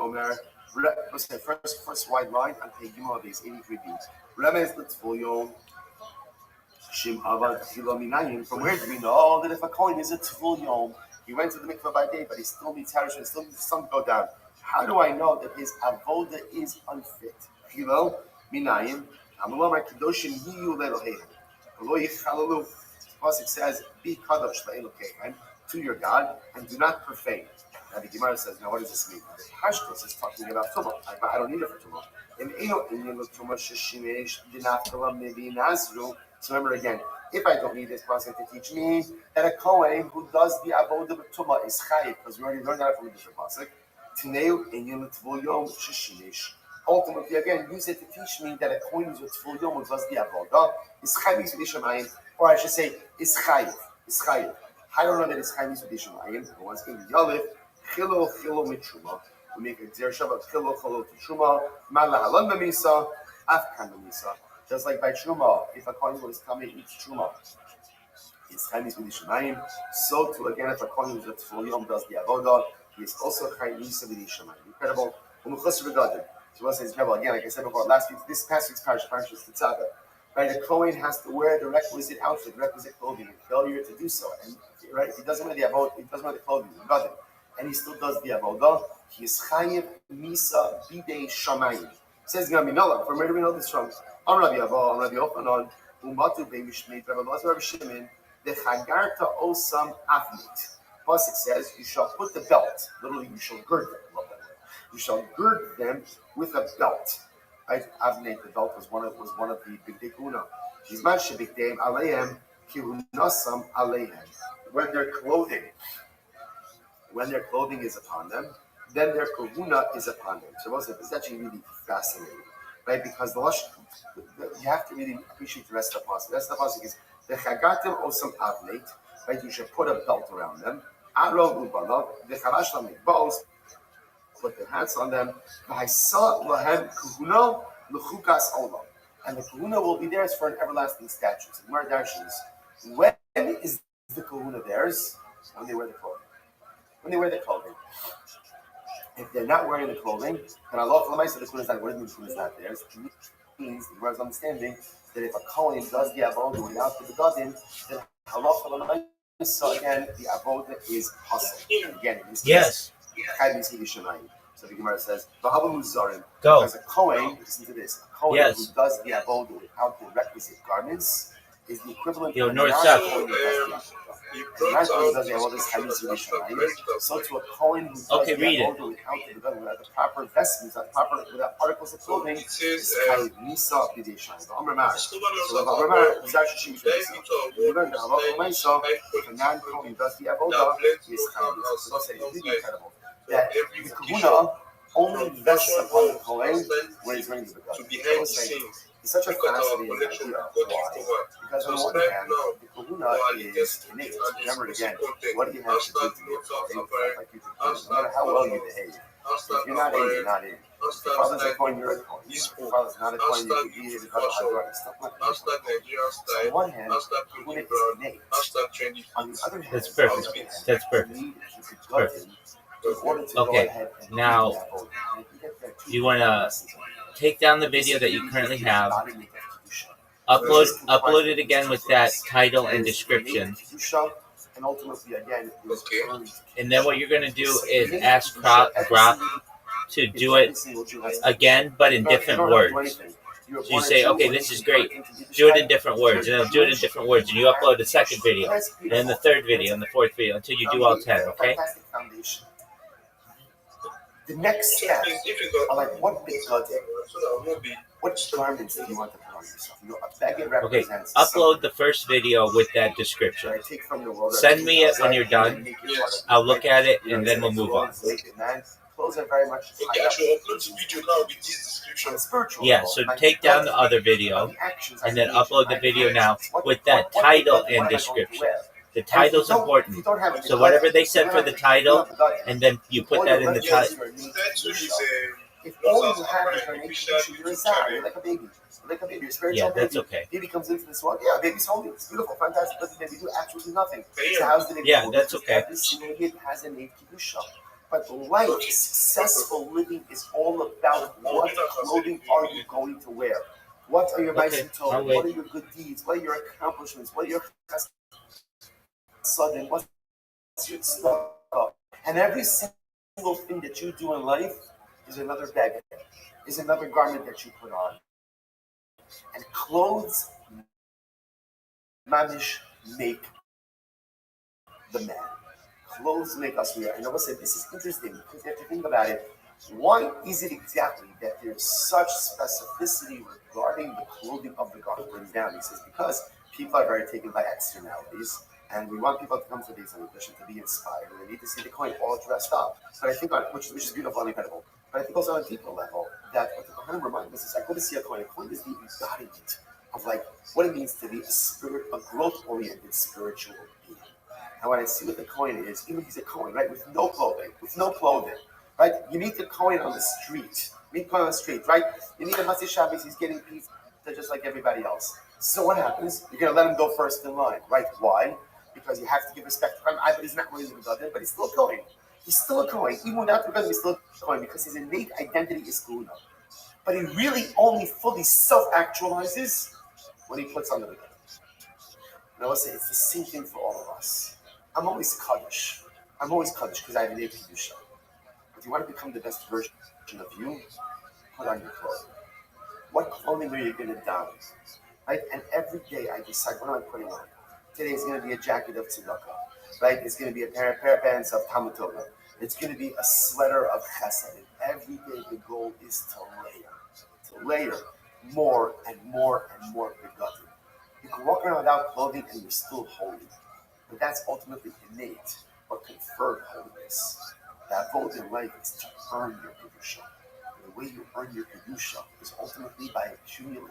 Omer. Let's say first wide line on page Gimel of these 83 beats. Remez Litzvul Yom Shim Avad Chilo Minayim. From where do we know that if a coin is a Tvul Yom, he went to the mikveh by day, but he still needs Harish and still needs the sun to go down? How do I know that his avoda is unfit? Chilo Minayim. Amalomar Kedoshim Yiyu Leloheim. Lo Yichalalu. Pasuk says, "Be kadosh le'Elokeihem, to your God, and do not profane." Now the Gemara says, "Now what does this mean?" The Hashtos is talking about tumah. I don't need it for tumah. So remember again, if I don't need this pasuk to teach me that a kohen who does the avodah b'tumah is chayiv, because we already learned that from a different pasuk. Tineu inyan l'tvul yom sheshinish. Ultimately, again, use it to teach me that a kohen who's a tvul yom who does the avodah is chayiv v'dishamayim. Or I should say, is chayiv. Is chayiv. I don't know that it's chayiv v'dishamayim. But once again, yalif, chilo mitruma. We make a dzir shabbat, chilo to truma, mala halon b'misa, afkan b'misa. Just like by truma, if a kohen who is coming eats truma, it's chayiv v'dishamayim. So too, again, if a kohen who's a tvul yom does the avodah, he is also chayiv v'dishamayim. Incredible. So what says again, like I said before, last week, this past week's parasha is Tetzaveh. Right, the Kohen has to wear the requisite outfit, requisite clothing, and failure to do so. And right, he doesn't wear the avodah, he doesn't wear the clothing, and he still does the avodah. He is chayiv misa bidei shamayim. Says Gaminala. From where do we know this from? I'm Rabbi Avo, I'm Rabbi Ochanan, Umatu beimishmeit, Rabbi Lazar, Rabbi Shimon, the chagarta osam avnit. Pasuk says, you shall put the belt. Literally, you shall gird them. Love that word. You shall gird them with a belt. Right? Avnei, the belt was one of the big dekuna. Shizman shebikdeim aleihem kihunasam aleihem. When their clothing is upon them, then their kahuna is upon them. So it's actually really fascinating, right? Because you have to really appreciate the rest of the pasuk. The rest of the pasuk is the chagatim osam avneit. Right? You should put a belt around them. Aro ubalav the charash lamikbaos. Put their hats on them. And the kahuna will be theirs for an everlasting statute. So Gemara Darshans, when is the kahuna theirs? When they wear the clothing. When they wear the clothing. If they're not wearing the clothing, then Allah Lamaisa the kahuna is not. What does it mean the kahuna is not theirs? It means the Gemara's understanding that if a kohen does the avodah without the begadim, then halacha l'maisa again the avodah is hustle. Again, in this case, so the Gemara says, Go. Because a kohen, listen to this, a kohen who does the avodah without the requisite garments is the equivalent of north south. So to a kohen who does the avodah without the proper vestments, without articles of clothing, is chayiv misa b'dei shayim. So the Amar is actually you learn the halacha l'maisa. If a non-kohen does the avodah, he is chayiv misa. So it's really incredible that the kahuna only vests upon the kohen when he's wearing the begadim. It's such a fascinating idea. Why? Because on the one hand, the kahuna is innate. Remember again, what do you have to do to get no matter how well you behave. If you're not in, you're not in. If your father's a coin, you're a coin. If your father's not a coin, you can be his father. Stuff like that. So on the one hand, kahuna is innate. On the other hand, that's perfect. That's perfect. Okay, now you want to take down the video that you currently have, upload it again with that title and description, and then what you're going to do is ask Grok to do it again, but in different words. So you say, okay, this is great. Do it in different words, and it'll do it in different words, and you upload the second video, and then the third video, and the fourth video, until you do all 10, okay? The next step are like, what garments do you want to put on yourself? A beggar represents. Okay, upload the first video with that description. Send me it when you're done. I'll look at it, and then we'll move on. Clothes are very much yeah, so take down the other video, and then upload the video now with that title and description. The title's important. So whatever they said for the title, and then you put that in the title. If all you have is your nation, you're a sound. You're like a baby. Like a baby. Your spiritual baby. That's okay. Baby comes into this world. Yeah, baby's holy. It's beautiful, fantastic. But the baby do absolutely nothing. So how's the baby? Yeah, that's okay. Every single kid has a native kedusha. But life, successful living, is all about what clothing are you going to wear. What are your Okay, I'll What wait. are your good deeds? What are your accomplishments? What are your sudden? What's your stuff? And every single thing that you do in life is another bag, is another garment that you put on. And clothes, mamish, make the man. Clothes make us wear. And I will say this is interesting because you have to think about it. Why is it exactly that there's such specificity regarding the clothing of the garment? Brings down. He says because people are very taken by externalities, and we want people to come to these celebrations to be inspired, and they need to see the coin all dressed up. But I think, which is beautiful and incredible. But I think also on a deeper level, that what the Kohanim remind us is, I go to see a coin. A coin is the embodiment of like what it means to be a growth-oriented spiritual being. And what I see with the coin is, even if he's a coin, right, with no clothing, right? You meet the coin on the street. Meet coin on the street, right? You meet a Matzah Shabbos, he's getting pizza just like everybody else. So what happens? You're going to let him go first in line, right? Why? Because you have to give respect to him. But he's not really the Begadim, but he's still a coin. He's still a coin. Even without the Begadim, he's still a coin because his innate identity is Kuna. But he really only fully self-actualizes when he puts on the Begadim. And I will say it's the same thing for all of us. I'm always Kaddish. Because I have an Kedusha. If you want to become the best version of you, put on your clothing. What clothing are you going to don? Right? And every day I decide, what am I putting on? Today is going to be a jacket of tzedakah. Right? It's going to be a pair of pants of Talmud Torah. It's going to be a sweater of chesed. And every day the goal is to layer more and more and more begadim. You can walk around without clothing and you're still holy. But that's ultimately innate or conferred holiness. That vote in life is to earn your Kedusha. And the way you earn your Kedusha is ultimately by accumulating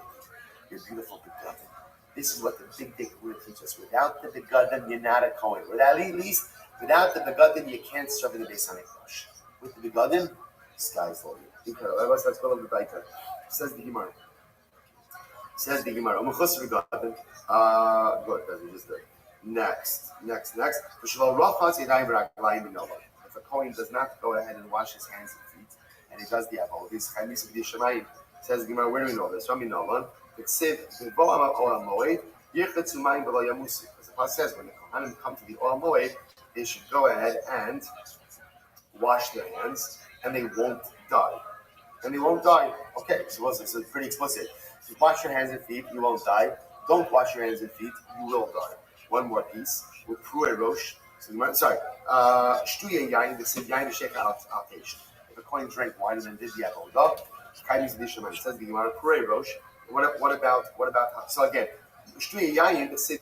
your beautiful begadim. This is what the big day will teach us. Without the begadim, you're not a Kohen. Without the begadim, you can't serve in the Beis Hamikdash. With the begadim, sky's the limit. Says the Gemara. Good, that's just good. Next. If a Kohen does not go ahead and wash his hands and feet, and he does the avodah, says the Gemara, where do we know this? Rami Nolan. As the Pasuk says, when the Kohanim come to the Olam Moed, they should go ahead and wash their hands, and they won't die. Okay, so it's pretty explicit. If you wash your hands and feet, you won't die. Don't wash your hands and feet, you will die. One more piece. With Pruei Rosh. Shtuye Yain, that says Yain Shech Al Teish. If a Kohen drank wine and then did the avodah, Kainis Dishman. It says the Gemara Pruei Rosh. What about? So again, Shtuye Yain, that says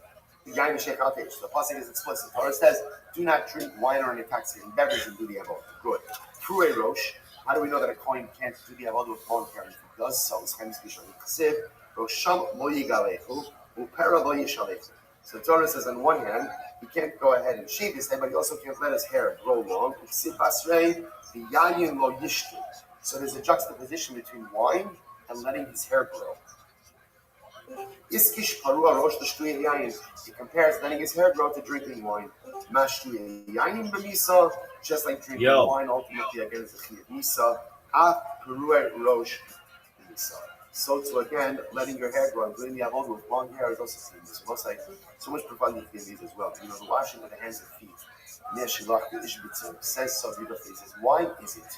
Yain Shech Al Teish. The pasuk is explicit. Torah says, do not drink wine or an intoxicating beverage and do the avodah. Good. Pruei Rosh. How do we know that a Kohen can't do the avodah with voluntary? If he does so, it's Kainis Dishman. Rosham Lo Yigalechu, Upera Lo Yishalechu. So the Torah says, on one hand, he can't go ahead and shave his head, but he also can't let his hair grow long. So there's a juxtaposition between wine and letting his hair grow. He compares letting his hair grow to drinking wine. Just like drinking wine ultimately against the Chiyuv Misa. So to again, letting your hair grow, doing the avodah with long hair is also seen. There's also like so much profundity in these as well. You know, the washing of the hands and feet. Says so beautifully. He says, why is it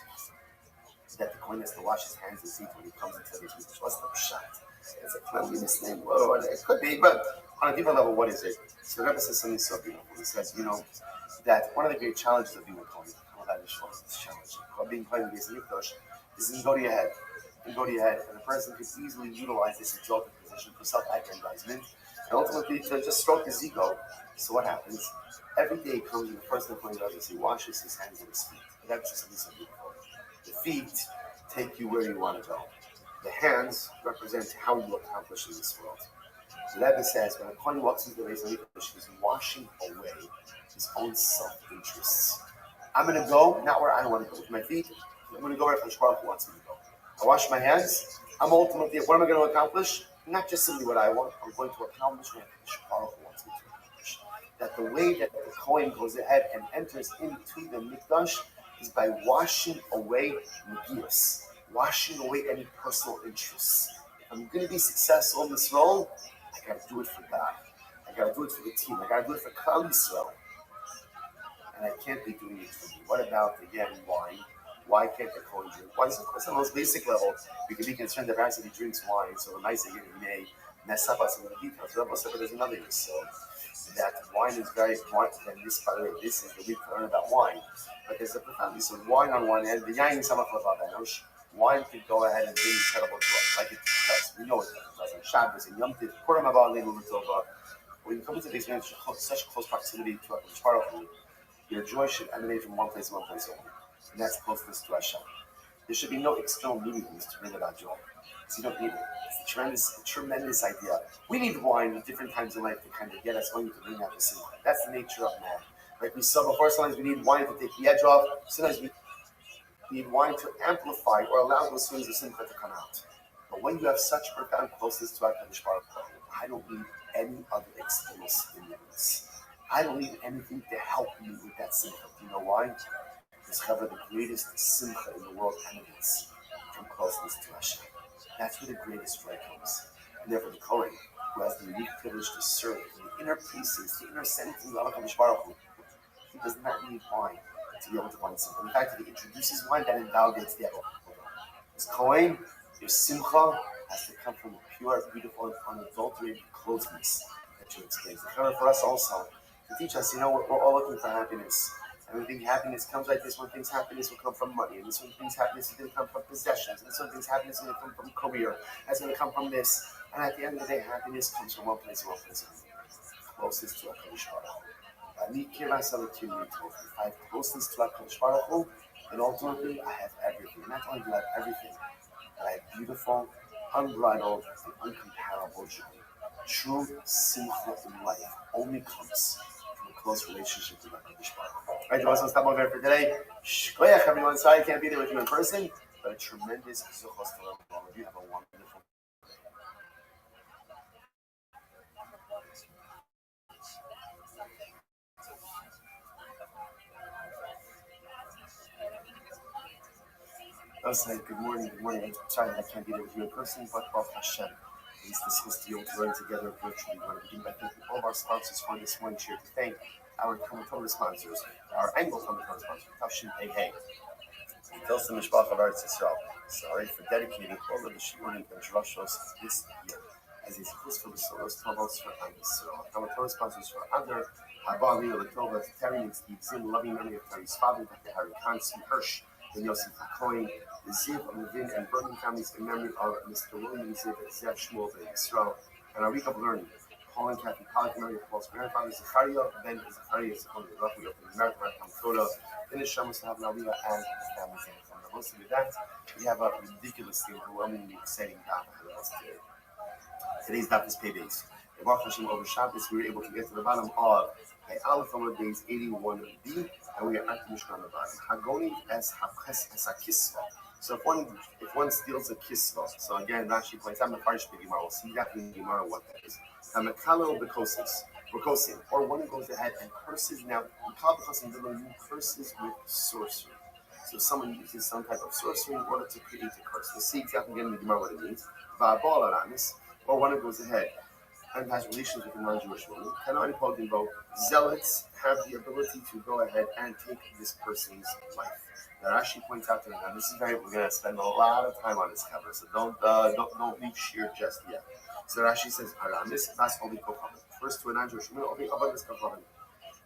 that the Kohen has to wash his hands and feet when he comes into the Mikdash? What's the pshat? It's a cleanliness thing. Well, it could be, but on a deeper level, what is it? So Rabbi says something so beautiful. He says, that one of the great challenges of being a Kohen, this challenge of being Kohen in the Mikdash, is you go to your head. And a person could easily utilize this exalted position for self-aggrandizement and ultimately to just stroke his ego. So what happens? Every day he comes and the first thing he does is he washes his hands and his feet. And that's just something so beautiful. The feet take you where you want to go. The hands represent how you accomplish in this world. So Rabbi says when a Kohen walks into the Beis Hamikdash, he's washing away his own self-interests. I'm going to go not where I want to go with my feet. I'm going to go where Hakadosh Baruch Hu wants me to go. I wash my hands. I'm ultimately, what am I going to accomplish? Not just simply what I want. I'm going to accomplish what Hakadosh Baruch Hu wants me to accomplish. That the way that the Kohen goes ahead and enters into the Mikdash is by washing away negios, washing away any personal interests. If I'm going to be successful in this role, I got to do it for God. I got to do it for the team. I got to do it for Klal Yisrael. And I can't be doing it for me. What about, again, wine? Why can't the Kohen drink wine? So, of course, on the most basic level, we can be concerned that perhaps if he drinks wine, so the nice again, he may mess up us in the details. But there's another use. So that wine is very important. And this, by the way, this is the week to learn about wine. But there's a profound use of wine on one end. The yain samach levav. Wine can go ahead and bring incredible joy, like it does. We know it does. On Shabbos and Yom Tov, Purim Haba Aleinu L'Tova. When you come into the experience of such close proximity to HaKadosh Baruch Hu, your joy should emanate from one place only, and that's closeness to Hashem. There should be no external meanings to bring about joy, because you don't need it. It's a tremendous idea. We need wine at different times in life to kind of get us going to bring out the simcha. That's the nature of man. Like we saw before, sometimes we need wine to take the edge off. Sometimes we need wine to amplify or allow those swings of simcha to come out. But when you have such profound closeness to HaKadosh Baruch Hu, I don't need any other external stimulants. I don't need anything to help me with that simcha. Do you know why? Because however, the greatest simcha in the world emanates from closeness to Hashem. That's where the greatest joy comes. And therefore, the Kohen, who has the unique privilege to serve in the inner precincts, the inner sanctity of HaKadosh Baruch Hu, he does not need wine to be able to find simcha. In fact, if he introduces wine, that invalidates the alcohol. As Kohen, your simcha has to come from a pure, beautiful, and unadulterated closeness that you experience. The Kohen for us also to teach us, we're all looking for happiness. And we think happiness comes like this. One thinks happiness will come from money. And this one thinks happiness is going to come from possessions. And this one thinks happiness is going to come from career. That's going to come from this. And at the end of the day, happiness comes from one place and one place only. Closest to HaKadosh Baruch Hu. If I have closeness to HaKadosh Baruch Hu, then ultimately I have everything. And not only do I have everything, but I have beautiful, unbridled, and uncomparable joy. True simcha in life only comes from a close relationship with HaKadosh Baruch Hu. Right, you want to stop over here for today? Shkoyach, everyone. Sorry I can't be there with you in person, but a tremendous zuchos to learn from all of you. Have a wonderful day. Good morning. I'm sorry that I can't be there with you in person, but Baruch Hashem. It's this supposed to be able to learn together virtually. We want to begin by thanking all of our sponsors for this morning. Here to thank our Talmud sponsors, our Anglo-Talmud sponsors, Tafshin Hey Hey, Tilsa Mishpach of ROTHSCHILD. Sorry for dedicating all of the Shiurim and Drashos this year as a support for the Soros Tovos for Yisrael. Talmud sponsors for other Rabbi, Latova, Terry and Steve Zim, loving memory of Terry's father, Dr. Harry Kahn, Steve Hirsch, and Yosef Hakoin, the Ziv, Levin, and Bergen families in memory of Mr. William Ziv, Zev Shmuel, and Israel, and our week of learning. Paul and Kathy Pollack, memory of Paul's grandfather, Zachariah, Ben Zachariah, Zachariah, Rabbi, of America, Rakam finish Shamus Hav Nawiya, and his families. And mostly with that, we have a ridiculously overwhelmingly exciting daf ahead of us today. Today's daf is paydays. In Baruch Hashem over Shabbos, we were able to get to the bottom of Hey Aleph on days 81b, and we are at the Mishkan Rabbi. Hagoni as a kisva. So if one steals a kisva, so again, Rashi points out in the Parish Gemara, we'll see that in the Gemara what that is. Hamakalo bekosim, or one who goes ahead and curses. Now, you curses with sorcery. So someone uses some type of sorcery in order to create a curse. We'll see exactly again in the Gemara what it means. Va'abal aramis, or one who goes ahead and has relations with a non-Jewish woman. Zealots have the ability to go ahead and take this person's life. Now Rashi points out to me, now this is we're going to spend a lot of time on this cover, so don't leave sheer just yet. So Rashi says, Aramis, that's only kochanim. First to a non-Jewish woman, only abundance kochanim.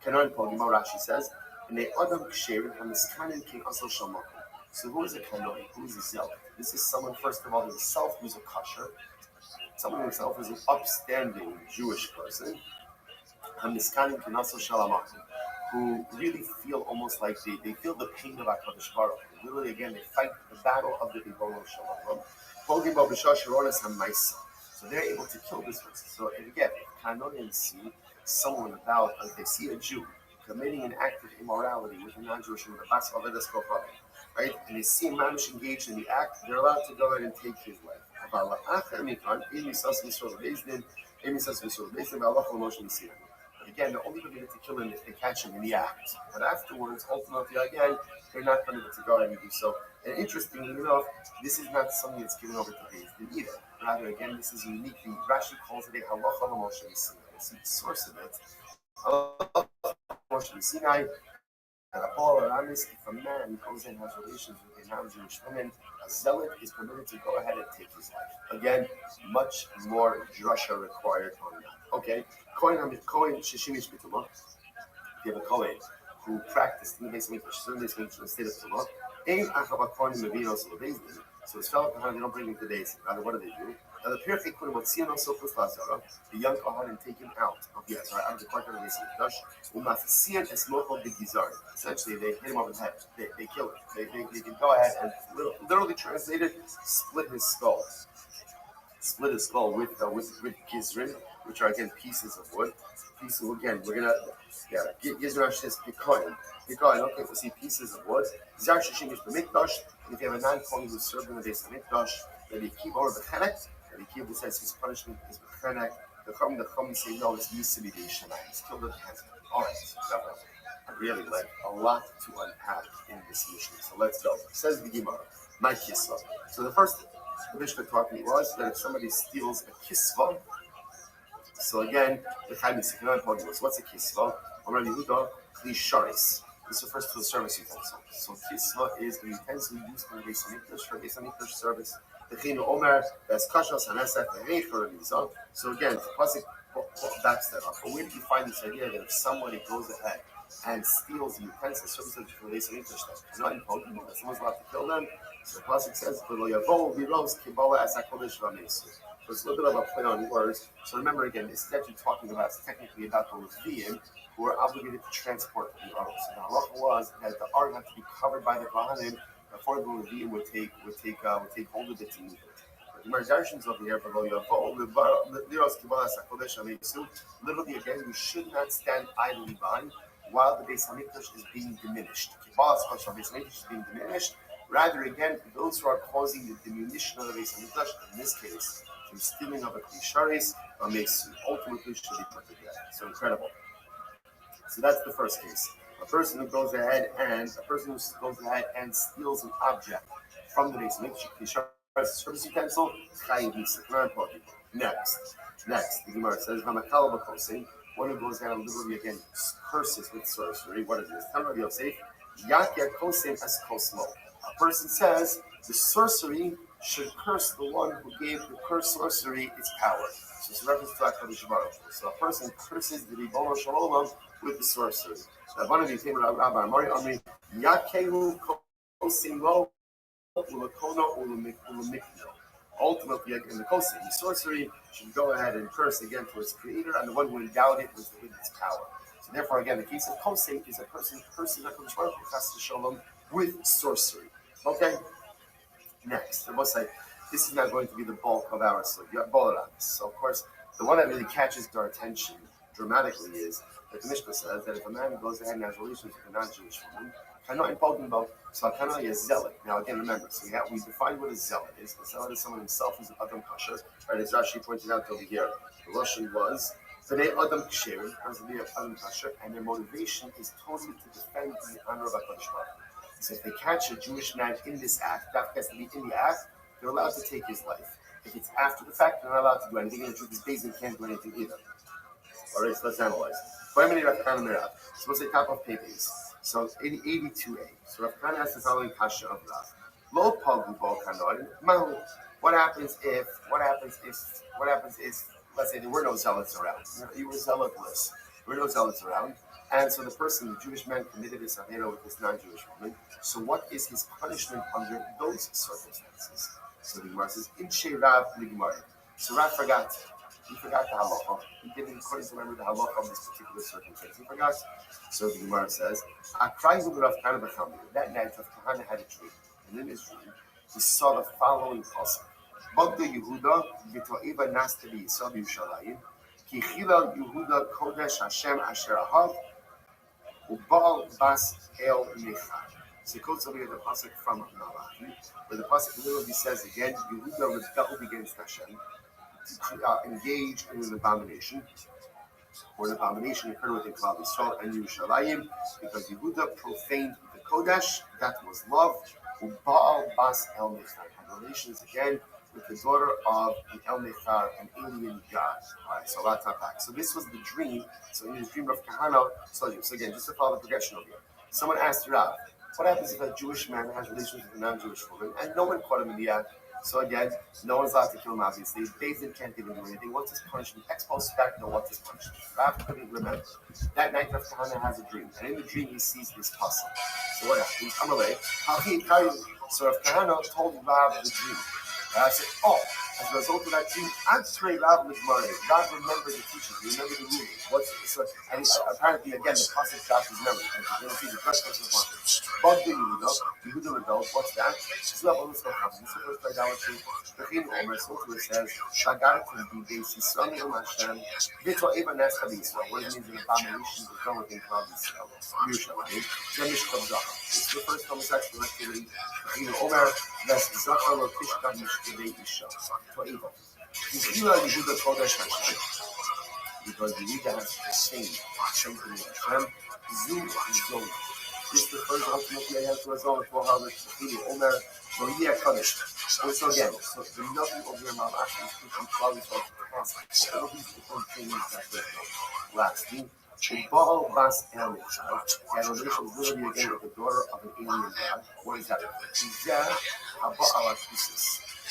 Kanon Pogimo, Rashi says, and the Adam Ksherin Hamiskanin King also Shamakum. So who is a Kanon? Who is a zealot? This is someone, first of all, himself who's a kosher. Someone himself is an upstanding Jewish person, who really feel almost like they feel the pain of HaKadosh Baruch Hu. Literally, again, they fight the battle of the Ribono Shalom. So they're able to kill this person. So again, if Kanonians see someone about, like they see a Jew committing an act of immorality with a non-Jewish woman, right? And they see a mamish engaged in the act, they're allowed to go ahead and take his life. But again, they're only permitted to kill him if they catch him in the act. But afterwards, ultimately, again, they're not permitted to go ahead and do so. And interestingly enough, this is not something that's given over to Beis Din either. Rather, again, this is unique. Rashi calls it a halacha l'Moshe Sinai. It's the source of it. Halacha Moshe Sinai. And if a man goes and has relations with a non-Jewish woman, a zealot is permitted to go ahead and take his life. Again, much more drasha required on that. Okay, Kohen Shishimish B'Tumah. If you have a Kohen who practiced in the Beis Hamikdash, in the state of Tumah, Ein Achava Kohen Mevinos Lebeis Din. So his fellow Kohen, they don't bring him to Beis Din. Rather, what do? Now the Pirkei Kohen Motzion also Plus Lazara, the young Kohen, and take him out of the Azara, out of the courtyard of the Beis Hamikdash. Umafsian Esmochel B'Gizar. Essentially, they hit him over the head. They kill him. They can go ahead and literally translated, split his skull. Split his skull with gizrin, which are again pieces of wood. Pieces again. We're gonna gizrin says pikoin. Okay, we see pieces of wood. Zar shishimish b'mikdash. And if you have a non-Kohen who's served in the Beis Hamikdash, Rabbi Kiva or b'chenek. Rabbi Kiva says his punishment is b'chenek. The Chum say no, it's Yisrael B'Yishanai. It's killed at the hands of him. All right, really like a lot to unpack in this Mishnah. So let's go. Says the Gemara, my kisva. So the first the Mishnah taught me was that if somebody steals a kisva, so again, the Chaim was what's a kisva? Already Yehuda, Klisharis. This refers to the service utensil. So kisva is the utensil used in the Beis Hamikdash for Beis Hamikdash service. The Chinu Omer, that's Kashas Hanesef, the Reicher Rizal. So again, the backs that up. But where did you find this idea that if somebody goes ahead and steals the utensil, services for the Beis Hamikdash, it's not important, that someone's allowed to kill them? So the Pasuk says, so it's a little bit of a play on words. So remember again, this is actually talking about, it's technically about the Leviim who are obligated to transport the Ark. So the halacha was that the Ark had to be covered by the Kohanim before the Leviim would take hold of it to move it. But the Marzarshan's over here, literally again, we should not stand idly by while the Beis Hamikdash is being diminished. The Beis Hamikdash is being diminished. Rather, again, those who are causing the diminution of the Beis Hamikdash, in this case, through stealing of a Klisharis, ultimately should be put to death. So incredible. So that's the first case. A person who goes ahead and steals an object from the Beis Hamikdash, service utensil, Next, the Gemara says, one who goes down and literally again curses with sorcery. What is this? Rabbi Yosef, a person says the sorcery should curse the one who gave the cursed sorcery its power. So it's a reference to HaKadosh Baruch Hu. So a person curses the Ribono Shel Olam with the sorcery. So one of you came to Rabbi Amari Amri, Yakehu Kosim Lo Ulakono Ulamikno. Ultimately, in the Kosim, the sorcery should go ahead and curse again to its creator and the one who endowed it with its power. So therefore, again, the case of Kosim is a person cursing HaKadosh Baruch Hu Chas V'Sholom with sorcery. Okay? Next, I must say, this is not going to be the bulk of our Bolaram. So, of course, the one that really catches our attention dramatically is that the Mishnah says that if a man goes ahead and has relations with a non-Jewish woman, so Kana is zealot. Now, again, remember, so we define what a zealot is. A zealot is someone himself who's an Adam Kasher. Right, as Rashi pointed out over here, the Russian was B'nei Adam Ksherim, comes to be Adam Kasher, and their motivation is totally to defend the honor of HaKadosh Baruch Hu. So if they catch a Jewish man in this act, that has to be in the act, they're allowed to take his life. If it's after the fact, they're not allowed to do anything, and the truth is Beis Din can't do anything either. All right, so let's analyze. So what's the top of pages? So 82a. So Rav Kana asks the following kasha of Rav. Lo pagu bo kanoin mahu. What happens if, let's say there were no zealots around. You were zealotless. There were no zealots around. And so the person, the Jewish man, committed this avera with this non-Jewish woman. So what is his punishment under those circumstances? So the Gemara says, Imshe Rav Ligmar. So Rav forgot. He forgot the halacha. He didn't quite remember the halacha of this particular circumstance. He forgot. So the Gemara says, that night Rav Kahana had a dream. And in his dream, he saw the following pasuk. Bagda Yehuda v'to'iva nasta b'Yisrael b'Yushalayim ki chila Yehuda kodesh Hashem asher ahav u'ba'al bas el necha. So he quotes over here the pasuk from Malachi, where the pasuk literally says again, Yehuda rebelled against Hashem, engaged in an abomination. For an abomination occurred within Klal Yisrael and Yerushalayim, because Yehuda profaned the Kodesh, that was love. Baal Bas El Mechar had relations again with the daughter of an El Mechar, an alien god. Alright, so that's not back. So this was the dream. So in his dream of Kahana, so again, just to follow the progression over here. Someone asked Rav, what happens if a Jewish man has relations with a non-Jewish woman and no one caught him in the act? So again, no one's allowed to kill him, obviously. David can't even do anything. What's his punishment? Ex post facto, what's his punishment? Rav couldn't remember. That night, Rav Kahana has a dream. And in the dream, he sees this puzzle. So what happens? Amalei. So Rav Kahana told Rav the dream. Rav said, as a result of that dream, Ansrei Rav Lidmare. Rav remembered the teaching. He remembered the ruling. And apparently, again, the puzzle jogs his memory. And you're going to see the first person of Bug the Yehuda rebelled. What's that? This is the first idolatry. So it says, Shagartim bi beis Yisrael Hashem, V'to Eva Nes Yisrael. What it means in abomination is done within Klal Yisrael. Yerushalayim. This is the first homosexual activity. Omer Ves Zachar Lo Tishkav Mishkevei Isha. To Eva. Yehuda Kodesh Hashem. Because Yehuda has the same to Hashem. Zu Zon. This is the first ultimately I have to resolve for how the Omer Maria Kaddish. So again, so the nothing of your mouth actually is pushing flowers off the past. All these different things that we're lastly. Baal Bas El Mechar had a relation literally again with the daughter of an alien god. What is that? This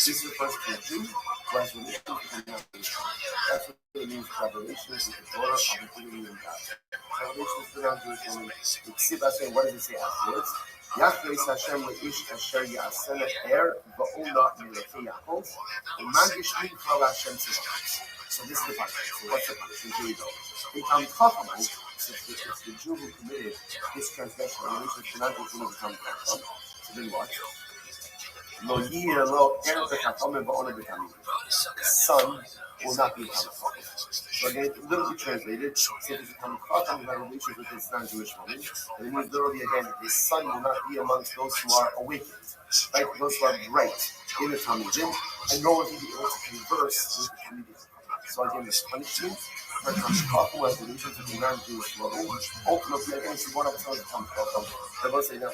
is the first Jew who has relations with an alien god. That's what it means to have relations with the daughter of an alien god. Relations with an Jewish woman. What does it say afterwards? Yachreis Hashem leish asher ya'asena va'ola milekei Yaakov u'magish mincha Hashem tzivos. So this is the punishment. So what's the punishment? Here we go. In Tam Chachamai, it's the Jew who committed this transgression in relation to non-Jewish women become Chacham. So then what? Lo yir lo erev v'chachamim va'ona v'tamim. The son will not be Chacham. So again, literally translated, so if you become Chacham, you have relations with this non-Jewish woman, and it means literally again, his son will not be amongst those who are awakened, right? Those who are bright in the Talmudim, and nor will he be able to converse with the Talmudim. So again, this punishment for Chacham who has relations with the non-Jewish woman, ultimately, again, if you want to tell the Chacham, they're going to say, now,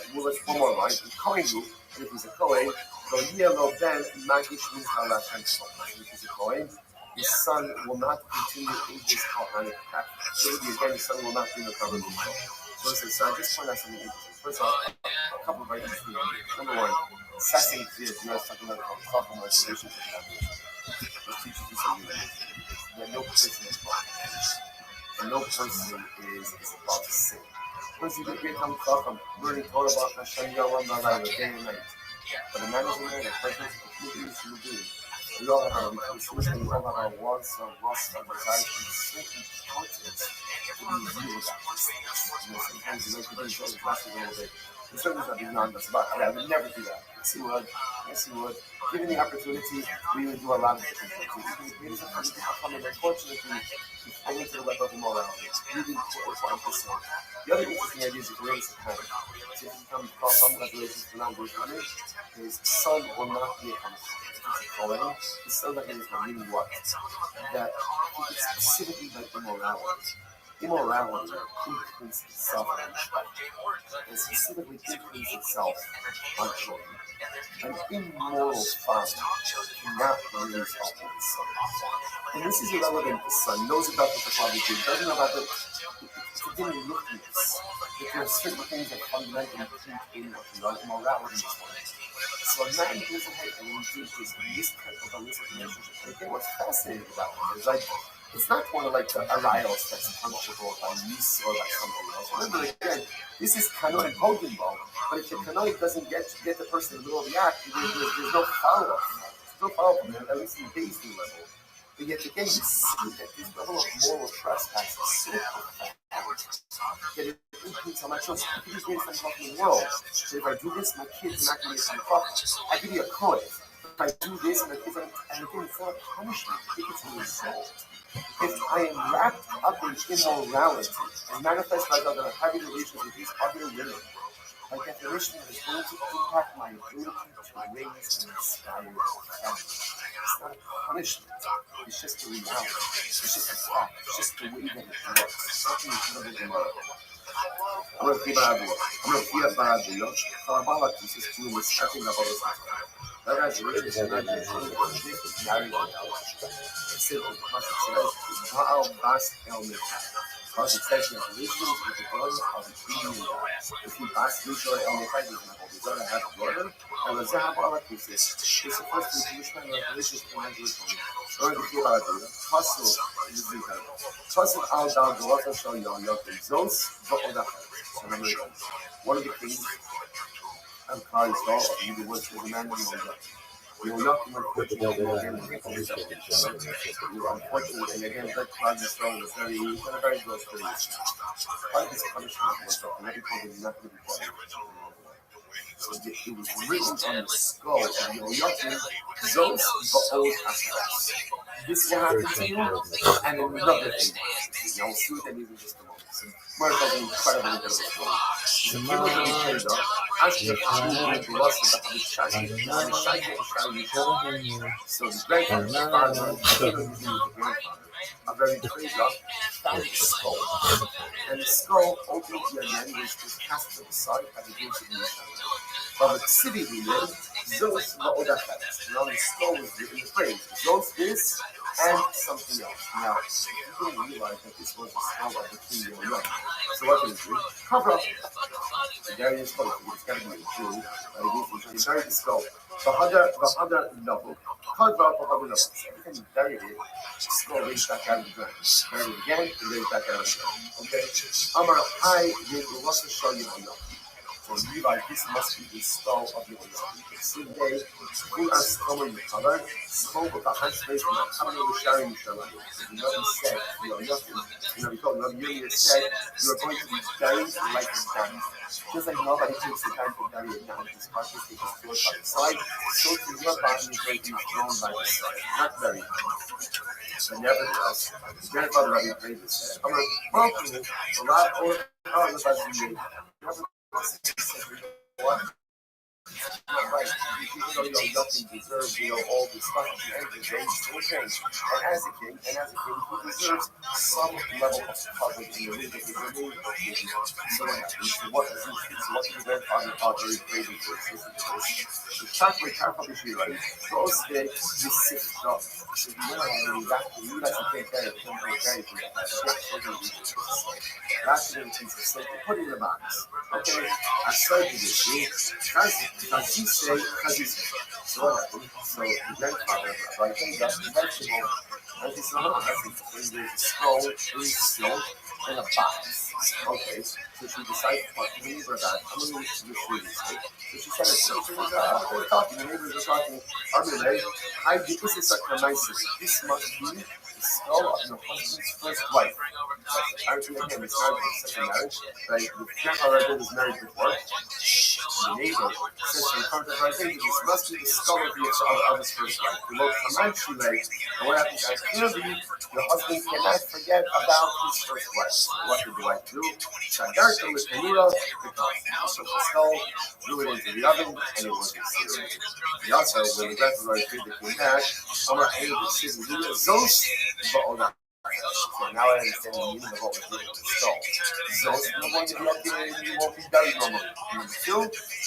one more line, the Kohen group, and if he's a Kohen, so Yelo Ben Magish Mincha Lashem Tzivos. If he's a Kohen, his son will not continue in his Kohanic path. So again, his son will not be in the covenant of God. So I just point out something interesting. First of all, a couple of very interesting ideas. Number one, Sassin is talking about Chacham relationship with God. Let's teach you something that no person is wrong. And no person is about to sin. Once you get come Chacham, learning Torah about Hashem Yahweh Malay day and night. But a man is a man, a person is completely human being. We all have our weaknesses, and we all have our wants, our lusts, our desires, and so important to be real about this. Sometimes you like to be so plastic a little bit. And certainly not being honest about it. I would never do that. Yes, you would. Yes, you would. Given the opportunity, we would do a lot of different things. Unfortunately, we fall into the web of immorality. It's really important to say. The other interesting idea is the grace of time. So if you become from revelations to non-Jewish women, his son will not be a Kohen. His son that is going to mean what? That he is specifically like immorality. Immorality imprints itself on children, and specifically imprints itself on children. An immoral father cannot release off of his son. And this is irrelevant. The son knows about what the father did, doesn't know about the didn't look at this. If there are certain things that fundamentally creep in immorality in this one. So a man who doesn't have any this type of illicit relationship. And again, what's fascinating about it is like it's not one of like the arios that's punishable by use or by something else. Remember again, this is canonic holding ball, but if the canonic doesn't get the person in the middle of the act, there's no follow-up. There's no follow-up, at least in the basic level. But yet again, you see that this level of moral trespass is so profound. That it impedes on my choice. I could be doing something in the world. So if I do this, my kids are not going to get some I could be a Kohen. If I do this, my kids are, and again, it's not a punishment. I think it's a result. If I am wrapped up in immorality and manifest by God that I'm having relations with these other women, by definition, it is going to impact my ability to raise and inspire families. It's not a punishment. It's just a reality. It's just a fact. It's just the way that it works. Something is not tomorrow. I'm going to keep an eye. I'm going to keep an eye. So I'm about to just do this. I think about this. That has riches and that is married. It's simple because it says, Baal Bas El Mikah. Because it says in relations with the brother of the king. If he Bas Lushor El Mikah, he's going to have a brother. And the Zahabala is this. It's the first thing Jewish men are religious in Jerusalem. Going to keep an eye. Tussle is the incredible. Tussle Al Dal Galata Shal Yon Yokim Zos, Va'odah. So number 1. One of the kings of Kari's law of the woods was a man named Yokim. You will not unfortunately again. You are unfortunately again. That cloud is strong. It's very close to the part of his punishment was that the medical was not going to be bought. So it was written on the skull of Yokim, Zos Ba'od Achas. This will happen to you, and another thing. Now we'll see what that means in just a moment. So, more of an incredible story. The people that we turned up, actually, we lost the Shaggy. So the grandfather, a very crazy dog, found the skull. And the skull ultimately again was cast to the side at the gates of the Mishnah. But the city we live, Zos Ma'odachat. Now the skull was written in the phrase, Zos this and something else. Now, you didn't realize that this was the skull of the king of York. So what did he do? Cover up the Darius skull. It's got to be a Jew. He buried the skull. The other level. Cover up the other level. So every time he buried it, the skull raised back out of the ground. Buried it again, and raised back out of the ground. Okay? Amar, I will also show you how you. So Levi, this must be the skull of your Yokim. So they, who are skull in the color, skull with the hand space, and the coming of the sharing Mishnah. So the Rabbi said, we told Rabbi said, you are going to be buried like a gun. Just like nobody takes the time to bury a gun, this process takes us thrown by the side, so to your body is going to be thrown by the side, not buried. But nevertheless, his grandfather Rabbi prayed this. I'm like, welcome, a lot of what? Right. Even though nothing deserves, all the stuff at the end of the day, still change. And as a king, he deserves some level of coverage in the way that he's removed. So what happens? What the grandfather thought very crazy for the chocolate carpet she right? Those days you sit up. So you know how you guys take care of that's the piece of slate. Put it in the box. Okay? I started this. Because he said, so what happened? So the grandfather, right, he got the vegetable, and he said, there's a skull, there's silk, and a box. Okay, so she decided to talk to the neighbor about it. I'm going to use this. So she said, they're talking, the neighbors are talking, this is such a nice thing. This must be the skull of your husband's first wife. Apparently, again, it's not a second marriage. Right? The grandfather was married before. The neighbor says to the contract, I think this must be the skull of his first wife. The most financially, and what happens is clearly the husband cannot forget about his first wife. So what did the wife do? Shadarka with Hanira, because took the skull, threw it into the oven, and it was incinerated. He also, when the grandfather came back, Amar Haid the city, Zos, Ba'odah. So now I understand the meaning of what was written on the skull. Zos, you won't be buried normally. And two,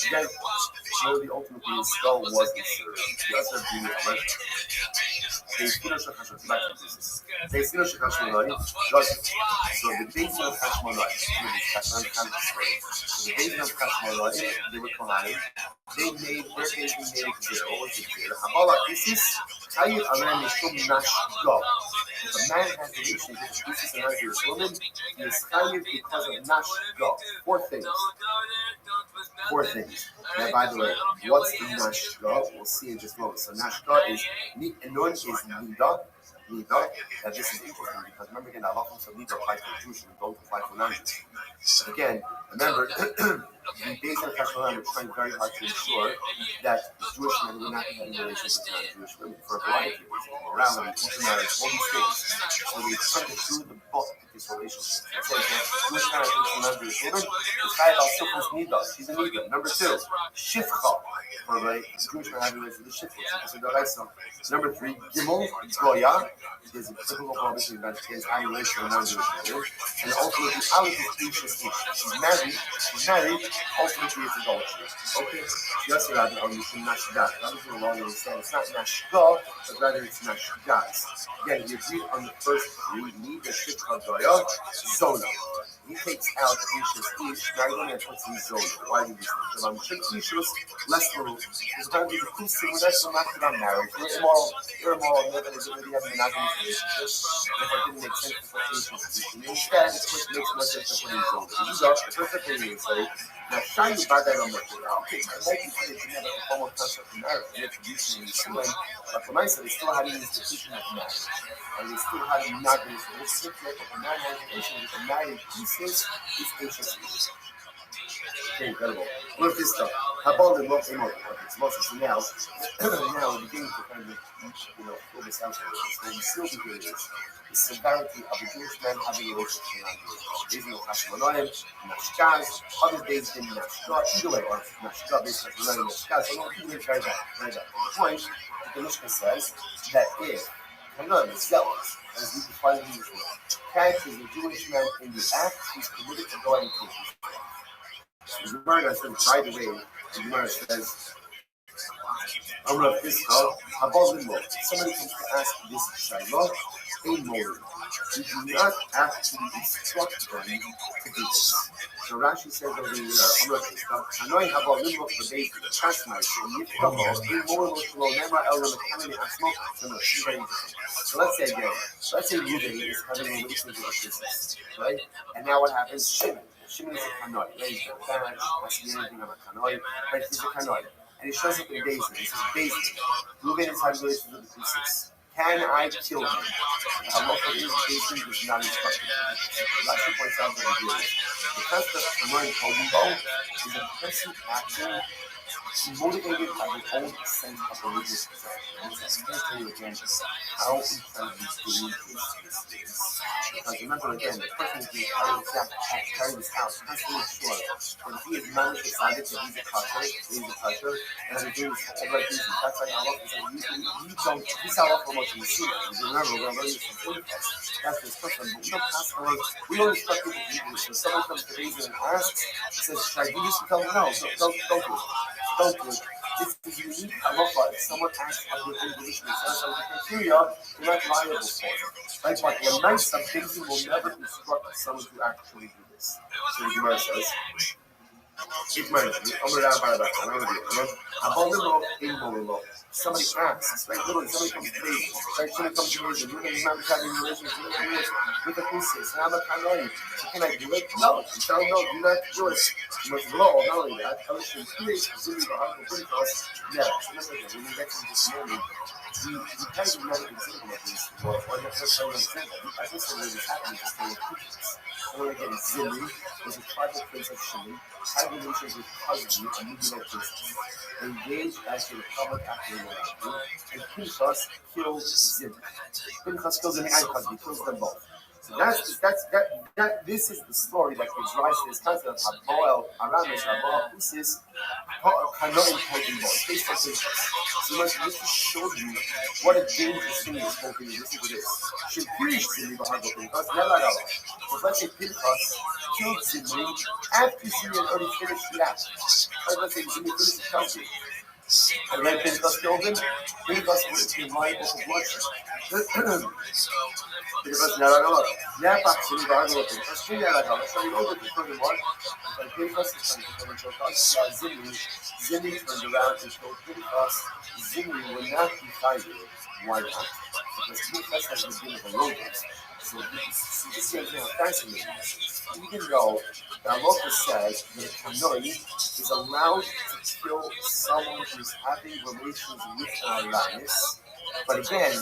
again, really ultimately his skull was incinerated. He also had been arrested. So the Beis of Hashmonai, they were Kohanim. They made their baby made it what was it clear? Habala Isis, Tayyid Alam Mishum Nash Go. If a man has an issue with Isis and another woman, he is Tayyid because of Nash Go. Four things. Now, by the way, what's the Nash Go? We'll see in just a moment. So Nash Go is Nun is Nida. That this is interesting because remember again, Allah also Nida applies to Jewish and don't apply to non-Jews. But again, remember, the Beis of Hashmonai are trying very hard to ensure that the Jewish men would not be having relations with non-Jewish women for a variety of reasons, morality, intermarriage, all these things. So they turned it through the book with this relationship. It says that Jewish men are with non-Jewish women. The Chayv al Sufos Nida, she's a Nida. Number two, Shifcha, for the Jewish men having relations with the Shifcha. Number three, Gimel, Goya, there's a typical prohibition that is having relations with non-Jewish women. And ultimately, Aleph is she's married, ultimately it's adultery. Okay? Yes, Rabbi, you should nashgat. That was the law that said it's not nashga, but rather it's nashgas. Again, we agreed on the first three. We need the shikha goya, zona. He takes out Ishus Ish, Magdalene, and puts in zona. Why do these things? If I'm Ishus, less little. Because apparently the Kusim, when that's not about marriage, you're immoral, you're going to have a monogamous relationship. If it didn't make sense to put Ishus Ish. Instead, it makes more sense to put in zona. These are the perfect thing you say. Now, Shiny Badai on the okay, I like you say you have a formal concept of marriage, and it's usually similar, but for myself, they still had an institution of marriage, and they still had a monogamous relationship, but the marriage relationship with the married pieces is HSE. Okay, incredible. Look at this stuff. How about the most important? It's mostly now we're beginning to kind of, fill this out. So we still be doing this. The severity of a Jewish man having a relationship with non-Jewish. These are the Hashemanoim, Nashkaz, other days in Nashka, either way, or Nashka, based on Hashemanoim, Nashkaz. So we'll keep it very bad. The point that the Mishnah says that if Hanan is zealous, as we define in this word, catches a Jewish man in the act, he's committed to go ahead and kill him. The Gemara says, by the way, the Gemara says, somebody comes to ask this Shiloh, a moment. You do not actually instruct them to do this. So Rashi says over here, Hanoi Haba Limbo for days to the Chasmai, and Yifkamo, Immoral Shlo, Nema El Lamachani Asmo, so let's say again, let's say Ruben is having a relationship with business, right? And now what happens? Shimon is a Hanoi, right? He's got a badge, asking anything on a Hanoi, right? He's a Hanoi. And he shows up in Daisy. He says, Daisy, Ruben is having relations with the princess. Can I kill him? Allah for his Daisy is not instructed. Rashi points out that he is. The concept of Hanoi Kobubo is a person acting motivated by the old sense of religious desire. I'm going to tell you again how incredibly doing this. Because remember again, the person who's being carrying this house has to make sure that if he has not decided that he's a kosher, and he's doing this for all right reasons. That's why Allah is saying, you don't, this is how Allah promotes you see it. Remember, we're going to learn this from Philippines. That's this person, but we don't pass away. We don't instruct people to do this. When someone comes to reason and asks, he says, should I do this? We tell them, no, don't do it. Don't do it. This is unique halacha. If someone asks under English and says under criteria, you're not liable for it. Right? But the nice things will never instruct someone to actually do this. So the Gemara says, somebody asks, right? Literally, somebody comes to me, right? Somebody comes to me, and you're not having a relationship with a princess, and I'm a kanoi. So can I do it? No. You tell them, no, do not do it. You must blow, not only that, I wish you please, Zuni, the heart will bring us. Yeah, so when we get to this moment, we kind of never consider of this, or not necessarily example. I think what is happening is they were creatures. Or again, Zimri was a tribal prince of Shimon, had relations with Husband, a Midianite princess. Engaged as a public actor in the Rabbi, and Pinchas kills Zimri. Pinchas kills Zimri and Husband, kills them both. So this is the story that gives rise to this concept of Haboel Aramesh, Haboel Usis, Kanoim Holding Boy, based on Pinchas. So this to show you what a dangerous thing this whole thing is. Listen to this. Should Pirish Zimri behind the Pinchas, never at all. So let's say Pinchas killed Zimri after Zimri had already finished the act. Let's say Zimri finished the country. And when Pinchas killed him, Pinchas was liable for bloodshed. Pinchas never got it. Now, Zimri got it. Pinchas never got it. So you know what the point was? When Pinchas is trying to come into a country, Zimri turned around and told Pinchas, Zimri will not be fired. Why not? Because Pinchas has the beginning of a rodent. So this is fascinating. Even though the halacha says that a kanoi is allowed to kill someone who's having relations with an alanis, but again,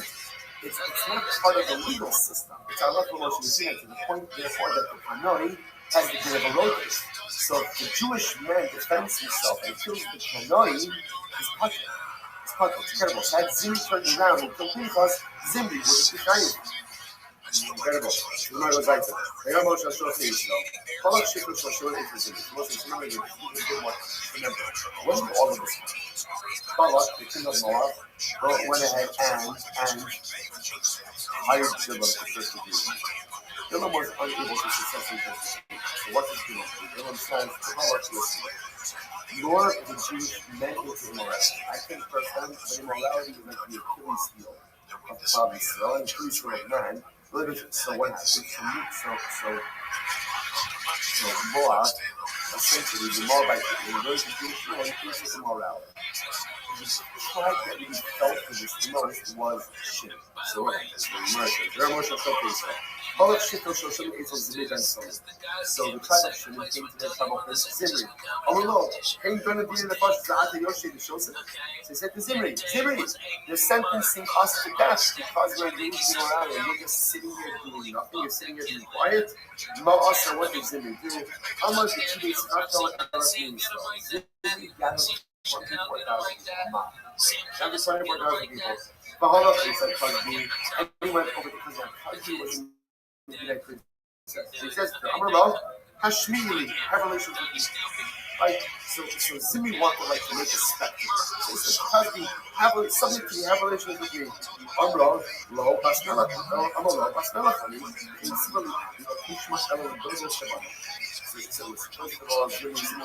it's not part of the legal system. It's a halacha motion to the point, therefore, that the kanoi has the din of a rodent. So if the Jewish man defends himself and kills the kanoi, he's punished. incredible. So had Zimri turned around and killed Pinchas, Zimri was behind him. Incredible. Gemara goes like this. Remember, one good one. Wasn't all of this. Balak, the king of Moab, went ahead and hired Bilam to first degree. Bilam was unable to successfully first degree. So what does Bilam do? Bilam says to Balak, listen, nor the Jews meant into immorality. I think firsthand that immorality was meant to be Achilles' heel of the province, and Achilles' heel of man. So what happened? So Moab, essentially, the Moabite people, were very Jewish and increases immorality. The tribe that really felt for this the most was Shin. So what happened? So the tribe of Shin came to their tribe of Zimri. Oh no, ain't gonna be in the first Za'ata Yoshi to show them. So he said to Zimri, you're sentencing us to death because we're engaging around and you're just sitting here doing nothing, you're sitting here being quiet. Ma'asa, what did Zimri do? How much did he do? Zimri gathered 24,000 people. That was 24,000 people. Baha'u'llah said Khazbi, and he went over to Khazbi. Khazbi was in the United Princess. He says to Amrullah, Hashmili, have relations with me. Right? So Zimri wanted to make a spectacle. So he said, Khazbi, submit to me, have relations with me. Amrullah, lo, basnelach, Amrullah, basnelach, and so he said, first of all, Zimri said,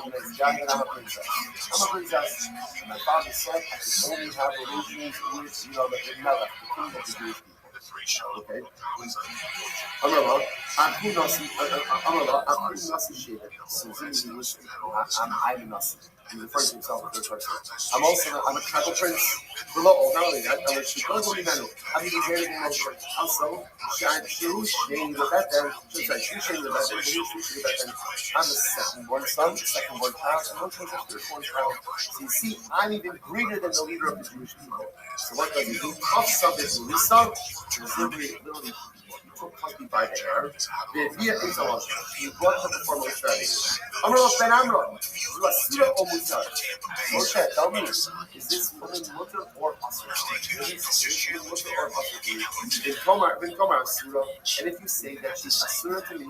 I'm a princess. I'm a princess. And my father said I could only have relations with, the Melech, the king of the Jewish people. Okay? Amrullah, I'm Nasi Shevet. So Zimri was, I'm Nasi. He's referring to himself in the third person. I'm a tribal prince. Below, not only that, I'm a Shikogo Mimenu. I'm even very emotional. Also, I'm the second-born son, second-born child, and one chose a third-born child. So you see, I'm even greater than the leader of the Jewish people. So what does he do? Tough subject, Lisa, Zimri literally took Khazbi by the hair. He brought him before Moshe Rabbeinu. Amrullah ben Amram, Asura or Mutar? Moshe, tell me, is this woman mutar or asura? Is this woman mutar or asura? Ben Tomar Asura, and if you say that she's asura to me,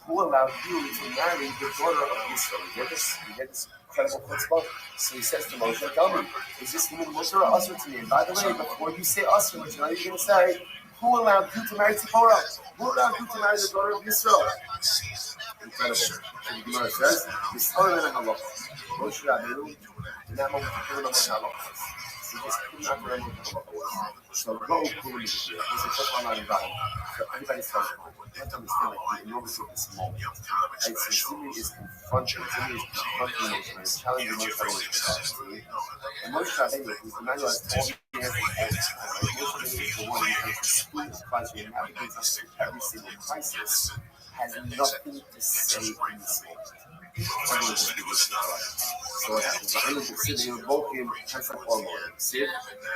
who allowed you to marry the daughter of Yisrael? You get this incredible chutzpah. So he says to Moshe, tell me, is this woman mutar or asura to me? And by the way, before you say asura, which now you're going to say, who allowed you to marry Tzipporah? Who allowed you to marry the daughter of Yisrael? Incredible. So the Gemara says, this other than a halacha. Moshe Rabbeinu, in that moment, he couldn't know what halacha was. He just could not remember what halacha was. So go Kuli Mishra. This is just one line about it. So everybody's telling you, you have to understand the enormity of this moment. Right? So Zimri is confronting Moshe and challenging Moshe Rabbeinu. And Moshe Rabbeinu, who's the man who has all the answers all the time. Moshe Rabbeinu is the one who can explain the crisis and navigates us through every single crisis. Has nothing to say in this moment. So what happens? The Hannah should sit and invoke him Pesach or morning. See it?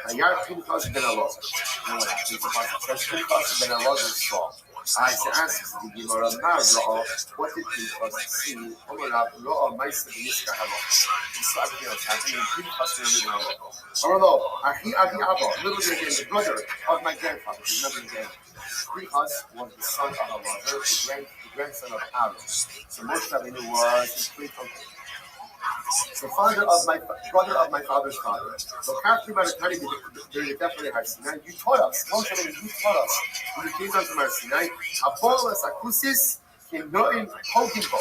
And Yar Pinchas ben Elazar. And what happens? Pinchas ben Elazar saw. I asked the Gemara, what did Pinchas see? Omarav, Ro'a, Maisa, Yishka, Halo. He saw everything else happening, and Pinchas ben Elazar. Although, Ahi Abi Abba, little again, the brother of my grandfather, his mother again. Pinchas was the son of Elazar, the grandson of Aaron. So Moshe Rabbeinu was his great uncle. So brother of my father's father. So after about a time during the death of the Har Sinai, you taught us. Moshe Rabbeinu, you taught us when you came down from Har Sinai. Abolas akusis kimnoin hogimbo.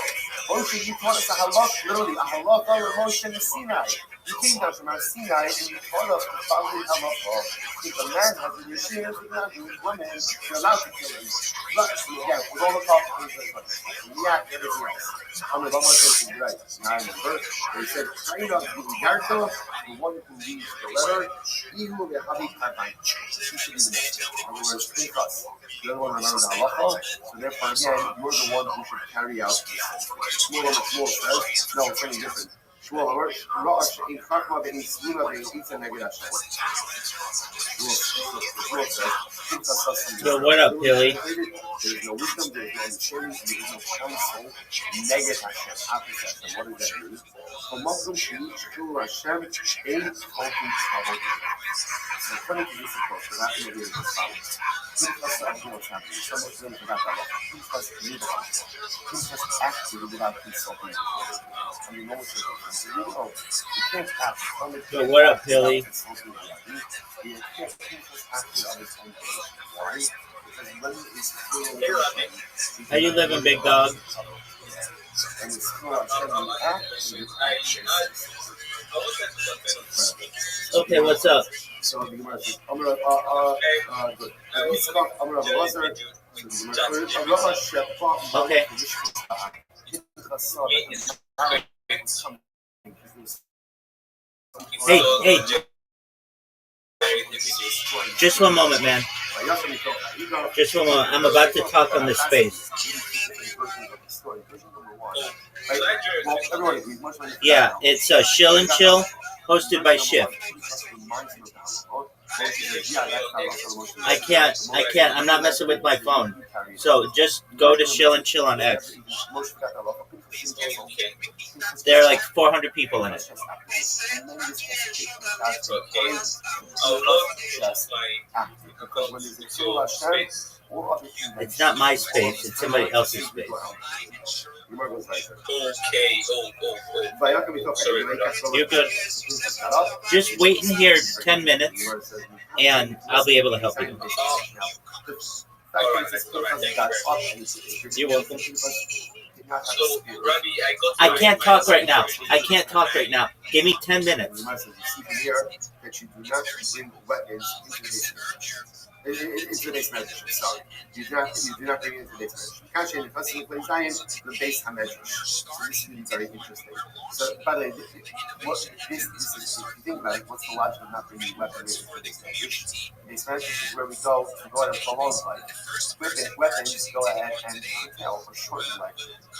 Moshe, you taught us a halach, literally a halacha of Moshe and Sinai. You came down from Har Sinai and you taught us the following halacha. If a man has a yeshir, he's not doing women, you're allowed to kill him. Look, again, with all the qualifications, react everything else. I'm the one more thing right. Now in the verse, they said, train up the Yarto, the one who reads the letter, Ihu Vehavi Kavan. He should be the next. In other words, think us. You're the one who learns the halacha, so therefore, again, you're the one who should carry out this. Small on the floor says, no, it's something different. So what up, Billy? There is no wisdom, there is no understanding, there is no counsel. Negative Hashem, opposite Hashem. What does that mean? So according to this approach, we're not going to do it as follows. Pinchas Some Muslims got that off. Pinchas acted without consulting. I mean, no one's you can't act. So what up, Billy? You can't act on his own. Why? Because when it's clear. How you living, big dog? And it's clear you act. Okay, what's up? So the Gemara says, good. Okay. Hey, just one moment, man. Just one moment. I'm about to talk on this space. Yeah, it's Shill and Chill, hosted by Shift. I can't. I'm not messing with my phone. So just go to Shill and Chill on X. There are like 400 people in it. It's not my space. It's somebody else's space. You're good. Just wait in here 10 minutes, and I'll be able to help you. You're welcome. I can't talk right now. Give me 10 minutes. It's the base measure. Sorry, you do not bring it into the base measure. Kasha in the first place, the base measure. So this is very interesting. So, by the way, what this is, if you think about it, what's the logic of not bringing weapons into the base measure? Base measure is where we go ahead and prolong life. Weapons go ahead and curtail or shorten life.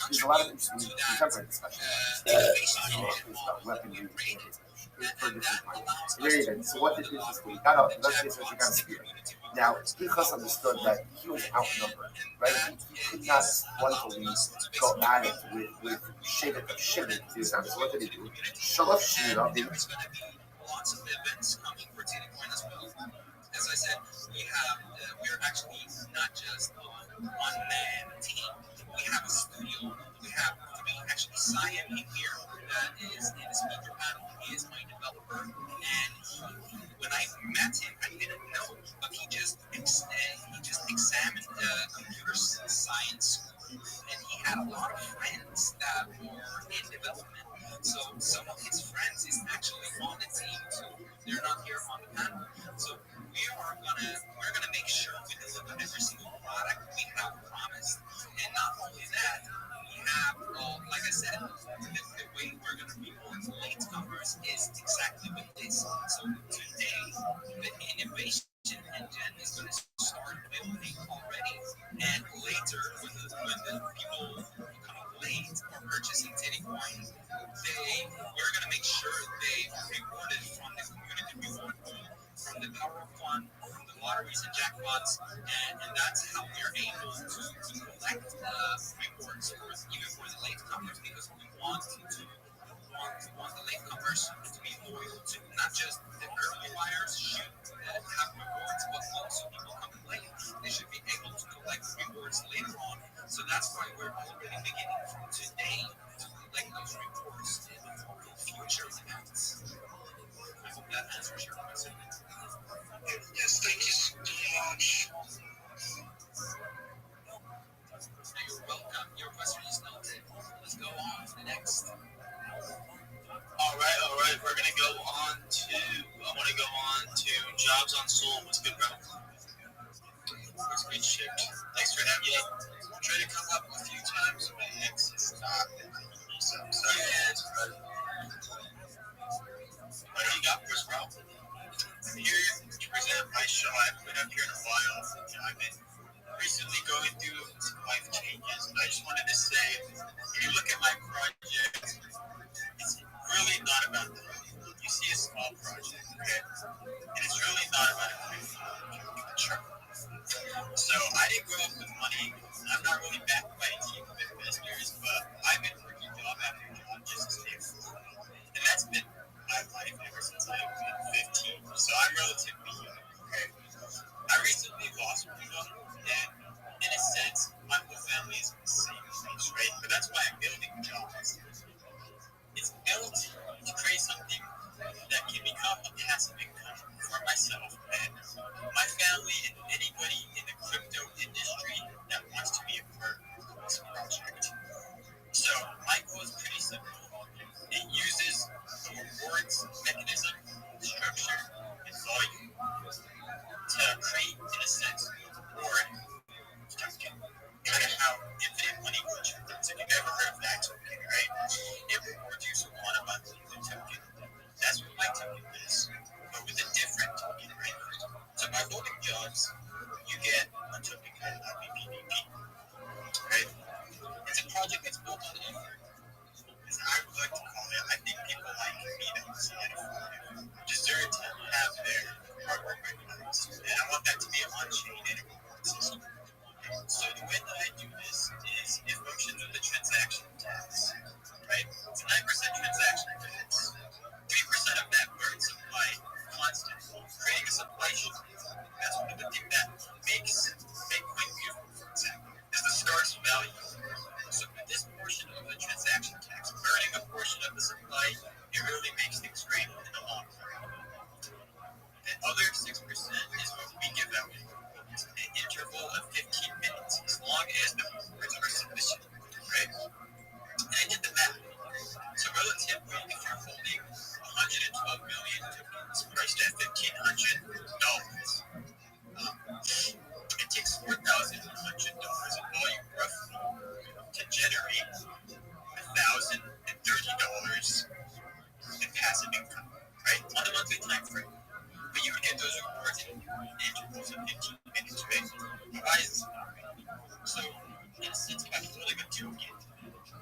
There's a lot of interesting contemporary discussion about weaponry in the base measure. For different points. In any event, so what did Pinchas do? He got up, let's say, he got a spear. Now, Pinchas understood that he was outnumbered, right? He could not spontaneously go at it with Shevet of Shimon. So what did he do? Shalav Shira. Lots of events coming for Teddy Point as well. As I said, we're actually not just a one-man team. We have a studio. We have actually Siam in here that is in the speaker panel. He is my developer, and when I met him, I didn't know, but he just examined computer science school, and he had a lot of friends that were in development. So some of his friends is actually on the team, so they're not here on the panel. So we're gonna make sure we deliver every single product we have promised, and not only that, we have, like I said, the way we're gonna reward latecomers is exactly with this. So today, the innovation engine is gonna start building already, and later when the people come up late or purchasing Teddy Coin, we're gonna make sure they rewarded from the community reward pool, from the power fund, from the lotteries and jackpots, and that's how we're able to collect rewards even for the latecomers, because we want the latecomers to be loyal to not just the early buyers should have rewards, but also people come and late. They should be able to collect rewards later on. So that's why we're already beginning from today to collect those rewards in future accounts. I hope that answers your question. Yes, thank you so much. You're welcome. Your question is noted. Let's go on to the next. All right. We're gonna go on to. I want to go on to Jobs on Soul. What's good, bro? What's good, shit? Thanks for having me. I tried to come up a few times. My ex is not. So I'm sorry. What do you got for us, bro? I'm here to present my show. I haven't been up here in a while. I've been recently going through some life changes. I just wanted to say, if you look at my project, it's really small project, okay? And it's really not about sure. So I didn't grow up with money. I'm not really backed by a team of investors, but I've been working job after job just to stay afloat. And that's been my life ever since I've been 15. So I'm relatively young, okay? I recently lost my mother, and in a sense, my whole family is in the same place, right? But that's why I'm building jobs. It's built to create something that can become a passive income for myself and my family and anybody in the crypto industry that wants to be a part of this project. So my goal is pretty simple. It uses the rewards mechanism, structure, and volume to create, in a sense, a reward token. Kind of how infinite money works. So you've ever heard of that token, right? It rewards you for one amount of the token. That's what my token is, but with a different token, right? So by holding jobs, you get a token called RBPDP, right? It's a project that's built on effort, as I would like to call it. I think people like me that see it deserve to have their hard work recognized, and I want that to be an on-chain and a reward system. So the way that I do this is it functions with the transaction tax, right? It's a 9% transaction tax. 3% of that burn supply constantly, creating a supply shock. That's one of the things that makes Bitcoin beautiful, for example, is the star's value. So with this portion of the transaction tax, burning a portion of the supply, it really makes things great in the long term. The other 6% is what we give out in an interval of 15 minutes, as long as the rewards are sufficient, right? And I did the math. So relatively, if you're holding 112 million tokens priced at $1,500, it takes $4,100 in volume roughly to generate $1,030 in passive income, right? On a monthly time frame. But you would get those rewards in intervals of 15 minutes, right? Why is this not right? So, in a sense, by holding a token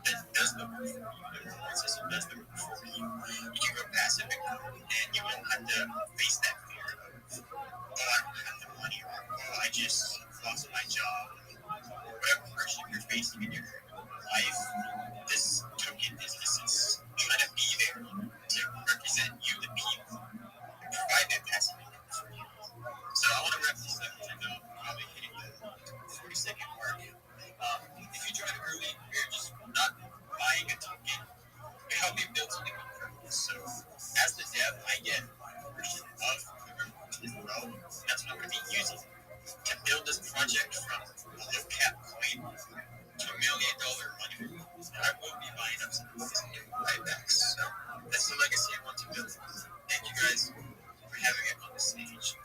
that does the work for you, the reward system does the work for you, you can go passive income, and you won't have to face that fear of, oh, I don't have the money, or oh, I just lost my job, or whatever hardship you're facing in your life. This token is trying to be there to represent you, the people, and provide that passive income for you. So I want to wrap this up because I know I'm probably hitting the 40-second mark. If you join early, you're just not buying a token, we help you build something with purpose. So as the dev, I get my portion of the rewards as well. That's what I'm going to be using to build this project from a low cap coin to $1 million money. And I will be buying up some of these new buybacks. So that's the legacy I want to build. Thank you guys for having me on the stage.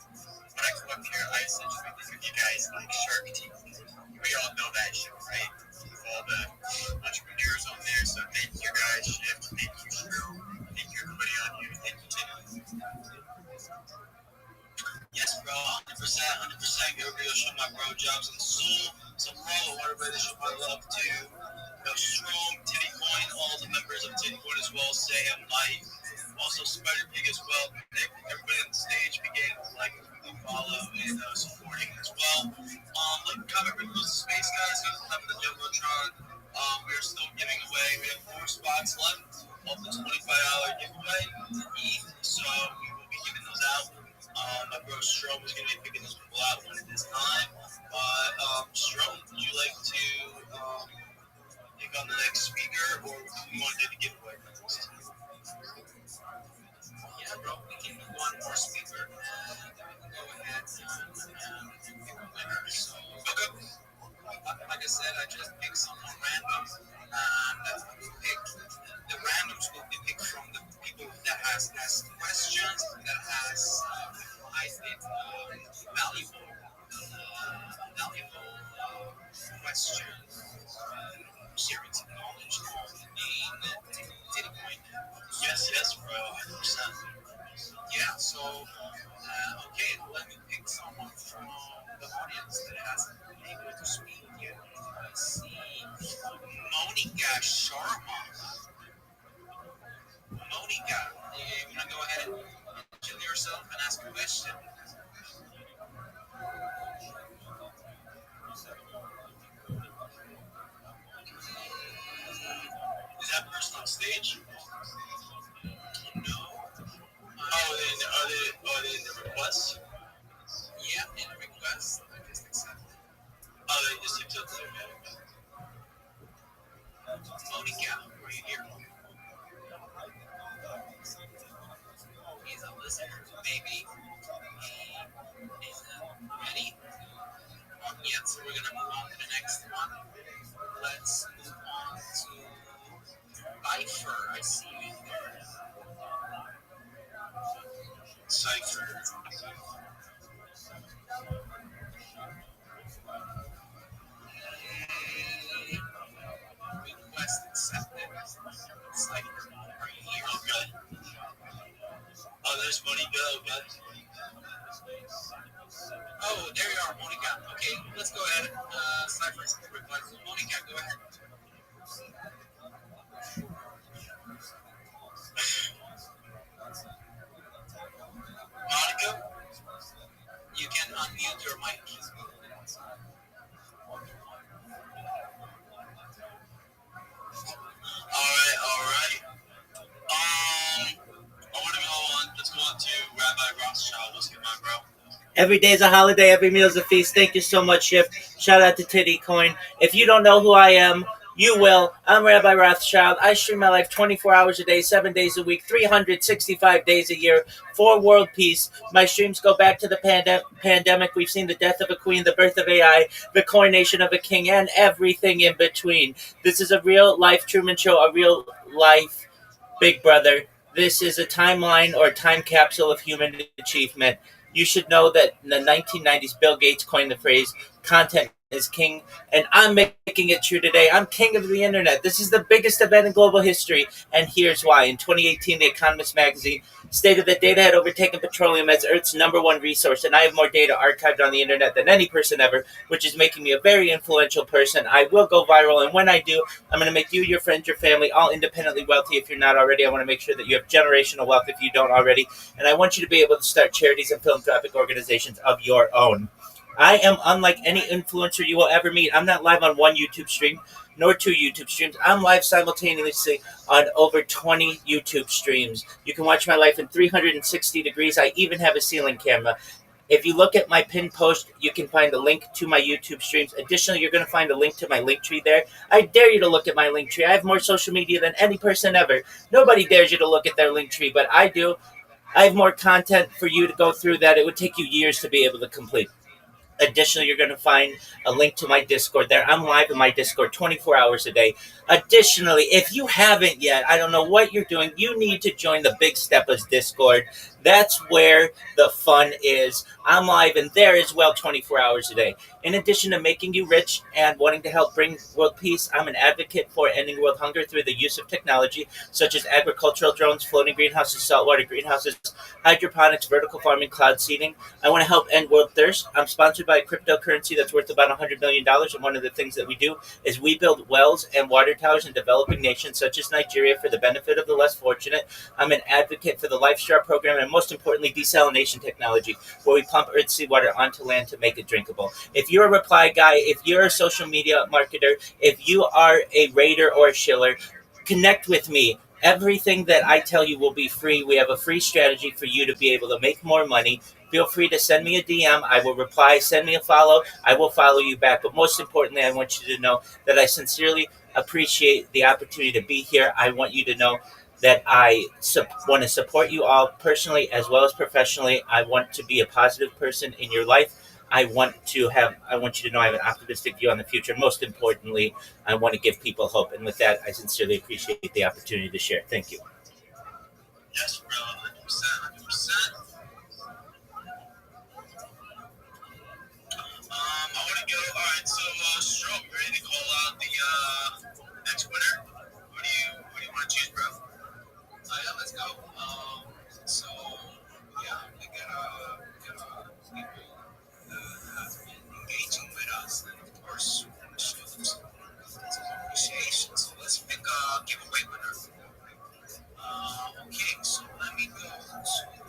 When I come up here, I essentially think of you guys like Shark Tank. We all know that show, right? With all the entrepreneurs on there. So thank you guys, Shift. Thank you, Shrew. Thank you, everybody on here. Thank you, Tim. Yes, bro, 100%. Gabriel, show my bro jobs and soul. Some follow everybody, show my love to Strong, Titty Coin, all the members of Titty Coin as well. Sam, Mike, also Spider Pig as well. Everybody on the stage began like, follow, and supporting as well. Like, comment, reviews the space, guys. You can have the Jumbotron. We're still giving away. We have 4 spots left of the $25 giveaway to ETH, so we will be giving those out. My bro Strom is going to be picking those people out when it is time. Strom, would you like to pick on the next speaker, or do you want to do the giveaway first? Yeah, bro, we can do one more speaker, and then we can go ahead and pick a winner. So, okay. Like I said, I just picked someone random, and the randoms will be picked from the people that has asked questions, that has provided valuable questions, series of knowledge in Bitcoin. Yes, bro, 100%. Yeah, so, okay, let me pick someone from the audience that hasn't been able to speak yet. Let's see. Monica Sharma. Monica, you want to go ahead and request? Yeah, in request. I just accepted. Oh, they just accepted it. Monica, are you here? He's a listener. Maybe he isn't ready. Yet, so we're gonna move on to the next one. Let's move on to Cipher. I see you there. Cipher. Request accepted. Cipher, are you here? Okay. Oh, there's Monica. Okay. Oh, there you are, Monica. Okay, let's go ahead. Cipher's request. Monica, go ahead. Monica, you can unmute your mic. All right. I want to go on. Let's go on to Rabbi Rothschild. What's good, my bro? Every day is a holiday. Every meal is a feast. Thank you so much, Shift. Shout out to Titty Coin. If you don't know who I am, you will. I'm Rabbi Rothschild. I stream my life 24 hours a day, 7 days a week, 365 days a year for world peace. My streams go back to the pandemic. We've seen the death of a queen, the birth of AI, the coronation of a king, and everything in between. This is a real life Truman Show, a real life Big Brother. This is a timeline or time capsule of human achievement. You should know that in the 1990s, Bill Gates coined the phrase, content is king, and I'm making it true today. I'm king of the internet. This is the biggest event in global history, and here's why. In 2018, The Economist magazine stated that data had overtaken petroleum as Earth's number one resource, and I have more data archived on the internet than any person ever, which is making me a very influential person. I will go viral, and when I do, I'm going to make you, your friends, your family, all independently wealthy if you're not already. I want to make sure that you have generational wealth if you don't already, and I want you to be able to start charities and philanthropic organizations of your own. I am unlike any influencer you will ever meet. I'm not live on one YouTube stream, nor two YouTube streams. I'm live simultaneously on over 20 YouTube streams. You can watch my life in 360 degrees. I even have a ceiling camera. If you look at my pinned post, you can find a link to my YouTube streams. Additionally, you're going to find a link to my link tree there. I dare you to look at my link tree. I have more social media than any person ever. Nobody dares you to look at their link tree, but I do. I have more content for you to go through that it would take you years to be able to complete. Additionally, you're going to find a link to my Discord there. I'm live in my Discord 24 hours a day. Additionally, if you haven't yet, I don't know what you're doing, you need to join the Big Steppers Discord. That's where the fun is. I'm live in there as well 24 hours a day. In addition to making you rich and wanting to help bring world peace, I'm an advocate for ending world hunger through the use of technology such as agricultural drones, floating greenhouses, saltwater greenhouses, hydroponics, vertical farming, cloud seeding. I want to help end world thirst. I'm sponsored by a cryptocurrency that's worth about $100 million. And one of the things that we do is we build wells and water towers in developing nations such as Nigeria for the benefit of the less fortunate. I'm an advocate for the LifeStar program and most importantly, desalination technology, where we pump earth seawater onto land to make it drinkable. If you're a reply guy, if you're a social media marketer, if you are a raider or a shiller, connect with me. Everything that I tell you will be free. We have a free strategy for you to be able to make more money. Feel free to send me a DM. I will reply. Send me a follow. I will follow you back. But most importantly, I want you to know that I sincerely appreciate the opportunity to be here. I want you to know that I want to support you all personally as well as professionally. I want to be a positive person in your life. I want you to know I have an optimistic view on the future. Most importantly, I want to give people hope. And with that, I sincerely appreciate the opportunity to share. Thank you. Yes, bro. 100%. 100%. I want to go. All right, so Stroke, you ready to call out the next winner? What do you want to choose, bro? Yeah, let's go. So yeah, we got people that have been engaging with us, and of course, show them some appreciation. So let's pick a giveaway winner. Okay, so let me go to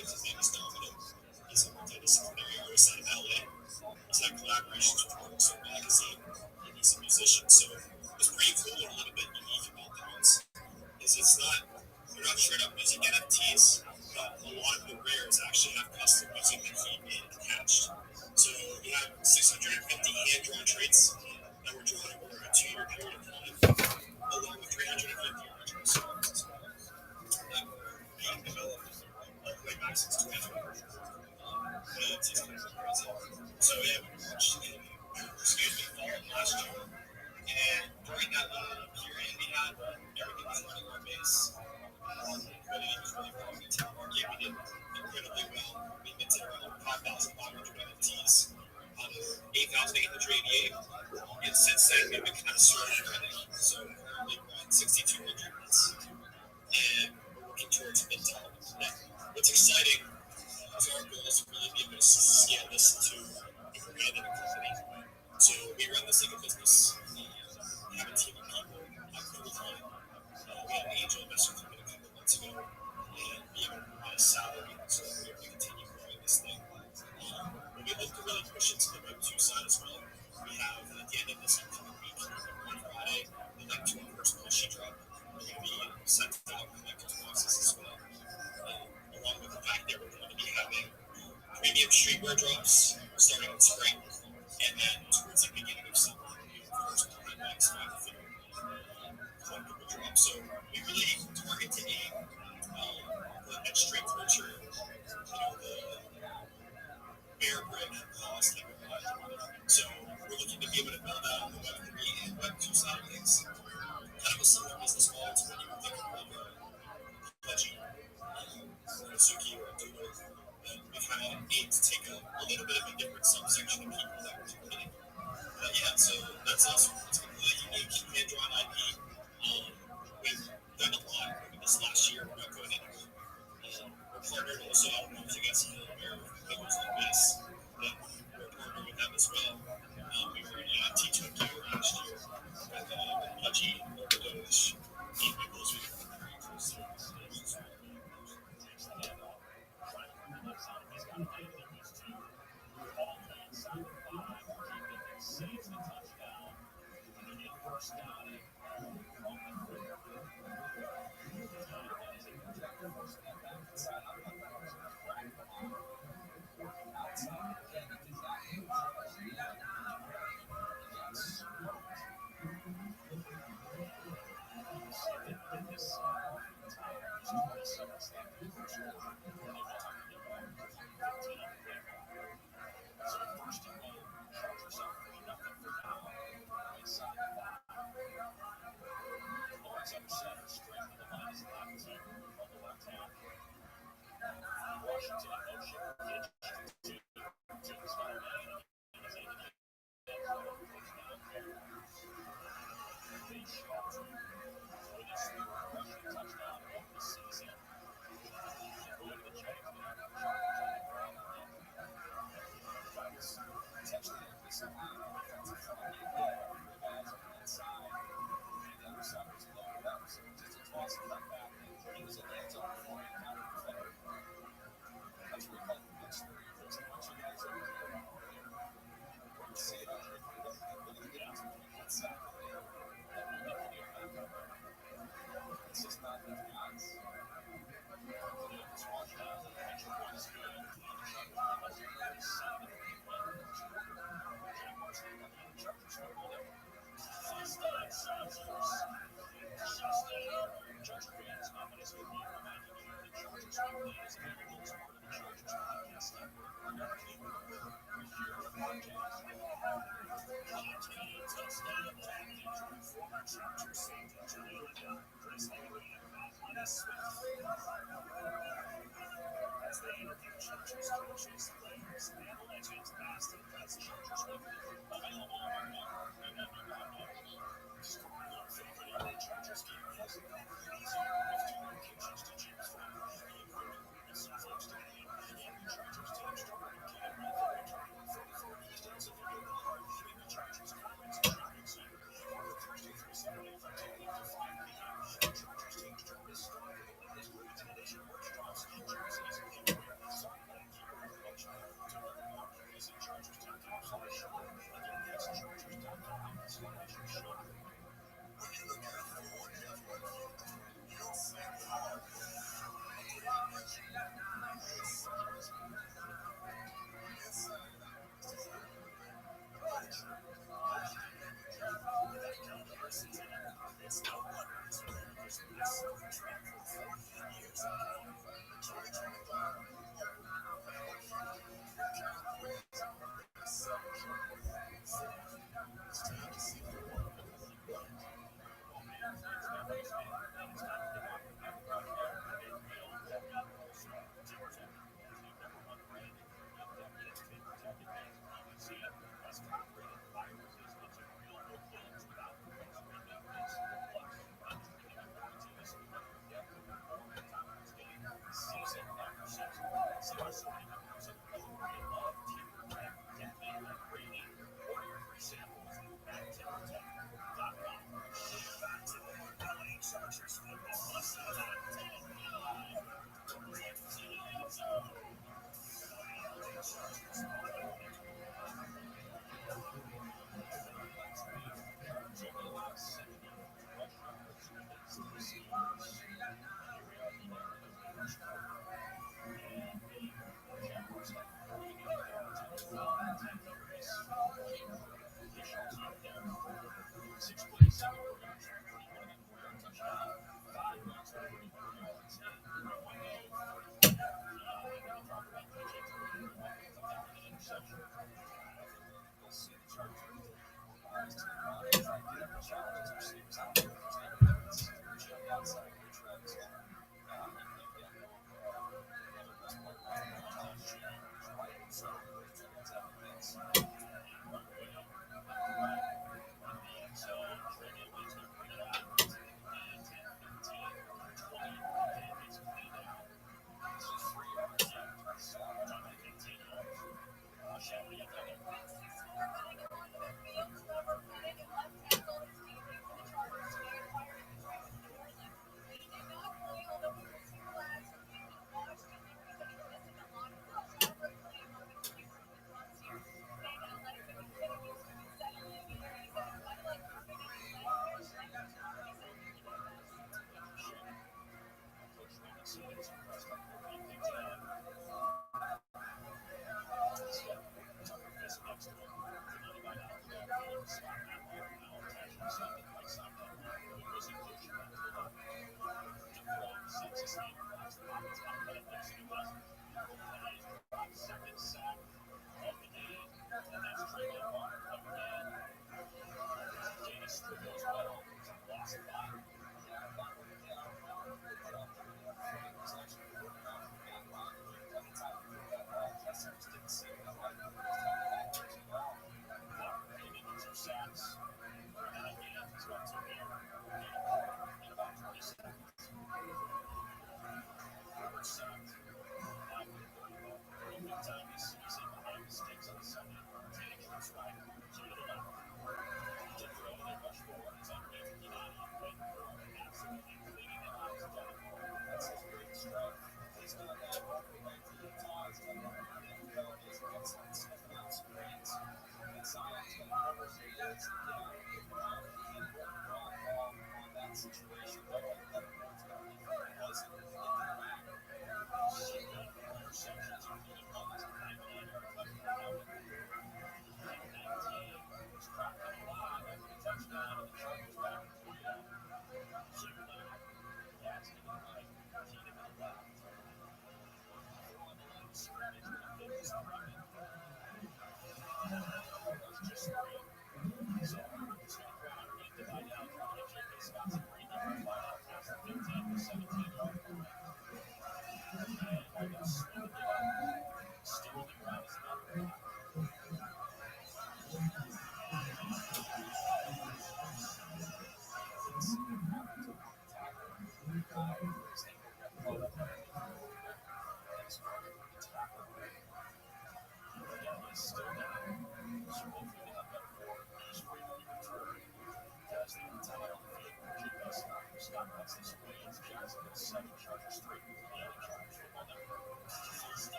project. His name is Domino. He's a multidisciplinary artist out of LA. He's had collaborations with Works and Magazine, and he's a musician. So what's pretty cool and a little bit unique about the ones is they're not straight up music NFTs, but a lot of the rares actually have custom music that he made attached. So we have 650 hand-drawn traits that were drawn over a 2-year period of time, along with 350 original songs as well that were being developed all the way back since 2020. NFTs kind of crazy. So yeah, we launched in fall of last year. And during that period, we had everything was running our base. Liquidity was really growing. The team market, we did incredibly well. We minted around 5,500 NFTs out of 8,888. And since then, we've been kind of surging running. So currently we're at 6,200 mints. And we're working towards mid-top. What's exciting is our goal is to really be able to scale this to a brand and a company. So we run this like a business. We have a team of people full time. We had an angel investor come in a couple months ago and be able to provide a salary so that we're able to continue growing this thing. But we look to really push into the Web2 side as well. We have at the end of this upcoming week, on Friday, we'd like to our first plushy drop. We're going to be sent out collector's boxes as well. Along with the fact that we're going to be having premium streetwear drops starting in spring, and then towards the beginning of summer, first next 5 collectible drops. So we really target to aim that street culture, the bear brick cost type of vibe. So we're looking to be able to build out on the Web3 and Web2 side of things. Kind of a similar business model to what you would think of Pledging or a Suki or a Doodle. We kind of aim to take a little bit of a different subsection of people that we're targeting. Yeah, so that's us. It's a completely unique hand-drawn IP. We've done a lot over this last year. We're not going anywhere. We're partnered also, I don't know if you guys are aware of Pillars on Base, but we're partnered with them as well. We were in T2MQ last year with Pudgy, Overdose, and Nichols. We were very close to those.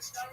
So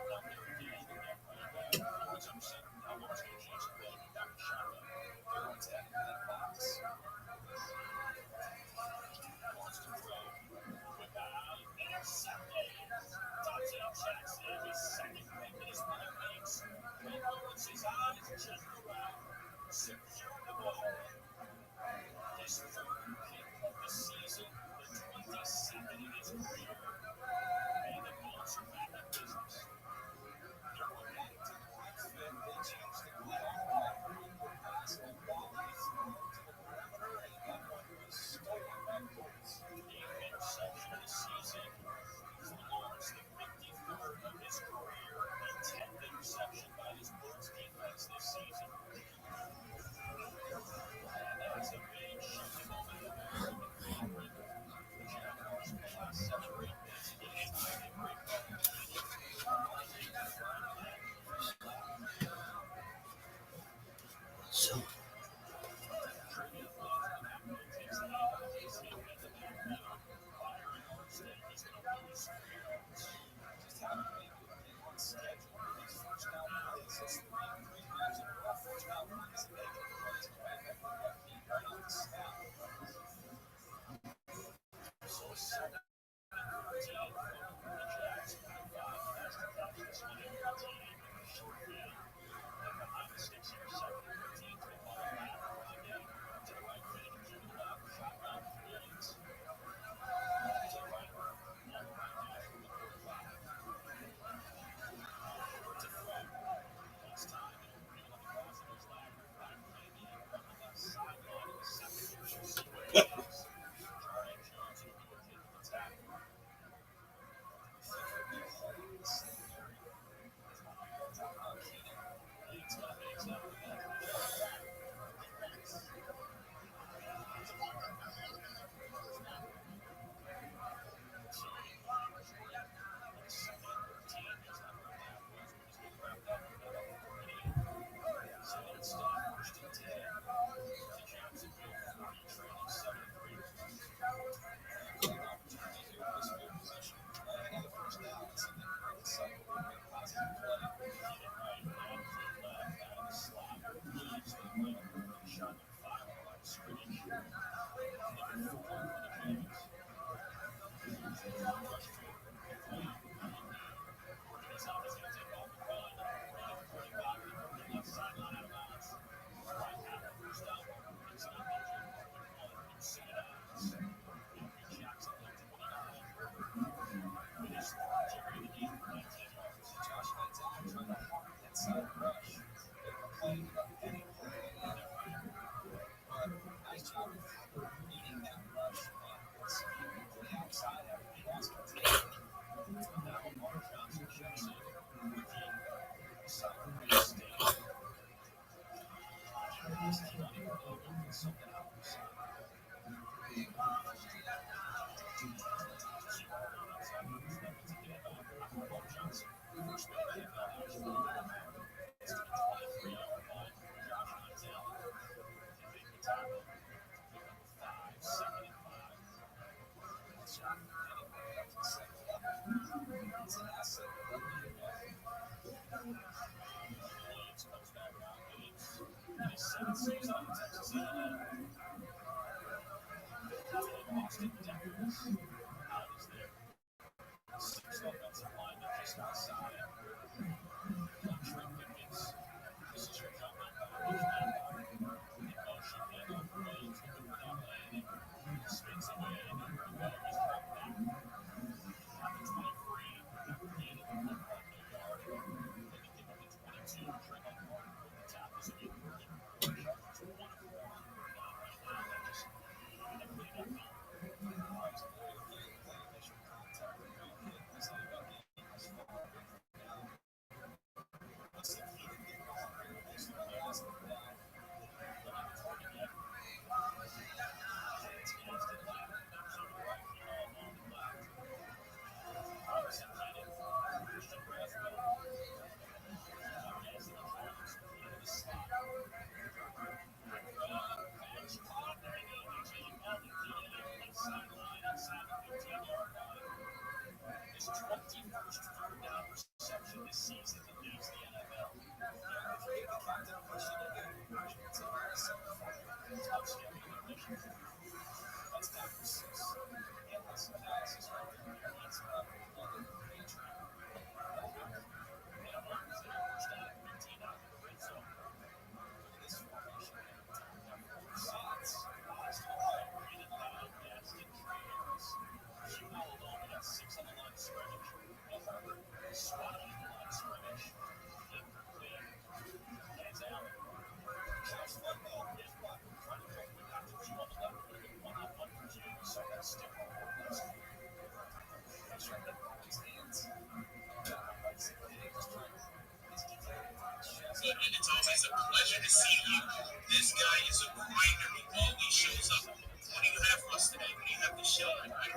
This guy is a grinder. He always shows up. What do you have for us today? What do you have to show?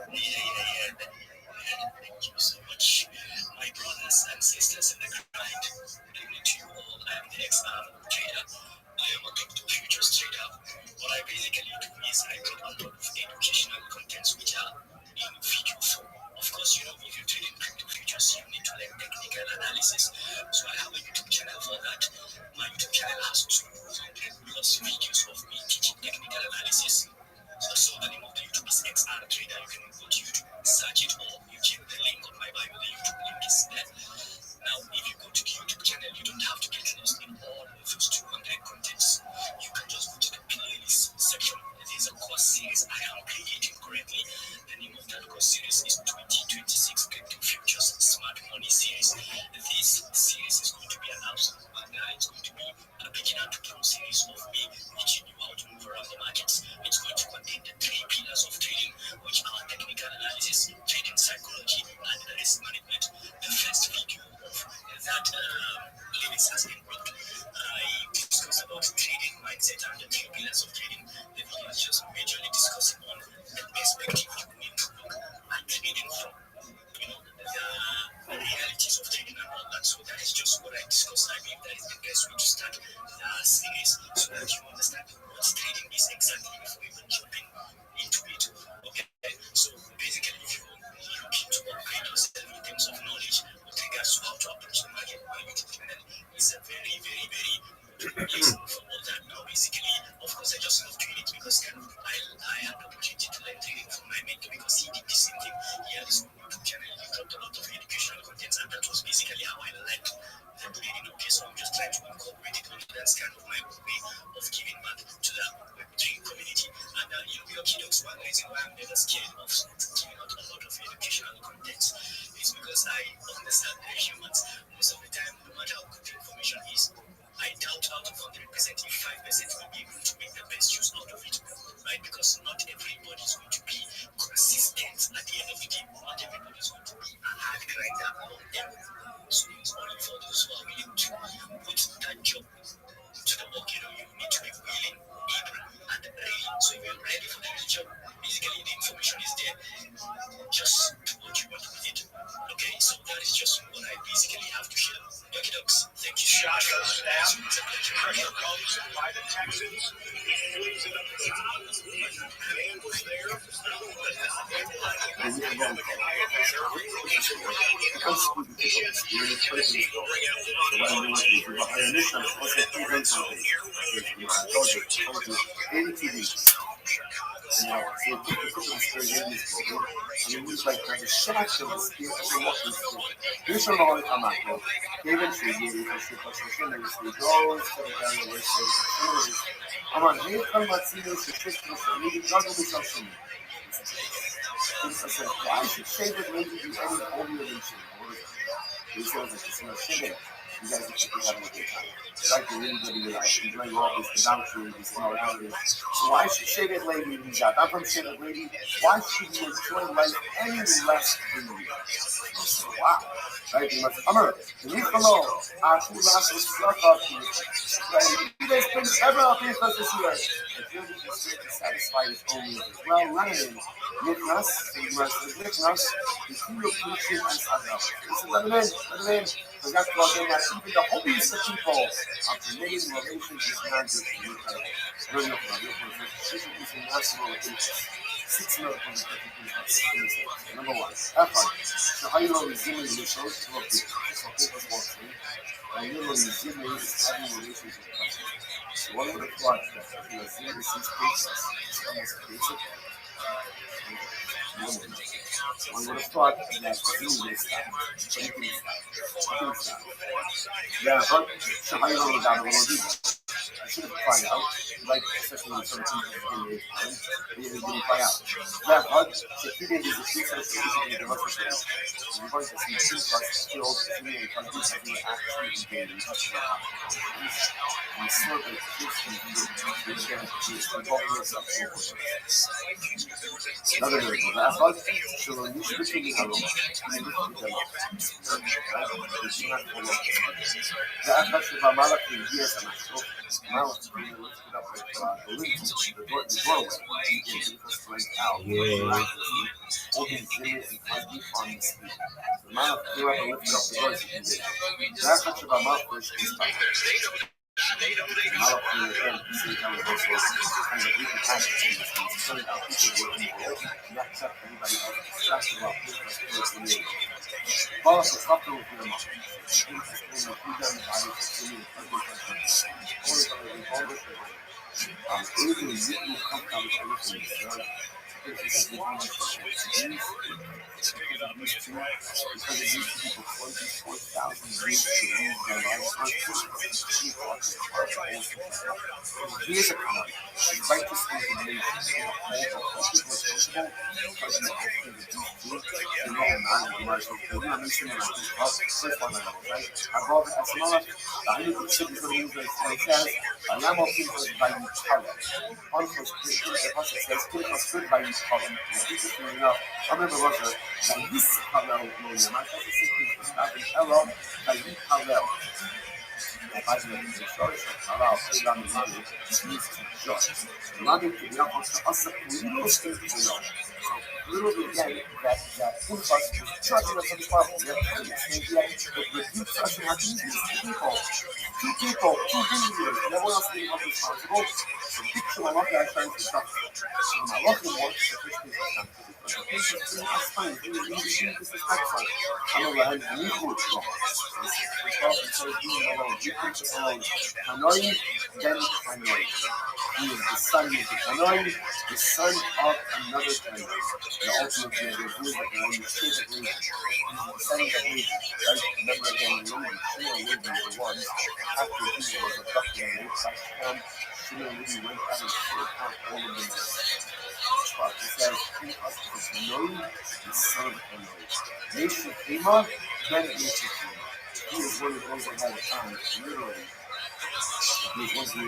Yeah. Thank you so much, my brothers and sisters in the grind. Good evening to you all. I am the trader. I am a crypto futures trader. What I basically do is I create a lot of educational contents which are in video form. Of course, if you're trading crypto futures, you need to learn technical analysis. So I have a YouTube channel for that. My YouTube channel has 200 plus videos of me teaching technical analysis. So the name of the YouTube is XR Trader. You can go to YouTube, search it, or you check the link on my bio. The YouTube link is there. Now, if you go to the YouTube channel, you don't have to get lost in all of those 200 contents. You can just go to the playlist section. There's a course series I am creating currently. The name of that course series is 2026 Crypto Futures Smart Money Series. This series is going to be an absolute banger. It's going to be a beginner to pro series of me teaching you how to move around the markets. It's going to contain the 3 pillars of trading, which are technical analysis, trading psychology, and risk management. The first video of that playlist has been brought. I discuss about trading mindset and the 3 pillars of trading. The video is just majorly discussing on the perspective you need to look at trading from. The realities of trading and all that. So that is just what I discuss. I believe that is the best way to start the series so that you understand what trading is exactly before even jumping into it. Okay, so basically, if you're looking to upgrade yourself in terms of knowledge with regards to how to approach the market, my YouTube channel is a very, very, very good place for all that. Now, basically, of course, I just love doing it because I had the opportunity to learn trading from my mentor because he did the same thing. He had his own YouTube channel. He dropped a lot of educational contents, and that was basically how I learned the trading. Okay, so I'm just trying to incorporate it onto that's kind of my own way of giving back to the Web3 community. And we are kiddos. One reason why I'm never scared of giving out a lot of educational contents is because I understand that humans, most of the time, no matter how good the information is, I doubt out of 100% if 5% will be able to make the best use out of it, right? Because not everybody is going to be consistent at the end of the day. Not everybody is going to be a hard grinder long term. So it's only for those who are willing to put that job to the work. You need to be willing, able, and ready. So if you're ready for the job, basically the information is there. Just do what you want with it. Okay, so that is just what I basically have to share. Doki Dogs, thank you so much. Pressure comes by the Texans. He flings it up the top. Man was there. Why should David maybe do any holier than he says it's you guys are just having a good time. It's like you're really living your life, enjoying all this, the downstream, these small areas. So why should Shevet Lady be that? I'm from Shevet Lady. Why should you enjoy life any less than you? So, wow. Right? You must remember, the week below, our two last was struck up to you. Right? You guys been ever up here for this year. If you're just satisfied with own needs as well, Lenin, Nicholas, the Nicholas, the two appreciate and Sadell. Listen, let him in. So that's why they have even the holiest of people of the amazing relations is not just incredible. Very national relations. 6 million number one. Have fun. So how you know resuming the shows to look good. So people want to. And you know resuming is having relations with country. So one of the thoughts that you know resuming is process. It's almost basic. One would have thought that resuming is that. But you can stop. Yeah, but so how you know without a little deeper? I should have tried out, like especially when some teams have been time, they didn't try out. Yeah, but the key thing is the success is basically the rest of the game. You're going to see two parts skilled, assuming the countries have been actually engaged. And the sort of fixed and the involvement of another miracle. That's what so when you should be thinking about it, you need to the aspects of Malak in years and Now, we lift it up like the lid, the doorway. Pinchas went out. Miraculously, holding Zimri and Husby on the speed. The man came up and lifted up the doors and did. That's what Shabbat first is about. Malach came again to see how it was kind of weak attachment in this case. Turning out people were in the world, not except anybody else distracted about Pinchas towards the name. Malach was coughing with their mouth. Pinchas came and threw down the bodies of Zimri and Husby from her. Only from the revolver for him. Even written compounds everything is done. Because of these two, because of these people, 24,000 Jews to lose their lives on he is a common, righteous indignation, and all the people responsible because of the actions of these two, they know a man who was okay. I'm mentioning my first one, right? Above, as well as the only considered for the Israel says, I am of people by you color. On first, the passage says, kill us good by you color. Interestingly enough, I remember Roger, by this color, my passage says, hello, by you color. Faz uma história, falar, sei lá, no nome, isso, Jorge. Lá dentro de nós, nossa, little things we know. Little again, that puts us judging us on the problem. We have to understand that it reduces us to have two people, 2 billion, and everyone else being held responsible. So picture my luck, I trying to stop. So my luck works, the first thing I come to. That's fine, you disrespectful. I'm going to let him leave what's wrong. Hanoi, then Hanoi. He is the son of the Hanoi, the son of another Hanoi. The ultimate Jew, who is like the physically, the son of Levi, right? Remember again, Levi, Shimon and Levi were the ones, after Israel was abducted and raped by Ham, Shimon and Levi went out and killed out all of them. But he says, King of Hanoi, the son of Hanoi. Nation Hema, then Nation Hema. He is one of those that had literally, he is one who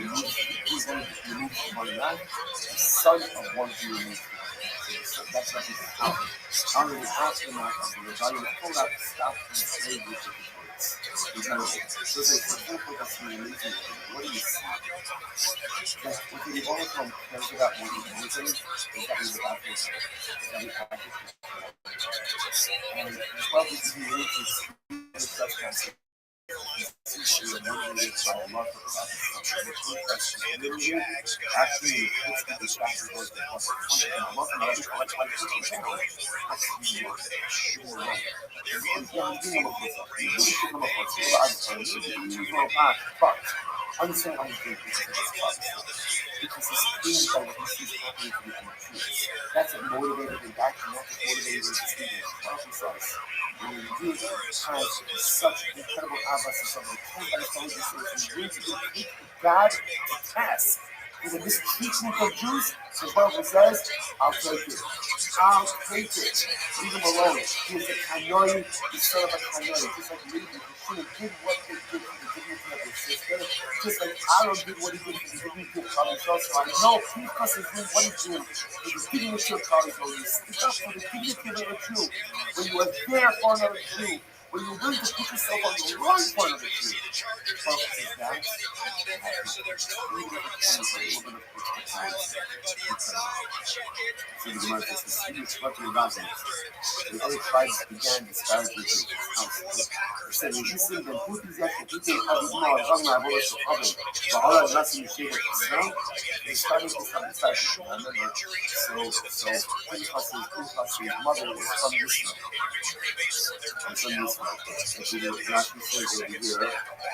removed from one man, the son of one who removed from one man. So that's what he's counting. Counting the aftermath of the rebellion, pulled out the stop and slavery to the words. Incredible. So it's a full point that's really amazing. What do you see? That what the Revolution cares about more than anything is that he's about this. That he practices. And as well as he really is such as understand how you think because he's pleased by what he sees happening to the untruths. That's what motivated him back, and that's what motivated him to speak in his says. When you have such incredible abbas and something, you need to take God to task. For the mistreatment of Jews, the Bible says, I'll take it. I'll take it. Leave him alone. He is a Kanoi, the son of a Kanoi. Just like Levi, he did what they did for the dignity of his sister. Just like Aaron did what he did for the dignity of Kali. So I know Pinchas is doing what he's doing for the dignity of Kali. So you stick up for the dignity of a Jew. When you are there for another Jew. When you're willing to put yourself on the wrong part of the Jew. Focus is that. The Gemara says the students spoken about them. The other tribes began disparaging his house. They said, "You see, the food is actually eating of the more of my voice of oven. But all that nothing is shaking the snow. They started to come inside. I remember. So Pinchas's mother was from this snow. And from this snow. And she was Rashi says over here.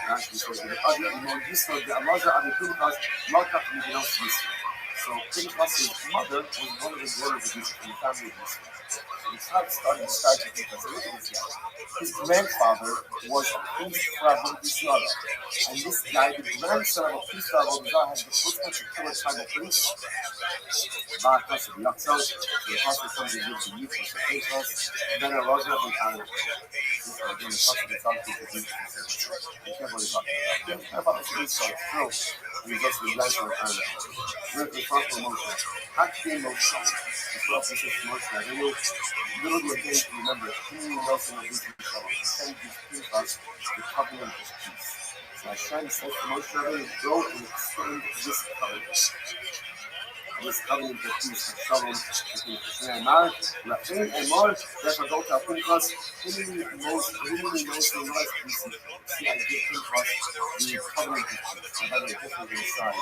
Rashi says the other, you know, this snow, the Amaza of the Pinchas, not that we don't see snow. So Pinchas's mother was one of the daughters of Yisrael, from the family of Yisrael. So the tribe started to Pinchas. Look at this guy. His grandfather was a priest from Yisrael. And this guy, the grandson of a priest from Yisrael, had the footsteps to kill a tribal priest. Bar Kasha Yaksel, the apostle comes and gives the youth of Pinchas, and then a Rosa of Aaron. This is again the Pasha that talks to the youth. Be careful what you're talking about. Be careful what you're talking about. And he gets the grandson of Aaron. We're the first promotion. Hakki Motion. The first is promotion. I think little again to remember, King Nelson of Israel, and these Pinchas, the covenant of peace. So Hashem says to Moshe Rabbeinu, go and extend this covenant. This covenant of peace and shalom between Hashem and Mar, Rachel and Mar, therefore go to Pinchas, who knows the life peace. See, I give Pinchas the covenant of peace. I have a different inside.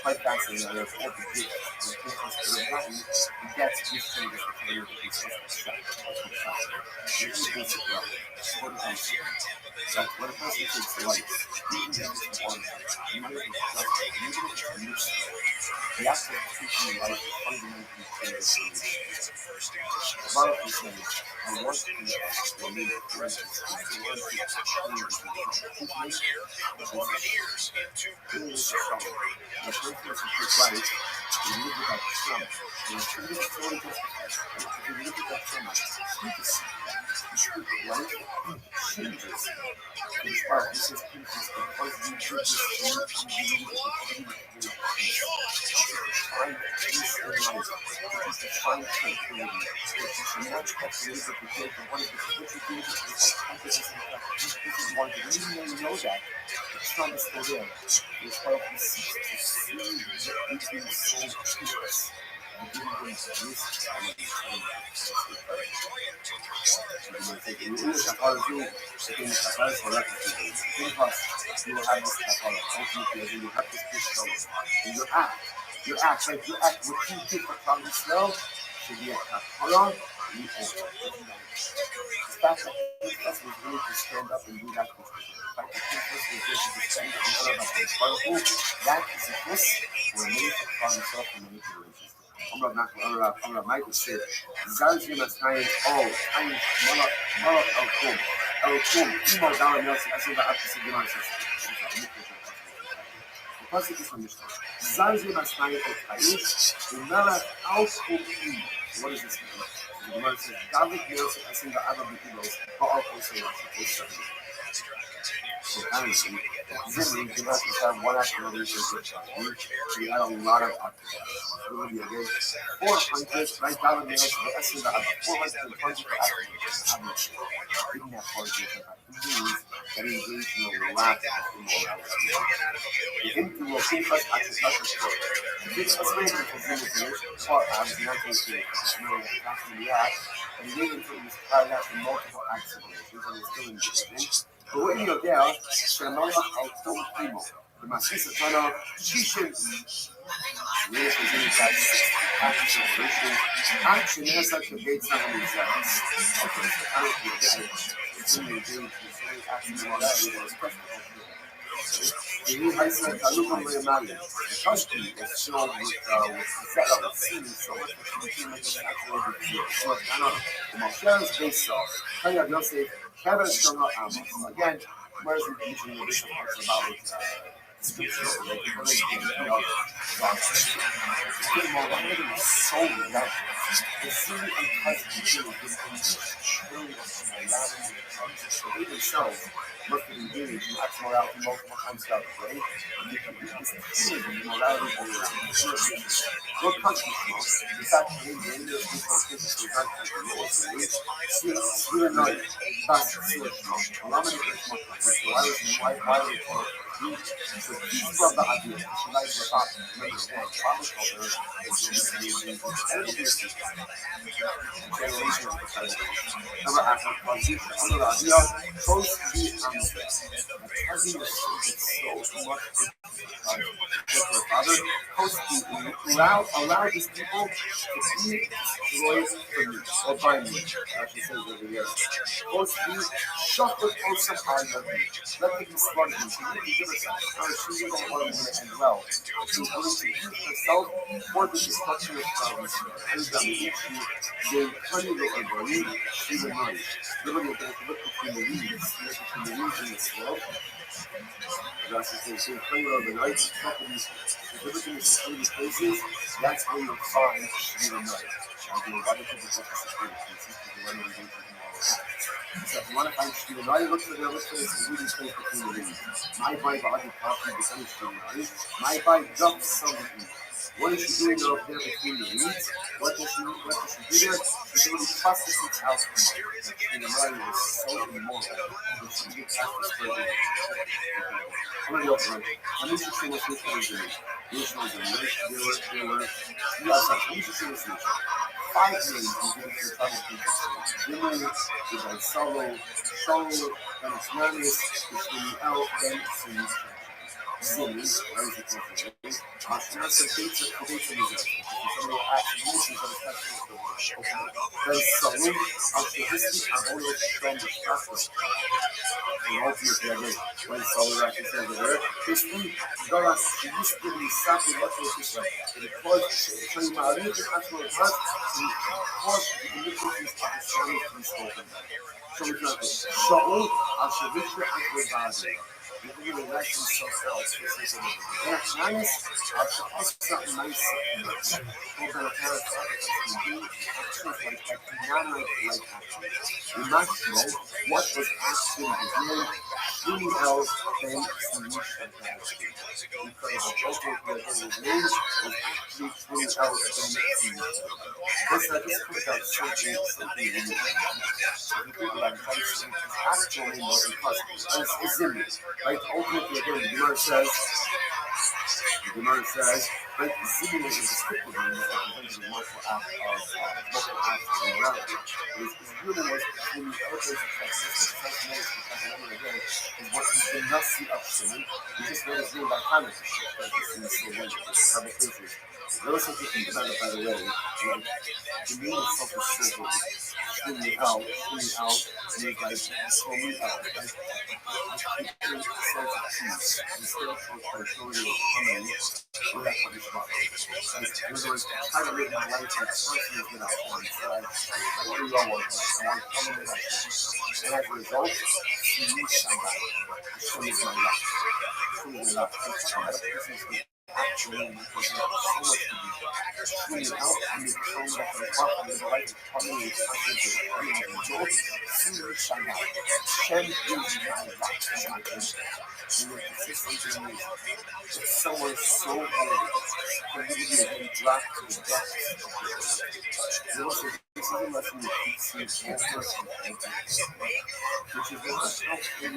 Quite fascinating. I have all the gifts that Pinchas could have gotten. He gets this thing as the covenant of peace. This is basically what it is. That's what a person takes to life. Even if it's one, even if it's just a mix. The act of teaching life is fundamentally changed. About the same, I want to be a new person. The first person who takes life is live without trauma. And it's really totally different. If you live without trauma, you can see life changes. It's part of this because you do this, you find peace in life. It's to find tranquility. It's to not have to live with the day for one of the what you do is consciousness and this is one thing. Even though you know that, the trauma is still there. It's part of this to see the between the soul of peace. And giving them this time and English Kapara too, again, Kapara is selected to you. In us, you will have this Kapara. Ultimately, you will have this peace shalom. And your act, like your act, what you did for Klal Yisrael should be a Kapara. You own the fact that Pinchas was willing to stand up and do that for the fact that Pinchas was willing to stand up and honor about his powerful, that is a kiss for many for Klal Yisrael for many generations. I'm Michael said, Zalzim as Kain, oh, Kain, Malak El-Kum, Imo Dara Nelson, as in the Apis of the the pasuk is from Mishnah. Zalzim as Kain El-Kain, Malak El-Kum. What does this mean? The Gemara says, David Nelson, as in the Abba Bikilos, Baal Kosei, so honestly, generally, the rest of have one after another. We had a lot of octaves. Really, again, 400, right down the next, the essence of 420 octaves. Didn't have hard to that engaged in a lot of immorality. The empty will keep us at the touch of God. This was made to consume the part of the natural state, and he gave it to his carried out in multiple acts of relations, and it's still in existence. But what you know there, Shemala al-Tum Primo, the Masisa Tana, Shishin, really presented that action of relations. Action has such a big sound in themselves. Okay, so I don't feel that. It's in the day, it's very action of morality, but it's questionable. The new high school, Kalukam Leomali, the country is filled with setup of scenes, so much of the team is actually so it's kind of the Moshe's based off. Kaya Yosef, Kevin Stronger Amos. Again, where's the teaching the different parts about scripture, like what they do, so relentless. The city and cousin do is really so they themselves must be engaged in acts morality multiple times throughout the day, and you can be this morality all around. What country smoke? In fact, in India, people are taking to revert to the lowest rates. Sweden, no, fast sewage smoke. A lot of different smoke countries, so I was in why we call it so peace from the idea, she likes the top, remember the one, Father called her, it's generation of the number after transition, under the idea, close to the touching the soul so much Father, close to allow these people to be destroyed for me, or by me, as she says over here. Close to be shut with close to your me. Let them be smart and she really give herself. She don't want to end well. She's willing to use herself for the destruction of problems. And they turn it over me, she will know. Literally, you're going to look between the weeds in this world. That's the thing. So, playing over the night, properties, if everything is in these places, that's where you'll find the night. So, if you want to find Shri Nari, look for the other place, the reading space between the readings. My bike, body, coffee, the sunny Shri Nari. My bike, jump, something. What is she doing up there between the weeds? What does she do there? She's already processing it out. And the mind is so immoral that she gets out this further. I'm going to go for it. I'm interested in what's this going to do. This was a nice dealer. Yes, I'm interested in this. 5 names will give it to the other people. Women is like solo, and it's nervous, it's really out, then it's in Zimmy, as it was. Ashkenaz pizza producer music. Somebody will ask me, she's going to touch the then Salum, Ashkenazi, Abolo, Shom, Shafra. And ultimately, again, when Salum actually says the word, history, Doras, she used to be Safi, what was this one? And it was, so you might look at actual heart, and it was the iniquities of the Salum to be spoken. So we got Shaul, Ashkenazi, Ashkenazi. You can really like yourself else. That's nice. I'll something nice. We're going to have something we must know what was actually beginning, really else than solution. Because the ultimate name was actually truly else than solution. This I just put out something in the actually wasn't possible. It's in it. Right? Ultimately, again, the Gemara says, right, Zimmer is a descriptive name that represents the multiple acts going around. His really was when you elevate the text, again, is what he did not see up to him. He just read his name by hand. Like you see so many cases. There was something to think about it, by the way. Like, the name itself is so good. Shooting out, and it's like, totally out. I think it's instead of showing you coming, we're not going to spot. In other words, I try to live my life as personally without one. So what do you all want? I want to come in without one. And as a result, she needs somebody. She is my life. She is my life. It's not a person's actually because so much to be clean out and you come back to the top and the right coming with something to come and enjoy. See you shine out. Shem is my life. And your consistency is someone so good that you can be dropped to the depths. You also this is a lesson that keeps you over and which is what I help you.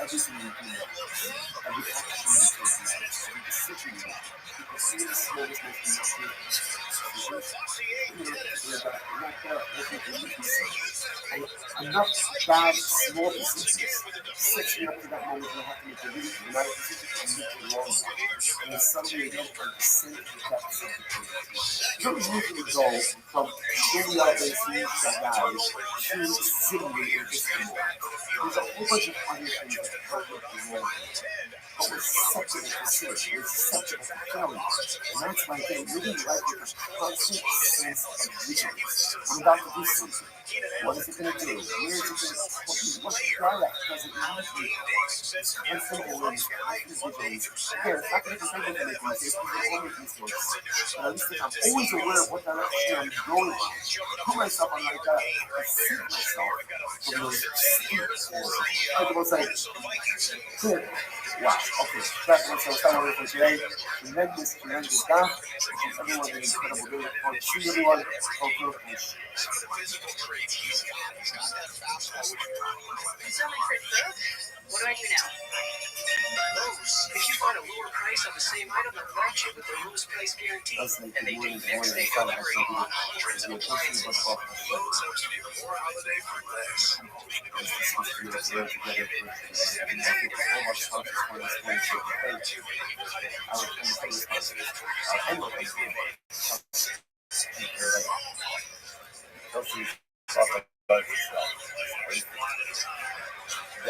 Everything you do, every action you take, every decision you make, people see the smallest thing enough bad small decisions sets me up to that moment when I have to make a really dramatic decision and make the wrong one. And then suddenly again, I'm sink to the depths of the thing. You're moving the goal from really out there seeing that guy to sitting in this more. There's a whole bunch of other things that help with the wrong. But we're susceptible to sin. We're susceptible to failure. And that's my thing. Living life with a constant sense of vigilance. I'm about to do something. What is it going to do? Where is it going to put me? What product does it need me? Constant awareness, constant vigilance. Again, it's not going to be something that makes mistakes. People will make mistakes. But at least if I'm always aware of what direction I'm going in, put myself on like that, I see myself from those steps. Like the most like, clear. Wow, okay, that's what I'm talking for today. Tremendous God. Everyone an incredible day. I see everyone. What do I do now? Lowe's. If you find a lower price on the same item, they'll match it with the lowest price guarantee. And they do next day delivery on hundreds of appliances. Lowe's helps you do more holiday for less.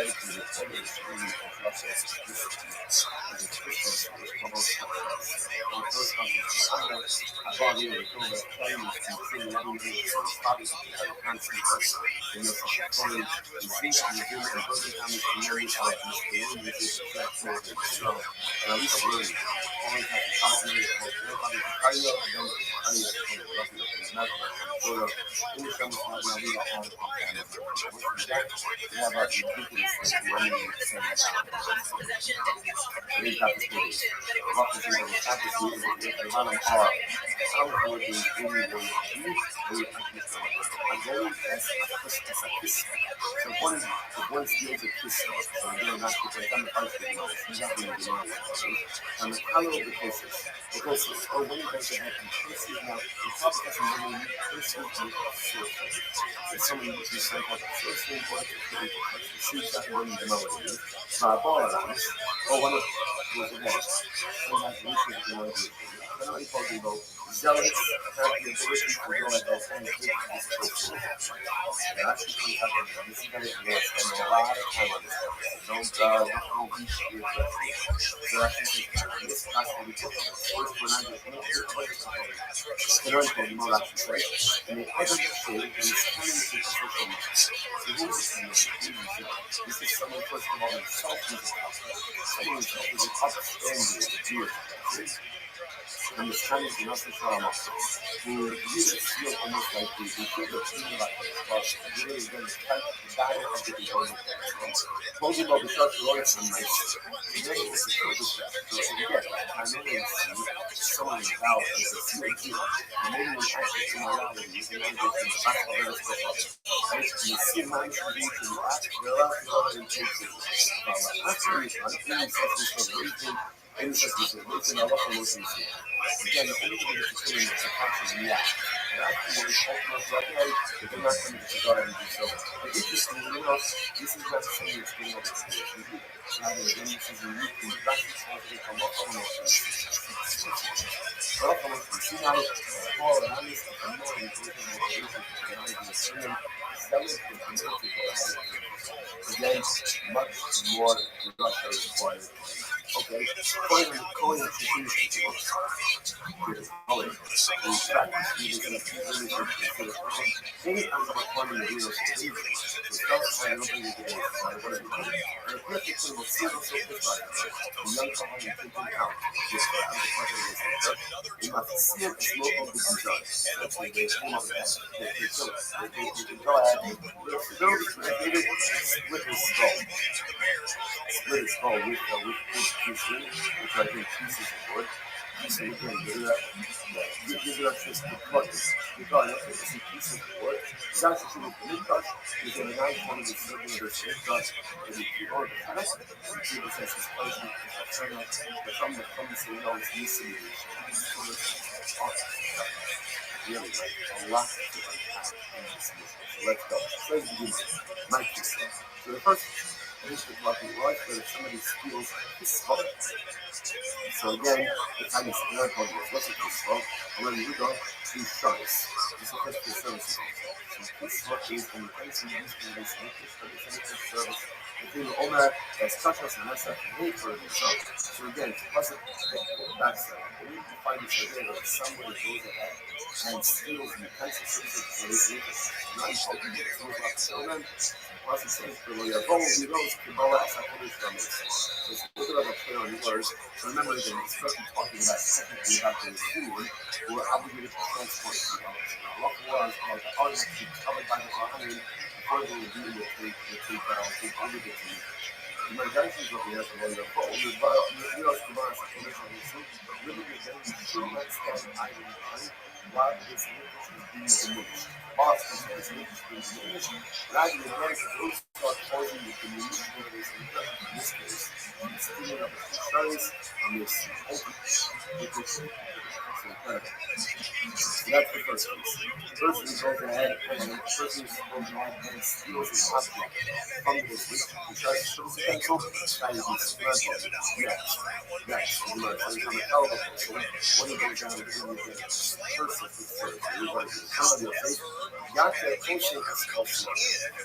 dedicated to the extreme of Russia.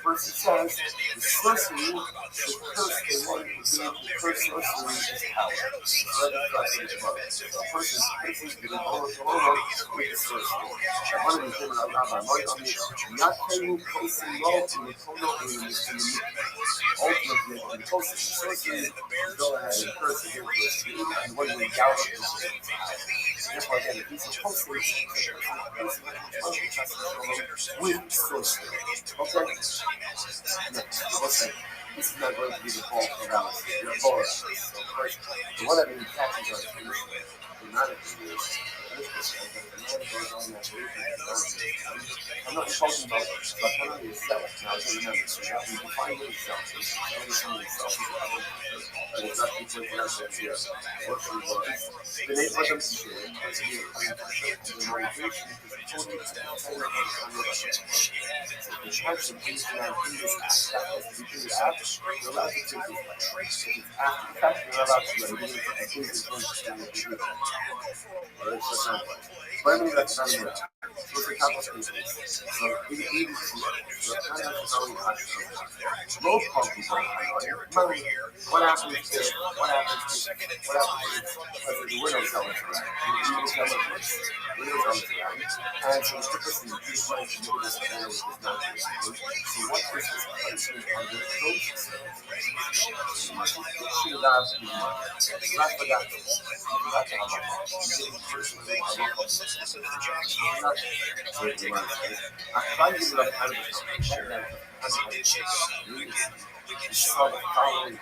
First it says, the sorcery should curse the one who gave the curse sorcery is power. The person curses the Lord with the sorcery. One of the things I got my mind on is, not telling cursing law to the total ultimately, when the cursing sorcery, go ahead and curse against the street, and when we doubt it, therefore, again, if he's supposed to with sorcery. Okay? Listen, this is not going to be the fault of Alice. You're for us. So first, the one that catches our attention, humanity is, I'm not talking about Sakana itself. Now, remember, so you have to define what itself is. But it's not people who have said here. What she was. The name for them to share. The motivation is totally the chance of things that are in this act that has to be the act, you're allowed to take it. After the fact, you're allowed to do it. But I mean, that's not enough. Those are couple of cases. So, in each so kind of how we road countries are money. What happens if the winnow's going to run? The winnow's going to run. And so the person is going to do this and this is not doing. So what is this punishment on the process? She allowed to be money. Not for that. That's how I'm personally, I love I saw the following.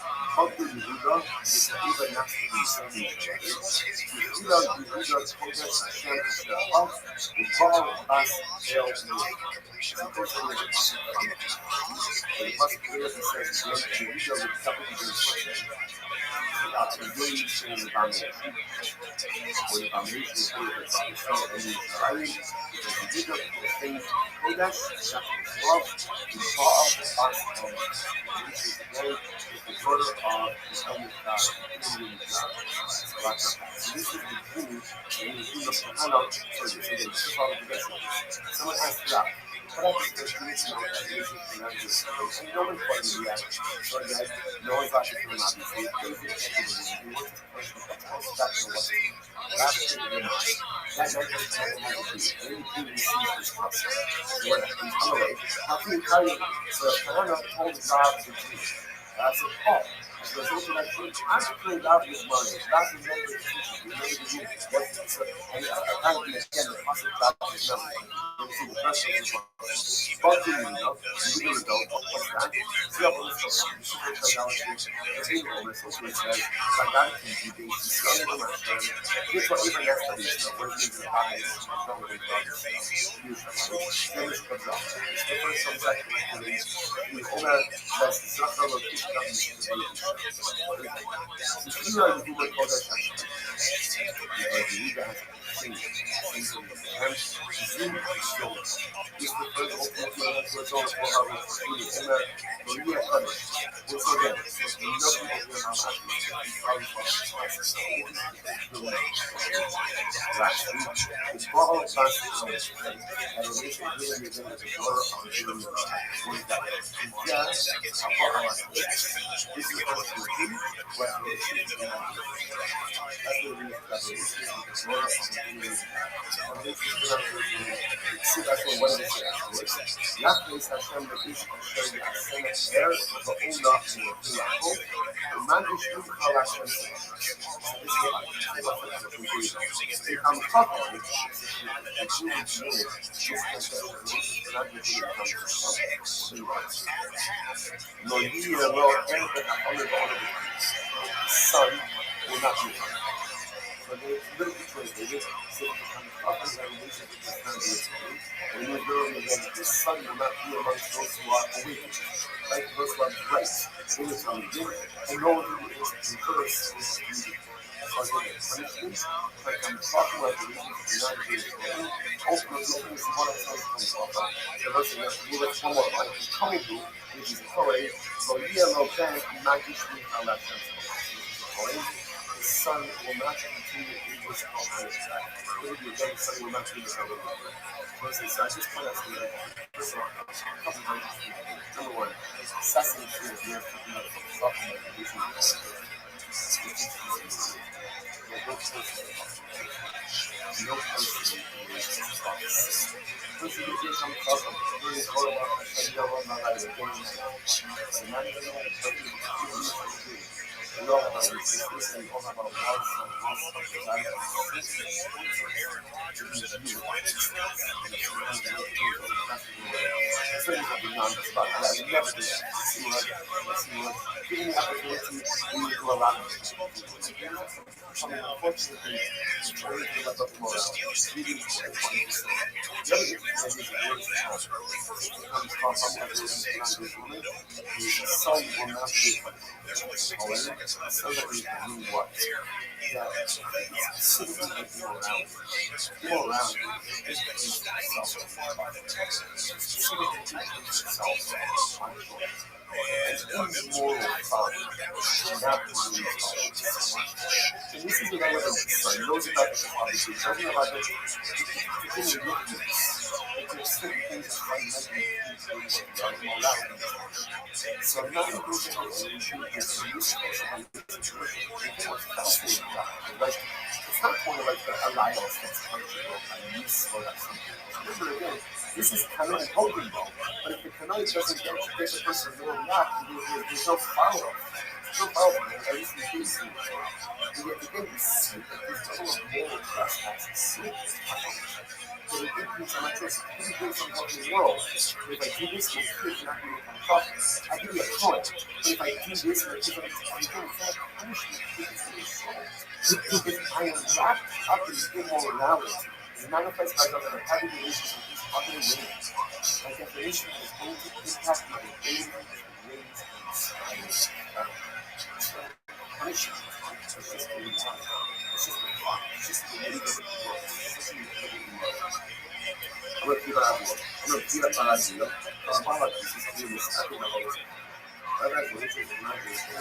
How do Yehuda is even not to be seen? Yehuda told us Hashem Shahab, the Baal Bas El Yeh. Unfortunately, the possibility says Yehuda would cover the instruction. The really saying the foundation. Or the foundation is really the foundation and the Israeli, because the Yehuda the same Kodesh, that is love, the Baal Bas El Yeh. Which is today the daughter of the eldest God, Indian God. So this is the beginning, and the beginning of Hannah, someone asked God, what happens to the tradition of tradition and no one's quite the reaction. So again, no one's actually coming out and saying, that night just how can you carry it? So Hannah told God to do it. God said, Paul. As a result of that change, I'm praying God with money. God remembered the teaching. Remember the rules. And apparently, again, the apostle God is number. You see the first thing is but do you know? You really don't. What's that? See up on the social. You should go tell God the thing on the social says, like God can do things. He's stronger than my friend. Here's what even next to this. What it means in the pockets. I don't really know this. Finish the job. It's the first subsection activities. The owner says it's not the location of the baby. You know you would call that because you guys sing Zoom show. It's the first open result for how we see it. And so you have fun. Once again, so you know people here how happy last week, it's for all last week. And it makes it really good to go on doing the one that yeah, this is what we do. Son will not be hurt. So there's a little between this, so up and down, and you're doing again, this son will not be amongst those who are awake, like those who are bright, in the sun, and no one who is cursed is beauty. As far as the punishment, like I'm talking about the reasons for not being able ultimately, this is one of the things from the verse that we look forward, like the coming to, which is a poet, so we are no fan, not just me, how that sense of sun will not continue in this on its back. It will be again, the sun will not do this over again. So I just point out to you, first of all, a couple of things. Number one, assessing the fear of your picking up from supplement and using the no person is First, you get some problem. Really call about I don't know about the game. The man doesn't know what to do. The law about this and all about loss and loss of the life of so you have been on the spot. I would never do that. See what? Giving the opportunity, we need to allow it. Unfortunately, trying to let up more out. Reading the other thing is the words comes from the sun will not be however, so that we can mean what? That simply more around. More around is and moral power. And this is what I was saying. Those about the policy, talking about the thing with witness. There's certain things that fundamentally so I'm not going to go into the issue is useful. Like, it's not one of like the alliance that's functional and useful or something. Remember again, this is Kana and Hogan ball. But if the Kana doesn't get the person to react, there's no follow-up. There's no follow-up. At least in case you get to get this sleep, there's a couple of moral trespasses. Sleep is so the big piece of my choice, I can do something in the world. But if I do this, my kids are not going to become tough. I can be a poet. But if I do this, my kids are going to become punishment. If I am wrapped up in immorality, it manifests by the having relations with these other women. My definition is going to impact my daily ways and styles. Punishment. It's just a new time. It's just a clock. It's just the way that it works. I'm going to keep it out of it. I'm going to keep it out of it. I'm going to keep it out of it. I graduated from my school.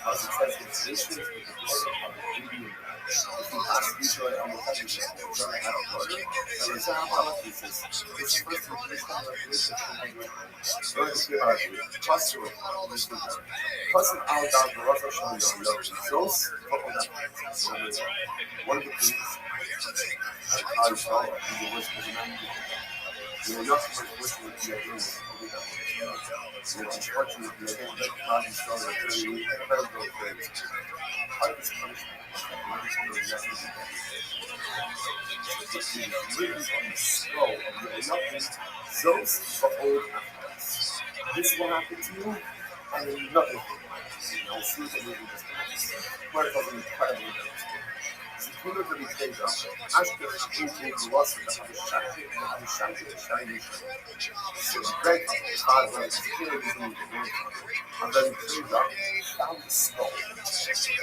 I was successful in the if you pass usually on the television, you're going to have a lawyer. So it's our politics. It's the first one. It's kind of like this. Going to see about you. Plus, you're plus an hour down the road, showing your love. Those couple that one of the things I saw in the West Coast. You're not supposed to be a doing so unfortunately, I think that problem started very incredible things. Part of this punishment is written on the scroll of your nothing, those for old affairs. This will happen to you, and then nothing will happen. See the movie just where it was incredibly devastating. Секунду прилетела, аж к глазу so great hard work and then cleaned up, found the skull.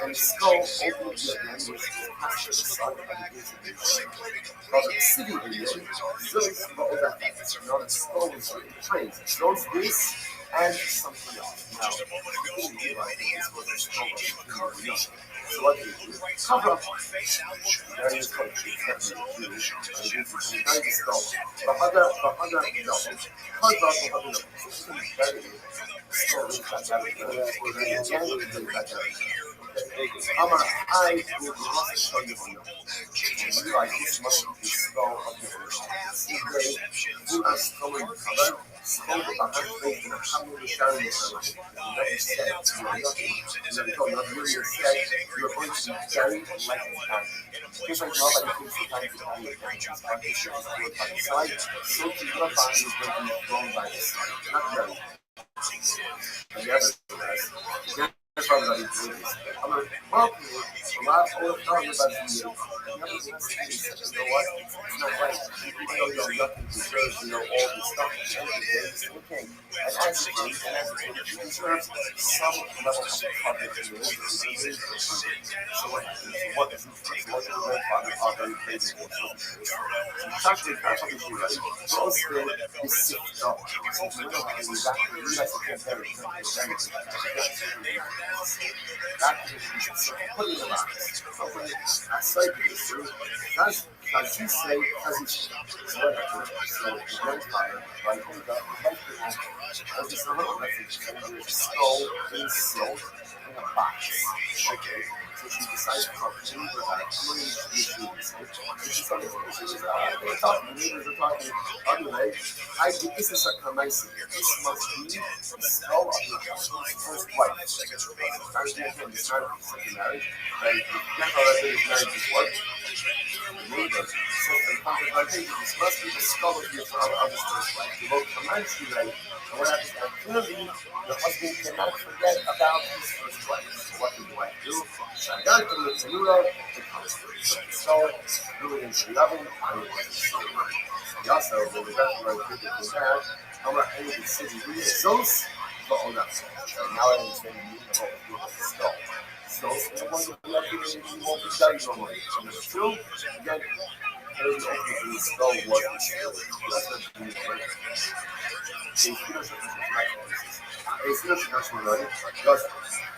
And the skull opened again, which is past the side of the exhibition. But the city region, those were other things. Now the skull was in trains. Those this and something else. Now, the thing this was a skull. So what do? Cover up various countries that we do, and the skull. But other no. Cover up the other very stories I will not show you on you like this must be the skull of the ocean. They are stolen cover. Skull of the hundred and how many sharing is that you said you are not really said you are going to be very like a time. Because I know that it takes the time to carry it down. It's not the side. So to your body is going to be thrown by the side. Not very. And the other That's why I'm doing this. I'm like, well, a lot of old talking about the you know what? It's not right. Even though you're lucky to deserve, all this stuff, at the end of the day, it's still king. And as a king, and as a king, he deserves some level of coverage in the world. So what happens? So what is the grandfather of very crazy war? Actually, that's what we do, right? Most of it is sift up. So if you know how to do that, you realize you can't very, very, very, that is putting the box. I say this, does he say, does he say, so the grandfather, right, who got does he say, oh, that's a skull in silk in a box. Okay, so she decides to talk to me, but I'm going to issue this. She's talking, we're talking, the neighbors are talking, other way, I think this is a nice, this must be the skull of your first wife. It's not a second marriage, right? That's how I think marriage before. This must be the skull of your other first wife. You both command you, right? And what happens now? Clearly, the husband cannot forget about his first wife. So what did the wife do? Shagar to the Tanura, the skull, threw it into the oven, and it was destroyed. He also, when we got to where we did that, I'm not able to see the results, but on that. Now I understand the meaning of what the skull. So, the one that won't be done normally. And number two, again, very often the skull was destroyed. That's what the meaning of it.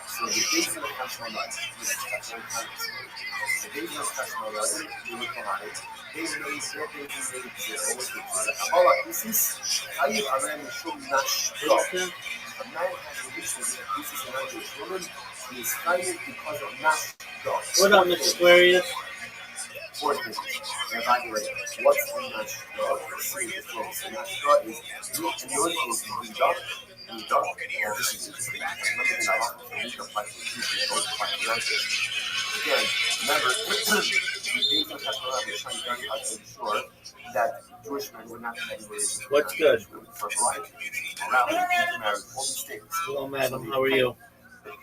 So the base of the national life is the base of the national life, you look at it. This is how you are in the show Nash. A man has a wish that this is an Jewish woman. He is fighting because of Nash. What up, Mr. Aquarius? Fourth thing, evaluate what's the Nash? See the flow. So Nash is you know it is in the dark. In the dark, this is interesting. Remember in Allah, we can fight the future, both fight the answers. Again, remember, the days of Hashemah was trying very hard to ensure that Jewish men would not have any relations. What's good? For life, around marriage, all these things. Hello, madam. How are you?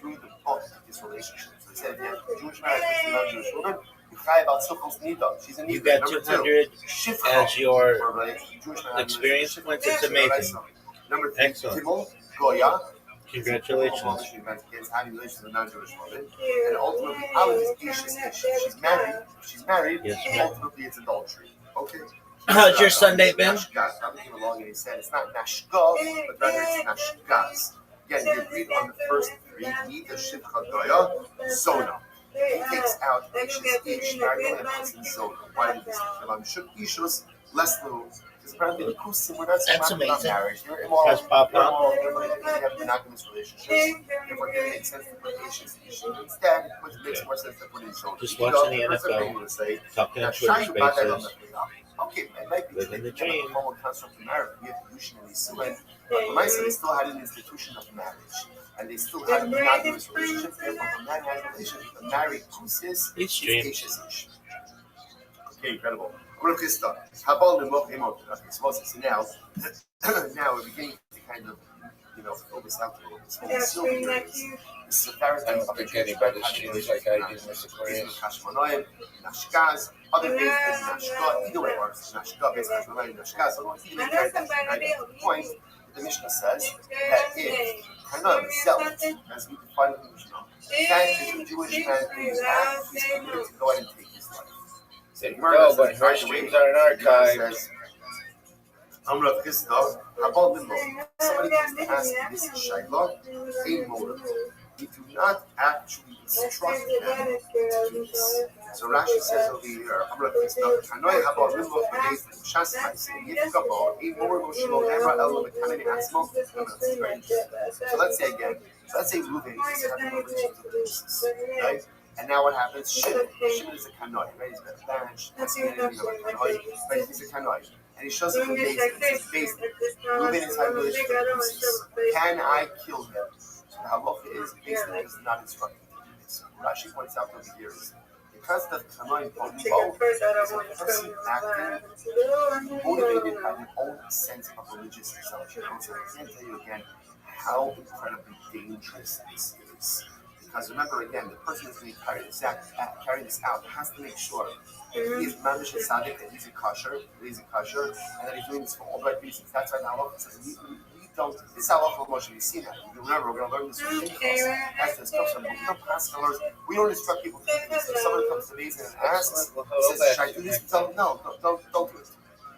Through the book, this relationship. So they said, yeah, Jewish marriage is not Jewish woman. You cry about Sukkos Nida. She's a Nida. You got 200 as your experience points. It's amazing. Number three, Excellent. Goya. Congratulations. Having relations with a non-Jewish woman, and ultimately, Allah is Ish. She's married. Yes, ultimately, it's adultery. Okay. How's your Sunday been? Rabbi came along and he said it's not Nashga, but rather it's Nashgas. Again, we agreed on the first three. Nida Shivcha Goya Zona. He takes out Ish, married and puts in Zona. Why did this? Shuk Ishus less little. Because apparently the Kusim were not about marriage. They're immoral. Has Papa? They have monogamous relationships. Therefore, it makes sense to put Ish instead. It makes more sense to put in Zona. Just watching the NFL. Talking on Twitter Spaces. Okay, it might be living the dream. A formal construct of marriage. We have usually suing, but they still had an institution of marriage, and they still had a monogamous relationship. Therefore, the man has a relationship with a married kusis. It's dream. Okay, incredible. Okay, so now we're beginning to kind of, focus out a little bit. So this is a very I'm beginning by this change like I do Mr. Aquarius. Nashkaz, other things than Nashka, either way, or Nashka, based on Nashka. So even the point, the Mishnah says that if Hanam self, as we define the Mishnah, that is a Jewish man who is not, he's permitted to go ahead and take his life. No, but her streams are an archive. Amr of Christoph, Habal Limbo. Somebody comes to ask this Shaila, a motive. We do not actually instruct them to do this. So Rashi says over here, Amr of Christoph, Hanoi Habal Limbo for days in Shas Maisi, Yifkabo, a motive Shlo, Emra Elo, Mekanini Asmo. So let's say again, let's say Ruben is having a relationship with Jesus, right? And now what happens? Shimon is a kanoi, right? He's got a bench, right? He's a kanoi. And he shows up in Beis Din. He says, Beis Din, Reuben is having a relationship with Jesus. Can I kill him? So the halacha is, Beis Din is not instructed to do this. Rashi points out over here is, the concept of kanoi polybo is a person acting motivated by their own sense of religious exemption. So I can't tell you again how incredibly dangerous this is. Because remember, again, the person who's going to carry this out has to make sure that he is mamish and tzaddik, that he's a kosher, and that he's doing this for all the right reasons. That's why the halacha says we don't. This halacha Moshe we see that. Remember, we're going to learn this from Pinchas. That's the stuff. We don't instruct people to do this. If someone comes to me and asks, says, "Should I do this?" Tell them, no, don't do it.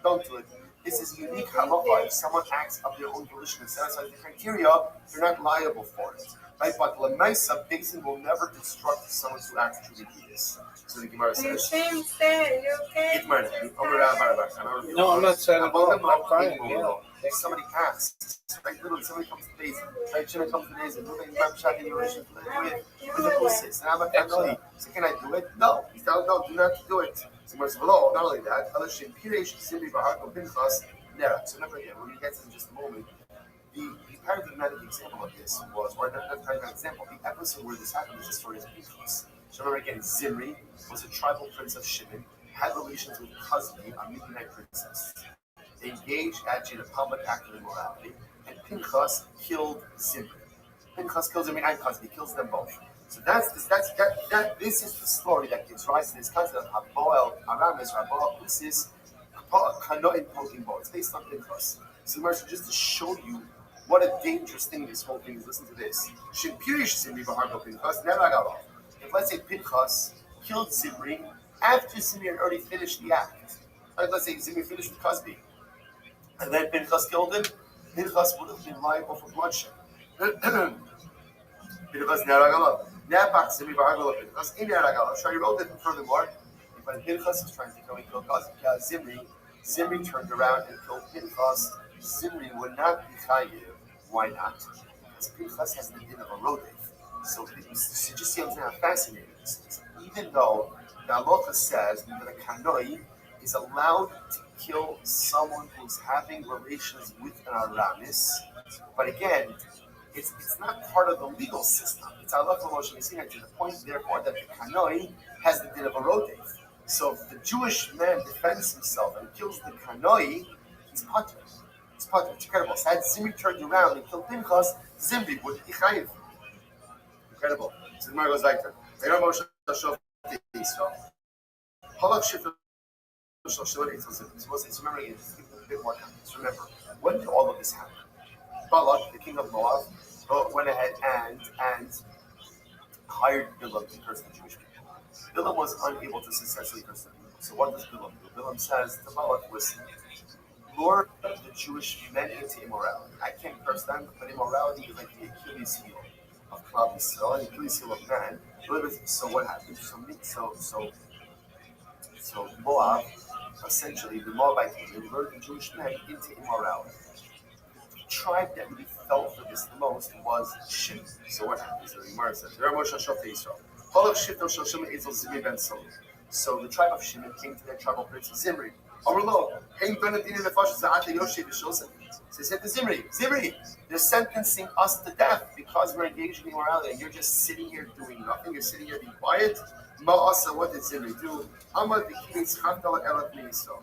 Don't do it. This is unique halacha. If someone acts of their own volition and satisfies the criteria, you're not liable for it. Right? But Lamaisa, Bigzin will never instruct someone to act truly do this. So the Gemara says, No, I'm not saying I'm crying. Yeah. If somebody asks, right? Literally, somebody comes to days, right? Shimon comes to days and moving Mamshak in your relation with the Pusis. And I'm like, I so can I do it? No. He's telling, no, do not do it. So Gemara says, well, not only that, so remember again, we're going to get to in just a moment. The paradigmatic example of this was, or not paradigmatic example, the episode where this happened is the story of Pinchas. So remember again, Zimri was a tribal prince of Shimon, had relations with Cosby, a Midianite princess. They engaged actually in a public act of immorality, and Pinchas killed Zimri. Pinchas kills Zimri and Cosby, kills them both. So this is the story that gives rise to this concept of Haboel Aramis, or Haboel Pusis, Kanoin poking ball. It's based on Pinchas. So just to show you what a dangerous thing this whole thing is, listen to this. If let's say Pinchas killed Zimri after Zimri had already finished the act, like let's say Zimri finished with Cosby, and then Pinchas killed him, Pinchas would have been liable for bloodshed. Pinchas Neragala. Shari wrote that furthermore, when Pinchas was trying to kill Zimri turned around and killed Pinchas. Zimri would not be chayiv. Why not? Because Pinchas has the din of a rodef. So you just see how fascinating this is. Even though the halacha says that a kanoi is allowed to kill someone who's having relations with an aramis, but again, it's not part of the legal system. It's halacha Moshe Messina to the point, therefore, that the kanoi has the din of a rodef. So if the Jewish man defends himself and kills the kanoi, he's patur. It's patur. It's incredible. So had Zimri turned around and killed Pinchas, Zimri would be chayiv. Incredible. So the Gemara goes like that. So remember, just give them a bit more context. Remember, when did all of this happen? Balak, the king of Moab, went ahead and hired Bilam to curse the Jewish people. Bilam was unable to successfully curse the people. So what does Bilam do? Bilam says to Balak, listen, lure the Jewish men into immorality. I can't curse them, but immorality is like the Achilles heel of Klal Yisrael, and the Achilles heel of man. So what happened? So Moab, essentially the Moabite people, lured the Jewish men into immorality. The tribe that really fell for this the most was Shimon. So what happened? So the Gemara says, so the tribe of Shimon came to their tribal prince Zimri. So he said to Zimri, they're sentencing us to death because we're engaged in immorality, and you're just sitting here doing nothing. You're sitting here being quiet. Ma'asa, what did Zimri do?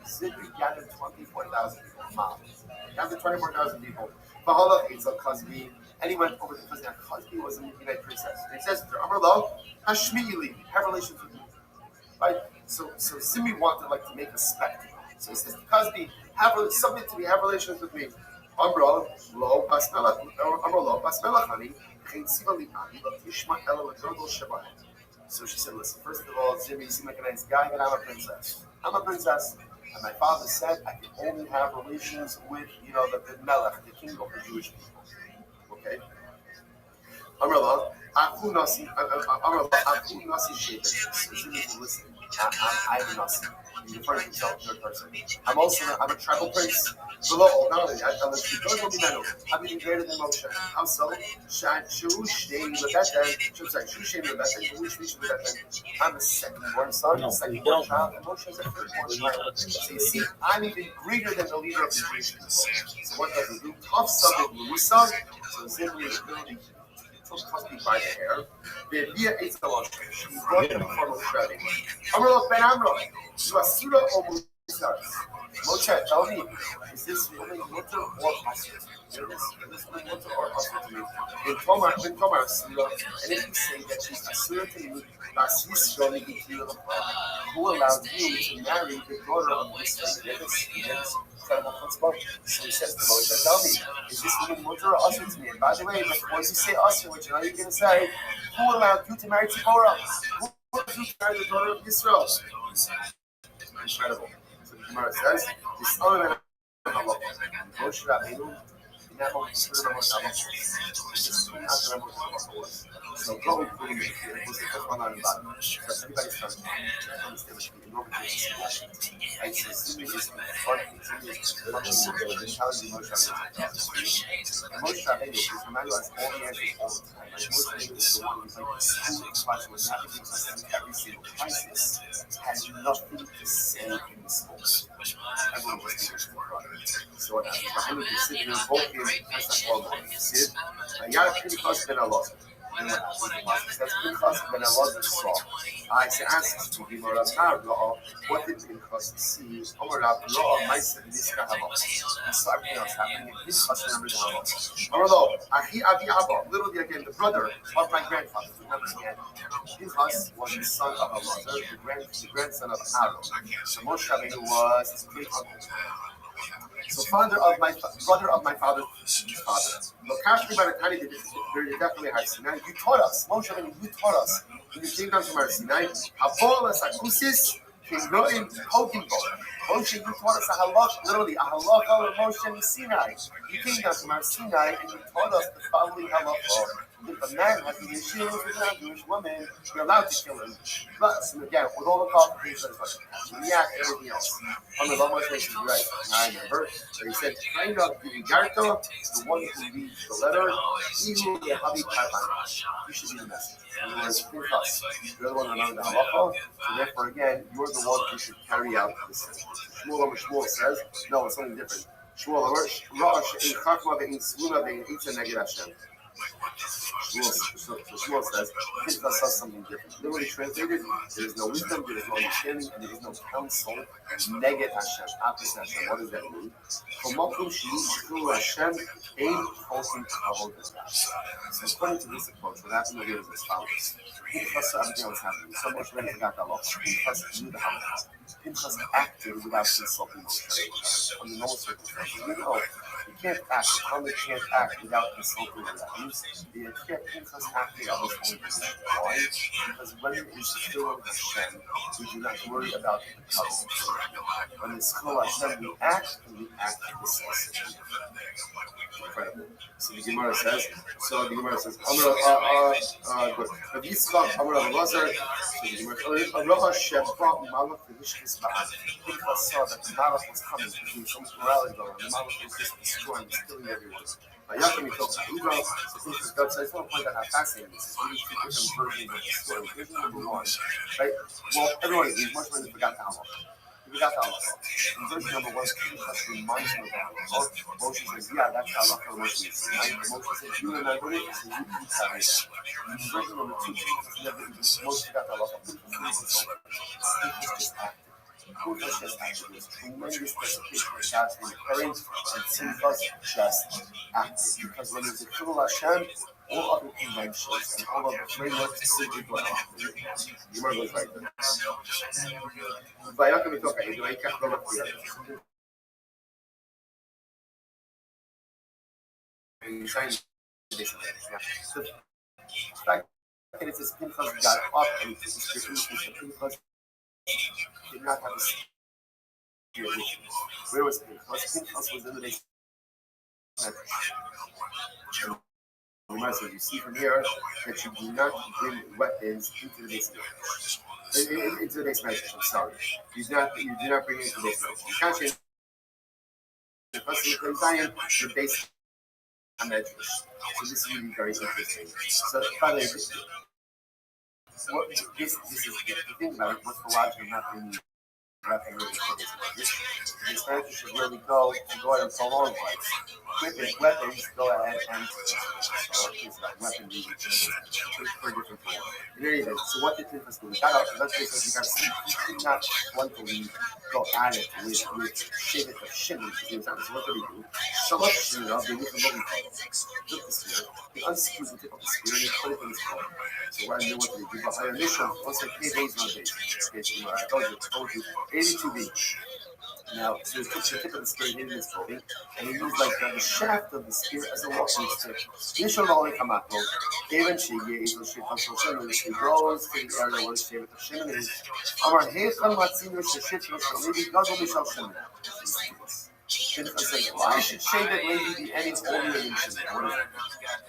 Zimri gathered 24,000 people. Gathered 24,000 people. And he went over to Cosby. Now, Cosby was a Midianite princess. And he says to her, Amrlo, Hashmi'ili, have relations with me. Right? So Zimri wanted to make a spectacle. So he says to Cosby, submit to me, have relations with me. Amrlo, lo basmelachani, so she said, listen, first of all, Zimri, you seem like a nice guy, but I'm a princess. And my father said I can only have relations with, the melech, the king of the Jewish people. Okay? Amrullah, Aku Nasi Shevet. So Zimri will listen. I'm a Nasi. He's referring to himself in third person. I'm a tribal prince. Below, not only that, I'm even greater than Moshe. I'm so I'm a second-born son, a second-born child, and Moshe is a third-born child. So you see, I'm even greater than the leader of the Jewish people. So what does he do? Tough subject, Musa. So Zimri is literally took Cosby by the hair. He brought him from a shredding. Amrullah ben Amrullah, you are Surah or Moshe, tell me, is this woman mutter or asur? Is this woman mutter or asur to me? In Tomar Asura, and if you say that she's asura to me, Bas Yisrael Yigitiyah, who allowed you to marry the daughter of this incredible chutzpah? So he says to Moshe, tell me, is this woman mutter or asur to me? And by the way, before you say asur, which you know you're going to say, who allowed you to marry Tzipporah? Who allowed you to marry the daughter of Yisrael? Incredible. So the Gemara says, this other than Allah, Moshe Rabbeinu, so go and put him in here. What's the first one on the bottom? Because everybody starts to understand what the normal is. I say, Zimri is funny. Zimri is funny. The challenge of Moshe Rabbeinu. And Moshe Rabbeinu is Emmanuel has all the answers all the time. Like Moshe Rabbeinu is the one who's like the school class with navigating us through every single crisis. Has nothing to say in the school. Everyone was teachers for so what happens? Rabbeinu can sit and invoke him as a hormone. Sit. Yara Pinchas ben Allah. And what happens? That's Pinchas ben Allah saw. I say, ask to be more of what did Pinchas see? Omar Rab Law, Maisa Niska Hava. He saw everything else happening. And Pinchas remembered Hava. Although, Ahi Abi Abba, literally again, the brother of my grandfather. Remember again, Pinchas was the son of Allah, the grandson of Aaron. So Moshe Rabbeinu was his great uncle. So brother of my father's father. Lokashmi by the time they definitely had Sinai. You taught us, Moshe Rabbeinu, you taught us when you came down from our Sinai. Habolas akusis kinroim hokim bo. Moshe, you taught us a halach, literally a halacha of Moshe and Sinai. You came down from our Sinai and you taught us the following halacha. If a man has an issue with a Jewish woman, you're allowed to kill him. But again, with all the qualifications, react to everything else. On the Lama Shaish, you're right. I remember. So he said, train up the Garto, the one who reads the letter, you should be the message. In other words, Pinchas, you're the one who knows the halacha, so therefore, again, you're the one who should carry out the sentence. Shmuel says, no, it's something different. Shmuel, so Shmuel says, Pinchas says something different. Literally translated, there is no wisdom, there is no understanding, and there is no counsel. Neged Hashem, opposite Hashem. What does that mean? So according to this approach, what happened over here is as follows. Pinchas saw everything that was happening. So much ready forgot that law. Pinchas knew the halacha. Pinchas acted without consulting Moshe under normal circumstances. You know, you can't act. The Talmud can't act without consulting the Pinchas acted on his own decision. Why? Because when it is still Hashem, we do not worry about the covenant. When it's still Hashem, we act decisively. Incredible. So the Gemara says, Rabbi Yitzchak, Amar Lazar, Rabbi Sheba, Malach, Pinchas saw that the Malach was coming between some morality going on. The Malach was just destroying, killing everyone. Yaakov talks about Uber, so Pinchas God says, I just want to point out how fascinating this is. Really two different versions of the story. Here's number one, right? Well, everyone agrees, much when they forgot the halacha. We got the halacha. In verse number one, Pinchas reminds him of the halacha. Moshe says, yeah, that's the halacha of Moshe. Moshe says, you remember it? He says, you keep carrying it. In verse number two, Pinchas never even, Moshe got the halacha. Pinchas just acted. Pinchas just acted. There's tremendous participation of God's courage, and Pinchas just acted. Because when there's a Chilul Hashem, all other conventions and all other frameworks simply go out. The Gemara goes right there. Vayakom Mitoch Ha'edoai Kach Lo Maftir. The fact that it says Pinchas got up and Pinchas did not have a spirit. Where was Pinchas? Pinchas was in the base. You see from here that you do not bring weapons into the base of into the base of meditation. Sorry, you do not bring it into the base of meditation. You can't change the person who plays Zion, the base of meditation. So this is really very interesting. So by the way, this is the thing about it. What's the logic of not bringing weapon really the expenditure should really go ahead and prolong life. Weapons go ahead and so it's like weapon really for different people. In any event, so what did Pinchas do? Let's say you got he did not bluntly go at it with shivit of shimmy. So what did he do? Shalosh shivit, they look at what he took the spear, he unscrewed the tip of the spear and he put it in his coat. So what I knew what they did, but my initial, let's say 3 days, no days. Okay, I told you, 82 days. Now, so he took the tip of the spear in his clothing, and he used like the shaft of the spear as a walking stick. Yishon only kamato, David Shigi, Eagle Shit of Shoshem, and he goes to the area where the Shit of Shimon is. Amar Heichal Matzino Shishit of Shalibi, God will be Shoshem. Why should Shevet Levi be any holier than Shimon? What is it?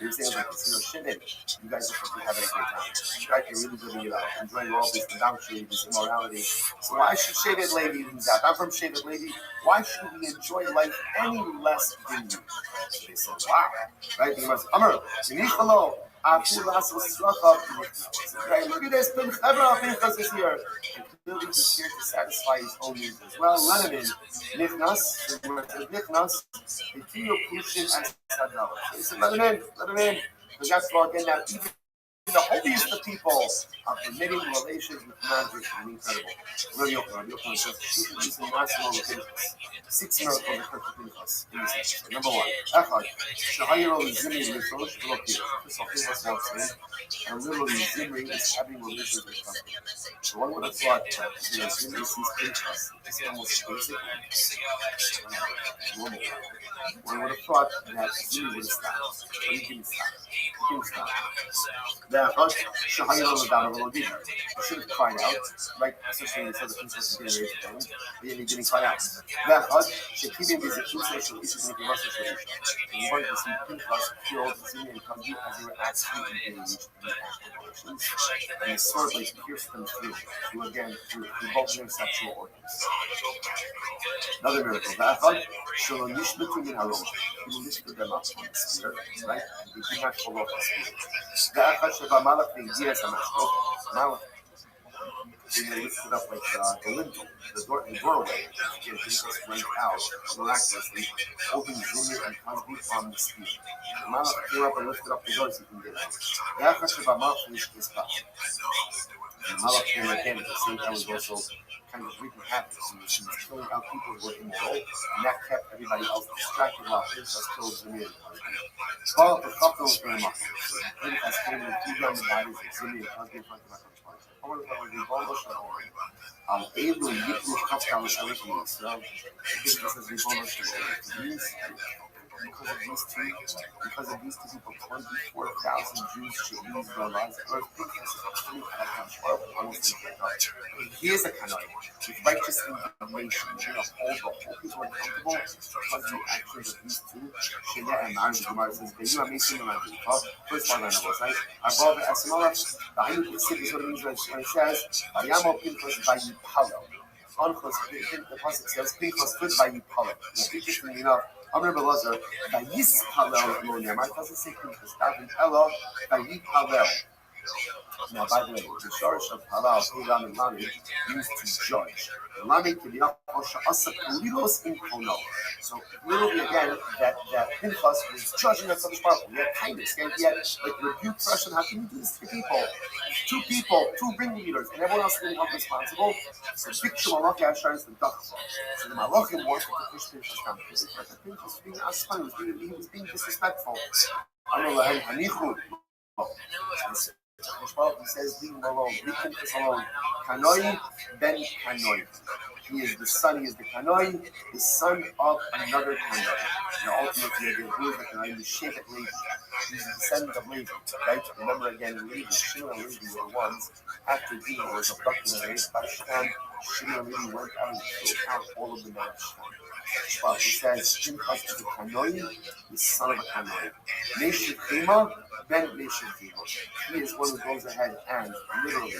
You're saying like this, Shimon, you guys are supposed to be having a great time. You guys are really living it out, enjoying all this debauchery, this immorality. So why should Shevet Levi lose out? I'm from Shevet Levi. Why should we enjoy life any less than you? They said, wow. Right? He must, Amr, Yinichalo, Apulas Osracha. Right? Look at this, Pinchas is here. Clearly he's here to satisfy his own needs as well. Let him in. Nichnas, Nichnas, Ikio Pushin as Sadal. He said, let him in. Because that's why again that even the holiest of people are permitting relations with non-Jews. Incredible. Rabbi Yochanan says, these are national Pinchas. 6 miracles occur to Pinchas in this episode. Number 1, Echad, Shahayiro Zimri Mitrosh Velokir. This whole Pinchas wants to, and literally Zimri is having relations with something. So one would have thought that Zimri sees Pinchas. It's almost basic. One would have thought that Zimri would have stopped, but he didn't stop. He didn't stop. He should have cried out, right? Especially when he saw the Pinchas was getting ready to go, and he didn't cry out. Shekibim is a two-social issue with the Russian tradition. We wanted to see Pinchas killed Zimri and Kambi as they were actually engaged in active relations. And he sort of like pierced them through again, through both their sexual organs. Another miracle. V'achad, shelo nishbetu min harosh. He lifted them up on the spear, right? And he did not fall off the spear. V'achad sheba malach v'yias hamashkot. Malach. They lifted up like the lintel, the doorway. And Jesus went out miraculously, holding Zimri and Kambi on the spear. The malach came up and lifted up the door so he can get out. V'achad sheba malach v'yishkis pach. And malach came again at the same time was also kind of wreaking havoc. He was killing out people who were immoral, and that kept everybody else distracted while Pinchas killed Zimri and Kambi. Well, the couple was very much. So Pinchas came and threw down the bodies of Zimri and Kambi in front of the able to get through Kafka everything. So this is because of these two people, 24,000 Jews should lose their lives. Here's a kind of with righteous indignation, you're going to hold the whole people accountable because of the actions of these two. Shemah and Ma'an, the Gemara says, "Ben you are making them happy." First one I know was right. I brought the Asimala. The Hayut Kisib is what it means when it says, "Vayamo Pinchas vayipalo." The pasuk says, "Pinchas stood vayipalo." Now, interestingly enough, Amr Belazar, Vayispalel lo Nemar, it doesn't say Pinchas. Davin Elo vayipalel. Now, by the way, the Shorish of Halal, Pilam and Lami, used to judge. Lami can be up Lilos in Kono. So, literally, again, that Pinchas was judging that Kadosh Baruch Hu. He had kindness, and he had like rebuke question. How can you do this to people? Two ringleaders, and everyone else really held responsible. So, picture Malach Yashar is the duck. So, the Malachim wanted to push Pinchas down. Because Pinchas was being aspan, he was being disrespectful. He says, leave him alone, leave Pinchas alone. Kanoi ben Kanoi. He is the Kanoi, the son of another Kanoi. Now, ultimately, who is the Kanoi? The Shevet Levi. He's the descendant of Levi, right? Remember again, Levi, Shimon and Levi were the ones, after Dina was abducted and raised by Shem, Shimon and Levi went out and killed out all of the men of Shem. But he says, Pinchas is the Kanoi, the son of a Kanoi. Meshiv Chema, ben Meshiv Chema. He is one who goes ahead and literally,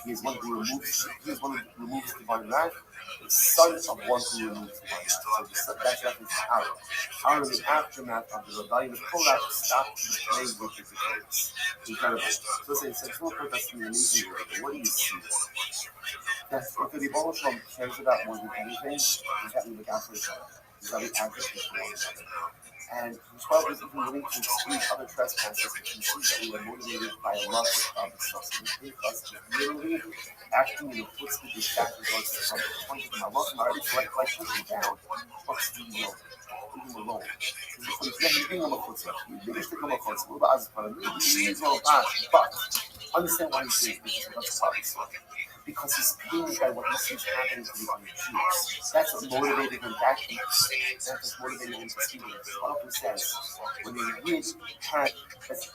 he is one who removes divine wrath. the son of one who removed the one. So that's reference to Aaron. Aaron, in the aftermath of the rebellion of Korach, stopped playing with his opponents. Incredible. So it's full purpose in the amazing way. What do you see? That's what the Rebbe Shalom cares about more than anything is that we look out for each other. Is that we advocate for one another. And 12 is even willing to exclude other trespassers, which you see that we are motivated by a love for God and us literally acting in the footsteps of that regards to something. Pointing to my love, my already like push him down. Fucks leave him alone. So it's not leaving him a footstep. You biggest thing of a footstep. What about us? But understand why he's doing this. That's probably so. Because he's pained by what he sees happening to the other Jews. That's what motivated him to action. That's what motivated him to speak. What he says, when the Yid had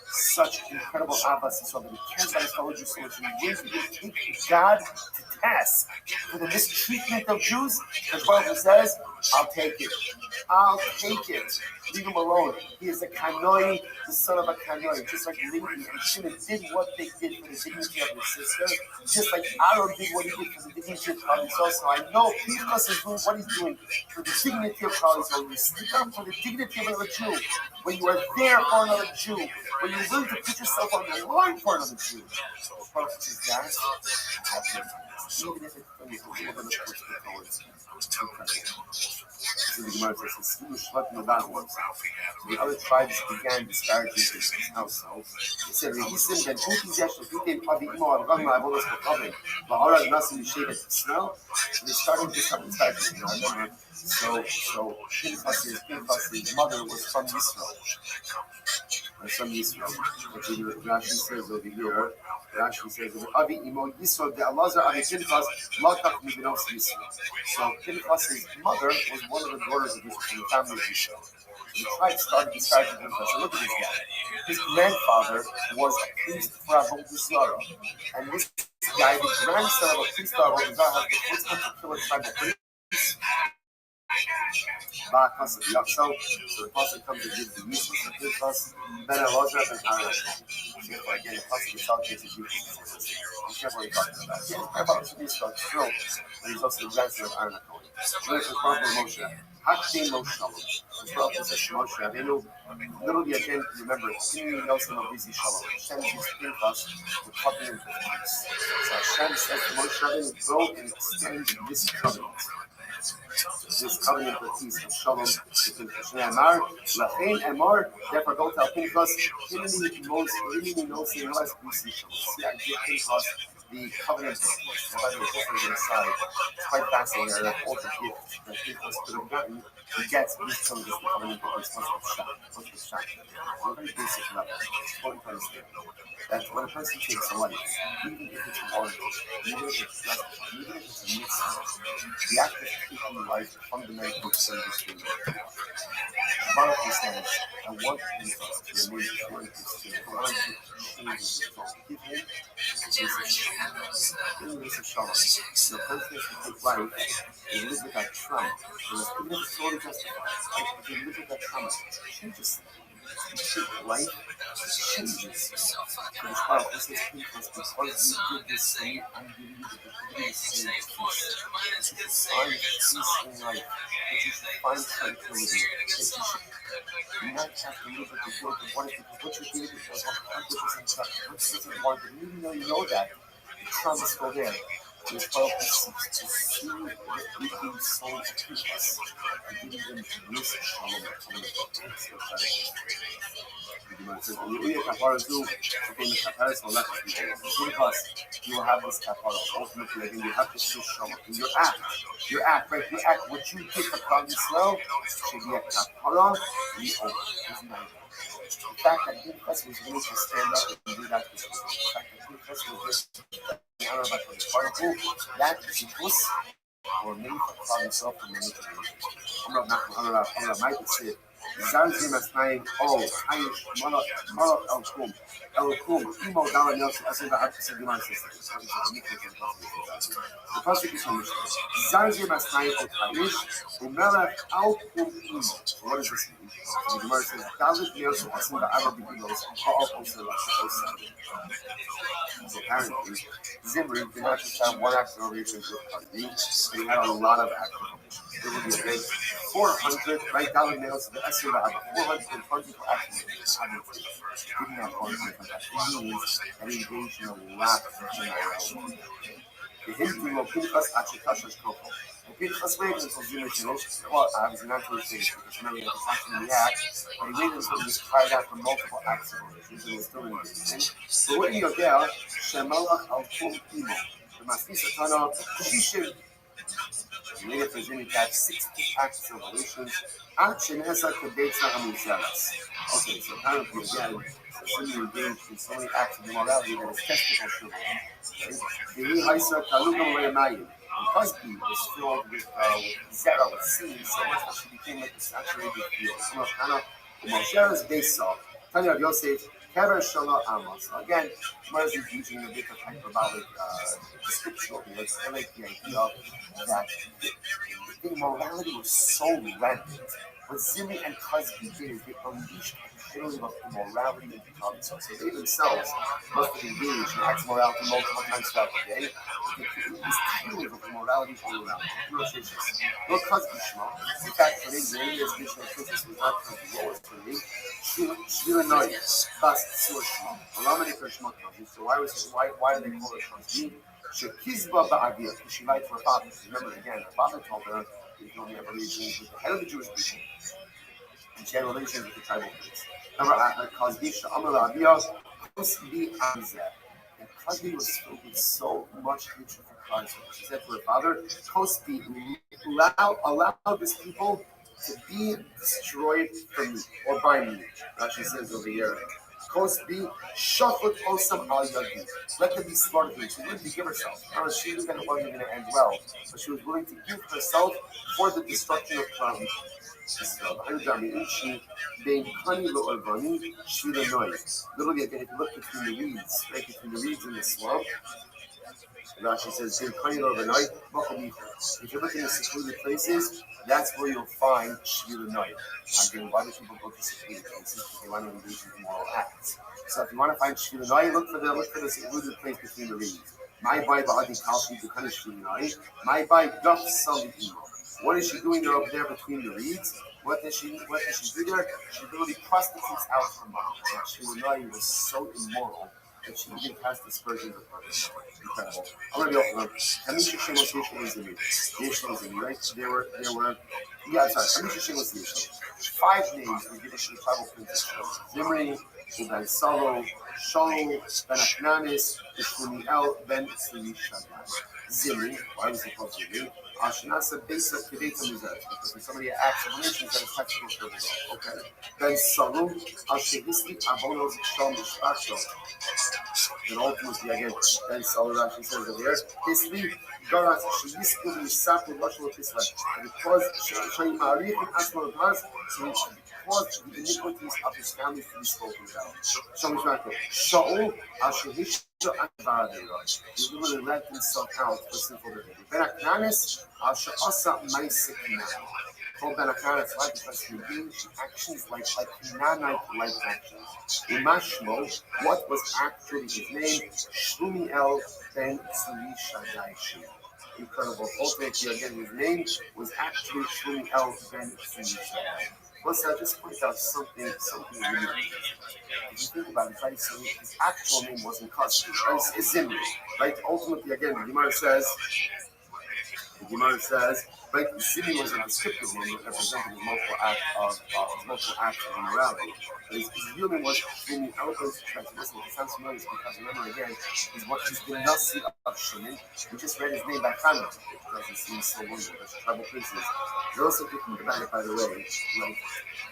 such incredible abbas and so that he cares about his fellow Jews so much, and he wins to take God to task for the mistreatment of Jews, the Bible says, I'll take it. I'll take it. Leave him alone. He is a kanoi, the son of a kanoi. Just like Levi and Shimon did what they did for the dignity of his sister, just like Aaron did what he did for the dignity of Klal Yisrael. So I know Pinchas is doing what he's doing for the dignity of Klal Yisrael. You stick up for the dignity of another Jew. When you are there for another Jew, when you're willing to put yourself on the line for another Jew, what is that? Even if it's from the little bit of towards the Gemara says, the other tribes began disparaging his household. It said, they started disparaging him. I remember. So Pinchas' mother was from Yisrael. From Yisrael. Rashi says over here, Avi Imo Yisrael, the Elazar Avi Pinchas, Lakach Midinos Yisrael. So Pinchas' mother was one of the daughters of Yisrael, from the family of Yisrael. The tribe started disparaging Pinchas. So look at this guy. His grandfather was a priest for Avodah Zarah. And this guy, the grandson of a priest for Avodah Zarah, has the chutzpah to kill a tribal priest. So the pasuk comes to give the use of Pinchas, Ben Elazar, and Aaron. Careful again, the pasuk itself gives the use. Be careful what you're talking about. He's about to be struck still, but he's also the grandson of Aaron. This is part of Moshe. Hakdin Moshe. The prophet says Moshe Rabbeinu. Literally again, remember, Sini Nelson of Bizi Shalom. Hashem gives Pinchas the covenant of peace. So Hashem says to Moshe Rabbeinu, go and extend this covenant. This covenant of peace of Shalom to Pinchas. Amar, Lachain Amar, therefore go tell Pinchas, Himini knows Bizi Shalom. See, I give Pinchas the covenant of peace. And by the way, just on the aside, it's quite fascinating. There are all the gifts that Pinchas could have gotten. He gets this covenant of peace. What's the shot? On a very basic level, it's important to understand that when a person takes a life, even if it's hard, even if it's not, even if it's a mitzvah, the act of taking life fundamentally changes the world. Baruch says, I want Pinchas to remain pure and Christian. I want to change his result. Give him this is Shalom. The person has to take life and live with that trauma. Even if it's totally justified, if you live with that trauma, it changes. You take life, it changes. So the Bible says, Pinchas, because you did this thing, I'm giving you the same peace. That you should find peace in life. That you should find tranquility. That you should not have to live with the guilt of what you did was 100% correct. 100% warranted. Even though you know that, the trauma is still there. This 12 seeks to see the weeping soul of Pinchas and give them this Shalom. Pinchas, you will have this kapara. Ultimately, again, you have to see Shalom. In your act, right? Your act, what you did for Klal Yisrael should be a kapara. The fact that Pinchas was willing to stand up and do that, the fact that Pinchas was that is a puss or many for himself and many I'm not might say Zanzi Masnaim, oh, Hayish, Malak El-Kum, Imo Dala Nelson, as in the Happy Sigiman system. The prosecution is Zanzi Masnaim, oh, Hayish, Umelech Al-Kum Imo. what does this mean? The Gemara says, David Meos Asim Ba'ava B'Gilos Ha'al Osir Lashon Osir. So apparently, Zimri did not just have one act of oration with Kardi, but he had a lot of acts. It would be a big 400, right? David Meos Asim Ba'ava 424 acts. Didn't have 424 acts. It means that he engaged in a lot of generality. The Hindu of Pinchas Achikasha's Koko. And Pinchas waited until Zimri finished. Well, obviously not until he finished, because remember, he had to function in the act, but he waited until he was tired after multiple acts of orations, and he was still engaged in. So what do you get? Shemalach al Kum Imo. The Masnisa Tana, Shishiv. He waited for Zimri to have 60 acts of orations. Okay, so apparently again, Zimri engaged in so many acts of immorality that his testicle should have. Husby was filled with zera, with seeds, so much that she became like a saturated field. So Moshe's Besa, Tanya of Yosef, Kever Shala Amos. Again, Gemara is using a bit of hyperbolic description of it. It's like the idea that the immorality was so rampant. What Zimri and Husby did is they unleashed a feeling of immorality into Thomas. So they themselves must have engaged in acts of morality multiple times throughout the day. They created this feeling of immorality all around. No Husby Shema. In fact, for them, the India's mission of Princess was not Husby, what was for me? Shvila Noya, Bas Tzur Shema. Allow me to Shema Husby. So why do they call it Husby? Shekizba Ba'avir, because she lied to her father. Remember again, her father told her, you can only have relations with the head of the Jewish people. And she had relations with the tribal groups. Remember, Cosby, Sha'amar Abiyah, Cosby Amzeh. And Cosby was filled with so much hatred for Christ. She said to her father, Cosby, allow this people to be destroyed from me, or by me. She says over here, Cosby, Shafut Osam Al Yadi. Let them be slaughtered. She was willing to give herself. She knew that it wasn't going to end well, but she was willing to give herself for the destruction of Israel. Literally, again, if you look between the reeds, right between the reeds in the swamp, Rashi says, if you're looking at secluded places, that's where you'll find Shvila Noy. Again, why do people go to secluded places? Because they want to engage in immoral acts. So if you want to find Shvila Noy, look for the secluded place between the reeds. My by Ba'adi Kalfi to kind of Shvila Noy. My by Daf Sali Imo. What is she doing up there between the reeds? What does she do there? She literally prostitutes out her mom. Shvila Noy was so immoral that she even cast aspersions of her. Incredible. I'm going to be open up. Hamisha Shemos Yeshlo Zimi, right? There were, Hamisha Shemos Yeshlo. 5 names were given to the tribal princes. Zimri, Ben Salo, Shaul, Ben Aknanis, Ishmael, Ben Sili Shaddai. Zimri, why was he called Zimri? Ashanasa Besa Kedeta Muzet, because when somebody acts of relations that is technical scripture. Okay. Ben Salum, Ashehisli Abonos Shom Mishpachel. Then ultimately, again, Ben Salum actually says over here, Hisli, Garas, Shehisli, Yisaku, Lashon Tisla. Because Shai Marif and Asma Mas, so he caused the iniquities of his family to be spoken about. Shom Mishpachel. Shaul, Ashehish. He literally let himself out for sinful living. Ben Aknanis, Asha'asa Maisikina. Called Ben Aknanis, why? Because he engaged actions like Canaanite-like actions. Imashmo, what was actually his name? Shlumiel Ben Tzuri Shaddai. Incredible. Ultimately, again, his name was actually Shlumiel Ben Tzuri Shaddai. Plus, I'll just point out something really interesting. If you think about it, right, so his actual name wasn't Cosby, right? It's Zimri, right? Ultimately, again, the Gemara says, right, Zimri was a descriptive name that represented his multiple acts of immorality. But his real name was Zimri. I would go to translation. It sounds familiar because remember again, he's the Nasi of Shimon. We just read his name by Hannah because he seems so wonderful. There's tribal princes. You're also thinking about it, by the way, like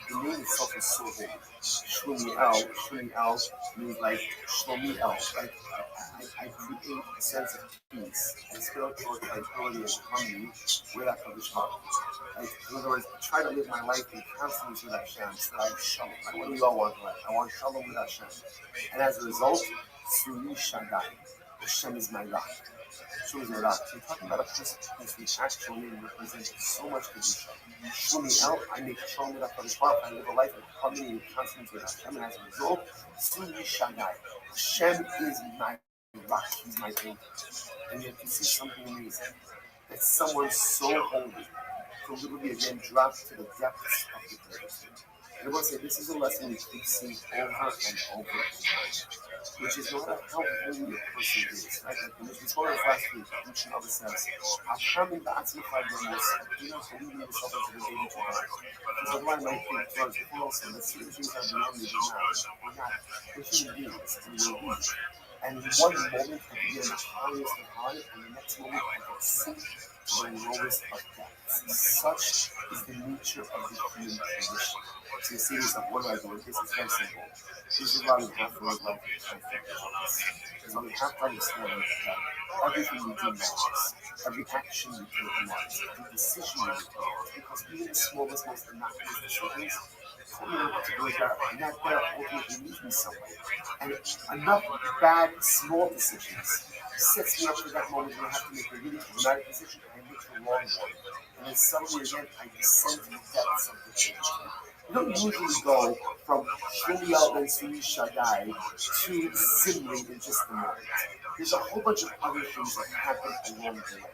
the name itself is so big. Shlumiel means like Shlomiel, right? I create a sense of peace and spiritual tranquility and harmony with HaKadosh Baruch Hu. Right? In other words, I try to live my life in constant with Hashem so that I have shalom. Right? What do we all want in life? I want shalom with Hashem. And as a result, Tzuri Shaddai. Hashem is my rock. Shumi Zerach. So you're talking about a person whose the actual name represents so much Kedusha. Shumi El, I make Shalom with HaKadosh Baruch Hu, I live a life of harmony and constant with Hashem, and as a result, Suli Shaddai. Hashem is my rock, he's my anchor. And yet you see something amazing. That someone so holy could literally again drop to the depths of the greatest. And I want to say this is a lesson which we see over and over again, which is no matter how holy a person is, right? Like the Torah last week, which another says, Hashem in the Atzmachad Yomos, do not believe in yourself unto the day that you die. Because otherwise, I think towards the also, the same things are beyond me, we're not. We're human beings, and we're weak. And one moment I can be on the highest of high, and the next moment I can sink to the lowest of depths. Such is the nature of the human condition. So you see this, what do I do with this? It's very simple. This is why we have to live life in because we have to understand that everything we do matters. Every action we take matters. Every decision we make matters. Because even the smallest, most innocuous decisions tell me what to go there. And that there ultimately leads me somewhere. And enough bad, small decisions sets me up for that moment when I have to make a really dramatic decision and I make the wrong one. And then suddenly again, I descend to the depths of the change. You don't usually go from Shmuel and Suli Shaddai to Zimri in just a moment. There's a whole bunch of other things that happen along the way.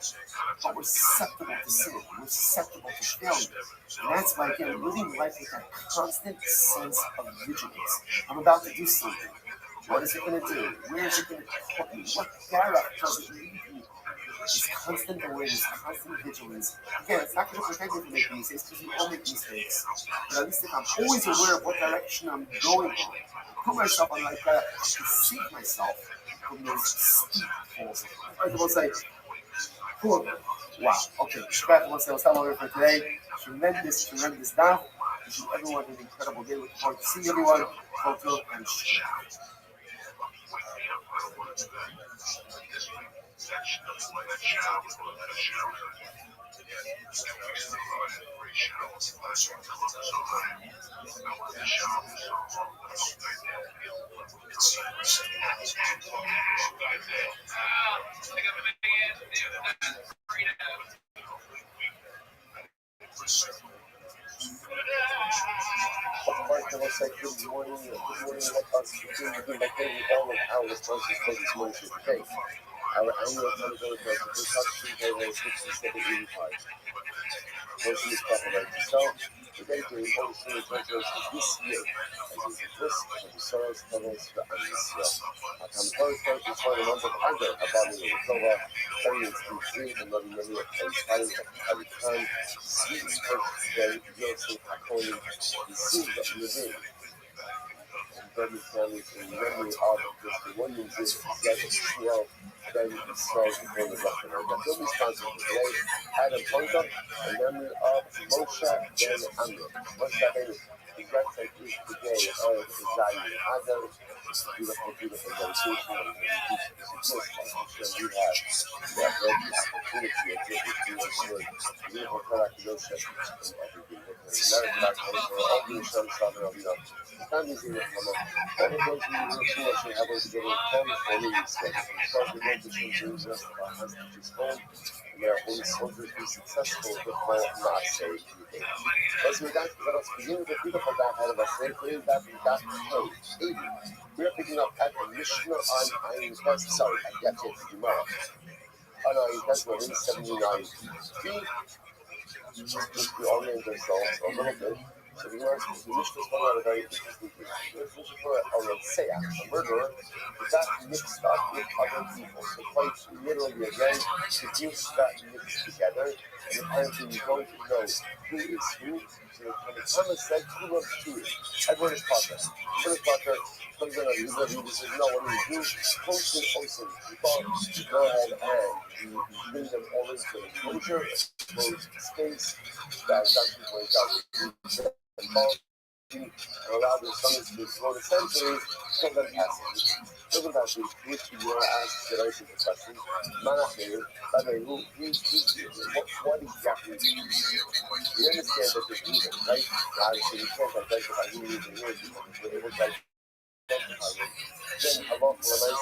But we're susceptible to sin. We're susceptible to failure. And that's why, again, living life with that constant sense of vigilance. I'm about to do something. What is it going to do? Where is it going to put me? What derech does it lead me? This constant awareness, constant vigilance. Again, it's not going to protect me from making mistakes because we all make mistakes. But at least if I'm always aware of what direction I'm going on, put myself on like that, to save myself from those steep falls. I will say, cool. Wow. Okay. Shabbat, we'll stop over for today. Tremendous daf. Wishing everyone an incredible day. Looking forward to seeing everyone. Koto and Shabbat. First, I will say good morning, us between my favorite all of our responses for this morning should take. Our annual accountability for the Constitution payroll 6785. Motion is proper to sell. The dedicated all student controversies this year, as is the first of the Soros levels for Israel. Accountability is for the month of Adar, about the Tova, Arians in 3, and loving many of the inspiring of Hari Khan, Sweetest Purchase Day, Yosef Hakoni, the Seed of Levin. Bernie family in memory of Mr. Williams is Z12 Ben Israel before the Russian. The film is sponsored today, Adam Ponka, in memory of Moshe Ben Amir. Moshe Ben the website is today of Zion Adam. Beautiful dedication and we have read the opportunity of beautiful collaboration and everything. American actors are all doing some stuff and all the families in the summer. All of those who are sure should have us together come for me instead. Because we're going to change the rest of our hostages home. And their own soldiers be successful before not say anything. As we got let us begin with the beautiful God out of us, playing back in Daf 80. We are picking up at the Mishnah on Ayin Test. Sorry, I got it tomorrow. On Ayin Test, we're in 79b. Just to orient ourselves a little bit. So the Mishnah is talking about a very interesting thing. The Mishnah is talking about a Rotzeach, a murderer, who got mixed up with other people. So quite literally again, the groups got mixed together, and apparently you don't know who is who. So the Talmud said, who loves who? Everyone is Potter. Everyone is Potter. Comes in and he says, no, what do you do? Post and awesome people, go ahead and you bring them all into the enclosure, closed space, that's actually points out. And allow the summits to flow the centuries, so that passages. Doesn't passage, which you are asked the right question. Manachir, what exactly do you see? We understand that there's evil, right? Obviously, we can't identify who evil is because if we're able to identify it, then Allah will allow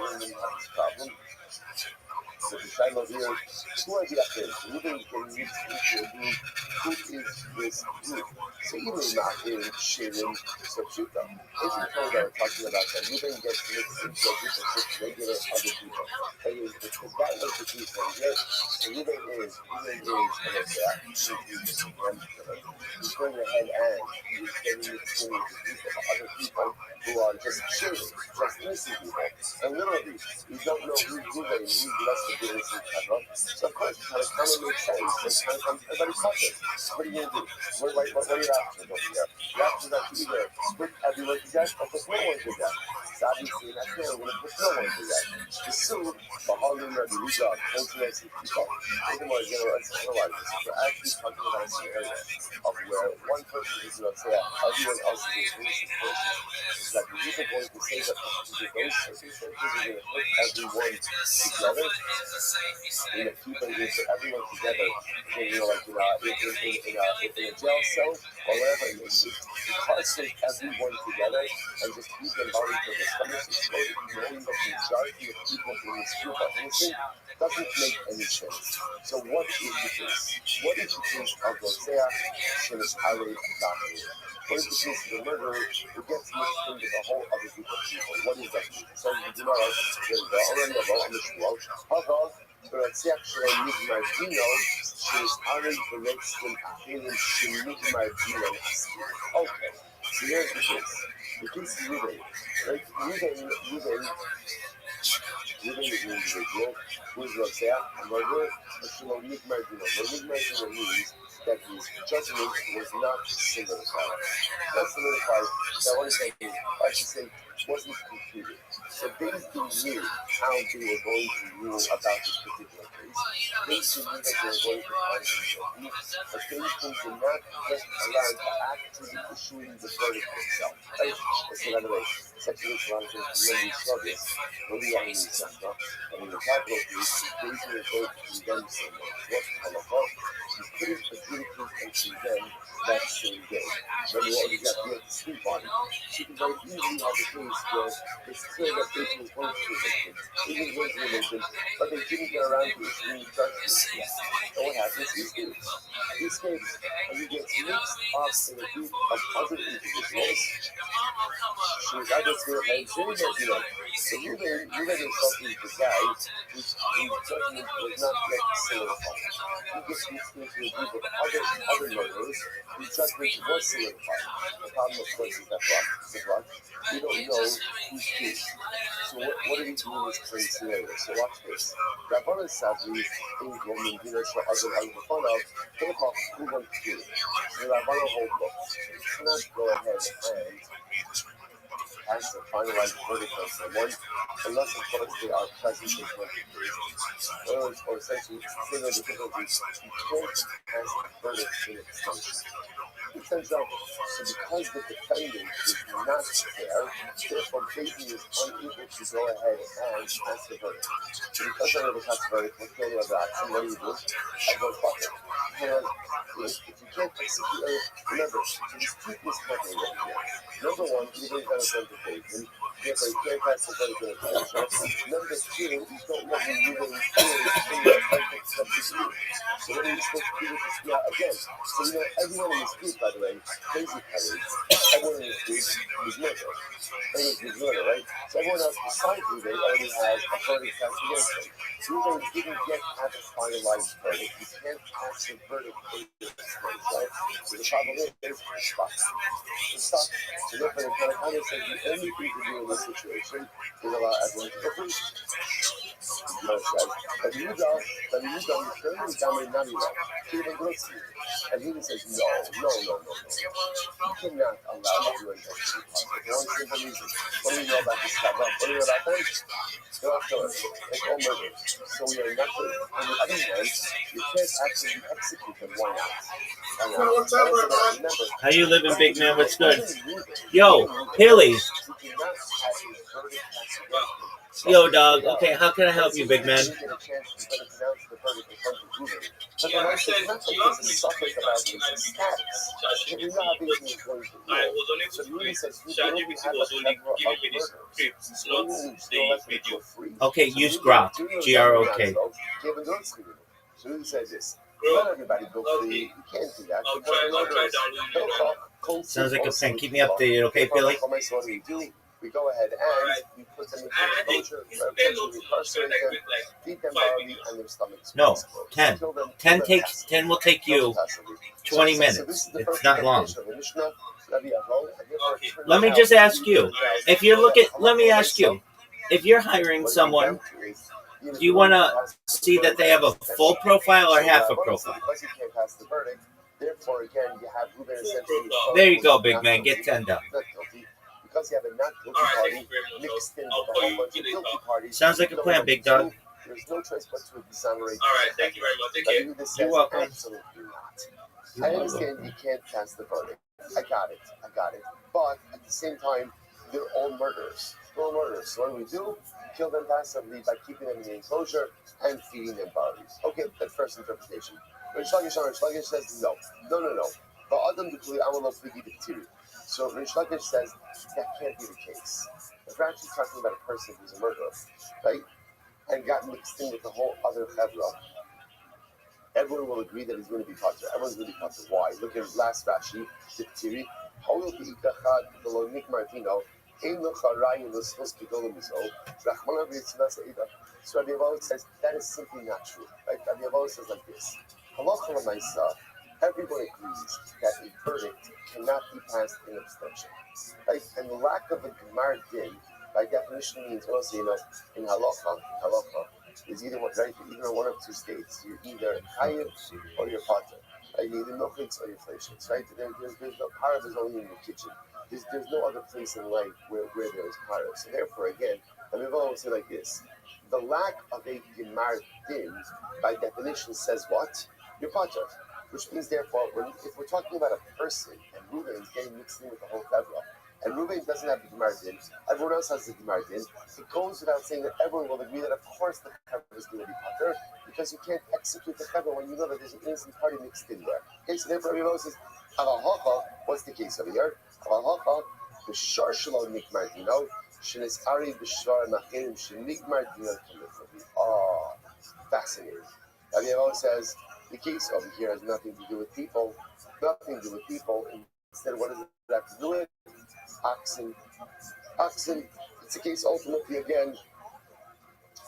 us to have this problem. So the Shiloh here, who are the Achim? Reuben is getting mixed into a group. Who is this group? So even Ma'achim, Shirim, Sopshita. Isn't told that we're talking about that Reuben gets mixed into a group of just regular other people. Because that was the case right here. So Reuben is he's going ahead and he's getting mixed in with the group of other people who are just Shirim, just innocent people. And literally, you don't know who's Reuben, who's less of the innocent type. So of course, it kind of makes sense. It's kind of everybody's talking. What are you going to do? What are your options over here? Your options are to either put everyone to death or put no one to death. So obviously, in that case, we're going to put no one to death. The Sue, Bahalim, Rabbi, Rujah, cultural people. Furthermore, let's analyze this. We're actually talking about a scenario of where one person is going to say everyone else is an innocent person. It's like you're either going to say that under those circumstances, you're going to put everyone together. In a keep and put everyone together, like in a jail cell or whatever it is. Incarcerate everyone together and just keep them bound for the stomach exploded, knowing that the majority of people in this group are innocent doesn't make any sense. So what is the case? What is the case of Rotzea Shenis Arei Dachim? What is the case of the murderer who gets mixed in with a whole other group of people? What is that? So the Gemara, already about on the Shmuel, Hava, Rotzea Shenis Dino, Shenis Arei Beretzim Achilim Shenis Dino. Okay, so here's the case. The case is Reuben. Right? Reuben is an individual who is Rotzea, a murderer, but Shelo Nigmar Dino. Nigmar Dino means that his judgment was not solidified. Not solidified, that what it means, I should say, wasn't concluded. So Beis Din knew how they were going to rule about this particular case. Beis Din knew that they were going to find him guilty, but Beis Din did not get allowed to actually issuing the verdict itself. Right? Let's say, by the way, section of Islamic really struggles, really on the Santa, and in the capital case, Beis Din is going to condemn someone. What halacha? He couldn't adjudicate and condemn that same day. Remember what was that? He had to sleep on it. She could very easily have the case where it's clear that Beis Din was going to convict him. He was going to convict him, but they didn't get around to issuing judgment yet. And what happens? He escapes. He escapes, and he gets mixed up in a group of other individuals. She was either scared by him, so Reuben himself is the guy whose judgment was not yet solidified. He gets mixed into a group of other murderers whose judgment was solidified. The problem, of course, is that we don't know who's who. So what do we do in this current scenario? So watch this. Rabbi Savri in Roman Dina Shah Azul Al-Bafana, they call Kuban Q. So Rabbi hold books. You cannot go ahead and pass the finalized verdict on someone unless, of course, they are present in front of you. Or essentially, say no difficulties, you can't pass the verdict in its function. It turns out, so because the defendant is not there, therefore Beis Din is unable to go ahead and pass the verdict. So because they're able to pass the verdict, what's going on with that? So what do you do? I go fuck it. And if you can't execute, remember, so just keep this company right here. Number one, you really got to send the Beis Din. Therefore, you can't pass the verdict in its function. Number two, you don't know who you really is in the context of this group. So what are you supposed to do with this? Yeah, again, so you know, everyone in this group, by the way, crazy pennies, everyone in this group is murder. Everyone is murder, right? So everyone else besides Reuben already has a verdict passed against them. Reuben didn't get at the finalized verdict. You can't pass the verdict in this place, right? So the problem is, it's stuck. It's stuck. So therefore, the Tanakh says the only thing to do in this situation is allow everyone to go free. And he says, no. You cannot allow everyone to be possible. For one simple reason. What do we know about this stuff? What do we know about them? They're all killers. It's all murder. So we are not good. On the other hand, you can't actually execute them. Why not? How you living, big man? What's good? Yo, Hilly. Yo, dog. Okay, how can I help you, big man? But the Moshe is not like there's a suffix about his status. You know how things is going to rule. So Rudy says, you don't have a chevra of murders. So when you still let them go free. Okay, use grok. Grok. So Rudy says this. Let everybody go free. You can't do that. Sounds like a plan. Keep me updated, okay, Billy? What do? We go ahead and we put them into enclosure, we incarcerate them, feed them barley, and their stomachs. No, 10. 10 will take you 20 minutes. It's not long. Let me just ask you. Let me ask you. If you're hiring someone, do you want to see that they have a full profile or half a profile? Because you can't pass the verdict, therefore, again, you have Ruben essentially. There you go, big man. Get 10 done. Because you have a not guilty party mixed in with a whole bunch of guilty parties. Sounds like a plan, big dog. There's no choice but to exonerate. All right, thank you very much. Take care. You're welcome. Absolutely not. I understand you can't pass the verdict. I got it. But at the same time, they're all murderers. So what do? Kill them passively by keeping them in the enclosure and feeding them barley. Okay, that's first interpretation. Rish Lakish says no. So Rish Lakish says that can't be the case. If we're actually talking about a person who's a murderer, right, and got mixed in with the whole other chevra, everyone will agree that he's going to be potter. Everyone's going to be potter. Why? Look at last Rashi, the Tiri. So Rabbi Avodah says that is simply not true. Right? Rabbi Avodah says like this: Halacha l'maisa, everyone agrees that a verdict cannot be passed in abstention. Right? And the lack of a gemar din, by definition, means also, in halacha is either one, right? You're either in one of two states. You're either chayiv or you're potter. Right? You're either nochitz or you're fleishitz. Right? There's no parav is only in your kitchen. There's no other place in life where there is parav. So therefore, again, Rabbi Avodah will say like this: the lack of a gemar din, by definition, says what? You're potter. Which means, therefore, if we're talking about a person and Reuben is getting mixed in with the whole chevra, and Reuben doesn't have the gemar din, everyone else has the gemar din, it goes without saying that everyone will agree that, of course, the chevra is going to be potter, because you can't execute the chevra when you know that there's an innocent party mixed in there. Okay, so therefore, Rabbi Moses says, Halacha, what's the case over here? Halacha, the shar shalom nikmar dino, shenis ari b'shvar machirim shenikmar dino k'mitzavi. Oh, fascinating. Rabbi Moses says, the case over here has nothing to do with people. Instead, what does it have to do with? Oxen. It's a case ultimately, again,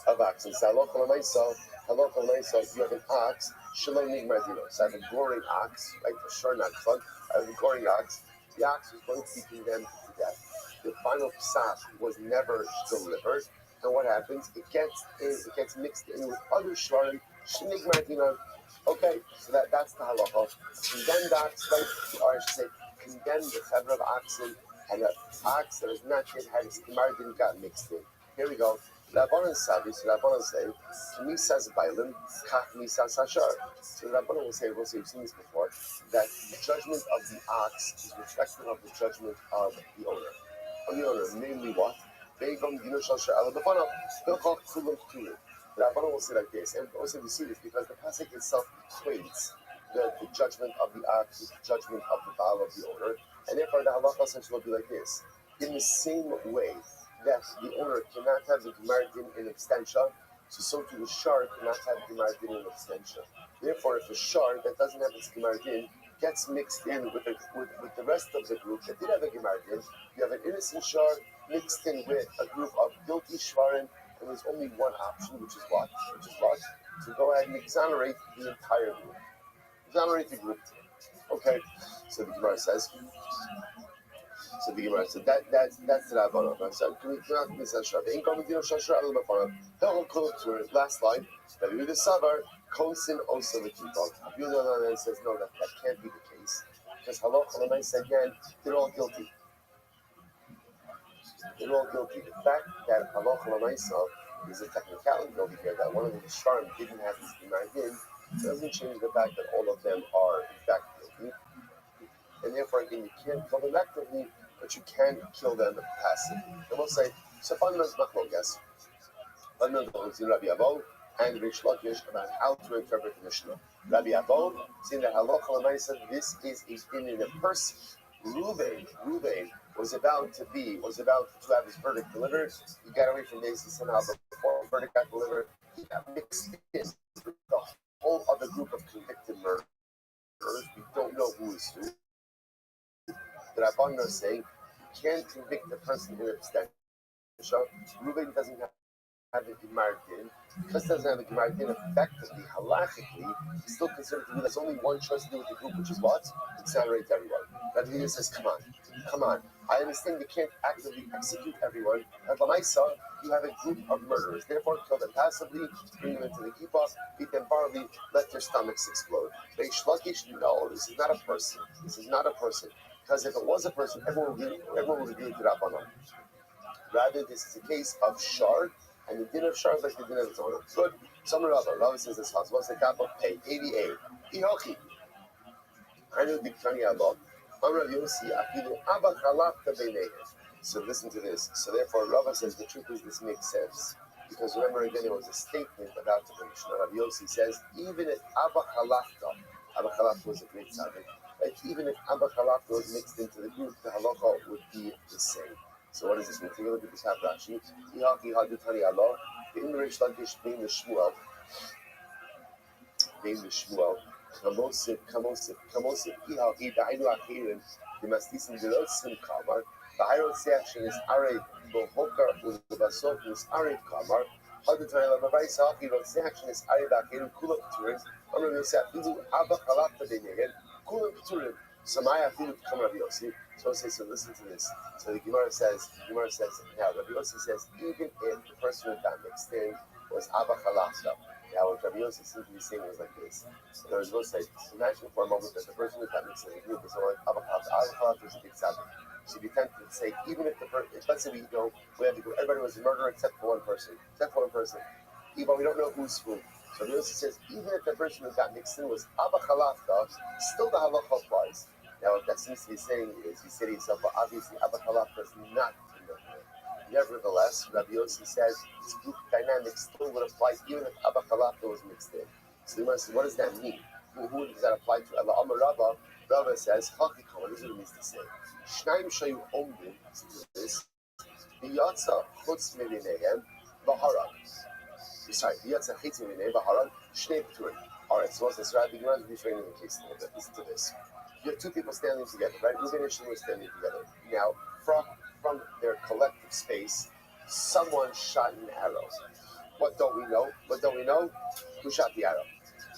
of oxen. So, halacha l'maisa, you have an ox, shalom nigmar dino. So I have a goring ox, right? For sure, not fun. I have a goring ox. The ox was going to be condemned to death. The final psak was never delivered. And what happens? It gets mixed in with other shvarim, shnigmar dino. Okay, so that's the halacha. Condemned ox, right? Or I should say, condemn the chevra of oxen, and an ox that has not yet had its gemar din got mixed in. Here we go. Rabbanan Savi, so Rabbanan say, Misas Bailim, Kach Misas Hashar. So Rabbanan will say, we've seen this before, that the judgment of the ox is reflective of the judgment of the owner. Namely what? Beigom Dino Shashar Alabafana, Bilchach Kulam Kulim. Rabbanan will say like this, and also we see this because the pasuk itself equates the judgment of the ox with the judgment of the baal of the owner, and therefore the halacha essentially will be like this: in the same way that the owner cannot have the gemar din in abstention, so too the shar cannot have the gemar din in abstention. Therefore, if a shar that doesn't have its gemar din gets mixed in with the rest of the group that did have a gemar din, you have an innocent shar mixed in with a group of guilty shvarim. And there's only one option, which is what? To go ahead and exonerate the entire group. Exonerate the group. Okay. So the Gemara says. That's the Rabbanon. So can we not miss that Shabbat? In coming to Shashar al Bafana. Don't call it to it. Last line. That we the Savar Konsin also the Kibbutz. Abiyah then says no, that can't be the case because Halacha l'maisa again, they're all guilty. The fact that halacha l'maisa is a technicality over here, that one of the Sharm didn't have his gemar din, doesn't change the fact that all of them are in fact guilty. And therefore, again, you can't kill them actively, but you can kill them passively. And we'll say, so fundamentals machlokas, fundamentals in Rabbi Avodah and Rish Lakish about how to interpret the Mishnah. Rabbi Abod, saying that halacha l'maisa, this is a din in a person. Reuben was about to have his verdict delivered. He got away from Daisy somehow before the verdict got delivered. He got mixed in with the whole other group of convicted murderers. We don't know who is who. The Rabban is saying you can't convict the person in abstention. Reuben doesn't have a Gemara din. Because doesn't have a Gemara din, effectively, halachically, he's still considered to be there's only one choice to do with the group, which is what? Exonerate everyone. Rabbi says, come on. I understand you can't actively execute everyone. At Lamaisa, you have a group of murderers. Therefore, kill them passively, bring them into the kippah, beat them barley, let their stomachs explode. Reish Lakish, no, this is not a person. Because if it was a person, everyone would agree with the Rabbanon. Rather, this is a case of shard, and the din of shard like the din of Torah. Good. Some Rabbi says this house. What's the capital? Pay 88. Ihochi. I know the Tanya Allah. So listen to this. So therefore, Rabbi says the truth is this makes sense. Because remember again, there was a statement about the Mishnah. Rabbi Yossi says, even if Abba Chalafta was a great tzaddik, right? Even if Abba Chalafta was mixed into the group, the halacha would be the same. So what does this mean? Take a look at this half Rashi. Ihaki hadu tani Allah. In Reish Lakish, being the Shmuel. Kamosif, Ihaki, Dainu Achirin, the Mastisim Delosim Kamar. The higher section is Arid, Bohokar, Uzabasov, is Arid Kamar. Hadu tani Allah, Rabbi Sahaki, the section is Arid Achirin, Kulak Turin. Amr Yosef, Idu Abba Chalafta Benegen, Kulak Turin. Samaya Filu Kamar Yossi. So listen to this. So the Gemara says, now Rabbi Yossi says, even if the person who got mixed in was Abba Chalafta. Now what Rabbi Yossi seems to be saying was like this. There was no say, imagine for a moment that the person who got mixed in the group is like Abba Chalafta. Abba Chalafta is a big tzaddik. So you'd be tempted to say, even if the person, let's say we have to go, everybody was a murderer except for one person. But we don't know who's who. So Rabbi Yossi says, even if the person who got mixed in was Abba Chalafta, still the halacha applies. Now, what that seems to be saying is, he said to himself, well, obviously, Abba Chalafta is not in the group. Nevertheless, Rabbi Yossi says this group dynamic still would apply even if Abba Chalafta was mixed in. So the Gemara says, what does that mean? Who does that apply to? Allah Amar Rabba, Rabba says, Hakikah, this is what it means to say. Shnaim shayu omdim, this, Biyatza chutz mevinehem, Baharag. Sorry, Biyatza chutz mevinehem, Baharag, Shnei Pturim. Alright, so what's this? Rabbi Gemara is reframing the case a little bit. Listen to this. You have two people standing together, right? Reuben and Shimon standing together. Now, from their collective space, someone shot an arrow. What don't we know? Who shot the arrow?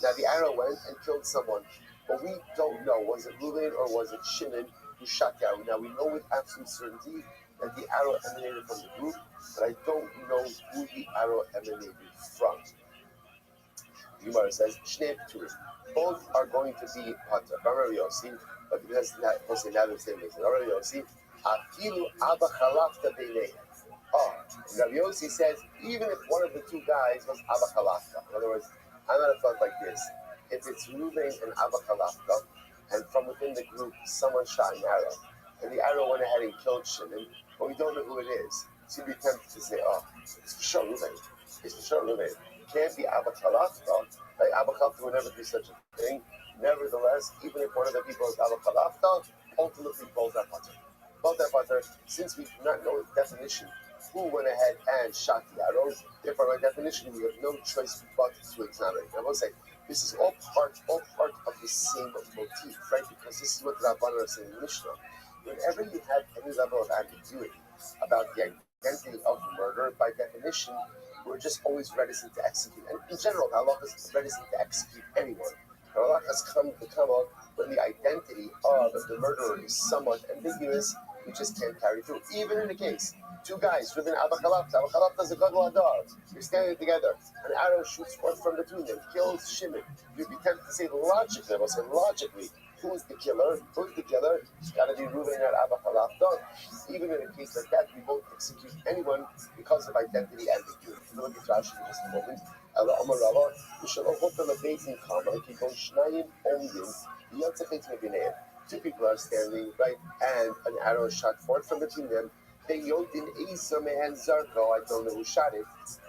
Now, the arrow went and killed someone, but we don't know. Was it Reuben or was it Shimon who shot the arrow? Now, we know with absolute certainty that the arrow emanated from the group, but I don't know who the arrow emanated from. The Gemara says, Shnei Pturim. Both are going to be Pater. Rabbi Yossi, but because we'll say now the same thing. Rabbi Yossi, Afilu Abba Chalafta Beinehem. Rabbi Yossi says, even if one of the two guys was Abba Chalafta. In other words, I'm going to thought like this. If it's Reuben and Abba Chalafta, and from within the group, someone shot an arrow, and the arrow went ahead and killed Shimon, but we don't know who it is. So you'd be tempted to say, it's for sure Reuben. It can't be Abba Chalafta. Like Abba Chalafta would never do such a thing. Nevertheless, even if one of the people is Abba Chalafta, ultimately both are Pater. Since we do not know the definition, who went ahead and shot the arrow, therefore by definition we have no choice but to exonerate. I will say, this is all part of the same motif, right? Because this is what the Rabbanan are saying in Mishnah. Whenever you have any level of ambiguity about the identity of the murderer, by definition, we're just always reticent to execute. And in general, Allah is reticent to execute anyone. Allah has come out when the identity of the murderer is somewhat ambiguous, we just can't carry through. Even in the case, two guys within Abba Chalafta is a Gadol Adar. You're standing together, an arrow shoots forth from between them, kills Shimon. You'd be tempted to say logically, who's the killer? It's got to be Reuben and Abba Chalafta. Even in a case like that, we won't execute anyone because of identity ambiguity. Look at Rashi for just a moment. Allah Amar Rabba, we shall hold the Beis Kamar, Kikon Shnayim Omdim, Yatzachit Mebineim. Two people are standing, right, and an arrow shot forth from between them. They Yodin Isa Mehan Zarko, I don't know who shot it.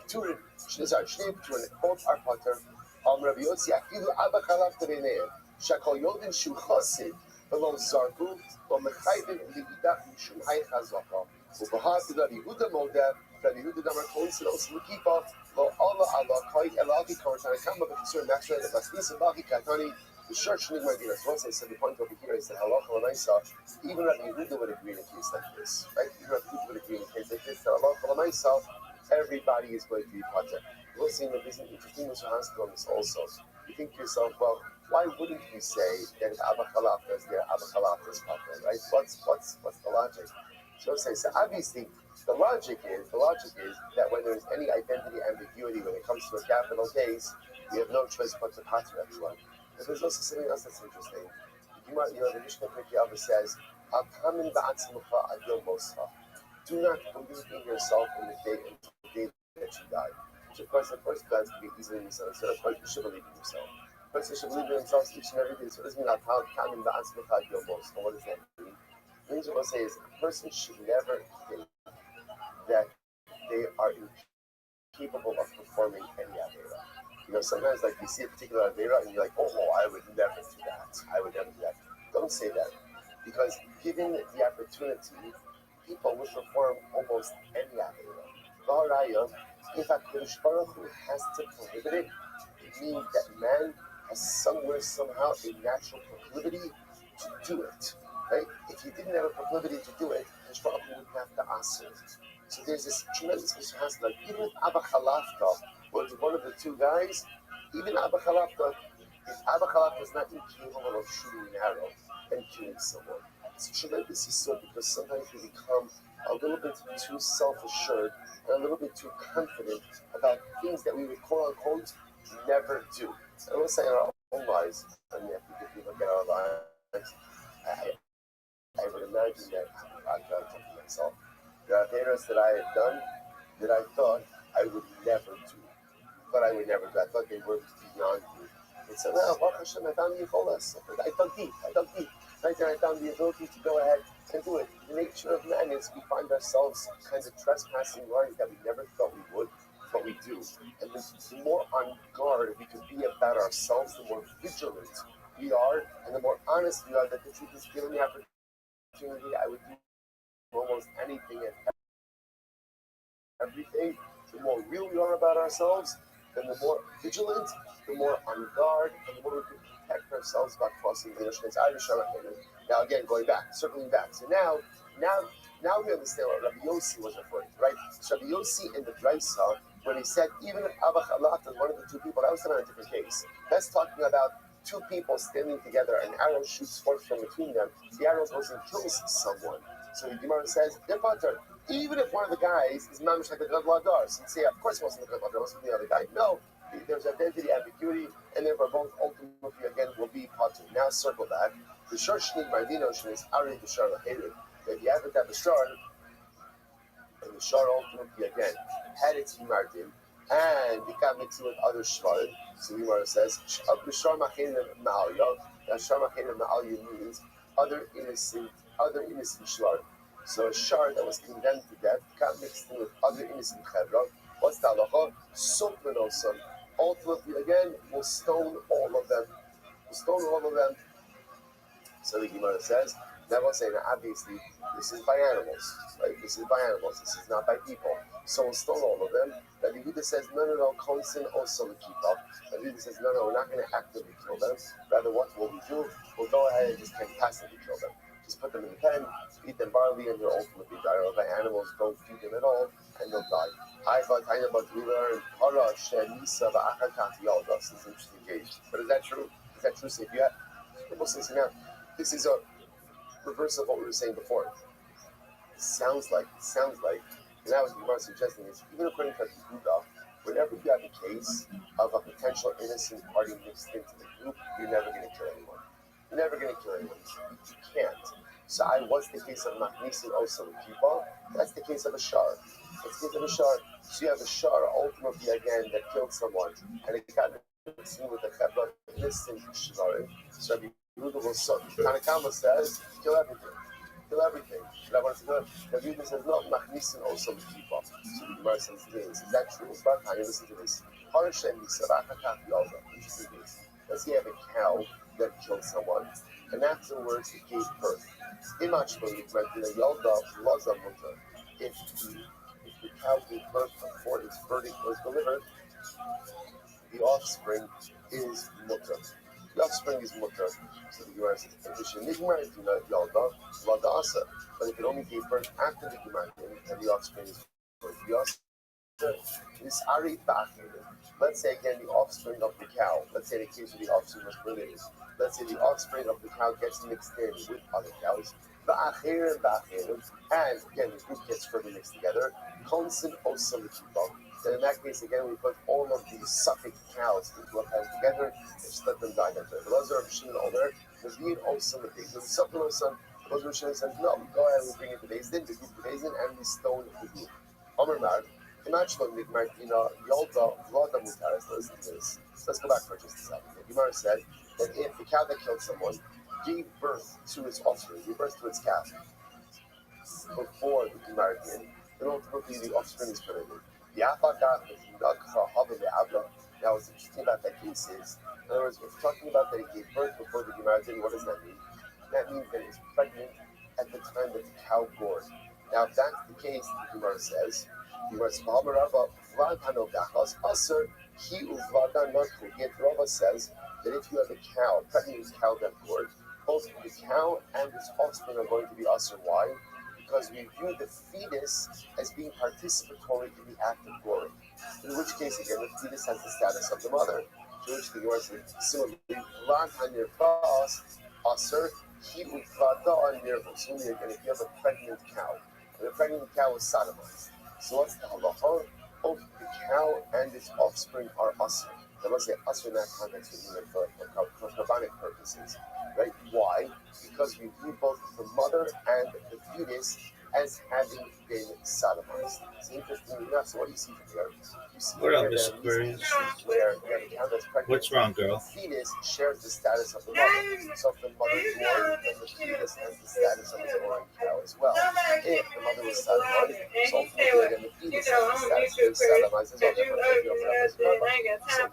Shnei Pturim, both are Pater. Rabbi Yossi, afilu Abba Chalav Tereineim, Shakol Yodin Shu Chosid, V'lo Zargu, V'lo Mechayvim Li'idach Mishum Hay Chazaka, U'Bahat Rabbi Yehuda Modeh, Rabbi Yehuda Damar Koinsin Osim L'Kipa, Lo Allah Allah Koi Elaki Kortan Kama B'Kisur Machshel B'Basnisa B'Aki Katani. The church Nigmar Dinas. Once I said the point over here is that halacha l'maisa, even Rabbi Yehuda would agree in a case like this, right? Even Rabbi Yehuda would agree in a case like this. That halacha l'maisa, everybody is going to be potter. We'll see. There's an interesting answer on this also. You think to yourself, well, why wouldn't we say that if Abba Chalafta is there, Abba Chalafta is potter, right? What's the logic? So obviously the logic is that when there's any identity ambiguity when it comes to a capital case, we have no choice but to potter everyone. But there's also something else that's interesting. The Mishnah Pirkei Avos says, do not believe in yourself in the day that you die. Which of course, at first glance, can be easily misunderstood. Of course, you should believe in yourself. Of course, you should believe in themselves each and every day. So it doesn't mean what does that mean? The things we'll say is a person should never think that they are incapable of performing any avera. Sometimes like you see a particular avera and you're like, oh, I would never do that. I would never do that. Don't say that. Because given the opportunity, people will perform almost any avera. If HaKadosh Baruch Hu has to prohibit it, it means that man has somewhere, somehow, a natural proclivity to do it. Right? If he didn't have a proclivity to do it, HaKadosh Baruch Hu wouldn't have to ask it. So there's this tremendous mishaps, like even if Abba Chalafta was one of the two guys, even Abba Chalafta, if Abba Chalafta is not incapable of shooting an arrow and killing someone, it's tremendously so because sometimes we become a little bit too self-assured and a little bit too confident about things that we would quote-unquote never do. And we'll say in our own lives, I mean, if we look at our lives, I would imagine that I've done something myself. There are averas that I have done that I thought I would never do. I thought they were beyond me. And so now, Baruch Hashem, I found the Yicholas. I dug deep. Right there, I found the ability to go ahead and do it. The nature of man is we find ourselves kind of trespassing lines that we never thought we would, but we do. And the more on guard we can be about ourselves, the more vigilant we are, and the more honest we are that the truth is given the opportunity, I would do almost anything and everything. The more real we are about ourselves, then the more vigilant, the more on guard, and the more we can protect ourselves about crossing the Mishnah's Irish. Now again, circling back. So now we understand what Rabbi Yossi was referring to, right? So Rabbi Yossi in the Brisa, when he said even if Abba Chalafta is one of the two people, that was not a different case. That's talking about two people standing together, an arrow shoots forth from between them, the arrow goes and kills someone. So the Gemara says, even if one of the guys is mamish like the Gad Ladar, so you say, of course it wasn't the Gad Ladar, it wasn't the other guy. No, there's identity ambiguity, and therefore both ultimately again will be potter. Now circle back. The shor shnig mardinoshn is already the shor lachedim. That you have to have the shor, and the shor ultimately again had its mardim, and it got mixed with other shvarim. So the Gemara says, the shor machedim ma'aliyah. That shor machedim ma'aliyah means other innocent shvarim. So a shar that was condemned to death got mixed in with other innocent chevra. What's the halacha? Sukmanosan. Ultimately, again, we'll stone all of them. So the Gemara says, now we'll say, obviously, this is by animals, right? This is not by people. So we'll stone all of them. Rabbi Yehuda says, no, konsin also to keep up. Rabbi Yehuda says, no, we're not going to actively kill them. Rather, what will we do? We'll go ahead and just passively kill them. Just put them in the pen, feed them barley, and they'll ultimately die. Or by animals, don't feed them at all, and they'll die. We learn this is an interesting case. But is that true? So if you have people say, now, this is a reverse of what we were saying before. It sounds like, and that was what Gemara suggesting is, even according to Yehuda, whenever you have a case of a potential innocent party mixed into the group, you're never going to kill anyone. You can't. So what's the case of Machnisin also with people? That's the case of a shar. So you have a shar ultimately again that killed someone, and it got mixed with the chevra innocent shvarim. So Rabbi Yehuda will Tanakama says kill everything. kill everything. Rabbi says, no, machnisin also kipa. So the Gemara says, is that true? But I listen to this. Let's say you have a cow that killed someone, and afterwards it gave birth. If the cow gave birth before its verdict was delivered, the offspring is mutter. The offspring is mutter. So the Gemara says, but if it only gave birth after the Gemara, and the offspring is mutter. Let's say again the offspring of the cow. Let's say the case of the offspring was related. Let's say the offspring of the cow gets mixed in with other cows. And again the group gets further mixed together. Then in that case again we put all of these suffix cows into a pen together and just let them die together. No, go ahead and bring it to Beis Din, the group to Beis Din, and we stone the group. Listen to this. Let's go back for just a second. The Gemara said that if the cow that killed someone gave birth to its offspring, gave birth to its calf before the Gemara did, then ultimately the offspring is permitted. Now, what's interesting about that case is, in other words, if we're talking about that it gave birth before the Gemara did, what does that mean? That means that it's pregnant at the time that the cow gored. Now, if that's the case, the Gemara says, Rava says that if you have a cow, a pregnant cow that gored, both the cow and its offspring are going to be usher. Why? Because we view the fetus as being participatory in the act of goring. In which case, again, the fetus has the status of the mother. To which the Gemara says, similarly, usher, again, if you have a pregnant cow, and the pregnant cow is sodomized. So what's the halacha? Both the cow and its offspring are usher. I must say usher in that context for Rabbinic purposes, right? Why? Because we view both the mother and the fetus as having been sodomized. It's interesting enough. So what do you see from here? You see What up, Miss Aquarius? Where you have a cow that's pregnant. What's wrong, girl? The fetus shares the status of the mother. So if the mother is born, then the fetus has the status of the born cow as well. If the mother was sodomized, so ultimately then the fetus has the status of the sodomized as well. Therefore, it sounds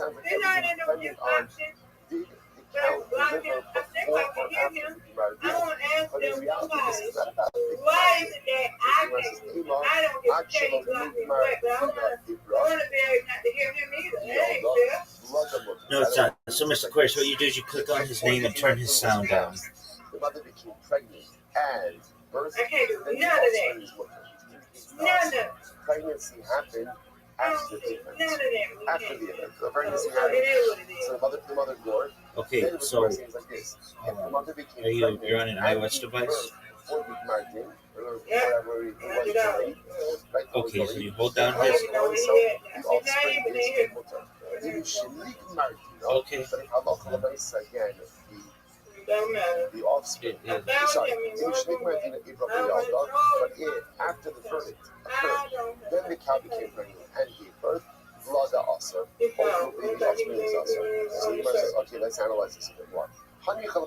like everything depending on did the cow deliver before or after the Gemara did. But in reality, this is not about the No, it's not. So, Mr. Aquarius, what you do is you click on his name and turn his sound down. The mother became pregnant and birth. I can't do none of that. Pregnancy happened after the event. After the event. The pregnancy It happened. is what it is. So the mother gored. Okay, Then so it was like this. If the mother became pregnant you're on an and iOS gave device? birth before the Martin, or whatever it was delayed, right? Okay, so you hold down his. The offspring is mutter. Okay. But if halacha l'maisa again, Don't matter. the offspring. Sorry, but if after the verdict occurred, then the cow became pregnant and gave birth, vlada also. Ultimately, the offspring is also. So you must say, okay, let's analyze this a bit more. Okay, so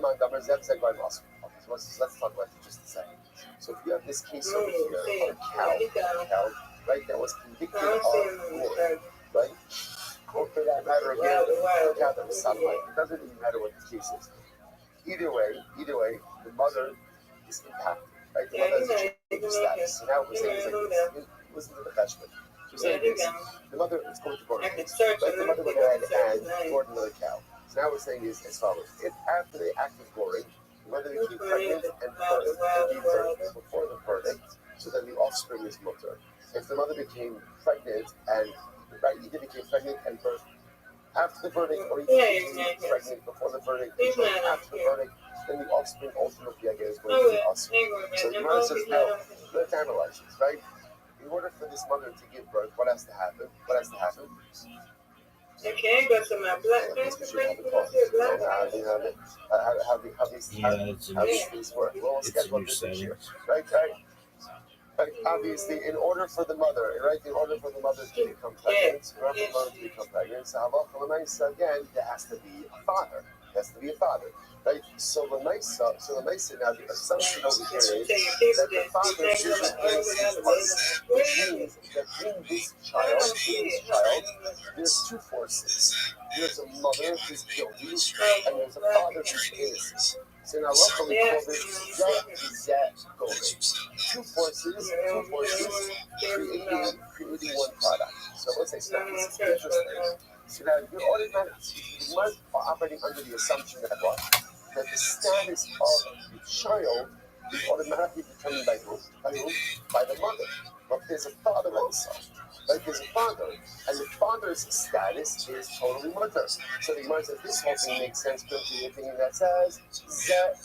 let's talk about it just a second. So if you have this case over here of a cow, right, that was convicted of war, right? Or for that matter, again, a cow that was sodomized. It doesn't even matter what the case is. Either way, the mother is impacted, right? The mother has a change of status. So now we're saying it's like this. Listen to the cheshbon. So we're saying this. The mother is going to born. Right? The mother went ahead and gored another cow. So now we're saying is as follows. If after the act of goring, the mother became pregnant and gave birth before the verdict, so then the offspring is mutter. If the mother became pregnant and either became pregnant and birth after the verdict, or either became pregnant before the verdict, or after the verdict, then the offspring ultimately, I guess, is going to be offspring. So the mother says, no, let's analyze this, right? In order for this mother to give birth, what has to happen? Okay, go to my black It's things. how these things work. Well, let's get one picture. Right. Obviously, in order for the mother to become pregnant, so halacha l'maisa again, there has to be a father. has to be a father. Right? So the nice now the assumption over here is that the father isn't going to see us, which means that in this child, there's two forces. There's a mother who's guilty, and there's a father who's innocent. So now luckily we call this zet goring. Two forces creating one product. So let's say it's interesting. So now you're operating under the assumption that what? That the status of the child is automatically determined by who? By the mother. But there's a father also. Like there's a father, and the father's status is totally mutter. So the Gemara says this whole thing makes sense because the thing that says zet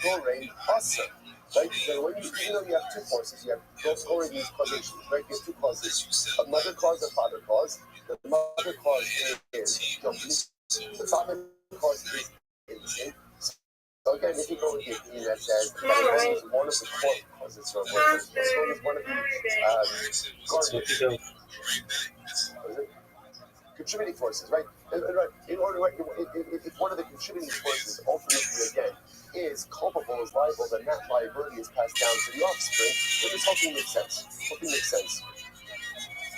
gorein aser. Right? So when you have two forces, you have both gorein means causations, right? You have two causes. A mother cause, a father cause. The mother cause is guilty. The father cause is innocent. So again, if you go with the opinion that says that is one of the core causes for abortion, this one is one of the contributing forces, right? If one of the contributing forces ultimately again is culpable, is liable, then that liability is passed down to the offspring. So this whole thing makes sense.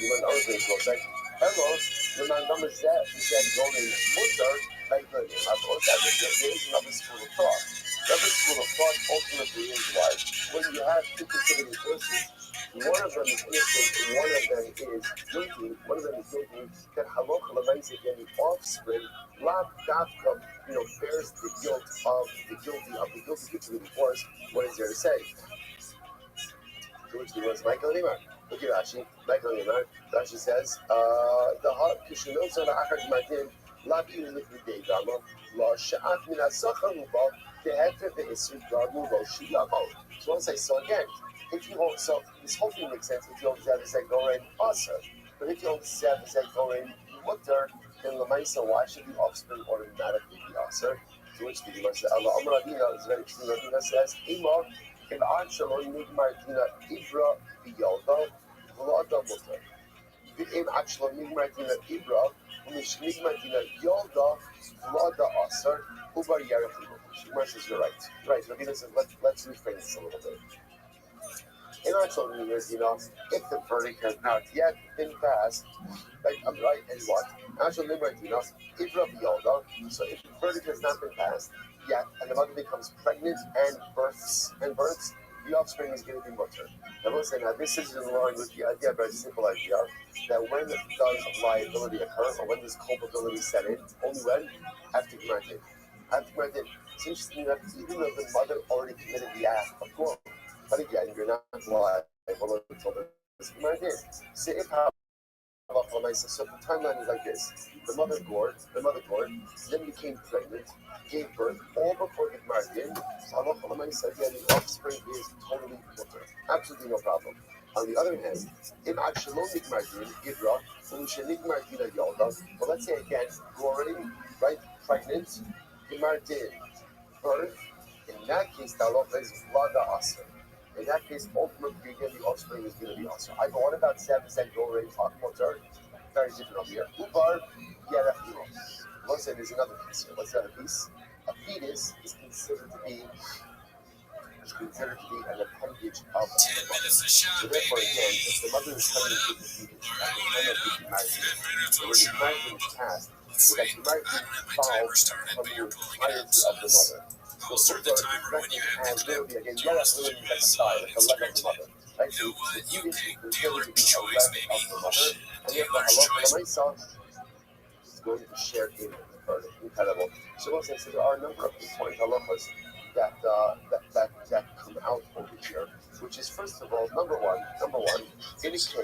You learn other things, right? Hello, the man number said going mutter. There is another school of thought. Another school of thought ultimately is why when you have two contributing forces, one of them is innocent and one of them is guilty, that halacha l'maisa again the offspring, lav davka, bears the guilt of the guilty contributing force. What is there to say? Which was Michael Limar. Look at Rashi. Michael Limar. Rashi says, the heart kishinot zona achad matin. So once I saw again, if you hold so this whole thing makes sense if you hold Zev Goren Aser. But if you hold Zev Goren Mutter, then Lamaisa, why should the offspring automatically be Aser? To which the Gemara says, Allah Amradina is very interesting. Radina says, Imar, if Arshalon Nigmartina Ibra Biyalda, Vlada Mutter. If Arshalon Nigmartina Ibra, Nigmartina Yalda, Vlada Aser, Ubar Yarachim. Gemara says, you're right. Right, Radina says, let's rephrase this a little bit. In our children years, if the verdict has not yet been passed, I'm right, and what? Actually, if Rabbi Yoda, so if the verdict has not been passed yet, and the mother becomes pregnant and births, the offspring is going to be mutter. I will say now, this is in line with the idea, very simple idea, that when does liability occur, or when does culpability set in? Only when? After granted. It's interesting that even though the mother already committed the act of course. But again, you're not liable until this command. So if so the timeline is like this: the mother gored, then became pregnant, gave birth, all before the margin. So again, the offspring is totally mutter, absolutely no problem. On the other hand, if Akshalomik margin, Idra, Ulushanik margina Yalda, well, let's say again, goring, right, pregnant, margin, birth. In that case, the law is Vlada Aser. In that case, ultimately, again, the offspring is going to be also. But what about 7% goal rate on motor? Very different over here. Ubar, Yerachiro. Let's say there's another piece here. What's the other piece? A fetus is considered to be an appendage of the mother. So therefore, again, if the mother is coming into the fetus, at the time of the marriage, when the marriage is passed, so that the marriage involves from the entirety of the mother. So the timer when you have ability again, like a leg of the mother. Right? So the fetus is considered to be a leg of the mother, and therefore halacha is going to share in the burden. Incredible. So there are a number of important halachas that come out over here, which is first of all, number one, in a case,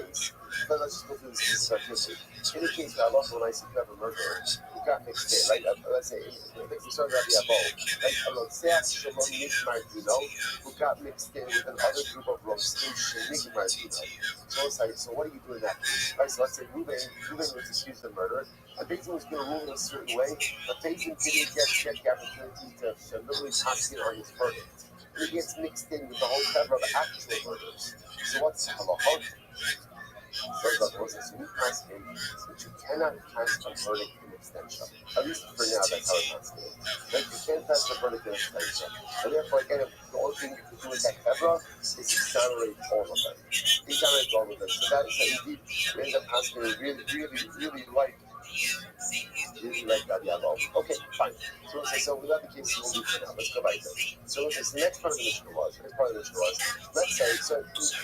let's just go through this piece of history. In a case where Allah, when I see you have a murderer who got mixed in, right? Let's say, we started out the Abo, right? Who got mixed in with another group of Rothschild. So what do you do in that case? Right? So let's say Reuben was accused of murder, and Beijing was going to rule in a certain way, but Beijing didn't get the opportunity to literally pass in on his verdict. And it gets mixed in with the whole cover of actual murders. So what's halacha? So we pass in that you cannot pass a verdict in extension. At least for now, that's how it has to be. Like, you can't touch the vertical extension. And therefore, again, the only thing you can do with that Hebra is exonerate all of them. Exonerate all of them. So that is that indeed, we end up asking really like that level. Okay, fine. So we got the case we'll leave for now. Let's go back to it. So the next part of the Mishnah was, let's say, so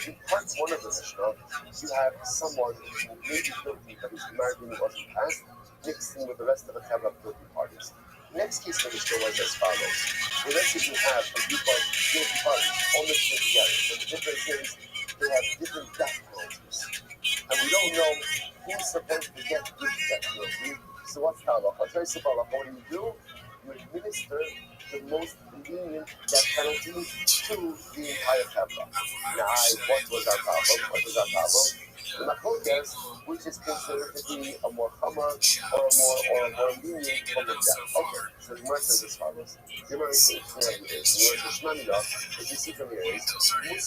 in part one of the Mishnah, you have someone who maybe guilty, but he's married when he wasn't passed, mixed in with the rest of the Chevra guilty parties. The next case of the Mishnah was as follows. Well, let's say you have a group of guilty parties, all mixed in together. So the difference is they have different death penalties. And we don't know who's supposed to get which death penalty. So what's the halacha? What do? You administer the most lenient death penalty to the entire Chevra. Now, what was our problem? The Machotes, which is considered to be a more chamar or a more lenient form of death. Okay, so the Gemara says as follows. The Gemara says, if you see from here, is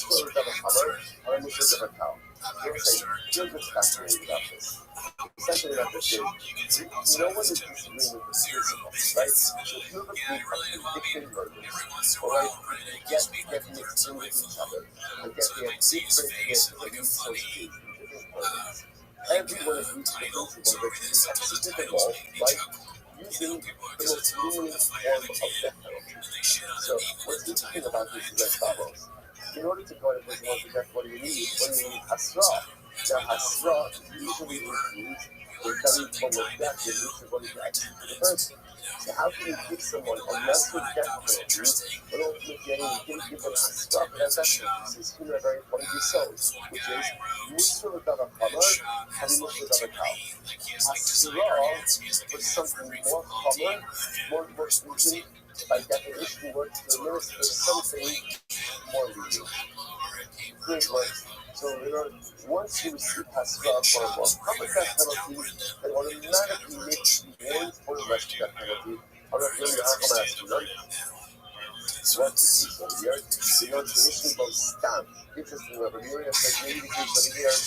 Muslim of a chamar or a Muslim of a cow. Here's what's fascinating about this. Essentially, about this is no one is disagreeing with the principle, right? So if you have a group of convicted murders, all right, get mixed in with each other, and get different associations, different motives. Everyone agrees to the principle that you execute the law, right, using the most lenient form of death penalty. So what's interesting about this is as follows. In order to go and put someone to death, what do you need? Well, you need hasra. Now, hasra usually includes the very form of death in which you're going to execute the person. So how can you give someone a lesser death penalty, but ultimately you didn't give them hasra for that death penalty? So it's a very important result, which is musr dava chamar, having musr dava cow. Hasra is something more common, more easy, by definition works to administer something more lenient. Great works. So once you receive hasra for a more common death penalty, then automatically makes you warned for the rest of that penalty. I'm not really asking what is this over here? Traditionally goes stamp. Interesting, Rabbi Miriam says maybe the case over here is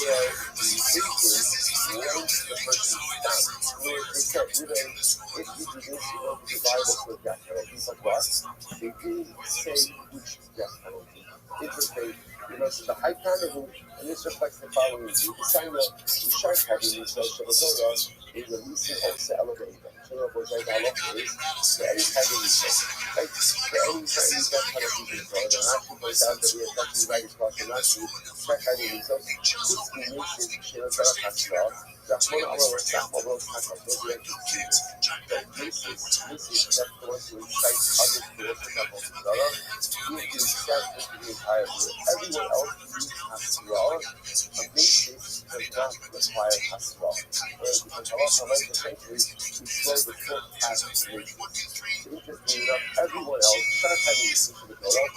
where the agent warns the person stamp. They said, if you do this, you're going to be liable for a death penalty. But what? They didn't say which death penalty. Interesting. So the high candidate, and this reflects the following: the Samuel, the shark having these Shabbatorah is a leasing also elevated. So what I halacha is for any kind of leasing, right? For any death penalty in Israel, and actually goes down to the effective right across the nation, shark having these this means Shira Zara Hasra, Rahman Allah Rasam, Allah Hasra, those are actually that this is that the ones who incite others to worship Allah Zara, he is established to the entire world. Everyone else needs hasra, a basis does not require hasra. Because Allah essentially destroyed the fourth path of nature. So interestingly enough, everyone else, start having this issue with Torah,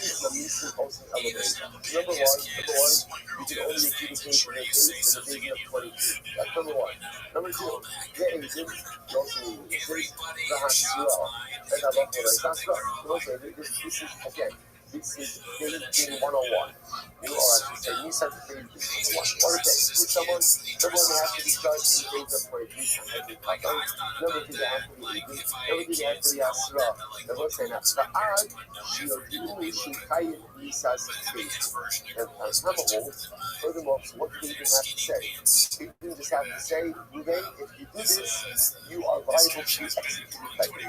is the least also elevated. Number one, you can only adjudicate in a case in the beginning of 22. That's number one. Number two, the agent, you also need the hasra. And I love what I said. This is, again, this is dating 101. You are actually saying, you said dating 101. What is that? With someone has to be judged in the age of 23. Number two, they have to be legal. Number two, they have to be asra. And what's saying that? Va'ad, shi'odini shi'chayim nisas faith. And furthermore, what do they even have to say? They just have to say, Ruben, if you do this, you are liable to be executed by me.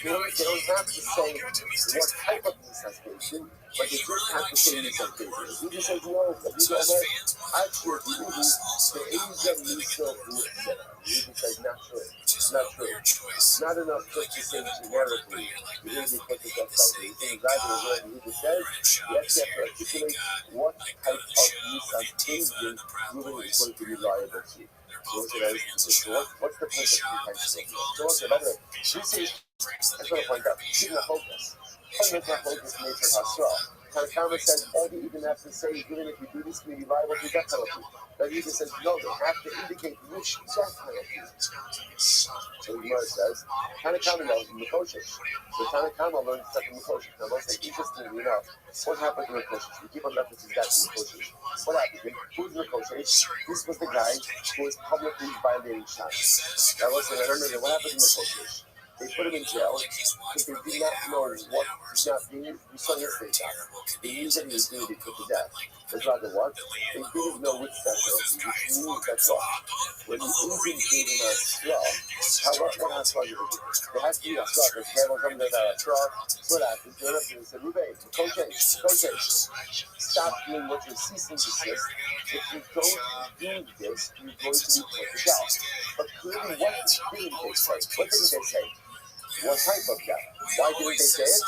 They don't have to say what type of misapplication, but they just have to say misapplication. If you just say no, if you don't know, actually, the age of misapplication, you can say not true. Not enough just to say generically, you really put the death by me. It's exactly what he says. You actually have to articulate what type of misapplication really is going to be liable to. What's the purpose of contention? So, by the way, this is, I just want to point out, this is a focus. Fundamental focus nature hasra. Tanakama says all they even have to say is even if you do this, may be liable to death penalty. Rabbi says no, they have to indicate which death penalty. So the Gemara says, Tanakama knows Mikoshish. So Tanakama learns stuff from Mikoshish. Now, most interestingly enough, what happened to Mikoshish? We keep on referencing that to Mikoshish. What happened? Who's Mikoshish? This was the guy who was publicly violating Shabbos. Now, listen, I don't know what happened to Mikoshish. They put him in jail because they did not know what, we saw yesterday, they knew that he was going to be put to death. That's rather what? They didn't know which death penalty, which means that's what. When the Indian gave him a straw, what happened to him? There has to be a straw, because there was something like a straw. So what happened? They went up to him and said, Ruben, Kodesh, stop doing what you're ceasing to desist. If you don't do this, you're going to be put to death. But clearly, what didn't they say? What didn't they say? What type of death? Why didn't they say it?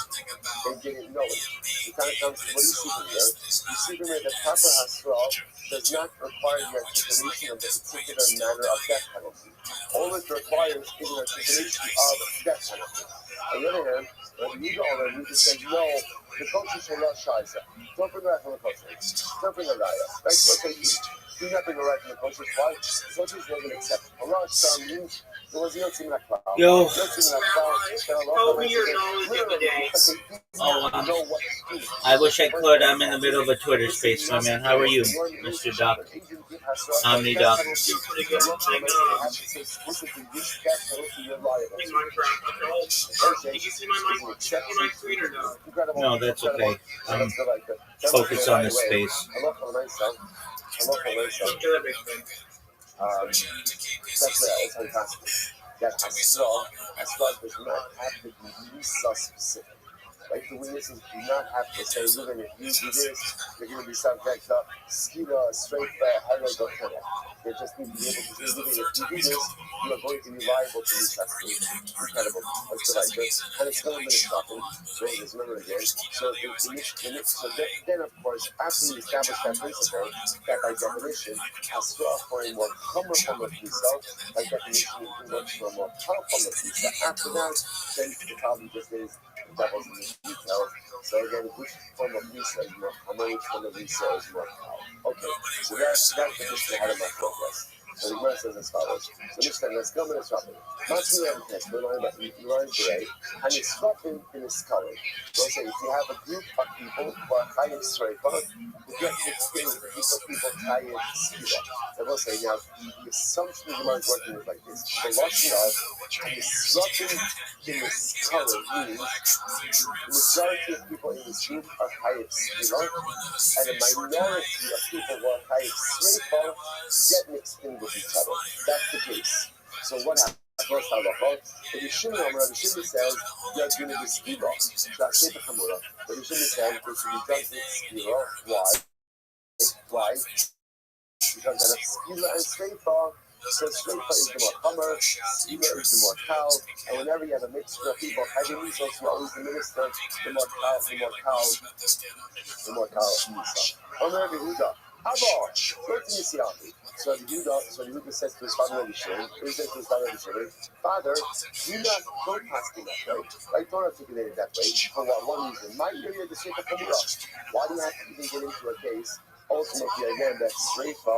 They didn't know it. The time comes, what do you see from here? You see from here that proper hasral does not require the articulation of the particular manner of death penalty. All it requires is an articulation of death penalty. On the other hand, when you go on, you just say, no, the culture shall not shiza. Don't bring a right from the culture. Don't bring a raya. Right? So do not bring a right from the culture. Why? The culture wasn't accepted. Allah means there was no team like cloud. Yo. No team like cloud. Open your knowledge of the day. I wish I could. I'm in the middle of a Twitter space, my man. How are you, Mr. Doc? Omni Doc. No, that's okay. I'm focused on this space. That's fantastic. That Hasra does not have to be specific. Like the witnesses do not have to say, look, if you do this, you're going to be subject to skila, straight, highlight, or kind. They just need to be able to say, look, if you do this, you are going to be liable to this testing. Incredible. That's what I did. And it's still a minute stopping. So let's remember again. So then, of course, after we establish that principle, that by definition, Hasra for a more common form of Pisa, by definition, it works for a more powerful form of Pisa. After that, then the problem just is devil's in the details. So again, which form of Lisa is more common, which form of Lisa is more common. Okay, so that's the mission ahead of my progress. So the Gemara says as follows. So Mishnah, let's go and swap it. Once we have a test, we learn today, and it's swapping in a scholar. We'll say if you have a group of people who are high in Sreifah, you get mixed in with a group of people high in Skila. And we'll say now, the assumption of the Gemara is working is like this. The Lashon of and it's swapping in the scholar means the majority of people in this group are high in Skila, and a minority of people who are high in Sreifah get mixed in with each other. That's the case. So what happens? First halacha, Rabbi Shimon says you're going to be skila. That's Sefer Chamura. Rabbi Shimon says there should be judged with skila. Why? Because that skila and shreifa. So shreifa is the more hammer, skila is the more cow, and whenever you have a mixture of people having misos, you always administer the more cow, the more cow misos. Omer Yehuda. So the Yehuda says to his father, Father, do not go past him that way. Right? Don't articulate it that way. For one reason. My area, the Sefer Chamura. Why do you have to even get into a case? Ultimately, again, that Sreifa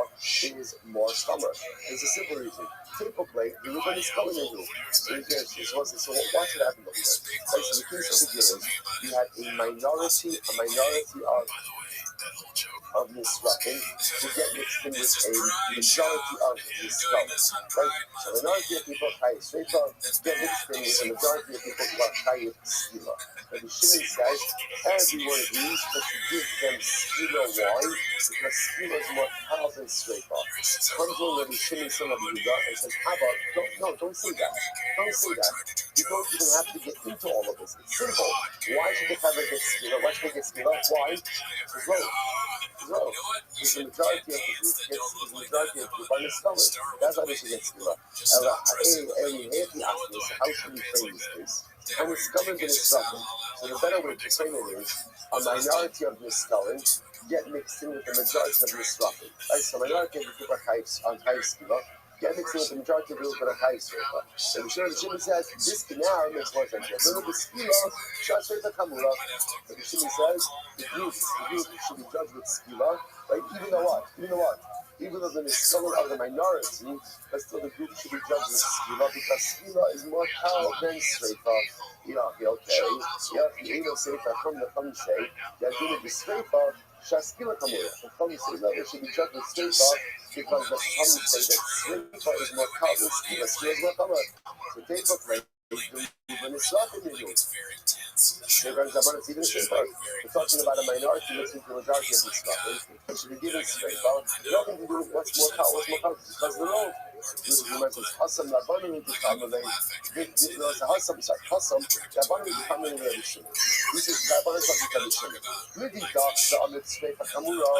is more summer. There's a simple reason. Typically, the Reuben is coming in. So what should happen over there? So the case of the is you had a minority of misracking to get mixed in with a majority of misspellings. Right? So a minority of people high Sreifa get mixed in with a majority of people who are high Skila. But the Shimon says everyone agrees that you give them Skila wine because Skila is more powerful than Sreifa. Comes over the Shimon son of Yehuda and says, don't say that. Don't say that. You don't even have to get into all of this. It's simple. Why should the Chaver get Skila? Why should they get Skila? Why? It's low. Because the majority of the group are misspellers. That's why they should get Skila. How should we frame this case? And it's coming to instruction. So the better way to frame it is a minority of misspelling get mixed in with the majority of misspelling. Right? So a minority of the people are on high Skila, get mixed in with the majority of the group of the high circle. And the Shimon says this now makes more sense. The little skila, shas the kamura. The Shimon says the group should be judged with skila, right? Even though what? Even though the Niskolim of the minority, but still the group should be judged with skila because skila is more kal than sreifa. Okay. You know, sreifa from the Chum say that doing the sreifa. Shaskila kamura. The Chum say no, it should be judged with sreifa because the Chum say that sreifa is more kal than skila. Skila is more kamura. So they look like when it's not in the group. We're talking about a minority listening to the majority of these stuff. It should be given straight. Nothing to do with what's more power, because the law. You mentioned Hassam, Labanim, and Hassam, Labanim, and this is Labanim, and Really, the Amit Straight Kamura,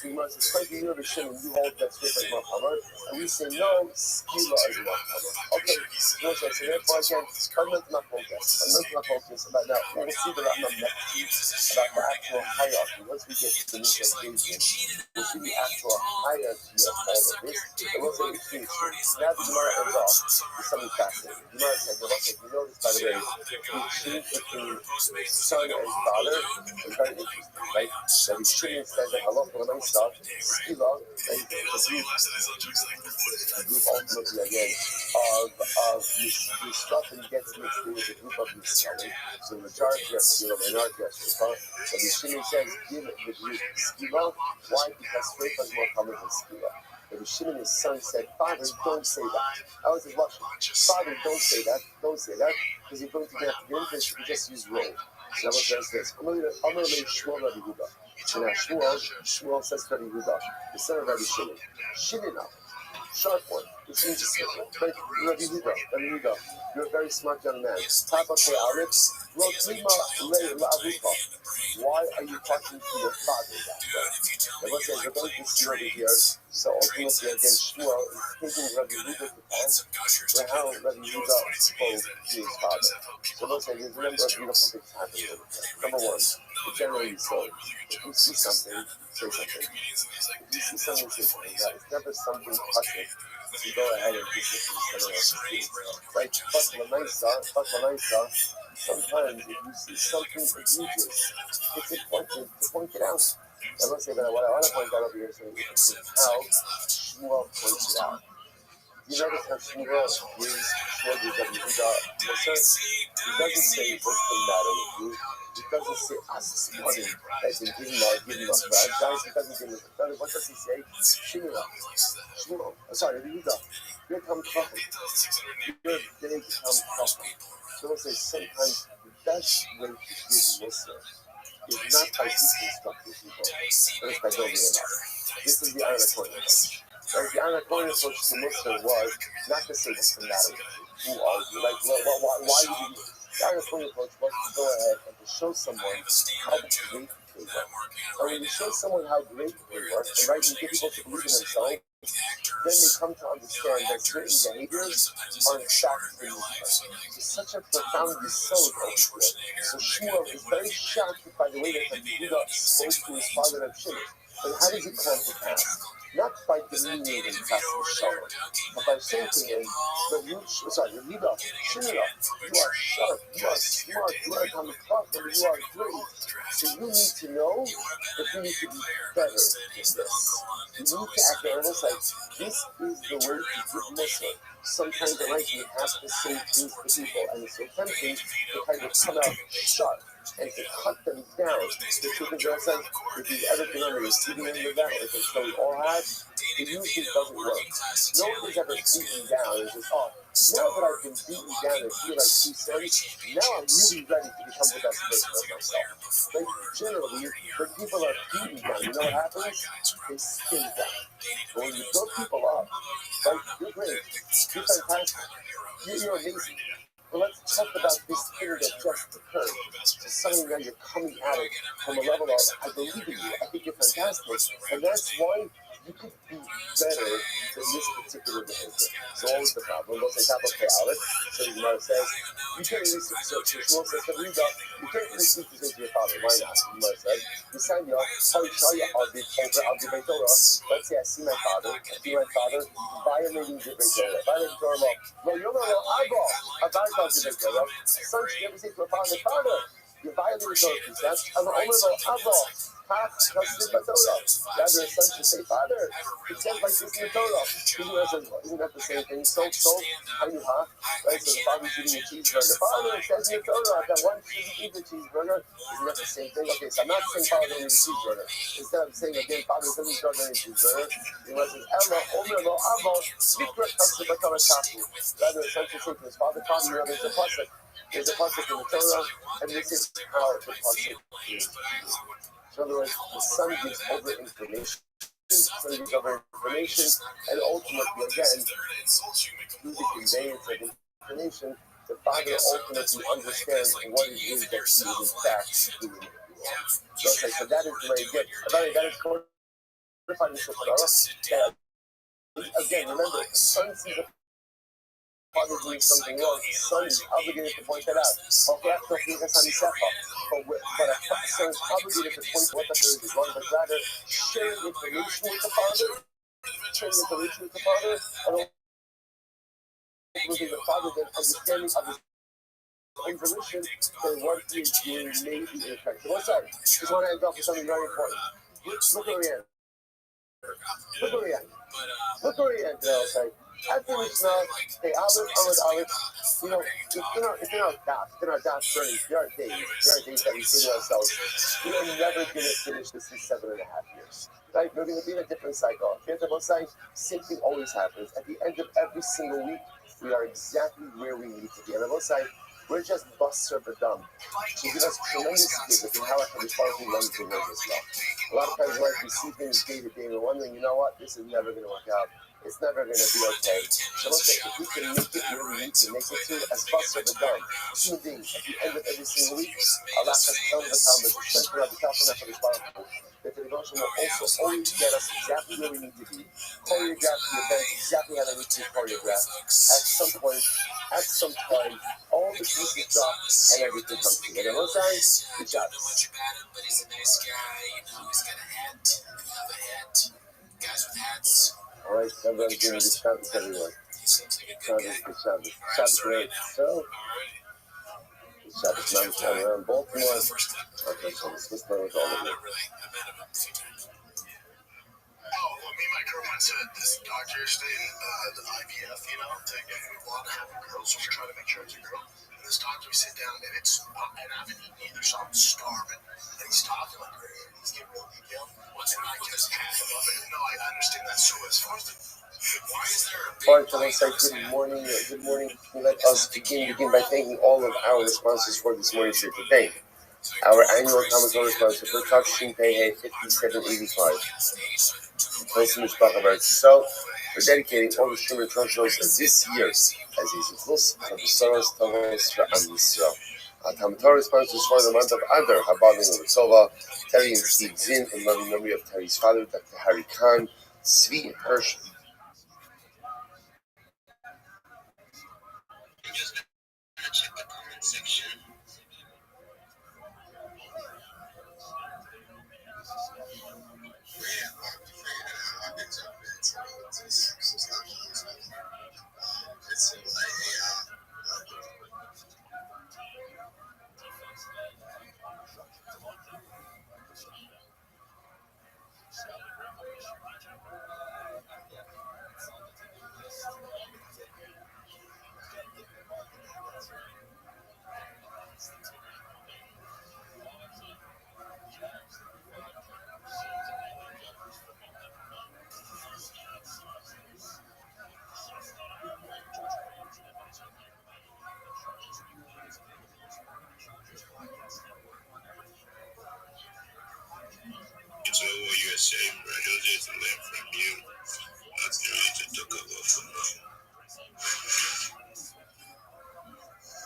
we must explain to you the Shin, and you hold that straight as more power, and we say no, Skila is more power. Okay, so therefore again, I'm not focused about that. We'll see the Rambam next week about the actual hierarchy. Once we get to the new occasion, we'll see the actual hierarchy of all of this. And we'll say it's true. Now the Gemara ends off with something fascinating. The Gemara says, if you notice, by the way, the exchange between son and father is very interesting, right? That the Shimon says that Allah for the stuff, Skila, and the group ultimately again of Yisrafim gets mixed in with the group of Yisraelim. So the majority of Skila, minority of Shrefa. So the Shimon says, give the group Skila. Why? Because Shrefa is more common than Skila. But the Shimon, his son, said, Father, don't say that. That was his lashon. Father, don't say that, because you're going to get into this, you just use roll. So that says this. I'm going to make Shmuel Rabbi Huda. And now Shmuel says to Rabbi Huda, the son of Rabbi Shimon, Shimon, sharp one, which means a smart one. But Rabbi Huda, you're a very smart young man. Papa Ke'aretz, why are you talking to your father that way? And let's say we're going to see over here. So ultimately, again, Shmuel is taking Rabbi Huda to task for how Rabbi Huda spoke to his father. So let's say there's a number of beautiful things happening over here. Number one, generally so, if you see something, say something. If you see something, say something. That is never something touching. You go ahead and do something else. Right? But sometimes if you see something egregious, it's important to point it out. And let's say that what I want to point out over here is how Shmuel points it out. You notice how Shmuel gives Rabbi Huda Musar? He doesn't say what's the matter with you. He doesn't say ask money. As in give him a bad guys. He doesn't give him a better. What does he say? Shmuel. Rabbi Huda. You're come trouble. You're big come trouble. So let's say sometimes the best way to give Musar is not by deconstructing people, but it's by building them up. This is the Anna Corner approach. Right? The Anna Corner approach to Musar was not to say what's the matter with you. Who are you? Like, why did you do this? The Anna Corner approach was to go ahead and to show someone how great they were. And when you show someone how great they were, and right, you get people to believe in themselves, then they come to understand that certain behaviors are in fact the universe. It's such a profound yesod over here. So Shmuel is very shocked by the way that Rabbi Huda spoke to his father Rabbi Shimon. But how does he come to pass? Not by demeaning and passing shalom, but by saying to him, Rabbi Huda, Shimon, you are sharp, you are smart, you are kamikaze, you are great. So you need to know that you need to be better than this. You need to act almost like this is the way to give Musar. Sometimes in life you have to say things to people, and it's so tempting to kind of come out sharp and to cut them down. The truth is, if you've ever been on a receiving end of that, like it's so we all have, it usually doesn't work. No one is ever beaten down and says, now that I've been beaten down and feel like 2 cents, now I'm really ready to become the best version of myself. Like generally, when people are beaten down, you know what happens? They spin down. But when you build people up, like, you're great, you're fantastic, you're amazing. But let's talk about this thing that just occurred. So something that you're coming at it from a level of, I believe in you, I think you're fantastic, and that's why you could be better than this particular behavior. So what was the problem? We'll say Kappa Kayalit. So the Gemara says, you can't really speak to Shmuel says to Rida, you can't really speak to your father. Why not? The Gemara says, Yisanya, Harishaya Abid over Abdi Torah. Let's say I see my father violating the Torah. Violating Torah law. No, you're not Abba. Abba Abdi Torah. Son should never say to a father, you're violating the Torah precepts. And the Omer lo Abba. Rather, a son should say, Father, it says like this in the Torah. Isn't that the same thing? So, how you have? Right, so the father's eating a cheeseburger. Father, it says in the Torah that one shouldn't eat the cheeseburger. Isn't that the same thing? Okay, so I'm not saying Father don't eat a cheeseburger. Instead of saying again, Father doesn't eat a cheeseburger. He says, Ella, Omer, Lo, Avo, Mikra, Kassi, Bakara, Kapu. Rather, a son should say to his father, you know, there's a pasuk. There's a pasuk in the Torah, and this is how the pasuk is. In other words, the son gives over information, and ultimately, again, through the conveyance of information, the father ultimately understands what it is that he is in fact doing. Okay, so that is very good. That is codified in Torah. Again, remember, the son sees a father doing something wrong, the son is obligated to point that out. But a son is obligated to point what the third is wrong, but rather sharing information with the father, and ultimately the father then understanding of his information for what he is doing may be incorrect. So what's that? Just want to end off with something very important. Look where we end. They'll say. After Mishnah, they Aleph, you know, it's in our dots journey. There are days that we say to ourselves, we are never going to finish this in 7.5 years. Right? We're going to be in a different cycle. Same thing always happens. At the end of every single week, we are exactly where we need to be. And I will say, we're just buster badam. So give us tremendous gift in how I can responsibly run the world as well. A lot of times, like, we see things day to day, we're wondering, you know what, this is never going to work out. It's never going to be okay. So let's say, if we can make it where we need to make it to, as buster badam, human beings, at the end of every single week, Allah has told the Talmud, especially Rabbi for responsible, that the devotion will also always get us exactly where we need to be, choreograph the events exactly how they need to be choreographed. At some point, all the pieces drop and everything comes together. Those guys, good job. But he's a nice guy, you know, he's got a hat, guys with hats. All right, everybody's doing good Shabbos, everyone. He seems like a good guy. Good Shabbos. Shabbos, great. So, good Shabbos, now we're around Baltimore. Okay, so let's get started with all of you. Not really. I met him a few times. Well, me and my girl went to this doctor yesterday, the IVF, you know, to get one to have a girl, so we're trying to make sure it's a girl. And this doctor, we sit down, and and I haven't eaten either, so I'm starving. And he's talking like crazy, he's getting real detailed. And I just half of it. No, I understand that. So as far as why is there a big... All right, so let's say good morning. Good morning. Let us begin by thanking all of our sponsors for this morning's show today. Our annual Common sponsor for Tavshin Pei 5785. So we're dedicating all the Shumer Troshos this year as a Zichus of the Soros Tovos for Am Yisrael. Our Talmud Torah sponsors for the month of Adar, Habalim and Ritzova, Terry and Steve Zinn, in loving memory of Terry's father, Dr. Harry Khan, Zvi Hirsch. I'm just gonna check the comment section. So you're saying radio just learn from you. That's the way to talk about for now.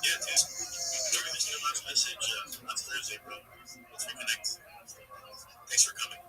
Yeah, just during this last message on Thursday, bro. Let's reconnect. Thanks for coming.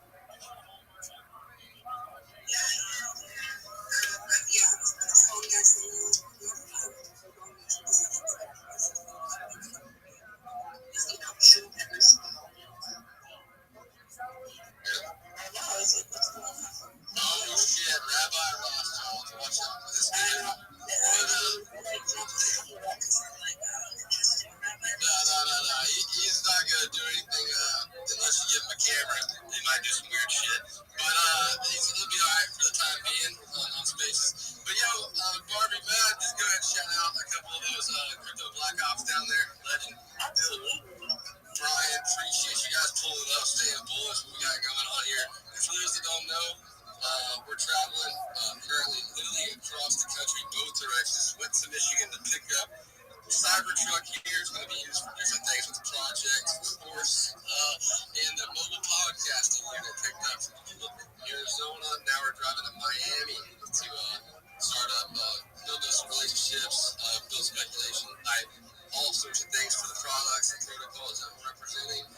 bullish we got going on here. And for those that don't know, we're traveling currently literally across the country, both directions. Went to Michigan to pick up the Cybertruck here is going to be used for different things with the project, of course, and the mobile podcasting unit picked up from Arizona. Now we're driving to Miami to start up, build those relationships, build speculation, all sorts of things for the products and protocols that we're representing.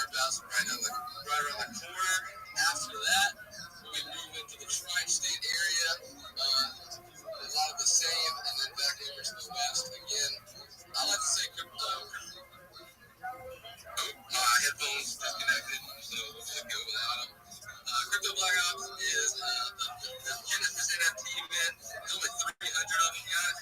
RBAS right around the corner. After that, we move into the tri-state area. A lot of the same, and then back over to the west again. I like to say crypto. My headphones disconnected, so we'll just go without them. Crypto Black Ops is the Genesis NFT event. There's only 300 of them, guys.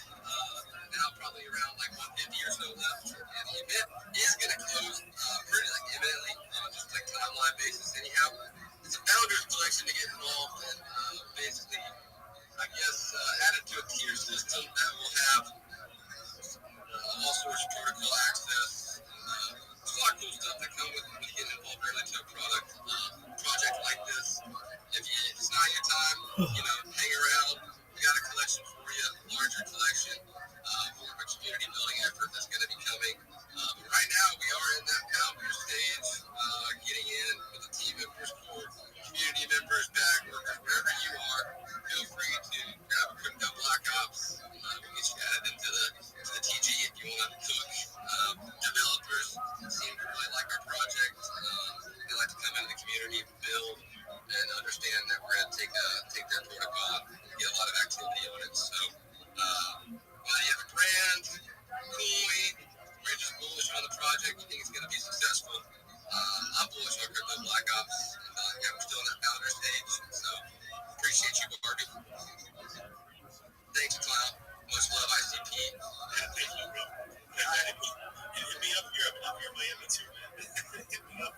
Now probably around like 150 or so left. And the event is going to close pretty like imminently, just like timeline basis. Anyhow, it's a founders collection to get involved in. Basically, I guess added to a tier system that will have all sorts of protocol access. There's a lot of cool stuff that come with getting involved early to a project like this. If it's not your time, hang around. We got a collection for you, a larger collection, more of a community building effort that's going to be coming. But right now, we are in that founder stage, getting in with the team members, core community members, bag workers, wherever you are. Feel free to grab a Crypto Black Ops. We'll get you added into the TG if you want to cook. Developers seem to really like our project. They like to come into the community and build and understand that we're going to take their protocol and get a lot of activity on it. So, whether you have a brand, coin, or you're just bullish on the project, you think it's going to be successful, I'm bullish on Crypto Black Ops. And we're still in that founder stage. So, appreciate you, Barbie. Thanks, Clown. Much love, ICP. Yeah, thank you, bro. Hit me up here. I'm here in Miami too, man. Hit me up.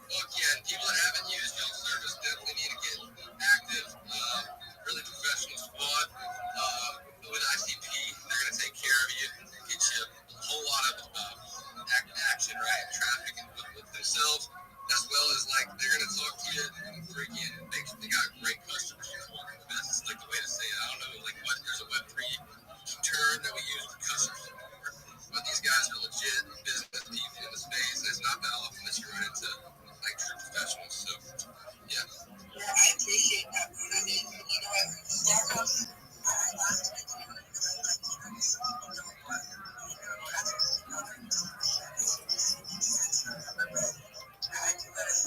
Look, yeah, and people that haven't used y'all service definitely need to get active. Really professional squad with ICP. They're going to take care of you, get you a whole lot of action, right? Traffic and with themselves, as well as like they're going to talk to you and freaking they got great customer support. That's like the way to say it. I don't know, like what there's a Web3 term that we use for customer support, but these guys are legit business people in the space, and it's not that often that you run into like true professionals. So, yeah. Yeah, I appreciate that. I mean, Starbucks, last week, some people don't want, I do that as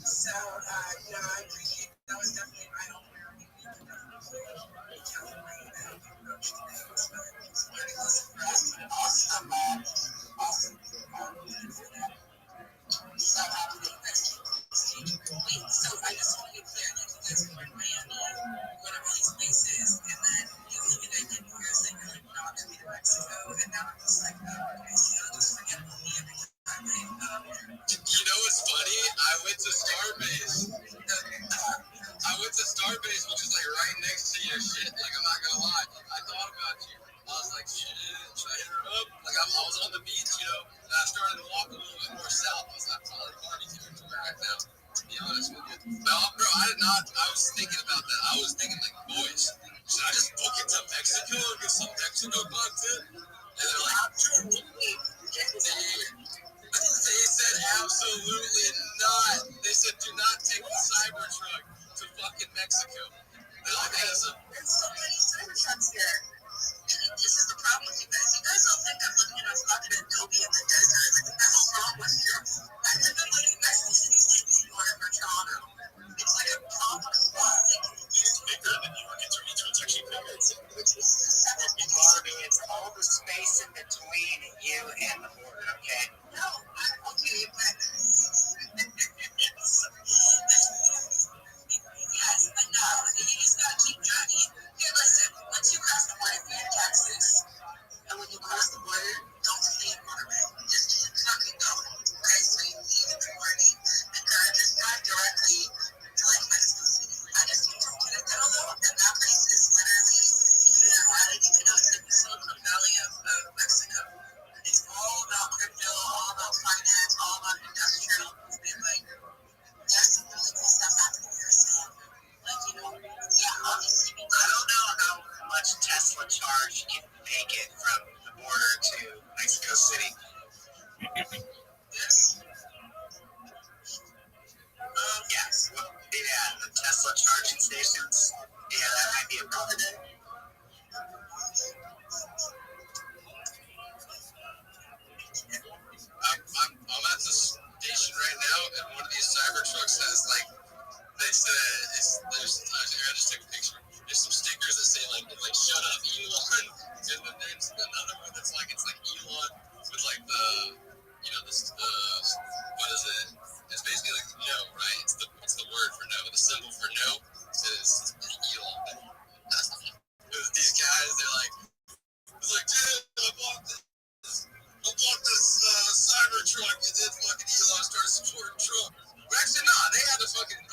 so, I appreciate that was definitely right on where we need to go. Awesome. So happy that you guys keep staying complete. So I just want to be clear that you guys were in Miami, one of all these places, and then you leave it again here, saying you're like not to be to Mexico, and now I'm just like, okay, so just forget about me every time. You know what's funny? I went to Starbase. Which is like right next to your shit. Like, I'm not gonna lie. I thought about you. I was like, shit, should I hit her up? Like, I was on the beach, and I started to walk a little bit more south. I was like, probably barbecue right now, to be honest with you. No, bro, I was thinking about that. I was thinking, like, boys, should I just book it to Mexico and get some Mexico content? And they're like, they said absolutely not. They said do not take the Cybertruck to fucking Mexico. They're like, There's so many Cybertrucks here. This is the problem with you guys. You guys don't think I'm looking at a fucking Adobe in the desert. Like, the hell's wrong with you? I live in like Mexico City, like New York or Toronto. It's like a proper spot. Like, It's bigger than New York. It's actually bigger. It's all the space in between you and the border, okay? No, okay, but yes, but no,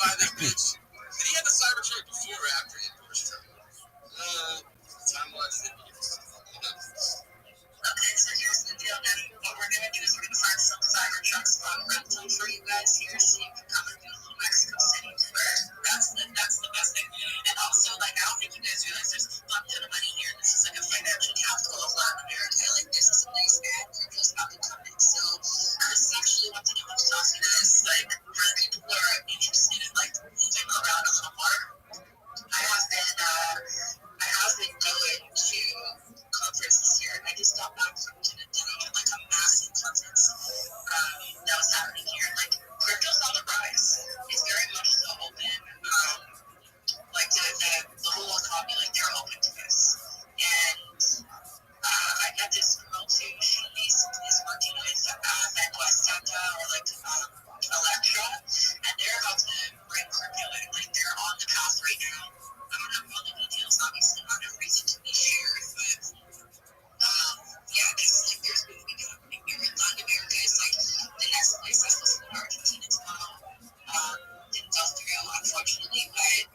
buy that bitch. Did he have the Cybertruck before or after he endorsed Trump? Time was it. Okay, so here's the deal then. What we're going to do is we're going to find some Cybertrucks on rental for you guys here so you can come and view Mexico City tour. That's the best thing. And also, like, I don't think you guys realize there's a fuck ton of money here. This is like a financial capital of Latin America. Like, this is a place, man, crypto's about to come in. So, Chris actually wanted to talk to you guys, like, for the people who are interested in, like, moving around a little more. I have been going to conferences here. I just got back from doing like a massive conference that was happening here. Like, crypto's on the rise. It's very much so open. Like the whole economy, like they're open to this. And I met this girl too. She is working with West Santa or like Electra, and they're about to bring crypto in. Like they're on the path right now. I don't have all the details, obviously, not a reason to be shared, but yeah, because like there's movement happening here in Latin America. It's like the next place I was in Argentina tomorrow. Didn't go through, unfortunately, but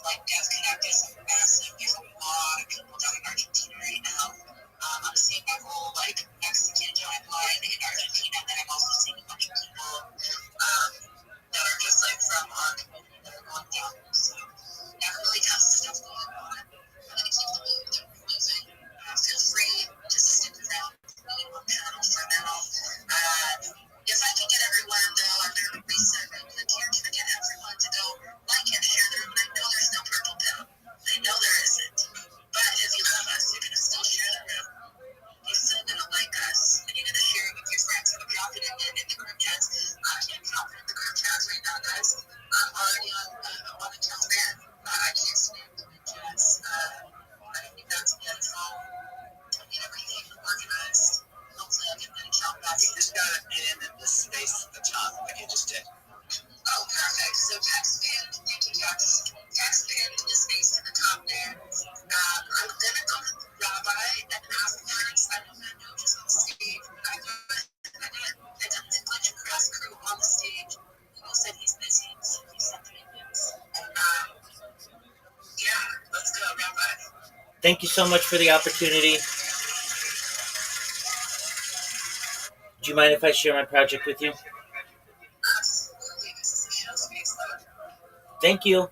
like Dev Connect is massive. There's a lot of people down in Argentina right now. I'm seeing my whole like Mexican timeline in Argentina, and then I'm also seeing a bunch of people that are just like from our community that are going down. So yeah, really tough stuff going on. I'm gonna keep the mood moving. Feel free to stick around on panel for now. If I can get everyone though, I'm gonna reset real quick here to get everyone to go like and share the room. I know there's no purple pill. I know there isn't. But if you love us, you're gonna still share the room. You're still gonna like us, and you're gonna share it with your friends. I'm dropping it in the group chats. I can't drop it in the group chats right now, guys. I'm already on the Telegram. I can't spam the group chats. I think that's the phone. Get everything organized. Hopefully, I can then jump back. You just gotta pin in the space at the top, like you just did. Oh, perfect. So text pinned. Thank you, Jax. Text pinned the space to the top there. I'm gonna go to Rabbi and ask parents. I know that no just on the stage. I got the Glitch Cross crew on the stage. Google said he's busy, so he sent the minions. Yeah, let's go, Rabbi. Thank you so much for the opportunity. Do you mind if I share my project with you? Absolutely. This is a show space, though. Thank you.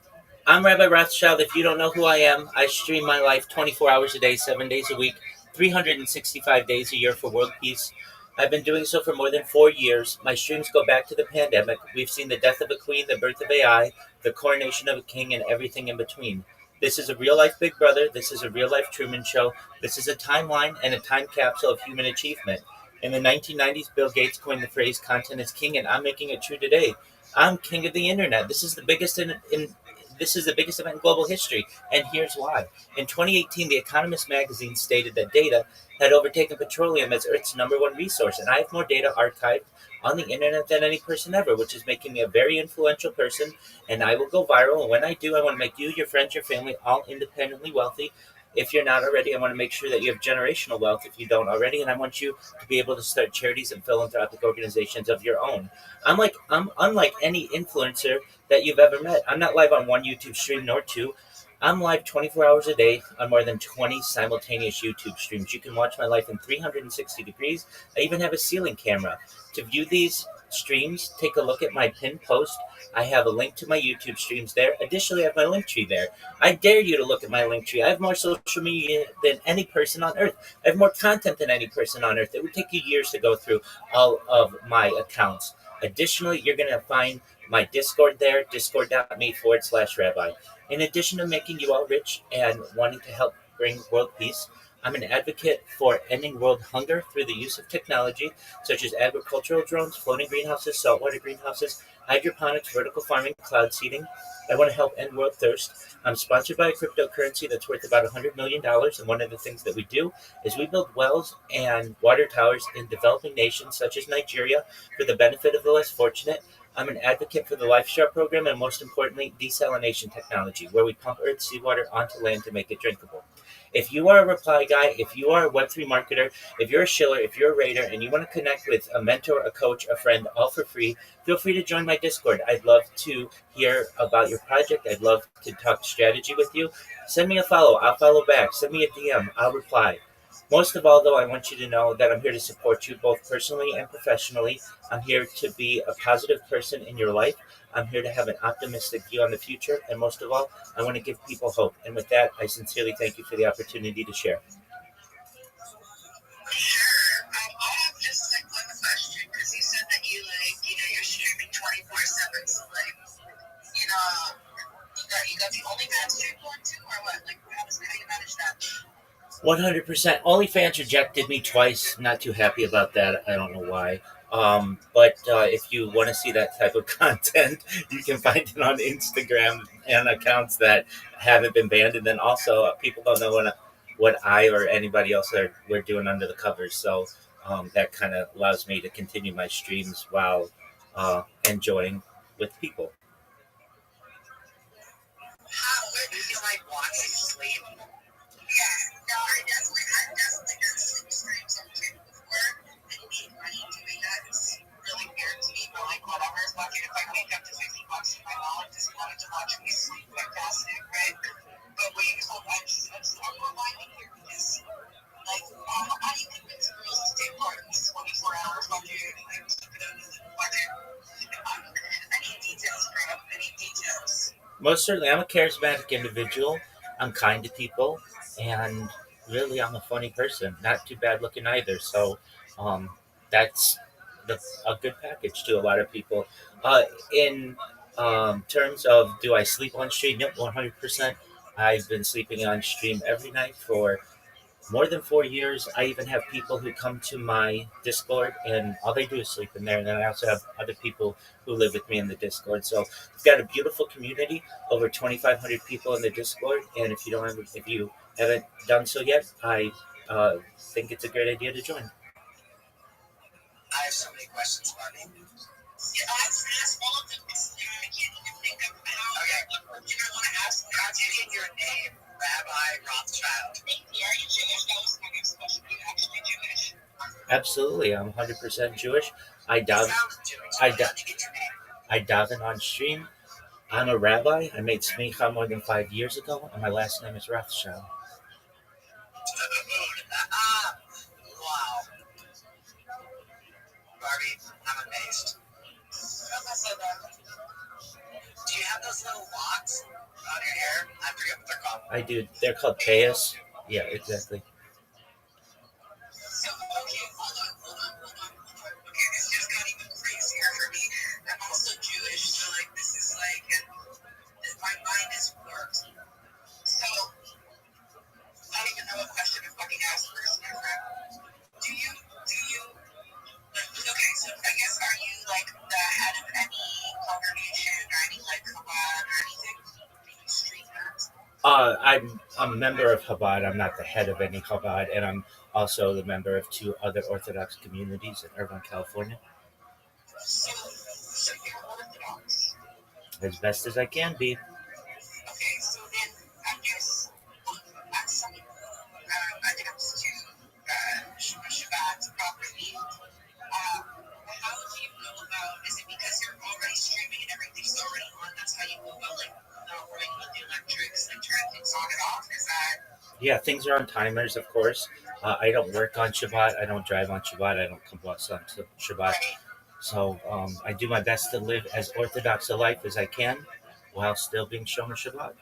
I'm Rabbi Rothschild. If you don't know who I am, I stream my life 24 hours a day, 7 days a week, 365 days a year for world peace. I've been doing so for more than 4 years. My streams go back to the pandemic. We've seen the death of a queen, the birth of AI, the coronation of a king, and everything in between. This is a real-life Big Brother. This is a real-life Truman Show. This is a timeline and a time capsule of human achievement. In the 1990s, Bill Gates coined the phrase "content is king," and I'm making it true today. I'm king of the internet. This is the biggest this is the biggest event in global history, and here's why. In 2018, The Economist magazine stated that data had overtaken petroleum as Earth's #1 resource, and I have more data archived on the internet than any person ever, which is making me a very influential person, and I will go viral. And when I do, I want to make you, your friends, your family all independently wealthy. If you're not already, I want to make sure that you have generational wealth if you don't already, and I want you to be able to start charities and philanthropic organizations of your own. I'm unlike any influencer that you've ever met. I'm not live on one YouTube stream nor two. I'm live 24 hours a day on more than 20 simultaneous YouTube streams. You can watch my life in 360 degrees. I even have a ceiling camera. To view these streams, take a look at my pinned post. I have a link to my YouTube streams there. Additionally, I have my link tree there. I dare you to look at my link tree. I have more social media than any person on earth. I have more content than any person on earth. It would take you years to go through all of my accounts. Additionally, you're going to find my Discord there, discord.me/rabbi. In addition to making you all rich and wanting to help bring world peace, I'm an advocate for ending world hunger through the use of technology such as agricultural drones, floating greenhouses, saltwater greenhouses, hydroponics, vertical farming, cloud seeding. I want to help end world thirst. I'm sponsored by a cryptocurrency that's worth about $100 million, and one of the things that we do is we build wells and water towers in developing nations such as Nigeria for the benefit of the less fortunate. I'm an advocate for the LifeStar program and, most importantly, desalination technology, where we pump Earth's seawater onto land to make it drinkable. If you are a reply guy, if you are a Web3 marketer, if you're a shiller, if you're a raider, and you want to connect with a mentor, a coach, a friend, all for free, feel free to join my Discord. I'd love to hear about your project. I'd love to talk strategy with you. Send me a follow. I'll follow back. Send me a DM. I'll reply. Most of all, though, I want you to know that I'm here to support you both personally and professionally. I'm here to be a positive person in your life. I'm here to have an optimistic view on the future. And most of all, I want to give people hope. And with that, I sincerely thank you for the opportunity to share. Sure. I have just like one question because you said that you you're streaming 24/7. So you got the OnlyFans stream going too, or what? Like, how you manage that? 100%. OnlyFans rejected me twice. Not too happy about that. I don't know why. But if you want to see that type of content, you can find it on Instagram and accounts that haven't been banned. And then also, people don't know what I or anybody else we're doing under the covers. So that kind of allows me to continue my streams while enjoying with people. Where do you like watching sleep? Yeah, no, I definitely done sleep streams on YouTube before. And made money doing that. It's really weird to me, but like whatever. Watching if I wake up to $50 in my wallet, just wanted to watch me sleep, fantastic, right? But wait, hold on, I'm reminding here because like how do you convince girls to take part in these 24 hours while you're like keep it under the water? I need details, bring up any details. Most certainly, I'm a charismatic individual. I'm kind to people, and really, I'm a funny person. Not too bad looking either. So, um, that's a good package to a lot of people. In terms of do I sleep on stream? Yep, 100%. I've been sleeping on stream every night for more than 4 years. I even have people who come to my Discord and all they do is sleep in there. And then I also have other people who live with me in the Discord. So we've got a beautiful community, over 2,500 people in the Discord. And if you haven't done so yet, I think it's a great idea to join. I have so many questions, Barbie. Yeah, ask all of them. I can't even think of how. Okay, what do you want to ask? How do you get your name, Rabbi Rothschild? Thank you. Are you Jewish? That was my next question. Are you actually Jewish? Absolutely, I'm 100% Jewish. I daven. I daven on stream. I'm a rabbi. I made smicha more than 5 years ago, and my last name is Rothschild. Wow. Barbie, I'm amazed. Do you have those little locks on your hair? I forget what they're called. I do. They're called payas. Yeah, exactly. So, okay, hold on. Okay, this just got even crazier for me. I'm also Jewish, so like this is like my mind is warped. So I don't even know what question to fucking ask first, my friend. Do you okay, so I guess are you like the head of any congregation or any like Chabad or anything? Do you street that? I'm a member of Chabad. I'm not the head of any Chabad, and I'm also the member of 2 other Orthodox communities in Irvine, California. So you're Orthodox. As best as I can be. Okay, so then I guess at some attempts to Shabbat properly, how do you go about? Is it because you're already streaming and everything's already on? That's how you go about like not worrying about the electrics, like turn things on and off. Is that? Yeah, things are on timers, of course. I don't work on Shabbat. I don't drive on Shabbat. I don't combust on Shabbat. So I do my best to live as Orthodox a life as I can while still being shown a Shabbat.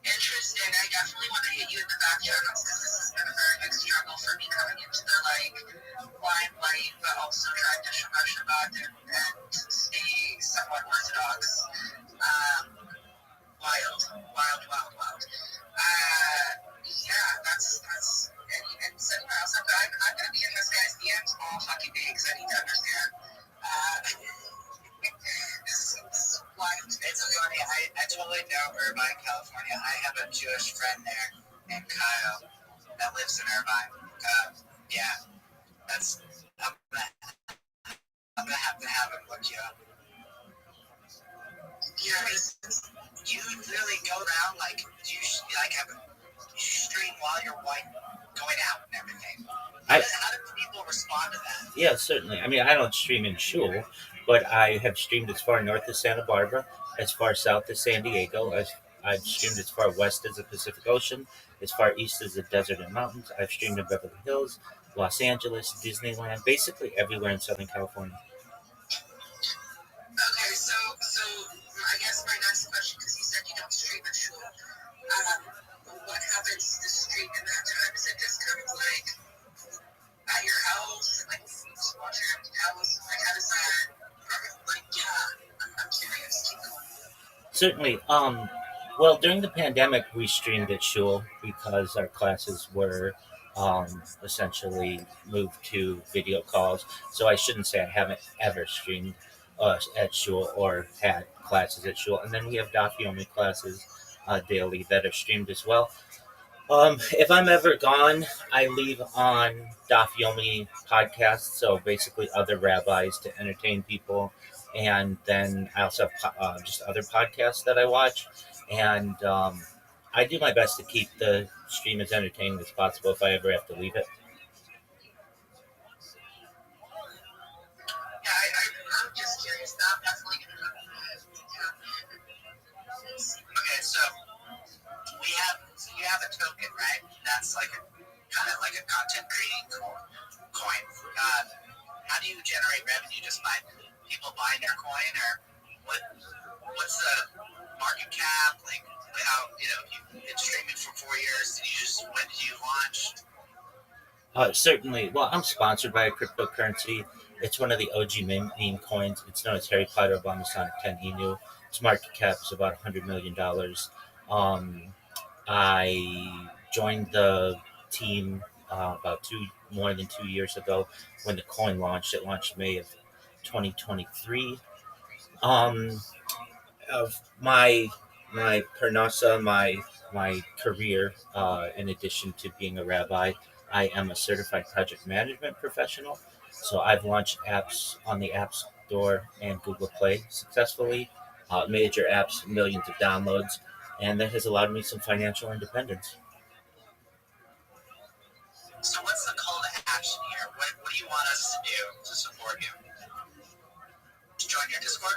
Interesting. I definitely want to hit you in the back channel because this has been a very big struggle for me coming into the like limelight, but also trying to Shabbat and stay somewhat Orthodox. Wild. Yeah, that's and somewhere else. I'm gonna be in this guy's DMs all fucking day because I need to understand. This is wild. It's funny. I totally know Irvine, California. I have a Jewish friend there named Kyle that lives in Irvine. Yeah, that's. I'm gonna have to have him look you up. Yeah, you really go around like you stream stream while you're going out and everything. I- How do people respond to that? Yeah, certainly. I mean, I don't stream in shul, but I have streamed as far north as Santa Barbara, as far south as San Diego. I've streamed as far west as the Pacific Ocean, as far east as the desert and mountains. I've streamed in Beverly Hills, Los Angeles, Disneyland, basically everywhere in Southern California. Okay, so I guess my next question, because you said you don't stream at shul, what happens to stream in that time? Is it just kind of like at your house, and like just watch your empty house? Like how does that? Like I'm curious. Keep going. Certainly. Well, during the pandemic, we streamed at shul because our classes were essentially moved to video calls. So I shouldn't say I haven't ever streamed at shul or had classes at shul. And then we have Daf Yomi classes daily that are streamed as well. If I'm ever gone, I leave on Daf Yomi podcasts, so basically other rabbis to entertain people, and then I also have just other podcasts that I watch, and I do my best to keep the stream as entertaining as possible if I ever have to leave it. Yeah, I'm just curious. I'm definitely gonna Okay, so you have a token, right? That's like kind of like a content creating coin. How do you generate revenue? Just by people buying their coin, or what's the market cap? Like how you've been streaming for 4 years. When did you launch? Certainly. Well, I'm sponsored by a cryptocurrency. It's one of the OG meme coins. It's known as Harry Potter Obama Sonic 10 Inu. Its market cap is about $100 million. I joined the team about more than 2 years ago when the coin launched. It launched May of 2023. Of my parnasa, my career, in addition to being a rabbi, I am a certified project management professional. So I've launched apps on the App Store and Google Play successfully, major apps, millions of downloads, and that has allowed me some financial independence. So what's the call to action here? What do you want us to do to support you? To join your Discord?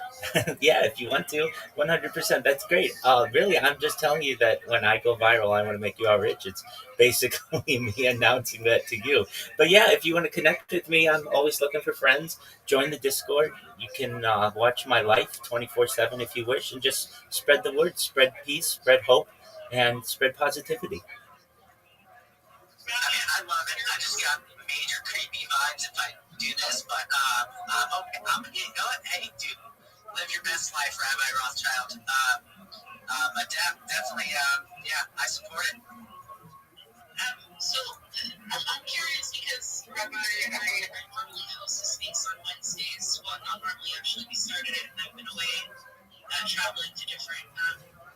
Yeah, if you want to, 100%. That's great. Really, I'm just telling you that when I go viral, I want to make you all rich. It's basically me announcing that to you. But yeah, if you want to connect with me, I'm always looking for friends. Join the Discord. You can watch my life 24/7 if you wish, and just spread the word, spread peace, spread hope, and spread positivity. I love it. I just got major creepy vibes if I do this, but okay, you know what? Hey, dude, live your best life, Rabbi Rothschild. But definitely, I support it. So I'm curious because Rabbi, I normally host a space on Wednesdays. Well, not normally, actually, we started it and I've been away traveling to different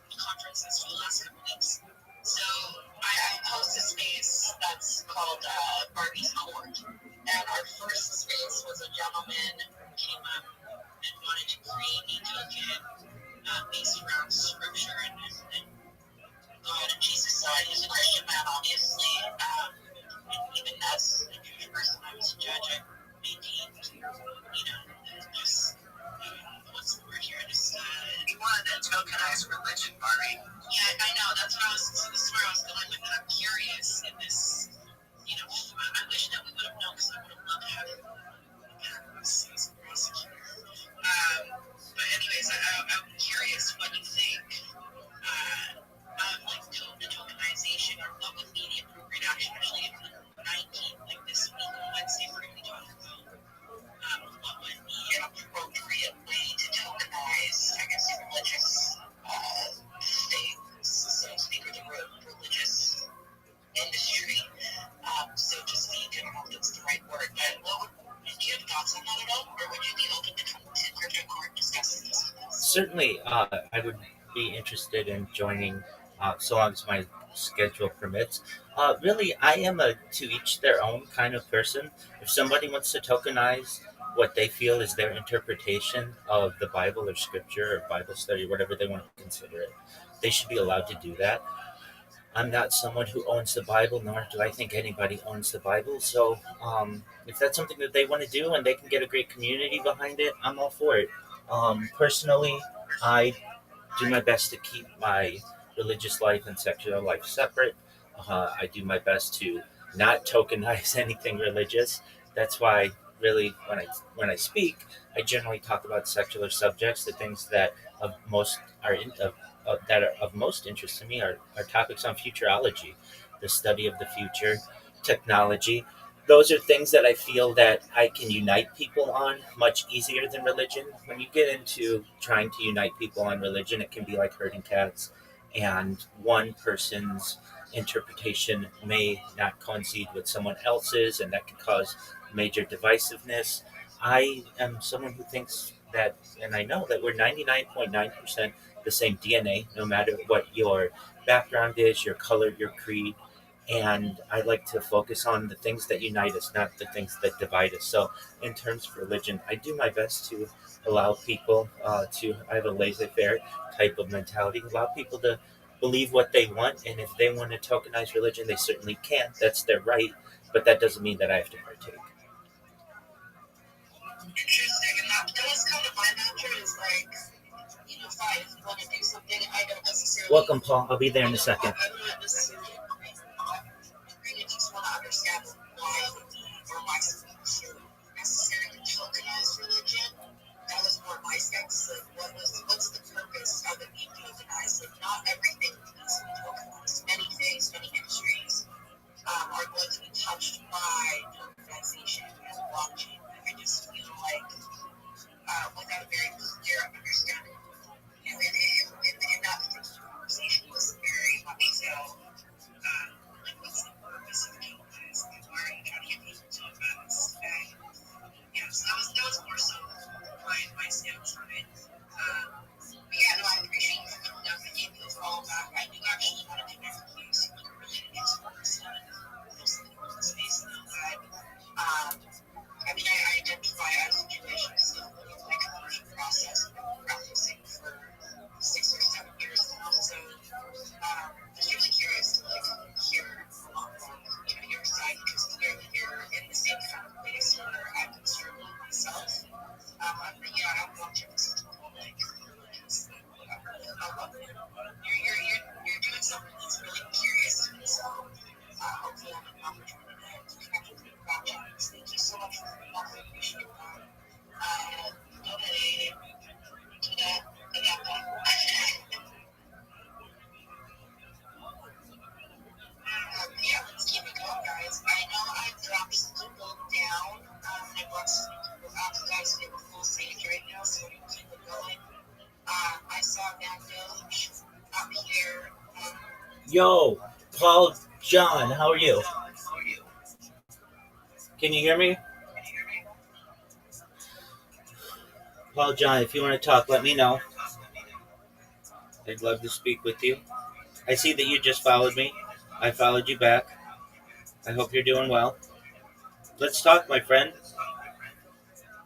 conferences for the last couple weeks. So I host a space that's called Barbie's Court. And our first space was a gentleman who came up and wanted to create a token based around scripture and God and Jesus. He's a Christian man, obviously. And even as a Jewish person, I was a judge. I maintained, just what's the word here? You wanted to tokenize religion, Barbie. Yeah, I know. That's where I was going with it. I'm curious in this. I wish that we would have known because I would have loved to have as a prosecutor. But anyways, I'm curious what you think of like the tokenization, or what would be the appropriate action. Actually, on the 19th, like this week on Wednesday, we're going to be talking about what would be an appropriate way to tokenize, I guess, religious things, so to speak, or the religious industry. So to speak, I don't know if that's the right word, but do you have thoughts on that at all, or would you be open to crypto court discussing this? Certainly, I would be interested in joining, so long as my schedule permits. Really, I am a to each their own kind of person. If somebody wants to tokenize what they feel is their interpretation of the Bible or scripture or Bible study, whatever they want to consider it, they should be allowed to do that. I'm not someone who owns the Bible, nor do I think anybody owns the Bible. So if that's something that they want to do and they can get a great community behind it, I'm all for it. Personally, I do my best to keep my religious life and secular life separate. I do my best to not tokenize anything religious. That's why, really, when I speak, I generally talk about secular subjects. The things that of most are that are of most interest to me are topics on futurology, the study of the future, technology. Those are things that I feel that I can unite people on much easier than religion. When you get into trying to unite people on religion, it can be like herding cats, and one person's interpretation may not coincide with someone else's, and that can cause major divisiveness. I am someone who thinks that, and I know that we're 99.9% the same DNA, no matter what your background is, your color, your creed, and I like to focus on the things that unite us, not the things that divide us. So, in terms of religion, I do my best to allow people to. I have a laissez-faire type of mentality. Allow people to believe what they want, and if they want to tokenize religion, they certainly can. That's their right, but that doesn't mean that I have to partake. Interesting, and that was kind of my nature is like, fine, if you want to do something, I don't necessarily. Welcome, Paul. I'll be there in a second. I don't necessarily agree with that. I really just want to understand why or why someone should necessarily tokenize religion. That was more my sense of what's the purpose of it being tokenized. Like, not everything needs to be tokenized. Many things, many industries are going to be touched by tokenization and blockchain. I just feel like without a very clear understanding, in that particular conversation was very much so, like, what's the purpose of tokenizing? Like, why are you trying to get people to invest? And so that was more so my stance on it. But yeah, no, I appreciate you coming up and gave me this all back. I do actually want to connect with you so we can really get to understand mostly the space and all that. I mean, I identify our situations of my conversion process and practicing for 6 or 7 years now. So, just really curious to hear from your side, because clearly you're in the same kind of place where I've been struggling myself. But yeah, I'm watching this religious thing, whatever. I love it. You're doing something that's really curious to me. So, hopefully I have an opportunity to connect with you about it. Thank you so much for the help. I appreciate that. Okay. Yeah, let's keep it going, guys. I know I dropped some people down. I brought some people out. You guys get a full stage right now, so we can keep it going. I saw Nando up here. Yo, Paul John, how are you? Can you hear me? Paul John, if you want to talk, let me know. I'd love to speak with you. I see that you just followed me. I followed you back. I hope you're doing well. Let's talk, my friend.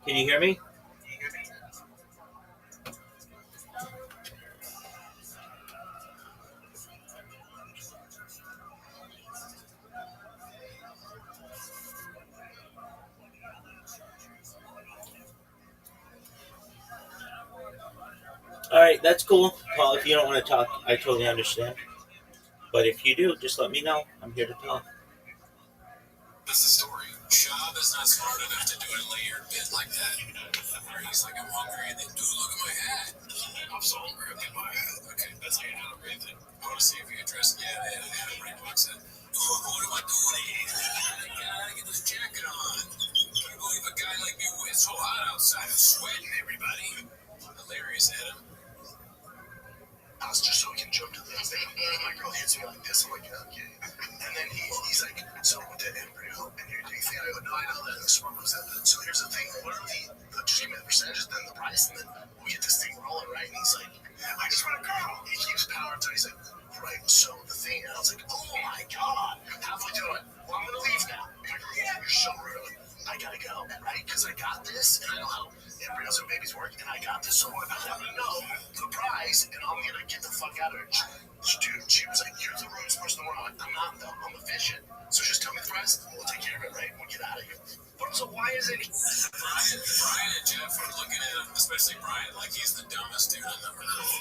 Can you hear me? All right, that's cool. Paul, if you don't want to talk, I totally understand. But if you do, just let me know. I'm here to talk. That's the story. Shab is not smart enough to do a layered bit like that. Where he's like, I'm hungry, and then, dude, look at my hat. I'm so hungry, I'll get my hat. Okay, that's how you handle everything. I want to see if you address, yeah, man, I had a brain box set. Oh, what am I doing here? I gotta get this jacket on. Can you believe a guy like me, it's so hot outside, I'm sweating, everybody. Hilarious, Adam. House just so we can jump to the thing. And my girl hits me like this. I'm like, okay. And then he's like, so with the embryo, and do you think I go, no, I know that. And the sperm goes out. So here's the thing. What are just give me the percentages, then the price, and then we get this thing rolling, right? And he's like, I just want a girl. He keeps powering through. He's like, right. So the thing, and I was like, oh my God. Halfway through, I'm like, well, I'm going to leave now. Like, yeah, you're so rude. I gotta go, right? Because I got this, and I know how embryos and babies work, and I got this, so I'm gonna let me know the prize, and I'm gonna get the fuck out of her. Dude, she was like, you're the rudest person in the world. I'm not, though. I'm efficient. So just tell me the prize, and we'll take care of it, right? And we'll get out of here. But so why is it... Brian and Jeff are looking at him, especially Brian, like he's the dumbest dude on the earth.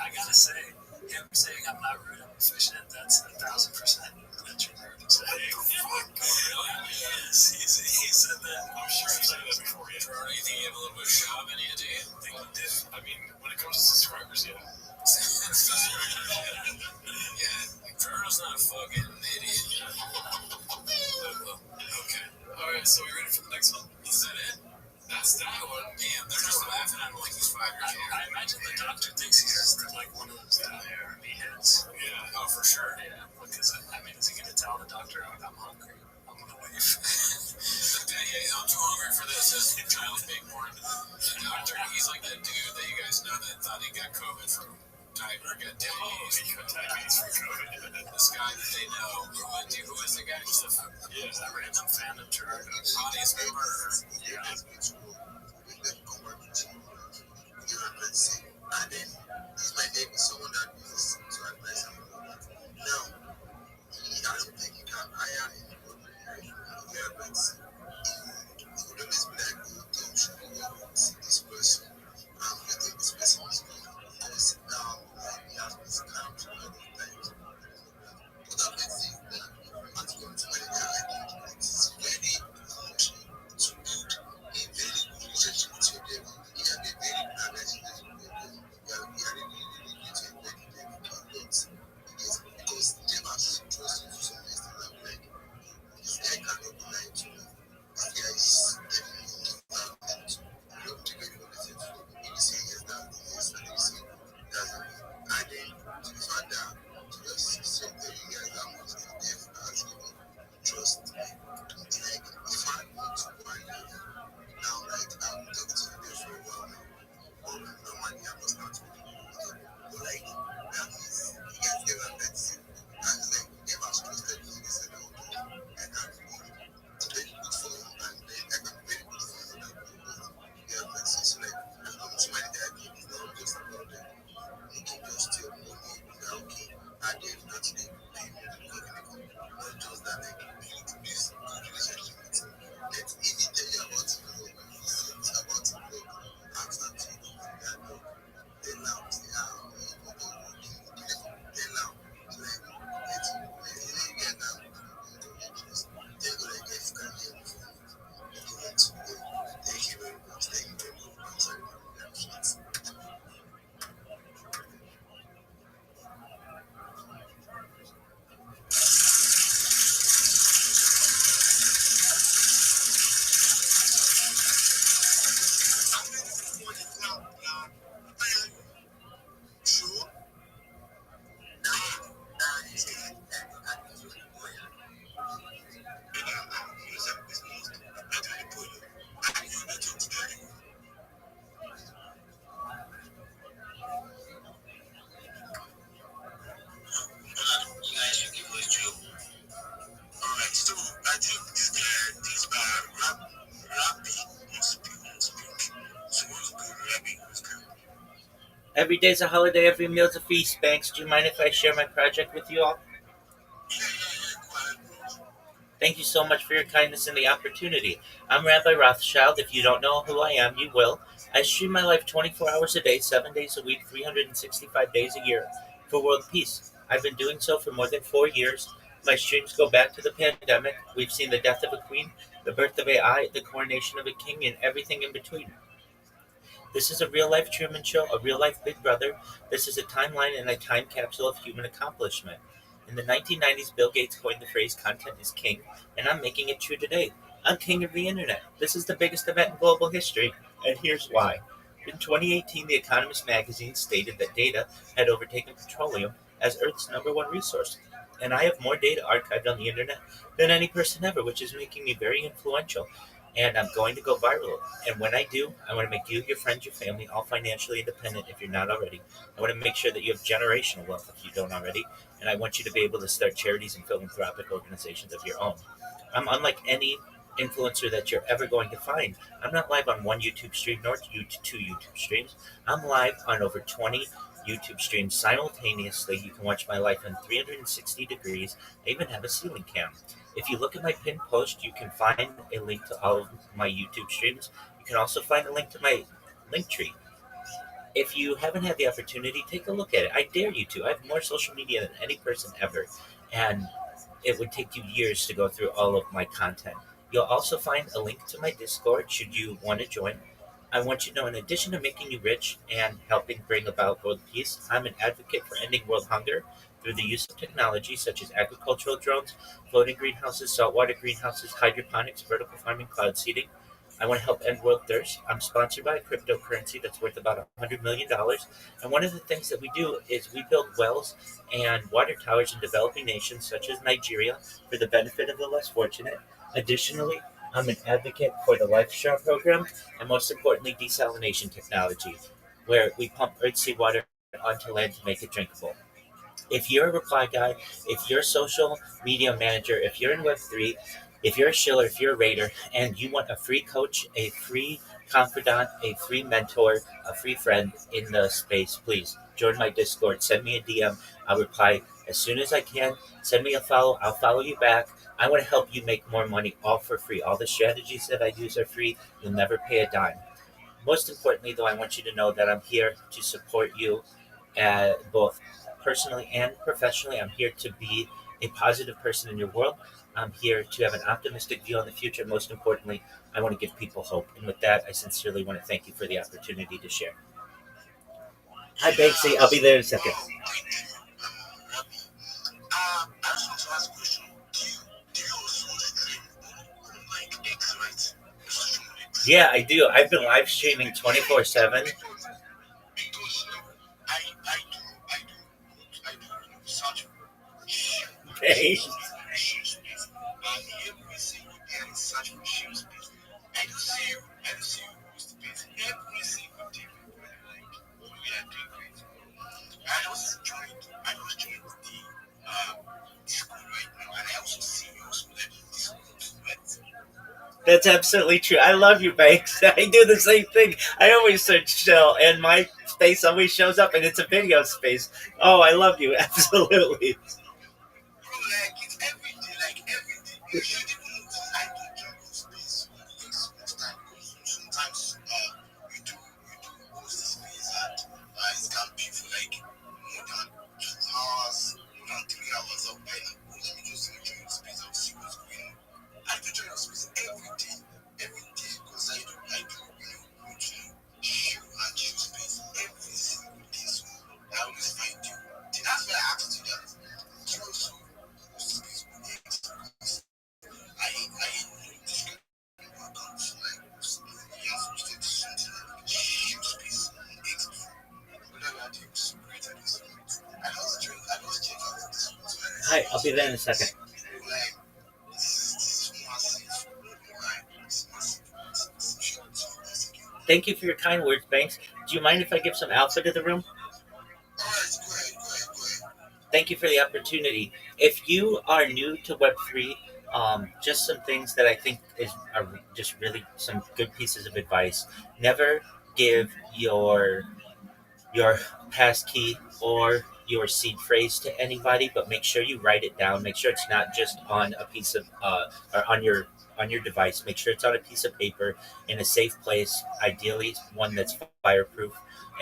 I gotta say, him saying I'm not rude, I'm efficient, that's 1,000% the true word to say. Fuck, really? Yes, he said that. I'm sure I've said that before. Yeah. Gerardo, you think you have a little bit of shove in you, do you? I think he did. I mean, when it comes to subscribers, yeah. Yeah, Gerardo's not a fucking idiot. Okay. Alright, so we ready for the next one? Is that it? That's that one. Damn, they're just laughing at him like he's 5 years old. I imagine the doctor thinks he has like one of those down there heads. Yeah, oh, for sure. Yeah, because I mean, is he gonna tell the doctor I'm hungry? I'm gonna leave. Yeah, I'm too hungry for this. This is child big porn. The doctor, he's like that dude that you guys know that thought he got COVID from diabetes. He got diabetes from COVID. This guy that they know. Who is the guy? Just a random fan of Gerardo. audience member. Yeah. And then he's my neighbor, someone that needs to advise him. Now, he doesn't think he can hire him. But he would always be like, oh, don't you see this person? You think this person is good? Because now he has been scammed a lot of times. But that makes it that at once when they are like, it's very good to build a very good relationship with your devil. It can be very bad relationship with your devil. You are really need to invest in them because they must trust you to some extent. I'm like, this guy cannot be lying to me. This guy is telling me that you don't take any of it. If you say yes, that yes, and if you say that's a and then to the fact that to just say tell you guys how much the devil actually trust me. It's like if I want to go and live now, like I'm talking to the devil for a while now. But normally I'm just not with you. But like that is you guys get that that's it. And like they must trusted me. They said, okay, I can't really very good for him and then I can very good for him and yeah, but it's like I'm not too many diabetes now just about them. They can just steal money, they're okay, and then actually pay me to go in the company. Not just that like build this good relationship with him. Let me tell you about him, it's about him, ask that to you, and then now say, then now like let him get now they go like if can hear me from thank you very much. Thank you very much. I'm sorry about that. You guys should give us Joe. Alright, so I think this by Rabbi wants to speak. So what's good, Rabbi? What's good? Every day's a holiday, every meal's a feast. Banks, do you mind if I share my project with you all? Yeah, quiet, bro. Thank you so much for your kindness and the opportunity. I'm Rabbi Rothschild. If you don't know who I am, you will. I stream my life 24 hours a day, 7 days a week, 365 days a year for world peace. I've been doing so for more than 4 years. My streams go back to the pandemic. We've seen the death of a queen, the birth of AI, the coronation of a king, and everything in between. This is a real-life Truman Show, a real-life Big Brother. This is a timeline and a time capsule of human accomplishment. In the 1990s, Bill Gates coined the phrase "content is king," and I'm making it true today. I'm king of the internet. This is the biggest event in global history, and here's why. In 2018, The Economist magazine stated that data had overtaken petroleum as Earth's #1 resource, and I have more data archived on the internet than any person ever, which is making me very influential. And I'm going to go viral. And when I do, I want to make you, your friends, your family all financially independent if you're not already. I want to make sure that you have generational wealth if you don't already. And I want you to be able to start charities and philanthropic organizations of your own. I'm unlike any influencer that you're ever going to find. I'm not live on one YouTube stream nor two YouTube streams. I'm live on over 20 YouTube streams simultaneously. You can watch my life in 360 degrees. I even have a ceiling cam. If you look at my pinned post, you can find a link to all of my YouTube streams. You can also find a link to my link tree. If you haven't had the opportunity, take a look at it. I dare you to. I have more social media than any person ever. And it would take you years to go through all of my content. You'll also find a link to my Discord should you want to join. I want you to know, in addition to making you rich and helping bring about world peace, I'm an advocate for ending world hunger through the use of technology such as agricultural drones, floating greenhouses, saltwater greenhouses, hydroponics, vertical farming, cloud seeding. I want to help end world thirst. I'm sponsored by a cryptocurrency that's worth about $100 million. And one of the things that we do is we build wells and water towers in developing nations such as Nigeria for the benefit of the less fortunate. Additionally, I'm an advocate for the Life Share program and, most importantly, desalination technology, where we pump earthsea water onto land to make it drinkable. If you're a reply guy, if you're a social media manager, if you're in Web3, if you're a shiller, if you're a raider, and you want a free coach, a free confidant, a free mentor, a free friend in the space, please join my Discord. Send me a DM. I'll reply as soon as I can. Send me a follow. I'll follow you back. I want to help you make more money, all for free. All the strategies that I use are free. You'll never pay a dime. Most importantly, though, I want you to know that I'm here to support you, both personally and professionally. I'm here to be a positive person in your world. I'm here to have an optimistic view on the future. Most importantly, I want to give people hope. And with that, I sincerely want to thank you for the opportunity to share. Hi, Banksy. I'll be there in a second. Thank you, Rabbi. I just want to ask a question. Do you also stream on like X, right? Social media? Yeah, I do. I've been live streaming 24/7. Because I do search for shoes. Okay. And every single day I search for shoes. I do see you post this every single day. Like we are doing great. I just joined the school right now, and I also see you also like this school, right? That's absolutely true. I love you, Banks. I do the same thing. I always search Shell, and my space always shows up, and it's a video space. Oh, I love you. Absolutely. Bro, like it's every day, like every day. You should even notice I don't join your space for the next time because sometimes we do host the space and it can be for like more than 2 hours, more than 3 hours of like, let me just join your space and see what's going on. I do join your space every day because I do go to shoe and shoe space every single day. So I always find you. That's why I asked you that. Do you also host space with the X? Because I know this kind of accounts like he has hosted something like shoe space on X before. Whether you are doing so great at this point. I just check out this one. Hi, I'll be there in a second. Like this is massive. Like it's massive. It's sure to again. Thank you for your kind words, Banks. Do you mind if I give some alpha to the room? Alright, go ahead. Thank you for the opportunity. If you are new to Web3, just some things that I think are just really some good pieces of advice. Never give your passkey or your seed phrase to anybody, but make sure you write it down. Make sure it's not just on a piece of or on your device. Make sure it's on a piece of paper in a safe place, ideally one that's fireproof,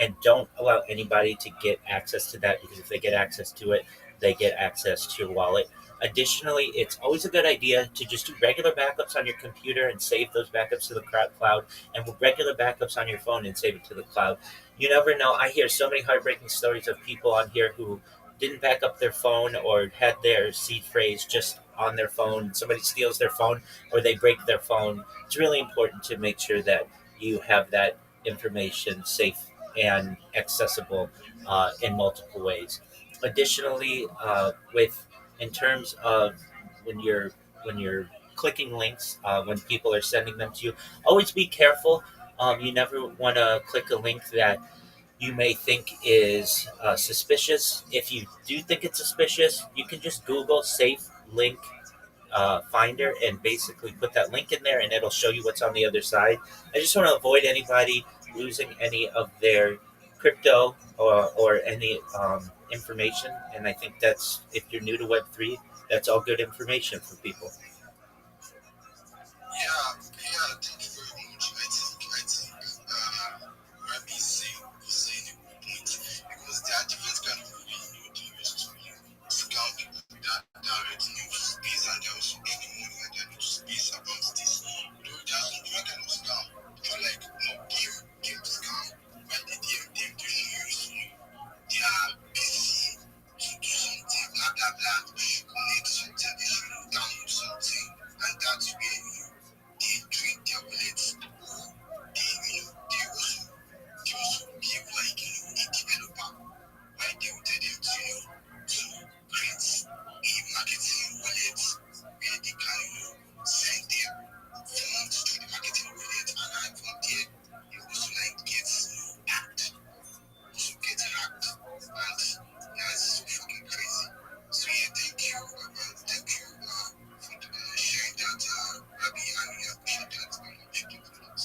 and don't allow anybody to get access to that, because if they get access to it, they get access to your wallet. Additionally, it's always a good idea to just do regular backups on your computer and save those backups to the cloud, and regular backups on your phone and save it to the cloud. You never know. I hear so many heartbreaking stories of people on here who didn't back up their phone or had their seed phrase just on their phone. Somebody steals their phone or they break their phone. It's really important to make sure that you have that information safe and accessible in multiple ways. Additionally, with in terms of when you're clicking links, when people are sending them to you, always be careful. You never want to click a link that you may think is suspicious. If you do think it's suspicious, you can just Google safe link finder and basically put that link in there, and it'll show you what's on the other side. I just want to avoid anybody losing any of their crypto or any information. And I think that's, if you're new to Web3, that's all good information for people. Yeah, thank you very much. I think Rabbi saying a good point because there are different kind of revenue they use to scam people that direct news space, and they also make money and they need to space about this. Though there are some different kind of scam. They're like game scam, where they use their PC to do something, blah blah blah, connect something, they should download something, and that's where they drink their bullets. They also give like a developer, why they will tell them to create a marketing wallet where they can send their funds to the marketing wallet, and from there they also like get hacked. And that's so fucking crazy. So yeah, thank you for sharing that, Rabbi. I really appreciate that very much. Thank you for that.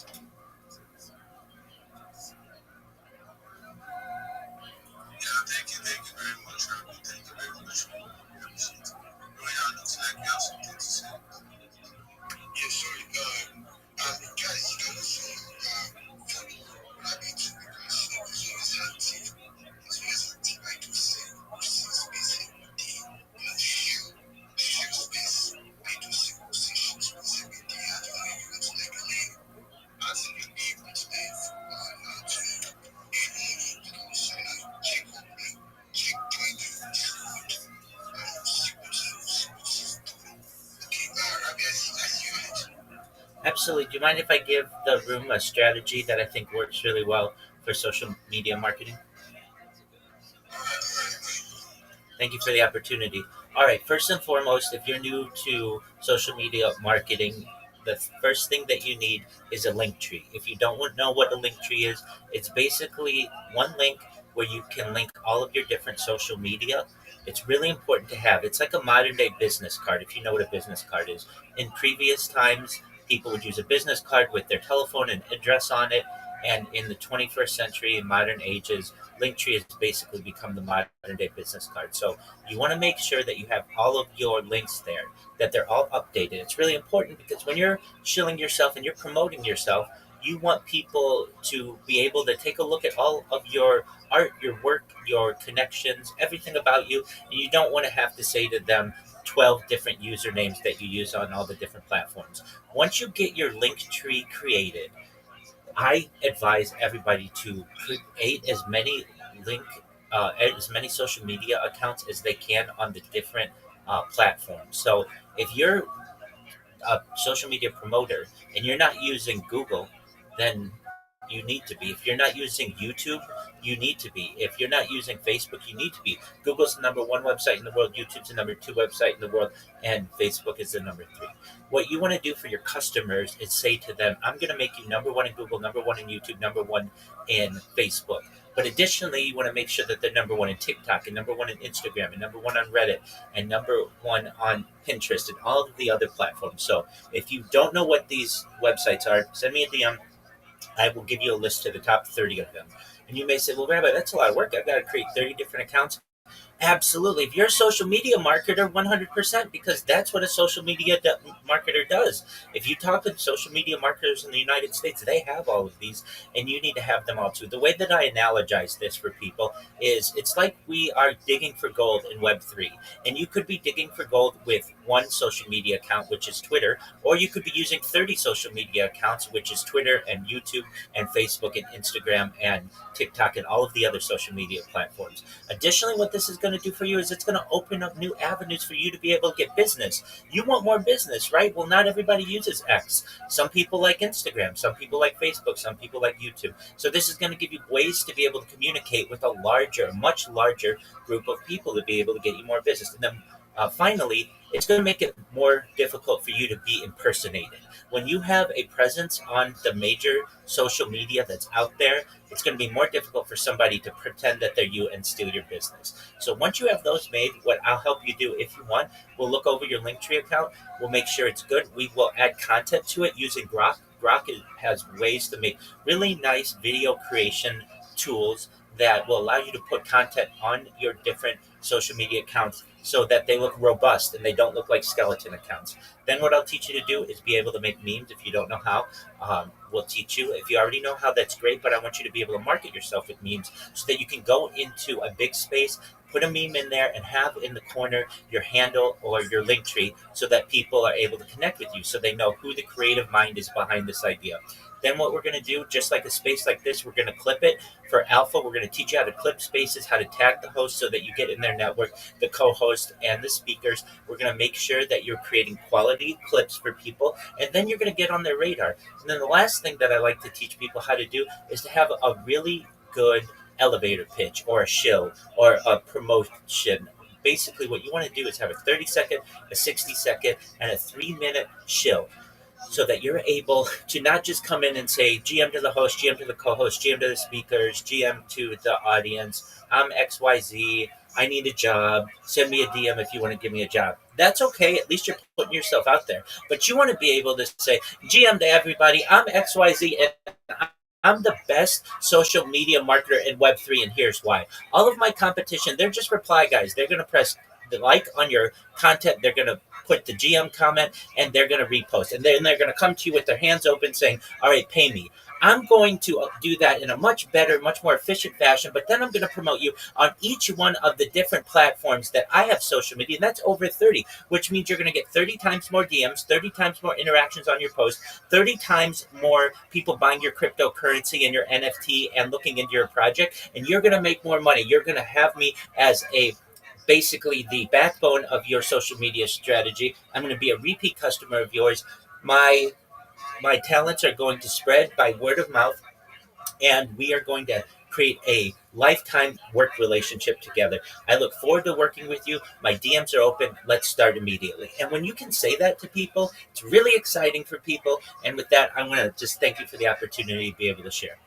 Yeah, thank you very much, Rabbi. Thank you very much. Looks like you have something to say. Yeah, sorry. Guys, you can also follow Rabbi too, because he's always active. I do say, space every day. Share space. I do say, space every day. I don't know if it's like a name. As in, you'll be able to live to earn money. You can also check up me, join the Discord, see what's doing. Okay, Rabbi, I see you on it. Absolutely. Do you mind if I give the room a strategy that I think works really well for social media marketing? Thank you for the opportunity. All right, first and foremost, if you're new to social media marketing, the first thing that you need is a link tree. If you don't know what a link tree is, it's basically one link where you can link all of your different social media. It's really important to have. It's like a modern day business card, if you know what a business card is. In previous times, people would use a business card with their telephone and address on it. And in the 21st century, in modern ages, Linktree has basically become the modern day business card. So you want to make sure that you have all of your links there, that they're all updated. It's really important because when you're shilling yourself and you're promoting yourself, you want people to be able to take a look at all of your art, your work, your connections, everything about you. And you don't want to have to say to them 12 different usernames that you use on all the different platforms. Once you get your link tree created, I advise everybody to create as many social media accounts as they can on the different platforms. So if you're a social media promoter and you're not using Google, then you need to be. If you're not using YouTube, you need to be. If you're not using Facebook, you need to be. Google's the number one website in the world, YouTube's the number two website in the world, and Facebook is the number three. What you want to do for your customers is say to them, I'm going to make you number one in Google, number one in YouTube, number one in Facebook. But additionally, you want to make sure that they're number one in TikTok and number one in Instagram and number one on Reddit and number one on Pinterest and all of the other platforms. So if you don't know what these websites are, send me a DM. I will give you a list to the top 30 of them. And you may say, well, Rabbi, that's a lot of work. I've got to create 30 different accounts. Absolutely. If you're a social media marketer, 100%, because that's what a social media marketer does. If you talk to social media marketers in the United States, they have all of these, and you need to have them all too. The way that I analogize this for people is it's like we are digging for gold in Web3, and you could be digging for gold with one social media account, which is Twitter, or you could be using 30 social media accounts, which is Twitter and YouTube and Facebook and Instagram and TikTok and all of the other social media platforms. Additionally, what this is going to do for you is it's going to open up new avenues for you to be able to get business. You want more business, right? Well, not everybody uses X. Some people like Instagram, some people like Facebook, some people like YouTube. So this is going to give you ways to be able to communicate with a much larger group of people to be able to get you more business. And then Finally, it's going to make it more difficult for you to be impersonated. When you have a presence on the major social media that's out there, it's going to be more difficult for somebody to pretend that they're you and steal your business. So once you have those made, what I'll help you do if you want, we'll look over your Linktree account. We'll make sure it's good. We will add content to it using Grok. Has ways to make really nice video creation tools that will allow you to put content on your different social media accounts so that they look robust and they don't look like skeleton accounts. Then what I'll teach you to do is be able to make memes if you don't know how. We'll teach you. If you already know how, that's great, but I want you to be able to market yourself with memes so that you can go into a big space, put a meme in there, and have in the corner your handle or your link tree so that people are able to connect with you so they know who the creative mind is behind this idea. Then what we're going to do, just like a space like this, we're going to clip it. For alpha, we're going to teach you how to clip spaces, how to tag the host so that you get in their network, the co-host and the speakers. We're going to make sure that you're creating quality clips for people, and then you're going to get on their radar. And then the last thing that I like to teach people how to do is to have a really good elevator pitch or a shill or a promotion. Basically, what you want to do is have a 30-second, a 60-second, and a 3-minute shill so that you're able to not just come in and say GM to the host, GM to the co-host, GM to the speakers, GM to the audience, I'm XYZ, I need a job, send me a DM if you want to give me a job. That's okay, at least you're putting yourself out there. But you want to be able to say GM to everybody, I'm XYZ and I'm the best social media marketer in Web3, and here's why. All of my competition, they're just reply guys. They're going to press the like on your content. They're going to put the GM comment and they're going to repost. And then they're going to come to you with their hands open saying, all right, pay me. I'm going to do that in a much better, much more efficient fashion, but then I'm going to promote you on each one of the different platforms that I have social media, and that's over 30, which means you're going to get 30 times more DMs, 30 times more interactions on your post, 30 times more people buying your cryptocurrency and your NFT and looking into your project, and you're going to make more money. You're going to have me as a basically the backbone of your social media strategy. I'm going to be a repeat customer of yours. My talents are going to spread by word of mouth, and we are going to create a lifetime work relationship together. I look forward to working with you. My DMs are open. Let's start immediately. And when you can say that to people, it's really exciting for people. And with that, I'm going to just thank you for the opportunity to be able to share.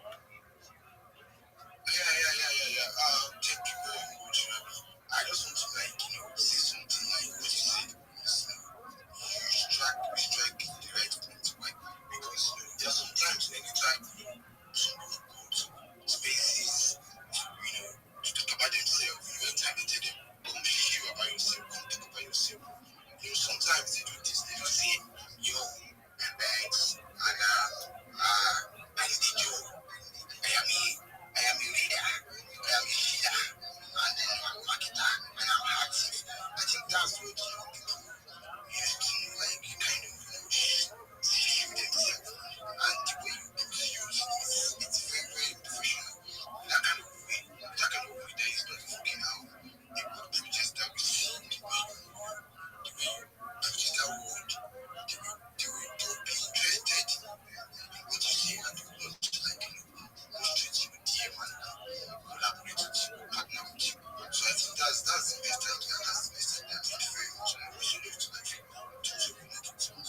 Thank you very much. I just want to say something like what you said. You strike the right point. Why? Because there are sometimes anytime some people go to spaces to talk about themselves. Anytime they tell them, come share about yourself, come talk about yourself. Sometimes they do this. They just say, yo, my bags, and I need a job. I am a leader. I am a leader. And then I'm a marketer. And I'm active. I think that's what people used to kind of shoot themselves. And the way you use it's very, very professional. That kind of way that is not working out. The good projects that we see, the way you project that word, they will be interested in what you say and they will not go straight to your DM and collaborate with you, partner with you. So I think that's the best idea. That's the best idea. Thank you very much. And I wish you luck to connect with you.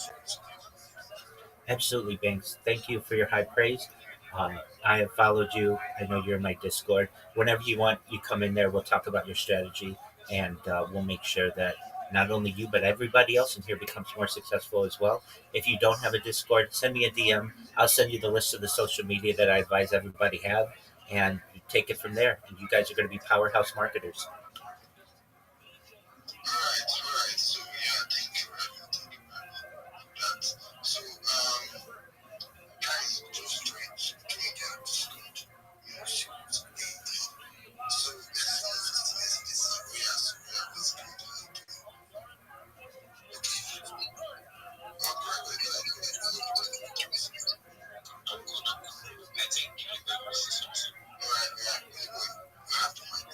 Absolutely, Banks. Thank you for your high praise. I have followed you. I know you're in my Discord. Whenever you want, you come in there. We'll talk about your strategy, and we'll make sure that not only you, but everybody else in here becomes more successful as well. If you don't have a Discord, send me a DM. I'll send you the list of the social media that I advise everybody have, and you take it from there. And you guys are going to be powerhouse marketers. Alright. So yeah, thank you very much. That. So guys, just trying to get Discord. So this is we are what's going on. I think you have to say something. Alright, you have to mic.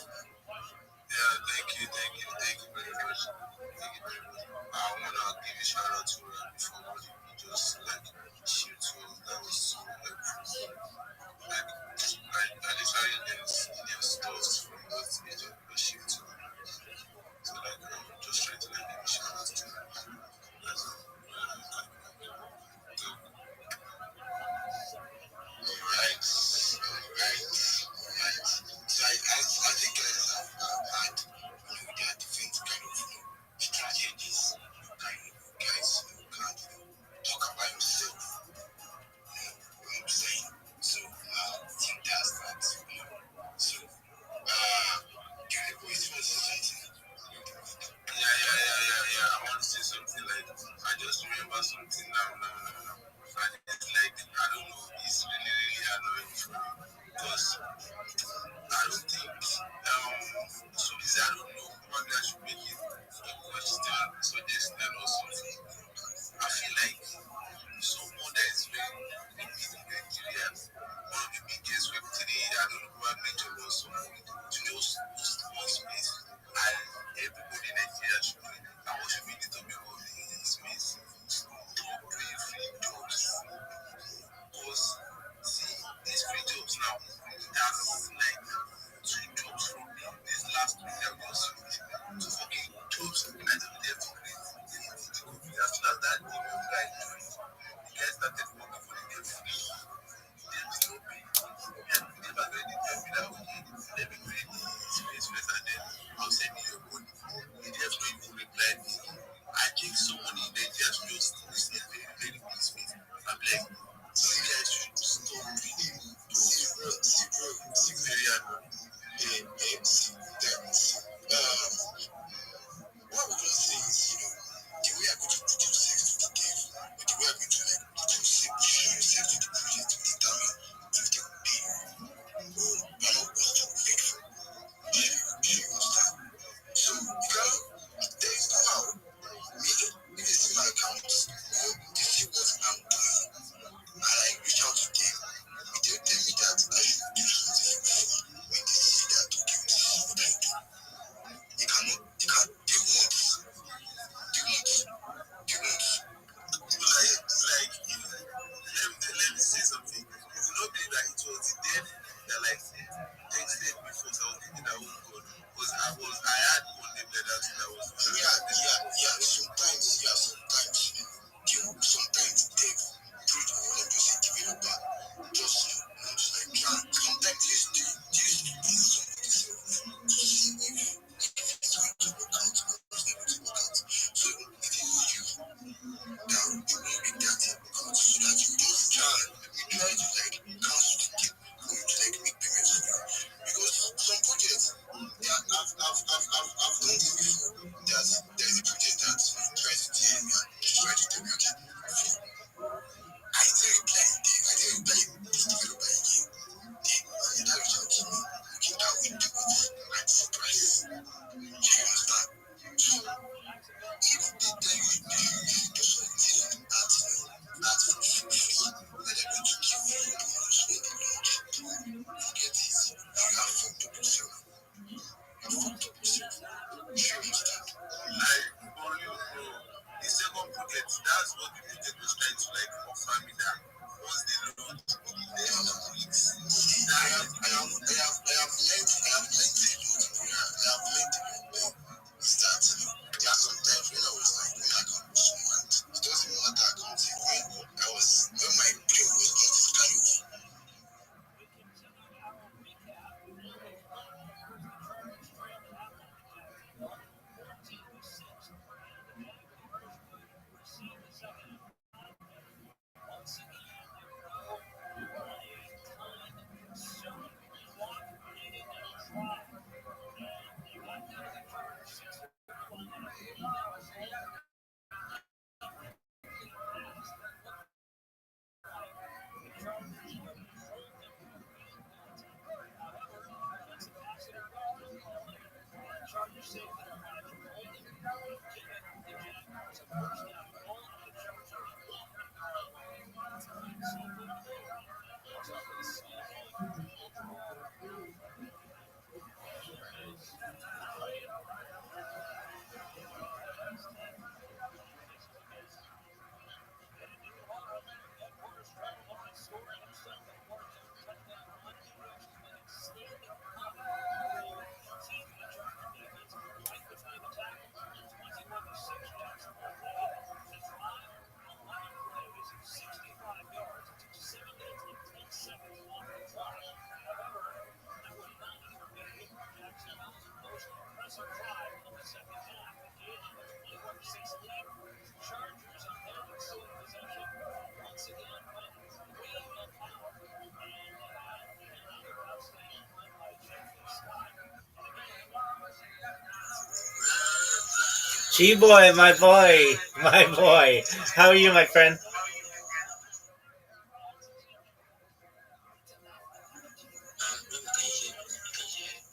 Chi-boy, my boy. My boy. How are you, my friend?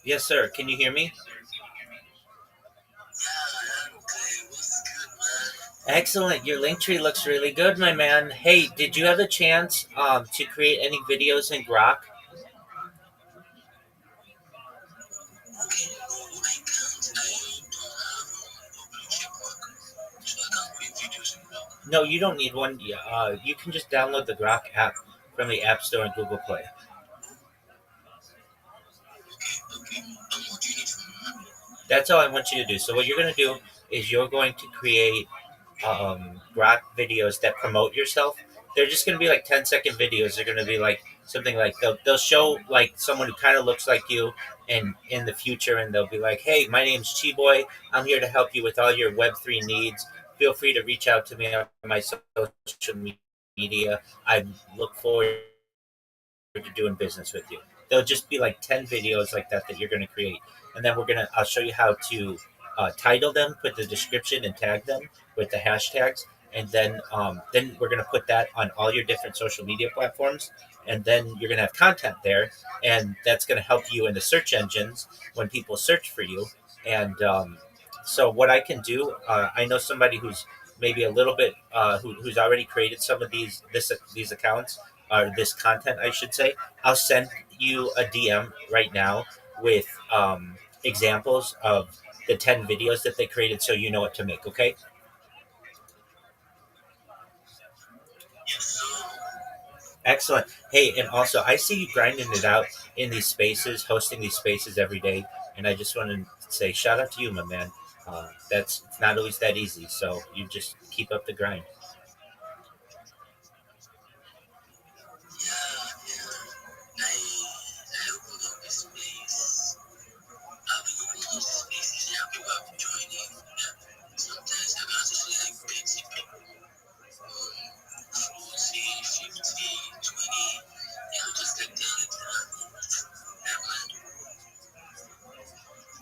Yes, sir. Can you hear me? Excellent. Your link tree looks really good, my man. Hey, did you have a chance to create any videos in Grok? No, you don't need one. You can just download the Grok app from the App Store and Google Play. That's all I want you to do. So what you're going to do is you're going to create Grok videos that promote yourself. They're just going to be like 10-second videos. They're going to be like something like they'll show like someone who kind of looks like you and in the future, and they'll be like, "Hey, my name's Chi Boy. I'm here to help you with all your Web3 needs. Feel free to reach out to me on my social media. I look forward to doing business with you." There'll just be like 10 videos like that that you're going to create. And then I'll show you how to title them, put the description and tag them with the hashtags. And then we're going to put that on all your different social media platforms. And then you're going to have content there. And that's going to help you in the search engines when people search for you. And so what I can do, I know somebody who's maybe a little bit, who's already created some of these accounts, or this content, I should say. I'll send you a DM right now with examples of the 10 videos that they created so you know what to make, okay? Excellent. Hey, and also, I see you grinding it out in these spaces, hosting these spaces every day. And I just want to say shout out to you, my man. That's it's not always that easy. So you just keep up the grind.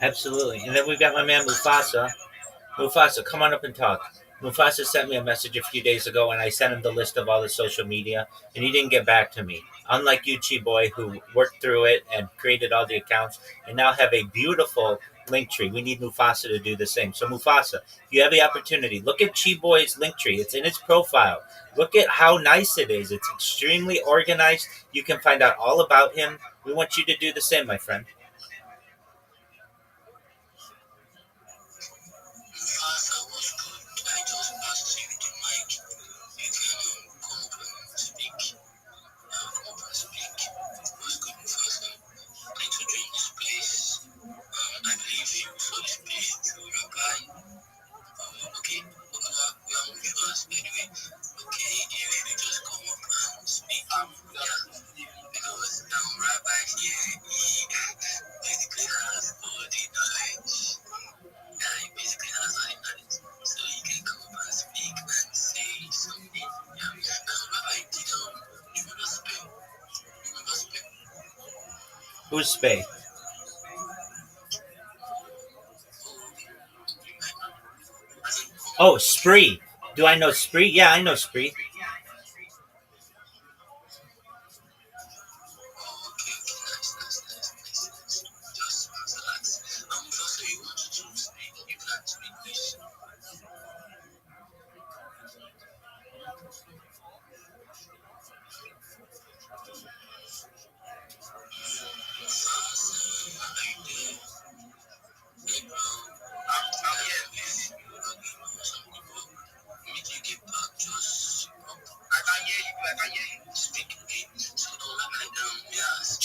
Absolutely. And then we've got my man Mufasa. Mufasa, come on up and talk. Mufasa sent me a message a few days ago, and I sent him the list of all the social media, and he didn't get back to me. Unlike you, Chi Boy, who worked through it and created all the accounts, and now have a beautiful link tree. We need Mufasa to do the same. So, Mufasa, if you have the opportunity, look at Chi Boy's link tree. It's in his profile. Look at how nice it is. It's extremely organized. You can find out all about him. We want you to do the same, my friend. Who's Spay? Oh, Spree. Do I know Spree? Yeah, I know Spree.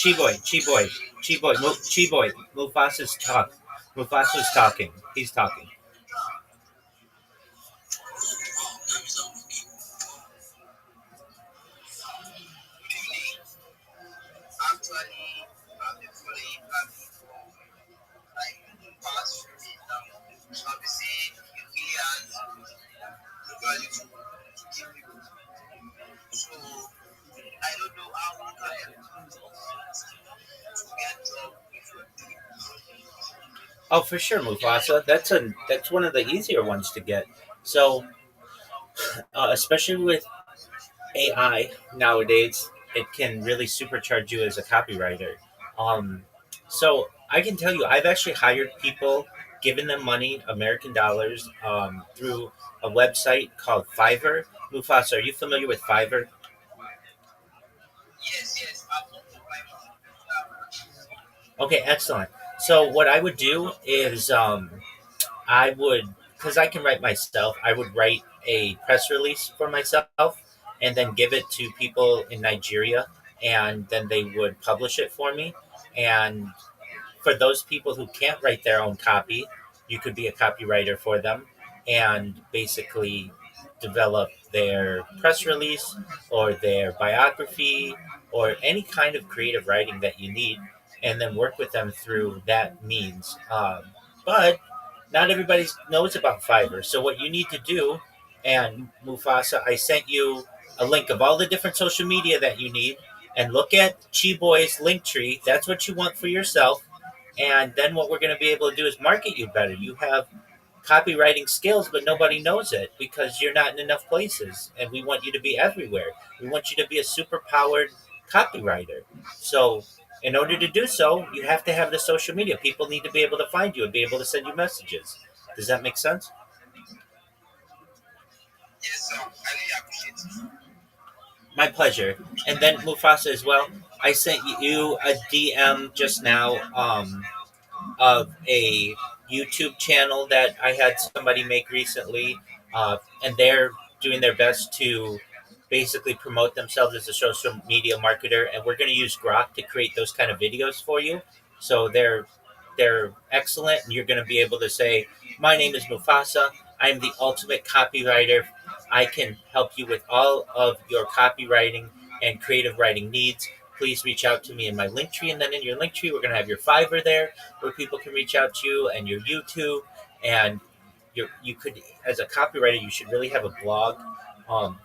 Chi Boy, Chi Boy, Chi Boy, Chi Boy. Mufasa's talk. Mufasa's talking. He's talking. Oh, for sure, Mufasa. That's one of the easier ones to get. So, especially with AI nowadays, it can really supercharge you as a copywriter. Um, so I can tell you, I've actually hired people, given them money, American dollars, through a website called Fiverr. Mufasa, are you familiar with Fiverr? Yes, yes, I want to buy Okay, excellent. So what I would do is I would, because I can write myself, I would write a press release for myself and then give it to people in Nigeria, and then they would publish it for me. And for those people who can't write their own copy, you could be a copywriter for them and basically develop their press release or their biography or any kind of creative writing that you need, and then work with them through that means. But not everybody knows about Fiverr. So what you need to do, and Mufasa, I sent you a link of all the different social media that you need, and look at Chi Boy's link tree. That's what you want for yourself. And then what we're going to be able to do is market you better. You have copywriting skills, but nobody knows it because you're not in enough places. And we want you to be everywhere. We want you to be a super powered copywriter. So, in order to do so, you have to have the social media. People need to be able to find you and be able to send you messages. Does that make sense? yes, so I really appreciate it. My pleasure. And then Mufasa as well. I sent you a DM just now. Of a YouTube channel that I had somebody make recently, and they're doing their best to basically promote themselves as a social media marketer. And we're going to use Grok to create those kind of videos for you. So they're excellent, and you're going to be able to say, "My name is Mufasa. I am the ultimate copywriter. I can help you with all of your copywriting and creative writing needs. Please reach out to me in my link tree." And then in your link tree, we're going to have your Fiverr there where people can reach out to you, and your YouTube. And you could, as a copywriter, you should really have a blog.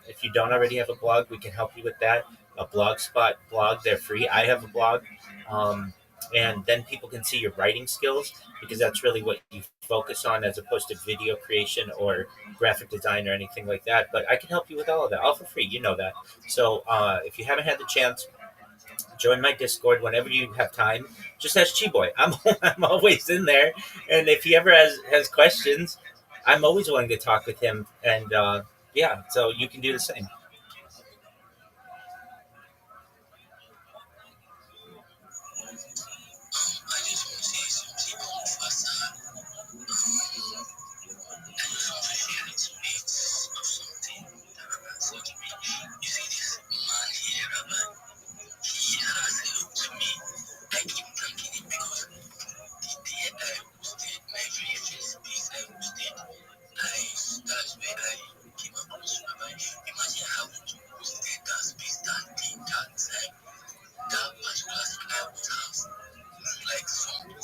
If you don't already have a blog, we can help you with that. A Blogspot blog, they're free. I have a blog. Um, and then people can see your writing skills because that's really what you focus on as opposed to video creation or graphic design or anything like that. But I can help you with all of that, all for free. You know that. So if you haven't had the chance, join my Discord whenever you have time. Just ask Chi-Boy. I'm always in there, and if he ever has questions, I'm always willing to talk with him. And yeah, so you can do the same. I just want to say some people on Fasa. I just want to share a little bit of something that Rabbi said to me. You see this man here, Rabbi, he has helped me. I keep thanking him because the day I hosted my very first piece I hosted, that's where I came across Rabbi. Imagine having to host a dance piece that day, that time, that particular thing I would have. Like someone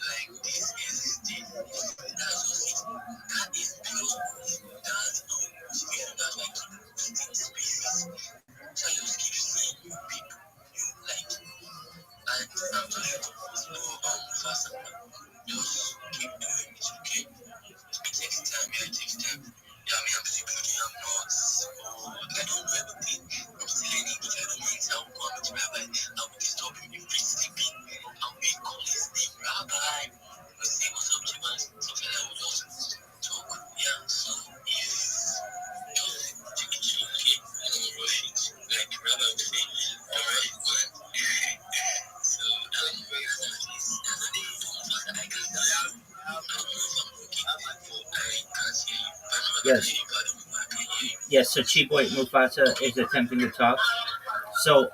like this existed. That's just it. That is because that's no motivation. That's why I keep hosting spaces. So I just keep seeing new people, new like, and I'm telling you, fast just keep doing it, okay? It takes time, yeah, it takes time. Yeah, I mean, I'm still building, I'm not, I don't know everything. I'm still learning, but I don't mind how come to Rabbi. I will disturb him if he's sleeping. I'll be call his name, Rabbi. We'll say, what's up, Jimas? Something I will just talk. Yeah, so if just take it slow, okay? I don't rush it. Like Rabbi would say, don't rush it, but so very this. That's a day, don't trust I can tell you. I don't know if I'm working, I can't hear you. But I know I can Yes. hear you, but I don't know if I can hear you. Yes. So Chi-Boy Mufasa is attempting to talk. So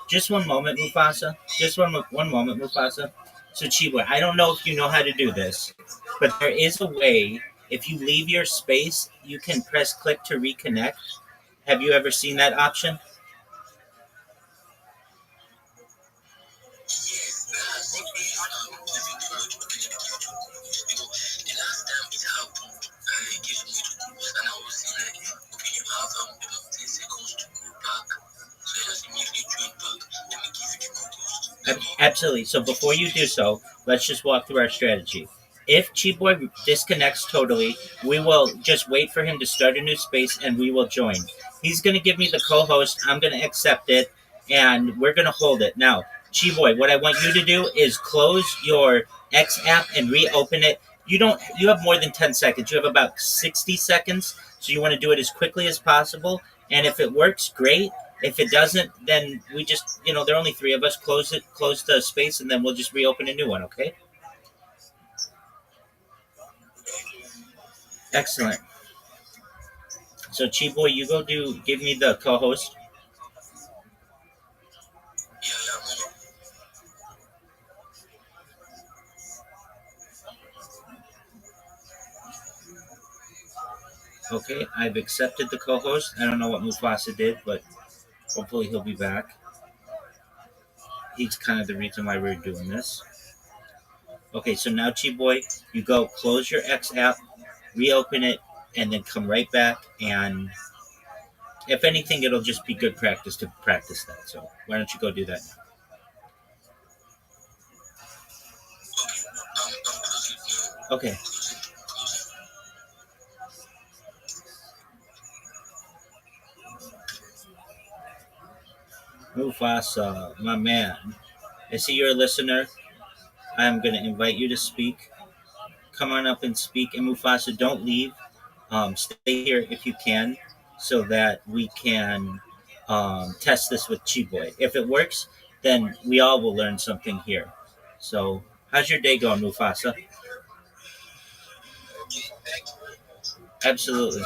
just one moment, Mufasa. Just one moment, Mufasa. So Chi-Boy, I don't know if you know how to do this, but there is a way. If you leave your space, you can press click to reconnect. Have you ever seen that option? Yes, God is giving too much opportunity to Congress. The last time it happened, I gave so much to Congress, and I was saying like, okay, you have about 10 seconds to go back. So I just immediately joined back. Let me give you the Congress. Absolutely. So before you do so, let's just walk through our strategy. If Cheap Boy disconnects totally, we will just wait for him to start a new space and we will join. He's going to give me the co host. I'm going to accept it and we're going to hold it. Now, Cheap Boy, what I want you to do is close your X app and reopen it. You have more than 10 seconds. You have about 60 seconds. So you want to do it as quickly as possible. And if it works, great. If it doesn't, then we just, there are only three of us. Close the space, and then we'll just reopen a new one. Okay. Excellent. So, Chi Boy, you go give me the co-host. Okay, I've accepted the co-host. I don't know what Mufasa did, but hopefully he'll be back. He's kind of the reason why we're doing this. Okay, so now Chi Boy, you go close your X app, reopen it, and then come right back. And if anything, it'll just be good practice to practice that. So why don't you go do that now? Okay. Mufasa, my man. I see you're a listener. I'm going to invite you to speak. Come on up and speak. And Mufasa, don't leave. Stay here if you can so that we can test this with Chiboy. If it works, then we all will learn something here. So, how's your day going, Mufasa? Absolutely.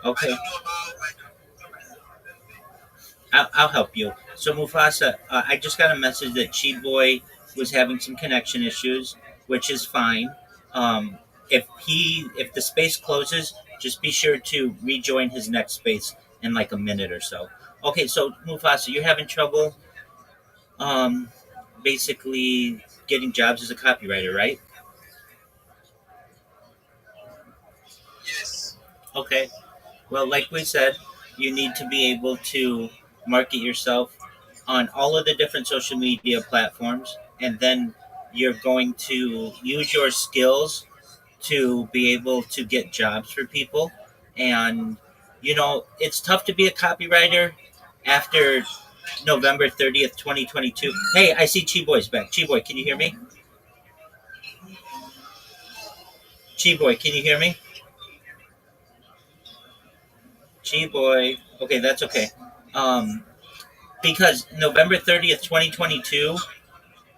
Okay. I'll help you. So Mufasa, I just got a message that Chi Boy was having some connection issues, which is fine. Um, if the space closes, just be sure to rejoin his next space in like a minute or so. Okay, so Mufasa, you're having trouble, um, basically getting jobs as a copywriter, right? Okay. Well, like we said, you need to be able to market yourself on all of the different social media platforms, and then you're going to use your skills to be able to get jobs for people. And, it's tough to be a copywriter after November 30th, 2022. Hey, I see Chi Boy's back. Chi Boy, can you hear me? Chi Boy, can you hear me? Chi Boy. Okay, that's okay. Um, because November 30th, 2022.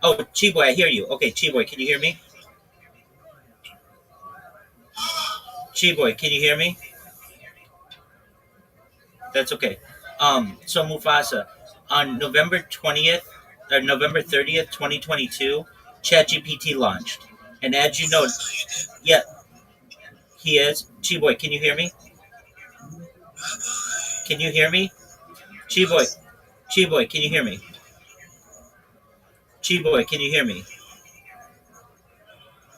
Oh, Chiboy, I hear you. Okay, Chiboy, can you hear me? Chiboy, can you hear me? That's okay. So Mufasa, on November 30th, 2022, ChatGPT launched. And as you know, yeah, he is. Chiboy, can you hear me? Can you hear me? Chiboy, Chiboy, can you hear me? Chiboy, can you hear me?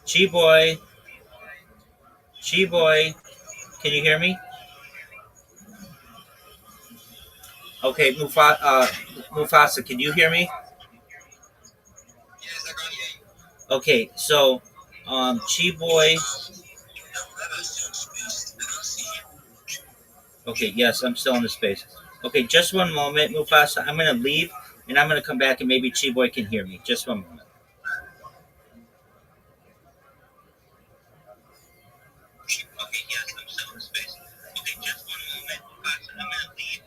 Chiboy, Chiboy, can you hear me? Okay, Mufasa, can you hear me? Okay, so, Chiboy. Okay, yes, I'm still in the space. Okay, just one moment, Mufasa. I'm gonna leave, and I'm gonna come back, and maybe Chiboy can hear me. Just one moment. Okay, yes, I'm still in the space. Okay, just one moment, Mufasa. I'm gonna leave.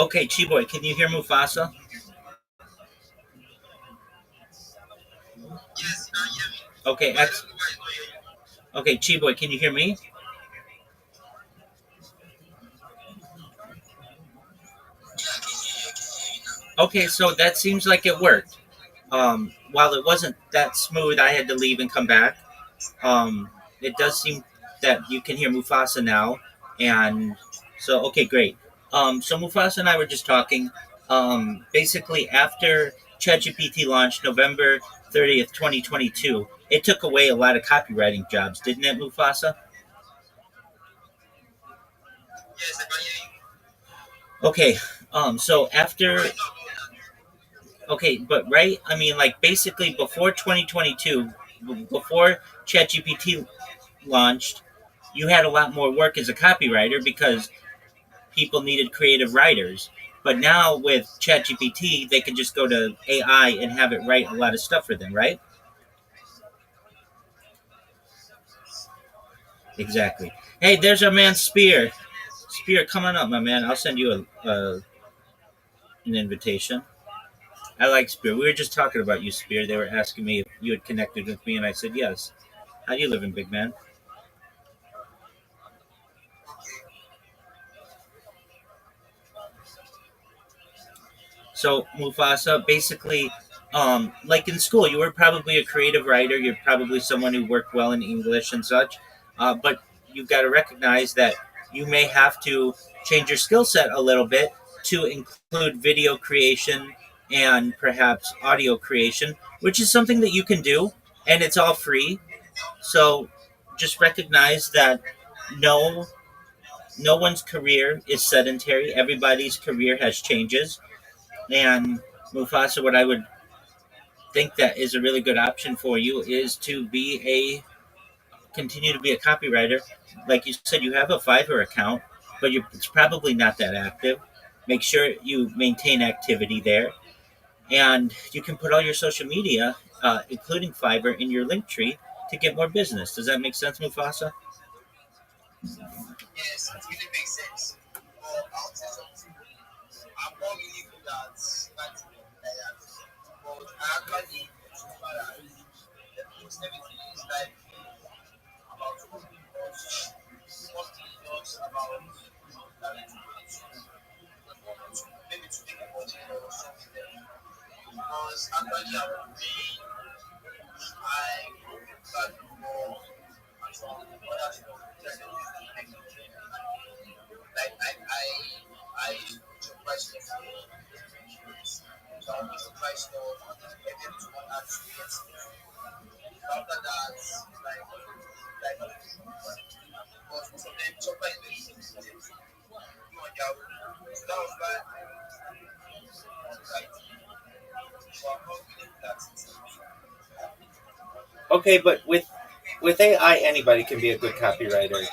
Okay, Chiboy, can you hear Mufasa? Yes, now hear me. Okay, But I don't know why it's not hearing you. okay, Chiboy, can you hear me? Yeah, I can hear you now. Okay, so that seems like it worked. While it wasn't that smooth, I had to leave and come back. Um, it does seem that you can hear Mufasa now, and so okay, great. So Mufasa and I were just talking. Basically, after ChatGPT launched November 30th, 2022, it took away a lot of copywriting jobs, didn't it, Mufasa? Yes, I can hear you. Okay. So Why after it's not going on? okay, but right, I mean, like basically before 2022, before ChatGPT launched, you had a lot more work as a copywriter because people needed creative writers. But now with ChatGPT, they can just go to AI and have it write a lot of stuff for them, right? Exactly. Hey, there's our man Spear. Spear, come on up, my man. I'll send you an invitation. I like Spear. We were just talking about you, Spear. They were asking me if you had connected with me, and I said yes. How you living, big man? Okay. So Mufasa, basically, like in school, you were probably a creative writer. You're probably someone who worked well in English and such. But you've got to recognize that you may have to change your skill set a little bit to include video creation and perhaps audio creation, which is something that you can do, and it's all free. So just recognize that no no one's career is sedentary. Everybody's career has changes, and Mufasa, what I would think that is a really good option for you is to be a continue to be a copywriter. Like you said, you have a Fiverr account, but it's probably not that active. Make sure you maintain activity there, and you can put all your social media, including Fiverr, in your link tree to get more business. Does that make sense, Mufasa? Yes, it really makes sense. But I'll say something. I'm not really good at writing like that. But I actually discovered that the most everything is like about us. First thing is just about directing to maybe to think about it or something there. Because actually I look at more and some other stuff just like I put your price stuff so I put your price stuff and then to other students. After that, like because most of them sometimes they you on their own. So that was why I was like, so I'm not really good at it. Okay, but with AI, anybody can be a good copywriter.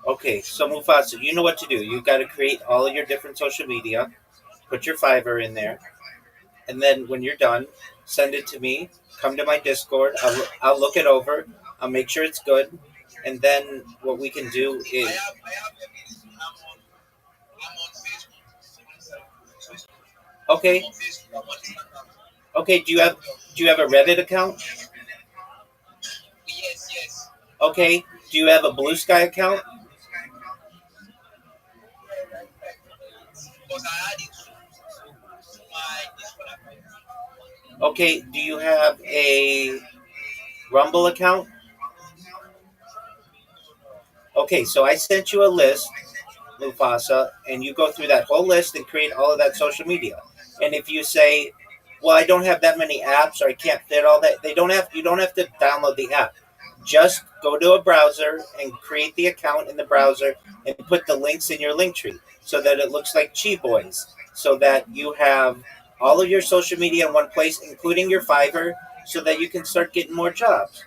Okay, so Mufasa, you know what to do. You've got to create all of your different social media, put your Fiverr in there, and then when you're done, send it to me. Come to my Discord. I'll look it over. I'll make sure it's good, and then what we can do Okay, is I have everything. I'm on Facebook. I'm okay. on Facebook. I'm on Instagram. Okay, I'm on TikTok. do you have a Reddit account? Yes, yes. Okay, do you have a Blue Sky account? Because I added to my Discord account. Okay, do you have a Rumble account? No, no. Okay, so I sent you a list, Mufasa, and you go through that whole list and create all of that social media. And if you say, "Well, I don't have that many apps, or I can't fit all that," they don't have. You don't have to download the app. Just go to a browser and create the account in the browser and put the links in your link tree so that it looks like Chi Boys, so that you have all of your social media in one place, including your Fiverr, so that you can start getting more jobs.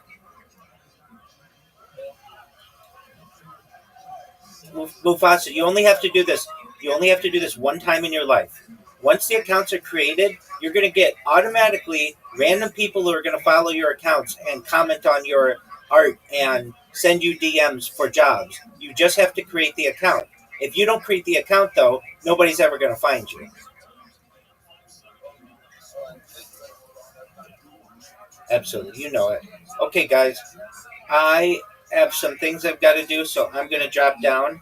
Mufasa, you only have to do this. You only have to do this one time in your life. Once the accounts are created, you're going to get automatically random people who are going to follow your accounts and comment on your art and send you DMs for jobs. You just have to create the account. If you don't create the account, though, nobody's ever going to find you. Absolutely, you know it. Okay, guys, I have some things I've got to do, so I'm going to drop down.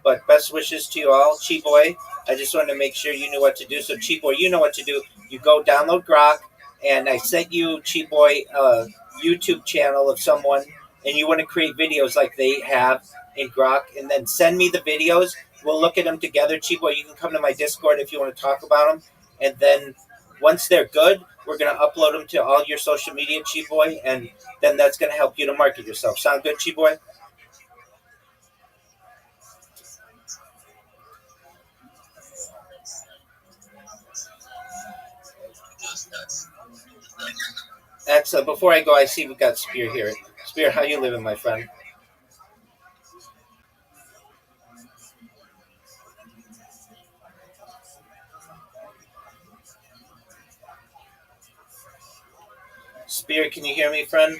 But best wishes to you all. Chi Boy, I just wanted to make sure you knew what to do. So, Chi Boy, you know what to do. You go download Grok, and I sent you, Chi Boy, a YouTube channel of someone, and you want to create videos like they have in Grok, and then send me the videos. We'll look at them together. Chi Boy, you can come to my Discord if you want to talk about them. And then once they're good, we're going to upload them to all your social media, Chi Boy, and then that's going to help you to market yourself. Sound good, Chi Boy? Excellent. Before I go, I see we got Spear here. Spear, how you living, my friend? Spear, can you hear me, friend?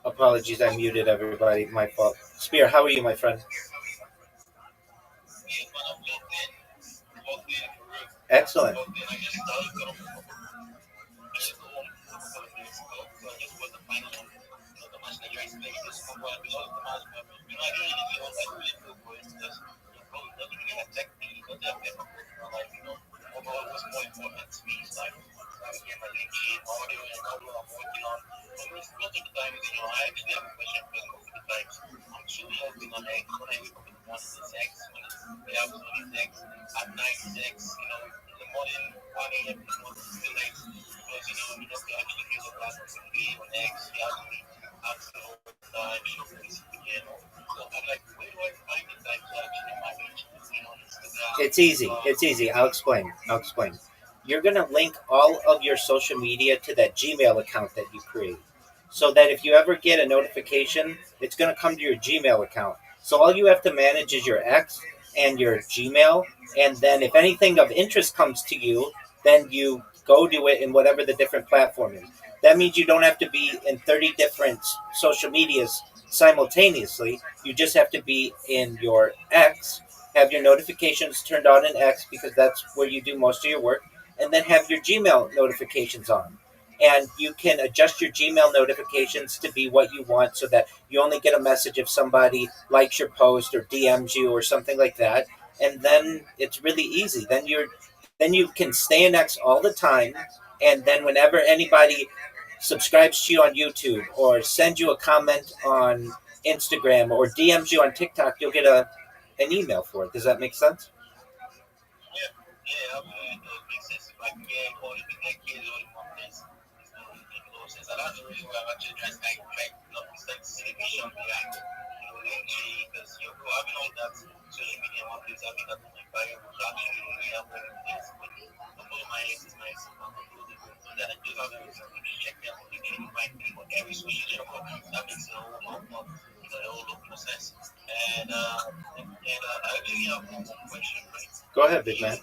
Apologies, I muted everybody. My fault. Spear, how are you, my friend? Excellent. It's easy. It's easy. I'll explain. I'll explain. You're going to link all of your social media to that Gmail account that you create. So that if you ever get a notification, it's going to come to your Gmail account. So all you have to manage is your X and your Gmail. And then if anything of interest comes to you, then you go do it in whatever the different platform is. That means you don't have to be in 30 different social medias simultaneously. You just have to be in your X, have your notifications turned on in X because that's where you do most of your work, and then have your Gmail notifications on. And you can adjust your Gmail notifications to be what you want so that you only get a message if somebody likes your post or DMs you or something like that. And then it's really easy. Then you can stay in X all the time. And then whenever anybody subscribes to you on YouTube or sends you a comment on Instagram or DMs you on TikTok, you'll get an email for it. Does that make sense? Go ahead, big man.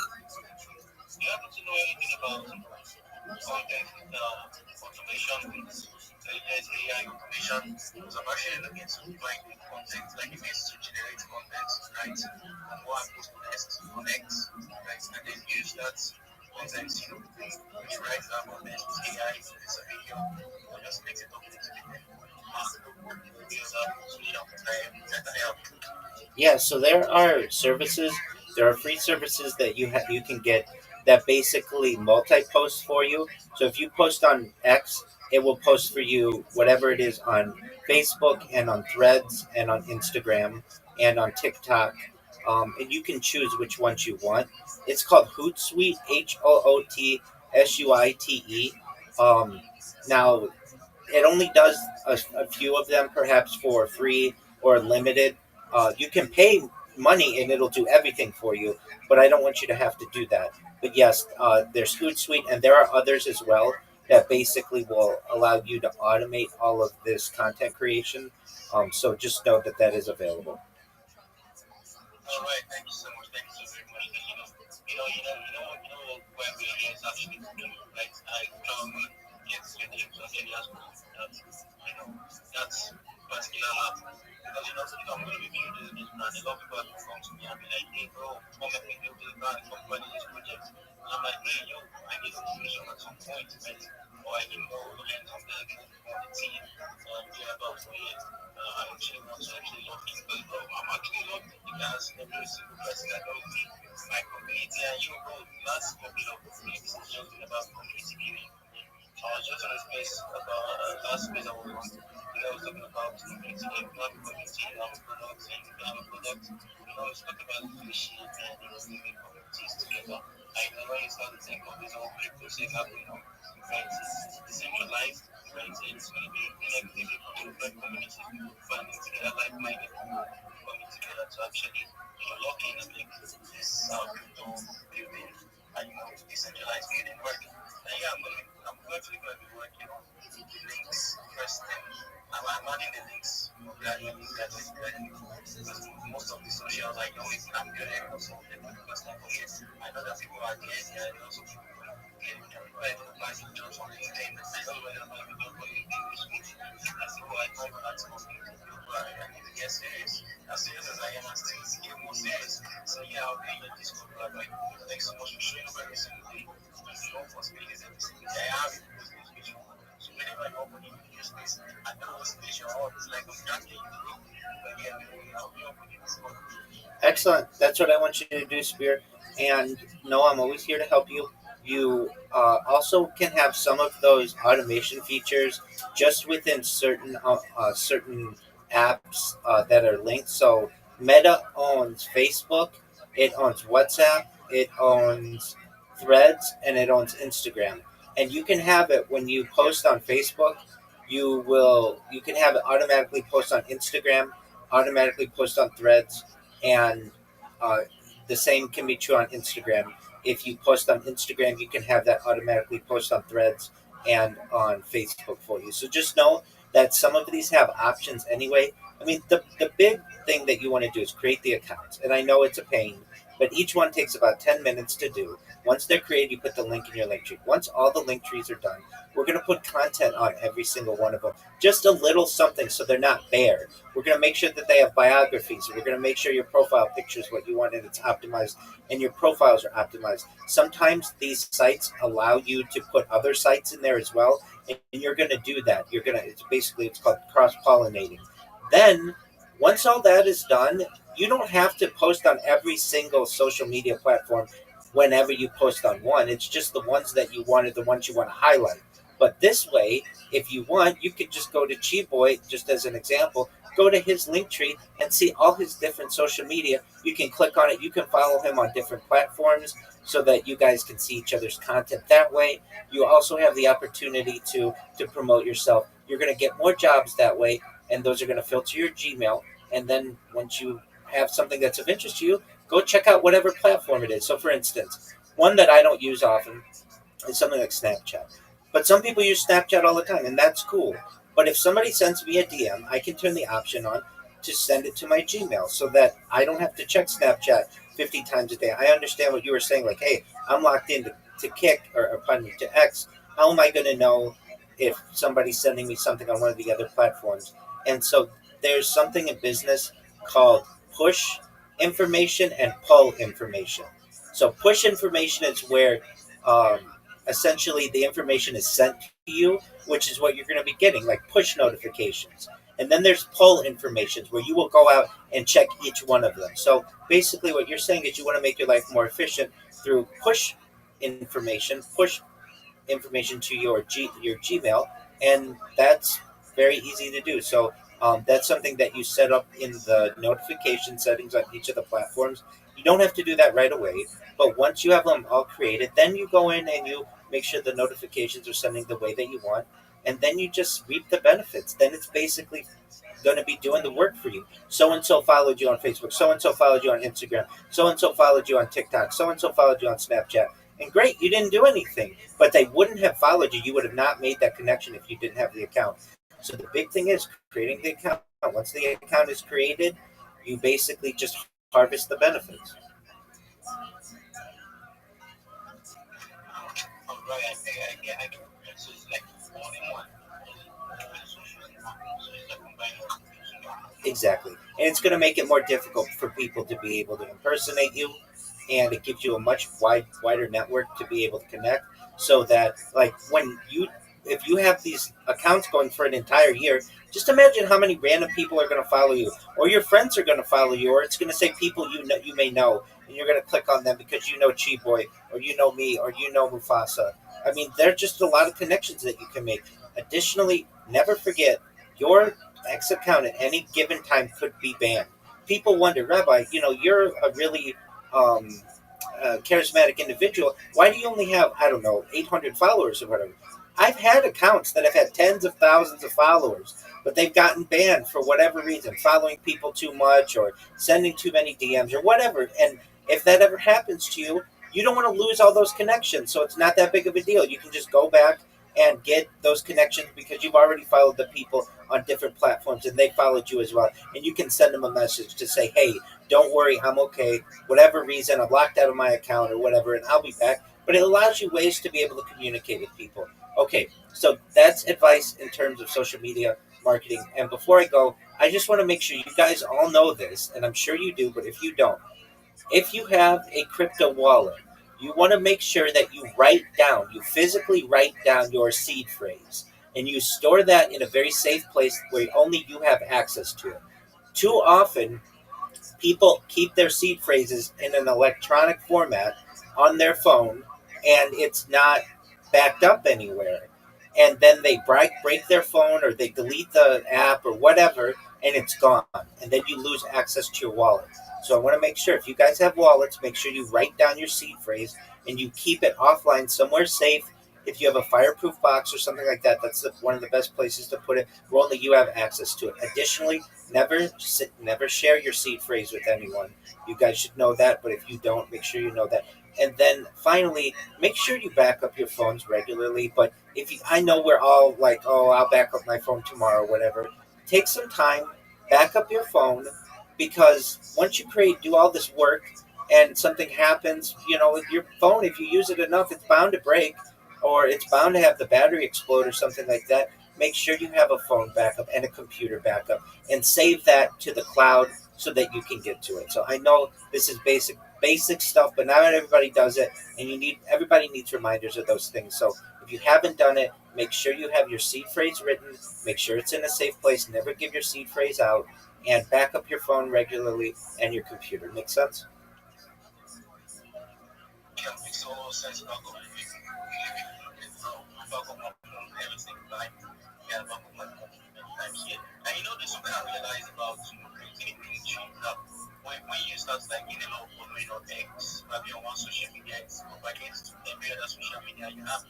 Yeah, so there are services, there are free services that you can get that basically multi-post for you. So if you post on X, it will post for you whatever it is on Facebook and on Threads and on Instagram and on TikTok. And you can choose which ones you want. It's called Hootsuite, HOOTSUITE. Now, it only does a few of them, perhaps for free or limited. You can pay money and it'll do everything for you, but I don't want you to have to do that. But yes, there's Hootsuite, and there are others as well that basically will allow you to automate all of this content creation. So just know that that is available. going to bet, or I can go and come back on the team, thereabouts. So yeah, I actually want to actually log in, but bro, I'm actually logged in because every single person that knows me, my community, and you, bro, last couple of weeks is just been about community building. I was just on a space about last space I was on. I was talking about community, like not community, products, and have a product. It's talking about fishing and bringing communities together. Like when you start to think of this whole crypto setup, right? It's decentralized, right? It's going to be inevitably coming from communities, people finding together, like-minded people coming together to actually, lock in and make this crypto building and decentralized building work. And yeah, I'm actually going to be working on the links first, and I'm adding the links gradually, because most of the socials I know is I'm building also the first time for years. I know that people are getting there, and also people getting right for applying jobs on LinkedIn. I know when I'm applying jobs on LinkedIn this week, I see what I know about most people. I need to get serious. As serious as I am, I still need to get more serious. So yeah, I'll be in the Discord, right? Thanks so much for showing up every single day. For speakers every single day. I have it in this vision. So whenever I open in the space, I know what's the vision. It's like I'm just getting through. But yeah, I'll be opening this one. Excellent. That's what I want you to do, Spear. And no, I'm always here to help you. You also can have some of those automation features just within certain apps that are linked. So Meta owns Facebook, it owns WhatsApp, it owns Threads, and it owns Instagram. And you can have it when you post on Facebook. You can have it automatically post on Instagram, automatically post on Threads, and uh, the same can be true on Instagram. If you post on Instagram, you can have that automatically post on Threads and on Facebook for you. So just know that some of these have options anyway. I mean, the big thing that you want to do is create the accounts. And I know it's a pain, but each one takes about 10 minutes to do. Once they're created, you put the link in your link tree. Once all the link trees are done, we're going to put content on every single one of them. Just a little something so they're not bare. We're going to make sure that they have biographies. We're going to make sure your profile picture is what you want and it's optimized and your profiles are optimized. Sometimes these sites allow you to put other sites in there as well, and you're going to do that. It's called cross-pollinating. Then, once all that is done, you don't have to post on every single social media platform whenever you post on one. It's just the ones that you wanted, the ones you want to highlight. But this way, if you want, you could just go to Chiboy, just as an example, go to his link tree and see all his different social media. You can click on it. You can follow him on different platforms so that you guys can see each other's content that way. You also have the opportunity to promote yourself. You're going to get more jobs that way, and those are going to filter your Gmail. And then once you have something that's of interest to you, go check out whatever platform it is. So, for instance, one that I don't use often is something like Snapchat. But some people use Snapchat all the time, and that's cool. But if somebody sends me a DM, I can turn the option on to send it to my Gmail so that I don't have to check Snapchat 50 times a day. I understand what you were saying, like, hey, I'm locked in to Kick, or pardon me, to X. How am I going to know if somebody's sending me something on one of the other platforms? And so there's something in business called push information and pull information. So push information is where um, essentially the information is sent to you, which is what you're going to be getting, like push notifications. And then there's pull information where you will go out and check each one of them. So basically, what you're saying is you want to make your life more efficient through push information to your Gmail, and that's very easy to do. So that's something that you set up in the notification settings on each of the platforms. You don't have to do that right away, but once you have them all created, then you go in and you make sure the notifications are sending the way that you want, and then you just reap the benefits. Then it's basically going to be doing the work for you. So and so followed you on Facebook. So and so followed you on Instagram. So and so followed you on TikTok. So and so followed you on Snapchat. And great, you didn't do anything, but they wouldn't have followed you. You would have not made that connection if you didn't have the account. So the big thing is creating the account. Once the account is created, you basically just harvest the benefits. Right, I can. So it's like all in one. So it's like combined. Exactly. And it's going to make it more difficult for people to be able to impersonate you, and it gives you a much wider network to be able to connect. so that like when you if you have these accounts going for an entire year, just imagine how many random people are going to follow you, or your friends are going to follow you, or it's going to say people you may know, and you're going to click on them because you know Chi Boy, or you know me, or you know Mufasa. I mean, there are just a lot of connections that you can make. Additionally, never forget your X account at any given time could be banned. People wonder, Rabbi, you're a really um, charismatic individual. Why do you only have, I don't know, 800 followers or whatever? I've had accounts that have had tens of thousands of followers, but they've gotten banned for whatever reason, following people too much or sending too many DMs or whatever. And if that ever happens to you, you don't want to lose all those connections. So it's not that big of a deal. You can just go back and get those connections because you've already followed the people on different platforms and they followed you as well. And you can send them a message to say, hey, don't worry, I'm okay. Whatever reason, I'm locked out of my account or whatever, and I'll be back. But it allows you ways to be able to communicate with people. Okay, so that's advice in terms of social media marketing. And before I go, I just want to make sure you guys all know this, and I'm sure you do, but if you don't, if you have a crypto wallet, you want to make sure that you physically write down your seed phrase, and you store that in a very safe place where only you have access to it. Too often, people keep their seed phrases in an electronic format on their phone and it's not backed up anywhere. And then they break their phone or they delete the app or whatever and it's gone. And then you lose access to your wallet. So I want to make sure if you guys have wallets, make sure you write down your seed phrase and you keep it offline somewhere safe. If you have a fireproof box or something like that, that's one of the best places to put it where only you have access to it. Additionally, never share your seed phrase with anyone. You guys should know that, but if you don't, make sure you know that. And then finally, make sure you back up your phones regularly. But I know we're all like, oh, I'll back up my phone tomorrow, whatever. Take some time, back up your phone, because once you do all this work, and something happens, your phone, if you use it enough, it's bound to break, or it's bound to have the battery explode or something like that. Make sure you have a phone backup and a computer backup and save that to the cloud so that you can get to it. So I know this is basic stuff, but not everybody does it, and everybody needs reminders of those things. So if you haven't done it, make sure you have your seed phrase written. Make sure it's in a safe place. Never give your seed phrase out, and back up your phone regularly and your computer. Make sense? Yeah, makes a lot of sense about going to everything like yeah, about my many times here. And there's something I realized about creating a page that when you start like getting a lot of following on X, maybe on one social media, it's over against every other social media you have.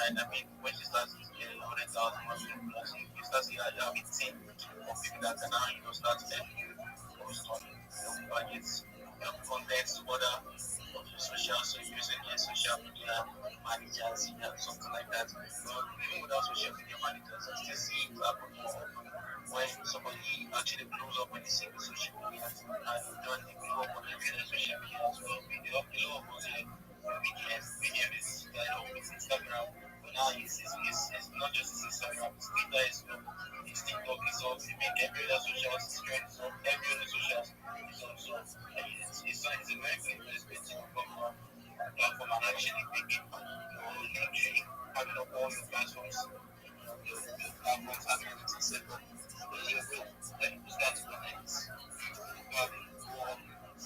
And I mean, when you start getting 100,000 plus, you start seeing that you have a team of people that can now, start helping you post on, budgets, content, other of your social, so using your social media managers, something like that. But even without social media managers, I still see it happen more often when somebody actually blows up on a single social media and don't blow up on every other social media as well. We do a lot of us here. BDM is with Instagram, but now it's not just Instagram, it's Twitter as well, it's TikTok, it's all, even every other social is trend, so every other social is also, it's a very good investment platform and actually big impact. Literally having up all your platforms, the platforms having everything set up. Then you start to connect, go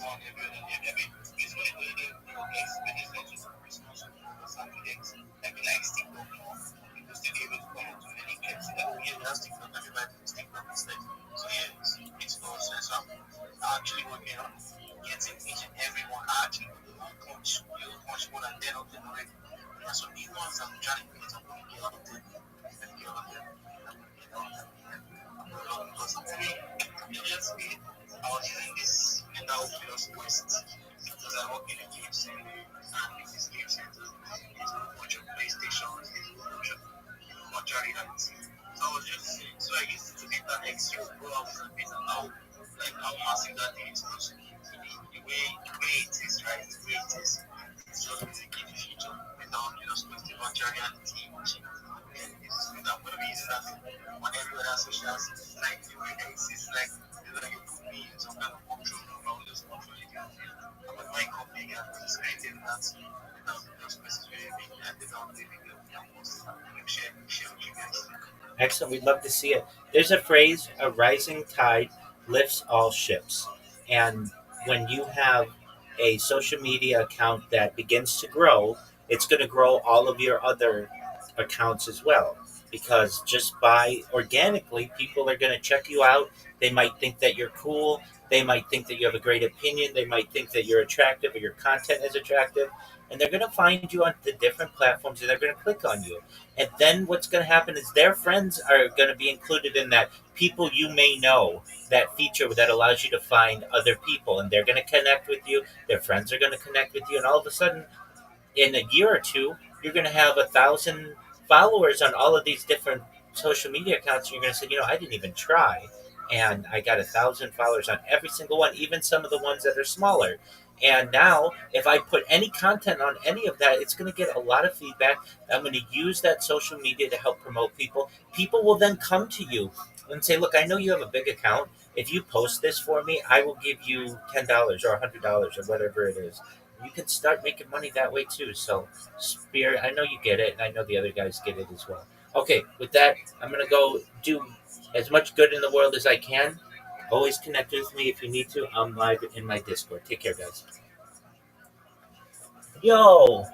on every other day. I mean, it's really good to guys, but it's not just responsible for some things. Like TikTok, people still be able to come up to any clips that we have TikTok, everybody thinks TikTok is like, so yeah, it's nonsense. I'm actually working on getting each and everyone actually you punch more than 10 of them already. Yeah, so these ones I'm trying to get, I'm going to get out of them. I'm going to get out of them. I'm going to get out of them. Because to me, previously, I was using this mental quest because I work in a game center, and in this game center, there's a bunch of PlayStations, there's a bunch of virtual reality. So I was just saying, so I used to get that extra go out and beat and how massive that thing is because the way it is, right? The way it is, it's just going to give the future without supposed to virtual reality watching. And I'm going to be using that on every other socials, like the way it is like you put me in some kind of control room, I will just control it. I'm going to my company and just creating that. Excellent. We'd love to see it. There's a phrase: "A rising tide lifts all ships," and when you have a social media account that begins to grow, it's going to grow all of your other accounts as well. Because just by organically, people are going to check you out. They might think that you're cool. They might think that you have a great opinion. They might think that you're attractive or your content is attractive. And they're going to find you on the different platforms and they're going to click on you. And then what's going to happen is their friends are going to be included in that. People you may know, that feature that allows you to find other people. And they're going to connect with you. Their friends are going to connect with you. And all of a sudden, in a year or two, you're going to have 1,000 followers on all of these different social media accounts. And you're going to say, I didn't even try. And I got 1,000 followers on every single one, even some of the ones that are smaller. And now, if I put any content on any of that, it's going to get a lot of feedback. I'm going to use that social media to help promote people. People will then come to you and say, look, I know you have a big account. If you post this for me, I will give you $10 or $100 or whatever it is. You can start making money that way too. So, Spirit, I know you get it, and I know the other guys get it as well. Okay, with that, I'm going to go do as much good in the world as I can. Always connect with me if you need to. I'm live in my Discord. Take care, guys. Yo,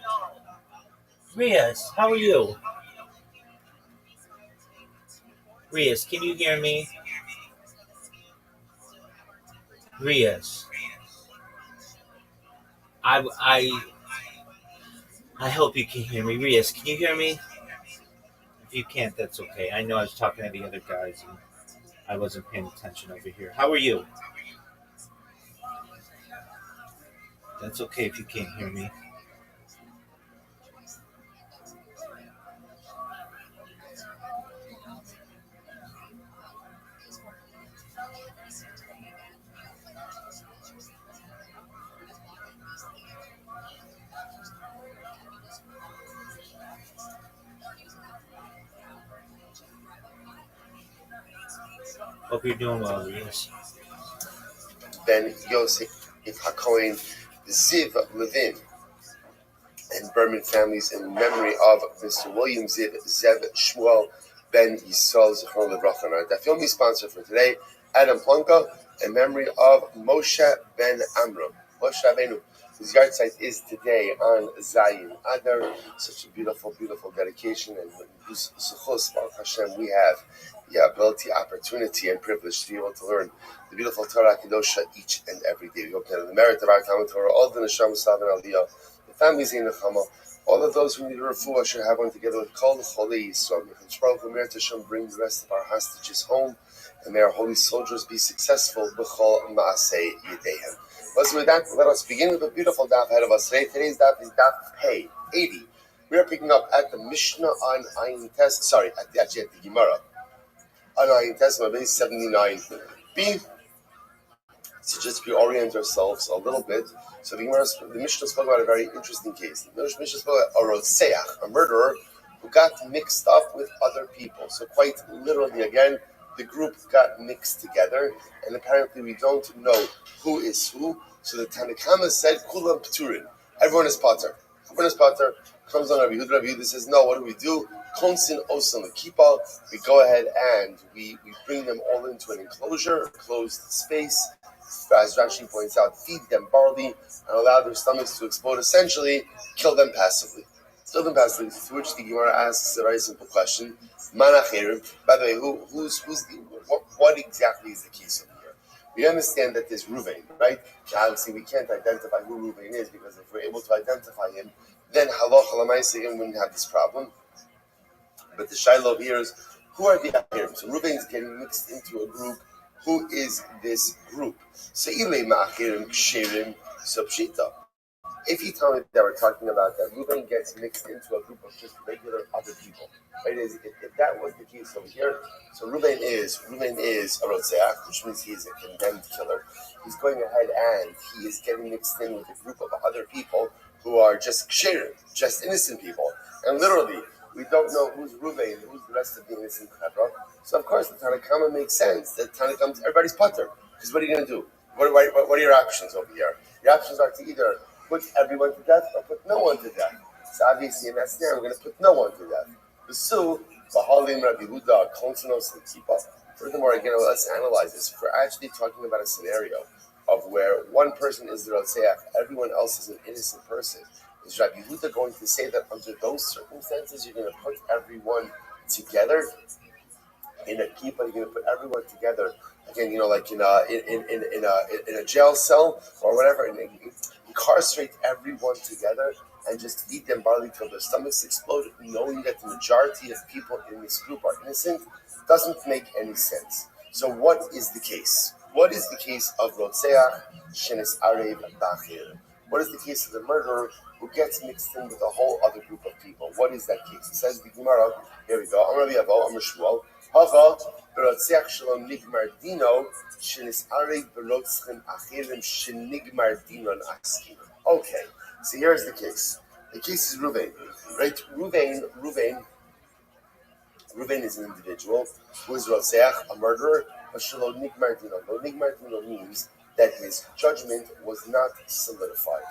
Rias, how are you? Rias, can you hear me? Rias, I hope you can hear me. Rias, can you hear me? If you can't, that's okay. I know I was talking to the other guys and I wasn't paying attention over here. How are you? That's okay if you can't hear me. Hope you're doing well, Rias. Ben Yosef HaKohen, Ziv Levin, and Berman families in memory of Mr. William Ziv Zev Shmuel Ben Yisrael Zichron Livracha. And our Dafyomi sponsor for today, Adam Plonka, in memory of Moshe Ben Amram, Moshe Rabbeinu, whose yard site is today on Zayin Adar. Such a beautiful, beautiful dedication, and whose suchos, Baruch Hashem, we have the ability, opportunity, and privilege to be able to learn the beautiful Torah Kedosha each and every day. We hope that in the merit of our Talmud Torah, all the Neshama Slav and Aliyah, the families in Nechama, all of those who need a refuah should have one together with Kol Cholei Yisrael. Bring the rest of our hostages home, and may our holy soldiers be successful. B'chol Maaseh Yedehem. With that, let us begin with a beautiful daf ahead of us today. Today's daf is daf Pei 80. We are picking up at the Mishnah on Ayin Tes. Actually at the Gemara on Ayin Tes, base 79b. To just reorient ourselves a little bit. So the Mishnah spoke about a very interesting case. The Mishnah spoke about a Rotseach, a murderer who got mixed up with other people. So quite literally, again, the group got mixed together, and apparently we don't know who is who. So the Tanakama said, Kulam Pturin. Everyone is Pater. Everyone is Pater. Comes on Rabbi Yehuda. Rabbi Yehuda says, no, what do? Konsin Osam Kippah. We go ahead and we bring them all into an enclosure, a closed space. As Rashi points out, feed them barley and allow their stomachs to explode. Essentially, kill them passively. To which the Gemara asks a very simple question: Manacherim. By the way, what exactly is the case over here? We understand that there's Ruvain, right? Now, obviously, we can't identify who Ruvain is because if we're able to identify him, then Halacha L'maaseh wouldn't have this problem. But the Shiloh here is, who are the Achirim? So Ruvain is getting mixed into a group. Who is this group? So Ilay Ma'achirim Ksherim Subshita. If you tell me that we're talking about that Reuben gets mixed into a group of just regular other people, right? If that was the case over here, so Reuben is a Rotzeach, which means he is a condemned killer. He's going ahead and he is getting mixed in with a group of other people who are just ksherim, just innocent people. And literally, we don't know who's Reuben, who's the rest of the innocent Chevra. So of course, the Tanakhama makes sense. The Tanakhama, everybody's putter. Because what are you going to do? What are your options over here? Your options are to either put everyone to death or put no one to death. So obviously in that scenario, we're going to put no one to death. V'su, v'halim Rabbi Huda, konsonos l'kipa. Furthermore, again, let's analyze this. If we're actually talking about a scenario of where one person is the Rotzeach, everyone else is an innocent person, is Rabbi Huda going to say that under those circumstances, you're going to put everyone together in a keeper? You're going to put everyone together again, like in a jail cell or whatever, and incarcerate everyone together and just feed them barley till their stomachs explode, knowing that the majority of people in this group are innocent, doesn't make any sense. So what is the case? What is the case of Rotzeach Shenis Arev Bachir? What is the case of the murderer who gets mixed in with a whole other group of people? What is that case? It says the Gemara, here we go, Amar Avo, Amar Shmuel, Hava, Berotzeach Shalom Nigmar Dino, Shenis Arev Berotzchem Achirim Shenigmar Dinon Askin. Okay, so here's the case. The case is Ruvain, right? Ruvain is an individual who is Rotzeach, a murderer, but Shalom Nigmar Dino. No, Nigmar Dino means that his judgment was not solidified.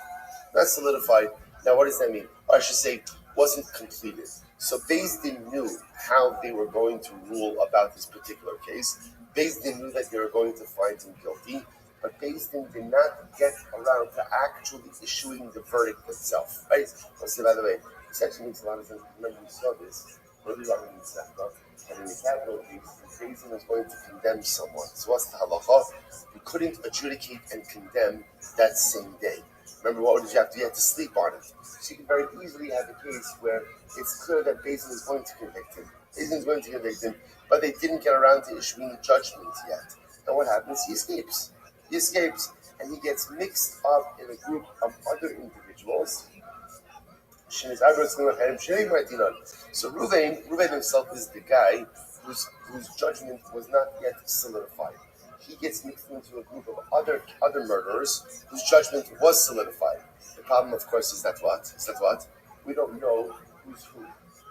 Not solidified. Now, what does that mean? Or I should say, wasn't completed. So Beis Din knew how they were going to rule about this particular case. Beis Din knew that they were going to find him guilty, but Beis Din did not get around to actually issuing the verdict itself. Right? I'll say, by the way, this actually makes a lot of sense. Remember, we saw this earlier on in the Sefta, and in the capital case, the Beis Din was going to condemn someone. So what's the halacha? You couldn't adjudicate and condemn that same day. Remember, what did you have to do? You had to sleep on it. So you can very easily have a case where it's clear that Beis Din is going to convict him. Beis Din is going to convict him, but they didn't get around to issuing the judgment yet. And what happens? He escapes. And he gets mixed up in a group of other individuals. So Ruvain himself is the guy whose judgment was not yet solidified. He gets mixed into a group of other murderers whose judgment was solidified. The problem, of course, is that what? We don't know who's who.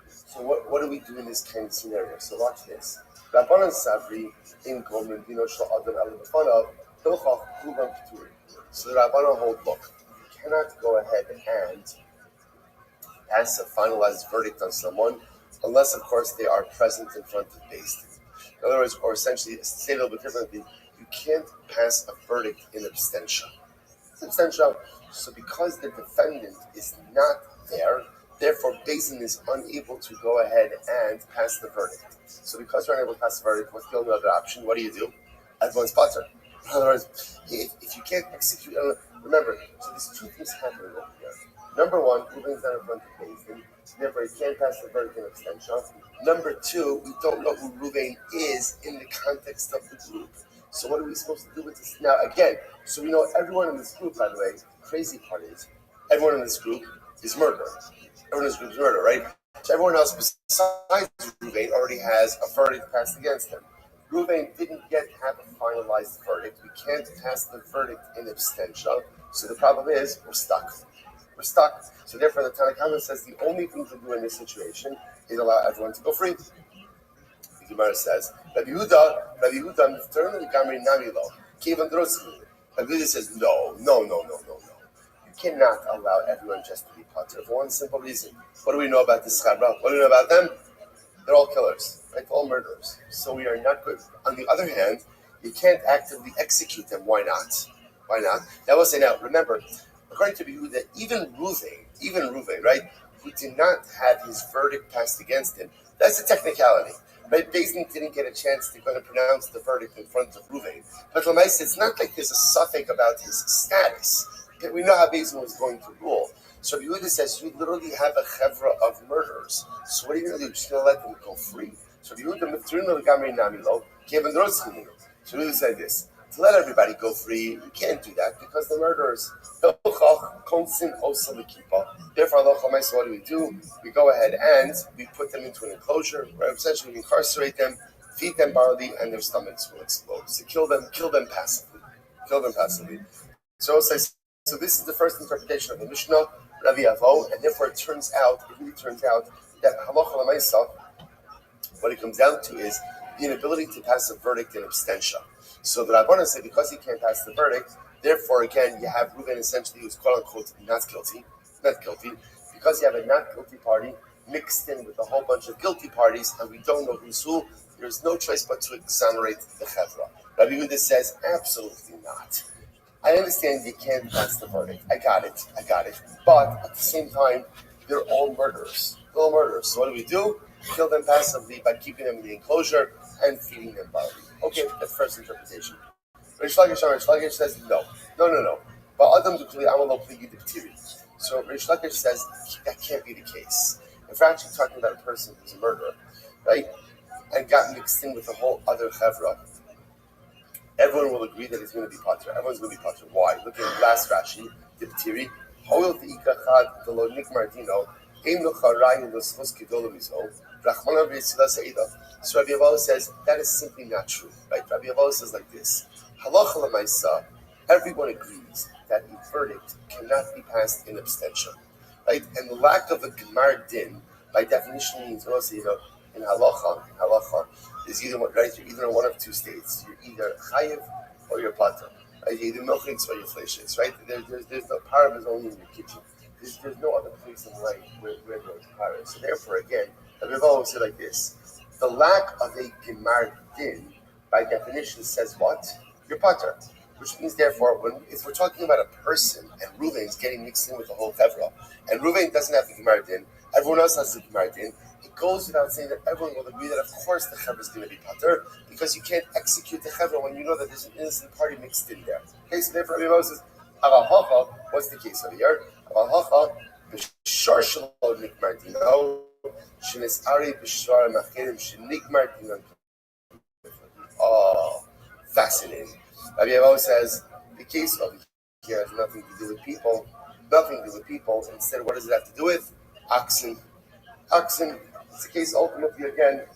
So what do we do in this kind of scenario? So watch this. Rabbanan Savri in Gomer Dino Shal Adam Al Bafanav Hilchach Kuban P'turim. So the Rabbanan hold, look, you cannot go ahead and pass a finalized verdict on someone unless, of course, they are present in front of Beis Din. In other words, or essentially, say it a little bit differently, you can't pass a verdict in absentia. So because the defendant is not there, therefore Beis Din is unable to go ahead and pass the verdict. So because you're unable to pass the verdict, what's the only other option? What do? Everyone's potter. In other words, if you can't execute, remember, so there's two things happening over here. Number one, Ruvain's not in front of Beis Din, therefore he can't pass the verdict in absentia. Number two, we don't know who Ruvain is in the context of the group. So what are we supposed to do with this? Now, again, so we know everyone in this group, by the way, the crazy part is, everyone in this group is murder. Everyone in this group is murder, right? So everyone else besides Ruvain already has a verdict passed against him. Ruvain didn't yet have a finalized verdict. We can't pass the verdict in absentia. So the problem is, we're stuck. So therefore, the Tanna Kamma says the only thing to do in this situation is allow everyone to go free. The Gemara says, Rabbi Huda, Miftarnu Gamri Namilo, Kevan Drotzki. Rabbi Huda says, no. You cannot allow everyone just to be potter for one simple reason. What do we know about this Chabra? What do we know about them? They're all killers, right? All murderers. So we are not good. On the other hand, you can't actively execute them. Why not? That will say now, remember, according to Yehuda, even Ruvain, right, who did not have his verdict passed against him, that's a technicality. Right? Beis Din didn't get a chance to go and pronounce the verdict in front of Ruvain. But Lamais, it's not like there's a suffix about his status. Okay, we know how Beis Din was going to rule. So Yehuda says you literally have a chevra of murderers. So what are you going to do? You're just going to let them go free. So Yehuda said this. To let everybody go free, you can't do that because the murderers. Therefore, what do? We go ahead and we put them into an enclosure where essentially we incarcerate them, feed them barley, and their stomachs will explode. So kill them passively. So this is the first interpretation of the Mishnah, Rabbi Avo, and therefore it really turns out that halacha l'maisa, what it comes down to is the inability to pass a verdict in absentia. So the Rabbanan say because he can't pass the verdict, Therefore, again, you have Reuven essentially who's quote unquote not guilty, because you have a not guilty party mixed in with a whole bunch of guilty parties, and we don't know who's who. There's no choice but to exonerate the chevra. Rabbi Yehuda says absolutely not. I understand you can't pass the verdict. I got it. But at the same time, they're all murderers. So what do? Kill them passively by keeping them in the enclosure and feeding them barley. Okay, that's first interpretation. Rish Lakish says no. But Adam Dukli Amalo Pligi Diptiri. So Rish Lakish says that can't be the case. If we're actually talking about a person who's a murderer, right, and got mixed in with a whole other chevra, everyone will agree that he's going to be pater. Everyone's going to be pater. Why? Look at last Rashi, Diptiri. Hoil the ikachad the lo nikmardino. So Rabbi Avoh says that is simply not true. Right? Rabbi Avoh says like this: Halacha l'maisa, everyone agrees that a verdict cannot be passed in abstention. Right? And the lack of a gemar din, by definition, means also in halacha is either right. You're either in one of two states. You're either chayiv or you're pater. Right? You're either milchings or you're fleshes. Right? There's no parab is only in your kitchen. There's no other place in life where there's parab. So therefore, again, Rabbi Avoh will say like this: the lack of a gemar din, by definition, says what? You're pater. Which means, therefore, if we're talking about a person and Reuven's getting mixed in with the whole chevra, and Reuven doesn't have the gemar din, everyone else has the gemar din, it goes without saying that everyone will agree that of course the chevra is going to be pater, because you can't execute the chevra when you know that there's an innocent party mixed in there. Okay, so therefore Rabbi Moses, what's the case over here? Avahacha, b'shar shelo nikmar dino, shenesari b'shar machirim shenikmar dino. Oh, fascinating. Rabbi Avoh says the case over here has nothing to do with people. Instead, what does it have to do with? Oxen. It's the case ultimately again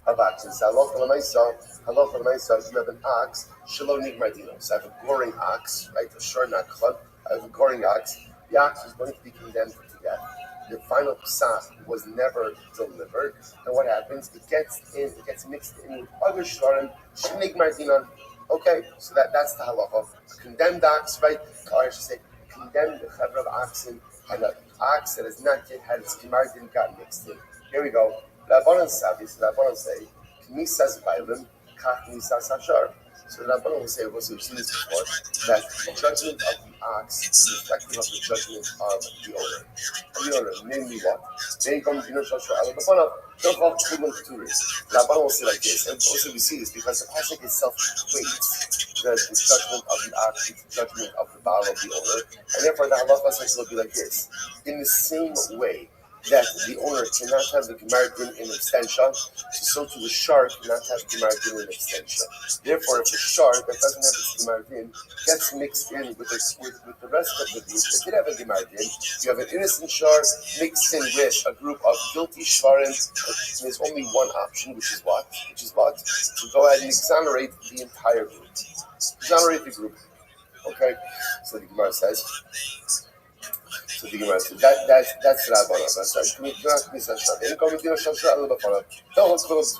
of oxen. So halacha l'maisa, you have an ox, shelo nigmar dino. So I have a goring ox, right? A shor nakchon. I have a goring ox. The ox is going to be condemned to death. The final psach was never delivered, and what happens? It gets mixed in with other shorim, shenigmar dinon. Okay, so that's the halacha. A condemned ox, right? Or I should say, condemned the chevra of oxen, and an ox that has not yet had its gemar din got mixed in. Here we go. Rabbanan say, k'misas bailim, kach misas hashar. So the Rabbanan will say, we've seen this before, that the judgment of the ox is reflective of the judgment of the owner. Namely what? They come to the Rabbanan will say like this, and also we see this because the pasuk itself equates the judgment of the ox with the judgment of the baal of the owner, and therefore the halacha section will be like this. In the same way that the owner cannot have the gemar din in abstention, so to the shar cannot have gemar din in abstention. Therefore, if the shar that doesn't have its gemar din gets mixed in with the rest of the group, it did have a gemar din. You have an innocent shar mixed in with a group of guilty sharim. There's only one option, which is what? To go ahead and exonerate the entire group. Exonerate the group. Okay? So the Gemara says. That's Rabbanan. That's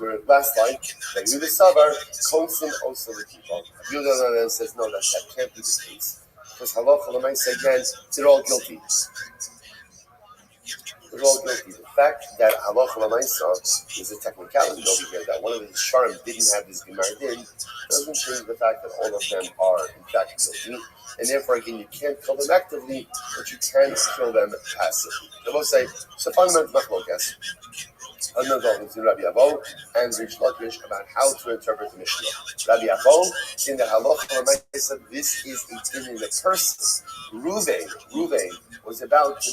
right. Last line. The Savar, Konsim also the people. Yudan says, no, that can't be the case. Because halacha l'maisa again, they're all guilty. The fact that halacha l'maisa is a technicality over here, that one of the sharim didn't have his gemar din, doesn't change the fact that all of them are in fact guilty. And therefore, again, you can't kill them actively, but you can kill them passively. I will say, so fundamental machlokas, between Rabbi Avoh and Rish Lakish about how to interpret the Mishnah. Rabbi Avoh, in the halacha, said this is a din in the person. Reuven was about to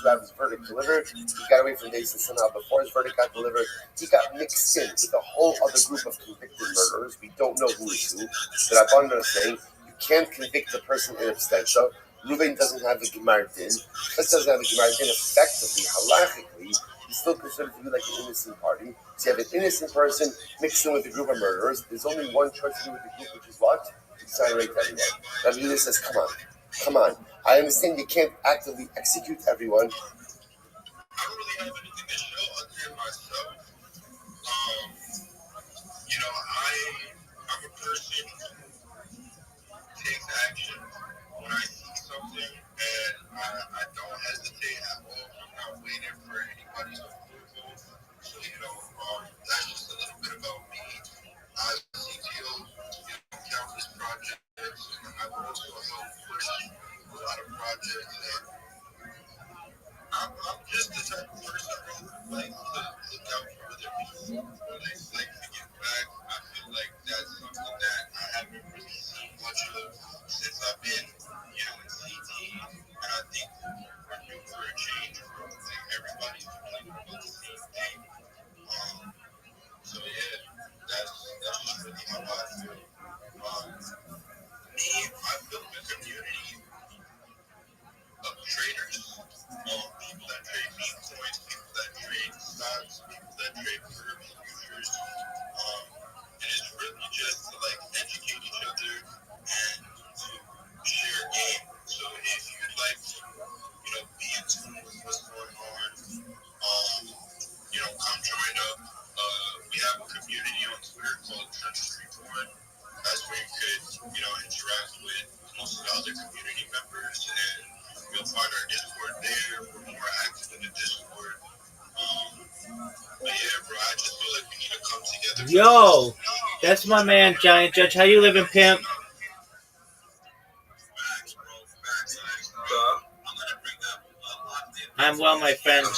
have his verdict delivered. He got away from David somehow before his verdict got delivered. He got mixed in with a whole other group of convicted murderers. We don't know who is who. But Rabbanan is saying you can't convict a person in abstention. Reuven doesn't have a gemar din. This doesn't have a gemar din. Effectively, halachically, he's still considered to be like an innocent party. So you have an innocent person mixed in with a group of murderers. There's only one choice to do with the group, which is what? Exonerate everyone. Rabbi Yehuda says, come on. I understand you can't actively execute everyone. I don't really have anything to show other than myself. I'm a person who like to get back, I feel like that's something that I haven't really seen much of since I've been, in CT. And I think we're due for a change, bro. Like everybody's complaining about the same thing. So yeah, that's just really how I feel. Me, I built a community of traders, people that trade meme coins, people that trade stocks, people that trade derivatives, futures. And it's really just to like educate each other and to share game. So if you'd like to, be in tune with what's going on, come join up. We have a community on Twitter called Church Report. That's where you could, interact with most of the other community members, and you'll find our Discord there. We're more active in the Discord. But yeah, bro, I just feel like we need to come together. Yo, that's my man, Giant Judge. How you living, pimp? I'm well, my friend. I'm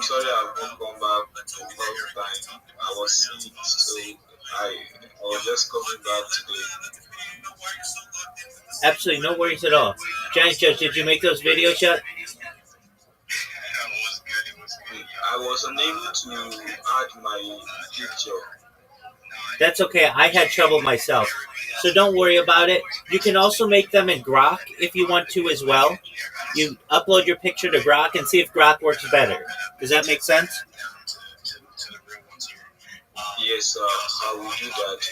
sorry I won't come back the first time. I was sick, so I was just coming back today. Absolutely, no worries at all. Giant Judge, did you make those videos yet? I was unable to add my picture. That's okay. I had trouble myself. So don't worry about it. You can also make them in Grok if you want to as well. You upload your picture to Grok and see if Grok works better. Does that make sense? Yes, I will do that.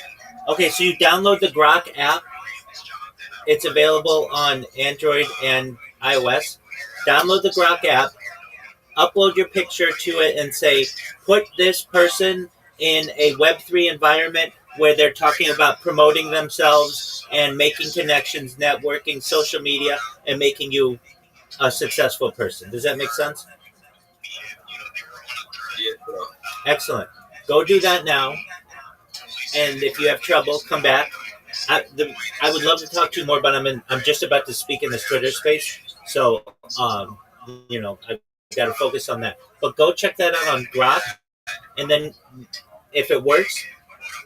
Okay, so you download the Grok app. It's available on Android and iOS. Download the Grok app, upload your picture to it, and say, put this person in a Web3 environment where they're talking about promoting themselves and making connections, networking, social media, and making you a successful person. Does that make sense? Yeah, bro. Excellent. Go do that now. And if you have trouble, come back. I would love to talk to you more, but I'm just about to speak in this Twitter space, so I've got to focus on that. But go check that out on Grok, and then if it works,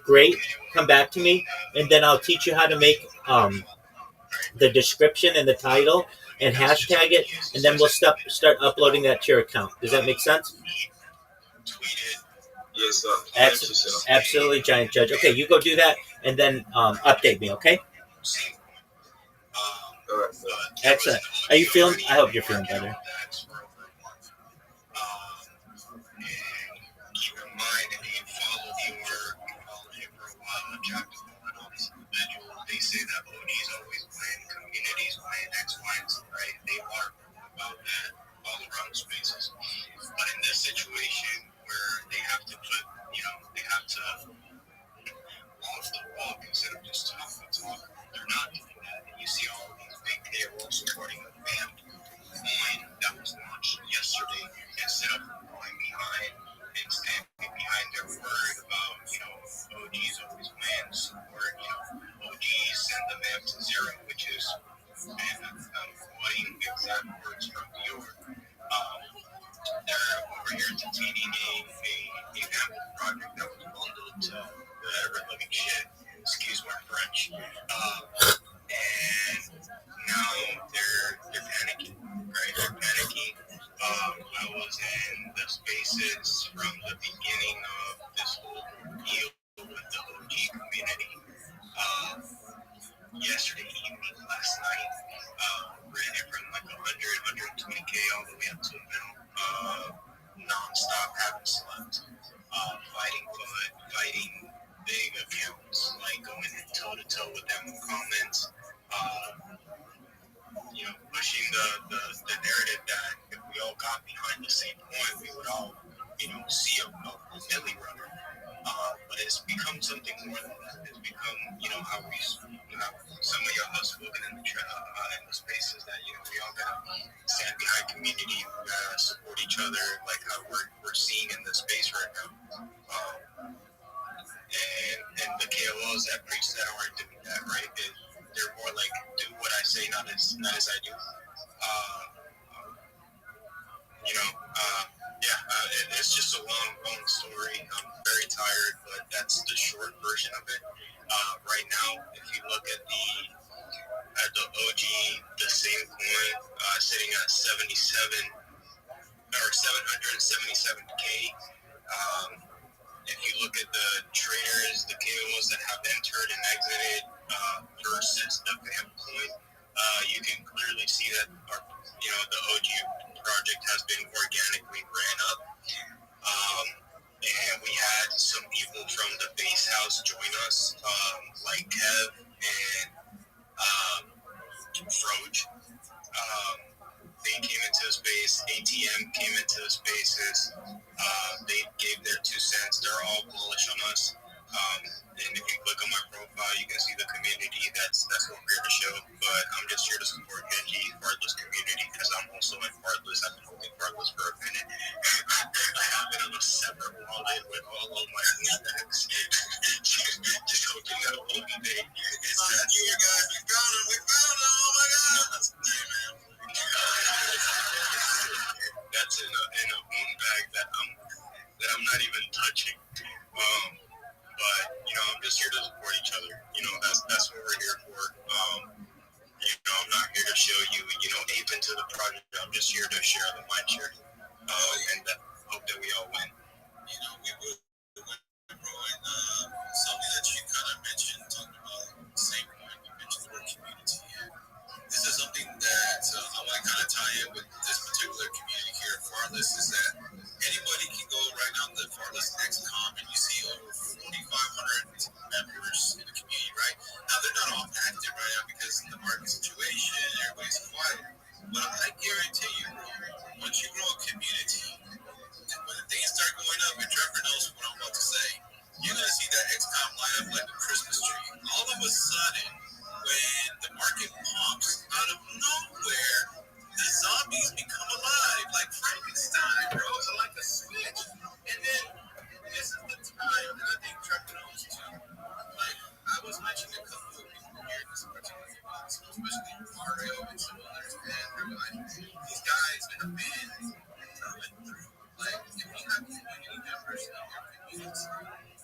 great. Come back to me, and then I'll teach you how to make the description and the title and hashtag it, and then we'll start uploading that to your account. Does that make sense? Yes, sir. Thank you, sir. Absolutely, Giant Judge. Okay, you go do that, and then update me, okay? All right, Excellent. Are you feeling? I hope you're feeling better. Keep in mind, if you follow your profile and track the movement of these individuals, they say that OGs always win, communities win, X, Y, and Z, right? They are about that all around spaces. But in this situation where they have to put, they have to walk the walk instead of just talk the talk, they're not doing that. And you see all of these big payrolls supporting a band coin that was launched yesterday instead of going behind and standing behind their word about, OGs always wins, or, OGs send the map to zero, which is, and I'm quoting exact words from Dior. They're over here entertaining a Apple project that was bundled to the ever living shit. Excuse my French. And now they're panicking, right? They're panicking. I was in the spaces from the beginning of this whole deal with the OG community. Yesterday evening, last night, ran it from like 120K all the way up to a middle, non-stop, haven't slept, fighting fun, fighting big accounts, like going toe-to-toe with them in comments, pushing the narrative that if we all got behind the same point, we would all, see a Millie runner. But it's become something more than that. It's become, how we, some of y'all have spoken in the spaces that, we all gotta stand behind community, we gotta support each other, like how we're seeing in the space right now. And the KOLs that preach that aren't doing that, right? They're more like, do what I say, not as I do. a long story. I'm very tired, but that's the short version of it. Right now, if you look at the OG, the same coin, sitting at 77 or 777K. If you look at the traders, the KOs that have entered and exited versus the VAMP coin, you can clearly see that the OG project has been organically ran up. And we had some people from the base house join us, like Kev and Froge. They came into the space. ATM came into the spaces. They gave their 2 cents. They're all bullish on us. And if you click on my profile, you can see the community. That's what we're here to show. But I'm just here to support Genji, Fardless community, because I'm also in Fardless. I've been holding Fardless for a minute. I have it on a separate wallet with all of my stacks. Just hoping that it won't be big. It's that you guys, we found it. Oh my God. Yeah, man. That's in a moon bag that I'm not even touching. But I'm just here to support each other. That's what we're here for. I'm not here to show you, ape into the project. I'm just here to share the mind share. And hope that we all win. We will win, bro. And something that you kind of mentioned, talking about the same point, you mentioned the word community. This is something that I want to kind of tie in with this particular community here at Fardless, is that anybody can go right on the Fardless XCOM and you see over 4,500 members in the community, right? Now, they're not all active right now because of the market situation, everybody's quiet. But I guarantee you, once you grow a community, when things start going up, and Trevor knows what I'm about to say, you're going to see that XCOM light up like a Christmas tree. All of a sudden, when the market pumps, out of nowhere, the zombies become alive, like Frankenstein, bro. It's like a switch. And then, this is the time that I think Trevor knows too. Like, I was mentioning a couple of people here in this particular box, especially Mario and some others, and they're like, these guys have been through and through. Like, if you have community members in your communities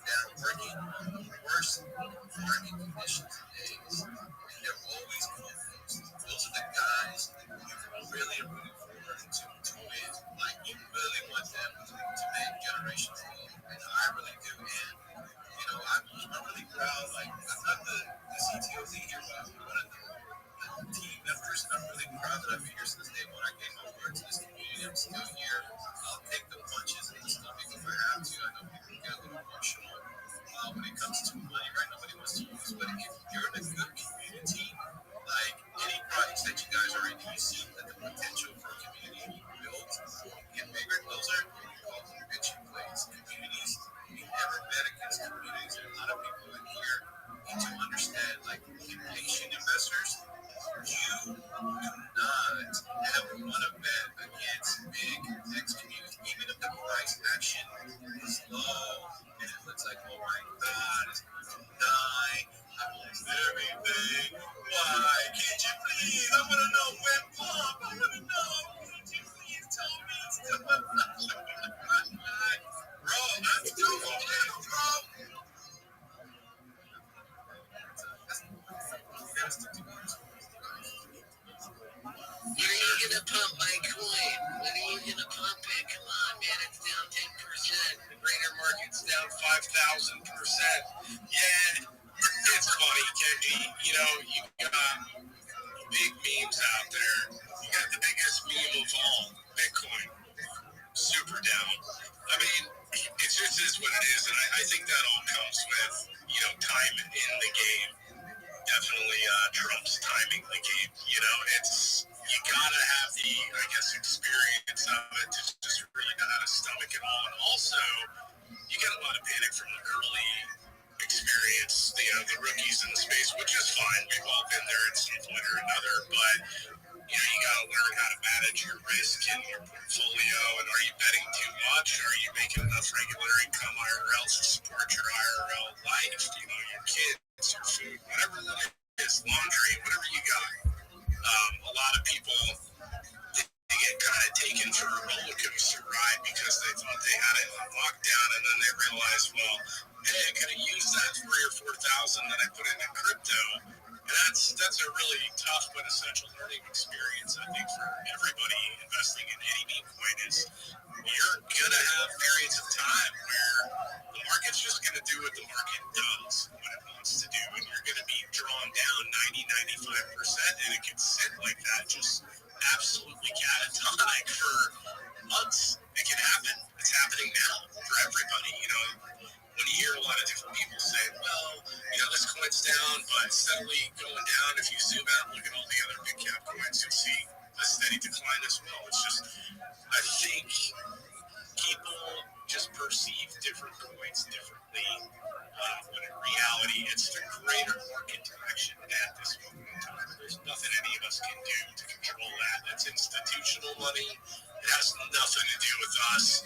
that are working on the worst farming conditions and days, and they're always confused, those are the guys you really are rooting for to win. Like, you really want them to make generations old, and I really do. And I'm really proud. Like, I'm not the CTOs here, but I'm one of the team members, and I'm really proud that I've been here since day one. I gave my word to this community. I'm still here. I'll take the punches in the stomach if I have to. I know people get a little emotional when it comes to money, right? Nobody wants to lose, but if you're in a good community, like any projects that you guys are in, you see that the potential for a community built get bigger. Those are what we call conviction plays. Communities, we never bet against communities, and a lot of people in here need to understand, like, patient investors, you do not ever want to bet against big next communities, even if the price action is low and it looks like, oh my God, it's going to die. I want everything. Why can't you please? I want to know when pump. I want to know. Can't you please tell me it's still bro, I'm still holding, bro. When are you gonna pump my coin? When are you gonna pump it? Come on, man, it's down 10%. The greater market's down 5,000%. Yeah, it's funny, Kenji. You got big memes out there. You got the biggest meme of all, Bitcoin, super down. I mean, it just is what it is, and I think that all comes with, time in the game. Definitely Trump's timing the game. You gotta have the, I guess, experience of it to just really know how to stomach it all. And also, you get a lot of panic from the early experience, the rookies in the space, which is fine. We've all been there at some point or another, but you gotta learn how to manage your risk in your portfolio. And are you betting too much? Are you making enough regular income IRL to support your IRL life? Your kids, your food, whatever it is, laundry, whatever you got. A lot of people, they they get kind of taken for a roller coaster ride because they thought they had it on lockdown, and then they realize, well, hey, I could have used that 3,000 or 4,000 that I put into crypto. And that's a really tough but essential learning experience, I think, for everybody investing in any meme coin is you're going to have periods of time where the market's just going to do what the market does, what it wants to do, and you're going to be drawn down 90, 95%, and it can sit like that, just absolutely catatonic for months. It can happen. It's happening now for everybody, when you hear a lot of different people say, well, this coin's down, but steadily going down. If you zoom out and look at all the other big cap coins, you'll see a steady decline as well. It's just, I think people just perceive different coins differently. When in reality, it's the greater market direction at this moment in time. There's nothing any of us can do to control that. That's institutional money. It has nothing to do with us.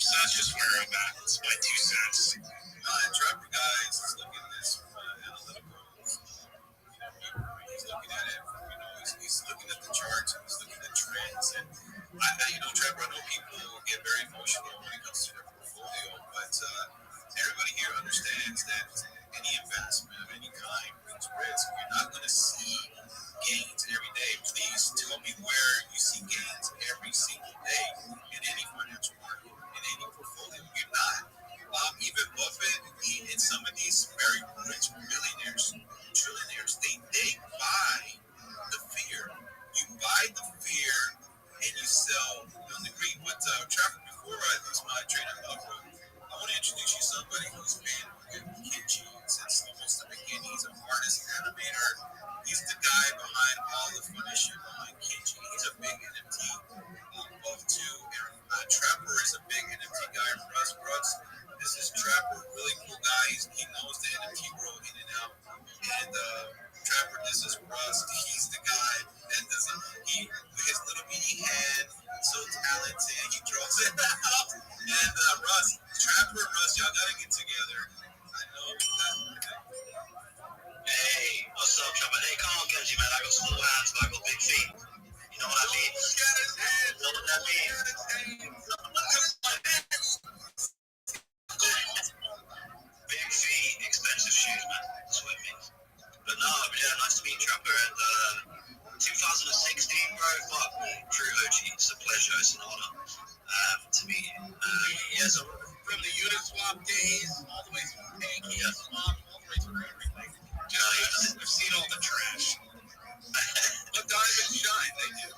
So that's just where I'm at. It's my 2 cents. Trapper guys is looking at this from analytical. He's looking at it. He's looking at the charts and he's looking at trends. And Trapper, I know people get very emotional when it comes to their portfolio, but everybody here understands that any investment of any kind brings risk. You're not going to see gains every day. Please tell me where you see gains every single day in any financial market, in any portfolio. You're not. Even Buffett and some of these very rich billionaires, trillionaires, they buy the fear. You buy the fear and you sell on the greed. But Trapper, before I lose my train of thought, I want to introduce you to somebody who's been with Kenji since almost the beginning. He's an artist, animator. He's the guy behind all the funny shit behind Kenji. He's a big NFT buff too. And Trapper is a big NFT guy for us. This is Trapper, really cool guy. He knows the NFT world in and out. And Trapper, this is Rust. He's the guy that doesn't. With his little bitty hand, so talented. He draws it out. And Trapper and Rust, y'all gotta get together. I know that. Hey, what's up, Trapper? Hey, come on, Kenji, man. I got small hands, but I got big feet. You know what I mean? Look at his hands. You know what that means? Big feet, expensive shoes, man. That's what it means. But no, yeah, nice to meet you, Trapper. And 2016, bro, fuck me. True OG. It's a pleasure. It's an honor to meet you. So from the Uniswap days, all the way through Pancake Swap, all the way through everything. I've seen all the trash. But diamonds shine, they do.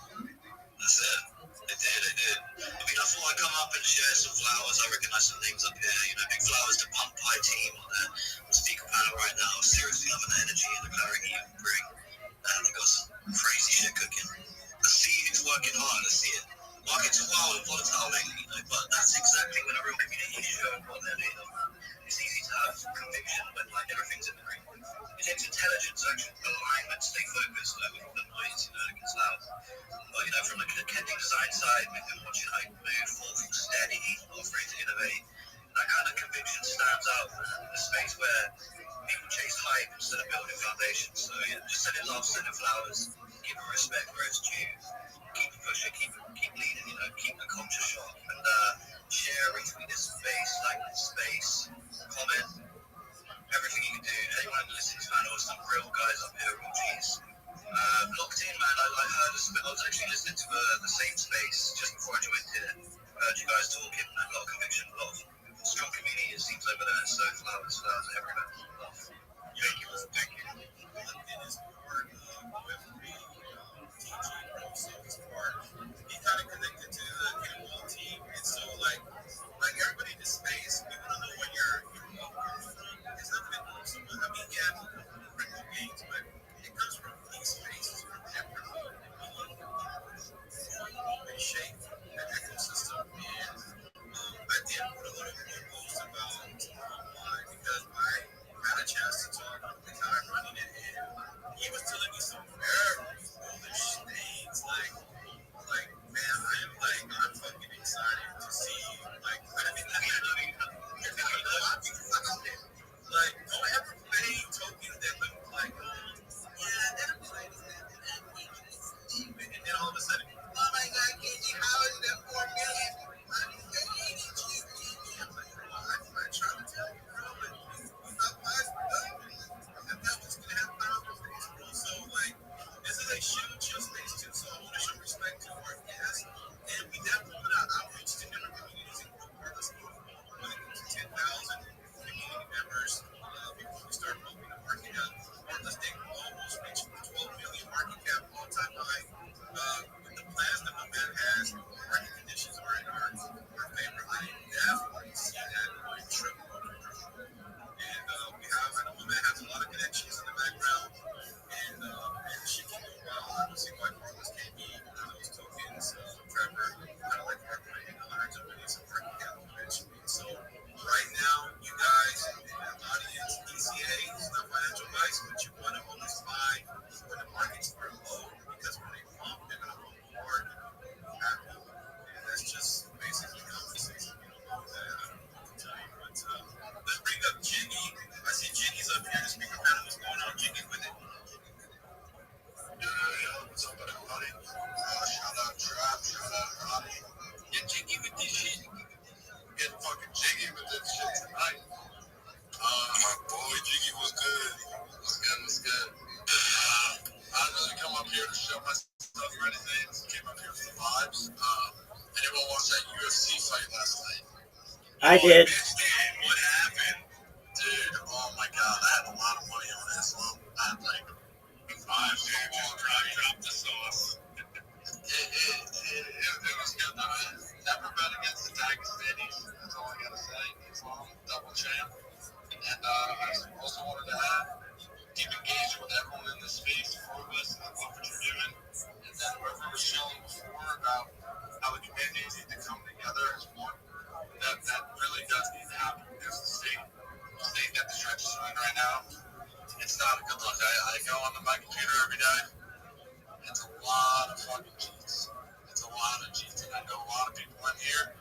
That's it. They did. I mean, I thought I'd come up and share some flowers. I recognize some names up here. Big flowers to Pump Pie team on the speaker panel right now. Seriously loving the energy and the clarity you bring. And they got some crazy shit cooking. I see it's working hard. I see it. Markets are wild and volatile lately, but that's exactly when a real community is showing what they're made of. It's easy to have conviction when everything's in the green. It takes intelligence, actually, alignment, stay focused with all the noise, it gets loud. But from the Kenji design side, we've been watching how you move, thoughtful, steady, not afraid to innovate. That kind of conviction stands out in a space where people chase hype instead of building foundations. So just sending love, sending flowers, giving respect where it's due. Keep pushing, keep leading, keep the culture sharp, and share, retweet this space, like this space, comment, everything you can do. Anyone listening to fan or some real guys up here, real G's. Locked in, man. I heard I was actually listening to the same space just before I joined here. Heard you guys talking, and a lot of conviction, a lot of strong community. It seems over there. So flowers everywhere. Love. Thank you. It is part of every teaching process. He kind of connected to the K-Wall team, and so like everybody in this space, we want to know what you're it's not that it comes from. I mean, yeah, crypto gains, but it comes from these spaces from everyone. We shape the ecosystem, and I did put I did. What happened? Dude, oh my god, I had a lot of money on Islam. I had like 5 just drop the sauce. It was good though. Never bet against the Dagestanis. That's all I gotta say. Islam, double champ. And I also wanted to add, keep engaged with everyone in this space. Regardless, I love what you're doing. And then whoever was showing before about how the communities need to come together as one, that really does need to happen because the state got the stretches running right now. It's not a good look. I go on my computer every day. It's a lot of fucking cheats. It's a lot of cheats. And I know a lot of people in here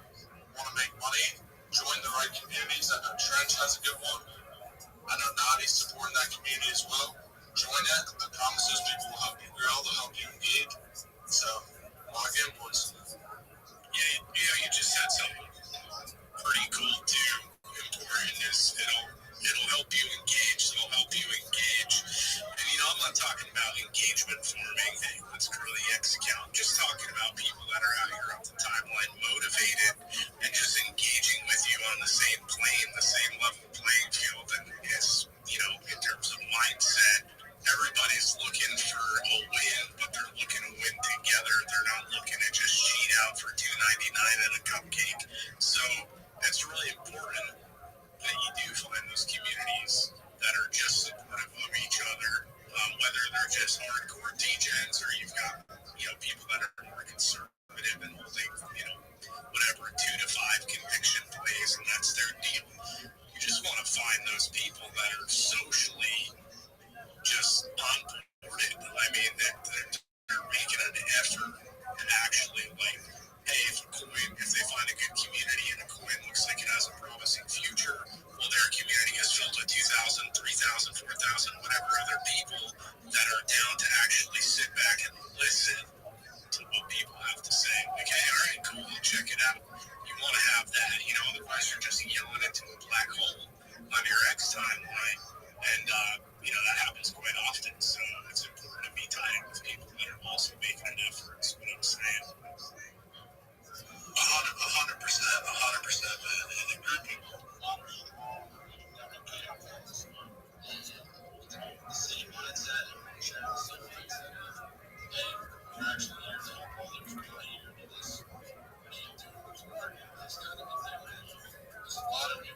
want to make money, join the right communities. I know Trench has a good one. I know Nadi's supporting that community as well. Join it. I promise those people will help you grow. They'll help you engage. So, log in, boys. Yeah, you just said something pretty cool too. Important is it'll help you engage. It'll help you engage. And I'm not talking about engagement farming. Hey, let's grow the X account. I'm just talking about people that are out here up the timeline, motivated and just engaging with you on the same plane, the same level playing field. And it's in terms of mindset, everybody's looking for a win, but they're looking to win together. They're not looking to just cheat out for $2.99 and a cupcake. So it's really important that you do find those communities that are just supportive of each other, whether they're just hardcore degens or you've got people that are more conservative and holding whatever 2 to 5 conviction plays, and that's their deal. You just want to find those people that are socially just onboarded. I mean, they're making an effort to actually hey, if they find a good community and a coin looks like it has a promising future, well, their community is filled with 2,000, 3,000, 4,000, whatever other people that are down to actually sit back and listen to what people have to say. Like, hey, all right, cool, I'll check it out. You want to have that, otherwise you're just yelling into a black hole on your X timeline. And, that happens quite often. So it's important to be tied in with people that are also making an effort, is what I'm saying. 100%, man. And the good people are strong. The same mindset and share the same mindset. Hey, you're actually here to help others. You're not here to this. What are you doing? What's working? This kind of thing, man. There's a lot of new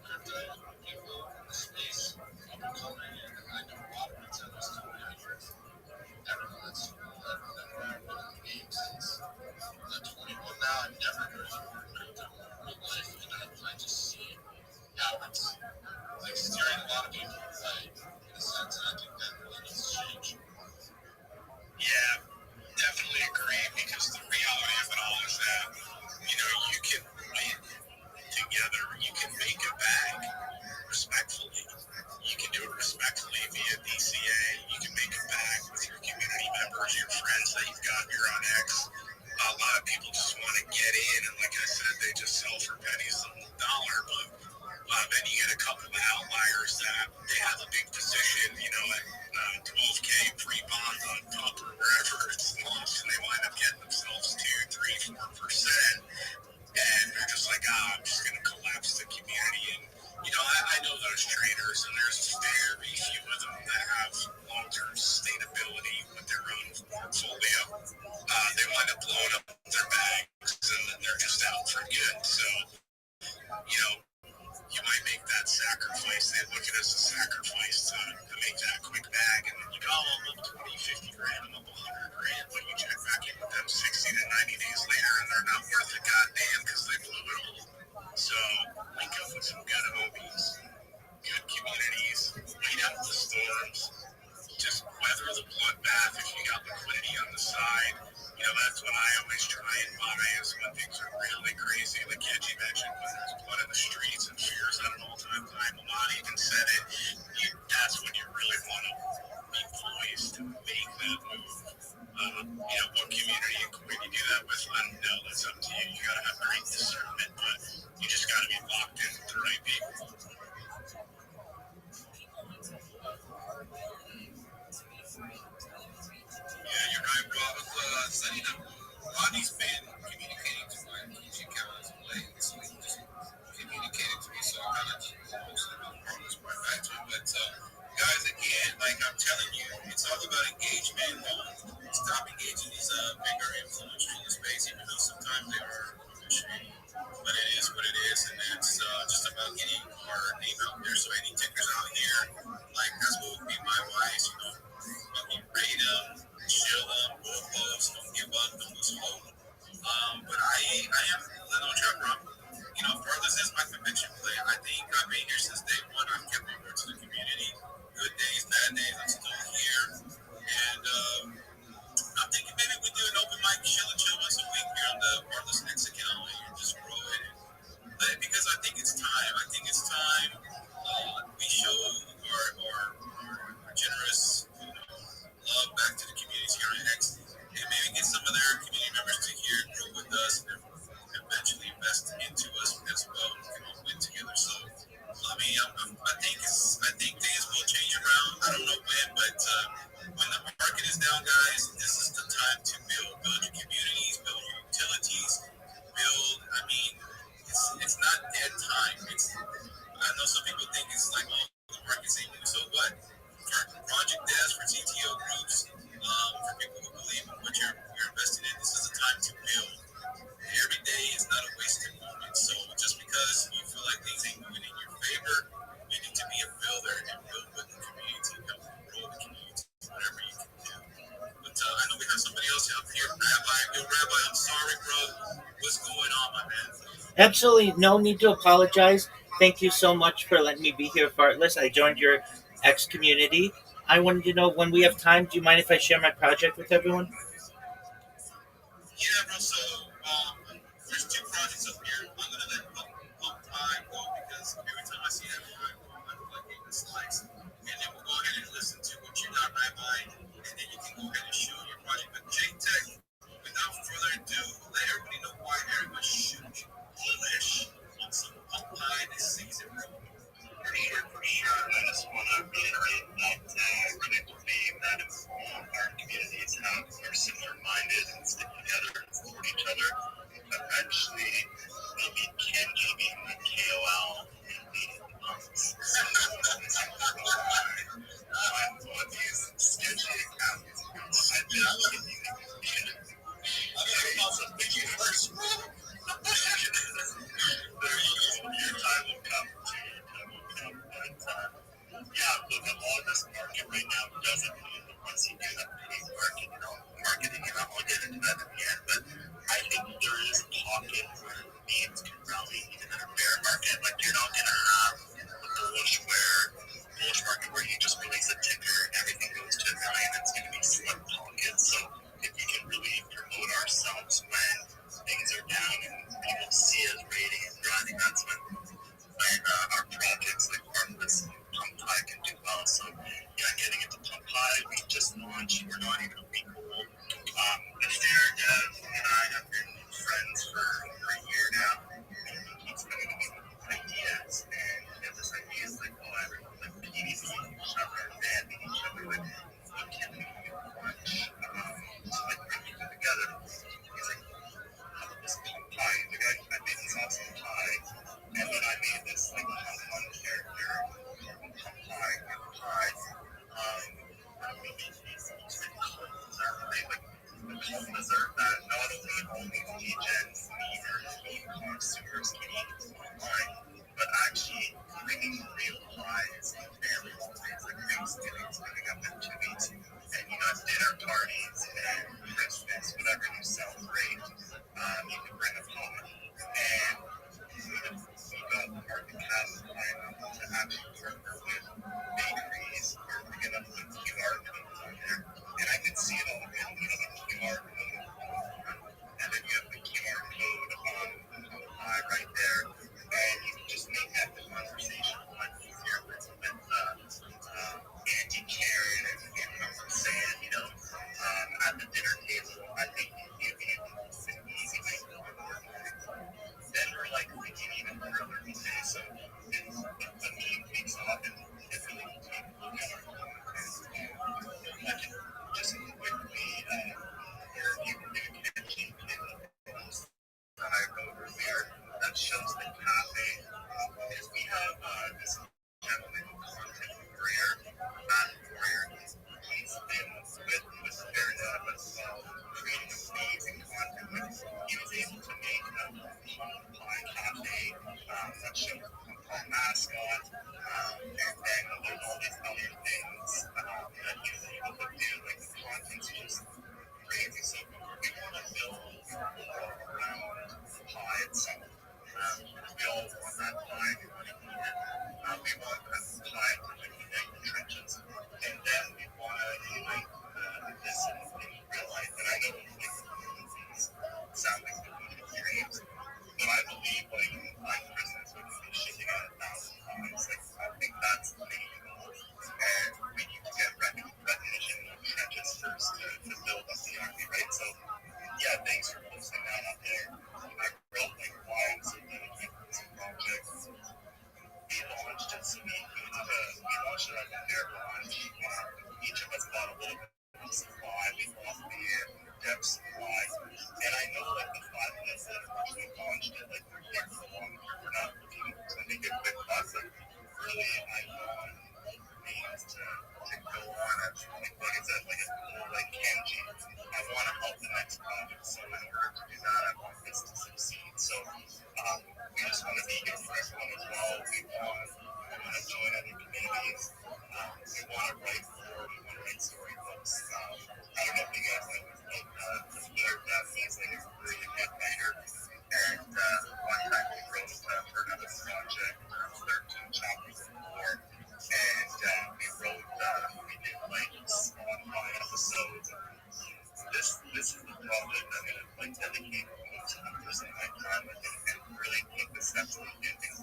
crypto people in the space up and coming, and I know a lot of retailers coming out here. Everyone that I've been in the game since I'm 21 now. I've never heard of crypto in my life, and I just see how it's steering a lot of people away in a sense, and I think that really needs to change. Yeah, definitely agree, because the reality of it all is that, you can win together. You can make a bag respectfully. You can do it respectfully via DCA. You can make a bag with your community members, your friends that you've got here on X. A lot of people just want to get in, and like I said, they just sell for pennies on the dollar, but then you get a couple of outliers that they have a big position, at 12K pre-bond on top or wherever it's launched, and they wind up getting themselves 2, 3, 4%. And they're just like, I'm just going to collapse the community. And, I know those traders, and there's very few of them that have long-term sustainability with their own portfolio. They wind up blowing up their bags, and then they're just out for good. So, you might make that sacrifice. They look at it as a sacrifice to make that quick bag, and then I'm up 20, 50 grand, I'm up 100 grand, but you check back in with them 60 to 90 days later, and they're not worth a goddamn because they blew it all. So, link up with some good homies, good communities, wait out the storms, just weather the bloodbath if you got liquidity on the side. That's what I always try and buy, is when things are really crazy. Like Kenji mentioned, when there's blood in the streets and fears at an all-time high. Milan even said it. That's when you really want to be poised to make that move. What community and coin you do that with, I don't know. That's up to you. You got to have great discernment, but you just got to be locked in with the right people. Yeah, you're right, bro. I was saying that Rodney's been communicating to my PG accounts and just keep Absolutely no need to apologize. Thank you so much for letting me be here, Fartless. I joined your X community. I wanted to know when we have time. Do you mind if I share my project with everyone? Yeah, bro. So there's two projects up here. I'm gonna let pump time go because every time I see that time go, I feel like getting dislikes. And then we'll go ahead and listen to what you got, Rabbi, and then you can go ahead and show your project. But J Tech, without further ado, let everybody know why everybody should English on some pump time this season, bro. For sure. And I just want to reiterate that I really believe that if all our communities are similar minded and stick together and support each other,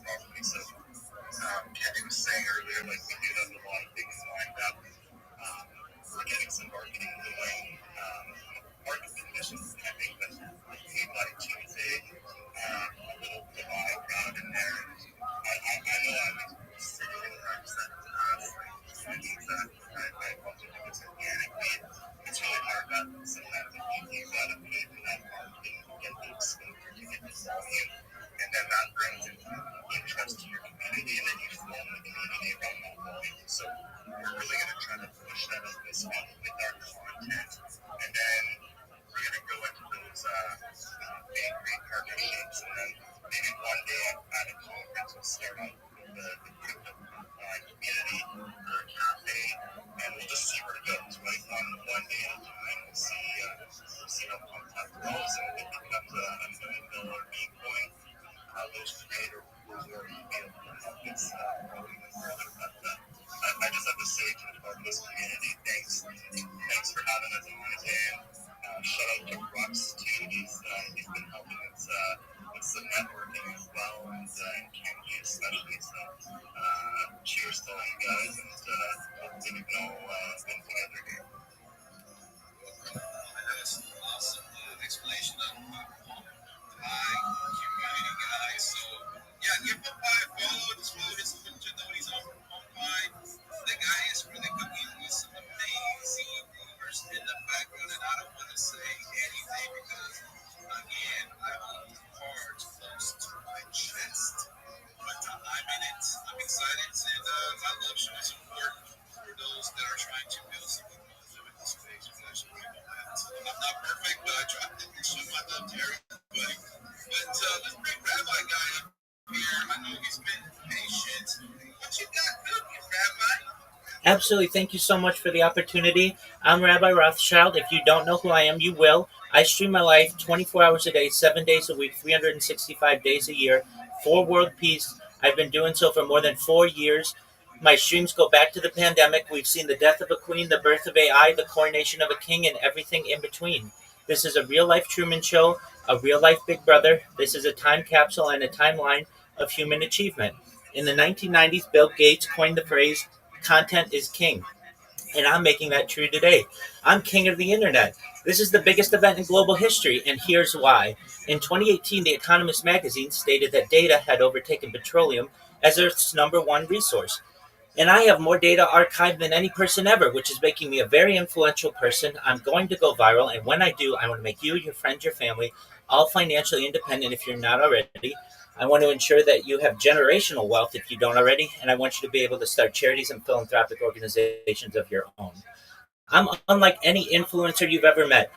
properly. So, Kenny was saying earlier, like we do have a lot of things lined up. We're getting some marketing going, market conditions. I think that we like Tuesday, a little July crowd in there. I know I'm sitting in represent I think that I want to do this organically. It's really hard that sometimes you gotta put in that marketing to get the exposure, to get the volume, and then that brings in interest to your community, and then you form the community around that volume. So we're really gonna try to push that out this week with our content, and then we're gonna go into those big great partnerships, and then maybe one day at a conference we'll start out with the crypto community or a cafe, and we'll just see where it goes, right? One day at a time, we'll see how contact grows, and if it becomes a $1 million Bitcoin, those creators will be able to help this grow even further. But I just have to say to the Barbados community, thanks for having us on again. Shout out to Rux too. He's been helping us with some networking as well, and Kenji especially. So cheers to all you guys, and hopefully we can all win together here. That's an awesome explanation of my community, guys. So, yeah, give Popeye a follow. Just follow his notice on Popeye. The guy is really cooking with some amazing rumors in the background, and I don't want to say anything because, again, I hold cards close to my chest. But I'm in it. I'm excited, and I love showing support for those that are trying to build something positive in this space. I'm not perfect, but I try to show my love to everybody. But let's bring Rabbi guy up here. I know he's been patient. What you got cooking, Rabbi? Absolutely. Thank you so much for the opportunity. I'm Rabbi Rothschild. If you don't know who I am, you will. I stream my life 24 hours a day, 7 days a week, 365 days a year for world peace. I've been doing so for more than 4 years. My streams go back to the pandemic. We've seen the death of a queen, the birth of AI, the coronation of a king, and everything in between. This is a real life Truman Show, a real life Big Brother. This is a time capsule and a timeline of human achievement. In the 1990s, Bill Gates coined the phrase, "Content is king." And I'm making that true today. I'm king of the internet. This is the biggest event in global history, and here's why. In 2018, The Economist magazine stated that data had overtaken petroleum as Earth's #1 resource. And I have more data archived than any person ever, which is making me a very influential person. I'm going to go viral, and when I do, I want to make you, your friends, your family, all financially independent if you're not already. I want to ensure that you have generational wealth if you don't already, and I want you to be able to start charities and philanthropic organizations of your own. I'm unlike any influencer you've ever met.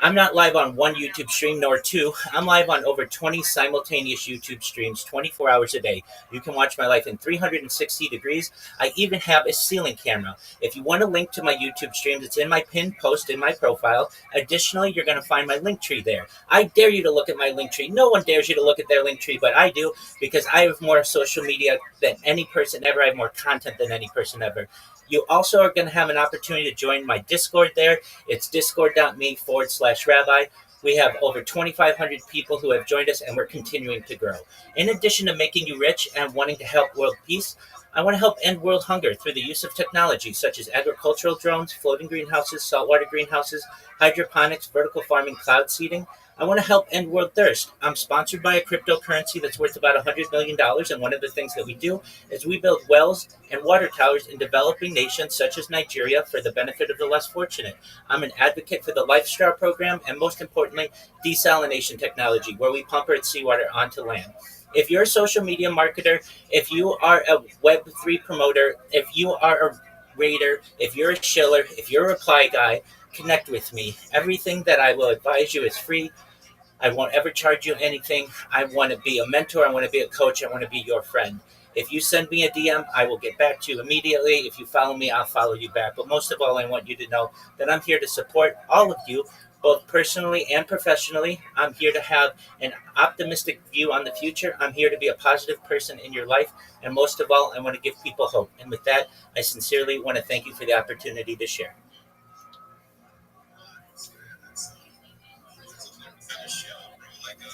I'm not live on one YouTube stream nor two. I'm live on over 20 simultaneous YouTube streams 24 hours a day. You can watch my life in 360 degrees. I even have a ceiling camera. If you want a link to my YouTube streams, it's in my pinned post in my profile. Additionally, you're going to find my link tree there. I dare you to look at my link tree. No one dares you to look at their link tree, but I do because I have more social media than any person ever. I have more content than any person ever. You also are going to have an opportunity to join my Discord there. It's discord.me/rabbi. We have over 2,500 people who have joined us, and we're continuing to grow. In addition to making you rich and wanting to help world peace, I want to help end world hunger through the use of technology such as agricultural drones, floating greenhouses, saltwater greenhouses, hydroponics, vertical farming, cloud seeding. I want to help end world thirst. I'm sponsored by a cryptocurrency that's worth about $100 million, and one of the things that we do is we build wells and water towers in developing nations such as Nigeria for the benefit of the less fortunate. I'm an advocate for the LifeStar program, and most importantly, desalination technology, where we pump Earth seawater onto land. If you're a social media marketer, if you are a Web3 promoter, if you are a raider, if you're a shiller, if you're a reply guy, connect with me. Everything that I will advise you is free. I won't ever charge you anything. I want to be a mentor. I want to be a coach. I want to be your friend. If you send me a DM, I will get back to you immediately. If you follow me, I'll follow you back. But most of all, I want you to know that I'm here to support all of you, both personally and professionally. I'm here to have an optimistic view on the future. I'm here to be a positive person in your life. And most of all, I want to give people hope. And with that, I sincerely want to thank you for the opportunity to share. Show, bro. Like, I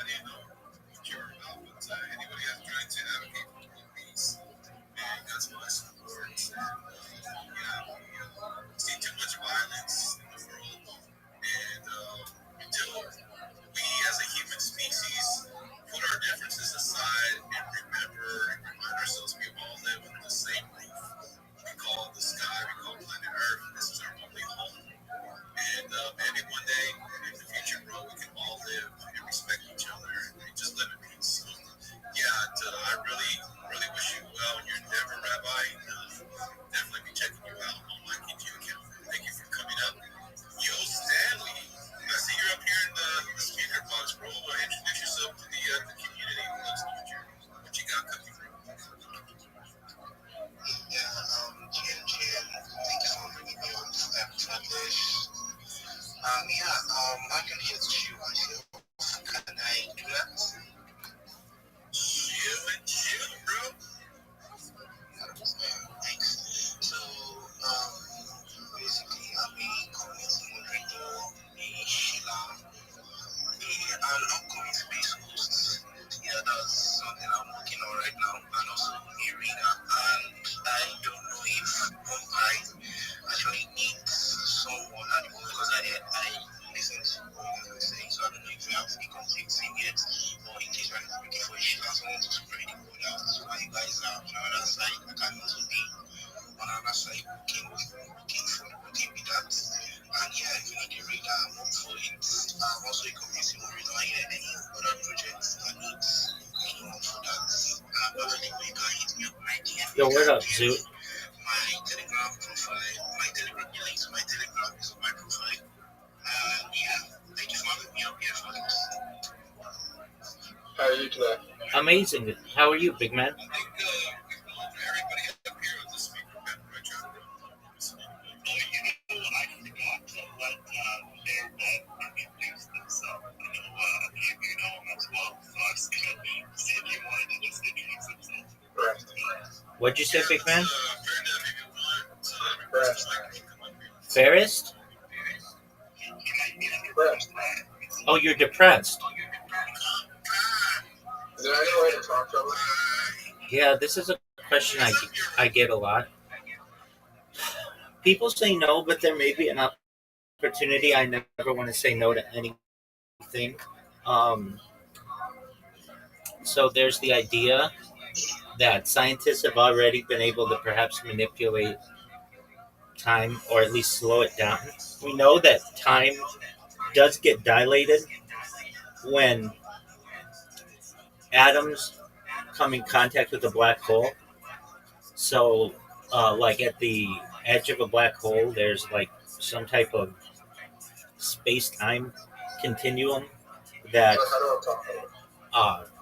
didn't know what you were about, but anybody has to advocate for world peace and God's blessing for it. We see too much violence in the world, and until we as a human species put our differences aside and remember and remind ourselves we all live under the same roof. We call it the sky, we call planet Earth. This is our only home. And maybe one day in the future, bro, we can all live and respect each other and just live in peace. So, I really wish you well in your endeavor, Rabbi. Definitely be checking you out on my KG account. Thank you for coming up. Yo, Stanley, I see you're up here in the speaker box, bro. Introduce yourself to the community. Let's know what you got cooking, bro. Thank you for bringing me on this episode. I can hear the shoe myself. Can I do that? Chill, bro. Thanks. So, basically, I'm a community moderator, a Sheila, an upcoming space host. Yeah, that's something I'm working on right now, and also a reader. And I don't know if I actually need someone at the moment because I listen to what you guys are saying, so I don't know if you have a complete thing yet, or in case I'm looking for a Sheila, someone to spread the word out. So while you guys are on another side, I can also be on another side working with that. And yeah, if you need a reader, I'm up for it. I'm also a community reader. Any other projects that need anyone for that, definitely you can hit me up my DM. Yo, what up, Zoo? My Telegram profile, the link to my Telegram is on my profile. Thank you for having me up here for this. How are you today? Amazing. How are you, big man? I think everybody up here on the speaker got the right job. I forgot to let their dad introduce themselves. If you know him as well, so I was going to see if you wanted to just introduce himself. Right. What'd you say, big man? Right. Fairest? Right. Oh, you're depressed. Is there any way to talk to him? Yeah, this is a question I get a lot. People say no, but there may be an opportunity. I never want to say no to anything. So there's the idea that scientists have already been able to perhaps manipulate time or at least slow it down. We know that time does get dilated when atoms come in contact with a black hole. So, like at the edge of a black hole, there's like some type of space-time continuum that. So how do I talk to him?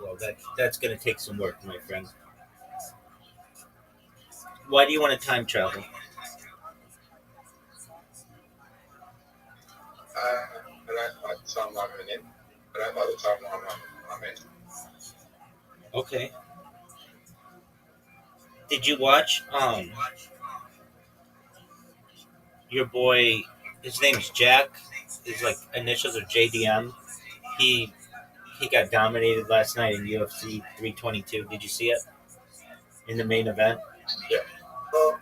Well, that's going to take some work, my friend. Why do you want to time travel? By the time I'm in, but by the time I'm in. Okay. Did you watch your boy? His name's Jack. His like initials are JDM. He got dominated last night in UFC 322. Did you see it in the main event? Yeah. Well,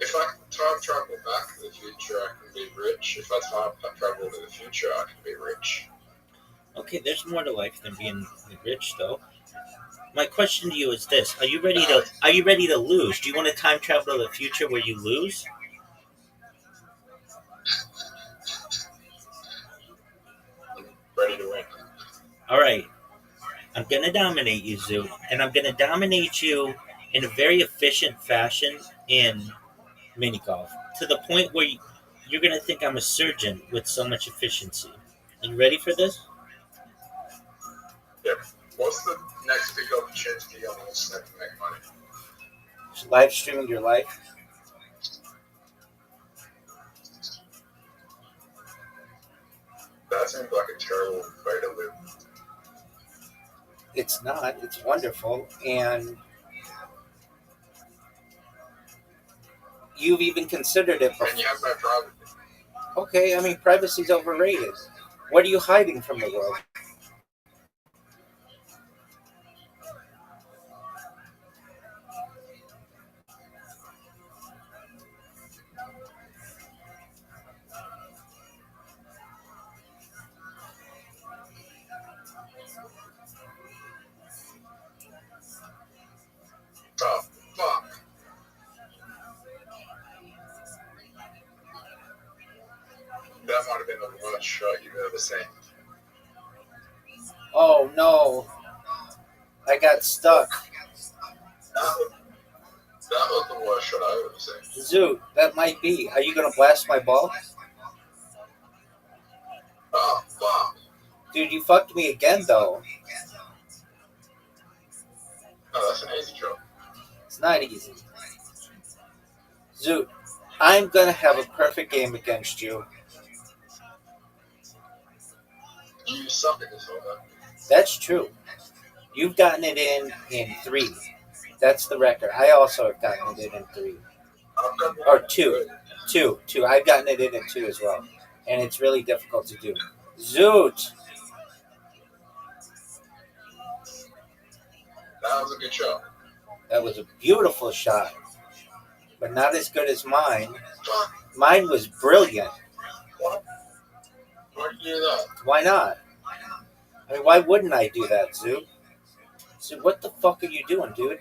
if I time travel back to the future, I can be rich. If I time travel to the future, I can be rich. Okay, there's more to life than being rich, though. My question to you is this: Are you ready to lose? Do you want to time travel to the future where you lose? I'm ready to win. All right. I'm gonna dominate you, Zoo, and I'm gonna dominate you in a very efficient fashion in mini golf to the point where you're gonna think I'm a surgeon with so much efficiency. Are you ready for this? Yeah. What's the next big opportunity on the internet to make money? Live streaming your life. That seems like a terrible way to live. It's not. It's wonderful. And you've even considered it before. And you have no privacy. Okay, I mean, privacy's overrated. What are you hiding from the world? they're the same. Oh no. I got stuck. That was the worst shot I've ever seen. Zoot, that might be. Are you gonna blast my ball? Oh, fuck. Dude, you fucked me again though. Oh, that's an easy shot. It's not easy. Zoot, I'm gonna have a perfect game against you. You suck at this all, man. That's true. You've gotten it in 3. That's the record. I also have gotten it in 3. I've done Or 2. 2. I've gotten it in 2 as well. And it's really difficult to do. Zoot! That was a good shot. That was a beautiful shot. But not as good as mine. Fuck. Mine was brilliant. What? Why'd you do that? Why not? I mean, why wouldn't I do that, Zoot? Zoot, what the fuck are you doing, dude?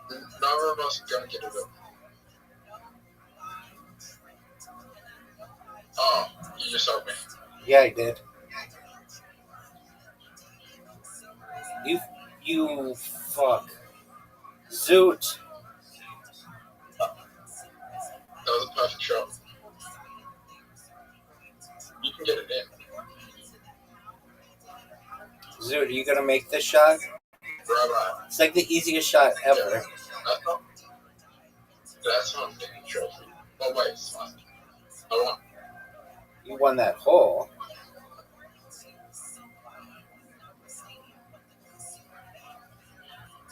Neither of us are gonna get it up. Oh, you just helped me. Yeah, I did. You fuck. Zoot. That was a perfect shot. You can get it in. Zoot, are you gonna make this shot? Rabbi. It's like the easiest shot ever. Yeah. That's not a big trophy. Oh, wait, it's not. I won. You won that hole.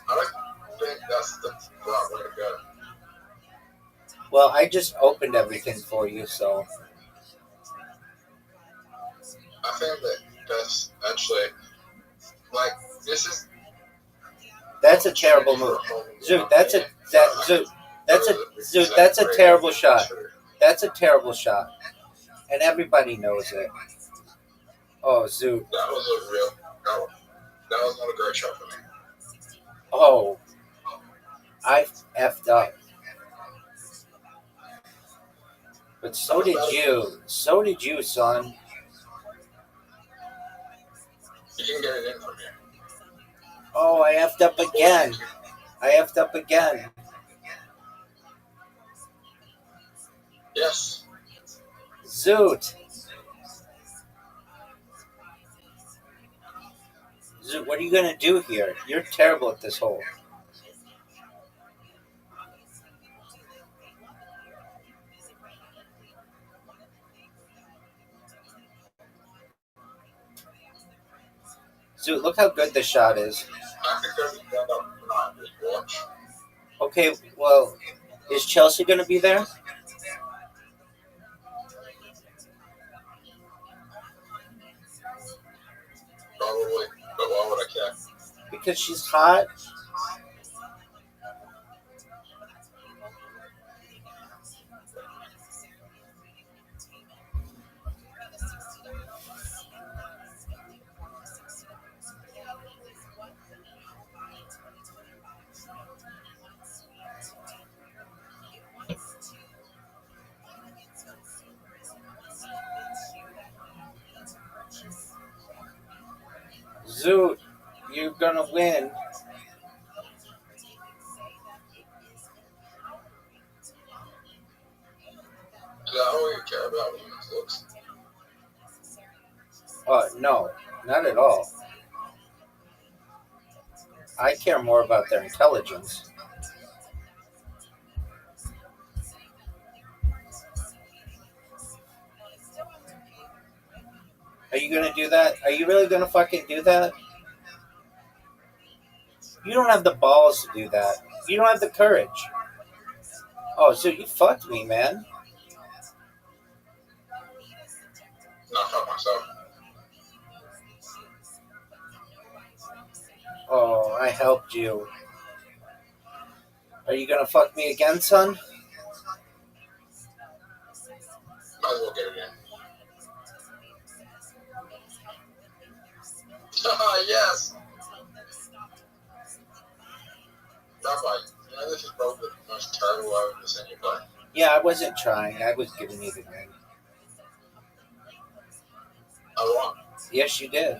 I don't think that's the right way to go. Well, I just opened everything for you, so. I think that that's actually, like, this is. That's a terrible move. Zoot, that's a terrible shot. That's a terrible shot. And everybody knows it. Oh, Zoot. That was a real. That was not a great shot for me. Oh. I effed up. But so did you. So did you, son. You can get it in from here. Oh, I effed up again. Yes. Zoot. Zoot, what are you going to do here? You're terrible at this hole. Zoot, look how good this shot is. I think there's a stand up tonight. Just watch. Okay, well, is Chelsea going to be there? Probably. But why would I care? Because she's hot? Zoot, you're going to win. Is that all you care about women's looks? No, not at all. I care more about their intelligence. Are you going to do that? Are you really going to fucking do that? You don't have the balls to do that. You don't have the courage. Oh, so you fucked me, man. Not fuck myself. Oh, I helped you. Are you going to fuck me again, son? Might as well get it in. Yes! Rabbi, you know this is probably the most terrible I've ever seen you play. Yeah, I wasn't trying. I was giving you the ring. I won. Yes, you did.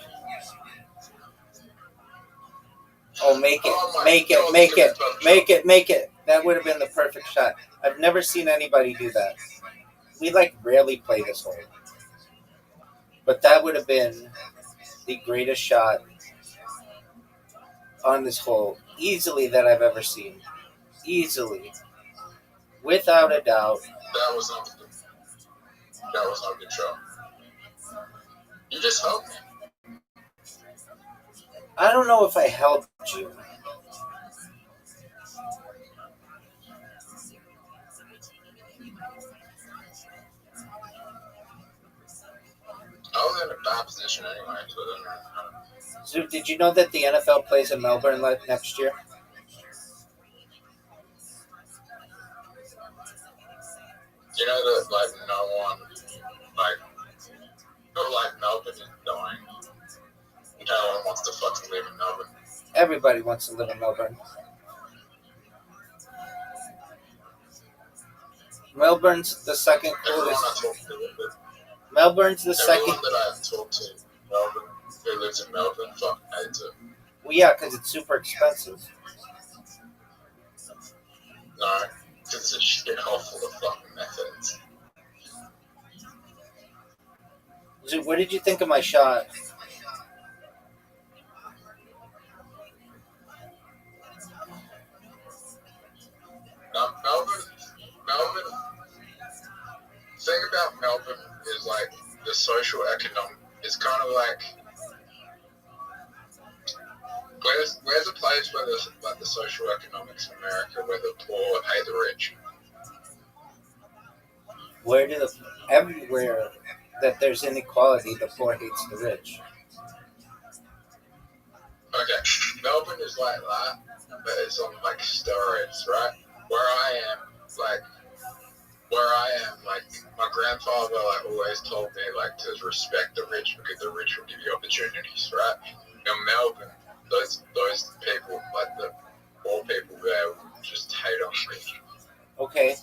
Oh, make it, Oh my make it, God, make give me it, touch make it, make it. That would have been the perfect shot. I've never seen anybody do that. We like rarely play this hole. But that would have been the greatest shot on this hole, easily, that I've ever seen. Easily. Without a doubt. That was not a good shot. You just helped me. I don't know if I helped you. I was in a bad position anyway, so it didn't matter. Zoot, did you know that the NFL plays in Melbourne next year? You know that, like, no one, like, Melbourne is dying. No one wants to fucking live in Melbourne. Everybody wants to live in Melbourne. Melbourne's the second coolest. Melbourne's the second. Everyone that I've talked to, Melbourne, who lives in Melbourne, fucking hates it. Well, yeah, because it's super expensive. No, because it's a shithole full of fucking methods. Zoot, what did you think of my shot? Now, Melbourne, the thing about Melbourne is, like, the social economic, it's kind of like, where's a place where there's, like, the social economics in America, where the poor hate the rich? Everywhere that there's inequality, the poor hates the rich. Okay, Melbourne is like that, but it's on, like, steroids, right? Where I am, my grandfather, like, always told me, like, to respect the rich because the rich will give you opportunities, right? In Melbourne, those people, like, the poor people there, will just hate on the rich. Okay.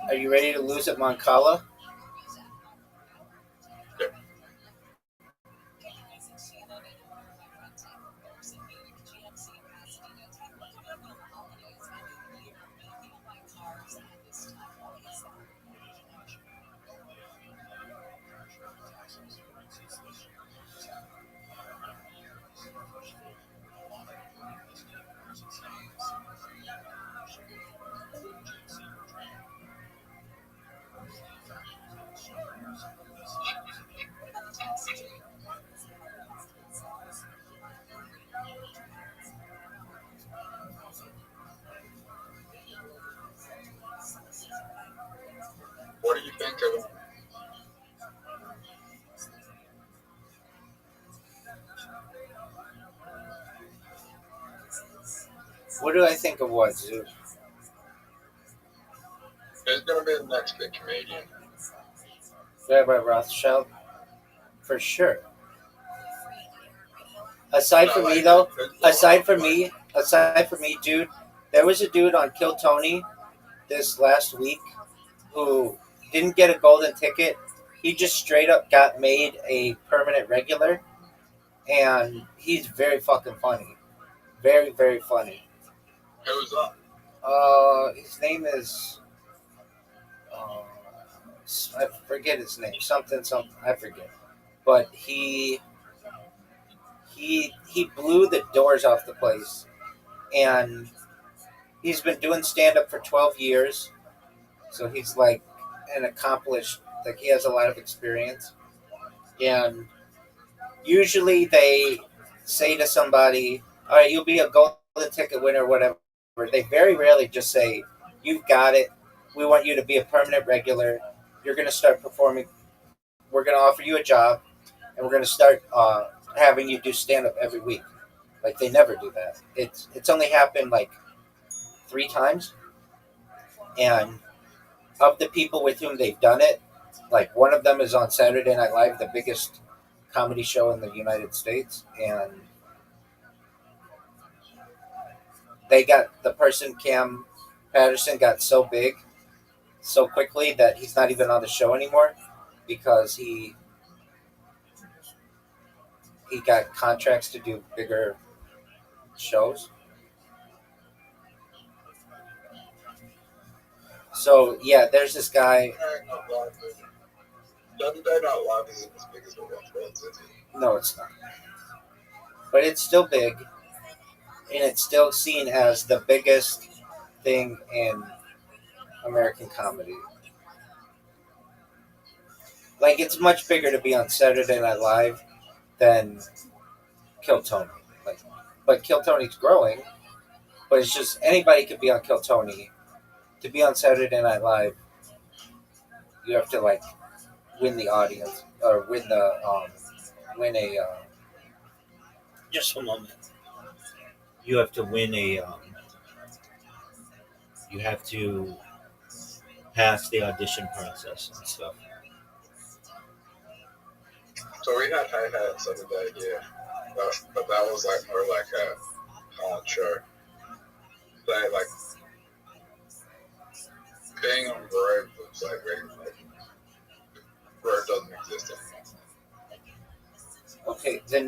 Are you ready to lose at Moncala? Yep. What do you think of? What do I think of what, Zoot? Who's gonna be the next big comedian? Rabbi Rothschild? For sure. Aside from me, though, aside from me, dude, there was a dude on Kill Tony this last week who didn't get a golden ticket. He just straight up got made a permanent regular, and he's very fucking funny. Very, very funny. Who's that? His name is... I forget his name. Something. I forget. But he blew the doors off the place, and he's been doing stand-up for 12 years, so he's like an accomplished, like he has a lot of experience. And usually they say to somebody, all right, you'll be a golden ticket winner or whatever. They very rarely just say, you've got it, we want you to be a permanent regular, you're going to start performing, we're going to offer you a job, and we're going to start having you do stand-up every week. Like, they never do that. It's only happened like 3 times, and of the people with whom they've done it, like, one of them is on Saturday Night Live, the biggest comedy show in the United States, and Cam Patterson got so big so quickly that he's not even on the show anymore because he he got contracts to do bigger shows. So yeah, there's this guy. Saturday Night Live isn't as big as it once was, is it? No, it's not. But it's still big, and it's still seen as the biggest thing in American comedy. Like, it's much bigger to be on Saturday Night Live than Kill Tony. Like, but Kill Tony's growing, but it's just anybody could be on Kill Tony. To be on Saturday Night Live, you have to like win the audience or win a. Just a moment. You have to win a. You have to pass the audition process and stuff. So we had hi-hats the other day, yeah. But that was like more like a talent show. Like being on the road was like regular. Road doesn't exist anymore. Okay, the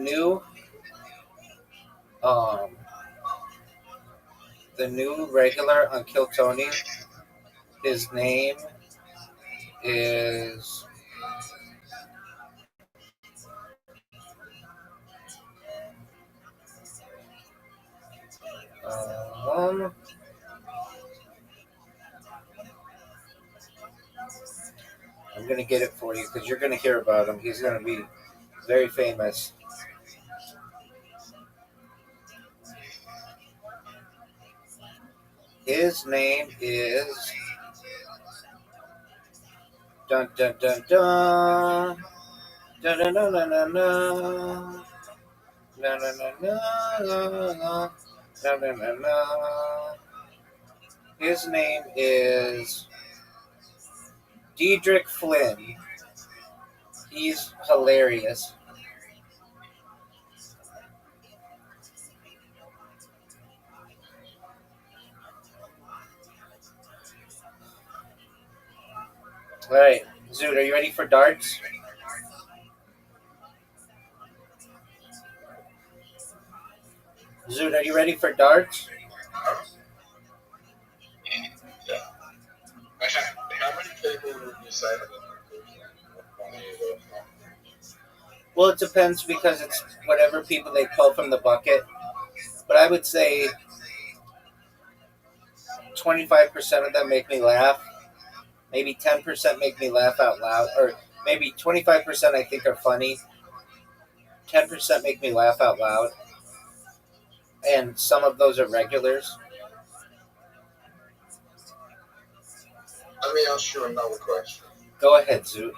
new regular on Kill Tony, his name is I'm gonna get it for you because you're gonna hear about him. He's gonna be very famous. His name is dun dun dun dun dun dun dun dun dun dun. Na na na na na na na na. His name is Diedrich Flynn. He's hilarious. All right, Zoot, are you ready for darts? Zoot, are you ready for darts? Yeah. How many people would you say that Well, it depends because it's whatever people they pull from the bucket. But I would say 25% of them make me laugh. Maybe 10% make me laugh out loud. Or maybe 25% I think are funny. 10% make me laugh out loud. And some of those are regulars. Let me ask you another question. Go ahead, Zoot.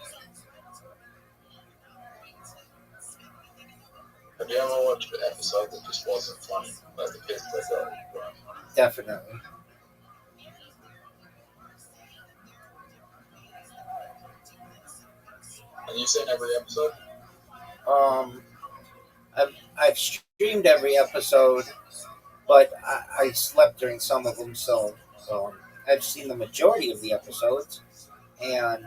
Have you ever watched an episode that just wasn't funny? Like the kids that got right? Definitely. And you've seen every episode? I've streamed every episode, but I slept during some of them, so I've seen the majority of the episodes. And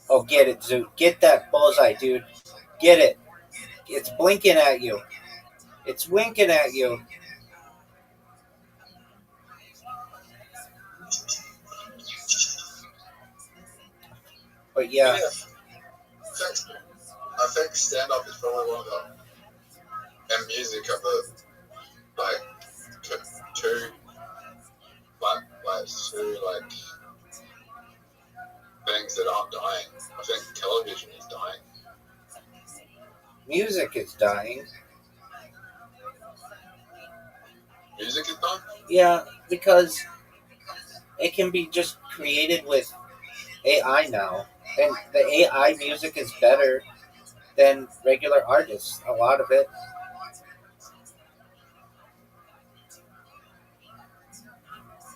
oh, get it, Zoot! Get that bullseye, dude! Get it! It's blinking at you. It's winking at you. But yeah. I think stand-up is probably one of the, and music are the, like, two things that aren't dying. I think television is dying. Music is dying. Music is dying? Yeah, because it can be just created with AI now. And the AI music is better than regular artists, a lot of it.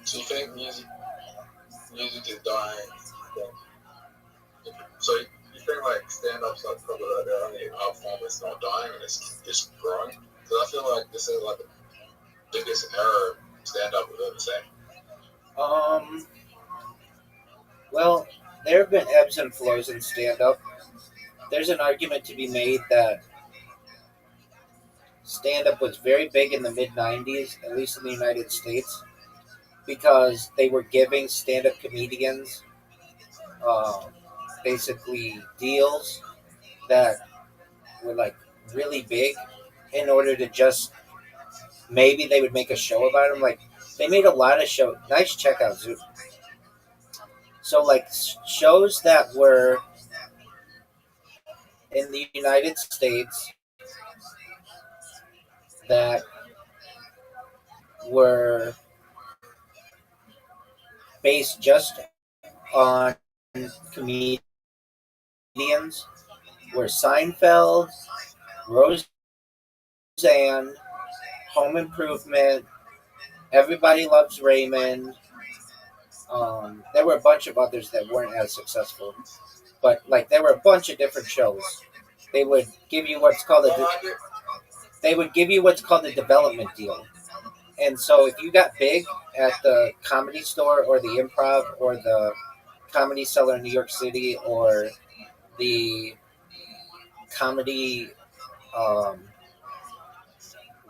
So you think music is dying? So you think like stand-up's like probably like the only art form that's not dying and it's just growing? Because I feel like this is like the biggest era stand-up we've ever seen. Well, there have been ebbs and flows in stand-up. There's an argument to be made that stand-up was very big in the mid-90s, at least in the United States, because they were giving stand-up comedians basically deals that were like really big in order to just maybe they would make a show about them. Like they made a lot of show. Nice checkout, Zoo. So like shows that were in the United States that were based just on comedians were Seinfeld, Roseanne, Home Improvement, Everybody Loves Raymond. There were a bunch of others that weren't as successful, but like there were a bunch of different shows. They would give you what's called a development deal. And so if you got big at the Comedy Store or the Improv or the Comedy Cellar in New York City or the comedy, um,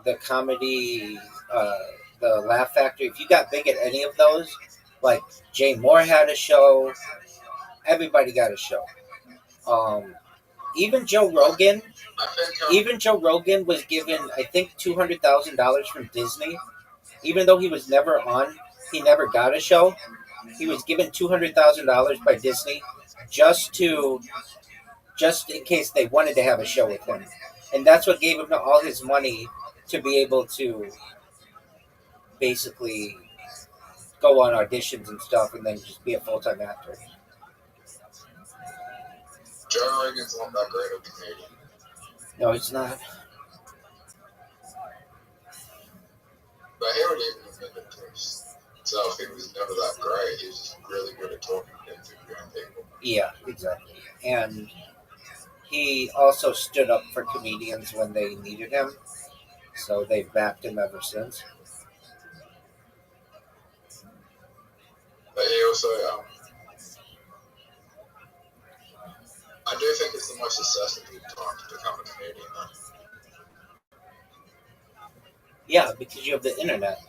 the comedy, uh, the Laugh Factory, if you got big at any of those, like Jay Moore had a show, everybody got a show. Um, even Joe Rogan, was given, I think, $200,000 from Disney, even though he was never on. He never got a show. He was given $200,000 by Disney just in case they wanted to have a show with him, and that's what gave him all his money to be able to basically go on auditions and stuff, and then just be a full-time actor. Joe Rogan's not that great of a comedian. No, it's not. But he would even admit to himself he was never that great. He was just really good at talking to people. Yeah, exactly. And he also stood up for comedians when they needed him, so they've backed him ever since. But he also, I do think it's the most accessible time to become a comedian, though. Yeah, because you have the internet,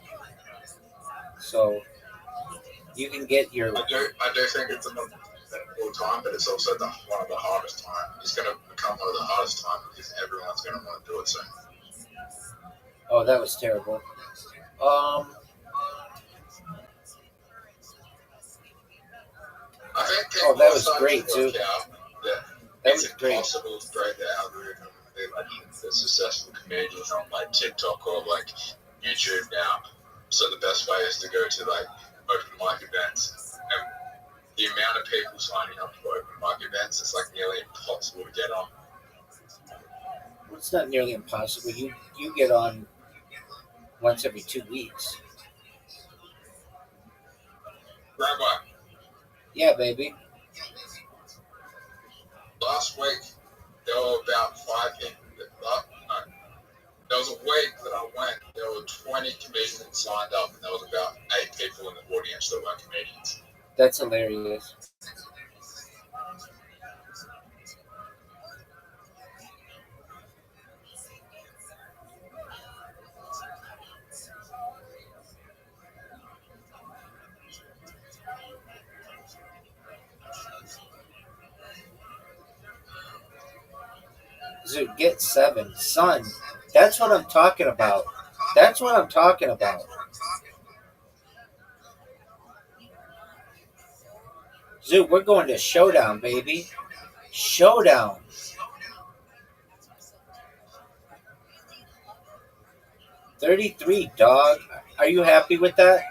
so you can get your. I do think it's a full time, but it's also one of the hardest time. It's going to become one of the hardest time because everyone's going to want to do it soon. Oh, that was terrible. I think Oh, that was great too. That was great. It's impossible to break the algorithm. They like the successful comedians on like TikTok or like YouTube now. So the best way is to go to like open mic events, and the amount of people signing up for open mic events is like nearly impossible to get on. Well, it's not nearly impossible. You get on once every 2 weeks. Rabbi. Yeah, baby. Last week, there were about 5 people. There was a week that I went, there were 20 comedians signed up, and there was about 8 people in the audience that weren't comedians. That's hilarious. Dude, get 7. Son, that's what I'm talking about. That's what I'm talking about. Zoo, we're going to Showdown, baby. Showdown. $33, dog. Are you happy with that?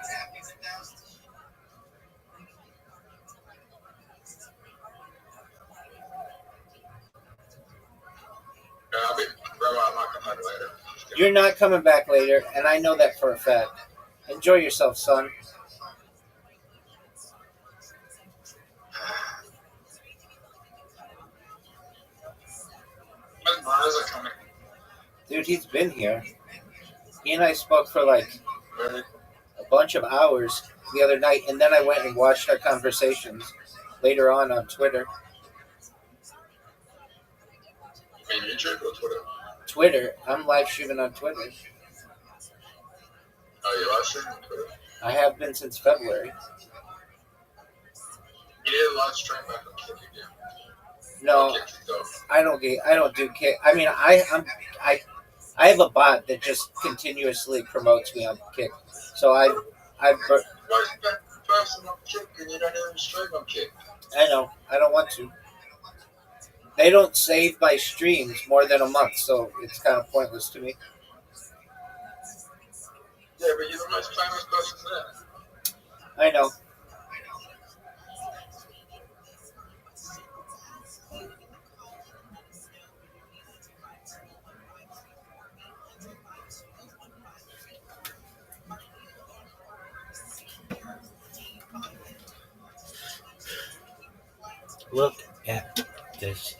You're not coming back later, and I know that for a fact. Enjoy yourself, son. Dude, he's been here. He and I spoke for like a bunch of hours the other night, and then I went and watched our conversations later on Twitter. You mean YouTube or Twitter? Twitter. I'm live streaming on Twitter. Oh, you live stream on Twitter? I have been since February. You did a live stream back on Kick again. No, Kick kicked off. I don't do Kick. I mean, I have a bot that just continuously promotes me on Kick. So Why you got person on Kick and you don't even stream on Kick? I know. I don't want to. They don't save my streams more than a month, so it's kind of pointless to me. Yeah, but you're the most famous person there. I know. Look at this.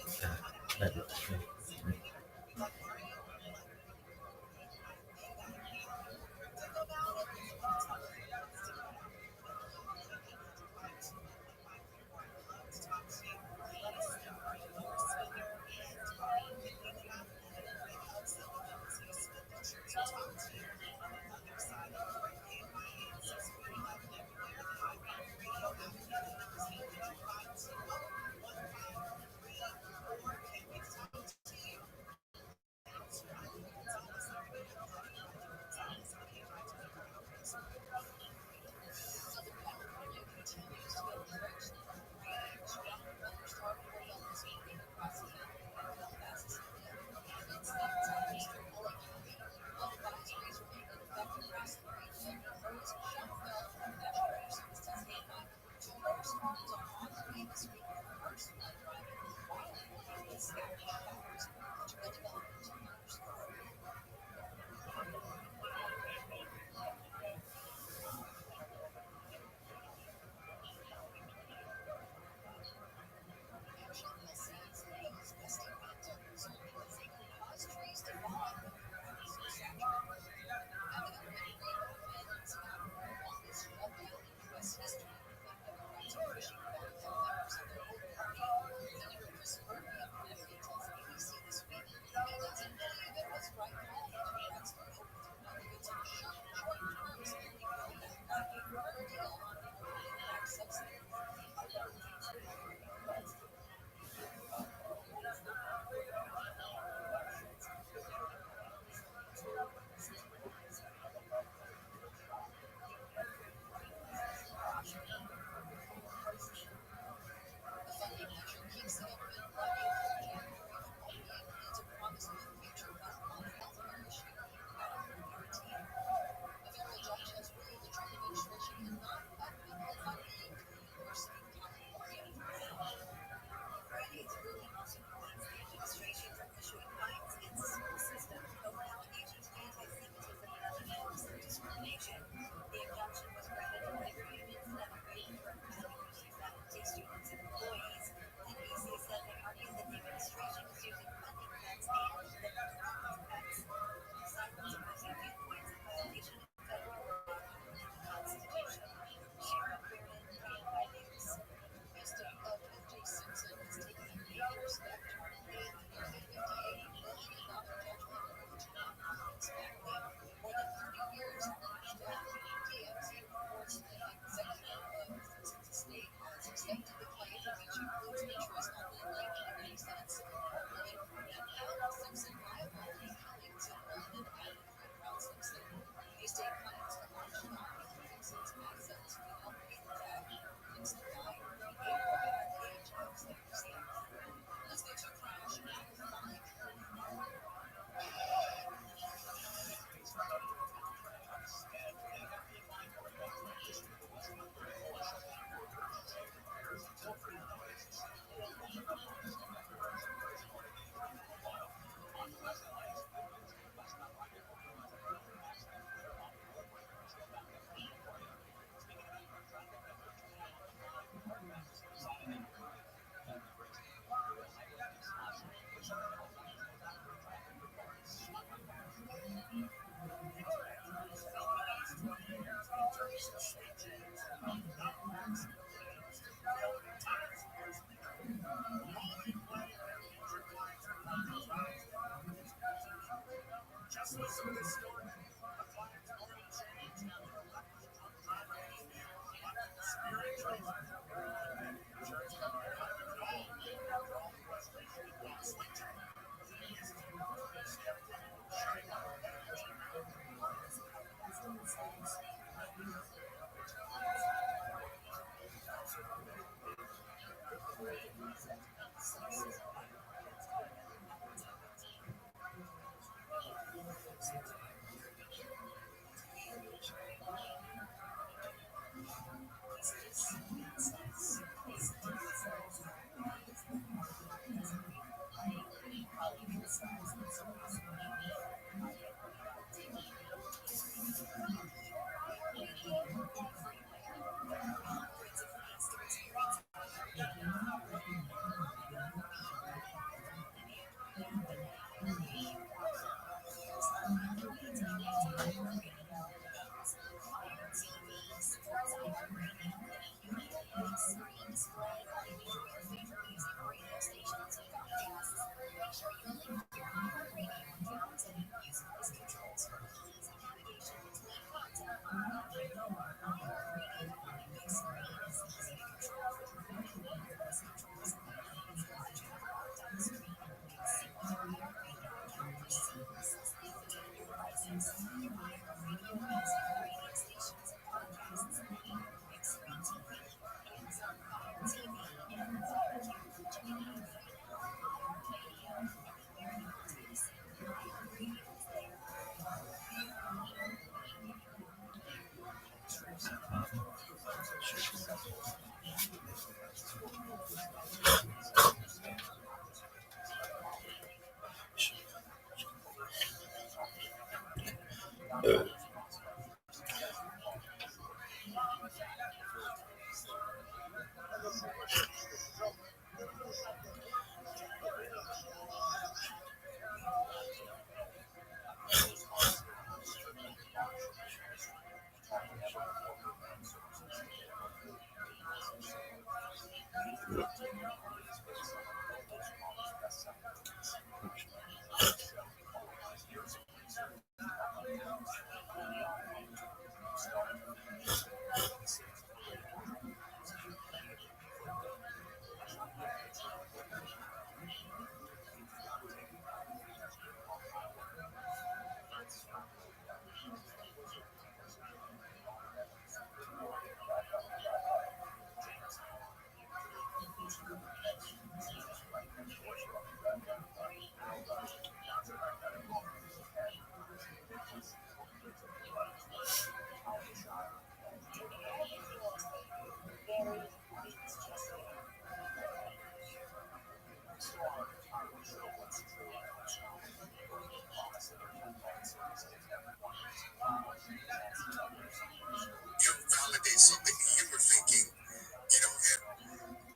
Validate something you were thinking, and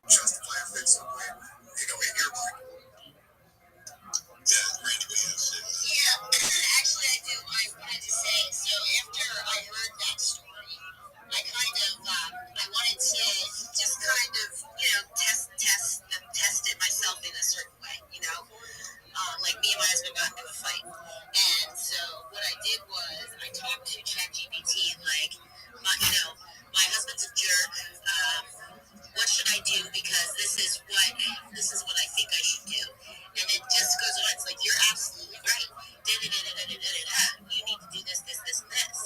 justify a fit somewhere, in your mind. Yeah, Range, what do you have to say? Yeah, actually, I do. I wanted to say, so after I heard that story, I kind of, I wanted to just kind of, test it myself in a certain way. Like me and my husband got into a fight. And so what I did was I talked to ChatGPT and my husband's a jerk. What should I do? Because this is what I think I should do. And it just goes on. It's like, you're absolutely right. Da-da-da-da-da-da-da-da. You need to do this, this, this, and this.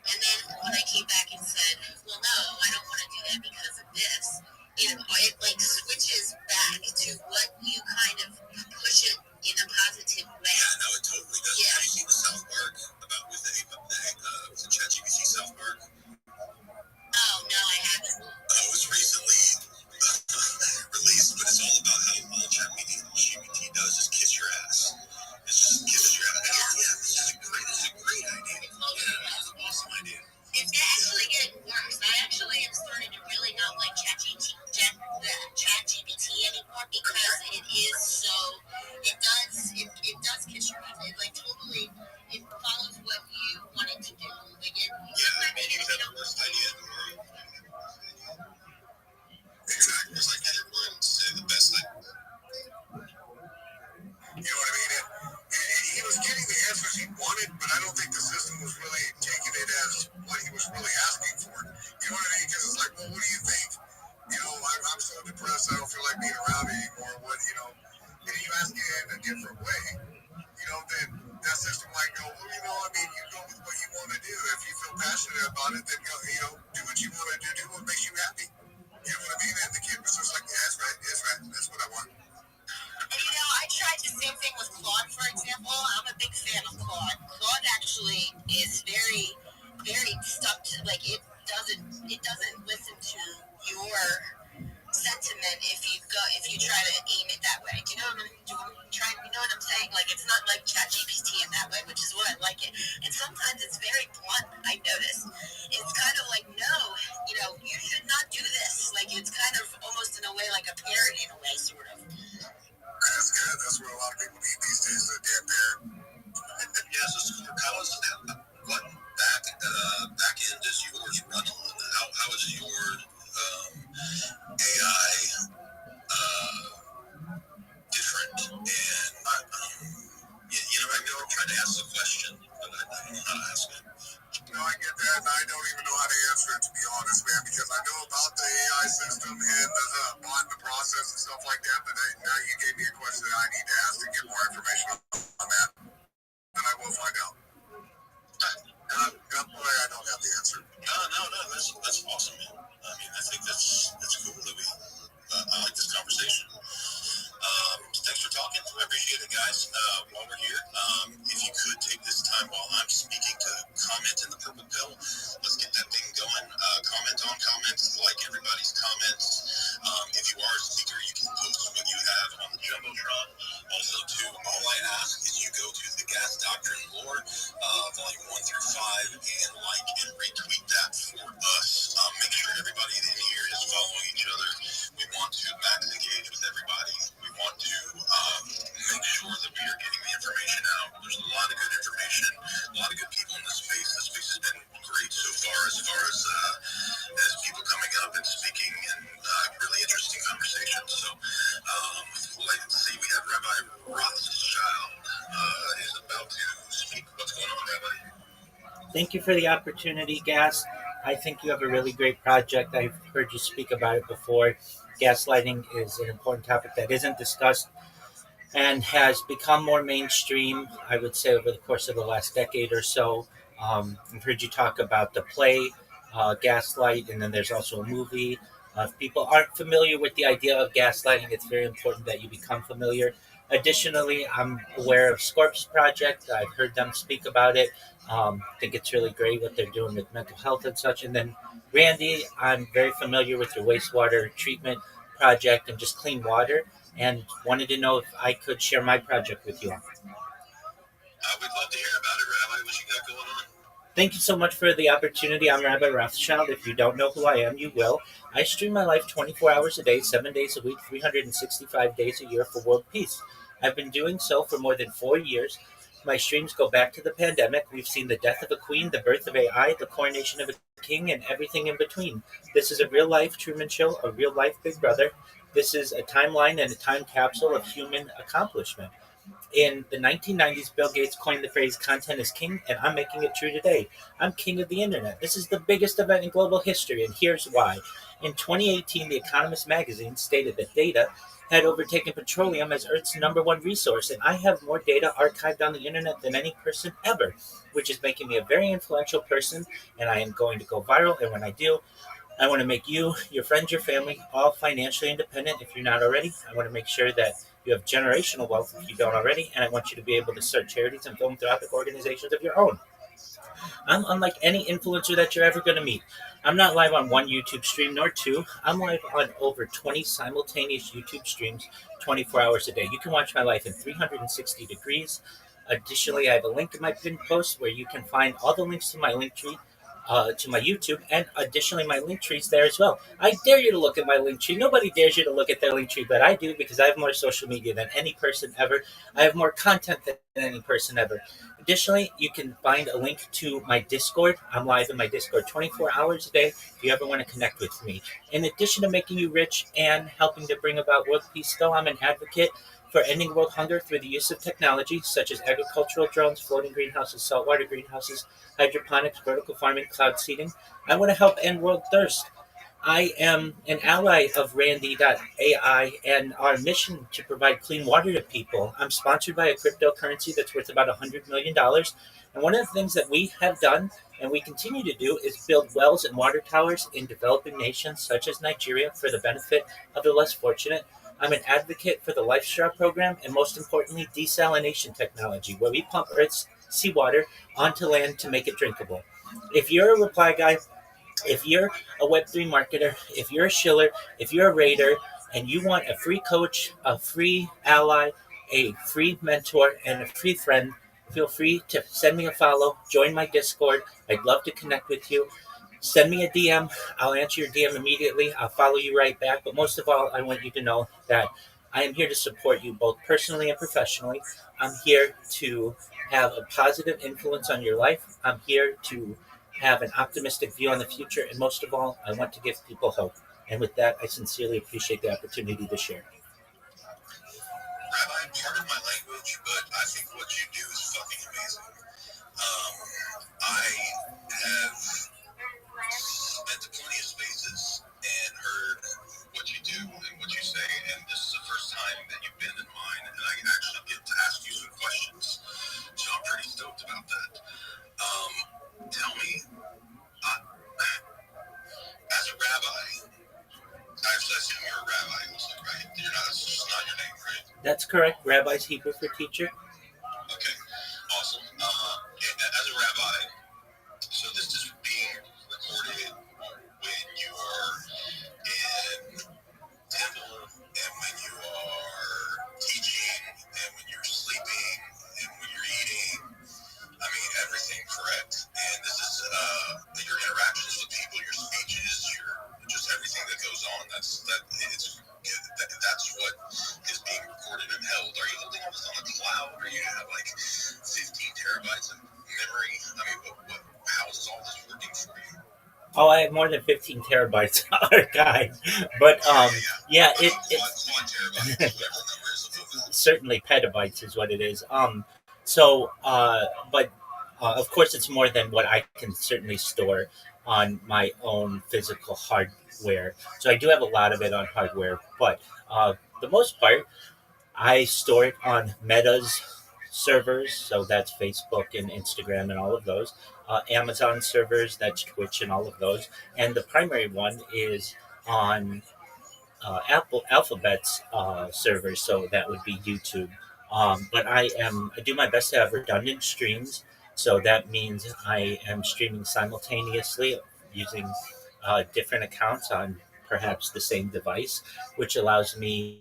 And then when I came back and said, well, no, I don't want to do that because of this, it like switches back to what you kind of push it in a positive way. Yeah, no, it totally does. Yeah. Have you seen the South Park about with the ChatGPT passionate about it, then go, do what you want to do what makes you happy. You know what I mean? And the kid was just like, yeah, that's right, that's what I want. And I tried the same thing with Claude, for example. I'm a big fan of Claude. Claude actually is very, very stuck to, like, it doesn't listen to your sentiment if you try to aim it that way. Do you know what you know what I'm saying? Like, it's not like ChatGPT in that way, which is what I like it. And sometimes it's very blunt, I notice. It's kind of like, no, you should not do this. Like, it's kind of almost in a way like a parent in a way, sort of. That's good. That's what a lot of people need these days, a damn parent. Yeah, so Score, what back end is yours run on? How is your AI different? And I know I'm trying to ask the question, but I don't know how to ask it. No, I get that, and I don't even know how to answer it, to be honest, man, because I know about the AI system and the bot and the process and stuff like that, but now you gave me a question that I need to ask to get more information on that, and I will find out. I don't have the answer. No, that's awesome, man. I mean, I think that's cool that we I like this conversation. Thanks for talking. I appreciate it, guys. While we're here, if you could take this time while I'm speaking to comment in the purple pill, let's get that thing going. Comment on comments, like everybody's comments. If you are a speaker, you can post what you have on the Jumbotron. Also, too, all I ask is you go to the Gas Doctrine Lore, volume 1 through 5, and like and retweet that for us. Make sure everybody in here is following each other. We want to max engage with everybody. We want to make sure that we are getting the information out. There's a lot of good information, a lot of good people in this space. This space has been great so far as people coming up and speaking and really interesting conversations. So let's see, we have Rabbi Rothschild is about to speak. What's going on, Rabbi? Thank you for the opportunity, Gas. I think you have a really great project. I've heard you speak about it before. Gaslighting is an important topic that isn't discussed and has become more mainstream, I would say, over the course of the last decade or so. I've heard you talk about the play, Gaslight, and then there's also a movie. If people aren't familiar with the idea of gaslighting, it's very important that you become familiar. Additionally, I'm aware of Scorp's project. I've heard them speak about it. I think it's really great what they're doing with mental health and such. And then, Randy, I'm very familiar with your wastewater treatment project and just clean water, and wanted to know if I could share my project with you all. We'd love to hear about it, Rabbi. What you got going on? Thank you so much for the opportunity. I'm Rabbi Rothschild. If you don't know who I am, you will. I stream my life 24 hours a day, 7 days a week, 365 days a year for world peace. I've been doing so for more than 4 years. My streams go back to the pandemic. We've seen the death of a queen, the birth of AI, the coronation of a king, and everything in between. This is a real-life Truman Show, a real-life Big Brother. This is a timeline and a time capsule of human accomplishment. In the 1990s, Bill Gates coined the phrase "content is king," and I'm making it true today. I'm king of the internet. This is the biggest event in global history, and here's why. In 2018, The Economist magazine stated that data had overtaken petroleum as Earth's #1 resource, and I have more data archived on the internet than any person ever, which is making me a very influential person, and I am going to go viral, and when I do, I want to make you, your friends, your family, all financially independent if you're not already. I want to make sure that you have generational wealth if you don't already, and I want you to be able to start charities and philanthropic organizations of your own. I'm unlike any influencer that you're ever going to meet. I'm not live on one YouTube stream, nor two. I'm live on over 20 simultaneous YouTube streams 24 hours a day. You can watch my life in 360 degrees. Additionally, I have a link in my pinned post where you can find all the links to my link tree, to my YouTube, and additionally, my link tree is there as well. I dare you to look at my link tree. Nobody dares you to look at their link tree, but I do because I have more social media than any person ever. I have more content than any person ever. Additionally, you can find a link to my Discord. I'm live in my Discord 24 hours a day if you ever want to connect with me. In addition to making you rich and helping to bring about world peace, though, I'm an advocate for ending world hunger through the use of technology such as agricultural drones, floating greenhouses, saltwater greenhouses, hydroponics, vertical farming, cloud seeding. I want to help end world thirst. I am an ally of Randy.ai and our mission to provide clean water to people. I'm sponsored by a cryptocurrency that's worth about $100 million. And one of the things that we have done and we continue to do is build wells and water towers in developing nations such as Nigeria for the benefit of the less fortunate. I'm an advocate for the Life Straw program and, most importantly, desalination technology, where we pump Earth's seawater onto land to make it drinkable. If you're a reply guy, if you're a Web3 marketer, if you're a shiller, if you're a raider, and you want a free coach, a free ally, a free mentor, and a free friend, feel free to send me a follow, join my Discord. I'd love to connect with you. Send me a DM. I'll answer your DM immediately. I'll follow you right back. But most of all, I want you to know that I am here to support you both personally and professionally. I'm here to have a positive influence on your life. I'm here to have an optimistic view on the future. And most of all, I want to give people hope. And with that, I sincerely appreciate the opportunity to share. Rabbi, pardon my language, but I think what you do is fucking amazing. I have been to plenty of spaces and heard what you do and what you say, and this is the first time that you've been in mine, and I actually get to ask you some questions, so I'm pretty stoked about that. Tell me, as a rabbi, I assume you're a rabbi, right? That's just not your name, right? That's correct. Rabbi's Hebrew for teacher. Okay, awesome. As a rabbi, so this is being recorded when you are in temple, and when you are teaching, and when you're sleeping, and when you're eating. I mean, everything, correct? And this is your interactions with people, your speeches, just everything that goes on. That's what is being recorded and held. Are you holding all this on a cloud, or you have like 15 terabytes of memory? I mean, how is all this working for you? Oh, I have more than 15 terabytes archived, but yeah, it certainly petabytes is what it is. But of course, it's more than what I can certainly store on my own physical hardware. So I do have a lot of it on hardware, but the most part, I store it on Meta's servers, so that's Facebook and Instagram and all of those. Amazon servers, that's Twitch and all of those. And the primary one is on Alphabet's servers, so that would be YouTube. But I do my best to have redundant streams, so that means I am streaming simultaneously using different accounts on perhaps the same device, which allows me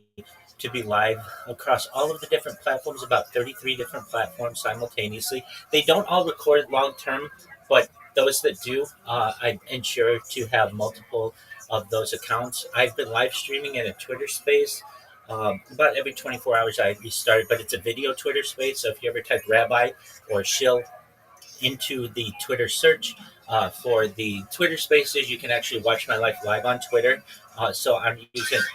to be live across all of the different platforms, about 33 different platforms simultaneously. They don't all record long term, but those that do, I ensure to have multiple of those accounts. I've been live streaming in a Twitter space. About every 24 hours I restart, but it's a video Twitter space. So if you ever type Rabbi or Shill into the Twitter search for the Twitter spaces, you can actually watch my life live on Twitter. So I'm using... You're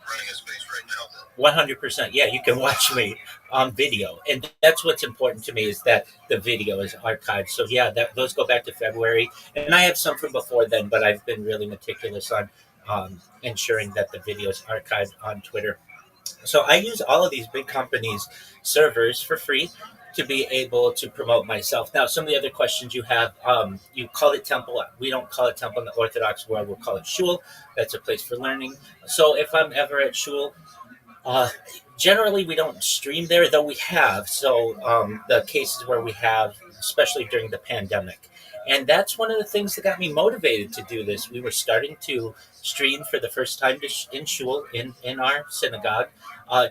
running a space right now, then? 100%. Yeah, you can watch me on video. And that's what's important to me, is that the video is archived. So yeah, those go back to February. And I have some from before then, but I've been really meticulous on ensuring that the video is archived on Twitter. So I use all of these big companies' servers for free to be able to promote myself. Now, some of the other questions you have, you call it temple. We don't call it temple in the Orthodox world. We'll call it shul. That's a place for learning. So if I'm ever at shul, generally we don't stream there, though we have. So the cases where we have, especially during the pandemic. And that's one of the things that got me motivated to do this. We were starting to stream for the first time in shul, in our synagogue,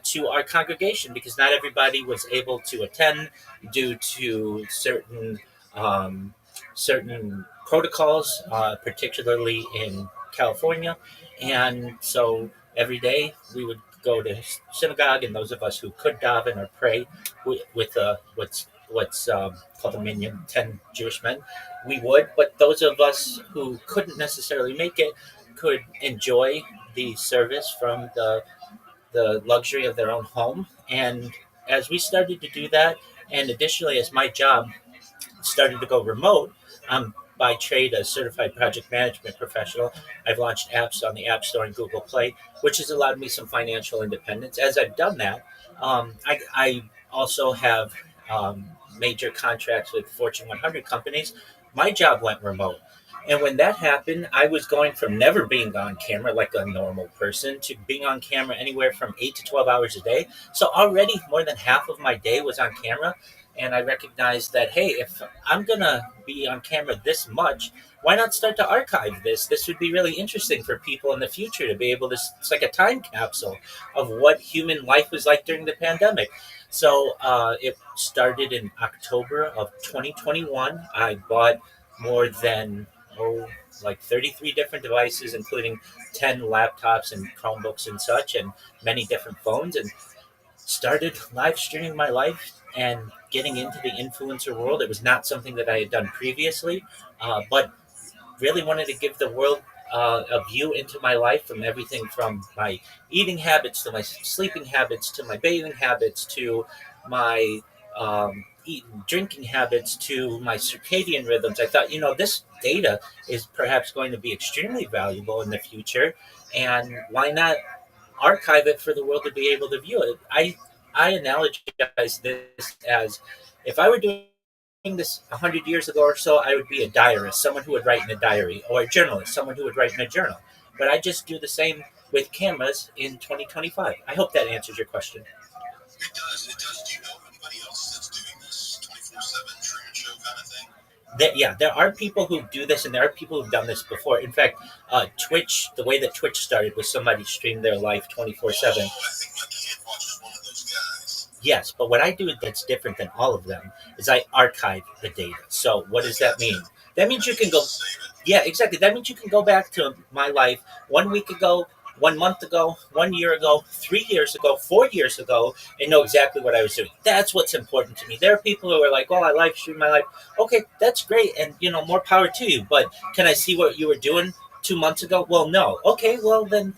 to our congregation, because not everybody was able to attend due to certain protocols, particularly in California. And so every day we would go to synagogue, and those of us who could daven or pray with what's called a minyan, 10 Jewish men, we would. But those of us who couldn't necessarily make it could enjoy the service from the luxury of their own home. And as we started to do that, and additionally as my job started to go remote, I'm by trade a certified project management professional. I've launched apps on the App Store and Google Play, which has allowed me some financial independence. As I've done that, I also have major contracts with Fortune 100 companies, my job went remote. And when that happened, I was going from never being on camera like a normal person to being on camera anywhere from 8 to 12 hours a day. So already more than half of my day was on camera. And I recognized that, hey, if I'm going to be on camera this much, why not start to archive this? This would be really interesting for people in the future to be able to, it's like a time capsule of what human life was like during the pandemic. So it started in October of 2021. I bought more than, like 33 different devices, including 10 laptops and Chromebooks and such, and many different phones, and started live streaming my life and getting into the influencer world. It was not something that I had done previously, but really wanted to give the world a view into my life, from everything from my eating habits to my sleeping habits to my bathing habits to my drinking habits to my circadian rhythms. I thought, this data is perhaps going to be extremely valuable in the future, and why not archive it for the world to be able to view it? I analogize this as, if I were doing this 100 years ago or so, I would be a diarist, someone who would write in a diary, or a journalist, someone who would write in a journal. But I just do the same with cameras in 2025. I hope that answers your question. It does. It does. Do you know of anybody else that's doing this 24/7 Truman Show kind of thing? Yeah, there are people who do this, and there are people who've done this before. In fact, Twitch, the way that Twitch started was somebody streamed their life 24/7. Oh, I think my kid watches one of those guys. Yes, but what I do that's different than all of them is I archive the data. So what does that mean? That means you can go. Yeah, exactly. That means you can go back to my life 1 week ago, 1 month ago, 1 year ago, 3 years ago, 4 years ago, and know exactly what I was doing. That's what's important to me. There are people who are like, "Oh, I live stream my life." Okay, that's great, and more power to you. But can I see what you were doing 2 months ago? Well, no. Okay, well then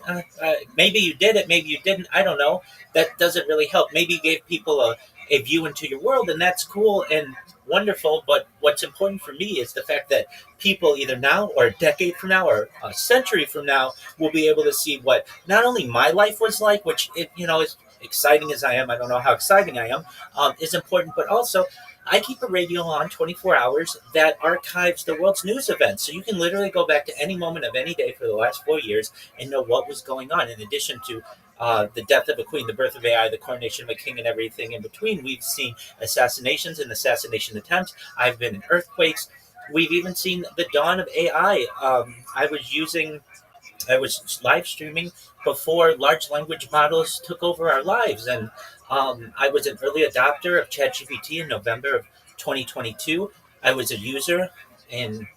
maybe you did it, maybe you didn't. I don't know. That doesn't really help. Maybe you gave people a view into your world, and that's cool and wonderful. But what's important for me is the fact that people, either now or a decade from now or a century from now, will be able to see what not only my life was like, which is exciting as I am. I don't know how exciting I am, is important, but also I keep a radio on 24 hours that archives the world's news events. So you can literally go back to any moment of any day for the last 4 years and know what was going on. In addition to the death of a queen, the birth of AI, the coronation of a king, and everything in between, we've seen assassinations and assassination attempts. I've been in earthquakes. We've even seen the dawn of AI. I was live streaming before large language models took over our lives, and I was an early adopter of ChatGPT in November of 2022. I was a user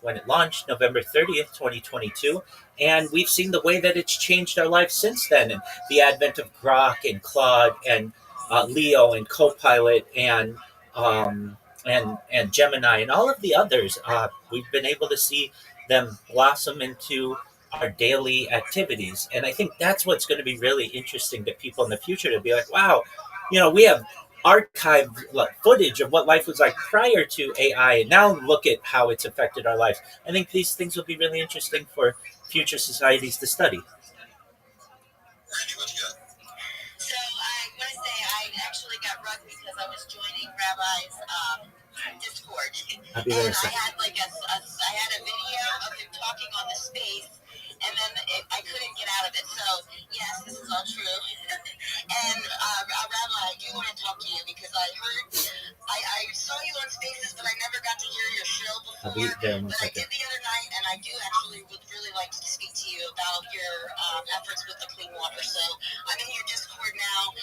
when it launched November 30th, 2022, and we've seen the way that it's changed our lives since then, and the advent of Grok and Claude and Leo and Copilot and Gemini and all of the others. We've been able to see them blossom into our daily activities. And I think that's what's going to be really interesting to people in the future, to be like, wow, we have archived footage of what life was like prior to AI, and now look at how it's affected our lives. I think these things will be really interesting for future societies to study. Randy, what you got? So I want to say I actually got rugged because I was joining Rabbi's Discord, I'll be and there in a I second. had I had a video of him talking on the space, and then I couldn't get out of it. So yes, this is all true. And Rabbi, I do want to talk to you because I saw you on Spaces, but I never got to hear your show I'll be before. there in a But I second. did the other night, and I do actually would really like to speak to you about your efforts with the clean water. So I'm in your Discord now,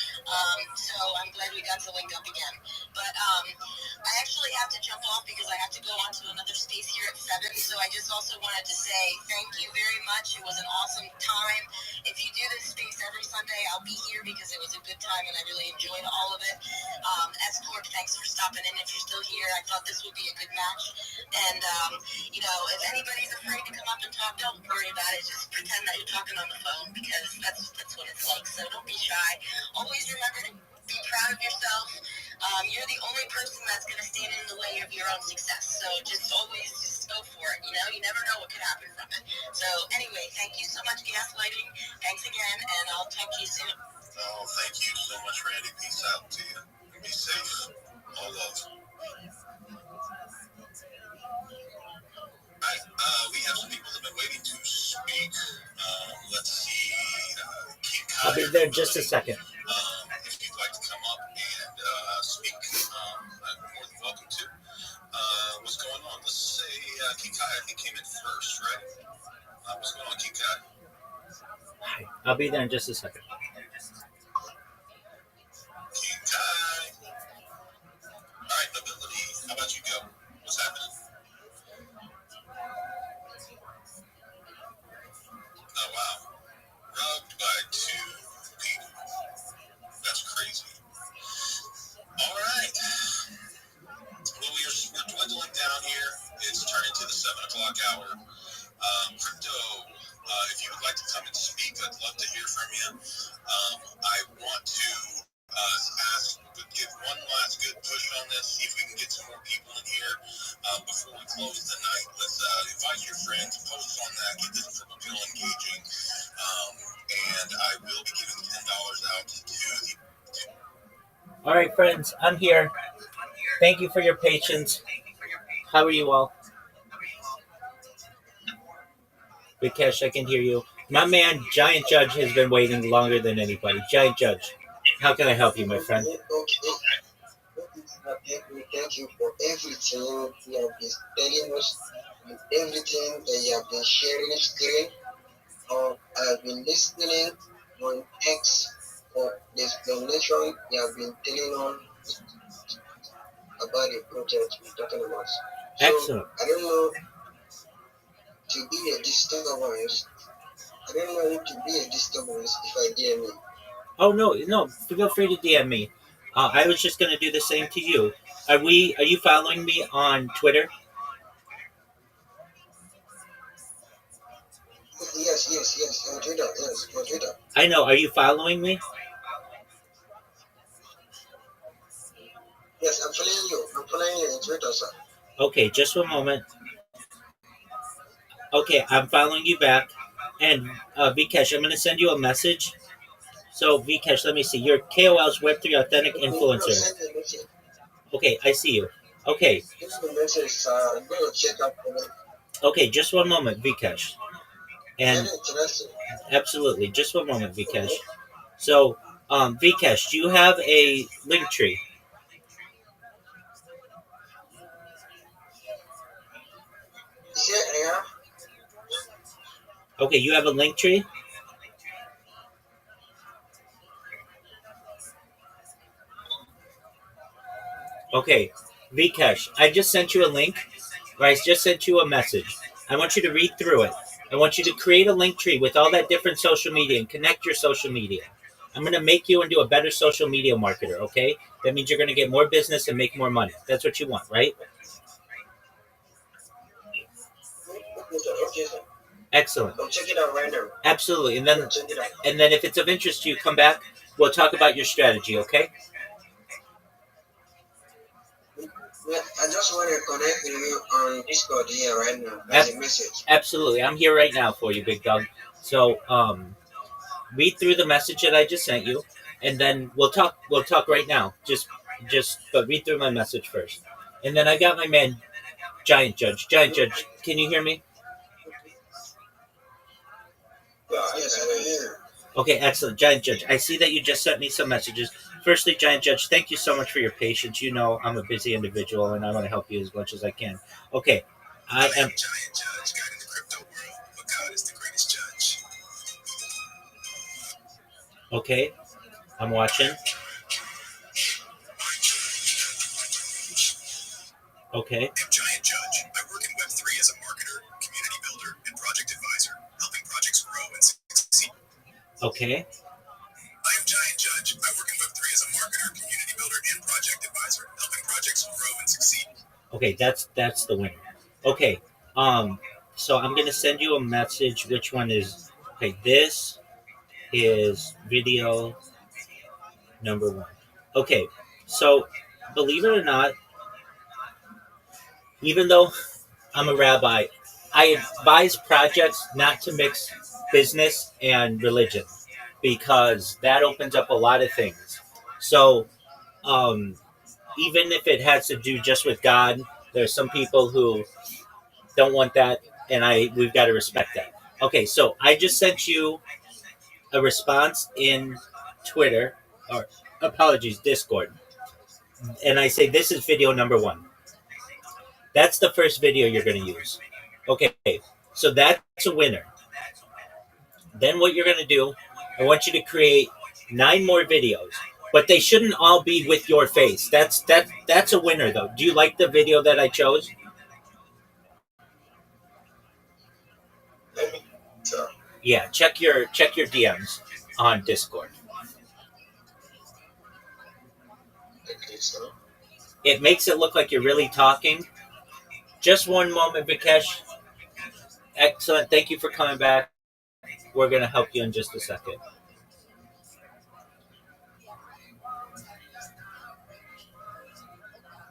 so I'm glad we got to link up again. But I actually have to jump off because I have to go on to another space here at 7. So I just also wanted to say thank you very much. It was an awesome time. If you do this space every Sunday, I'll be here because it was a good time and I really enjoyed all of it. S-Corp, thanks for stopping in. If you're still here, I thought this would be a good match. And, if anybody's afraid to come up and talk, don't worry about it. Just pretend that you're talking on the phone because that's what it's like. So don't be shy. Always remember to be proud of yourself. You're the only person that's going to stand in the way of your own success. So just go for it. You never know what could happen from it. So anyway, thank you so much, Gaslighting. Thanks again, and I'll talk to you soon. Oh, thank you so much, Randy. Peace out to you. Be safe. All love. I'll be there in just a second. If you'd like to come up and speak, I'm more than welcome to. What's going on? Let's say Kikai, I think, came in first, right? What's going on, Kikai? Hi. I'll be there in just a second. Kikai. All right, Nobility, how about you go? What's happening? Oh, wow. Rubbed by 2 people. That's crazy. All right. Well, we're dwindling down here. It's turning to the 7 o'clock hour. Crypto, if you would like to come and speak, I'd love to hear from you. I want to give one last good push on this, see if we can get some more people in here before we close the night. Let's invite your friends, post on that, get this purple pill engaging, and I will be giving $10 out to the... All right, friends, I'm here. Thank you for your patience. How are you all? Vikesh, I can hear you. My man, Giant Judge, has been waiting longer than anybody. Giant Judge, how can I help you, my friend? Thank you for everything you have been telling us, with everything that you have been sharing screen. I've been listening on X for the explanation you have been telling us about the project we're talking about. So, Excellent. I don't know to be a disturbance. I don't know it to be a disturbance if I DM you. Oh no, feel free to DM me. I was just gonna do the same to you. Are you following me on Twitter? Yes, on Twitter, yes, on Twitter. I know. Are you following me? Yes, I'm following you on Twitter, sir. Okay, just one moment. Okay, I'm following you back. And Vikesh, I'm gonna send you a message. So Vikesh, let me see. You're KOL's Web3 Authentic Influencer. Send the message. Okay, I see you. Okay. Send the message, sir. I'm going to check up on it. Okay, just one moment, Vikesh. And Very interesting. absolutely, just one moment, Vikesh. So, Vikesh, do you have a link tree? Yeah. Okay, you have a link tree? Okay, Vikesh, I just sent you a link, or I just sent you a message. I want you to read through it. I want you to create a link tree with all that different social media and connect your social media. I'm going to make you into a better social media marketer, okay? That means you're going to get more business and make more money. That's what you want, right? Okay, sir. Excellent. I'll check it out right now. Absolutely. And I'll check it out. then if it's of interest to you, come back. We'll talk about your strategy, okay? Yeah, I just want to connect with you on Discord here right now. As a message. Absolutely. I'm here right now for you, big dog. So, read through the message that I just sent you, and then we'll talk right now. But read through my message first. And then I got my man Giant Judge. Giant Judge, can you hear me? Yes, I can hear you. Okay, excellent. Giant Judge, I see that you just sent me some messages. Firstly, Giant Judge, thank you so much for your patience. You know I'm a busy individual, and I want to help you as much as I can. Okay, I am... Giant Judge, guide in the crypto world, but God is the greatest judge. Okay, I'm watching. Okay. I'm Giant Judge. I work in Web3 as a marketer, community builder, and project advisor, helping projects grow and succeed. Okay. I am Giant Judge. I work in Web3 as a marketer, community builder, and project advisor, helping projects grow and succeed. Okay, that's the winner. Okay. So I'm gonna send you a message. Which one is okay? This is video number 1. Okay, so believe it or not, even though I'm a rabbi, I advise projects not to mix business and religion because that opens up a lot of things. So, even if it has to do just with God, there's some people who don't want that, and we've got to respect that. Okay, so I just sent you a response in Twitter, or apologies, Discord, and I say this is video number 1. That's the first video you're going to use. Okay, so that's a winner. Then what you're going to do, I want you to create 9 more videos, but they shouldn't all be with your face. That's a winner though. Do you like the video that I chose? Let me tell. Yeah, check your DMs on Discord. Okay, so It makes it look like you're really talking. Just one moment, Vikesh. Excellent. Thank you for coming back. We're going to help you in just a second.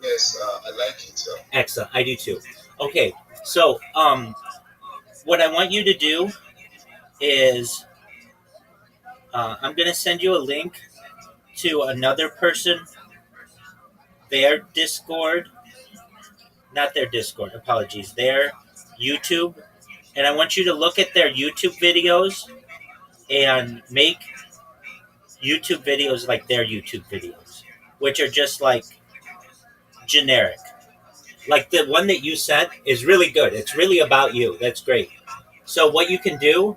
yes, I like it. So Excellent. I do too. Okay, so what I want you to do is I'm going to send you a link to another person, their Discord, not their Discord, apologies, their YouTube. And I want you to look at their YouTube videos and make YouTube videos like their YouTube videos, which are just like generic. Like the one that you sent is really good. It's really about you. That's great. So what you can do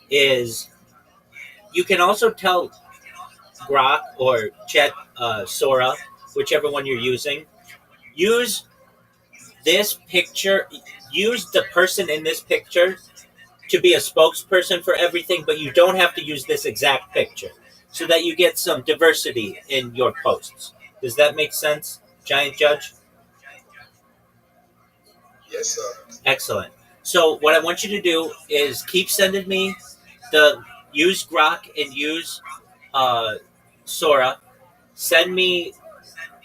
is you can also tell Grok or Chat Sora, whichever one you're using, use this picture, use the person in this picture to be a spokesperson for everything, but you don't have to use this exact picture so that you get some diversity in your posts. Does that make sense, Giant Judge? yes, sir. Excellent. So what I want you to do is keep sending me the use Grok and use Sora. Send me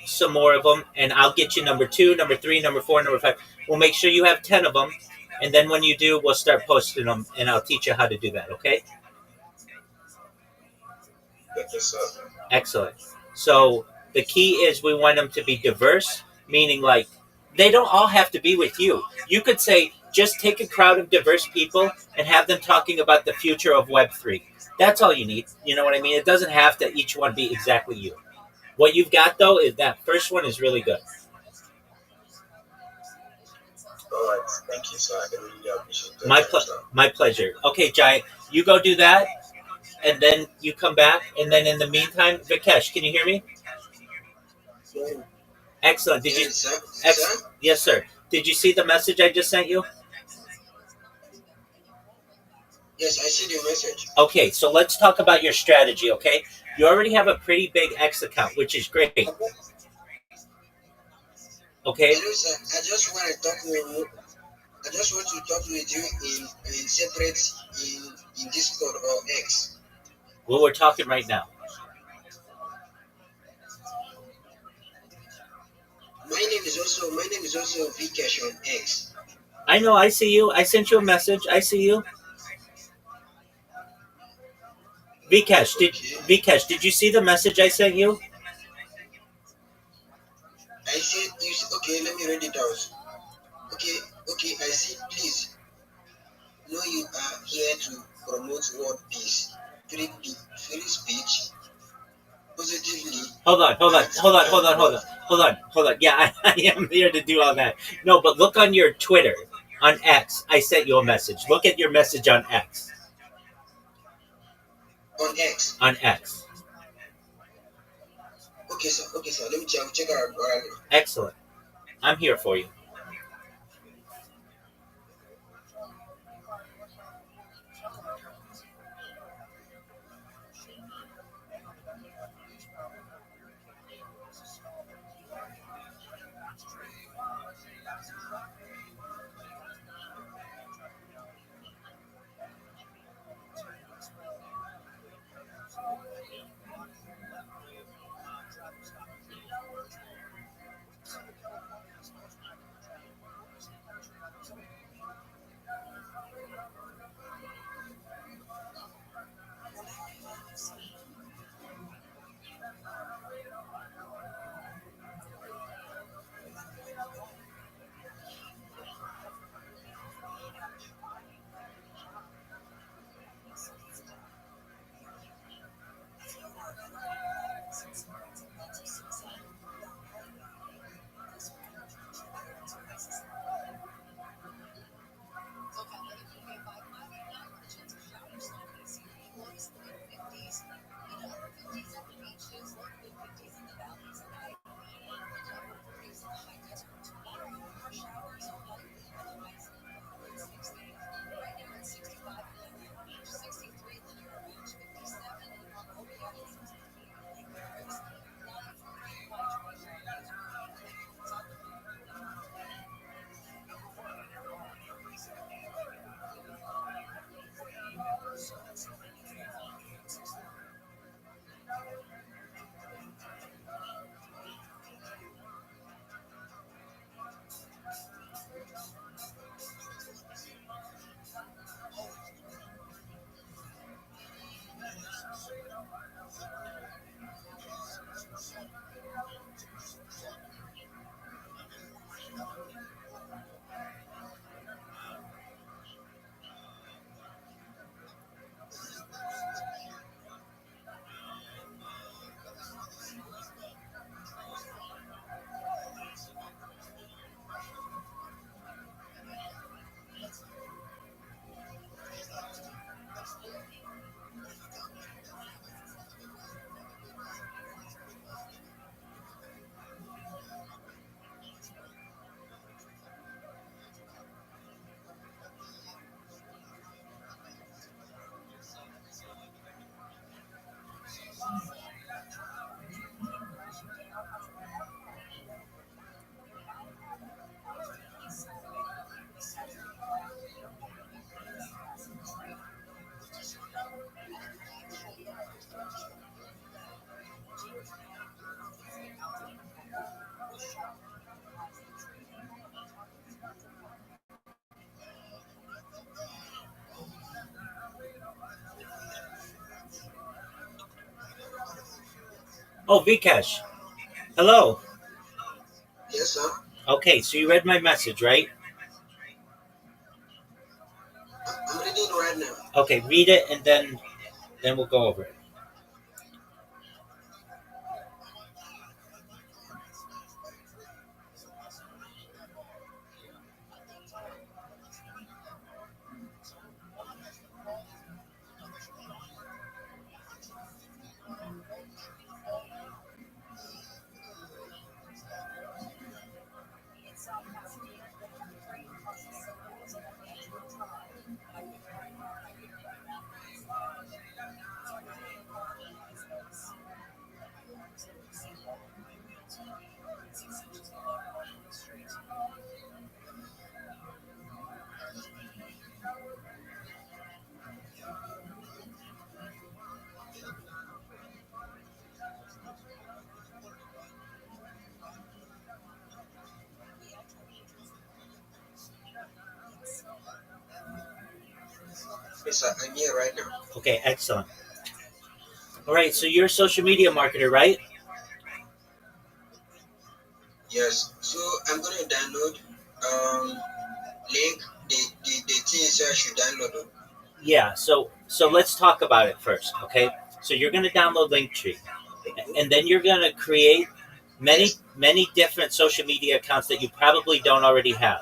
some more of them, and I'll get you number 2, number 3, number 4, number 5. We'll make sure you have 10 of them, and then when you do, we'll start posting them, and I'll teach you how to do that. Okay? Yes, sir. Excellent. So the key is we want them to be diverse, meaning like they don't all have to be with you. You could say just take a crowd of diverse people and have them talking about the future of Web3. That's all you need. You know what I mean? It doesn't have to each one be exactly you. What you've got though is that first one is really good. All right, thank you, sir. I really appreciate that. My pleasure. Okay, Giant, you go do that, and then you come back, and then in the meantime, Vikesh, can you hear me? Yeah. Excellent. Did you? Yes, sir. Yes, sir. Did you see the message I just sent you? Yes, I see the message. Okay, so let's talk about your strategy. Okay, you already have a pretty big X account, which is great. Okay. Hello, sir. I just want to talk with you. I just want to talk with you in separate in Discord or X. Well, we're talking right now. My name is also Vikesh on X. I know. I see you. I sent you a message. I see you. Vikesh, did you see the message I sent you? I said you okay. Let me read it out. Okay. I see. Please, know you are here to promote world peace, free speech, positively. Hold on. Yeah, I am here to do all that. No, but look on your Twitter, on X. I sent you a message. Look at your message on X. On X. On X. Okay, sir. Let me check out. Excellent. I'm here for you. Oh, Vikesh. Hello. Yes, sir. Okay, so you read my message, right? I'm reading right now. Okay, read it and then we'll go over it. Yes, sir. I'm here right now. Okay, excellent. All right, so you're a social media marketer, right? Yes. So I'm gonna download link the things I should download. Yeah, so let's talk about it first, okay? So you're going to download Linktree, and then you're going to create many different social media accounts that you probably don't already have.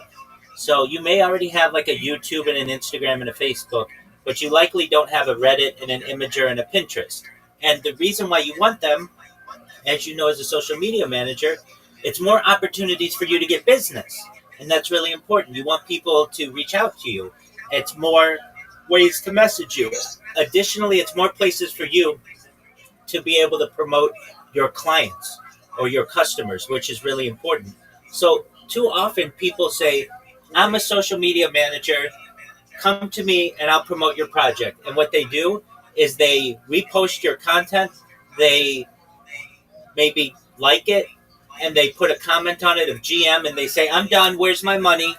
So you may already have like a YouTube and an Instagram and a Facebook, but you likely don't have a Reddit and an Imager and a Pinterest. And the reason why you want them, as you know, as a social media manager, it's more opportunities for you to get business. And that's really important. You want people to reach out to you. It's more ways to message you. Additionally, it's more places for you to be able to promote your clients or your customers, which is really important. So, too often people say, I'm a social media manager, come to me and I'll promote your project. And what they do is they repost your content, they maybe like it, and they put a comment on it of GM and they say, I'm done, where's my money?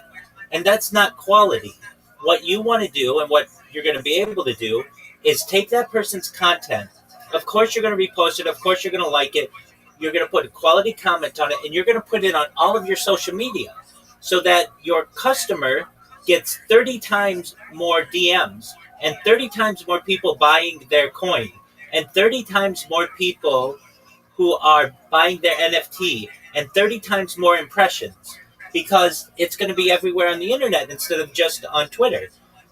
And that's not quality. What you want to do and what you're going to be able to do is take that person's content. Of course, you're going to repost it. Of course, you're going to like it. You're going to put a quality comment on it, and you're going to put it on all of your social media so that your customer gets 30 times more DMs and 30 times more people buying their coin and 30 times more people who are buying their NFT and 30 times more impressions because it's going to be everywhere on the internet instead of just on Twitter.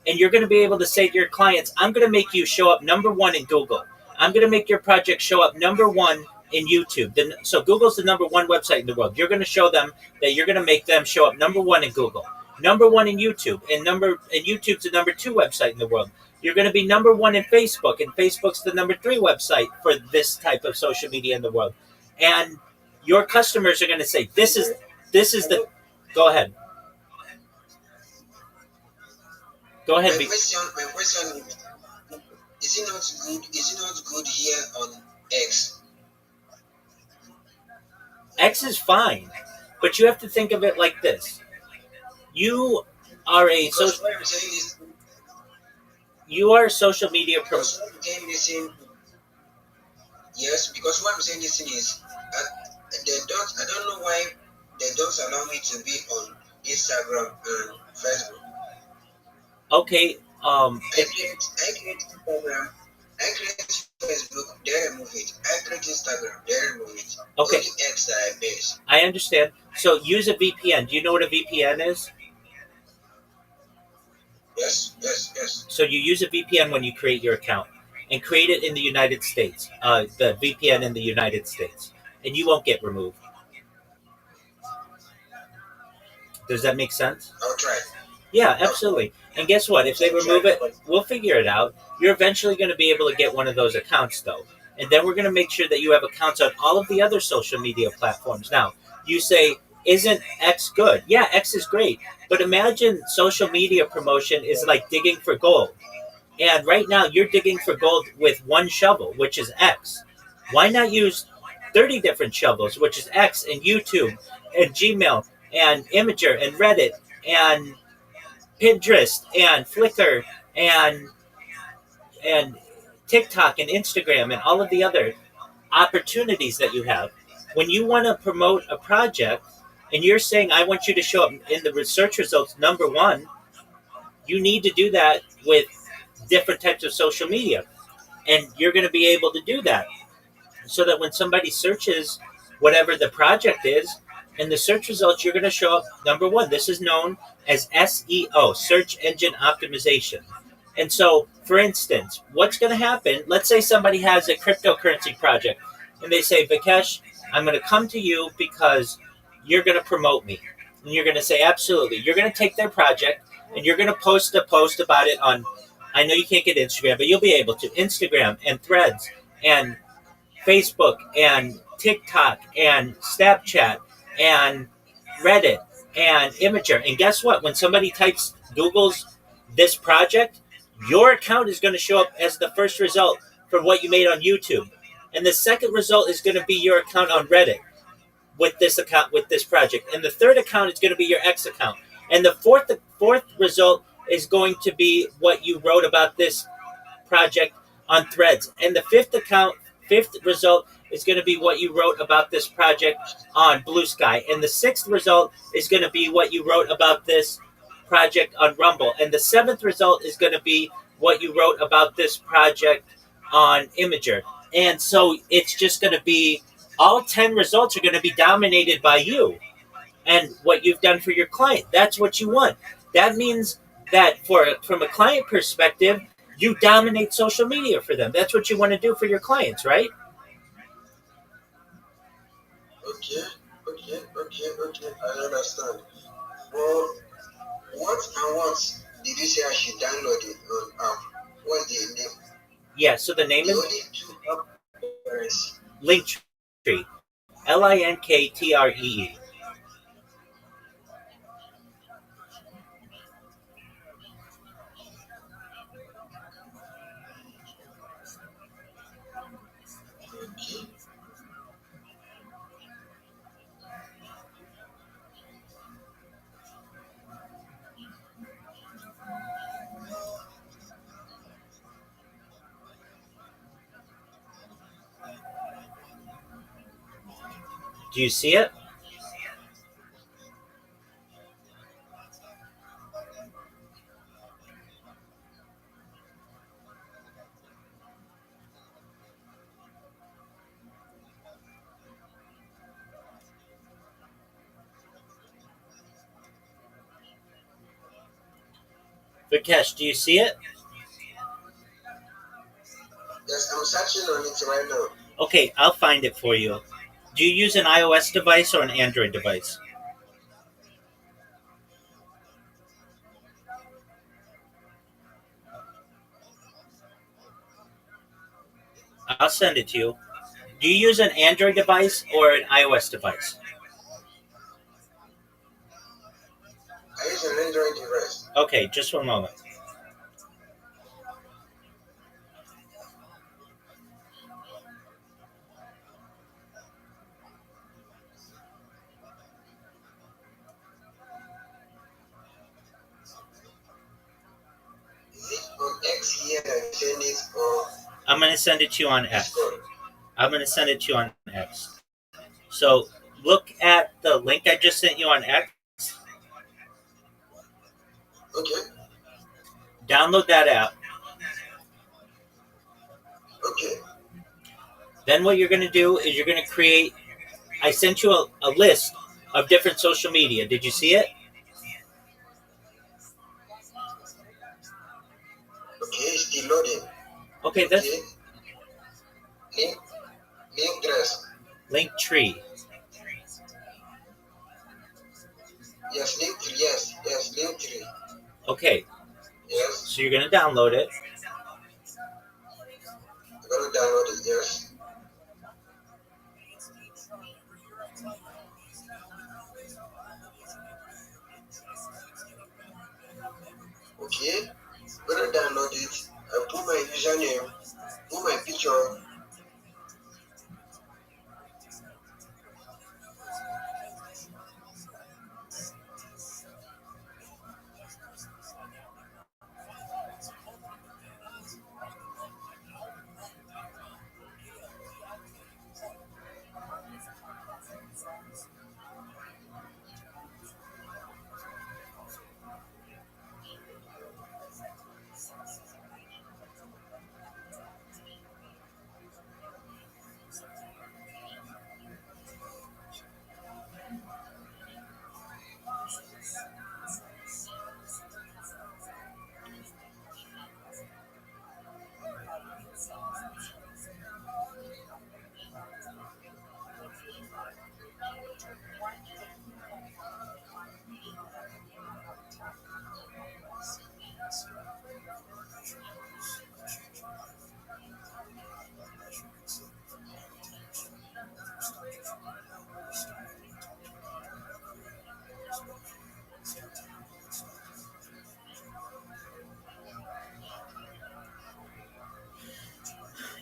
And you're going to be able to say to your clients, I'm going to make you show up number one in Google. I'm going to make your project show up number one in YouTube. So Google's the number one website in the world. You're going to show them that you're going to make them show up number one in Google, number one in YouTube, and YouTube's the number two website in the world. You're going to be number one in Facebook, and Facebook's the number three website for this type of social media in the world. And your customers are going to say, this is the. Go ahead. Go ahead. My question is it not good? Is it not good here on X? X is fine, but you have to think of it like this: you are a social. You are a social media person. Yes, because what I'm saying this thing is, I don't know why they don't allow me to be on Instagram and Facebook. Okay. I create Instagram, I create Facebook, they remove it. I create Instagram, they remove it. Okay. Only X that I base. I understand. So use a VPN. Do you know what a VPN is? Yes. So you use a VPN when you create your account, and create it in the United States. The VPN in the United States, and you won't get removed. Does that make sense? I'll try. Yeah, absolutely. And guess what? If they remove it, we'll figure it out. You're eventually going to be able to get one of those accounts, though. And then we're going to make sure that you have accounts on all of the other social media platforms. Now, you say, isn't X good? Yeah, X is great. But imagine social media promotion is like digging for gold. And right now, you're digging for gold with one shovel, which is X. Why not use 30 different shovels, which is X and YouTube and Gmail and Imager and Reddit and Pinterest and Flickr and and TikTok and Instagram and all of the other opportunities that you have. When you want to promote a project and you're saying, I want you to show up in the search results number one, you need to do that with different types of social media. And you're going to be able to do that so that when somebody searches whatever the project is, in the search results, you're going to show up number one. This is known as SEO, search engine optimization. And so, for instance, what's going to happen? Let's say somebody has a cryptocurrency project and they say, Vikesh, I'm going to come to you because you're going to promote me. And you're going to say, absolutely. You're going to take their project and you're going to post a post about it on, I know you can't get Instagram, but you'll be able to, Instagram and Threads and Facebook and TikTok and Snapchat and Reddit and Imager. And guess what? When somebody types Google's this project, your account is going to show up as the first result for what you made on YouTube. And the second result is going to be your account on Reddit with this account, with this project. And the third account is going to be your X account. And the fourth result is going to be what you wrote about this project on Threads. And the fifth result is going to be what you wrote about this project on Blue Sky. And the sixth result is going to be what you wrote about this project on Rumble. And the seventh result is going to be what you wrote about this project on Imager. And so it's just going to be, all 10 results are going to be dominated by you and what you've done for your client. That's what you want. That means that from a client perspective, you dominate social media for them. That's what you want to do for your clients, right? Okay. I understand. Well, what did you say I should download it on app? What's the name? Yeah, so the name The is only two apps. Linktree. Linkree. Okay. Do you see it? Vikesh, do you see it? Yes, I'm searching on it right now. Okay, I'll find it for you. Do you use an iOS device or an Android device? I'll send it to you. Do you use an Android device or an iOS device? I use an Android device. Okay, just one moment. Is it on X here that you send it or I'm going to send it to you on X. Discord? I'm going to send it to you on X. So look at the link I just sent you on X. Okay. Download that app. Okay. Then what you're going to do is you're going to create. I sent you a list of different social media. Did you see it? Okay, still loading. Okay, that's Okay. Link dress. Linktree. Yes, link tree. Yes, link tree. Okay, Yes, so you're going to download it. I'm gonna download it. Yes. Okay, I'm gonna download it. I put my username, put my picture.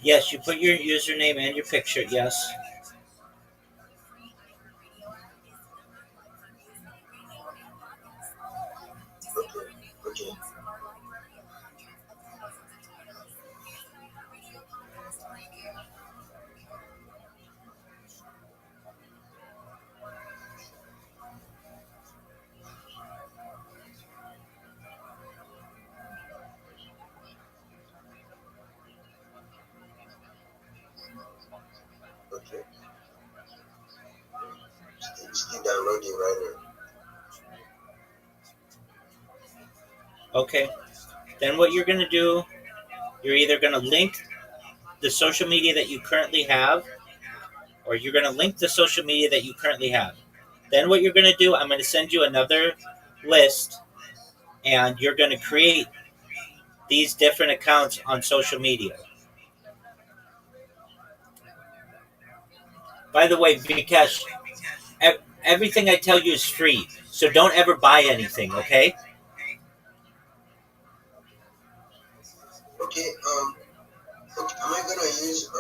Yes, you put your username and your picture. Yes. Okay. Okay. Still downloading right Okay. Then what you're going to do, you're either going to link the social media that you currently have, or you're going to link the social media that you currently have. Then what you're going to do, I'm going to send you another list, and you're going to create these different accounts on social media. By the way, Vikesh, everything I tell you is free, so don't ever buy anything, okay? now. Okay. Okay. Am I gonna use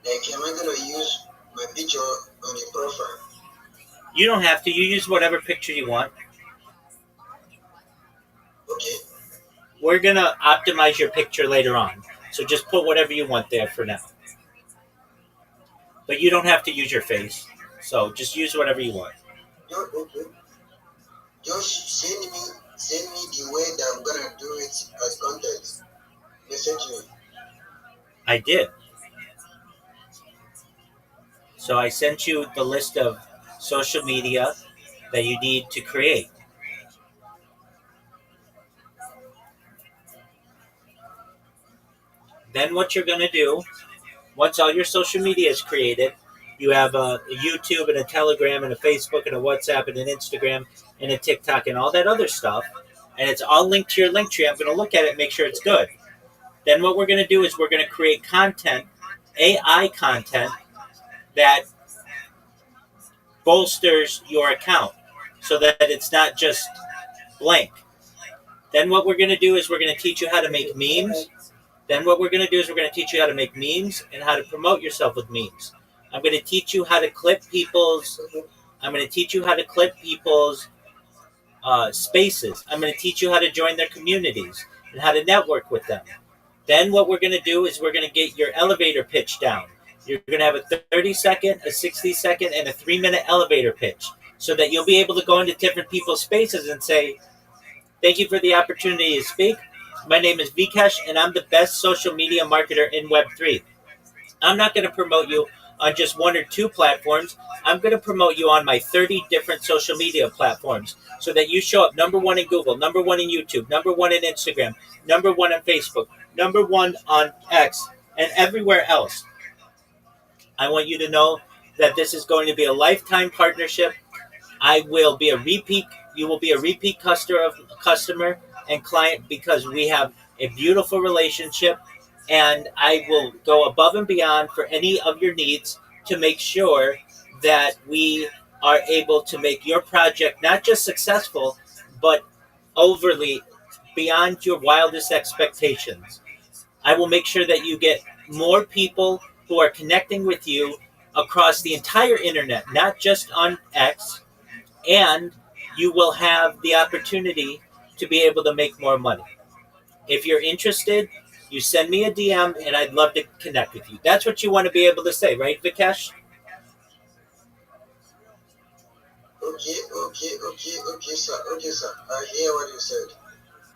like am I gonna use my picture on your profile? You don't have to. You use whatever picture you want. Okay. We're going to optimize your picture later on, so just put whatever you want there for now. But you don't have to use your face, so just use whatever you want. Okay. Just send me the way that I'm gonna do it as content. Message me. I did. So I sent you the list of social media that you need to create. Then what you're going to do, once all your social media is created, you have a YouTube and a Telegram and a Facebook and a WhatsApp and an Instagram and a TikTok and all that other stuff, and it's all linked to your link tree. I'm going to look at it and make sure it's good. Then what we're going to do is we're going to create content, AI content, that bolsters your account so that it's not just blank. Then what we're going to do is we're going to teach you how to make memes. Then what we're going to do is we're going to teach you how to make memes and how to promote yourself with memes. I'm going to teach you how to clip people's. I'm going to teach you how to clip people's spaces. I'm going to teach you how to join their communities and how to network with them. Then what we're going to do is we're going to get your elevator pitch down. You're going to have a 30-second, a 60-second, and a 3-minute elevator pitch so that you'll be able to go into different people's spaces and say, thank you for the opportunity to speak. My name is Vikesh, and I'm the best social media marketer in Web3. I'm not going to promote you on just one or two platforms. I'm going to promote you on my 30 different social media platforms so that you show up number one in Google, number one in YouTube, number one in Instagram, number one on Facebook, number one on X, and everywhere else. I want you to know that this is going to be a lifetime partnership. I will be a repeat. You will be a repeat customer and client because we have a beautiful relationship, and I will go above and beyond for any of your needs to make sure that we are able to make your project not just successful, but overly beyond your wildest expectations. I will make sure that you get more people who are connecting with you across the entire internet, not just on X, and you will have the opportunity to be able to make more money. If you're interested, you send me a DM and I'd love to connect with you. That's what you want to be able to say, right, Vikesh? Okay, sir. Okay, sir. I hear what you said.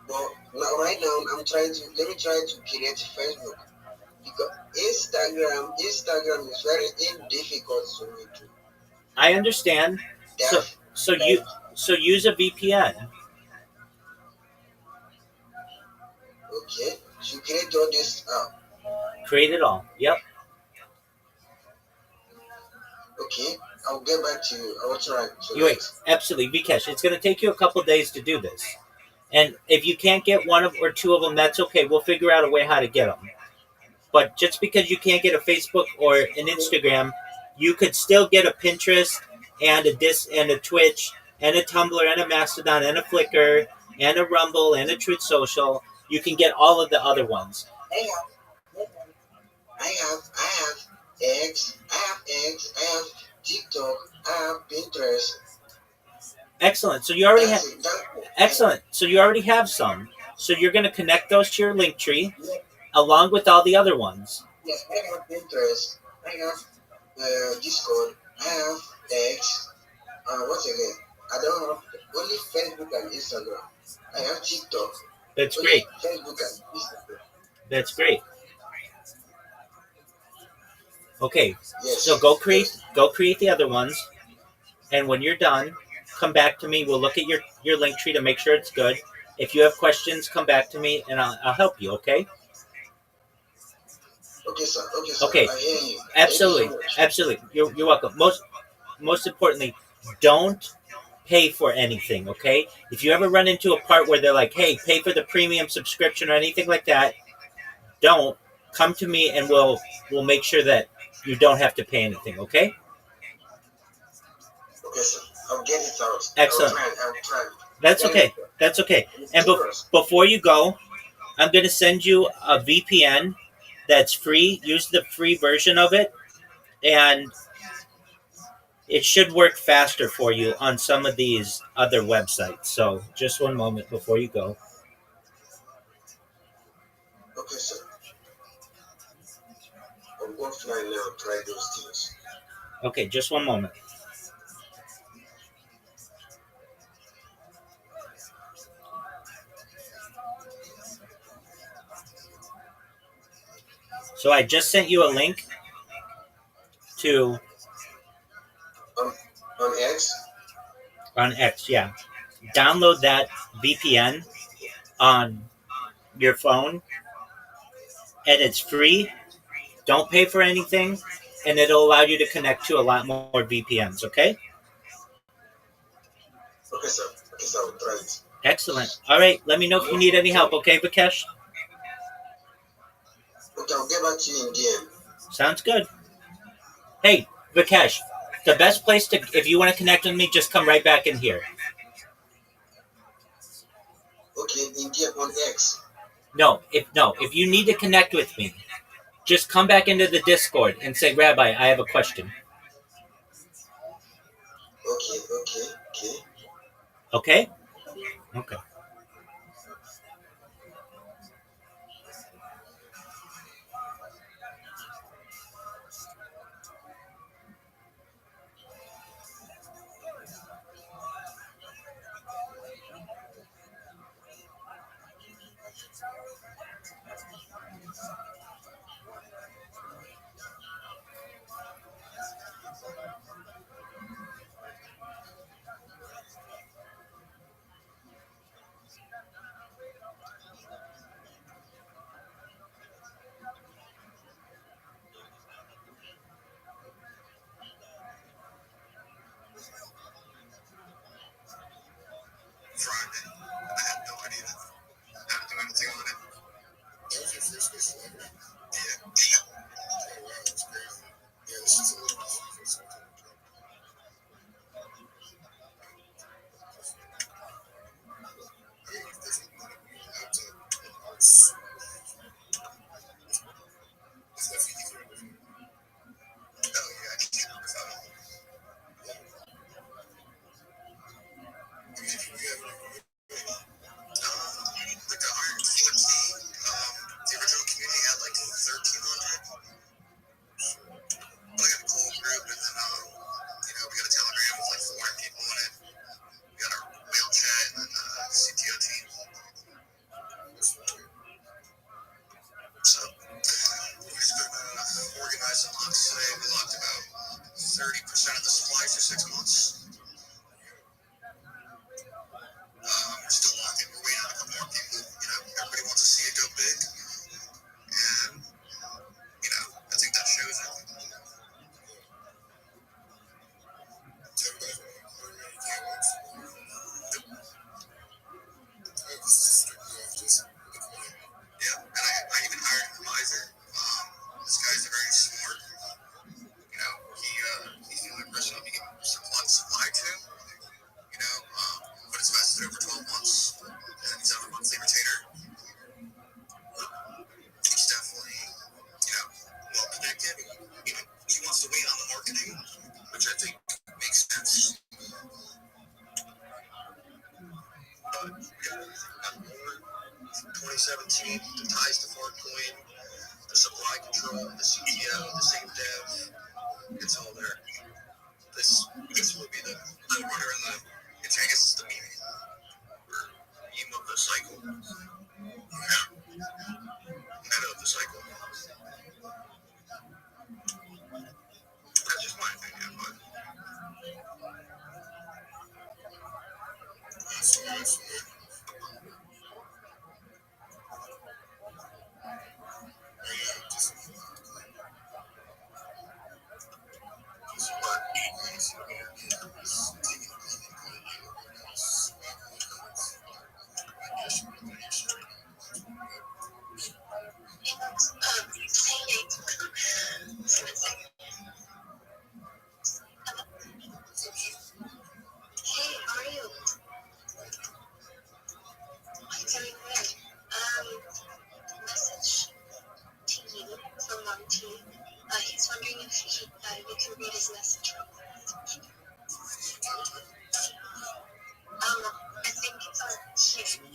But now, right now, let me try to create Facebook. Because Instagram is very difficult to me to. I understand. So use a VPN. Okay, so create all this Create it all. Yep. Okay, I'll get back to you. I will try. Wait, absolutely, Vikesh. It's going to take you a couple days to do this, and if you can't get one of or two of them, that's okay. We'll figure out a way how to get them. But just because you can't get a Facebook or an Instagram, you could still get a Pinterest and a Twitch and a Tumblr and a Mastodon and a Flickr and a Rumble and a Truth Social. You can get all of the other ones. I have X, I have TikTok, I have Pinterest. Excellent. So you already have. Excellent. So you already have some. So you're going to connect those to your link tree, along with all the other ones. Yes, I have Pinterest. I have Discord. I have X. What's again? I don't have only Facebook and Instagram. I have TikTok. That's great. Facebook and Instagram. That's great. Okay, yes. So go create the other ones, and when you're done, come back to me. We'll look at your link tree to make sure it's good. If you have questions, come back to me, and I'll help you. Okay. Okay, sir. Okay. I hear you. Absolutely. You're welcome. Most importantly, don't pay for anything. Okay. If you ever run into a part where they're like, "Hey, pay for the premium subscription" or anything like that, don't come to me, and we'll make sure that you don't have to pay anything. Okay. Okay, sir. I'll get it out. Excellent. I'll try. That's okay. And before you go, I'm going to send you a VPN that's free. Use the free version of it, and it should work faster for you on some of these other websites. So just one moment before you go. Okay, sir. I'll go offline now and try those things. Okay, just one moment. So I just sent you a link to on X. On X, yeah. Download that VPN on your phone, and it's free. Don't pay for anything, and it'll allow you to connect to a lot more VPNs. Okay. Okay, sir. I'll try it. Excellent. All right. Let me know if you need any help. Okay, Vikesh. Okay, I'll get back to you in DM. Sounds good. Hey, Vikesh, the best place to, if you want to connect with me, just come right back in here. Okay, in DM on X. No, if you need to connect with me, just come back into the Discord and say, Rabbi, I have a question. Okay. Okay? Okay. supply to, but it's vested over 12 months, and he's on a monthly retainer. He's definitely, well connected. He wants to wait on the marketing, which I think makes sense. But yeah, 2017, the ties to Farcoin, the supply control, the CTO, the same dev, it's all there. This will be the runner in the, I guess it's the meme of the cycle. Meta of the cycle. That's just my opinion, but Hey, how are you? I'm doing good. Message to you from Monty. He's wondering if you can read his message real quick. I think it's on here.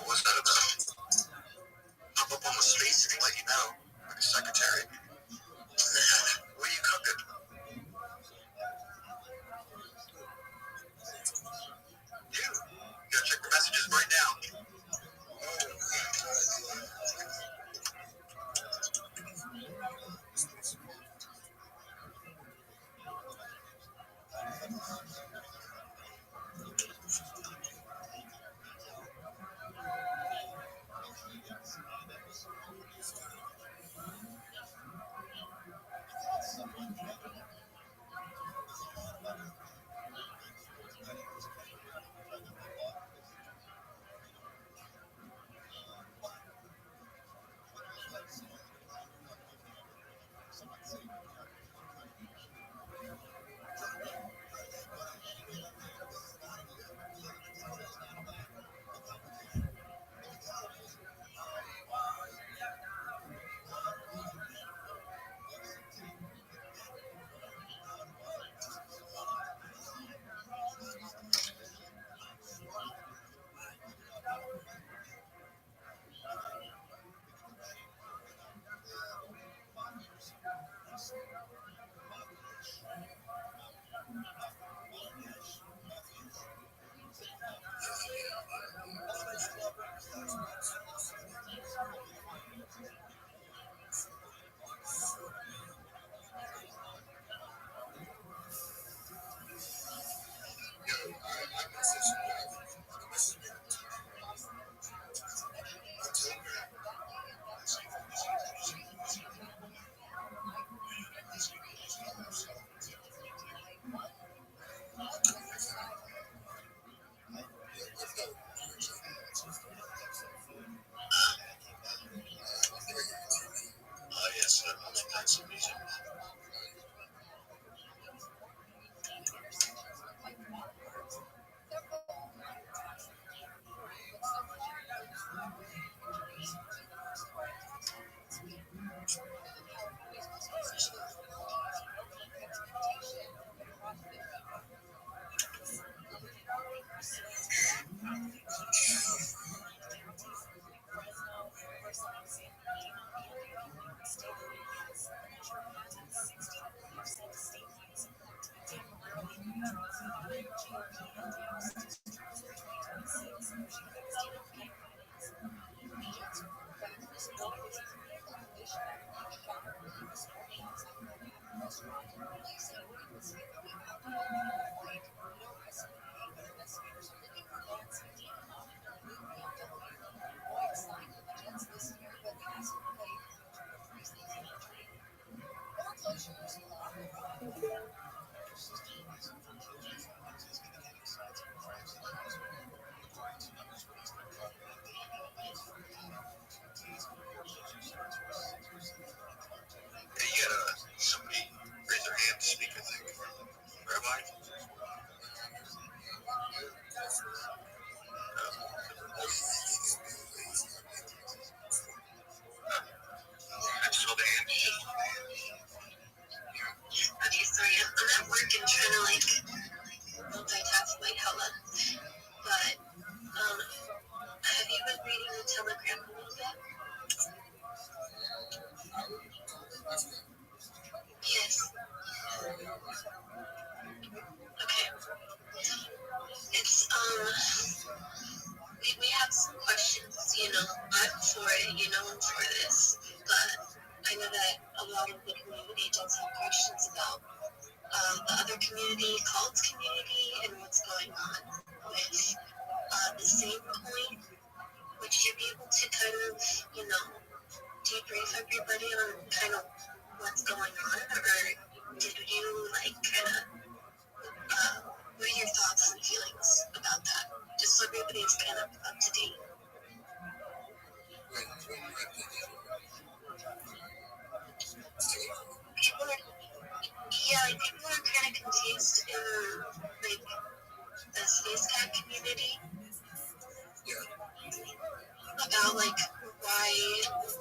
what's that about? Pop up on the space and let you know, like a secretary. What are you cooking? You gotta check the messages right now. Yes, that's some music. Yes. Okay. It's we have some questions, I'm for it, I'm for this, but I know that a lot of the community does have questions about the other community, cult's community, and what's going on with the same coin. Would you be able to kind of, debrief everybody on kind of what's going on, or did you kind of what are your thoughts and feelings about that? Just so everybody's kind of up to date. People are kind of confused in the Space Cat community about why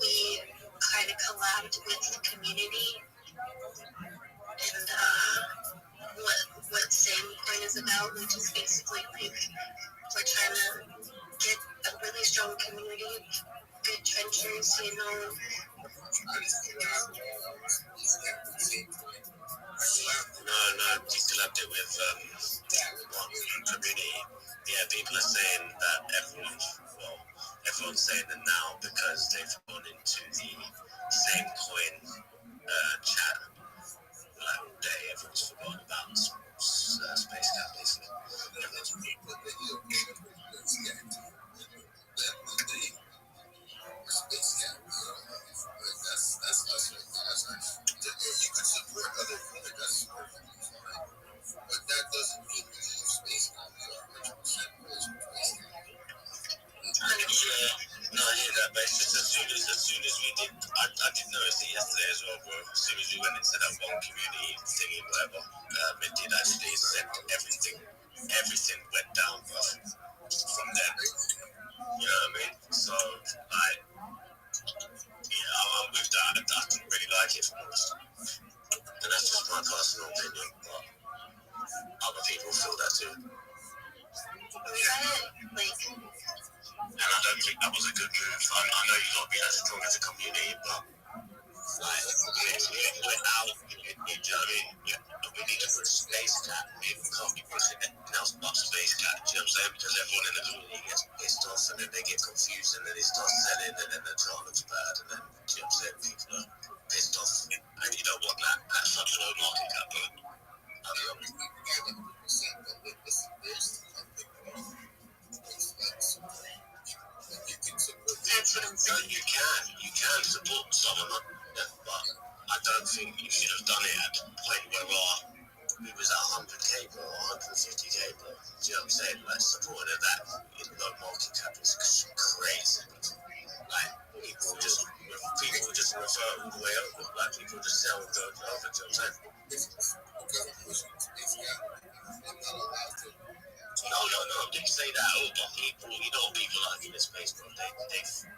we kind of collabed with the community and what Same Coin is about, which is basically we're trying to get a really strong community of good trenchers, No, you collabed it with community. Yeah, people are saying that everyone's saying that now because they've gone into the Same Coin chat all day. Everyone's forgotten about Space Cat, basically. Everyone's Space Cat. That's us right there. That's nice. You could support other that's perfectly fine. But that doesn't mean we leave Space Cat. We are 100% Space Cat. No, I hear that, but it's just as soon as we did, I did notice it yesterday as well, bro. As soon as we went into that one community thingy, whatever, it did actually send everything went down, bro, from there. You know what I mean? So, I'm with that. I didn't really like it, for honest. And that's just my personal opinion, but other people feel that too. And I don't think that was a good move. I know you got to be as strong as a community, but we're out. You know what I mean? We need to put Space Cat. We can't be pushing anything else but Space Cat. You know what I'm saying? Because everyone in the community gets pissed off, and then they get confused, and then they start selling, and then the trial looks bad, and then you know what I'm saying? People are pissed off, and you don't want that at such a low market cap. But that's what I'm saying. You can support someone, but I don't think you should have done it at the point where we was at 100k bro, or 150k bro. Do you know what I'm saying? Supporting at that in low market cap is crazy. People just refer all the way over. People just sell and go over. Do you know what I'm saying? No, I didn't say that. But people, people like in this space, bro, they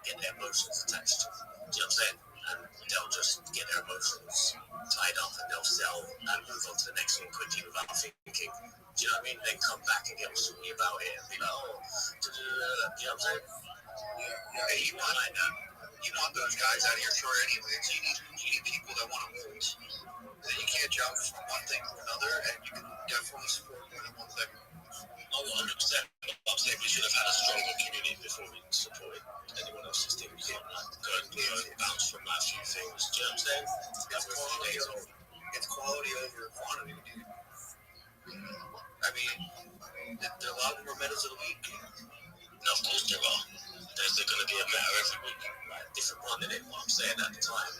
get their emotions attached to it. Do you know what I'm saying? And they'll just get their emotions tied up and they'll sell and move on to the next one quickly without thinking. Do you know what I mean? Then come back and get all sorry about it and be like, oh, do you know what I'm saying? Yeah, you want like that. You want those guys out of your chart anyways. You need people that want to move. Then you can't jump from one thing to another, and you can definitely support more than one thing. Oh, 100%. I'm saying we should have had a stronger community before we supported anyone else's team. We can't go and bounce from a few things. Do you know what I'm saying? It's quality over quantity, dude. I mean, a lot of them are medals of the week. No, of course there are. There's going to be a meta every week, different one, innit? What I'm saying at the time.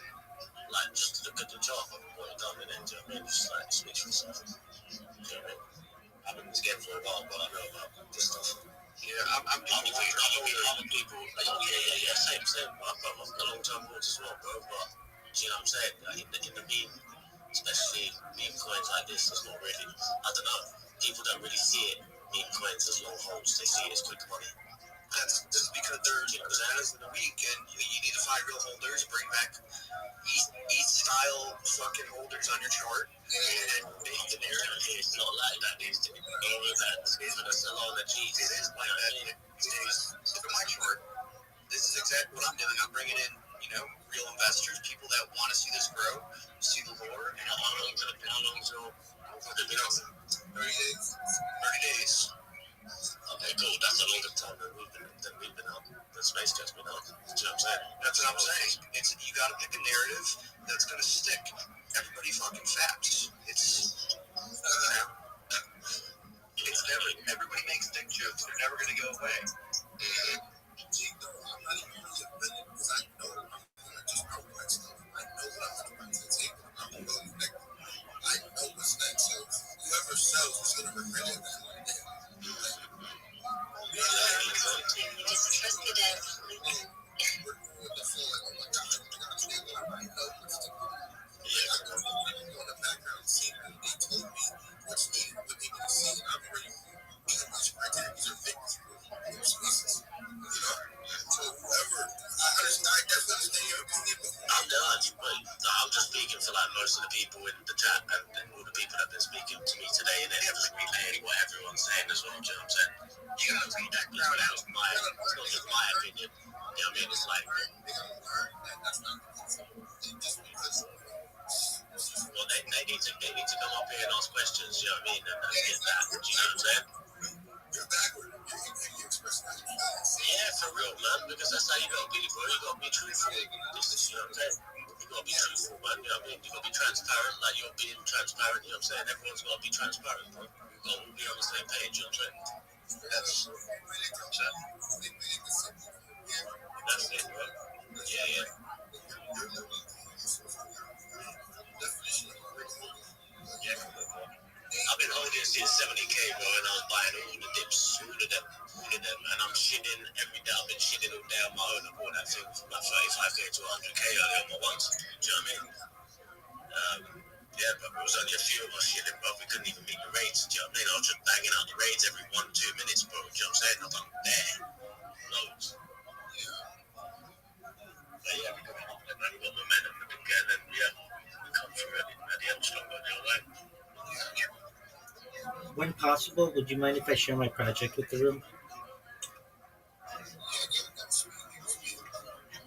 Just look at the chart of what you've done, and then, do you know what I mean? Just switch for something. Do you know what I mean? I've been in this game for a while, but I know about this stuff. Yeah, I'm other people. Yeah, same. I've got long-term goals as well, bro, but do you know what I'm saying? In the meme, especially meme coins like this, it's not really, I don't know, people don't really see it, meme coins as long holds, they see it as quick money. That's because there's bananas in the week, and you need to find real holders, bring back ETH style fucking holders on your chart, and make the narrative. It's not like that these days. It's going to sell on the cheese. It is like that. Look at my chart. This is exactly what I'm doing. I'm bringing in, real investors, people that want to see this grow. the space gets me now. You know what I'm saying? That's what I'm saying. You got to pick a narrative that's going to stick. Everybody fucking faps. It's never. Everybody makes dick jokes. They're never going to go away. See, no, I'm not even really offended because I know I'm going to just outwrite stuff. I know what I'm going to bring to the table. I'm going to go next. I know what's next. So whoever sells is going to regret it. You just trusted it. We're going with the flow. Like, oh my God, I understand what I know what's to come. I know people in the background see me. They told me what's needed, what they want to see, and I'm already meeting these criteria. These are victims of those spaces. So whoever, I definitely understand your opinion, but I'm done, but no, I'm just speaking for like most of the people in the chat and all the people that have been speaking to me today, and then relaying what everyone's saying as well. You know what I'm saying? You gotta take that crowd out. It's not just my opinion. You know what I mean? It's like, they gotta learn that that's not just because. well, they need to come up here and ask questions. You know what I mean? And get that. You know what I'm saying? You're backward. You express that. Yeah, for real, man. Because that's how you gotta be, bro. You gotta be truthful. This is, you know what I'm saying? You gotta be truthful, man. You know what I mean? You gotta be transparent, like you're being transparent. You know what I'm saying? Everyone's gotta be transparent, bro. We gotta be on the same page. You know what I'm saying? That's it, bro. Yeah. I've been holding since 70K, bro, and I was buying all the dips, all of them, and I'm shitting every day. I've been shitting all day on my own. I bought that thing from like 35K to 100K early on my ones. Do you know what I mean? Yeah, but it was only a few of us shitting, bro. We couldn't even meet the rates. Do you know what I mean? I was just banging out the rates every 1-2 minutes, bro. Do you know what I'm saying? I was like, damn, loads. But yeah, we got up there, man. We got momentum again, and yeah, we come through at the end stronger. You know what I mean? When possible, would you mind if I share my project with the room?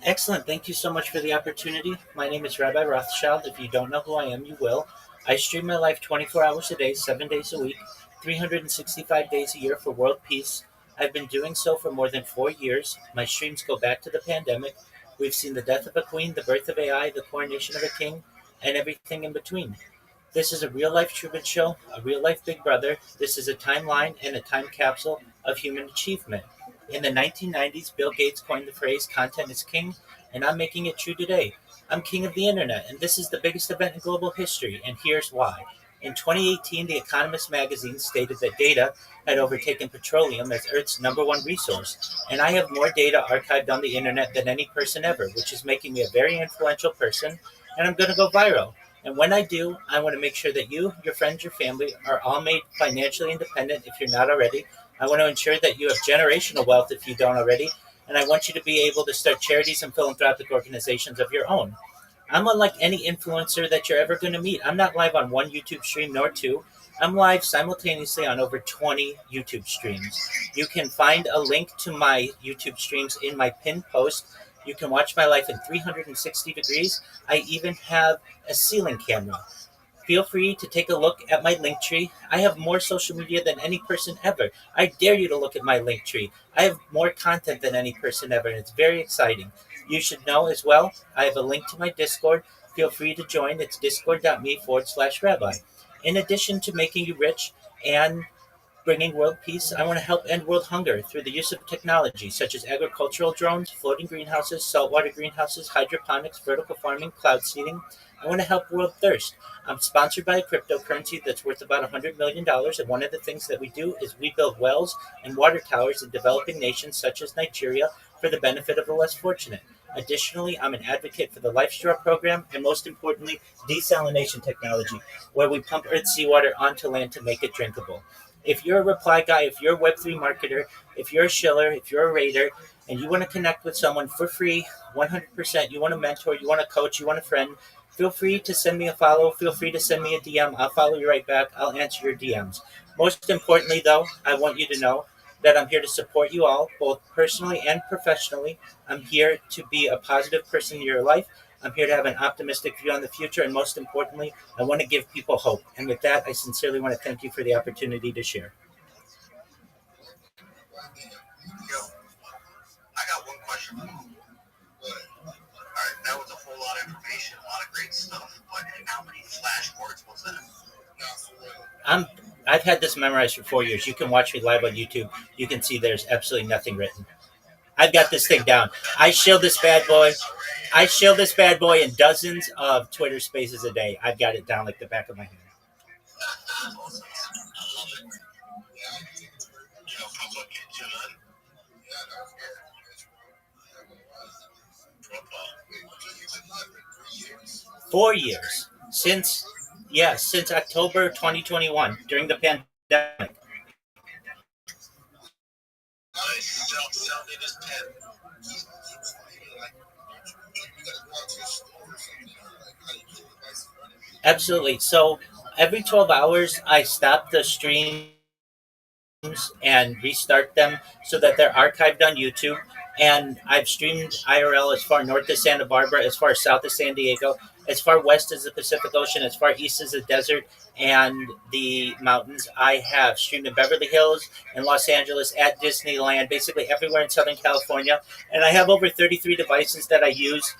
Excellent. Thank you so much for the opportunity. My name is Rabbi Rothschild. If you don't know who I am, you will. I stream my life 24 hours a day, 7 days a week, 365 days a year for world peace. I've been doing so for more than 4 years. My streams go back to the pandemic. We've seen the death of a queen, the birth of AI, the coronation of a king, and everything in between. This is a real-life Truman Show, a real-life Big Brother. This is a timeline and a time capsule of human achievement. In the 1990s, Bill Gates coined the phrase, "Content is king," and I'm making it true today. I'm king of the internet, and this is the biggest event in global history, and here's why. In 2018, The Economist magazine stated that data had overtaken petroleum as Earth's #1 resource, and I have more data archived on the internet than any person ever, which is making me a very influential person, and I'm going to go viral. And when I do, I want to make sure that you, your friends, your family are all made financially independent if you're not already. I want to ensure that you have generational wealth if you don't already. And I want you to be able to start charities and philanthropic organizations of your own. I'm unlike any influencer that you're ever going to meet. I'm not live on one YouTube stream nor two. I'm live simultaneously on over 20 YouTube streams. You can find a link to my YouTube streams in my pinned post. You can watch my life in 360 degrees. I even have a ceiling camera. Feel free to take a look at my link tree. I have more social media than any person ever. I dare you to look at my link tree. I have more content than any person ever, and it's very exciting. You should know as well, I have a link to my Discord. Feel free to join. It's discord.me/rabbi. In addition to making you rich and bringing world peace, I want to help end world hunger through the use of technology such as agricultural drones, floating greenhouses, saltwater greenhouses, hydroponics, vertical farming, cloud seeding. I want to help world thirst. I'm sponsored by a cryptocurrency that's worth about $100 million, and one of the things that we do is we build wells and water towers in developing nations such as Nigeria for the benefit of the less fortunate. Additionally, I'm an advocate for the Life Straw program and, most importantly, desalination technology, where we pump Earth's seawater onto land to make it drinkable. If you're a reply guy, if you're a Web3 marketer, if you're a shiller, if you're a raider, and you want to connect with someone for free, 100%, you want a mentor, you want a coach, you want a friend, feel free to send me a follow. Feel free to send me a DM. I'll follow you right back. I'll answer your DMs. Most importantly, though, I want you to know that I'm here to support you all, both personally and professionally. I'm here to be a positive person in your life. I'm here to have an optimistic view on the future, and most importantly, I want to give people hope. And with that, I sincerely want to thank you for the opportunity to share. Yo, I got one question. great stuff, but how many flashcards was that? I've had this memorized for 4 years. You can watch me live on YouTube. You can see there's absolutely nothing written. I've got this thing down. I shield this bad boy. I shield this bad boy in dozens of Twitter spaces a day. I've got it down like the back of my hand. John? 4 years since October 2021 during the pandemic. Sell me this pen. Absolutely. So every 12 hours, I stop the streams and restart them so that they're archived on YouTube. And I've streamed IRL as far north as Santa Barbara, as far south as San Diego, as far west as the Pacific Ocean, as far east as the desert and the mountains. I have streamed in Beverly Hills, in Los Angeles, at Disneyland, basically everywhere in Southern California. And I have over 33 devices that I use,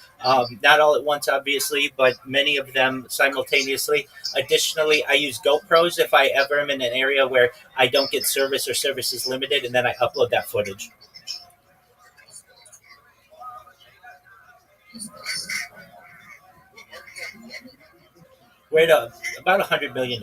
not all at once, obviously, but many of them simultaneously. Additionally, I use GoPros if I ever am in an area where I don't get service or service is limited, and then I upload that footage. We're at about $100 million.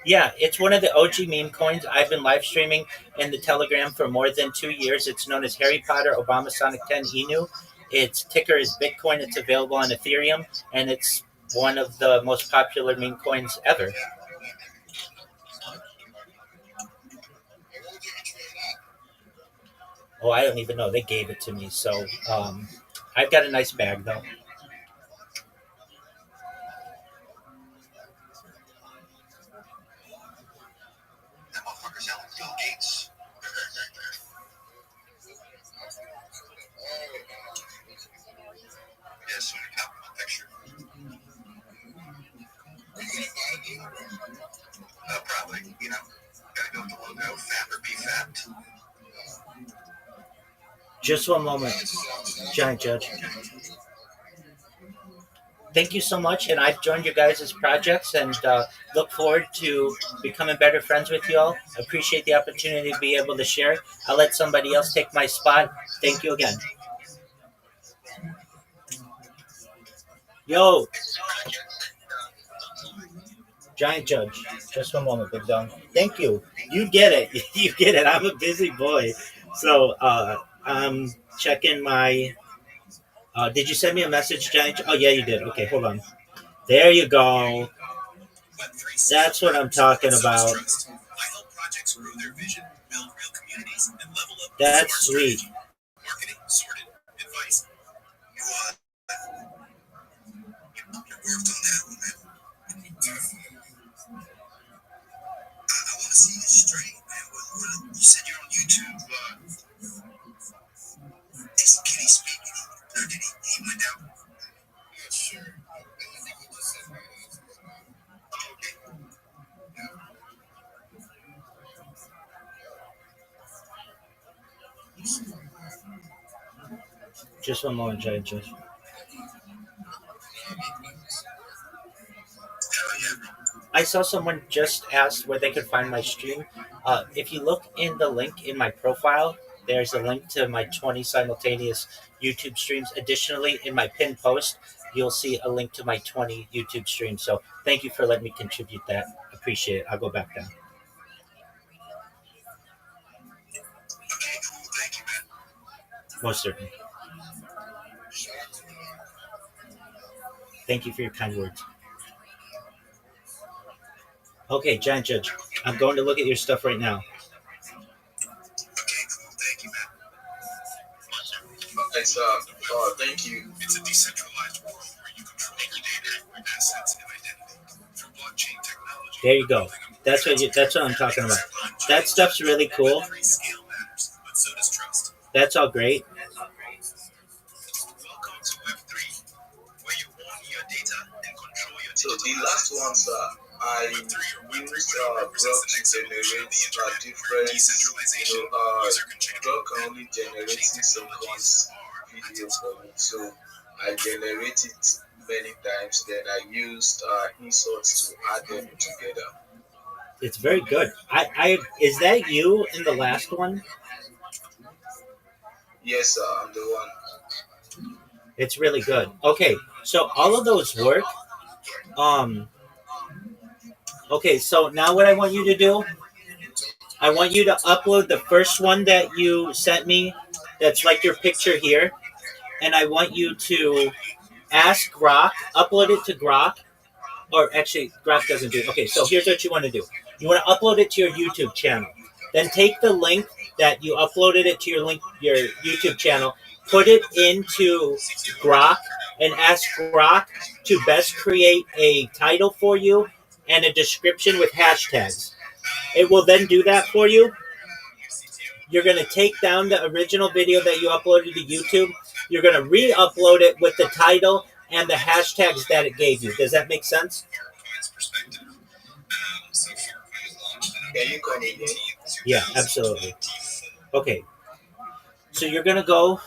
Yeah, it's one of the OG meme coins. I've been live streaming in the Telegram for more than 2 years. It's known as Harry Potter Obama Sonic 10 Inu. Its ticker is Bitcoin. It's available on Ethereum, and it's one of the most popular meme coins ever. Oh, I don't even know. They gave it to me. So I've got a nice bag, though. That motherfucker's selling Bill Gates. Yeah, so you copy my picture. Probably, gotta go with the logo, fat or be fat. Just one moment, Giant Judge. Thank you so much, and I've joined your guys' projects and look forward to becoming better friends with you all. Appreciate the opportunity to be able to share. I'll let somebody else take my spot. Thank you again. Yo, Giant Judge. Just one moment, Big Dog. Thank you. You get it. You get it. I'm a busy boy. So I'm checking my... did you send me a message, Giant? Oh, yeah, you did. Okay, hold on. There you go. That's what I'm talking about. That's sweet. Marketing, sorted, advice. You worked on that one, man. I want to see this straight, man. You said you're on YouTube. Can he speak? Or did he went down? Yeah, sure. I think he just said okay. Just one moment, Giant Judge. I saw someone just asked where they could find my stream. If you look in the link in my profile, there's a link to my 20 simultaneous YouTube streams. Additionally, in my pinned post, you'll see a link to my 20 YouTube streams. So thank you for letting me contribute that. Appreciate it. I'll go back down. Okay, cool. Thank you, man. Most certainly. Thank you for your kind words. Okay, Giant Judge, I'm going to look at your stuff right now. Okay, cool. Thank you, man. Okay, so thank you. It's a decentralized world where you control your data, assets, and identity through blockchain technology. There you go. That's what I'm talking about. That stuff's really cool. Scale matters, but so does trust. That's all great. Welcome to Web3, where you own your data and control your So digital the last assets. ones, I use Grok to generate different, Grok can only generate 6 seconds video for me, so I generate it many times. Then I used inserts to add them together. It's very good. I is that you in the last one? Yes, sir, I'm the one. It's really good. Okay, so all of those work. Um. Okay, so now what I want you to do, I want you to upload the first one that you sent me. That's like your picture here, and I want you to ask Grok, upload it to Grok, or actually Grok doesn't do it. Okay, so here's what you want to do. You want to upload it to your YouTube channel. Then take the link that you uploaded it to your YouTube channel, put it into Grok, and ask Grok to best create a title for you and a description with hashtags. It will then do that for you. You're going to take down the original video that you uploaded to YouTube. You're going to re-upload it with the title and the hashtags that it gave you. Does that make sense? Can you come again? Yeah, absolutely. Okay. So you're going to go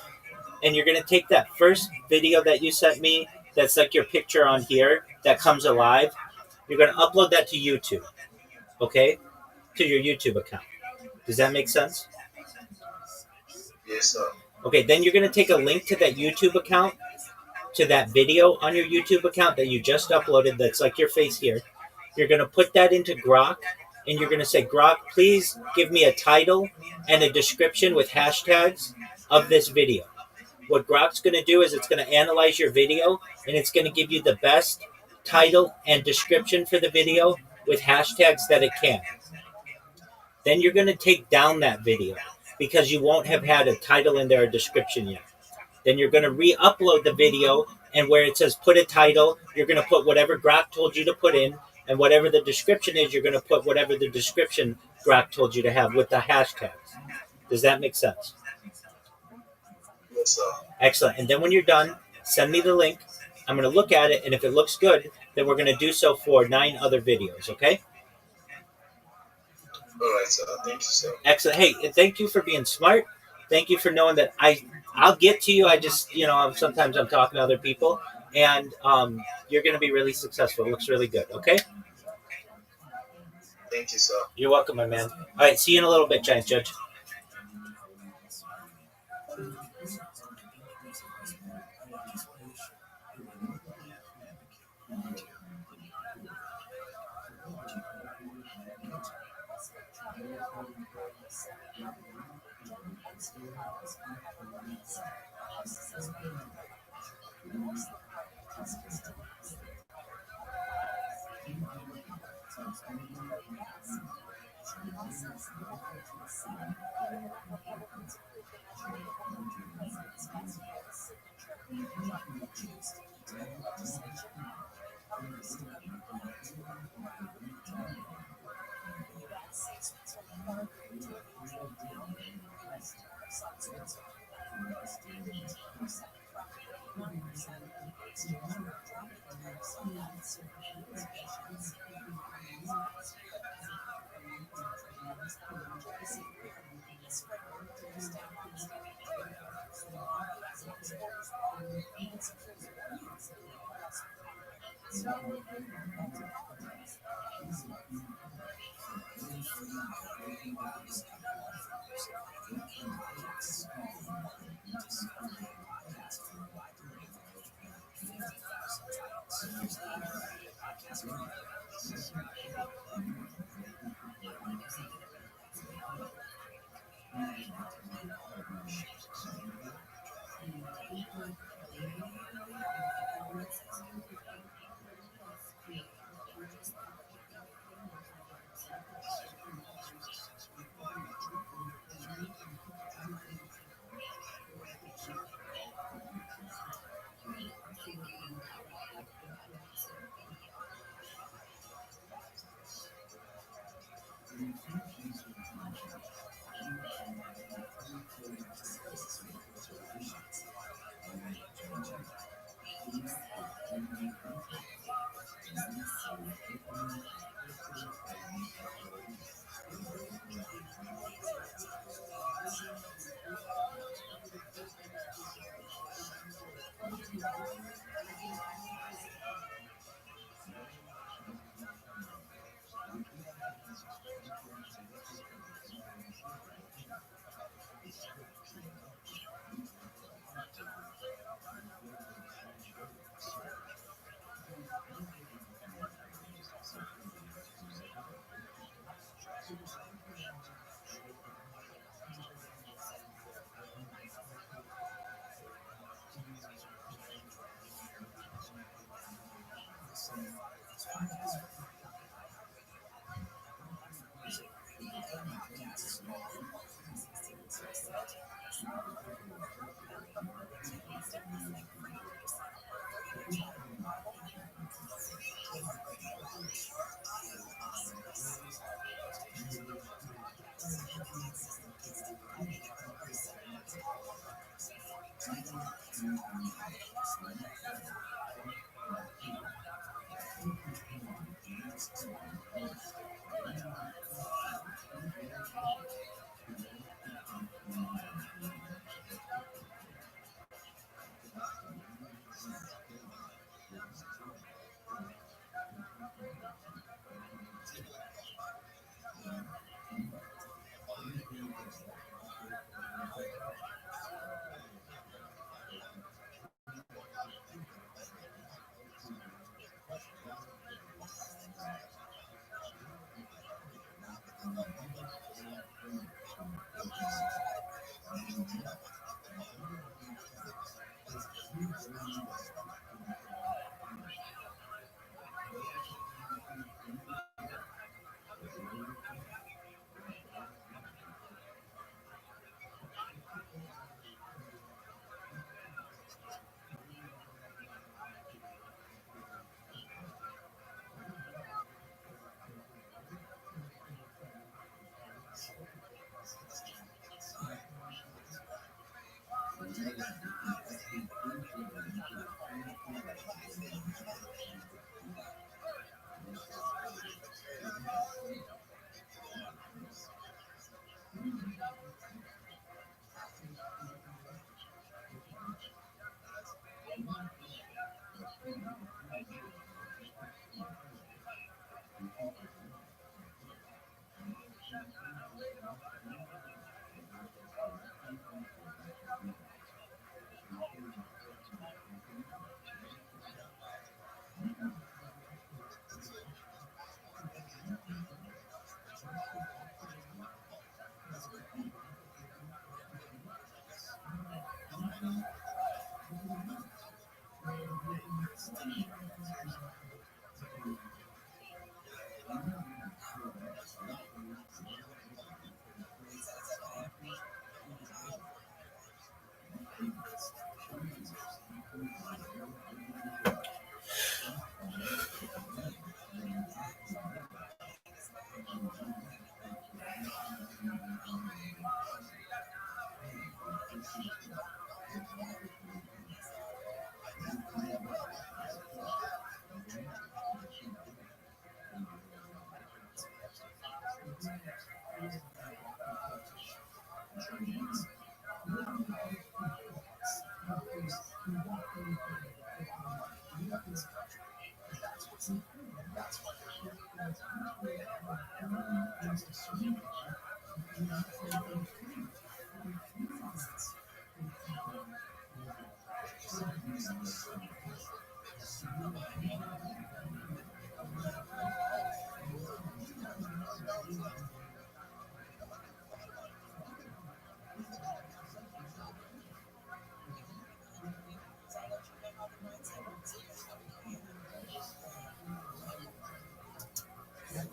and you're going to take that first video that you sent me that's like your picture on here that comes alive. You're going to upload that to YouTube. Okay? To your YouTube account. Does that make sense? Yes, sir. Okay, then you're going to take a link to that YouTube account, to that video on your YouTube account that you just uploaded that's like your face here. You're going to put that into Grok, and you're going to say, Grok, please give me a title and a description with hashtags of this video. What Grok's going to do is it's going to analyze your video, and it's going to give you the best title and description for the video with hashtags that it can. Then you're going to take down that video because you won't have had a title in there, a description yet. Then you're going to re-upload the video, and where it says put a title, you're going to put whatever Grok told you to put in, and whatever the description is, you're going to put whatever the description Grok told you to have with the hashtags. Does that make sense? Yes, sir. Excellent. And then when you're done, send me the link. I'm going to look at it, and if it looks good, then we're going to do so for 9 other videos, okay? All right, sir. Thank you, sir. Excellent. Hey, and thank you for being smart. Thank you for knowing that I'll get to you. I just, sometimes I'm talking to other people, and you're going to be really successful. It looks really good, okay? Thank you, sir. You're welcome, my man. All right, see you in a little bit, Giant Judge.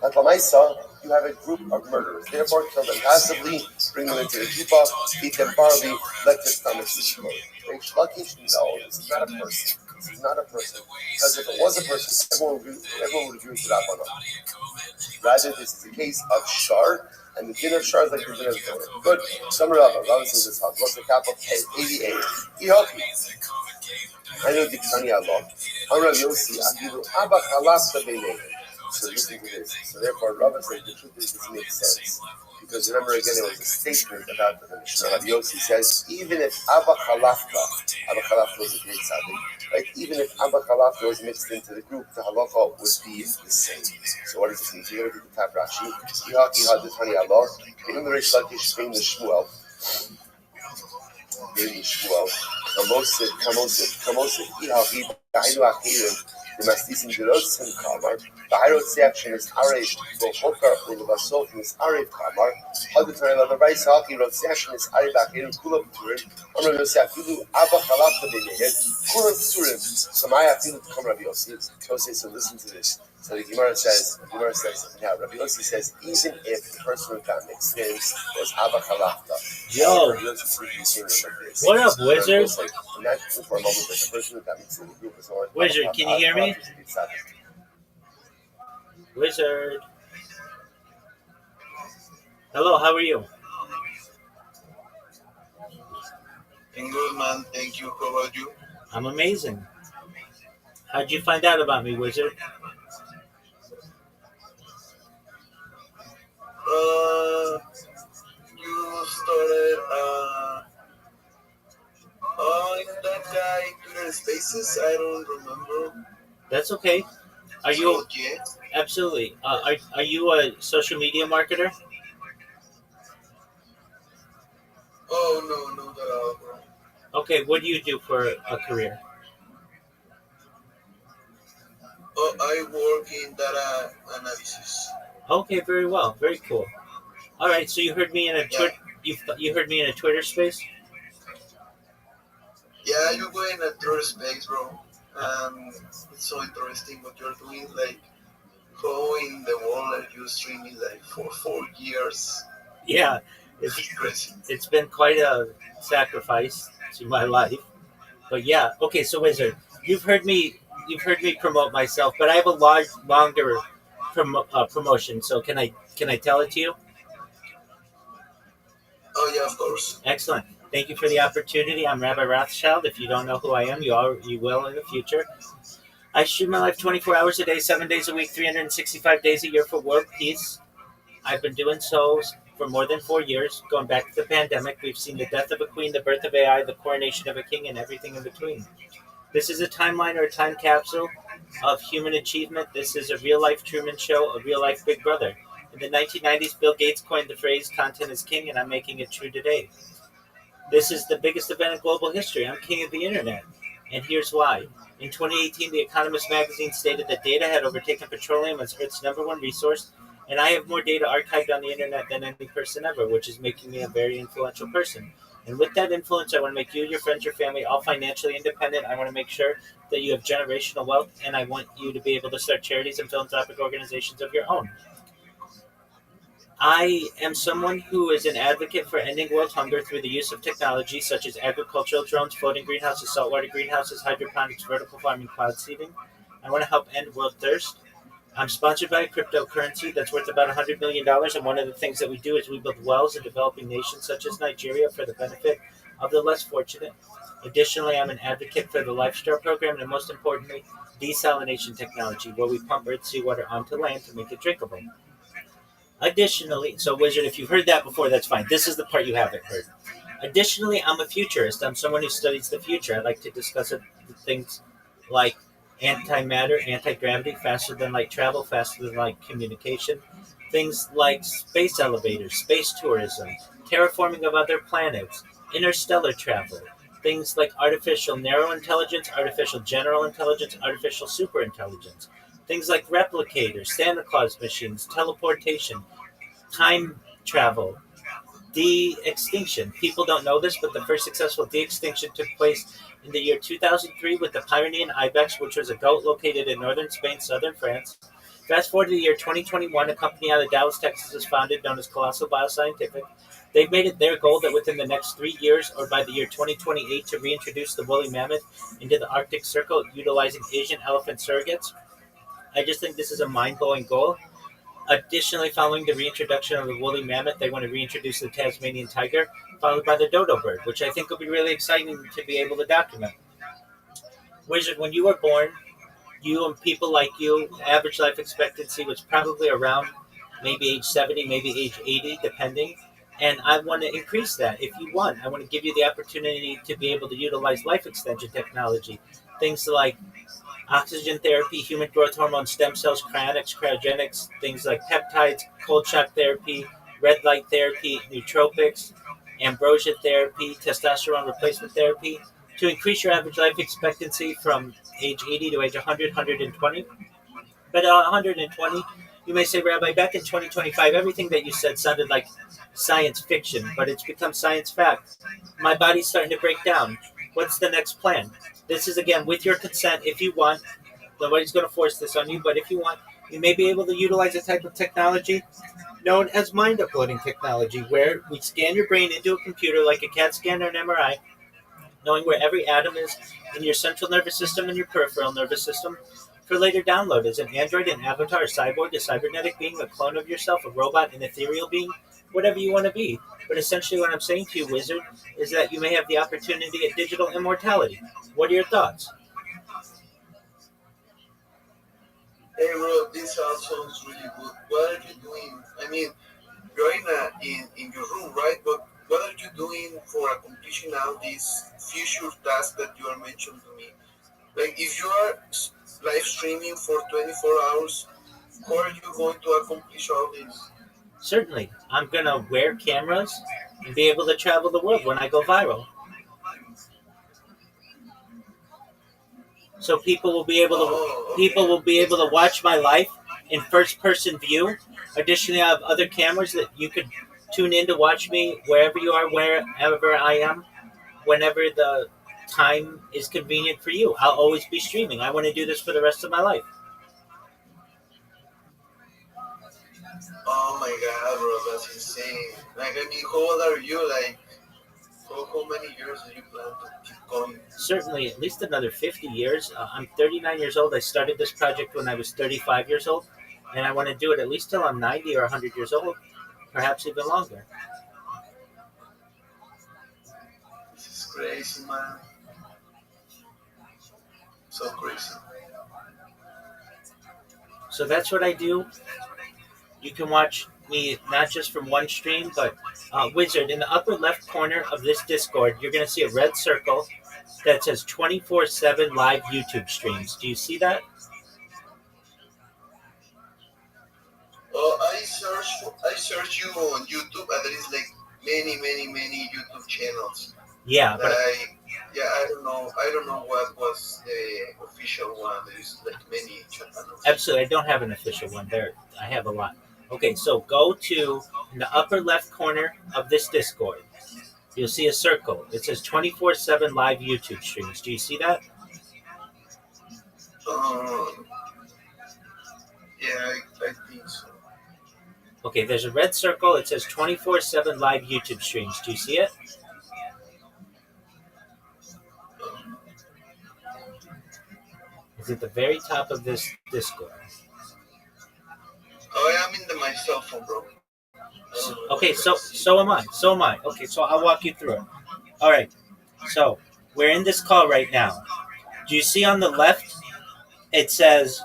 At Lamaisa, you have a group of murderers. Therefore, kill them passively, bring them into the kippah, feed them barley, let their stomachs explode. Reish Lakish, no, this is not a person. This is not a person. Because if it was a person, everyone would agree to that one. Rather, this is a case of shar, and the din of shar is like the din of Torah. Good. Some Rabbi says this house. What's the capital? 88. I know the Ksani Allah. Amrav Yossi, Akidu, Abba Chalafta Beinei. So listen to this. So therefore, Rabbi says the truth is this makes sense. Because remember again, there was a statement about the Mishnah. Rabbi Yossi says, even if Abba Chalafta was a great tzaddik, right? Even if Abba Chalafta was mixed into the group, the halacha would be the same. So what does this mean? So you're going to do the top Rashi. Yihaki had the Tani Allah. In the Reish Lakish, in the Shmuel. Kamosif, Yihaki, Dainu Achirim, the Mastisim Gerotzim Kamar. The high action is Arev, Bohoka, or the Vasof is Arev Kamar. Hadutari Lava Rice Haki, Rotsashin is Arev Achirim, Kulab Turim, Amr Yosef, Abba Chalafta Benehed, Kulam Turim, Samaya Filu Kam Rabbi Yossi. Yossi, so listen to this. So the Gemara says, now Rabbi Yossi says, even if the person who got mixed in was Abba Chalafta. Yo, what up, Wizard? Not for a moment, but the person who got mixed in the group is on. Wizard, can you hear me? Wizard. Hello, how are you? I'm good, man. Thank you. How about you? I'm amazing. How'd you find out about me, Wizard? You started, that guy Twitter Spaces. I don't remember. That's okay. Are you? Yeah. Absolutely. Are you a social media marketer? Oh, no, not at all, bro. Okay, what do you do for a career? Oh, I work in data analysis. Okay, very well, very cool. All right, so you heard me in a you heard me in a Twitter space. Yeah, you're going at Twitter space, bro. It's so interesting what you're doing. Like, how in the world are you streaming like for 4 years? Yeah, it's been quite a sacrifice to my life, but yeah. Okay, so Wizard, you've heard me promote myself, but I have a longer promotion. So can I tell it to you? Oh yeah, of course. Excellent. Thank you for the opportunity. I'm Rabbi ROTHSCHILD. If you don't know who I am, you will in the future. I shoot my life 24 hours a day, 7 days a week, 365 days a year for world peace. I've been doing so for more than 4 years. Going back to the pandemic, we've seen the death of a queen, the birth of AI, the coronation of a king, and everything in between. This is a timeline or a time capsule of human achievement. This is a real-life Truman Show, a real-life Big Brother. In the 1990s, Bill Gates coined the phrase, content is king, and I'm making it true today. This is the biggest event in global history. I'm king of the internet. And here's why. In 2018, The Economist magazine stated that data had overtaken petroleum as Earth's #1 resource, and I have more data archived on the internet than any person ever, which is making me a very influential person. And with that influence, I want to make you, your friends, your family, all financially independent. I want to make sure that you have generational wealth, and I want you to be able to start charities and philanthropic organizations of your own. I am someone who is an advocate for ending world hunger through the use of technology such as agricultural drones, floating greenhouses, saltwater greenhouses, hydroponics, vertical farming, cloud seeding. I want to help end world thirst. I'm sponsored by a cryptocurrency that's worth about $100 million, and one of the things that we do is we build wells in developing nations such as Nigeria for the benefit of the less fortunate. Additionally, I'm an advocate for the Lifestyle program, and most importantly, desalination technology, where we pump earth seawater onto land to make it drinkable. Additionally, so Wizard, if you've heard that before, that's fine. This is the part you haven't heard. Additionally, I'm a futurist. I'm someone who studies the future. I like to discuss things like antimatter, anti-gravity, faster than light travel, faster than light communication, things like space elevators, space tourism, terraforming of other planets, interstellar travel, things like artificial narrow intelligence, artificial general intelligence, artificial superintelligence, things like replicators, Santa Claus machines, teleportation, time travel, de-extinction. People don't know this, but the first successful de-extinction took place in the year 2003 with the Pyrenean ibex, which was a goat located in northern Spain, southern France. Fast forward to the year 2021, a company out of Dallas, Texas is founded known as Colossal Bioscientific. They've made it their goal that within the next 3 years, or by the year 2028, to reintroduce the woolly mammoth into the Arctic Circle utilizing Asian elephant surrogates. I just think this is a mind-blowing goal. Additionally, following the reintroduction of the woolly mammoth, they want to reintroduce the Tasmanian tiger, followed by the dodo bird, which I think will be really exciting to be able to document. Wizard, when you were born, you and people like you, average life expectancy was probably around maybe age 70, maybe age 80, depending. And I want to increase that. If you want, I want to give you the opportunity to be able to utilize life extension technology. Things like oxygen therapy, human growth hormone, stem cells, cryonics, cryogenics, things like peptides, cold shock therapy, red light therapy, nootropics, ambrosia therapy, testosterone replacement therapy, to increase your average life expectancy from age 80 to age 100, 120. But at 120, you may say, Rabbi, back in 2025, everything that you said sounded like science fiction, but it's become science fact. My body's starting to break down. What's the next plan? This is, again, with your consent. If you want, nobody's going to force this on you, but if you want, you may be able to utilize a type of technology known as mind uploading technology, where we scan your brain into a computer like a CAT scan or an MRI, knowing where every atom is in your central nervous system and your peripheral nervous system, for later download as an android, an avatar, a cyborg, a cybernetic being, a clone of yourself, a robot, an ethereal being, whatever you want to be. But essentially what I'm saying to you, Wizard, is that you may have the opportunity at digital immortality. What are your thoughts? Hey, bro, this all sounds really good. What are you doing? I mean, you're in your room, right? But what are you doing for accomplishing now this future task that you are mentioning to me? Like, if you are live streaming for 24 hours, how are you going to accomplish all this? Certainly. I'm going to wear cameras and be able to travel the world when I go viral. So people will be able to watch my life in first person view. Additionally, I have other cameras that you could tune in to watch me wherever you are, wherever I am, whenever the time is convenient for you. I'll always be streaming. I want to do this for the rest of my life. Oh my god, bro, that's insane. Like, I mean, how old are you? Like, how many years do you plan to keep going? Certainly, at least another 50 years. I'm 39 years old. I started this project when I was 35 years old, and I want to do it at least till I'm 90 or 100 years old, perhaps even longer. This is crazy, man. So crazy. So that's what I do. You can watch me not just from one stream, but Wizard, in the upper left corner of this Discord, you're going to see a red circle that says 24/7 live YouTube streams. Do you see that? Oh, I search you on YouTube, and there is like many YouTube channels. Yeah, but Yeah, I don't know what was the official one. There's like many channels. Absolutely, I don't have an official one there. I have a lot. Okay, so go to in the upper left corner of this Discord. You'll see a circle. It says 24/7 live YouTube streams. Do you see that? Yeah, I think so. Okay, there's a red circle. It says 24/7 live YouTube streams. Do you see it? It's at the very top of this Discord. Oh, I'm in my cell phone, bro. Okay, so am I. So am I. Okay, so I'll walk you through it. All right. So we're in this call right now. Do you see on the left? It says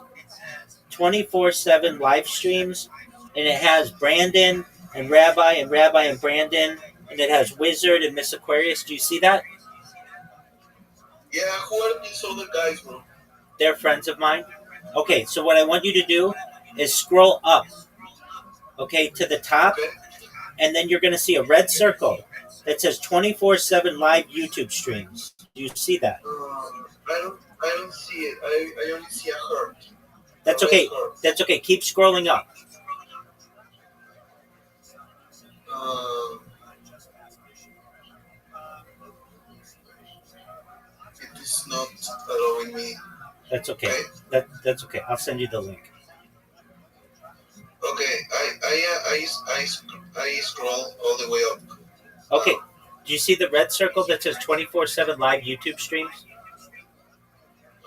24/7 live streams, and it has Brandon and Rabbi and Rabbi and Brandon, and it has Wizard and Miss Aquarius. Do you see that? Yeah, who are these other guys, bro? They're friends of mine. Okay, so what I want you to do is scroll up, okay, to the top, Okay. and then you're going to see a red circle that says 24/7 live YouTube streams. Do you see that? I don't see it. I only see a heart. That's A red okay. heart. That's okay. Keep scrolling up. It is not allowing me. That's okay. Okay. That's okay. I'll send you the link. Okay, I scroll all the way up. Okay. Do you see the red circle that says 24/7 live YouTube streams?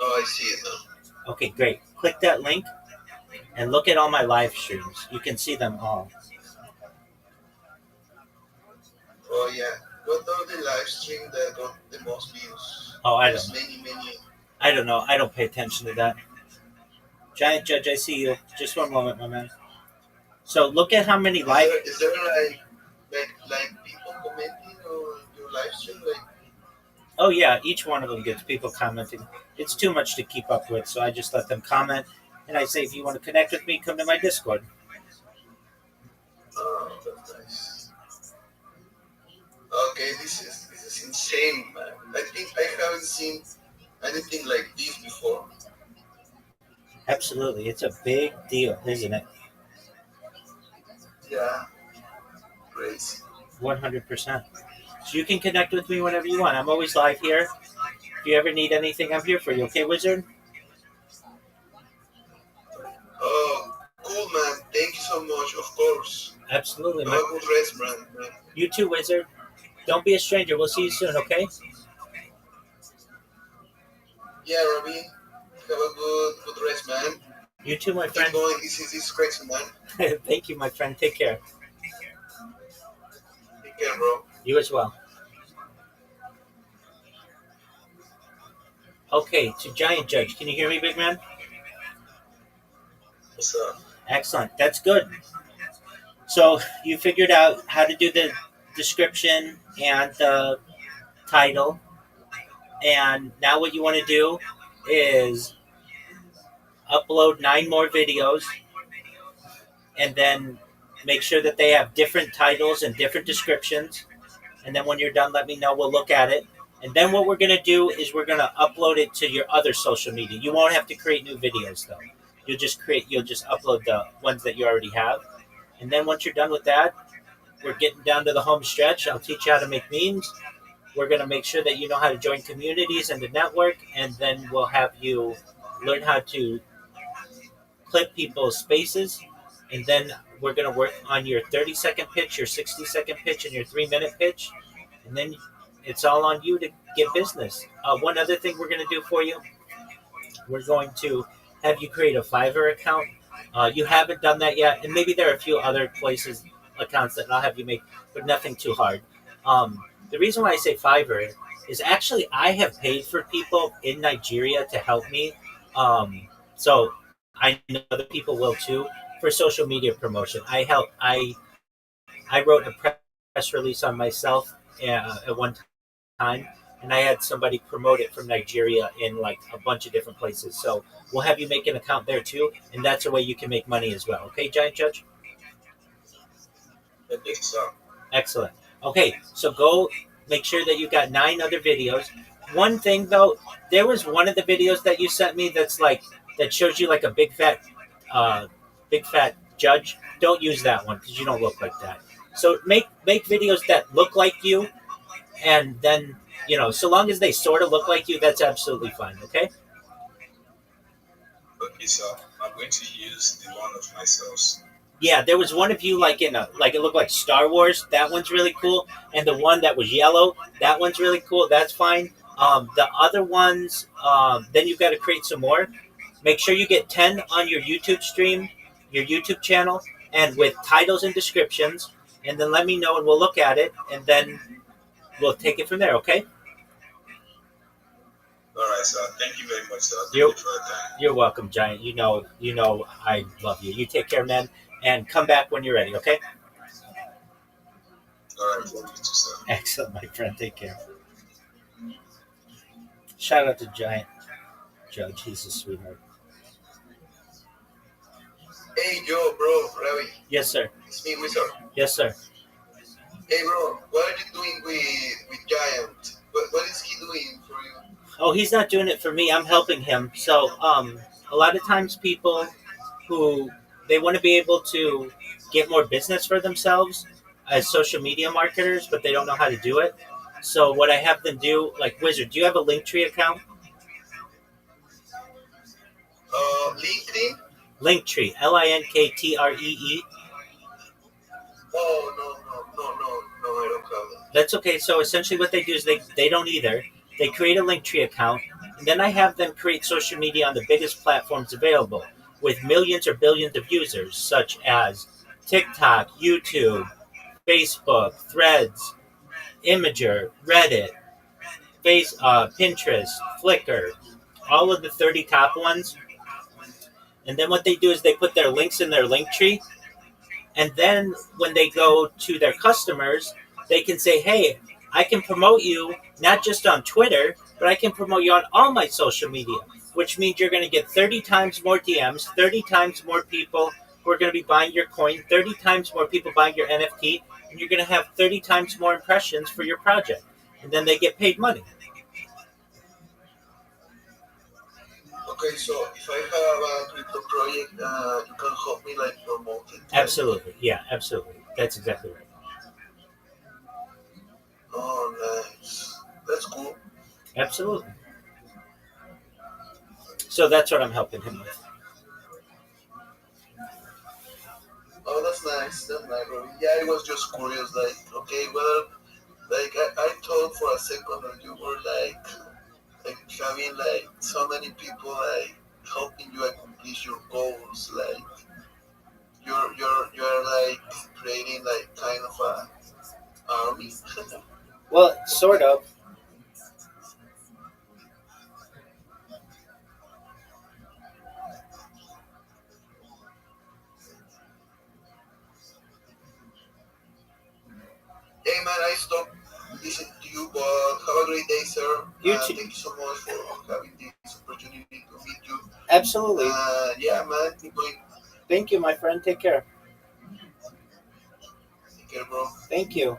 Oh, I see it now. Okay, great. Click that link and look at all my live streams. You can see them all. Oh yeah. What are the live stream that got the most views? Oh, I There's don't know. many. I don't know. I don't pay attention to that. Giant Judge, I see you. Just one moment, my man. So look at how many likes. Is there like people commenting on your live stream? Like, Oh yeah, each one of them gets people commenting. It's too much to keep up with, so I just let them comment, and I say, if you want to connect with me, come to my Discord. oh, that's nice. Okay, this is insane, man. I think I haven't seen anything like this before. Absolutely, it's a big deal, isn't it? Yeah, crazy. 100%. So you can connect with me whenever you want. I'm always live here. If you ever need anything, I'm here for you. Okay, Wizard? Oh, cool, man. Thank you so much. Of course. Absolutely, Have a man. good rest, man. You too, Wizard. Don't be a stranger. We'll see you soon, okay? Yeah, Rabbi. Have a good rest, man. You too, my Keep friend. going. This is crazy, man. Thank you, my friend. Take care. Take care, bro. You as well. Okay, to Giant Judge. Can you hear me, big man? What's up? Excellent. That's good. So you figured out how to do the description and the title. And now what you want to do is upload 9 more videos and then make sure that they have different titles and different descriptions. And then when you're done, let me know. We'll look at it. And then what we're going to do is we're going to upload it to your other social media. You won't have to create new videos, though. You'll just upload the ones that you already have. And then once you're done with that, we're getting down to the home stretch. I'll teach you how to make memes. We're going to make sure that you know how to join communities and the network. And then we'll have you learn how to clip people's spaces. And then we're going to work on your 30-second pitch, your 60-second pitch, and your 3-minute pitch. And then it's all on you to get business. One other thing we're going to do for you, we're going to have you create a Fiverr account. You haven't done that yet, and maybe there are a few other places, accounts that I'll have you make, but nothing too hard. The reason why I say Fiverr is actually I have paid for people in Nigeria to help me. So I know other people will too for social media promotion. I wrote a press release on myself at one time, and I had somebody promote it from Nigeria in like a bunch of different places. So we'll have you make an account there too, and that's a way you can make money as well. Okay, Giant Judge? I think so. Excellent. Okay, so go make sure that you got 9 other videos. One thing though, there was one of the videos that you sent me that shows you like a big fat judge. Don't use that one because you don't look like that. So make videos that look like you, and then so long as they sort of look like you, that's absolutely fine. Okay. Okay, so I'm going to use the one of myself. Yeah, there was one of you like it looked like Star Wars. That one's really cool, and the one that was yellow, that one's really cool. That's fine. The other ones, then you've got to create some more. Make sure you get 10 on your YouTube stream, your YouTube channel, and with titles and descriptions, and then let me know, and we'll look at it, and then we'll take it from there. Okay. All right, so thank you very much, sir. You're welcome, Giant. You know I love you. You take care, man, and come back when you're ready, okay? All right, thank you too, sir. Excellent, my friend. Take care. Shout out to Giant Judge. He's a sweetheart. Hey, yo, bro, Rabbi. Yes, sir. It's me, Wizard. Yes, sir. Hey, bro, what are you doing with Giant? What is he doing for you? Oh, he's not doing it for me. I'm helping him. So, a lot of times people who they want to be able to get more business for themselves as social media marketers, but they don't know how to do it. So what I have them do, like Wizard, do you have a Linktree account? LinkedIn? Linktree, Linkttree. Oh, no, I don't have that. That's okay. So essentially what they do is they don't either. They create a Linktree account, and then I have them create social media on the biggest platforms available with millions or billions of users, such as TikTok, YouTube, Facebook, Threads, Imager, Reddit, Pinterest, Flickr, all of the 30 top ones. And then what they do is they put their links in their Linktree, And then when they go to their customers, they can say, hey, I can promote you not just on Twitter, but I can promote you on all my social media, which means you're going to get 30 times more DMs, 30 times more people who are going to be buying your coin, 30 times more people buying your NFT, and you're going to have 30 times more impressions for your project. And then they get paid money. Okay, so if I have a crypto project, you can help me like promote it. Absolutely. Yeah, absolutely. That's exactly right. Oh, nice. That's cool. Absolutely. So that's what I'm helping him with. Oh, that's nice. That's nice, Robin. Yeah, I was just curious. Like, okay, well, like I thought for a second that you were like having like so many people like helping you accomplish your goals. Like, you're like creating like kind of a army. Well, sort of. Hey man, I stopped listening to you, but have a great day, sir. You too. Thank you so much for having this opportunity to meet you. Absolutely. Yeah, man, keep going. Thank you, my friend. Take care. Take care, bro. Thank you.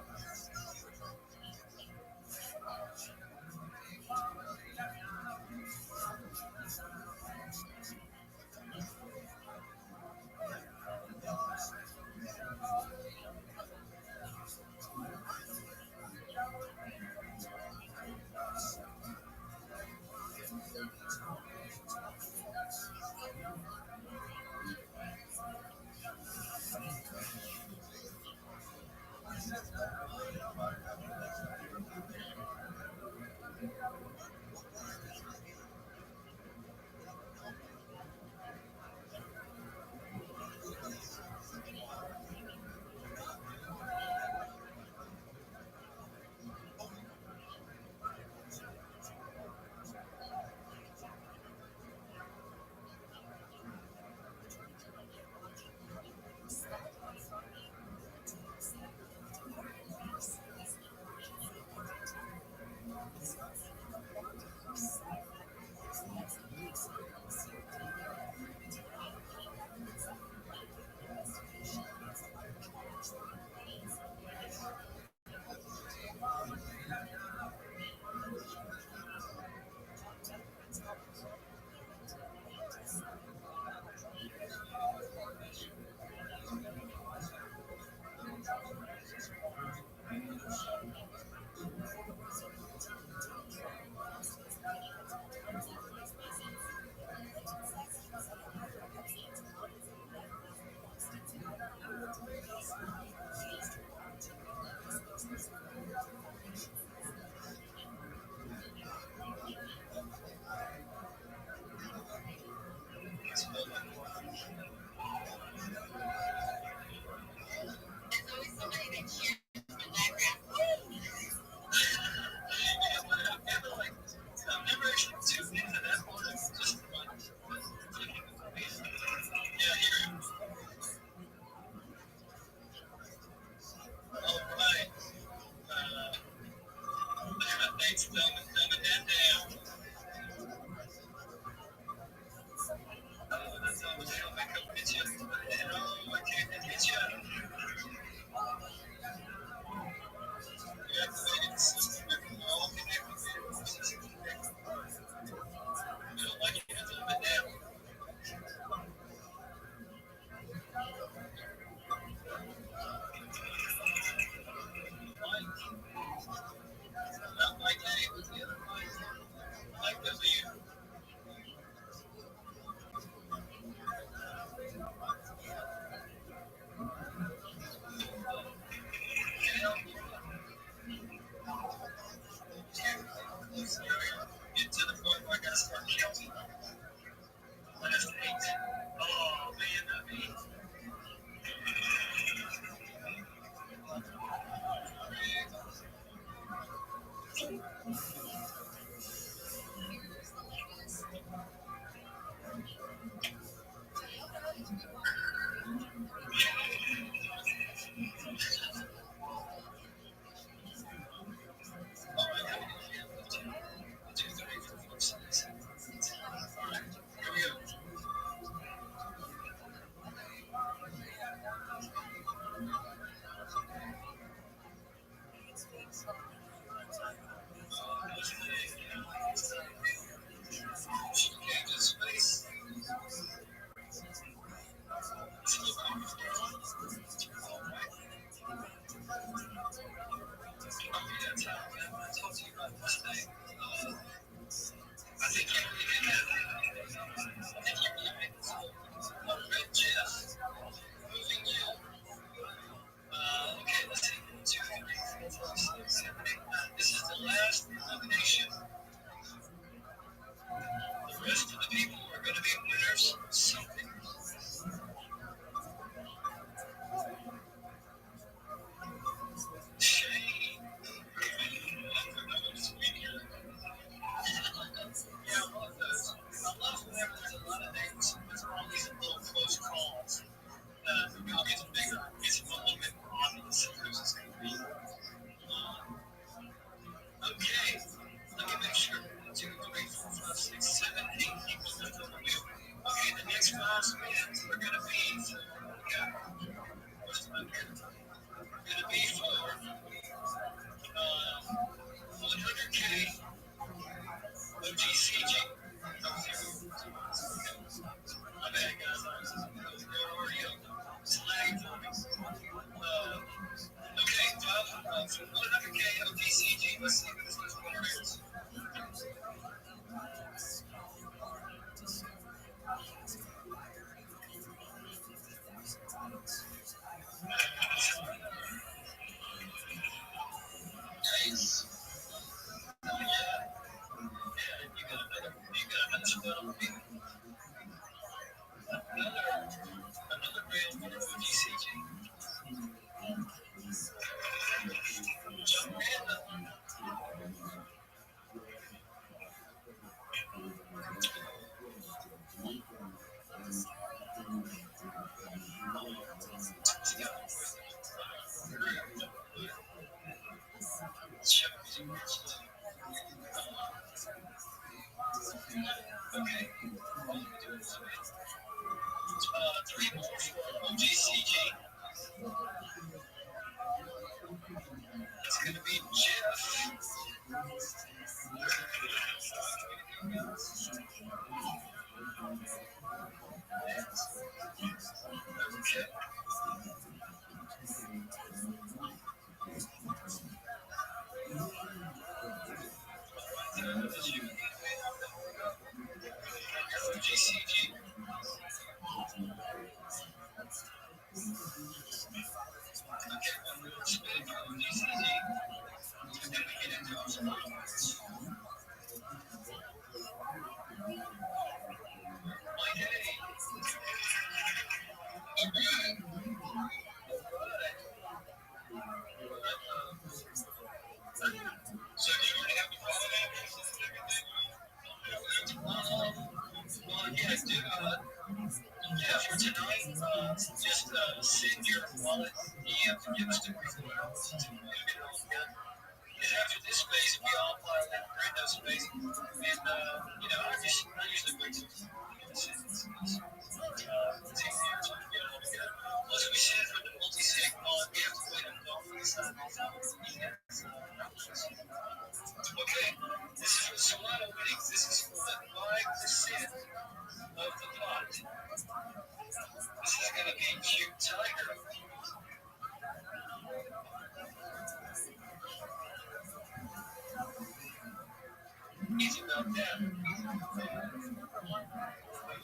rest of the people are going to be winners of something. Shane. Yeah, I love those. I love whenever there's a lot of names. There's all these little close calls. The bill gets bigger. It's a little bit more obvious who's it's going to be. Okay, let me make sure. 1, 2, 3, 4, 5, 6, 7, 8 people left on the wheel. Okay, the next 5 spins are going to be for, what's the number? Going to be for 100K OTCG. My bad, guys. Where are you? It's lagging for me. Okay, for 100K OTCG, let's see who this first winner is. Nice. Yeah. Yeah, you got another spin on me. Another real winner of GCG. Jump in. Okay. 3 more for GCG. It's going to be Jeff. Okay. GCG. Okay, one more spin for GCG. And then we get into our sponsors. My day. So do you already have the product addresses and everything? Well, yeah, yeah, for tonight, just send your wallet and give us the $3 to get it all together. And after this space, we all file that Brando space. And, I usually wait till it's easier to get it all together. Plus, we said for the multi-sig wallet, we have to wait on the for the side. Okay, this is for Solano winnings. This is for the 5% of the pot. This is going to be Cute Tiger. Easy about that.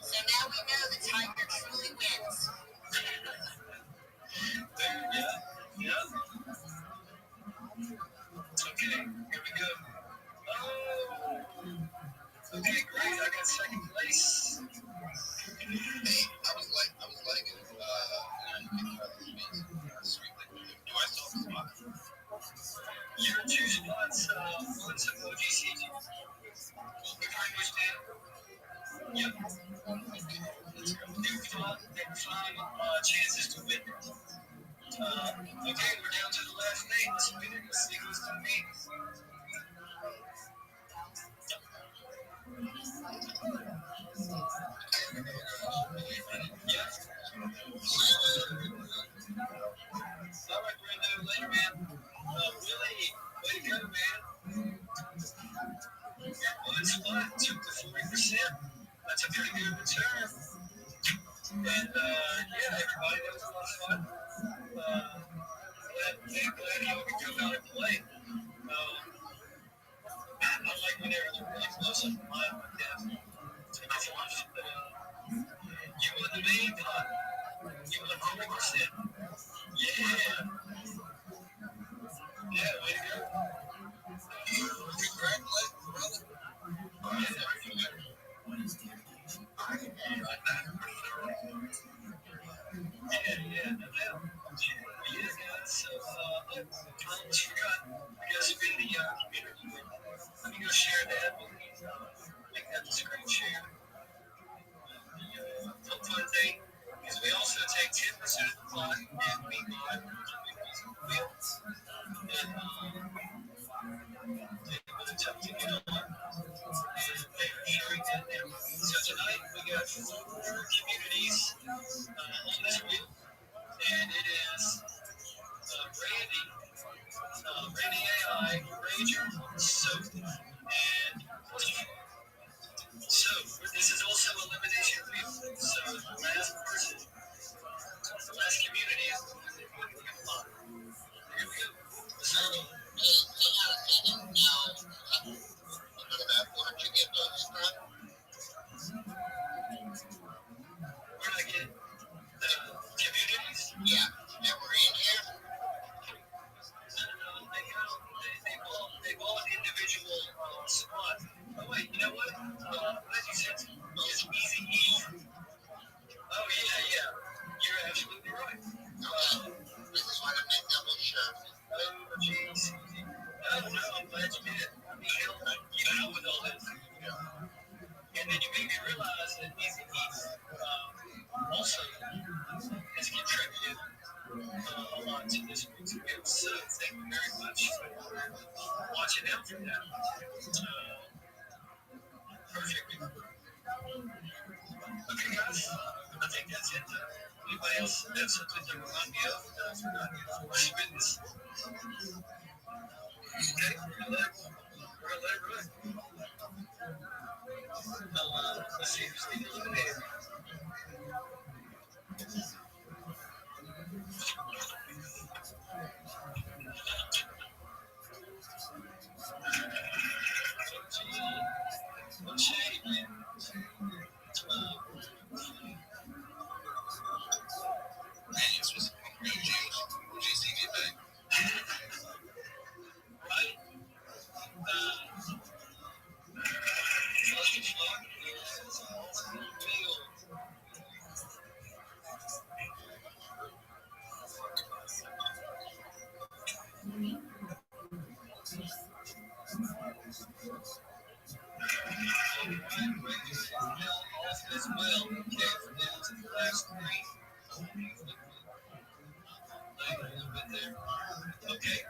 So now we know the tiger truly wins. Yeah. Okay, here we go. Oh. Okay, great. I got second place. Hey, I was liking it. Do I still have a spot? Your 2 spots, one's of OGCG. Before you stand. Yep. There were 5 chances to win. Okay, we're down to the last name. Let's see who's going to be. Yep. All right, Brando, later, man. Willie, way to go, man. One spot took the 40%. That's a pretty good return. And, everybody, that was a lot of fun. Glad y'all could come out and play. I like whenever it's really close on the line like that. It's fun. You won the main pot. You won 40%. Yeah. Yeah, way to go. Congratulations, brother. Yeah, this is also elimination field. So the last person, the last community is the one that we can find. Here we go. So, hang on a second. Now, where'd you get those from? where did I get the communities? Yeah, they were in here. They bought individual spots. Oh wait, you know what? Glad you said it's easy eat. Oh yeah. You're absolutely right. I just want to make double sure. Oh jeez. No, I'm glad you did. I mean, you know with all this. And then you made me realize that easy eats also has contributed a lot to this week's video. So thank you very much for watching out for that. Perfect. Okay, guys, I think that's it. Anybody else have something to remind me of? Goodness. Okay, we're gonna let it run. Let's see who's getting eliminated. Okay.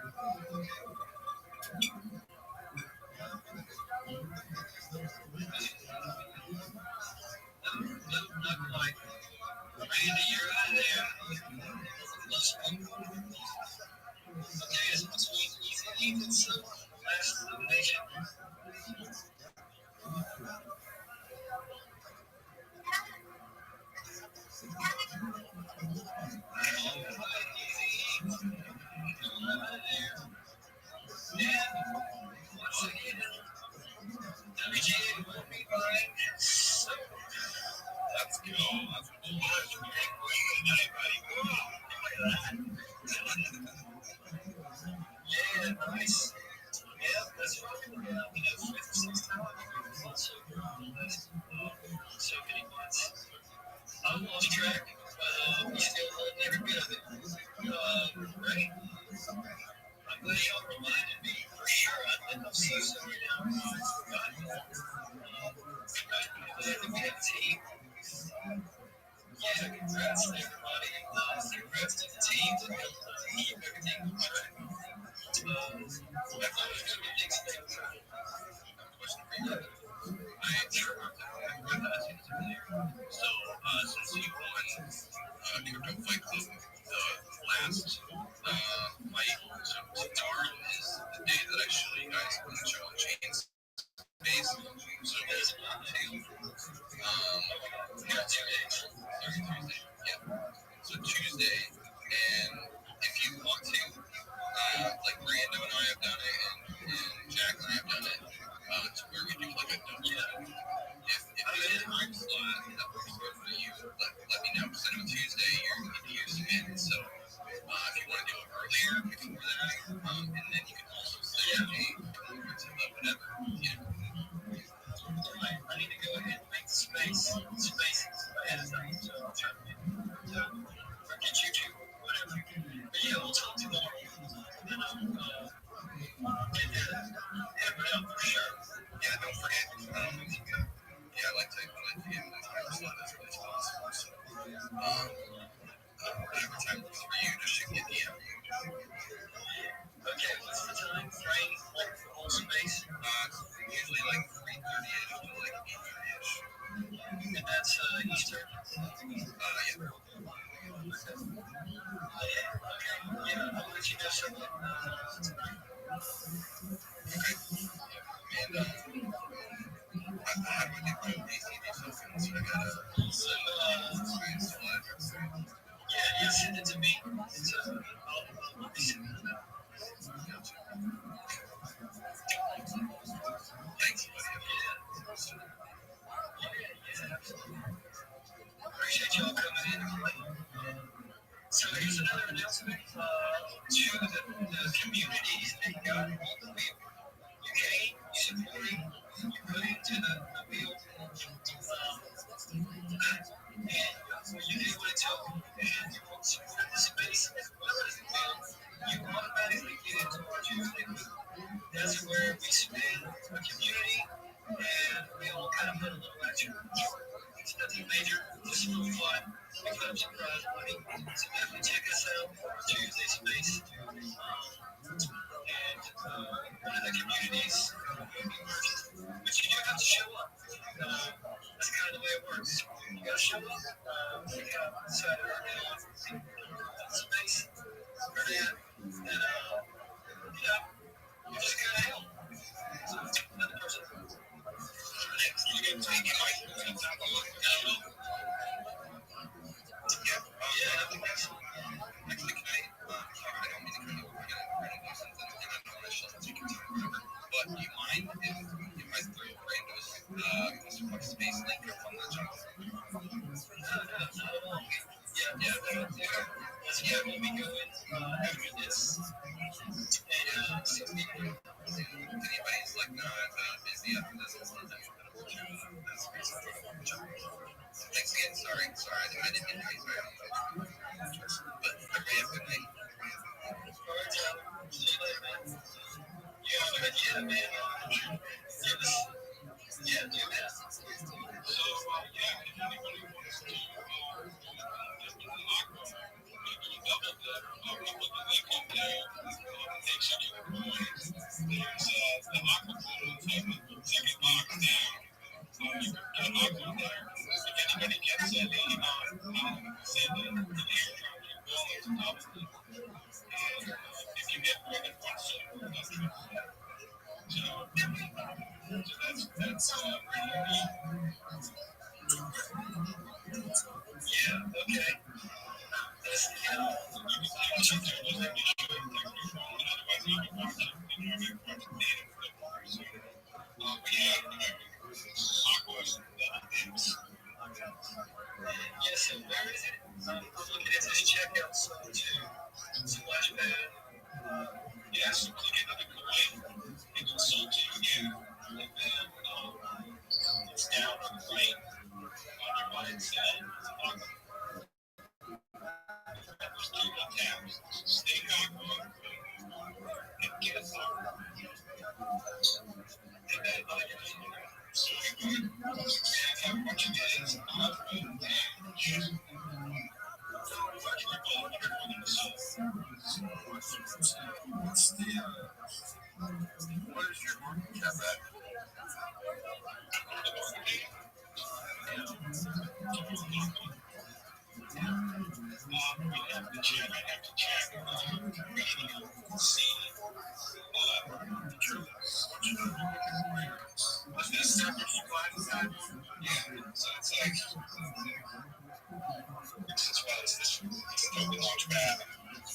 Not quite. Randy, you're out of there. Okay, it's between easy and some last elimination. Let's go. Yeah, nice. Yeah, that's right. We have 5 or 6 times. Also, so many months. I lost track, but we still love every bit of it. Right? I'm glad y'all reminded me for sure. I think I'll see you somewhere now. Glad that we have a team. Yeah, congrats to everybody. Congrats to the team to keep everything on track. I thought it was going to be big today. Question for you. I am sure. So, since you won Crypto Fight Club, the last fight, so tomorrow is the day that I show you guys on the show on Chains base. So it's yeah, 2 days. Thursday. Yeah. So Tuesday, and if you want to, like Brando and I have done it, and Jack and I have done it, to where we do like a double. If there's a time slot that works good for you, let me know. Because I know Tuesday you're going to be used to it. So if you want to do it earlier, before that, and then you can also say, hey, whatever, you know. Right. I need to go ahead and make spaces ahead of time. So I'll try to get you to whatever. But yeah, we'll talk tomorrow. And I'll get that hammered out for sure. Yeah, don't forget. Yeah, I like to get in the time slot as early as possible. So, whatever time works for you, just shoot me a DM. Okay, what's the time frame like for whole space? Usually like 3:30ish to like 8:30ish. And that's Eastern? Yeah. Okay. Yeah, I'll let you know something tonight. Okay. And how do I get So I gotta Yeah, send it to me. It's, I'll be sending it out. Thanks, buddy. Yeah, absolutely. Appreciate y'all coming in. So here's another announcement to the communities that got involved. You came, you supported, you put into the wheel, and you did what it took, and you supported the space as well as the wheel. You automatically get into our Tuesday. That's where we spend a community, and we all kind of put a little extra. It's nothing major, just a little fun. We put up some prize money. So definitely check us out for our Tuesday space. And one of the communities will be purchased. But you do have to show up. That's kind of the way it works. You gotta show up. We got Saturday night space for that. And you just gotta help. Another person. You can take it like yeah, I think that's actually can I don't mean to cut you off. We're gonna do something and I don't want to shut take your time, whatever. But do you mind if I throw Brando's Mr. Fox space link up on the channel? Yeah, let's get when we go in after this. And so people, if anybody's like not busy after this, thanks again. Sorry. I didn't mean to be sorry. But everybody have a good night. See you later, man. Yeah, man. Yeah, do that. So, yeah, if anybody wants to just do the aqua, maybe double the people that they can do, they should do the coins. There's the aqua photo segment, second box down. You can get aqua there. If anybody gets it, send an airdrop to your wallet to top of it. And if you get more than one silver, that's true. So that's pretty neat. Yeah, okay. That's you can check there, just have to show it through your phone, otherwise you can watch it and you can watch it data for the bar. So but yeah, aquas double dips. Yeah, so where is it? I'm looking at this checkout zone too. Splashpad. Yeah, so click into the coin, it will sold to you, and then it's down on the right on your buy and sell. There's two little tabs. Stay aqua and get a aqua. And then so you can have a bunch of days aqua and choose. It's actually called wonderful in the soul. What is your market cap at? The market cap? We'd have to check. I'd have to check. See. Was this separate supply design? Yeah. So it's like, since well, it's this open launch pad,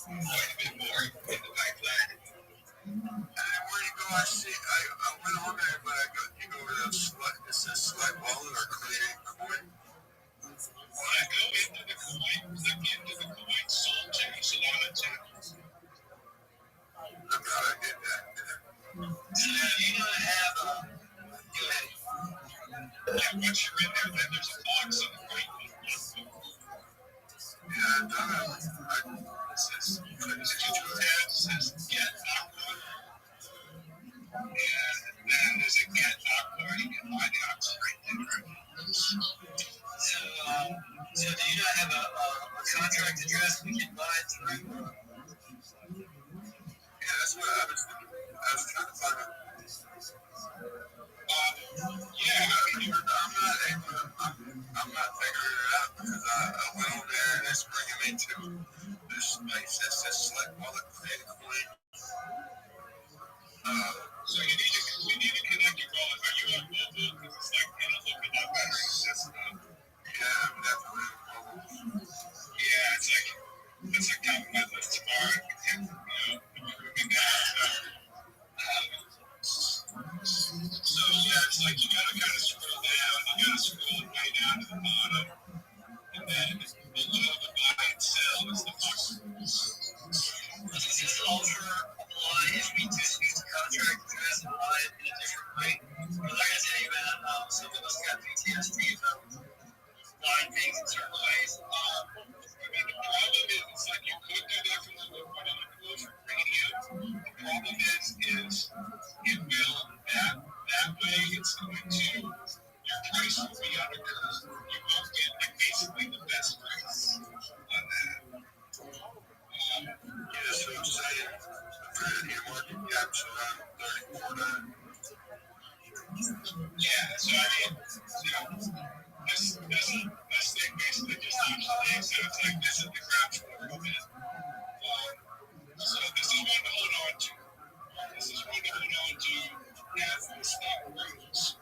quite a bit more in the pipeline. And where you go, I see, I went on there, but you go to the it says select wallet or create coin. When I go into the coin, click into the coin sold to, so now it's I'm how I did that. So you don't have a good. Yeah, once you're in there, then there's a box on the right. Yeah, I've done it. It says, it says get aqua. And then there's a get aqua. You can buy the aqua right there. So do you not have a contract address we can buy it through? Yeah, that's what I was trying to find out. Yeah, I'm not figuring it out because I went over there and it's bringing me to this place that says select wallet create a coin. So you need to connect your wallet. Are you on mobile? Because it's like, looking up at the way down to the bottom, and then below the buy and sell is the fucker. Does this offer apply if we just use the contract address and buy it in a different way? Because I gotta tell you, man, some of us got PTSD from buying things in certain ways. I mean, the problem is, it's like you could do that from the low point on the close for premium. The problem is it will, that way it's going to, your price will be undercut. You won't get like basically the best price on that. Yeah, so I'm saying, your market cap's around 34 to. Yeah, so I mean, this thing basically just keeps playing, so it's like this is the crash for a little bit. So this is one to hold on to. This is one to hold on to as this thing grows.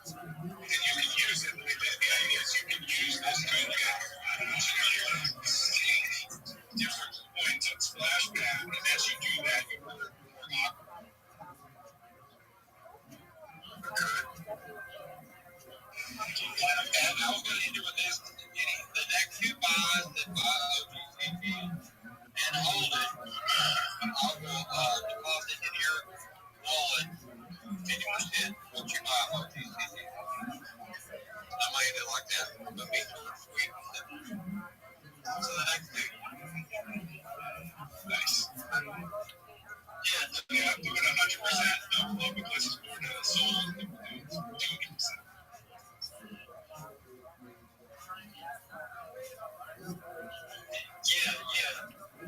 And you can use it. The idea is you can use this to exchange different points of splashback, and as you do that, you earn more aqua. And I was going to end it with this. The next two buys that buy OTCC and hold it, I will deposit in your wallet 50% once you buy OTCC. I might end it like that. But be sweet. So the next two. Nice. Yeah, I'm doing 100% double up because it's more to the soul than we're doing 200%.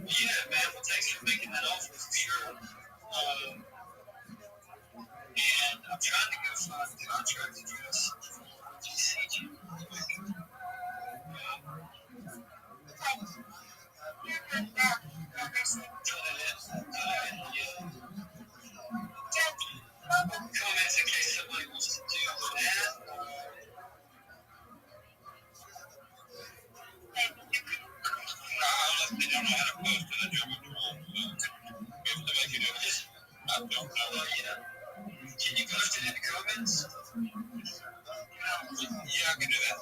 Yeah, man. Well, thanks for making that offer for sure. And I'm trying to go find the contract address for GCG. Comments in case somebody wants to do that. I honestly don't know how to post to the job of the world, so if somebody can do this, I don't know. Can you post it in the comments? Yeah, I can do that.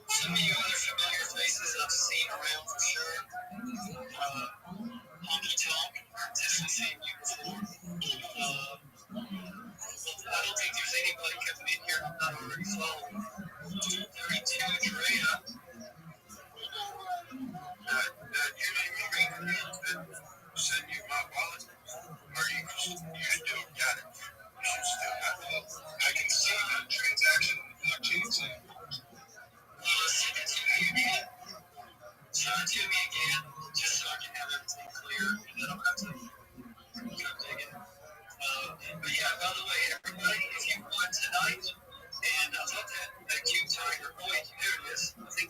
Some of you other familiar faces I've seen around for sure. Honky Tonk, definitely seen you before. I don't think there's anybody coming in here I'm not already following. 32 Drea. You don't even read the news that send you my wallet. Or you still got it. You still got it. I can see the transaction on the blockchain site. Send it to me again. Show it to me again, just so I can have everything clear, and then I'll have to go dig it. But yeah, by the way, everybody, if you won tonight, and I thought that cute tiger, boy, there it is. I think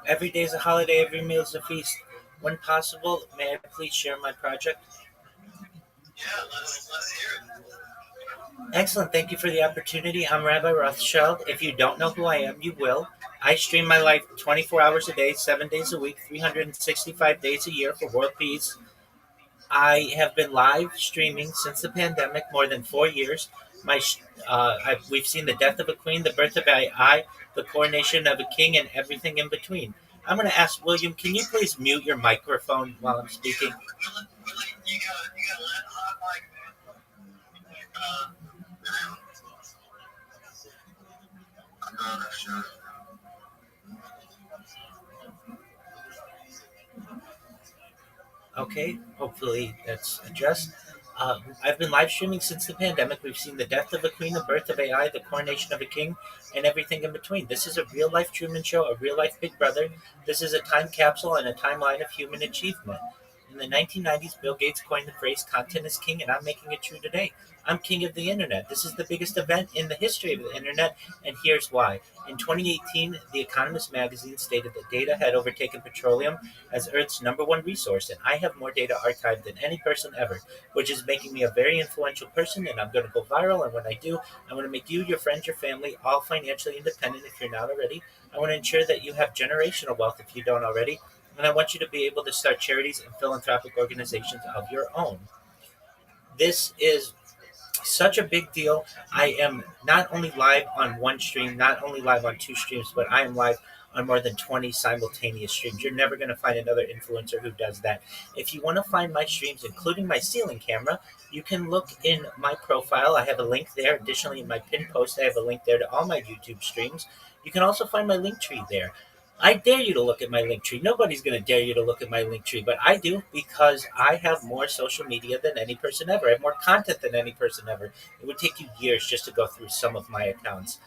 Every day is a holiday, every meal is a feast. When possible, may I please share my project? Yeah, let's hear it. Excellent. Thank you for the opportunity. I'm Rabbi Rothschild. If you don't know who I am, you will. I stream my life 24 hours a day, 7 days a week, 365 days a year for world peace. I have been live streaming since the pandemic, more than 4 years. We've seen the death of a queen, the birth of AI, the coronation of a king, and everything in between. I'm going to ask William, can you please mute your microphone while I'm speaking? You gotta let hot mic, man. Okay, hopefully that's addressed. I've been live streaming since the pandemic. We've seen the death of a queen, the birth of AI, the coronation of a king, and everything in between. This is a real life Truman Show, a real life Big Brother. This is a time capsule and a timeline of human achievement. In the 1990s, Bill Gates coined the phrase content is king, and I'm making it true today. I'm king of the internet. This is the biggest event in the history of the internet, and here's why. In 2018, The Economist magazine stated that data had overtaken petroleum as Earth's number one resource, and I have more data archived than any person ever, which is making me a very influential person, and I'm going to go viral. And when I do, I want to make you, your friends, your family, all financially independent if you're not already. I want to ensure that you have generational wealth if you don't already, and I want you to be able to start charities and philanthropic organizations of your own. This is such a big deal. I am not only live on one stream, not only live on two streams, but I am live on more than 20 simultaneous streams. You're never going to find another influencer who does that. If you want to find my streams, including my ceiling camera, you can look in my profile. I have a link there. Additionally, in my pinned post, I have a link there to all my YouTube streams. You can also find my link tree there. I dare you to look at my link tree. Nobody's going to dare you to look at my link tree, but I do because I have more social media than any person ever. I have more content than any person ever. It would take you years just to go through some of my accounts.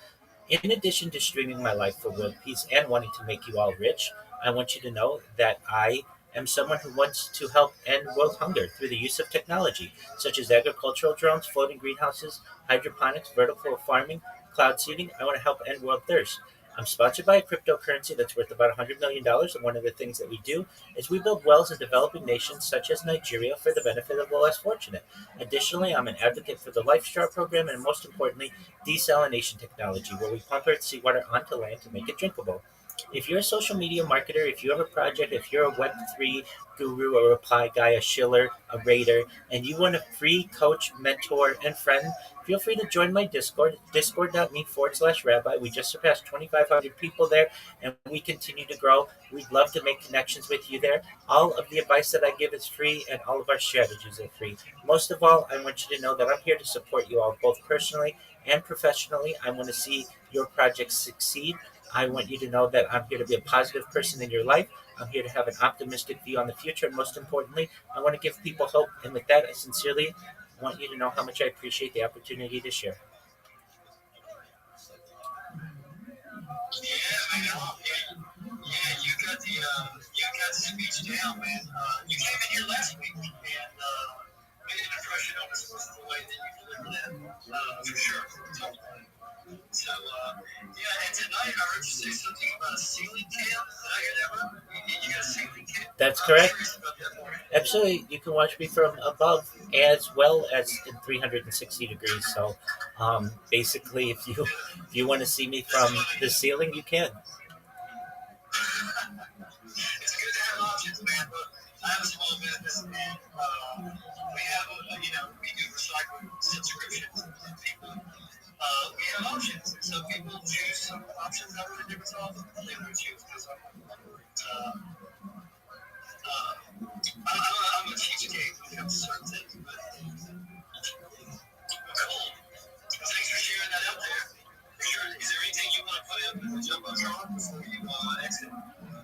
In addition to streaming my life for world peace and wanting to make you all rich, I want you to know that I am someone who wants to help end world hunger through the use of technology, such as agricultural drones, floating greenhouses, hydroponics, vertical farming, cloud seeding. I want to help end world thirst. I'm sponsored by a cryptocurrency that's worth about $100 million, and one of the things that we do is we build wells in developing nations such as Nigeria for the benefit of the less fortunate. Additionally, I'm an advocate for the Life Straw program and, most importantly, desalination technology, where we pump Earth seawater onto land to make it drinkable. If you're a social media marketer, if you have a project, if you're a Web3 guru, a reply guy, a shiller, a raider, and you want a free coach, mentor, and friend, feel free to join my Discord, discord.me/rabbi. We just surpassed 2,500 people there, and we continue to grow. We'd love to make connections with you there. All of the advice that I give is free, and all of our strategies are free. Most of all, I want you to know that I'm here to support you all, both personally and professionally. I want to see your projects succeed. I want you to know that I'm here to be a positive person in your life. I'm here to have an optimistic view on the future. And most importantly, I want to give people hope. And with that, I sincerely want you to know how much I appreciate the opportunity to share. Yeah, man. Yeah, you got the speech down, man. You came in here last week and made an impression on us with the way that you delivered that, for sure. So, yeah, and tonight I heard you say something about a ceiling cam. Did I hear that right? You got a ceiling cam? That's I'm correct. curious about that more. Absolutely, you can watch me from above as well as in 360 degrees. So, basically, if you want to see me from the ceiling, you can. It's good to have options, man. But I have a small business, and we have, we do recycling subscriptions. And people, we have options. And some people choose some options that really different often than they would choose because I'm a cheapskate when it comes to certain things. But cool. Thanks for sharing that out there. For sure. Is there anything you want to put up in the jumbotron before you exit?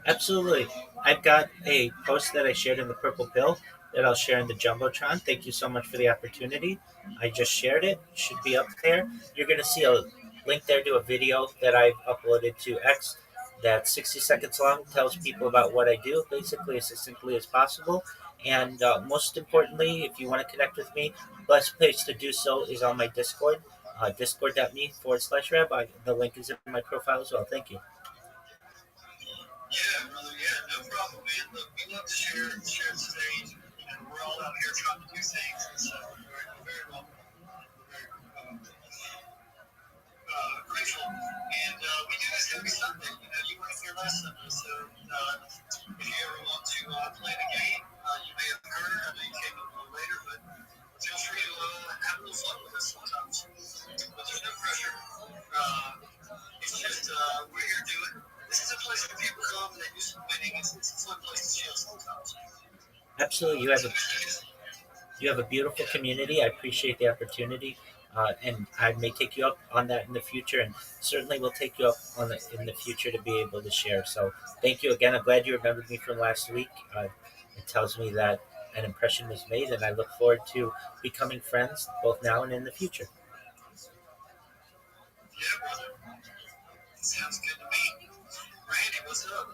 Absolutely. I've got a post that I shared in the Purple Pill that I'll share in the Jumbotron. Thank you so much for the opportunity. I just shared it. It should be up there. You're going to see a link there to a video that I've uploaded to X that's 60 seconds long, tells people about what I do, basically as succinctly as possible. And most importantly, if you want to connect with me, the best place to do so is on my Discord, discord.me/rabbi. The link is in my profile as well. Thank you. look, we love to share the stage, and we're all out here trying to do things, and so we're very welcome. We're very grateful. And we do this every Sunday. You weren't here last Sunday, so if you ever want to play the game, you may have heard. I know you came in a little later, but feel free to have a little fun with us sometimes. But there's no pressure. It's just we're here to do it. This is a place where people come and they do some winning. It's a fun place to chill sometimes. Absolutely, you have a beautiful community. I appreciate the opportunity, and I may take you up on that in the future, and certainly will take you up on it in the future to be able to share. So thank you again. I'm glad you remembered me from last week. It tells me that an impression was made, and I look forward to becoming friends both now and in the future. Yeah, brother. Sounds good to me. Randy, what's up?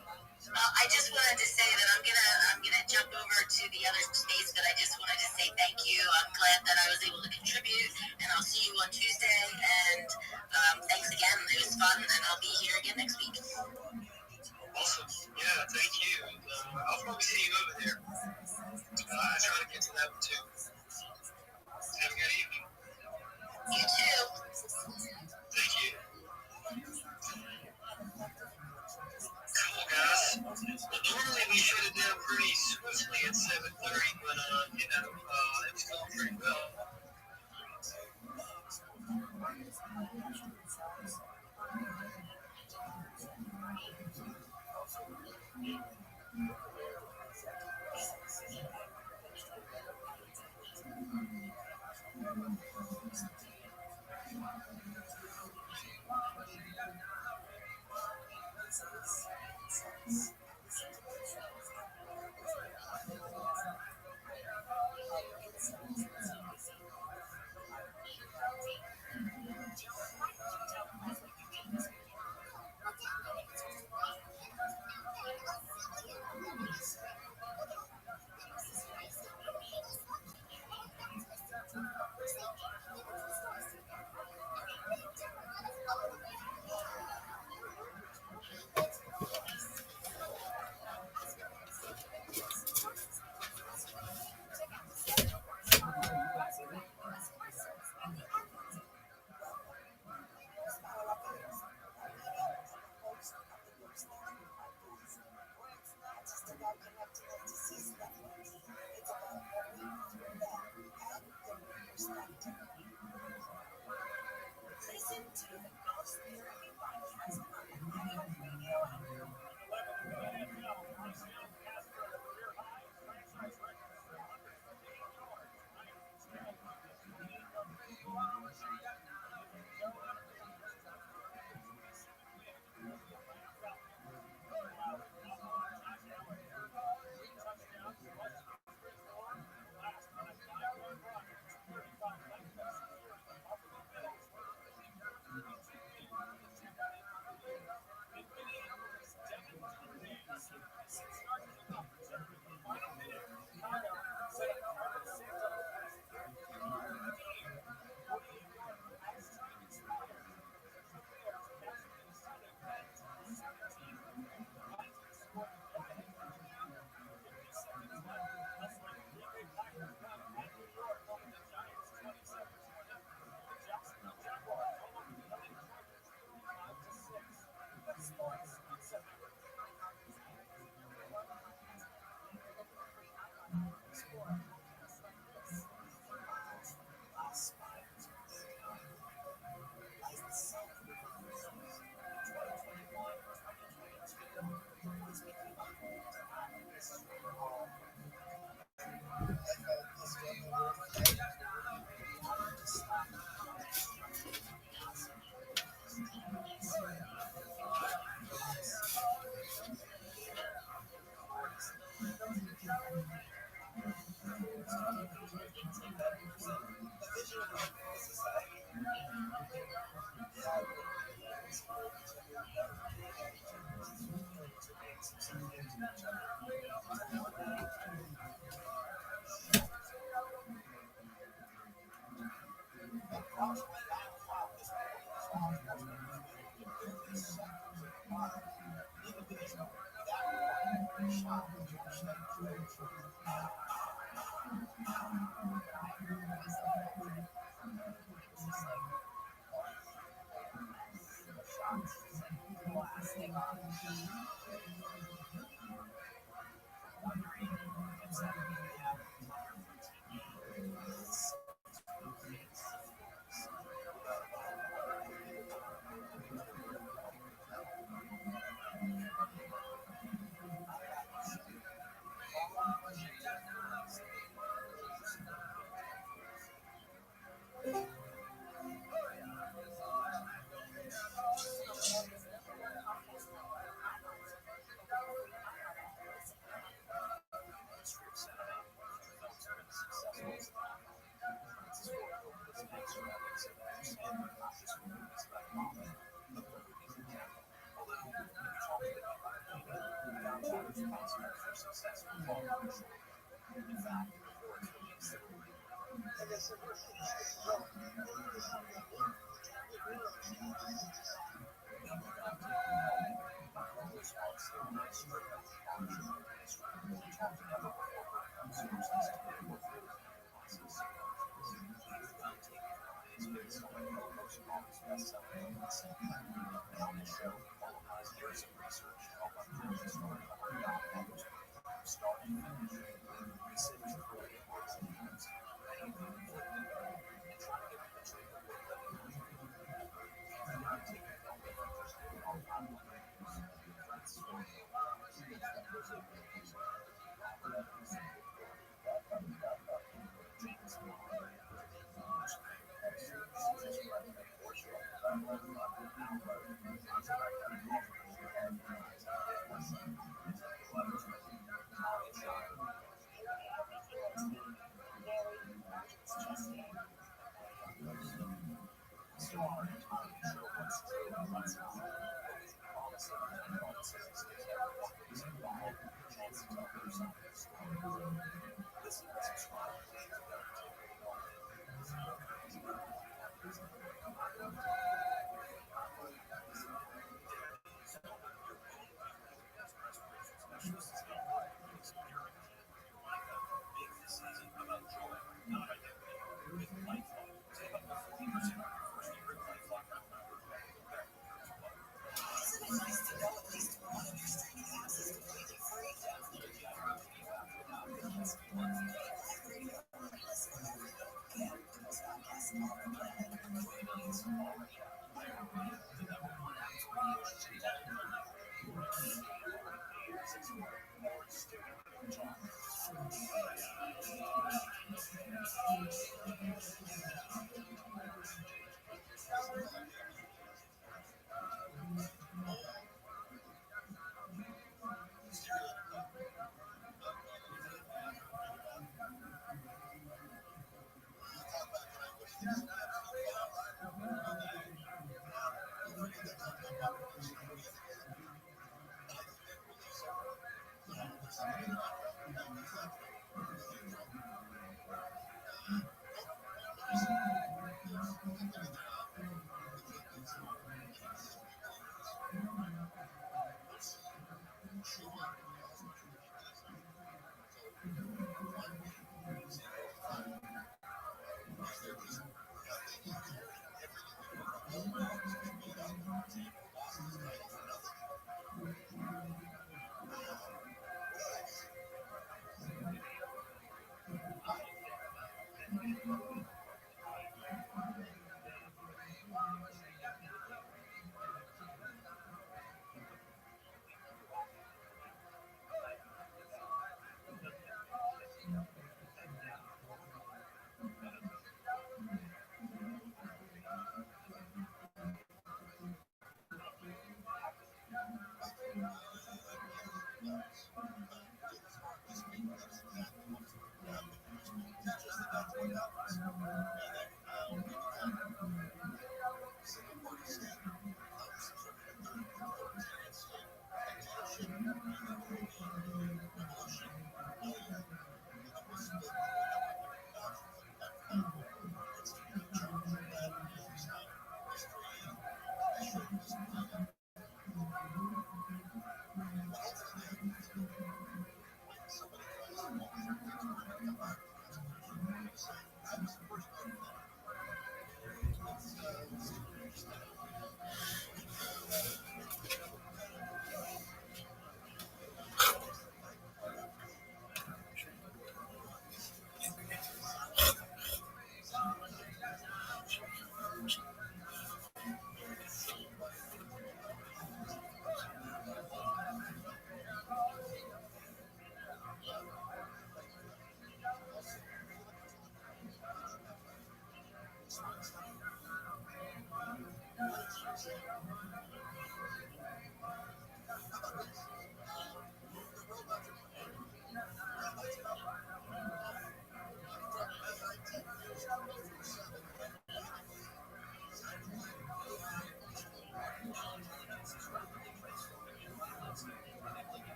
I just wanted to say that I'm gonna jump over to the other space, but I just wanted to say thank you. I'm glad that I was able to contribute, and I'll see you on Tuesday. And thanks again. It was fun, and I'll be here again next week. Awesome. Yeah, thank you. And I'll probably see you over there. I try to get to that one too. Have a good evening. You too. Thank you. Cool, guys. Well, normally we shut it down pretty swiftly at 7:30, but it was going pretty well.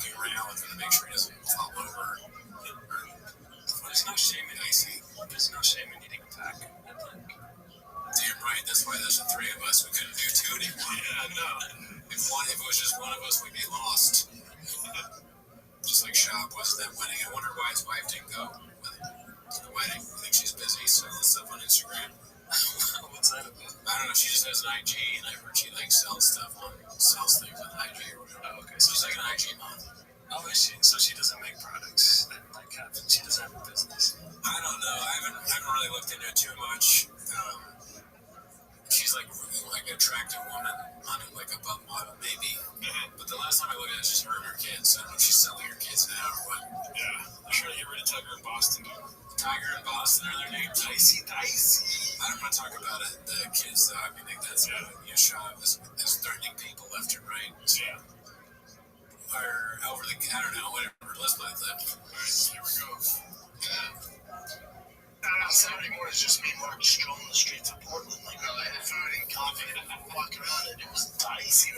walking around with him to make sure he doesn't fall over. There's no shame in icy. There's no shame in eating a pack. Damn right. That's why there's the three of us. We couldn't do two anymore. Yeah, no. If it was just one of us, we'd be lost. Just like Shop was at that wedding. I wonder why his wife didn't go to the wedding. I think she's busy selling stuff on Instagram. What's that about? I don't know. She just has an IG, and I heard she sells things on IG or whatever. Oh, okay. So she's like an IG mom. Oh, is she? So she doesn't make products and she doesn't have a business. I don't know. I haven't really looked into it too much. She's like an attractive woman on it, like a butt model maybe. Mm-hmm. But the last time I looked at it, it's just her and her kids. I don't know if she's selling her kids now or what. Yeah, I'm trying to get rid of Tiger in Boston, dude. Tiger in Boston are their names. Dicey. I don't want to talk about it. The kids though. I mean, that's Shop is threatening people left and right. Yeah. Or over the, I don't know, whatever. Let's play that. Alright, here we go. Yeah. Not Saturday morning, it's just me and Mark strolling the streets of Portland. Like, I had food and coffee and walking around, and it was dicey.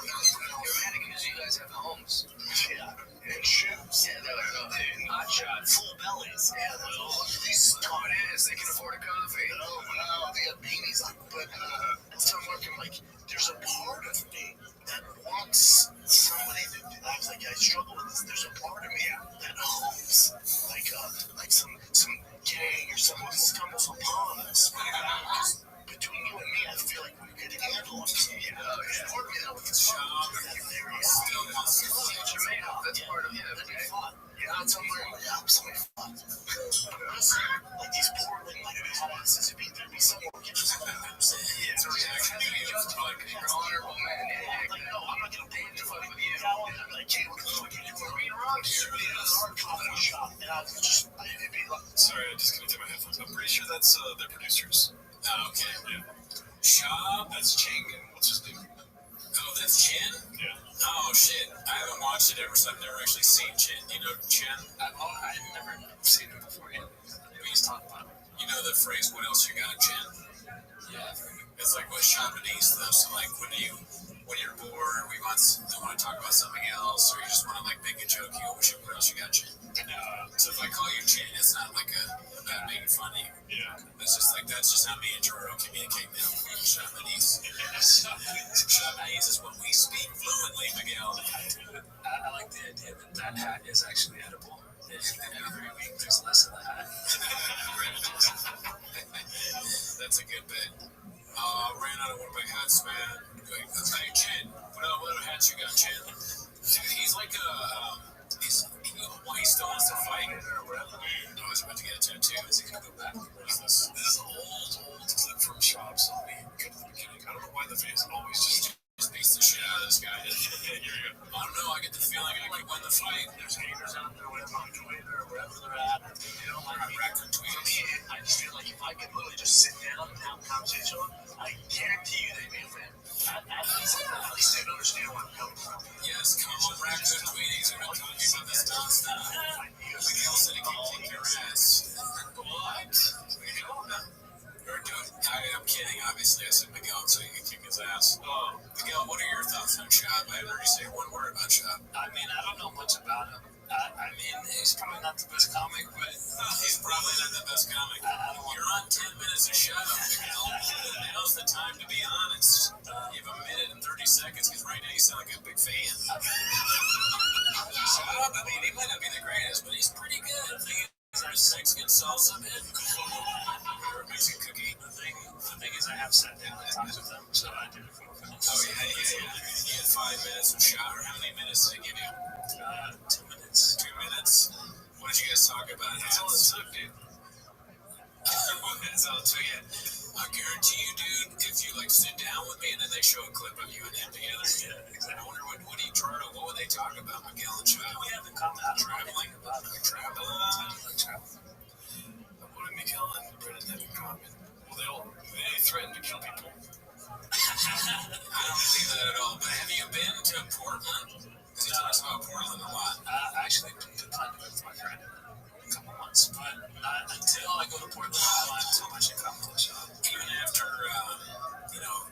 Dramatic because you guys have homes. Yeah. And shoes. Yeah, they're like, hot shot, full bellies. Yeah, these common ass, they can afford a coffee. No, they have beanies on. But that's how I'm like, there's a part of me that wants somebody to, I was like, I struggle with this. There's a part of me that hopes, like some gang or someone stumbles upon us. Because between you and me, I feel like we could handle it. There's part of me that would still wants to fight. That's part of it. Yeah, I'm somewhere like, somebody fucked. Like these Portland, like, badasses, there'd be someone who can just it's a reaction to you. Like, you're an honorable man. Like, no, I'm not gonna pay to fight with you. I'm like, hey, what the fuck are you doing? Being around here? It's our coffee shop. And I was just, it'd be like, sorry, I disconnected my headphones. I'm pretty sure that's their producers. Oh, okay. Yeah. Shop, that's Ching, and what's his name? Oh, that's Chen? Yeah. Oh, shit. I haven't watched it ever, so I've never actually seen Chen. You know Chen? I've never seen him before. He's talking about. You know the phrase, what else you got, Chen? Yeah. It's like what Japanese though, so like when you're bored, we want to talk about something else, or you just want to like make a joke, you go, what else you got, Chen? So if I call you Chen, it's not like a bad making fun of you. Yeah. It's just like, that's just how me and Joro communicate now. Japanese. Japanese is what we speak fluently, Miguel. I like the idea that hat is actually edible. Every week there's less of the hat. That's a good bit. Ran out of one of my hats, man. Hey, Chen, what other hats you got, Chen? Dude, he's like he still wants to fight. I was about to get a tattoo. Is he gonna go back? What is this? This is an old clip from Shops. Let me go to the beginning. I don't know why the fans always just beats the shit out of this guy. Here you go. I don't know. I get the feeling I could win the fight. There's haters out there, whatever on Twitter or wherever they're at. They don't like raccoon tweets. I just feel like if I could literally just sit down and have a conversation, I guarantee you they'd be a fan. At least they'd understand where I'm coming from. Yes, come on, raccoon tweeties. We've been talking about this nonstop. Miguel said he can kick your ass. What? I'm kidding, obviously. I said Miguel so he can kick his ass. Miguel, what are your thoughts on Shop? I haven't heard you say one word about Shop. I mean, I don't know much about him. I mean, he's probably not the best comic, but he's probably not the best comic. You're on 10 minutes of Shop, Miguel. Now's the time to be honest. You have a minute and 30 seconds, because right now you sound like a big fan. Shop, I mean, he might not be the greatest, but he's pretty good. Is there a Mexican salsa bit? Or a Mexican cookie? The thing is, I have sat down and talked with them, so I did it for them. Oh, yeah. You had 5 minutes of Shop. How many minutes did they give you? 2 minutes. 2 minutes? What did you guys talk about? That's all it took, dude. That's all it took, yeah. I guarantee you, dude, if you like sit down with me and then they show a clip of you and him together, I wonder what do you try to, what would they talk about, Miguel and Shop? We have in common traveling. What do Miguel and Brennan have in common? Well, they threaten to kill people. I don't believe that at all, but have you been to Portland? Because he talks about Portland a lot. Actually, I plan to go with my friend in a couple months, but until I go to Portland, I don't have too much in common with Shop. Even after,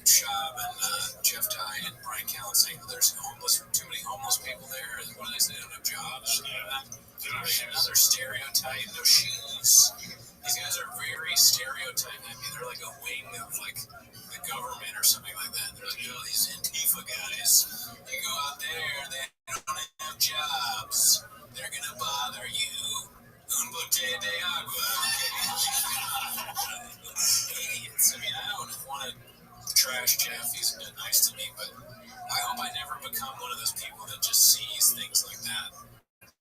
Shop and Jeff Ty guy in Bryan Callen saying that there's too many homeless people there, and what do they say? They don't have jobs. Yeah. Another stereotype. No shoes. These guys are very stereotyped. I mean, they're like a wing of like the government or something like that. They're like, oh, these Antifa guys. You go out there, they don't have jobs. They're gonna bother you. Un bote de agua. Idiots. I mean, I don't want to trash Jeff. He's been nice to me, but I hope I never become one of those people that just sees things like that.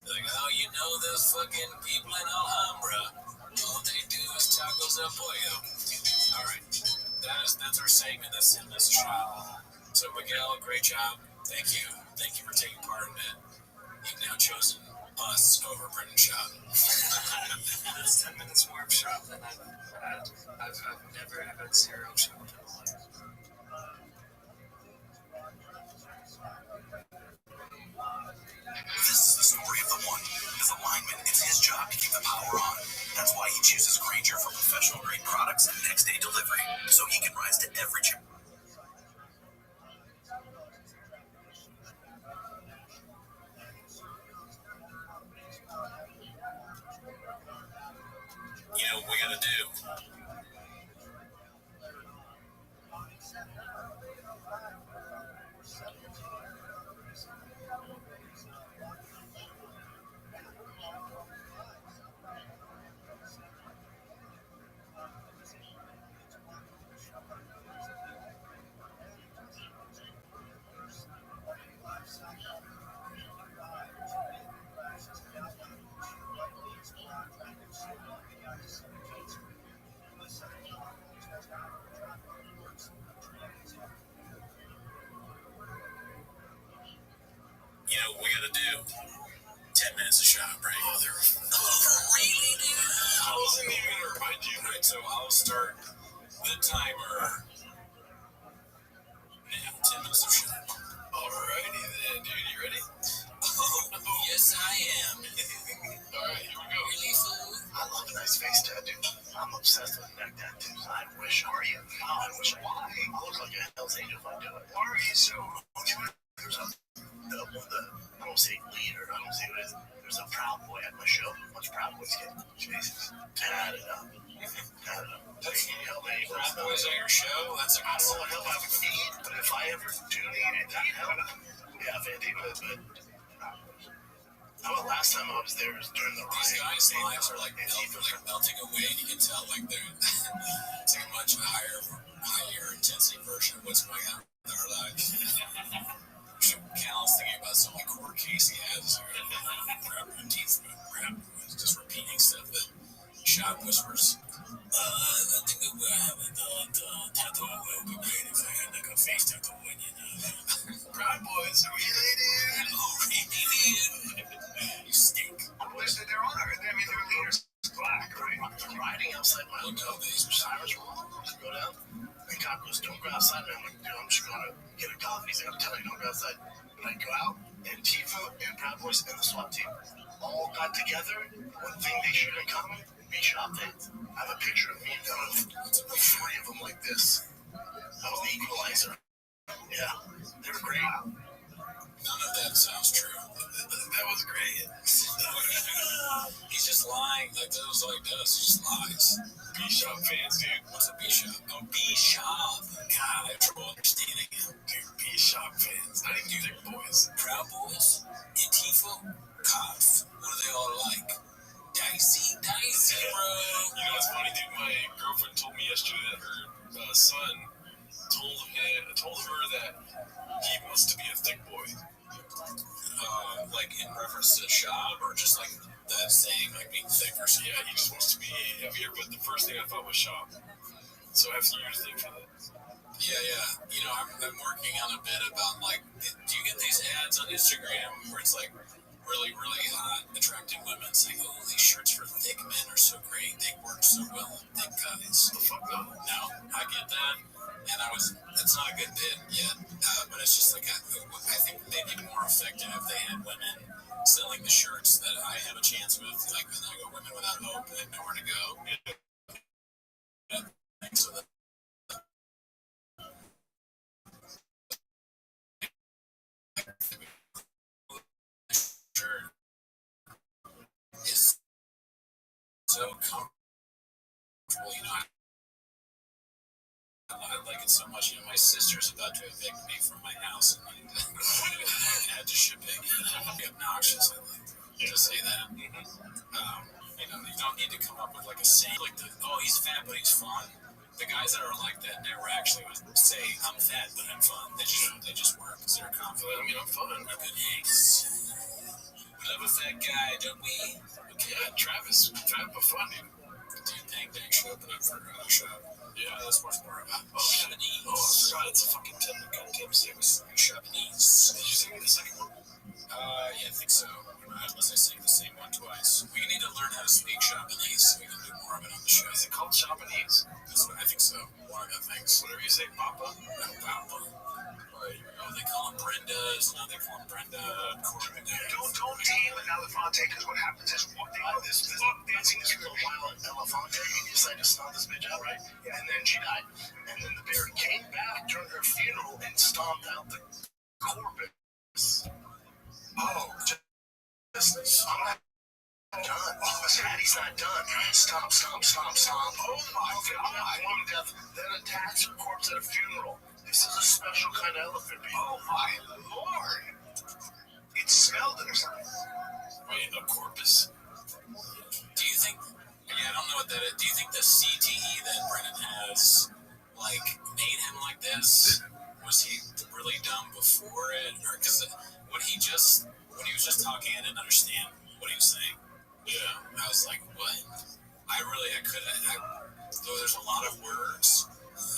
Like, oh, you know those fucking people in Alhambra. All they do is tacos al pollo. All right. That's our segment. That's in this shop. So, Miguel, great job. Thank you. Thank you for taking part in that. You've now chosen us over Brendan Shop. That's 10 minutes more of shop than I've had. I've never had zero shop in my life. This is the story of the one. As a lineman, it's his job to keep the power on. That's why he chooses Grainger for professional grade products and next day delivery, so he can rise to every challenge. You know what we gotta do? You know what we gotta do? 10 minutes of shop break. Oh, they're really, dude? I wasn't even gonna remind you. Right, so I'll start the timer now. 10 minutes of shop. Alrighty then, dude. You ready? Oh, yes, I am. Alright, here we go. Really, fool? I love a nice face tattoo. I'm obsessed with neck tattoos. I wish. Are you? I wish. Why? I look like a Hell's Angel if I do it. Are you? So, there's I don't say leader. I don't say what it is. There's a Proud Boy at my show. What's Proud Boys get? Jesus. Tat it up. Tat it up. Proud Boys at your show? That's a I don't know what help I would need, but if I ever do need it, that help. Yeah, Vandy, but last time I was there was during the riot. These guys' lives are like melting away, and you can tell like they're it's like a much higher intensity version of what's going on in our lives. Cal's thinking about some like court case he has, just repeating stuff that Shop whispers. I think that we're having the tattoo would be great if I had like a face tattoo when you know. Proud Boys, really, dude? Oh, really, dude? You stink. Boys, they're on our, I mean, their leaders black, right? I'm riding outside my hotel, these sirens roll, just go down. And cop goes, don't go outside, man. I'm like, dude, I'm just going to get a coffee. He's like, I'm telling you, don't go outside. And I go out, and Tifa and Proud Boys and the SWAT team all got together. One thing they share in common, be shop fans. I have a picture of me and them, 40 of them like this. I was the equalizer. Yeah, they were great. None of that sounds true. That was great. He's just lying. Like that was like us. He just lies. B-Shop fans, dude. What's a B-Shop? Oh, B-Shop. God, I have trouble understanding him. Dude, B-Shop fans. Not even Thick Boys. Proud Boys? Antifa? Cops. What are they all like? Dicey, bro. You know what's funny, dude? My girlfriend told me yesterday that her son told her that he wants to be a thick boy. Like in reference to Shab, or just like that saying, like being thick or something? Yeah, he just wants to be heavier, but the first thing I thought was Shab. So I have to use think for that. Yeah. You know, I'm working on a bit about, like, do you get these ads on Instagram where it's like really, really hot, attractive women? It's like, oh, these shirts for thick men are so great. They work so well on thick guys. The fuck no. No, I get that. And it's not a good bit yet, but it's just like, I think they'd be more effective if they had women selling the shirts that I have a chance with. Like, when I go women without hope and nowhere to go. So that so comfortable, I like it so much. My sister's about to evict me from my house, and I had to ship it. It'd be obnoxious, I think, to say that. You don't need to come up with like a saying like he's fat but he's fun. The guys that are like that never actually would say I'm fat but I'm fun. They just work because they're confident. I'm fun. I'm good eggs. We love a fat guy, don't we? Okay, yeah, Travis, fat but fun, dude. Bang Bang show open up for shop. Yeah, that's much more about Chamonix. Oh, I forgot it's a fucking 10 goddamn 6. Chamonix. Did you sing the second one? Yeah, I think so. Unless I sing the same one twice. We need to learn how to speak Chamonix so we can do more of it on the show. Is it called Chamonix? That's what I think so. One of the things. Whatever you say, Papa. No, Papa. Oh, they call him Brenda's. No, they call him Brenda. Don't team with Elefante, because what happens is this dancing is real violent. Elefante, he decided to stomp this bitch out, right? Yeah. And then she died. And then the bear came back during her funeral and stomped out the corpus. Oh, just I'm not done. Oh, Daddy's not done. Stomp. Oh my God. One death, then attacks her corpse at a funeral. This is a special kind of elephant. Oh my Lord. It smelled it or something. Wait, a corpus? Do you think, I don't know what that is. Do you think the CTE that Brennan has, made him like this? Was he really dumb before it? Or, because when he was just talking, I didn't understand what he was saying. Yeah. I was like, what? Though there's a lot of words,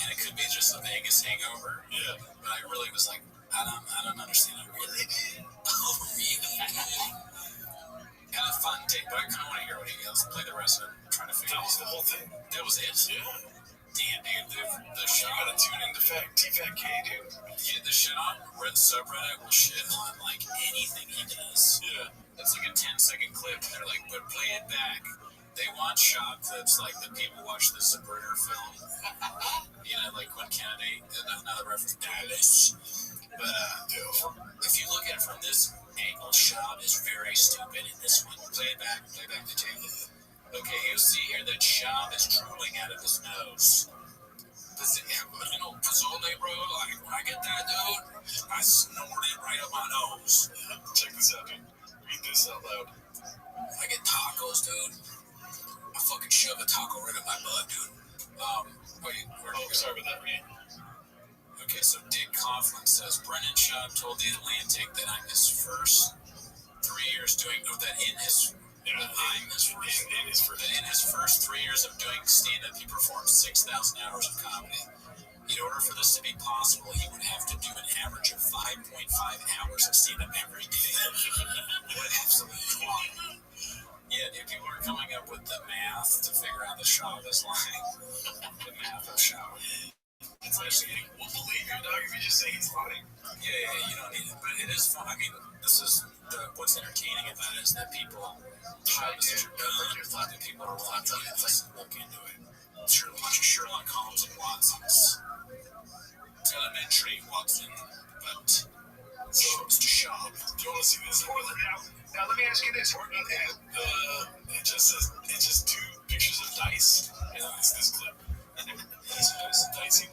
and it could be just a Vegas hangover. Yeah. But I really was like, I don't understand it really. Oh, really? Kind of fun take, but I kind of want to hear what he else. Play the rest of it. I'm trying to figure out. That was the whole thing. That was it? Yeah. Damn, dude. The shit. You gotta tune into T-Fat K, dude. Yeah, the shit on subreddit will shit on, anything he does. Yeah. It's like a 10-second clip, and they're like, but play it back. They want shot clips like the people watch the Zapruder film. Like when Kennedy, another reference to Dallas. But if you look at it from this angle, Shab is very stupid in this one. Play back the tape. Okay, you'll see here that Shab is drooling out of his nose. Pozole, bro, when I get that, dude, I snort it right up my nose. Check this out, dude. Read this out loud. I get tacos, dude. I fucking shove a taco right up my butt, dude. Sorry about that, Reed. Okay, so Dick Coughlin says, Brennan Schaub told The Atlantic that in his first 3 years of doing stand-up, he performed 6,000 hours of comedy. In order for this to be possible, he would have to do an average of 5.5 hours of stand-up every day. What absolute twat. Yeah, dude, people are coming up with the math to figure out the Schaub is lying. The math of Schaub. It's actually, we'll believe you, dog, if you just say he's lying. Yeah, you don't need it. But it is fun. I mean, this is what's entertaining about it is that people try to that people are locked on it. Look into it. It's a bunch of Sherlock Holmes and Watsons. It's elementary, Watson, but so Mr. Schaub. Do you want to see this? Now let me ask you this. It just 2 pictures of dice. And it's this clip. Dicey.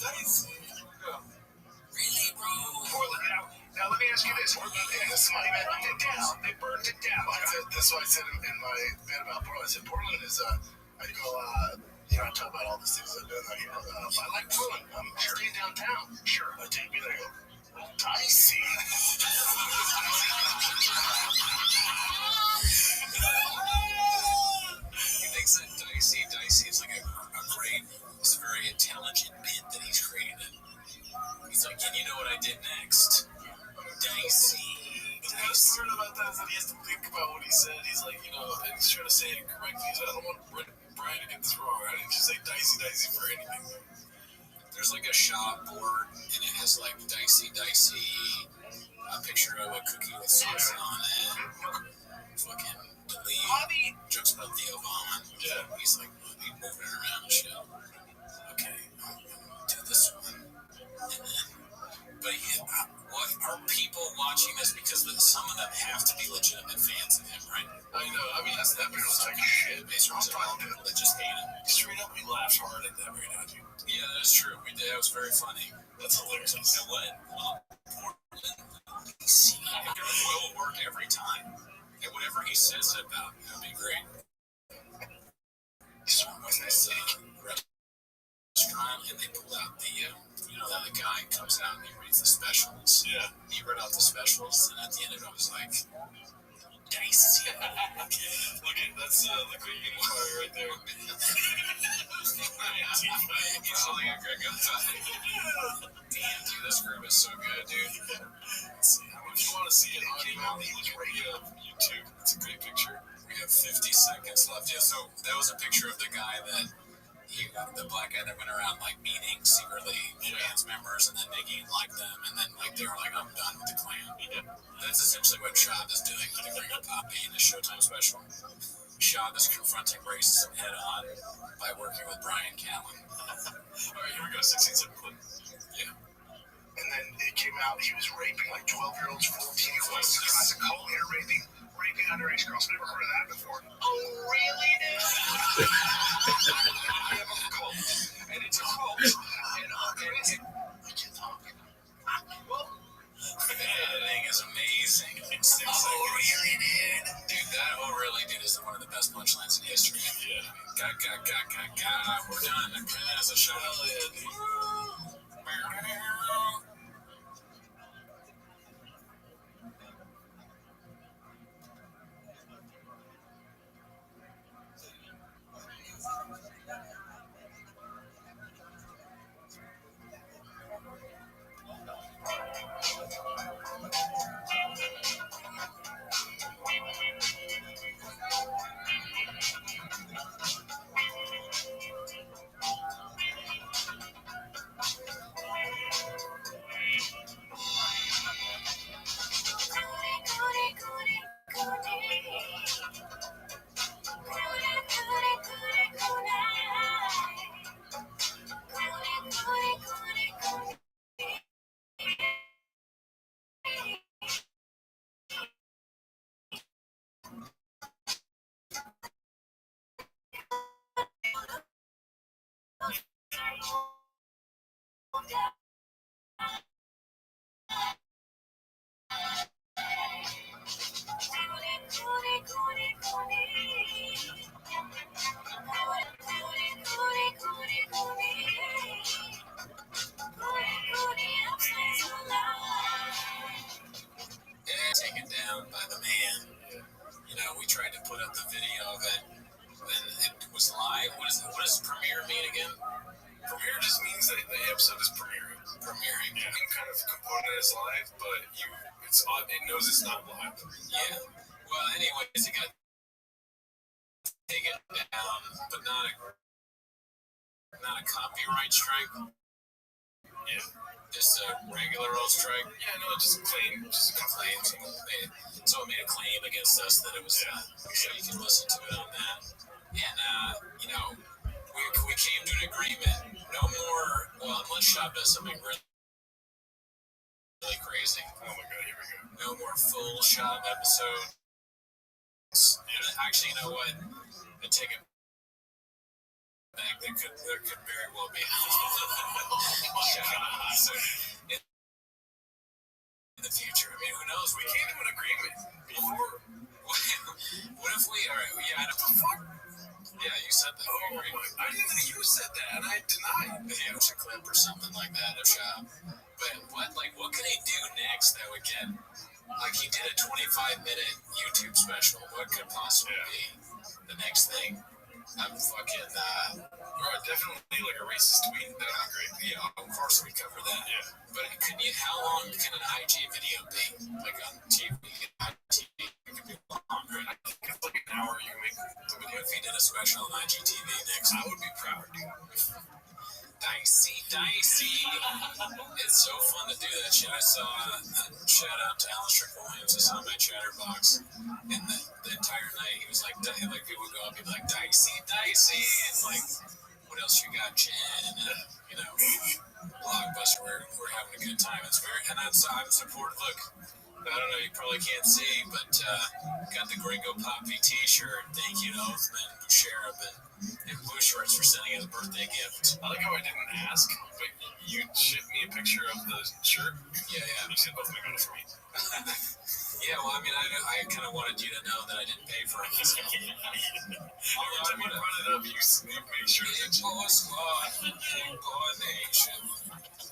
Really, bro? Portland, now let me ask you this. They burned it down. That's what I said in my bit about Portland. I said Portland is I talk about all the cities I've been out here. I like Portland. I'm staying downtown. Sure. I take me there. Dicey. He thinks that Dicey is like a great, it's a very intelligent bit that he's created. He's like, and you know what I did next? Dicey. The best part about that is that he has to think about what he said. He's like, and he's trying to say it correctly. He's like, I don't want Brian to get this wrong. I didn't just say Dicey for anything. There's like a shop board, and it has like Dicey, a picture of a cookie with sauce on it. Fucking delete. Jokes about Theo Vaughn. Yeah. He's like moving it around and shit. Okay, I'm gonna do this one. And then, but what are people watching this? Because some of them have to be legitimate fans of him, right? I know. I mean, that video looks like shit. I'm fine with it. That just hate him. Straight up, we laughed hard at that video. Yeah, that's true. We did. That was very funny. That's hilarious. And what? Portland, DC. It will work every time. And whatever he says about it, it'll be great. So when this restaurant, and they pulled out the, the guy comes out and he reads the specials. Yeah. He read out the specials, and at the end of it, I was like, dicey. Look at that's the Greek inquiry right there. He's holding a Greg outside. Damn, dude, this group is so good, dude. Let's see how much you want to see it on YouTube. It's a great picture. We have 50 seconds left. Yeah, so that was a picture of the guy that the black guy that went around like meeting secretly fans members and then making like them, and then like they were like, I'm done with the clan. That's essentially what Shab is doing with the Ring of Poppy in the Showtime special. Shab is confronting racism head on by working with Brian Callen. Alright, here we go, 16-second clip. Yeah. And then it came out he was raping like 12-year-olds, 14-year-olds. Classic cult leader raping underage girls. Never heard of that before. Oh, really, dude? I have a cult. And it's a cult. And I can't talk. Well, editing is amazing. Really, dude? Dude, that really, dude, is one of the best punchlines in history. Yeah. We're done. As a show. Taken down by the man. We tried to put up the video of it, and it was live. What does premiere mean again? Premiere just means that the episode is premiering. Yeah. You can kind of component it as live, but it knows it's not live. Yeah. Well, anyways, it got taken down, but not a copyright strike. Yeah. Just a regular old strike. Yeah, no, just a claim. Just a claim. Someone made a claim against us that it was, so you can listen to it on that. And, we came to an agreement. No more, unless Shab does something really crazy. Oh my god, here we go. No more full Shab episodes. Actually, you know what? I take it back. There could very well be. So, in the future, I mean, who knows? We came to an agreement before. What if we are? Yeah, I don't know. Yeah, you said that. Oh, I didn't think you said that, and I denied. Yeah, it was a clip or something like that of Shab. But what can he do next that would get? Like, he did a 25-minute YouTube special. What could possibly be the next thing? I'm fucking, definitely like a racist tweet. That'd be great. Yeah, of course we cover that. Yeah. But how long can an IG video be? Like on TV, it could be long, right? I think it's like an hour you can make the video. If he did a special on IGTV next, I would be proud, dude. Dicey. It's so fun to do that shit. I saw shout out to Alistair Williams. I saw my chatterbox, and the entire night he was like people would go up, he'd be like dicey, and like, what else you got, Jen? Blockbuster. We're having a good time. It's very, and I'm supportive. Look, don't know, you probably can't see, but got the Gringo Poppy t-shirt. Thank you to Oathman, Sheriff, and Blue Shorts for sending us a birthday gift. I like how I didn't ask, but you shipped me a picture of the shirt. Yeah. You said Oathman got it for me. Yeah, well, I mean, I kind of wanted you to know that I didn't pay for it. So. Every time you brought it up, you make sure that you... Boy Squad, Boy Nation.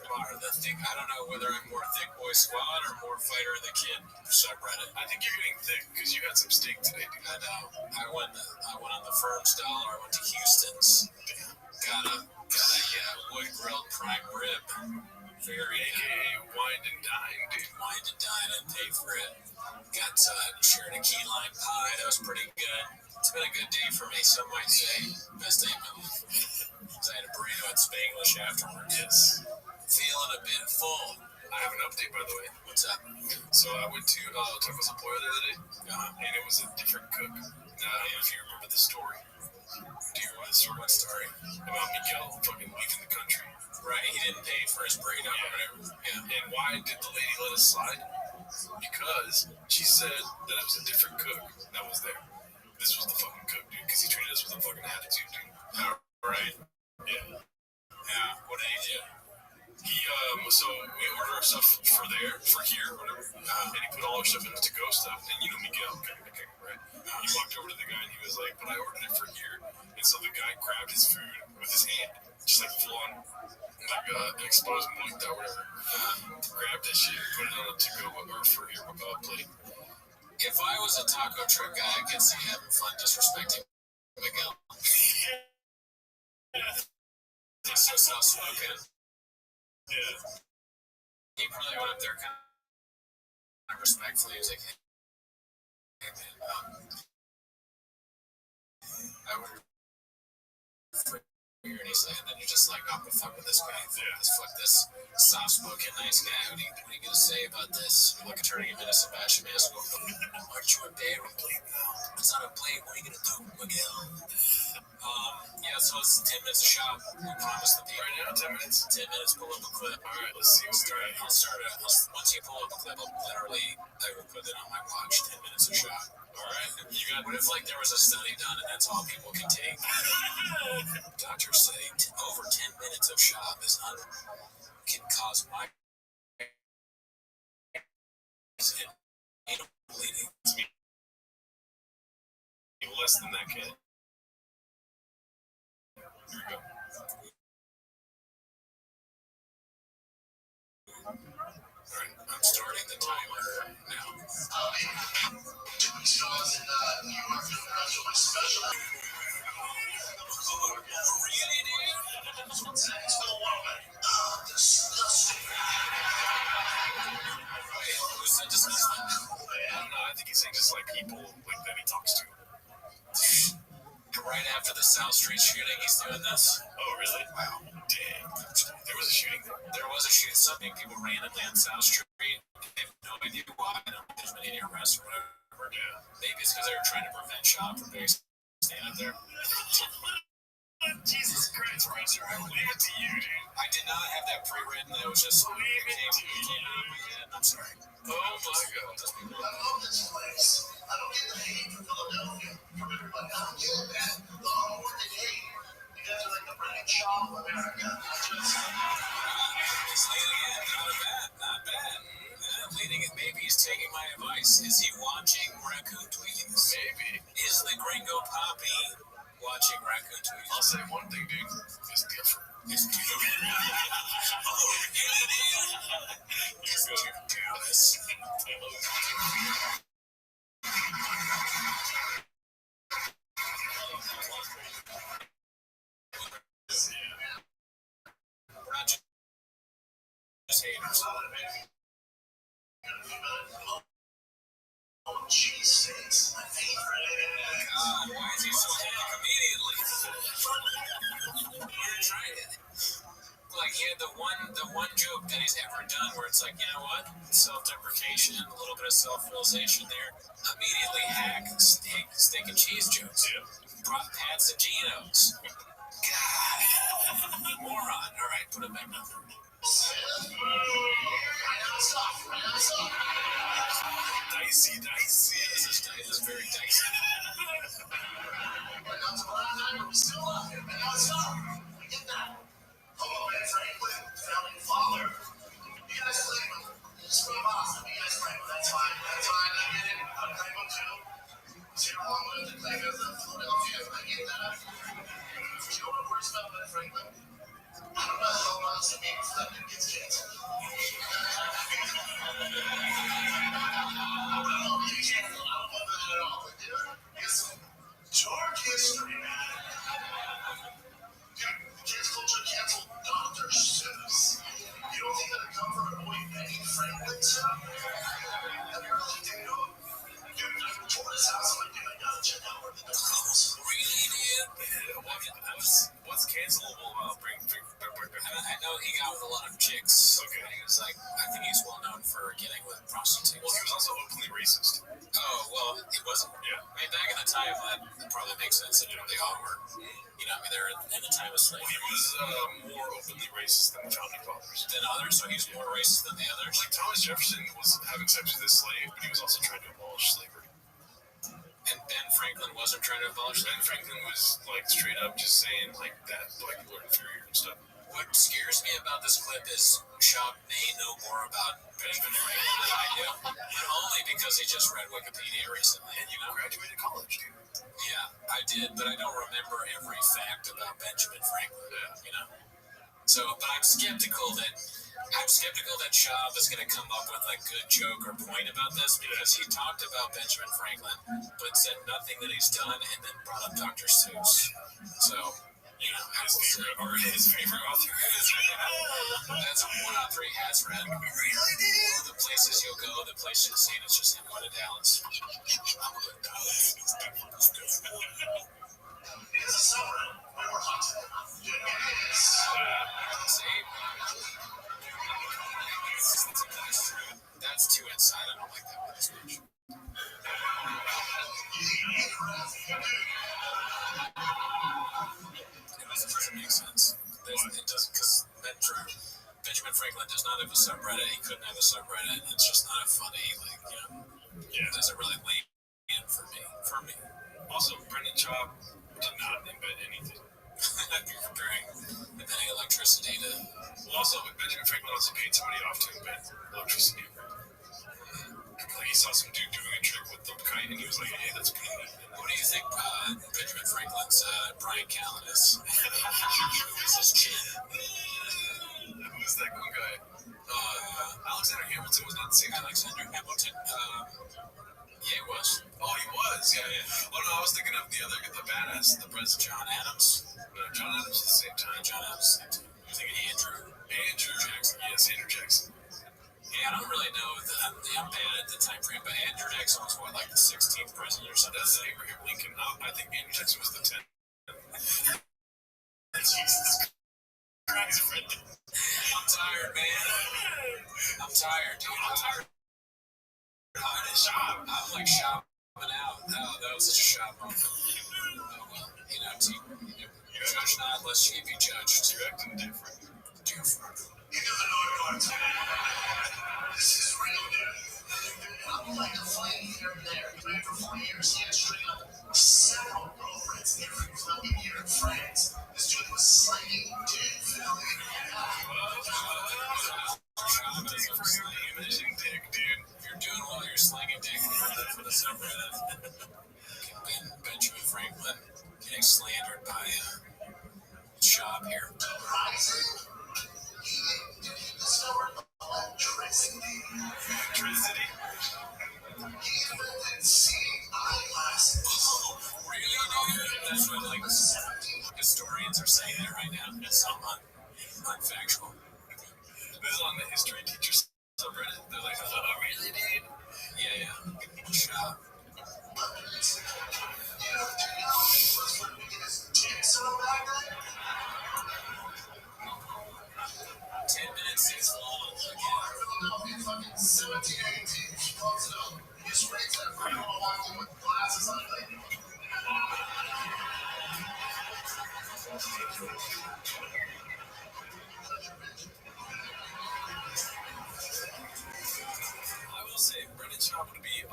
I don't know whether I'm more Thick Boy Squad or more Fighter of the Kid subreddit. I think you're getting thick because you had some steak today, dude. I know. I went on the Firm's Dollar. I went to Houston's. Got a wood grilled prime rib. Very AKA wine and dine, dude. Wine and dine and pay for it. Got shared a key lime pie. That was pretty good. It's been a good day for me. Some might say best day of my life. I had a burrito at Spanglish afterwards. Yes. Feeling a bit full. I have an update, by the way. What's up? So I went to Tacos El Pollo the other day, and it was a different cook. Now, I don't know if you remember the story. Do you remember the story? What story? About Miguel fucking leaving the country. Right, he didn't pay for his burrito or whatever. Yeah. And why did the lady let us slide? Because she said that it was a different cook that was there. This was the fucking cook, dude, because he treated us with a fucking attitude, dude. Right. Yeah. Yeah. What did he do? He, so we ordered our stuff for here, whatever, and he put all our stuff in the to-go stuff, and you know Miguel, right? He walked over to the guy, and he was like, but I ordered it for here, and so the guy grabbed his food with his hand, just like full-on, like, exposed moita or whatever, grabbed that shit, put it on a to-go or for here plate. If I was a taco truck guy, I could see having fun disrespecting Miguel. Yeah. He's so soft-spoken. Yeah. He probably went up there kind of respectfully. He was like, hey man, I would for you. And he's like, and then you're just like, I'm gonna fuck with this guy. Fuck this soft-spoken, nice guy. What are you gonna say about this? You're like turning him into Sebastian Maniscalco. Aren't you a bear? It's not a blade. What are you gonna do, Miguel? Yeah, so it's 10 minutes of shop. We promised the people. Right now, 10 minutes? 10 minutes, pull up a clip. All right, let's see. I'll start it. Once you pull up a clip, I will put it on my watch. 10 minutes of shop. All right. You got. What if there was a study done and that's all people can take? Doctors say over 10 minutes of shop can cause bleeding. Less than that, kid. Here we go. Alright, I'm starting the timer now. Doing shows in New York for my special. Really, dude? It's been a while, man. Disgusting. Who said disgusting? I don't know. I think he's saying just like people like that he talks to. Right after the South Street shooting, he's doing this. Oh, really? Wow. Dang. There was a shooting there? There was a shooting. Some people randomly on South Street. They have no idea why. I don't think there's been any arrests or whatever. Yeah. Maybe it's because they were trying to prevent shop from being standing there. Jesus Christ, Spencer. I leave it to you, dude. I did not have that pre-written. It was just Leave it to you. I'm sorry. Oh, my God. I love this place. I don't get the hate from Philadelphia. From everybody. I don't get that. The hard-working hate. You guys are like the British Shaw of America. He's leading it. Not bad. Leading it. Maybe he's taking my advice. Is he watching Raccoon Tweetings? Maybe. Is the Gringo Poppy watching Raccoon Tweetings? I'll say one thing, dude. It's different. It's different. It's ridiculous. We're not just haters. Oh, cheese steaks. My favorite. God, why is he so hack immediately? We're trying it. Like he had the one joke that he's ever done where it's like, you know what? Self-deprecation, a little bit of self-realization there. Immediately hack steak and cheese jokes. Yeah. Pats and Geno's. God. Moron. All right, put it back down. Dicey. This is very dicey. But not to we're still alive, and now it's not. We get that. Hello, Ben Franklin, founding father. You guys claim him. Just from Boston, you guys claim him. That's fine. I get it. I claim him too. Was here long lived to claim him as a Philadelphia. I get that. You know what works about Ben Franklin? I don't know how long it's being reflected gets canceled. I don't know. You can't. I don't want that at all. But dude, it's dark history, man. Dude, kids culture canceled Dr. Seuss. You don't think that'd come from a boy Benny Franklin, sir? Have you really taken him? Dude, I toured his house. I'm like, dude, I gotta check out where the door goes. Really, dude? What's cancelable about I know he got with a lot of chicks. Okay. He was like, I think he's well known for getting with prostitutes. Well, he was also openly racist. Oh, well, he wasn't. Yeah. I mean, back in the time, that probably makes sense. They all were, they're in the time of slavery. Well, he was more openly racist than the founding fathers. Than others, so he's more racist than the others. Like Thomas Jefferson was having sex with his slave, but he was also trying to abolish slavery. And Ben Franklin wasn't trying to abolish Ben Franklin was like straight up just saying like that black people are inferior and stuff. What scares me about this clip is Shop may know more about Benjamin Franklin than I do, but only because he just read Wikipedia recently. And you graduated college, dude. Yeah, I did, but I don't remember every fact about Benjamin Franklin. So, but I'm skeptical that Shab is going to come up with a good joke or point about this because he talked about Benjamin Franklin, but said nothing that he's done, and then brought up Dr. Seuss. So, his favorite author. That's 1 out of 3 has read. Really, dude? The places you'll go, the places you'll see, and it's just him going to Dallas. It's a summer. We were hunting. Yes. See? That's too inside. I don't like that one as much. It doesn't make sense. It doesn't, because Benjamin Franklin does not have a subreddit. He couldn't have a subreddit. It's just not funny. It doesn't really lean in for me. Also, Brendan Schaub did not invent anything. You're comparing inventing electricity to. Well, also, Benjamin Franklin also paid somebody off to invent electricity. Like, he saw some dude doing a trick with the kite, and he was like, hey, that's pretty neat. What do you think Benjamin Franklin's Brian Callen is? Who is his chin? Who is that one guy? Alexander Hamilton was not the same. Alexander Hamilton. Yeah, he was. Oh, he was. Yeah. Oh no, I was thinking of the badass, the president. John Adams. No, John Adams at the same time. John Adams. You're thinking Andrew Jackson. Yes, Andrew Jackson. Yeah, I don't really know. I'm bad at the time frame, but Andrew Jackson was the 16th president or something. That's Abraham Lincoln. I think Andrew Jackson was the 10th. Jesus Christ, Brendan. I'm tired, man. I'm tired, dude. I'm tired. I'm shopping out. Oh, that was such a shop moment. Oh, well, you judge not unless you be judged. You're acting different. You never know what you're doing. This is real, dude. I'm like a flame here and there. For 4 years, he had straight up several girlfriends every fucking year in France. This dude was slanging dick, Phil. Dick, dude. If you're doing well, you're slanging dick for the subreddit. Benjamin Franklin getting slandered by Shab here. Surprising? He discovered electricity. He invented seeing eyeglasses. Oh, really, dude? That's what historians are saying there right now. It's unfactual. This is on the history teacher's subreddit. They're like, oh, really, dude? Yeah. Shab. Let's put his dicks on back then. 10 minutes is long. Philadelphia, fucking 1718. Close it up. He just raised that free girl walked in with glasses on. I will say, Brendan Schaub would be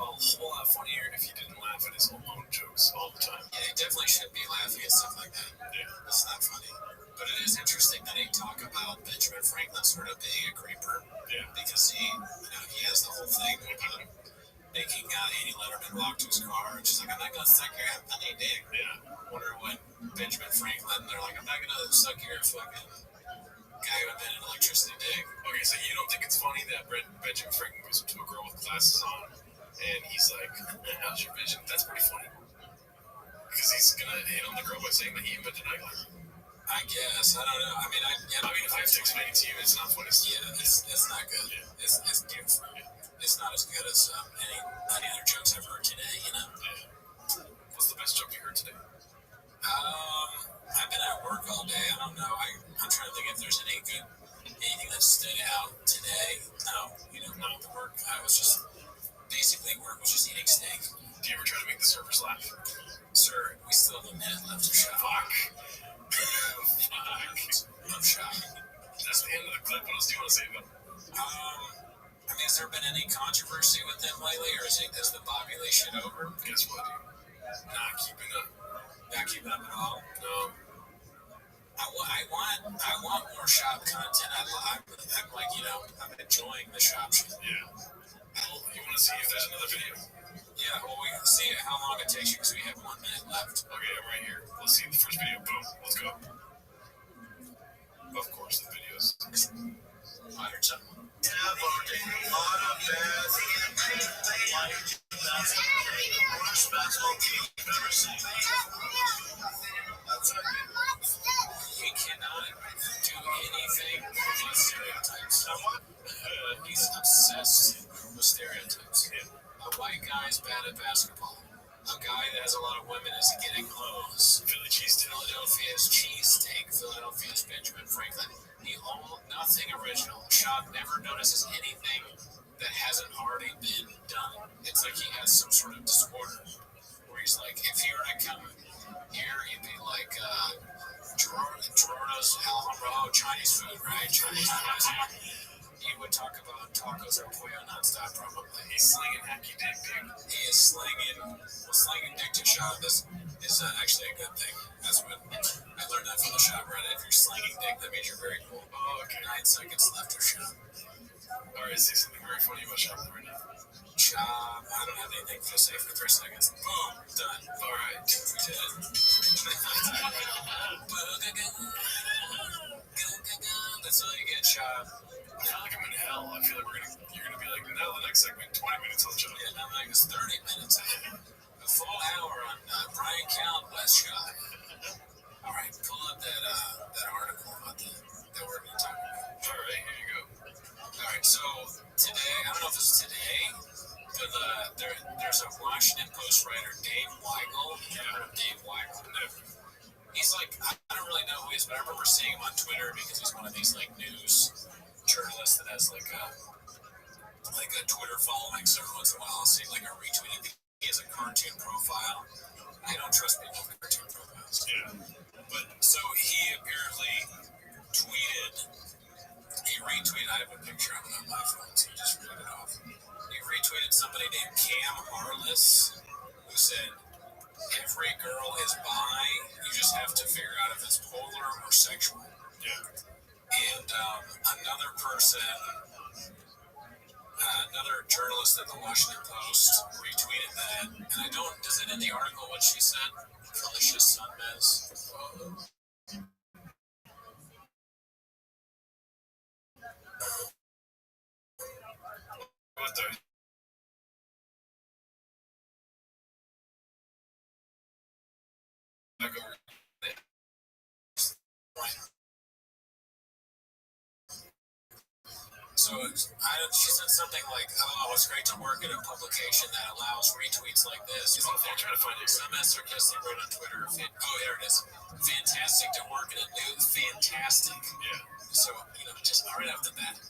sort of being a creeper. Yeah. Because he has the whole thing about making Annie Letterman walk to his car, and she's like, I'm not going to suck your funny dick. Yeah. Wonder what Benjamin Franklin, they're like, I'm not going to suck your fucking guy who invented electricity dick. Okay, so you don't think it's funny that Benjamin Franklin goes up to a girl with glasses on, and he's like, how's your vision? That's pretty funny. Because he's going to hit on the girl by saying that he invented eyeliner. I guess. I don't know. I mean, if I have to explain it to you, it's not funny. Yeah, it's not good. Yeah. It's beautiful. Yeah. It's not as good as any other jokes I've heard today, Yeah. What's the best joke you heard today? I've been at work all day. I don't know. I'm trying to think if there's anything that stood out today. No, not the work. Work was just eating steak. Do you ever try to make the servers laugh? Sir, we still have a minute left of shop. Fuck. Of shop. That's the end of the clip. What else do you want to say about it? Has there been any controversy with them lately, or has the Bobby Lee shit over? Guess what, dude? Not keeping up. Not keeping up at all? No. I want more shop content. I'm like, I'm enjoying the shop shit. Yeah. Well, you want to see if there's another video? Yeah, well, we can see how long it takes you because we have 1 minute left. Okay, I'm right here. Let's see the first video. Boom. Let's go. Of course, the videos. I heard something. He cannot do anything with stereotypes. He's obsessed with stereotypes. A white guy is bad at basketball. A guy that has a lot of women is getting clothes. Philly cheesesteak. Philadelphia's cheesesteak. Philadelphia's Benjamin Franklin. Nothing original. Shop never notices anything that hasn't already been done. It's like he has some sort of disorder where he's like, if you were to come here, you'd be like, Gerardo's Alhambra Chinese food, right? Chinese food. He would talk about tacos and pollo nonstop, probably. He's slinging hacky dick, dude. He is slinging dick to shop. This is actually a good thing. That's what I learned that from the shop Reddit. If you're slinging dick, that means you're very cool. Oh, okay. 9 seconds left of shop. Alright, say something very funny about shop right now. Shop. I don't have anything to say for 3 seconds. Boom. Done. Alright. We did it. That's all you get, shop. I feel like I'm in hell. I feel like you're gonna be like, now the next segment, 20 minutes on the show. Yeah, now the next 30 minutes. A full hour on Brian Count West Shot. All right, pull up that article about that we're going to talk about. All right, here you go. All right, so today, I don't know if it's today, but there's a Washington Post writer, Dave Weigel. Yeah. Dave Weigel. Never. He's like, I don't really know who he is, but I remember seeing him on Twitter because he's one of these like news journalists that has like a Twitter following. So every once in a while I'll see like a retweet. He has a cartoon profile. I don't trust people with cartoon profiles. Yeah. But so he apparently retweeted, I have a picture of him on my phone, so he just read it off. He retweeted somebody named Cam Harless, who said, every girl is bi, you just have to figure out if it's polar or sexual. Yeah. And another journalist at the Washington Post retweeted that, and does it in the article what she said? Felicia Sunmez. What the? So she said something like, "Oh, it's great to work at a publication that allows retweets like this." I'll try to find it. Semester Kissing wrote on Twitter. Oh, there it is. Fantastic to work at a new. Fantastic. Yeah. So just right off the bat,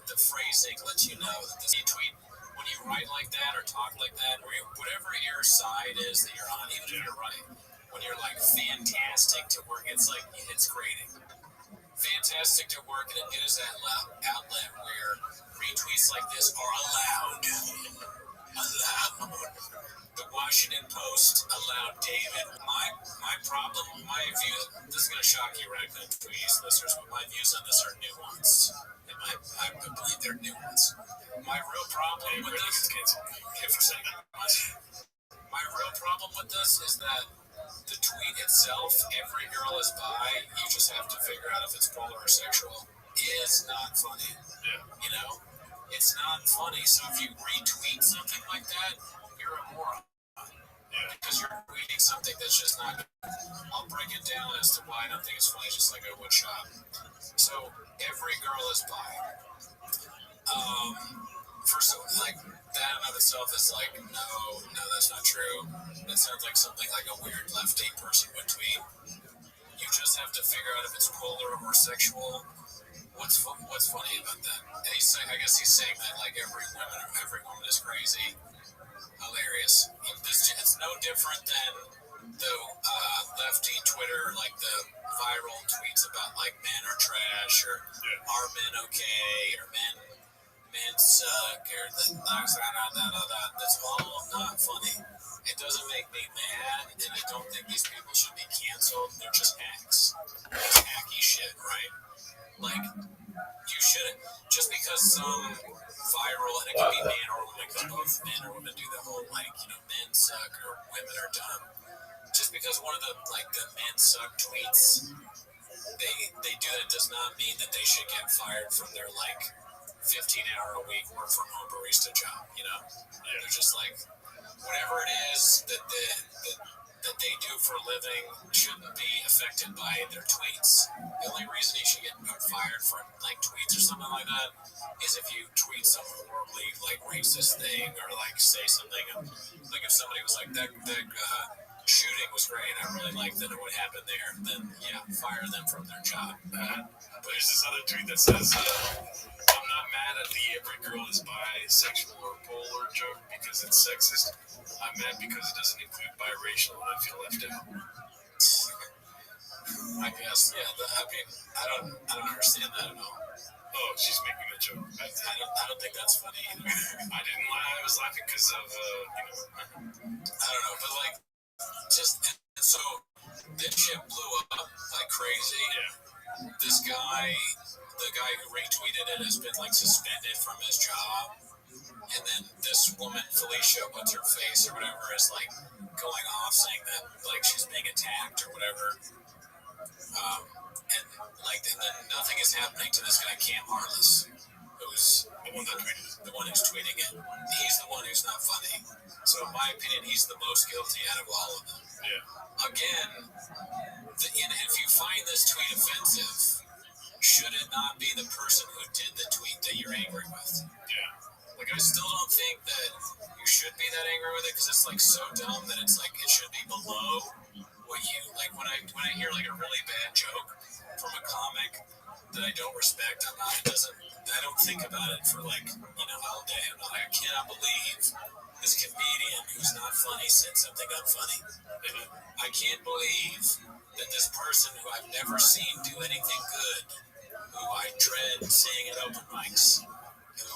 the phrasing lets you know that this tweet, when you write like that or talk like that, or whatever your side is that you're on, even if you're right, when you're like fantastic to work, it's like it's grading. Fantastic to work in a news outlet where retweets like this are allowed. The Washington Post allowed David. My problem, my view, this is going to shock you, right? Please, listeners, but my views on this are nuanced. I believe they're new ones. My real problem with this, my real problem with this is that the tweet itself, every girl is bi, you just have to figure out if it's polar or sexual, is not funny. Yeah. You know? It's not funny, so if you retweet something like that, you're a moron. Yeah. Because you're tweeting something that's just not good. I'll break it down as to why I don't think it's funny, just like I would shop. So, every girl is bi. First of all, like, that in of itself is like, no, that's not true. That sounds like something like a weird lefty person would tweet. You just have to figure out if it's polar or sexual. What's funny about that? And I guess he's saying that like every woman is crazy. Hilarious. It's no different than the lefty Twitter, like the viral tweets about like men are trash or are men okay or men suck or that's all not funny. It doesn't make me mad, and I don't think these people should be canceled. They're just hacks. It's hacky shit, right? Like, you shouldn't, just because some viral, and it could be man or woman, because both men or women do the whole, like, you know, men suck or women are dumb. Just because one of the men suck tweets, they do that does not mean that they should get fired from their, 15-hour-a-week work from home barista job, you know? Yeah. They're just like, whatever it is that they do for a living shouldn't be affected by their tweets. The only reason you should get fired from tweets or something like that is if you tweet some horribly racist thing or say something like if somebody was like that shooting was great, I really liked that it would happen there, then yeah, fire them from their job. But there's this other tweet that says I'm not mad at the every girl is bisexual or polar joke because it's sexist. I'm mad because it doesn't include biracial and I feel left out. I guess, yeah. I don't understand that at all. Oh, she's making a joke. I don't think that's funny either. I didn't lie. I was laughing because of I don't know, but so this shit blew up like crazy. Yeah. This guy, the guy who retweeted it, has been suspended from his job. And then this woman, Felicia, what's her face or whatever, is going off saying that she's being attacked or whatever. And then nothing is happening to this guy, Cam Harless, who's the one who's tweeting it. He's the one who's not funny. So in my opinion, he's the most guilty out of all of them. Yeah. Again, if you find this tweet offensive, should it not be the person who did the tweet that you're angry with? Yeah. I still don't think that you should be that angry with it because it's so dumb that it's it should be below what you when I hear a really bad joke from a comic that I don't respect. I don't think about it for all day. I cannot believe this comedian who's not funny said something unfunny. I can't believe that this person who I've never seen do anything good, who I dread seeing at open mics, who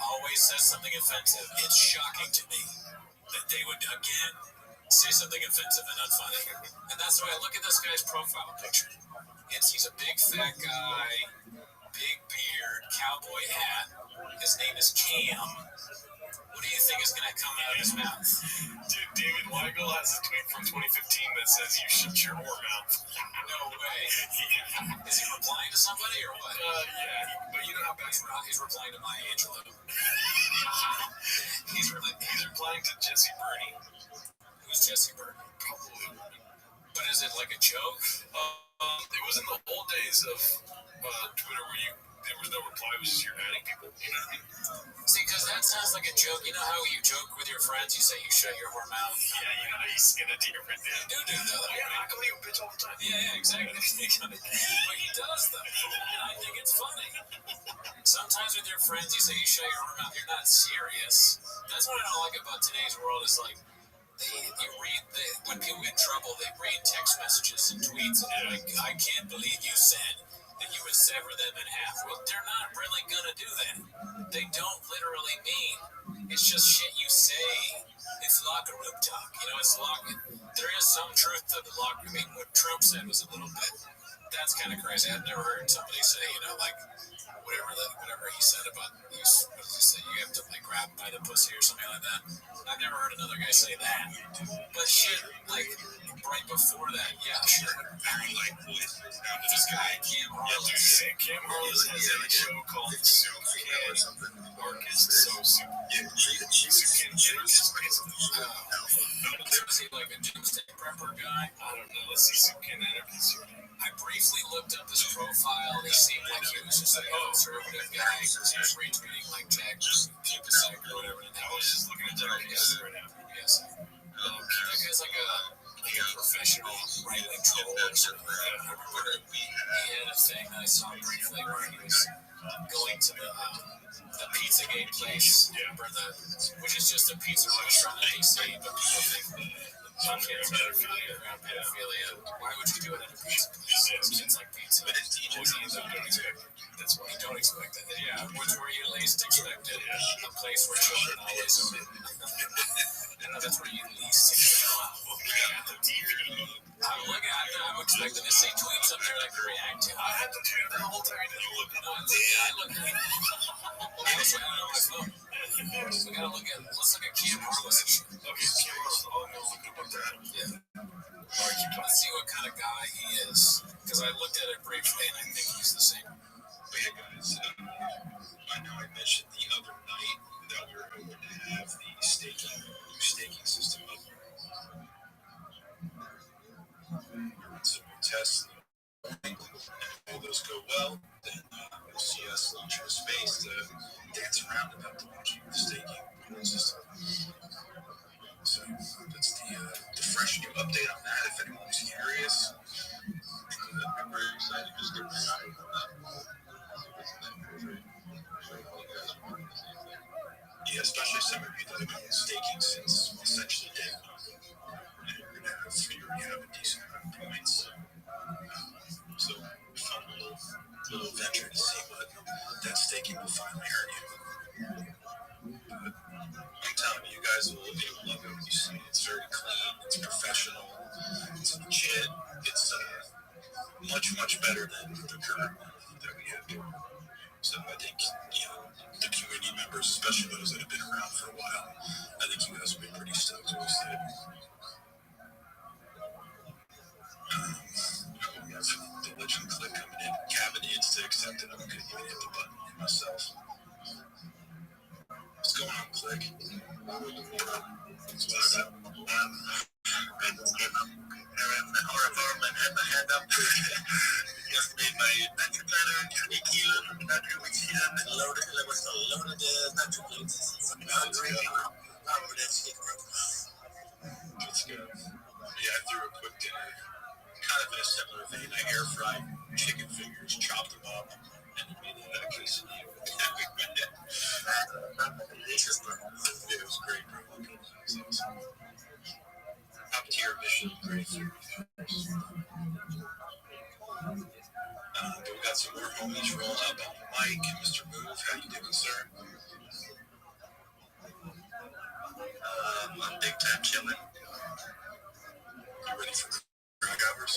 always says something offensive. It's shocking to me that they would again say something offensive and unfunny. And that's why I look at this guy's profile picture. He's a big fat guy, big beard, cowboy hat. His name is Cam. What do you think is going to come out of his mouth? Dude, David Weigel has a tweet from 2015 that says you shut your whore mouth. No way. Yeah. Is he replying to somebody or what? Yeah. But you know how bad he's replying to Maya Angelou. He's replying to Jesse Burney. Who's Jesse Burney? Probably. But is it like a joke? It was in the old days of Twitter where there was no reply, it was just you're adding people. You know what I mean? See, because that sounds like a joke. You know how you joke with your friends? You say you shut your whore mouth. Yeah, you know how you say that to your friend. You do that. Yeah, I call you a bitch all the time. Yeah, exactly. But he does, though. And I think it's funny. Sometimes with your friends, you say you shut your whore mouth. You're not serious. That's what I don't like about today's world is when people get in trouble, they read text messages and tweets and they're like, I can't believe you said that you would sever them in half. Well, they're not really going to do that. They don't literally mean. It's just shit you say. It's locker room talk. There is some truth to the locker room. What Trump said was a little bit. That's kind of crazy. I've never heard somebody say, whatever he said about what did he say? You have to like grab him by the pussy or something like that. I've never heard another guy say that. But shit, like right before that, yeah, sure. Like this guy Cam Harless. Cam Harless has a show called Soup or something. Marcus So Soup. Yeah, was he like a gym stick prepper guy? I don't know. Let's see Soup Can Anarchy. I briefly looked up his profile. He seemed like he was just a conservative guy. He was retweeting like Jack, just keep it safe or whatever. And I was just looking at Jack right now. Yes. That guy's like a professional right-wing troll or something like that. He had a thing that I saw briefly where he was going to the Pizzagate place, which is just a pizza restaurant in DC, but people think kids around pedophilia. Why would you do it at a pizza place? Kids like pizza. But it's DJ. That's why you don't expect it. Yeah, which where you least expect it. A place where children always are. That's where you least expect it. I'm expecting to see tweets up there that I can react to. I had to tweet the whole time. I look at let's look at Cam Harless. Okay, Cam Harless. All I know is looking about that. Yeah. Let's see what kind of guy he is. Because I looked at it briefly and I think he's the same. But yeah, guys, I know I mentioned the other night that we were hoping to have the staking system up. So we'll test. And if all those go well, then we'll see us launch into space to dance around about the launching of the staking system. So that's the fresh new update on that. If anyone's curious, I'm very excited just to get my eye on that. Yeah, especially some of you that have been staking since essentially day one. And you're going to have a decent amount of points. So, fun little venture to see what that staking will finally earn you. But I'm telling you, you guys will love it when you see it. It's very clean, it's professional, it's legit, it's much, much better than the current one that we have. So I think, the community members, especially those that have been around for a while, I think you guys will be pretty stoked with it. We have the legend click coming in. Cabin needs to accept it. I couldn't even hit the button myself. What's going on, Click? What's up? Or if I had my hand up, just made my battery planner, 20 kilos of battery, which he had loaded. It was a loaded battery plates. That's good. Yeah, I threw a quick dinner, kind of in a similar vein. I air fried chicken fingers, chopped them up, and made a quesadilla. It was great, bro. Top tier mission, great food. But we got some more homies rolling up on the mic. Mr. Move, how you doing, sir? I'm big time chilling. You ready for drug hours?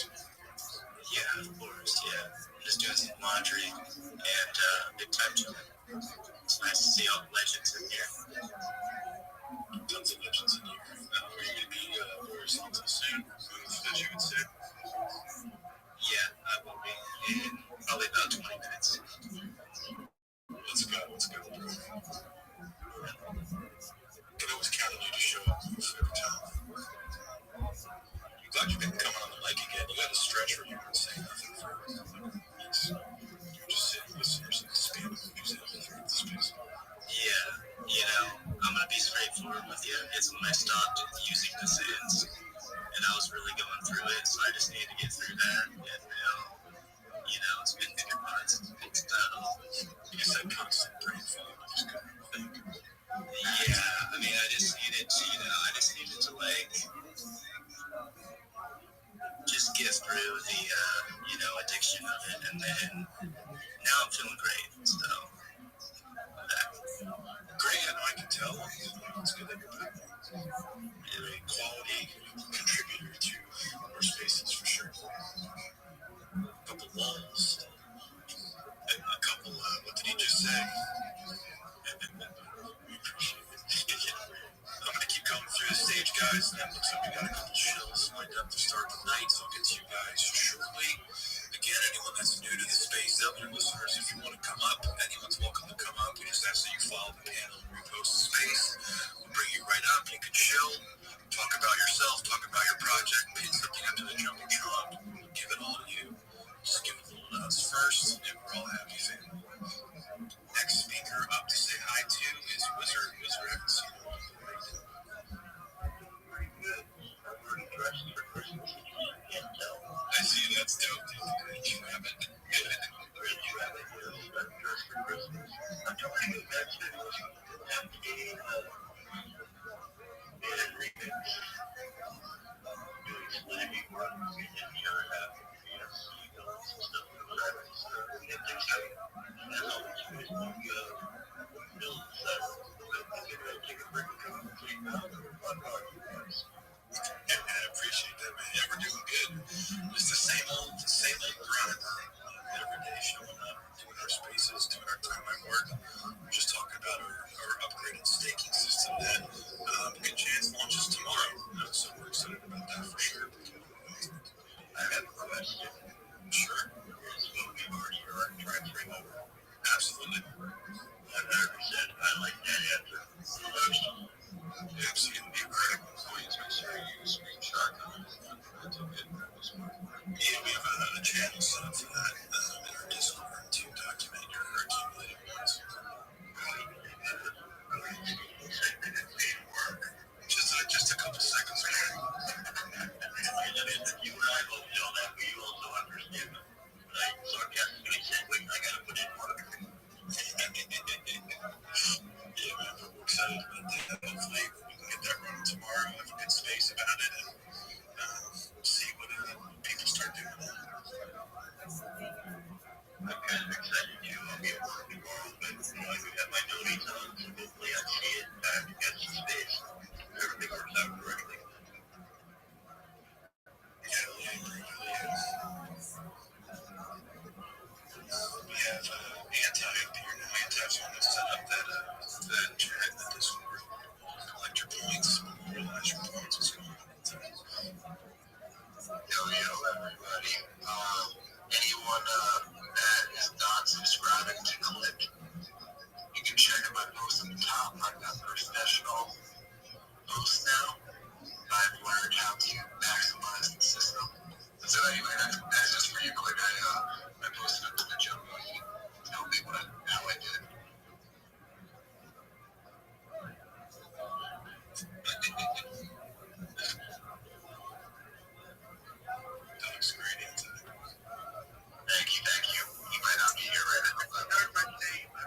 Yeah, of course, yeah. I'm just doing some laundry and big time chilling. It's nice to see all the legends in here. Tons of legends in here. Are you going to be horizontal soon? As you would say? Yeah, I will be in probably about 20 minutes. Let's go, bro. Can always count on you to show up every time. I'm glad you've been coming on the mic again. You got a stretch where you weren't saying nothing for weeks. You were just sitting listeners and spamming movies out throughout the space. Yeah, I'm going to be straightforward with you. It's when I stopped using the Sands, and I was really going through it, so I just needed to get through that, and now, it's been 2 months. It's I guess that constant brain fog just kind of thing. Yeah, I mean, I just needed to, just get through the, addiction of it, and then now I'm feeling great, so, great, I know I can tell. It's good that you're back. You're a quality contributor to our spaces, for sure. A couple walls, and a couple, what did he guys, and it looks like we got a couple shills lined up to start tonight, so I'll get to you guys shortly. Again, anyone that's new to the space out there, listeners, if you want to come up, anyone's welcome to come up. We just ask that you follow the panel and repost the space. We'll bring you right up. You can chill, talk about yourself, talk about your project, pin something up to the jumbotron. We'll give it all to you. Just give it a little to us first, and we're all happy family. Next speaker up to say hi to is Wizard. Wizard, I haven't seen him all night. Pretty good. I'm pretty dressed for Christmas. Can't tell. I see, that's dope, dude. The Grinch Rabbit. Grinch Rabbit, yes. I'm dressed for Christmas. I'm trying to imagine it was navigating and remix. Doing slamming work in the other half. Yes, seagulls and stuff like that. We have things like, as always, we build the set. I'm going to take a break and come and clean out and run on you guys. Yeah, man, I appreciate that, man. Yeah, we're doing good. Just the same old grind. Every day showing up, doing our spaces, doing our timeline work. We're just talking about our upgraded staking system that good chance launches tomorrow. So we're excited about that for sure. I have a question. Sure. Is what we've already heard transferring over? Absolutely. 100%. I like that answer. Yeah, so you can be critical points. Make sure you screenshot them. That's a good purpose. Yeah, we have a channel set up for that in our Discord to document your accumulated points. Just a couple seconds. You and I both know that, but you also understand that. But I sarcastically said, wait, I gotta put in work. Yeah, man, we're excited about that. Hopefully, we can get that running tomorrow. Have a good space about it, and we'll see what people start doing. I'm kind of excited too. I'll be at work tomorrow, but I do have my donates on, so hopefully I see it back against the space. Everything works out correctly. Yeah, we agree. We have Anti up here now. Anti's one that set up that chat in the Discord. Collect your points, realize your points. What's going on? Yo, everybody. Anyone that is not subscribing to Click, you can check out my post on the top. I've got professional posts now. I've learned how to maximize the system. So anyway, that's just for you, Click. I posted up to the jump. Tell me how I did. That looks great, Anti. Thank you. You might not be here right at the club. I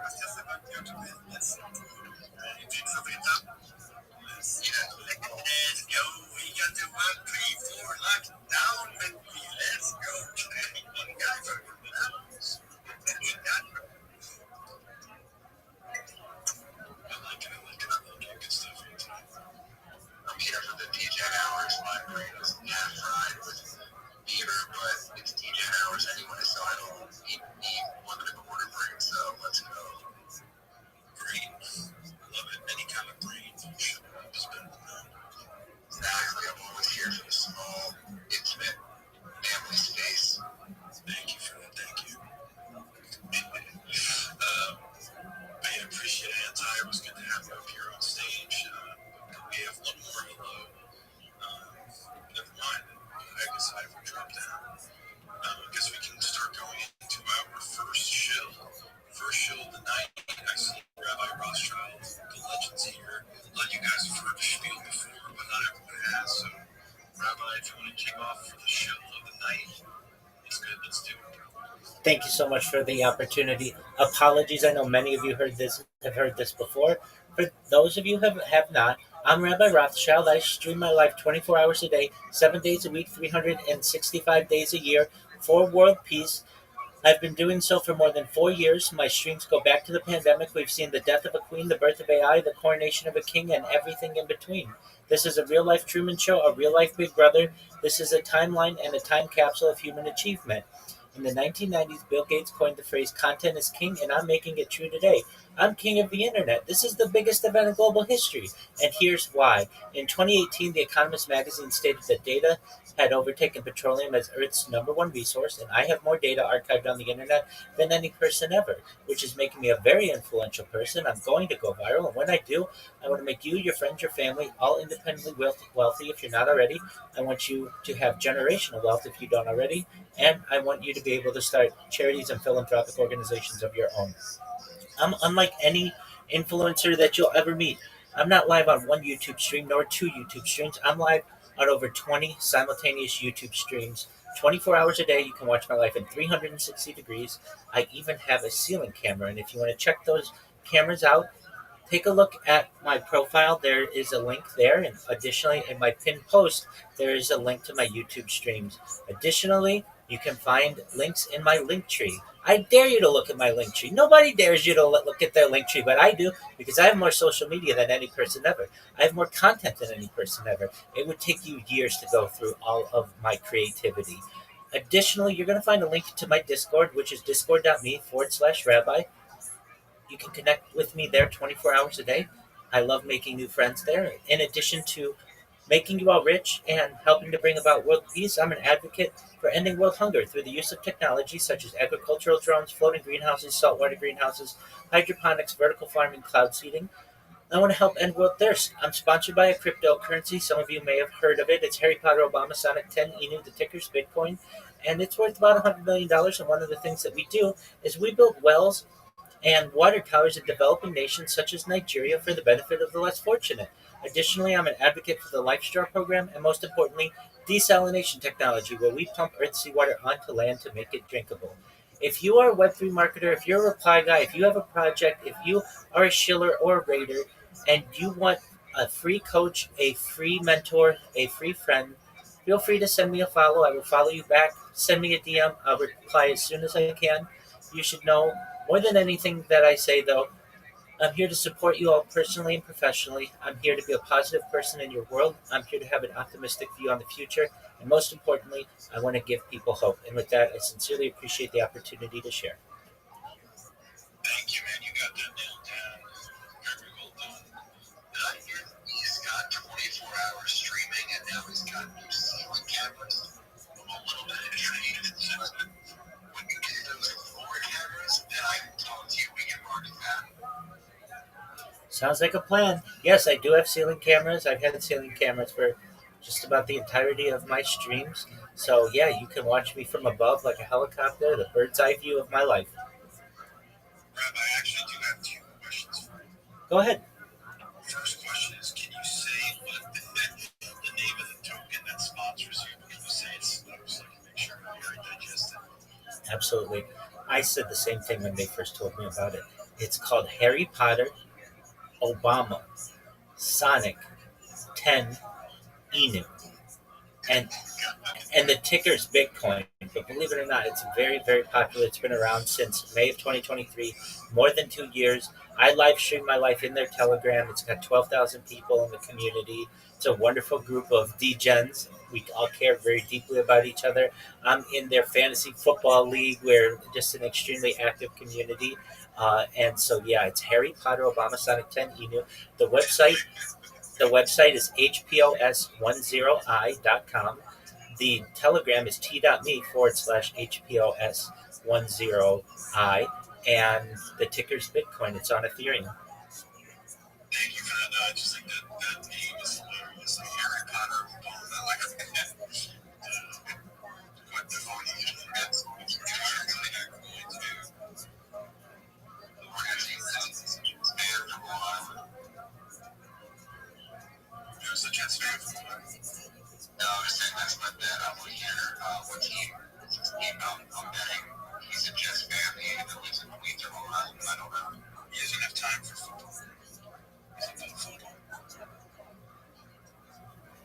was just about to go to bed. Let's you did something up? Let's go. We got the 1, 3, 4 locked down, baby. Let's go. One guy for Good stuff, Anti. I'm here for the DJ hours. My brain is half fried with beer, but it's DJ hours anyway, so I don't need 1 1/4 brain, so let's go. Great. Love it. Any kind of brain should is better than none. Exactly. I'm always here for the small, intimate family space. Thank you for that. Thank you. I appreciate it, Anti. It was good to have you up here on stage. We have one more hello. Never mind. I guess I will drop down. I guess we can start going into our first shill. First shill of the night. I see Rabbi Rothschild, the legends here. A lot of you guys have heard the spiel before, but not everyone has. So, Rabbi, if you want to kick off for the shill of the night, it's good. Let's do it. Thank you so much for the opportunity. Apologies, I know many of you have heard this before. For those of you who have not, I'm Rabbi Rothschild. I stream my life 24 hours a day, 7 days a week, 365 days a year for world peace. I've been doing so for more than 4 years. My streams go back to the pandemic. We've seen the death of a queen, the birth of AI, the coronation of a king, and everything in between. This is a real-life Truman Show, a real-life Big Brother. This is a timeline and a time capsule of human achievement. In the 1990s, Bill Gates coined the phrase content is king, and I'm making it true today. I'm king of the internet. This is the biggest event in global history, and here's why. In 2018, The Economist magazine stated that data had overtaken petroleum as Earth's number one resource, and I have more data archived on the internet than any person ever, which is making me a very influential person. I'm going to go viral, and when I do, I want to make you, your friends, your family, all independently wealthy if you're not already. I want you to have generational wealth if you don't already, and I want you to be able to start charities and philanthropic organizations of your own. I'm unlike any influencer that you'll ever meet. I'm not live on one YouTube stream nor two YouTube streams. I'm live on over 20 simultaneous YouTube streams. 24 hours a day, you can watch my life in 360 degrees. I even have a ceiling camera, and if you want to check those cameras out, take a look at my profile. There is a link there. And additionally, in my pinned post, there is a link to my YouTube streams. Additionally, you can find links in my link tree. I dare you to look at my link tree. Nobody dares you to look at their link tree, but I do because I have more social media than any person ever. I have more content than any person ever. It would take you years to go through all of my creativity. Additionally, you're going to find a link to my Discord, which is discord.me/rabbi. You can connect with me there 24 hours a day. I love making new friends there. In addition to making you all rich and helping to bring about world peace, I'm an advocate for ending world hunger through the use of technology such as agricultural drones, floating greenhouses, saltwater greenhouses, hydroponics, vertical farming, cloud seeding. I want to help end world thirst. I'm sponsored by a cryptocurrency. Some of you may have heard of it. It's Harry Potter Obama Sonic 10 Inu, the ticker's Bitcoin, and it's worth about $100 million. And one of the things that we do is we build wells and water towers in developing nations such as Nigeria for the benefit of the less fortunate. Additionally, I'm an advocate for the LifeStraw program and, most importantly, desalination technology, where we pump Earth's seawater onto land to make it drinkable. If you are a Web3 marketer, if you're a reply guy, if you have a project, if you are a shiller or a raider, and you want a free coach, a free mentor, a free friend, feel free to send me a follow. I will follow you back. Send me a DM. I'll reply as soon as I can. You should know more than anything that I say, though, I'm here to support you all personally and professionally. I'm here to be a positive person in your world. I'm here to have an optimistic view on the future. And most importantly, I want to give people hope. And with that, I sincerely appreciate the opportunity to share. Thank you, man. You got that nailed down. Very well done. Did I hear he's got 24 hours streaming and now he's got new ceiling cameras? I'm a little bit intrigued. When you get those 4 cameras, then I can talk to you. We can market that. Sounds like a plan. Yes, I do have ceiling cameras. I've had ceiling cameras for just about the entirety of my streams. So, yeah, you can watch me from above like a helicopter, the bird's eye view of my life. Rabbi, I actually do have 2 questions for you. Go ahead. First question is, can you say what the name of the token that sponsors you? Can you say it's so I can make sure I hear it digested? Absolutely. I said the same thing when they first told me about it. It's called Harry Potter Obama Sonic 10 Inu. And and the ticker's Bitcoin. But believe it or not, it's very, very popular. It's been around since May of 2023, more than 2 years. I live stream my life in their Telegram. It's got 12,000 people in the community. It's a wonderful group of degens. We all care very deeply about each other. I'm in their fantasy football league. We're just an extremely active community. And so, yeah, it's Harry Potter Obama Sonic 10 Inu. The website is hpos10i.com. The Telegram is t.me/hpos10i. And the ticker's Bitcoin. It's on Ethereum. Thank you for that. I just think that name is hilarious. Like Harry Potter, Obama, like what the phone you just read. It's really that cool too. The organization stand for one. You're such a stand for one. No, I was saying that's my bet. I'm here. What team? I'm betting he's a Jets fan. He lives in Queens or Long Island. I don't know. He doesn't have time for football. He's about football.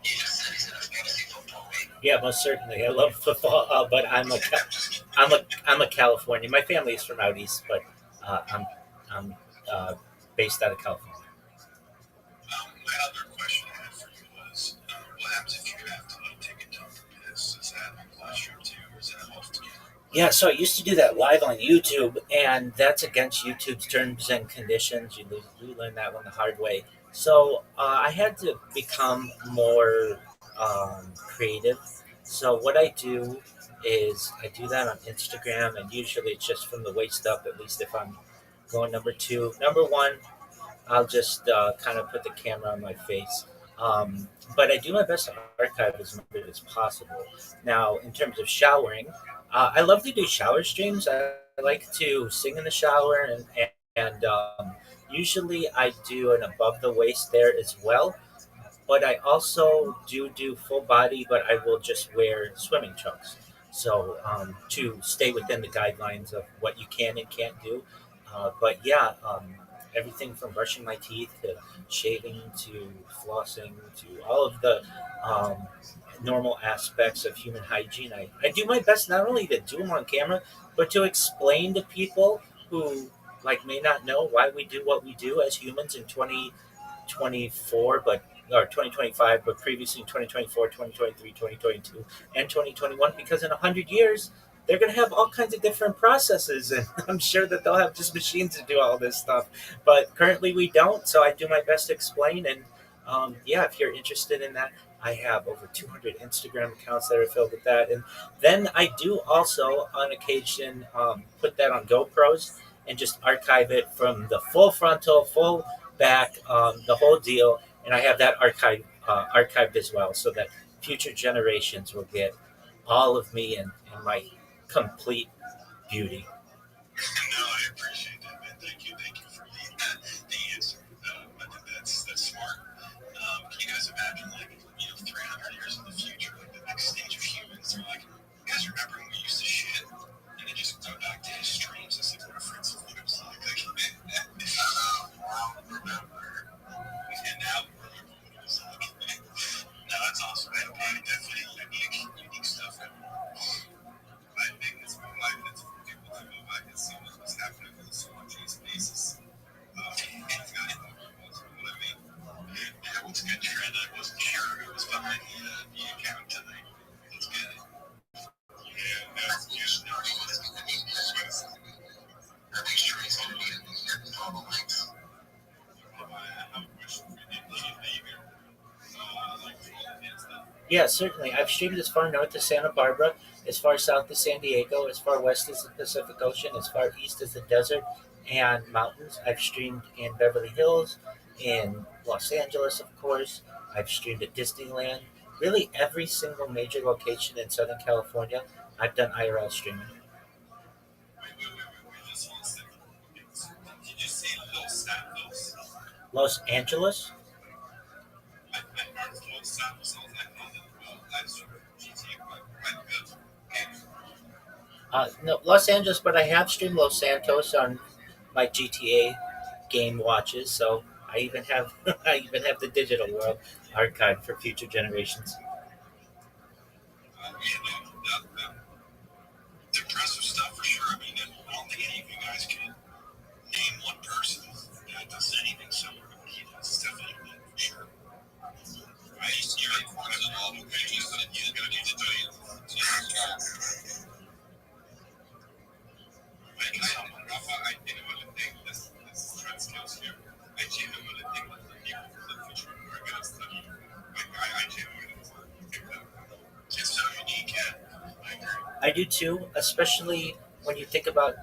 He just said he's in a fantasy football league. Yeah, most certainly. I love football, but I'm a Californian. My family is from out east, but I'm based out of California. My other question I had for you was, what happens if you have to take a dump or piss? Is that a classroom too, or is it a host together? Yeah, so I used to do that live on YouTube, and that's against YouTube's terms and conditions. You learn that one the hard way. So I had to become more creative. So what I do is I do that on Instagram, and usually it's just from the waist up. At least if I'm going number two, number one, I'll just kind of put the camera on my face. But I do my best to archive as much of it as possible. Now, in terms of showering, I love to do shower streams. I like to sing in the shower, and usually I do an above the waist there as well. But I also do full body, but I will just wear swimming trunks. So to stay within the guidelines of what you can and can't do. But yeah, everything from brushing my teeth to shaving to flossing to all of the um, normal aspects of human hygiene. I do my best not only to do them on camera, but to explain to people who like may not know why we do what we do as humans in 2024, but or 2025, but previously in 2024, 2023, 2022, and 2021, because in 100 years, they're going to have all kinds of different processes. And I'm sure that they'll have just machines to do all this stuff. But currently we don't. So I do my best to explain. And yeah, if you're interested in that, I have over 200 Instagram accounts that are filled with that. And then I do also, on occasion, put that on GoPros and just archive it from the full frontal, full back, the whole deal, and I have that archived as well, so that future generations will get all of me and my complete beauty. No, I appreciate that, man. Thank you for the answer. I think that's smart. Can you guys imagine, like, 300 years in the future, like the next stage of humans? They're like, you guys remember when we used to shit, and then just go back to his streams as like reference of what it was like. I don't remember. And now we remember what it was like. No, that's awesome. Man. Definitely unique stuff. And I think it's more like it's for people to go back and see what's happening on a spontaneous basis. It's got what I mean. Yeah, what's a good trend? I wasn't sure who was behind the account tonight. It's good. Yeah, that's just no. These trees are all the links. I have a question for you. Did you name like and stuff? Yeah, certainly. I've streamed as far north as Santa Barbara, as far south as San Diego, as far west as the Pacific Ocean, as far east as the desert and mountains. I've streamed in Beverly Hills, in Los Angeles, of course. I've streamed at Disneyland. Really, every single major location in Southern California, I've done IRL streaming. Wait. Just one second. Did you say Los Santos? Los Angeles? I heard Los Santos. I was like, oh, that's GTA quite good. Okay. No, Los Angeles, but I have streamed Los Santos on my GTA game watches, so I even have I even have the digital world archived for future generations. It's impressive stuff for sure. I mean, I don't think any of you guys can name one person that does anything similar to what he does. It's definitely unique for sure. Right? You're like one of the all the pages that he's going to need to do. Like someone, Rafa, I genuinely think this trend skills here. I genuinely think that the people for the future are going to study. Like, I genuinely think that. It's so unique, and I agree. I do too, especially when you think about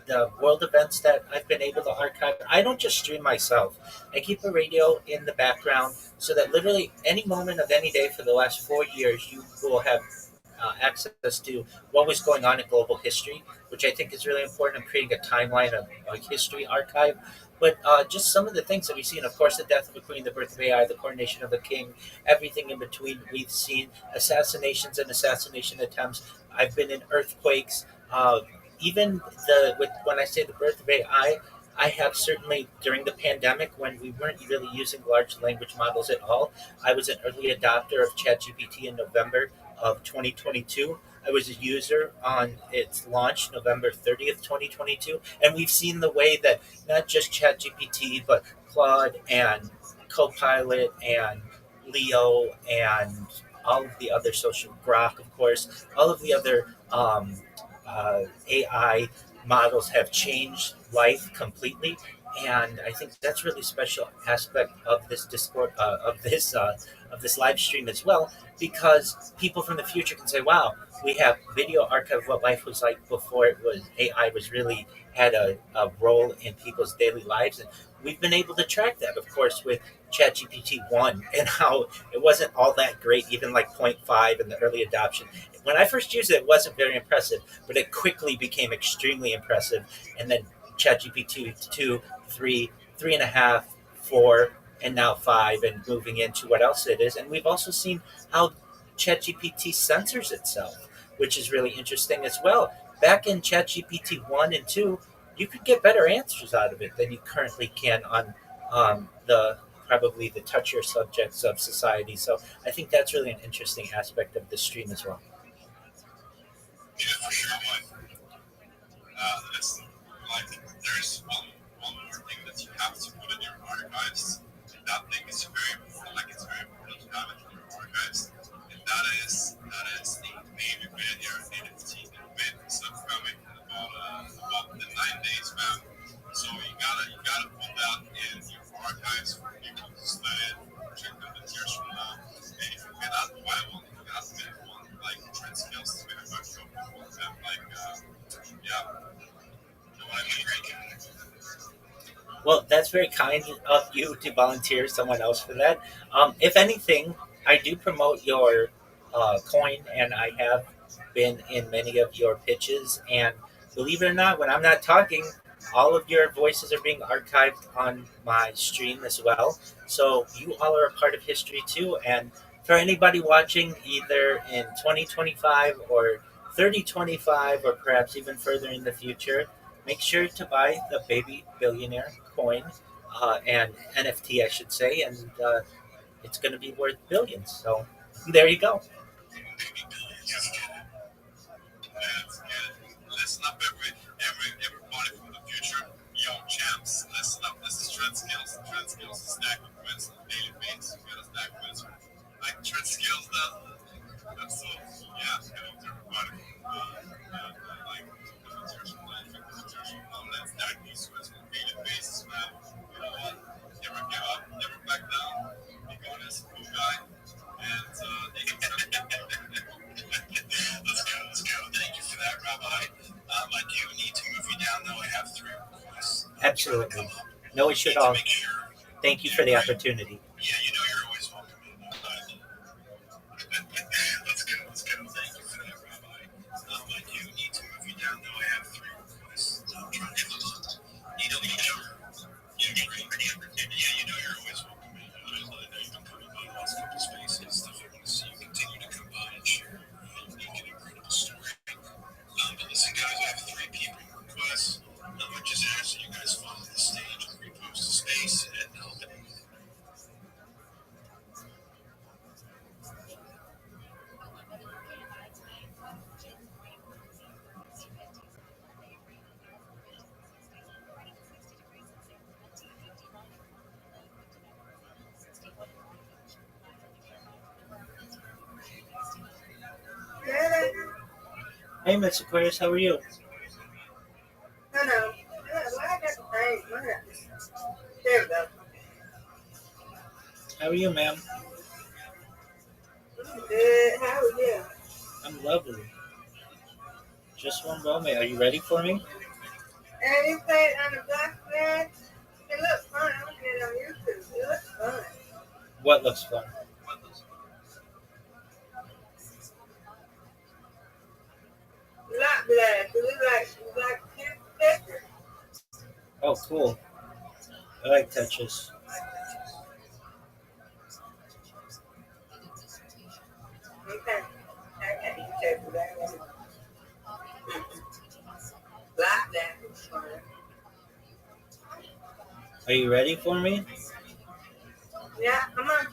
the world events that I've been able to archive. I don't just stream myself. I keep a radio in the background so that literally any moment of any day for the last 4 years, you will have access to what was going on in global history, which I think is really important. I'm creating a timeline of a history archive. But just some of the things that we've seen, of course, the death of a queen, the birth of AI, the coronation of a king, everything in between. We've seen assassinations and assassination attempts. I've been in earthquakes. Even when I say the birth of AI, I have certainly during the pandemic when we weren't really using large language models at all. I was an early adopter of ChatGPT in November of 2022. I was a user on its launch November 30th, 2022, and we've seen the way that not just ChatGPT but Claude and Copilot and Leo and all of the other social Grok, of course, all of the other AI models have changed life completely, and I think that's really special aspect of this Discord of this live stream as well, because people from the future can say, "Wow, we have video archive of what life was like before it was AI was really had a role in people's daily lives," and we've been able to track that, of course, with ChatGPT 1 and how it wasn't all that great, even like point 0.5 in the early adoption. When I first used it, it wasn't very impressive, but it quickly became extremely impressive. And then ChatGPT 2, 3, 3.5, 4, and now 5, and moving into what else it is. And we've also seen how ChatGPT censors itself, which is really interesting as well. Back in ChatGPT 1 and 2, you could get better answers out of it than you currently can on the probably the touchier subjects of society. So I think that's really an interesting aspect of the stream as well. Yeah, for sure. It's like there's one more thing that you have to put in your archives. And that thing is very important. Like it's very important to have it in your archives. And that is the baby video NFT bit stuff coming about the 9 days, man. So you gotta put that in your archives for people to study it, check out the years from now. And if you cannot buy one, you cannot make one. Like trend skills is very much so people have like yeah. You know what I mean? Well, that's very kind of you to volunteer someone else for that. If anything, I do promote your coin, and I have been in many of your pitches. And believe it or not, when I'm not talking, all of your voices are being archived on my stream as well. So you all are a part of history too. And for anybody watching, either in 2025 or 3025, or perhaps even further in the future, make sure to buy the Baby Billionaire coin and NFT, I should say, and it's going to be worth billions. So there you go. Listen up, everybody from the future. Yo, champs, listen up. This is Trend Skills. Trend Skills is stack with wins on a daily basis. You gotta stack wins. Like Trend Skills, that's so yeah. Shout out to everybody. Like the materials from life, the materials from now. Let's stack these wins on a daily basis, man. You know what? Never give up, never back down. Be honest, cool guy, and they can tell let's go. Thank you for that, Rabbi. I do need to move you down, though. I have 3 requests. Absolutely. No issue at all. Thank you for the opportunity. Yeah, you know you're always welcome. Let's go. Thank you for that, Rabbi. I do need to move you down, though. I have 3 requests. I'm trying to yeah, you know you're always welcome. I know you've been coming by the last couple spaces. Definitely want to see you continue to come by and share your unique and incredible story. But listen, guys, I have 3 people requests. I just ask that you guys follow the stage and repost the space, and I'll. Hey, Miss Aquarius, how are you? Hello. There we go. How are you, ma'am? Good. How are you? I'm lovely. Just one moment. Are you ready for me? And you played on the black man? It looks fun. I'm looking at it on YouTube. It looks fun. What looks fun? Lot black. It looks like cute picture. Oh, cool. I like touches. Okay. I can check for that one. Lot black is fun. Are you ready for me? Yeah, come on.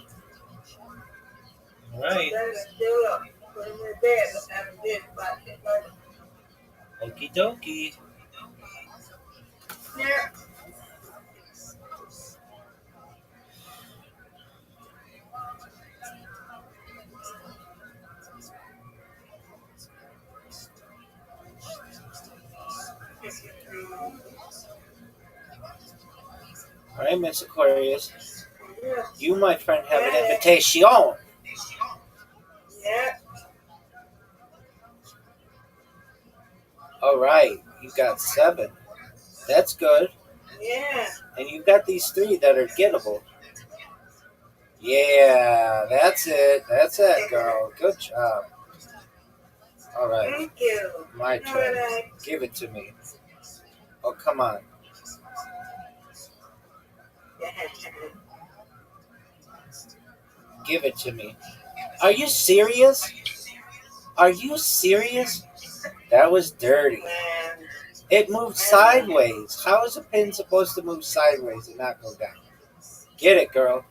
All right. Still up. Put him in the bed. Let's have a bed spot. Okie dokie. Yeah. All right, Miss Aquarius. Yeah. You, my friend, have an invitation. Yeah. All right, you got 7. That's good. Yeah. And you've got these 3 that are gettable. Yeah, that's it. That's it, girl. Good job. All right, Thank you. my All turn. right. Give it to me. Oh, come on. Give it to me. Are you serious? Are you serious? That was dirty. It moved sideways. How is a pin supposed to move sideways and not go down? Get it, girl.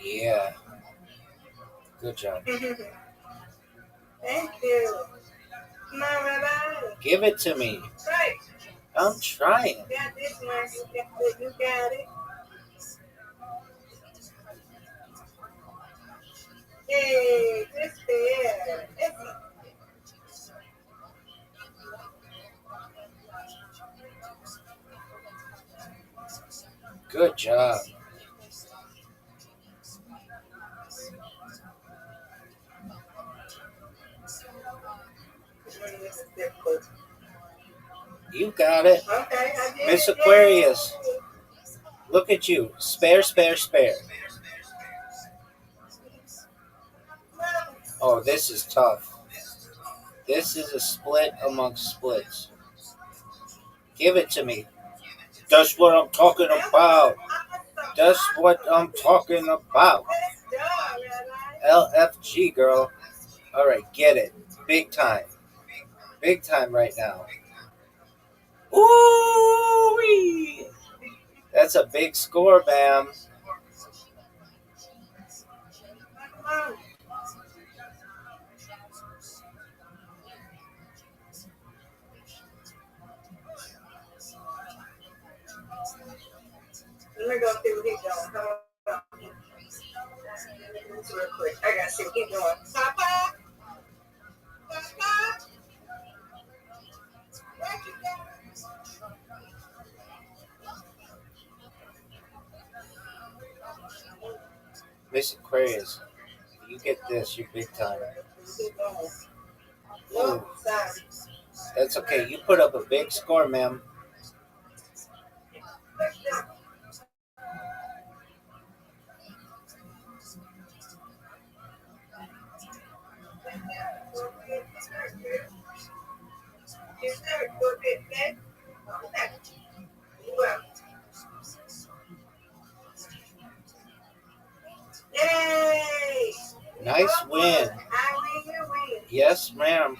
Yeah. Good job. Thank you. Come on, Rabbi. Give it to me. Right. I'm trying. You got this one. You got it. Hey, this fair. Good job. You got it. Okay, I did. Miss Aquarius. Look at you. Spare, spare, spare. Oh, this is tough. This is a split amongst splits. Give it to me. That's what I'm talking about. That's what I'm talking about. LFG, girl. All right, get it. Big time. Big time right now. Ooh-wee. That's a big score, Bam. Let me go see what he's doing. Hold on. Real quick. I gotta see what he's doing. Papa? Papa? What you doing? Miss Aquarius, you get this. You're big time. Ooh. That's okay. You put up a big score, ma'am. Yay! Nice win. I win, you win. Yes, ma'am.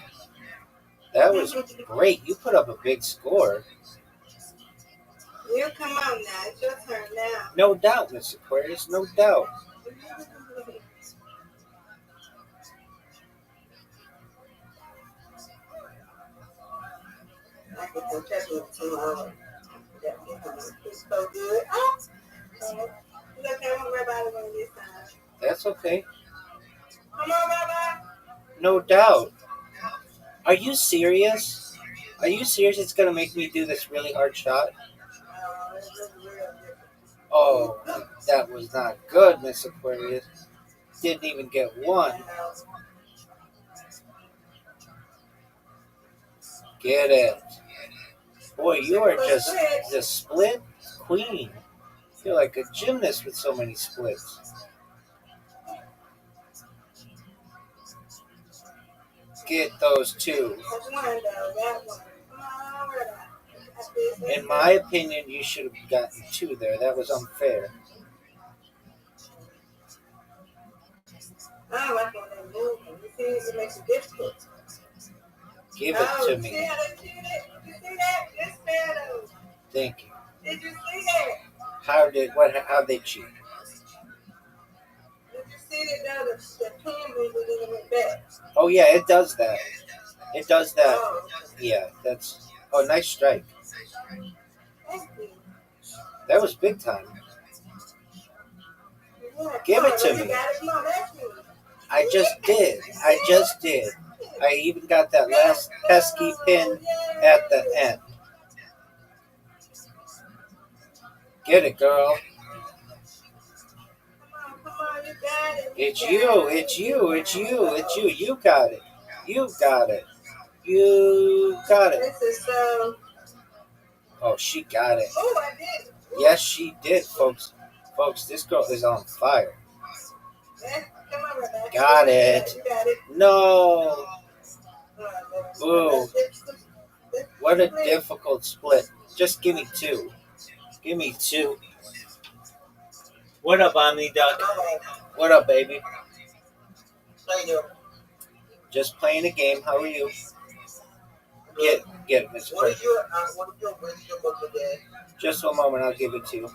That was great. You put up a big score. You come on now. It's your turn now. No doubt, Miss Aquarius. No doubt. I can go check it tomorrow. It's so good. Oh! Look, I want Rabbi to win this time. That's okay. Come on, Rabbi. No doubt. Are you serious? Are you serious? It's going to make me do this really hard shot? Oh, that was not good, Miss Aquarius. Didn't even get 1. Get it. Boy, you are just the split queen. You're like a gymnast with so many splits. Get those 2. In my opinion, you should have gotten 2 there. That was unfair. I don't like when they move. You see, it makes it difficult. Give it to me. See how they cheated? You see that? It's fair though. Thank you. Did you see that? How'd they cheat? Did you see that the pin moved and it went back? Oh yeah, it does that. It does that. Oh, Yeah, that's. Oh, nice strike. thank you. That was big time. Yeah, Give come it on, to you me. got it. Come on, that's me. I just did. I even got that last pesky pin at the end. Get it, girl. Come on, you got it. It's you, it's you, it's you, it's you. You got it. You got it. You got it. This is so. Oh, she got it. Oh, I did. Yes, she did, folks. Folks, this girl is on fire. Come on, Rabbi. Got it. You got it. No. Ooh. What a difficult split. Just give me two. Give me two. What up, Omni Duck? What up, baby? How you doing? Just playing a game. How are you? Get it, Mr. What Craig. is your wisdom of the day? Just one moment, I'll give it to you.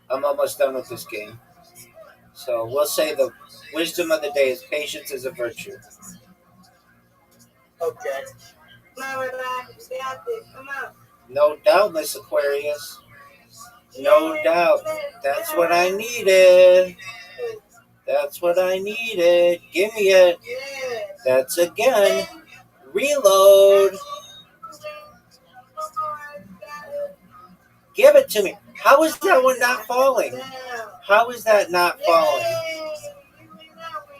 I'm almost done with this game. So we'll say the wisdom of the day is patience is a virtue. Okay. Come on, Rabbi. You got it. Come on. No doubt, Miss Aquarius. No doubt. That's what I needed. That's what I needed. Give me it. That's again. Reload. Give it to me. How is that one not falling? How is that not falling?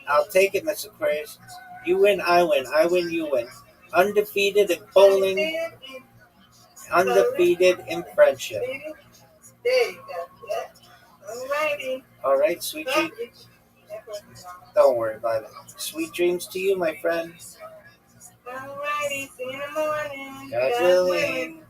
I'll take it, Miss Aquarius. You win, I win. I win, you win. Undefeated in bowling. Undefeated in friendship. There you go. Alrighty. All right, sweet dreams. Don't worry about it. Sweet dreams to you, my friend. Alrighty. See you in the morning. God willing.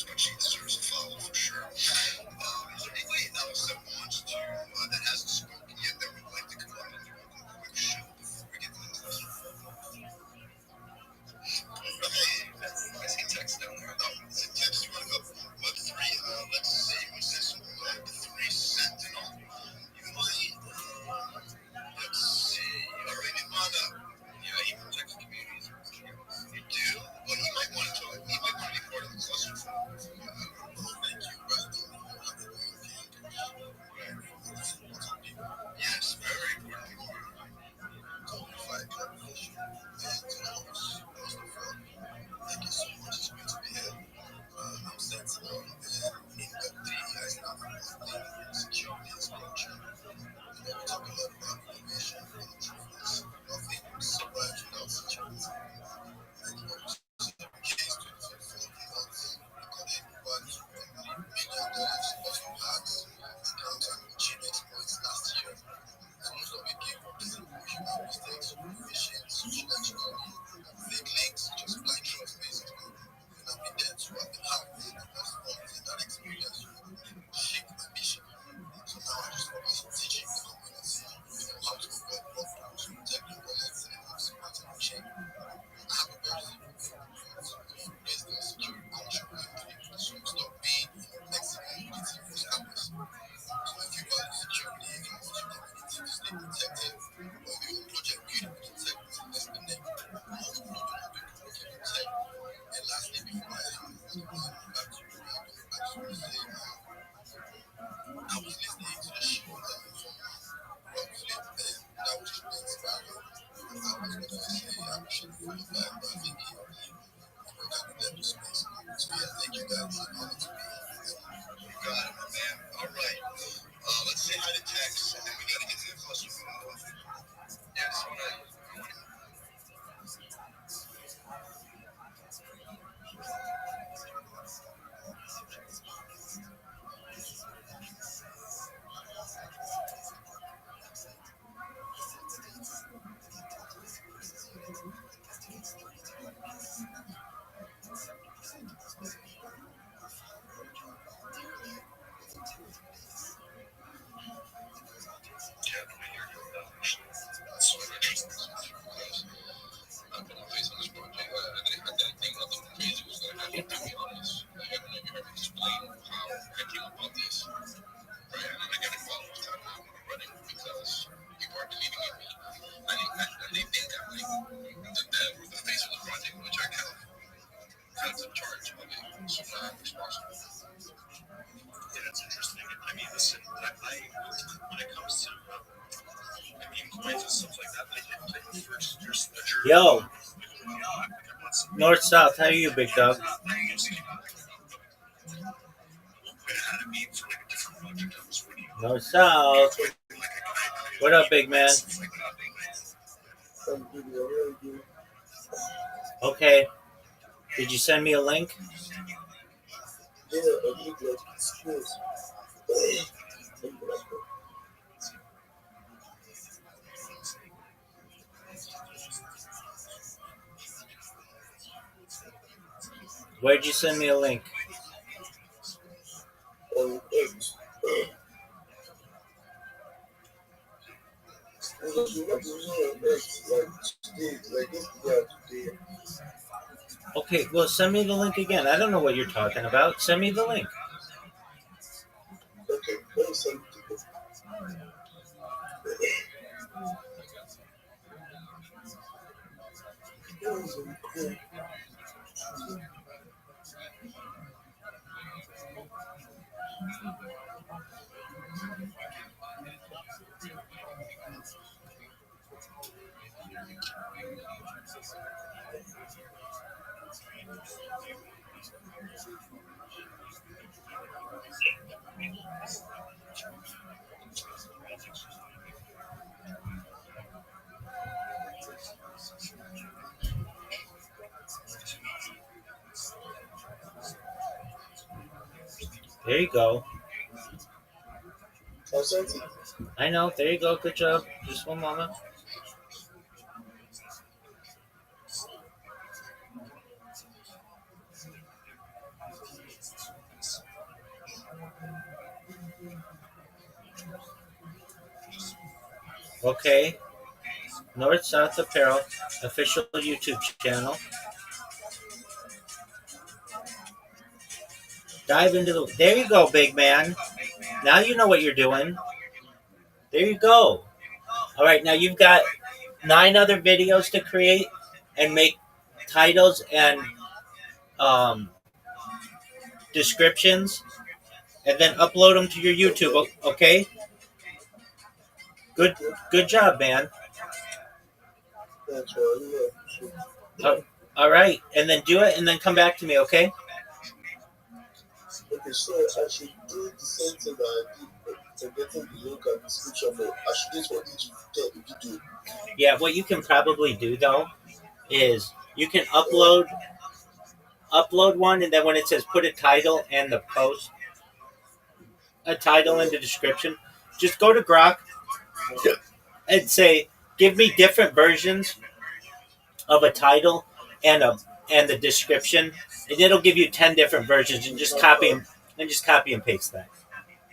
But she deserves a follow for sure. Is there anybody else that wants to, that hasn't spoken yet, that would like to come up and do a quick show before we get into this? I see text down there. Oh, it's a text. You want to go? What three? Let's see. What's this? 3 Sentinel. You might. Let's see. All right, Imana. Yeah, he protects communities. You do? Well, he might want to talk. He might want to be part of the cluster. Thank you, brother. Yes, very important. Qualified combination. And thank you so much. It's good to be here. I'm sensible and empathy has nothing to do with security and culture. We talk a lot about innovation and truthfulness. Nothing so I was listening to the show and I was convinced by it. I was going to say I should be really bad, but I think he got the devil space. So yeah, thank you guys. All to me. You got it, my man. All right. Let's say hi to Tex, and then we got to get to the question. Yeah, so so interesting because I've been on face on this project. I didn't think nothing crazy was going to happen, to be honest. I don't know if you ever explain how I came about this. Right? And I got involved with time now when I'm running because people are believing in me. And they think I'm like the dev or the face of the project, which I kind of in charge of it. So now I'm responsible. Yeah, that's interesting. I mean, listen, when it comes to coins and stuff like that, I did play first. Yo, north south. How are you, big dog? North south. What up, big man? Okay. Did you send me a link? Where'd you send me a link? Okay, well, send me the link again. I don't know what you're talking about. Send me the link. Okay, let me send it to you. There you go. I sent it. I know. There you go. Good job. Just one moment. Okay. North South Apparel official YouTube channel. Dive into the. There you go, big man. Now you know what you're doing. There you go. All right. Now you've got 9 other videos to create and make titles and descriptions, and then upload them to your YouTube. Okay. Good job, man. That's right. All right, and then do it, and then come back to me. Okay. Okay, so I should do the same thing that I did for getting the link and description, but I should do it for each video. Yeah, what you can probably do though is you can upload one, and then when it says put a title and the post, a title in the description, just go to Grok and say, give me different versions of a title and the description, and it'll give you 10 different versions, and just copy and paste that.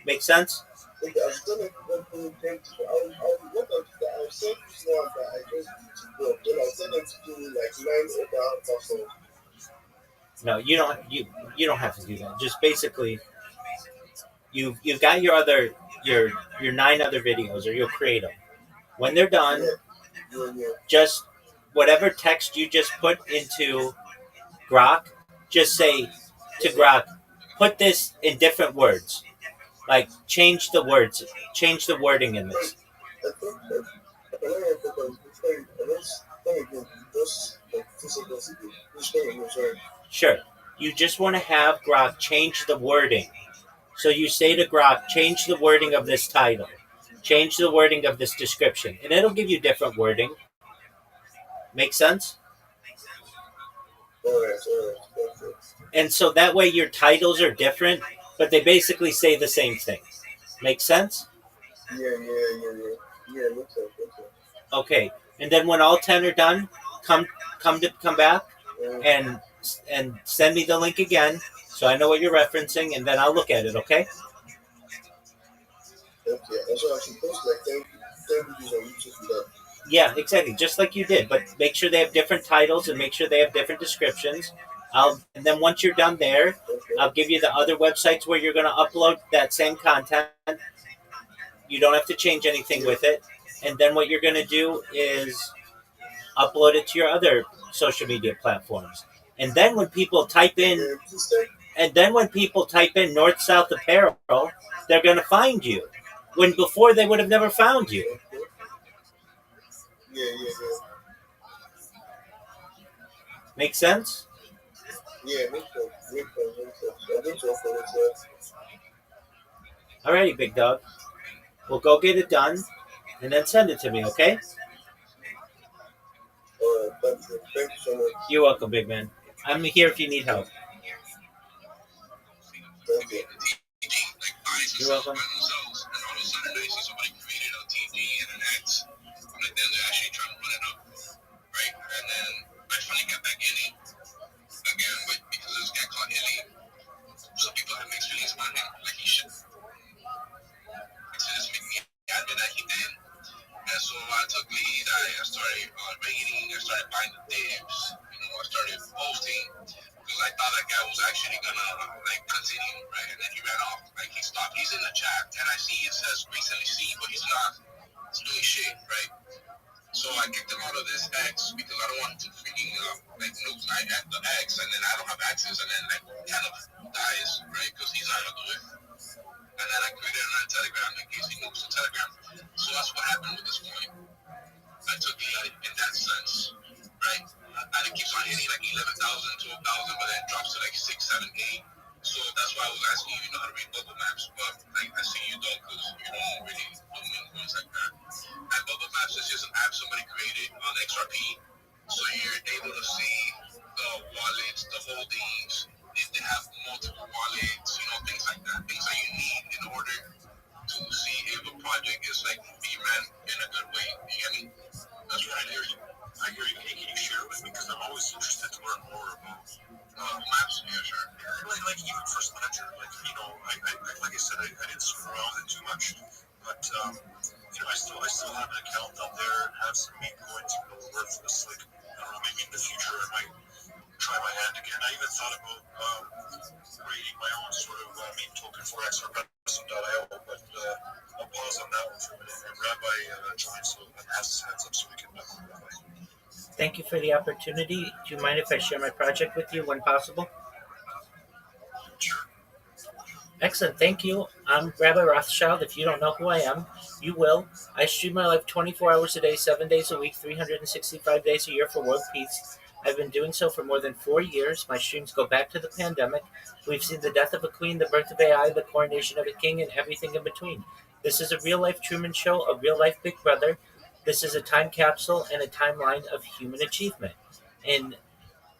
Make sense? Okay, I was gonna I'll send this one that I just did to Bob. Then I'll send it to like 9 other persons. No, you don't have to do that. Just basically, you've got your 9 other videos, or you'll create them. When they're done, just whatever text you just put into Grok, just say to Grok, put this in different words. Like change the words, change the wording in this. I think that I don't know because just like 2 seconds ago. Which thing again, sorry. Sure. You just want to have Grok change the wording. So you say to Grok, change the wording of this title, change the wording of this description, and it'll give you different wording. Make sense? Alright. And so that way your titles are different, but they basically say the same thing. Make sense? Yeah, makes sense. Okay. And then when all 10 are done, come back and send me the link again so I know what you're referencing, and then I'll look at it, okay? Okay, and so I should post like 10 videos on YouTube for that. Yeah, exactly, just like you did. But make sure they have different titles and make sure they have different descriptions. And then once you're done there, Okay. I'll give you the other websites where you're going to upload that same content. You don't have to change anything with it. And then what you're going to do is upload it to your other social media platforms. And then when people type in, North South Apparel, they're going to find you. When before they would have never found you. Yeah. Make sense? Yeah, makes sense. I think so for this. Alrighty, big dog. We'll go get it done and then send it to me, okay? Alright, thank you so much. You're welcome, big man. I'm here if you need help. Thank you. You're welcome. And all of a sudden, I see somebody created a TV and an X. I'm like, then they're actually trying to run it up, right? And then I finally got back in it again, but because this guy called Illy, some people have mixed feelings about him, like he should. So this made me admit that he did. And so I took lead. I started rating. I started buying the dibs. I started posting because I thought that guy was actually gonna like continue, right? And then he ran off. Like he stopped. He's in the chat, and I see it says recently seen, but he's not doing shit, right? So I kicked him out of this X because I don't want to freaking like nuke my the X, and then I don't have access, and then like kind of dies, right? Because he's not gonna do it. And then I created another Telegram in case he nukes the Telegram. So that's what happened with this point. I took it in that sense, right? And it keeps on hitting like 11,000, 12,000, but then it drops to like 6, 7, 8. So that's why I was asking you, know how to read bubble maps, but like I see you don't because you don't really do things like that. And bubble maps is just an app somebody created on XRP, so you're able to see the wallets, the holdings, if they have multiple wallets, things like that, things that you need in order to see if a project is like being ran in a good way. You get me? That's what I hear you. Hey, can you share with me? Because I'm always interested to learn more about maps. Yeah, sure. Like even First Ledger, like I said, I didn't screw around with it too much, but I still have an account out there and have some meme coins worthless. Like I don't know, maybe in the future I might try my hand again. I even thought about creating my own sort of meme token for XRP.io, but I'll pause on that one for a minute. And Rabbi joined, so has his hands up so we can Rabbi. Thank you for the opportunity. Do you mind if I share my project with you when possible? Sure. Excellent, thank you. I'm Rabbi Rothschild. If you don't know who I am, you will. I stream my life 24 hours a day, 7 days a week, 365 days a year for world peace. I've been doing so for more than 4 years. My streams go back to the pandemic. We've seen the death of a queen, the birth of AI, the coronation of a king, and everything in between. This is a real-life Truman Show, a real-life Big Brother. This is a time capsule and a timeline of human achievement. In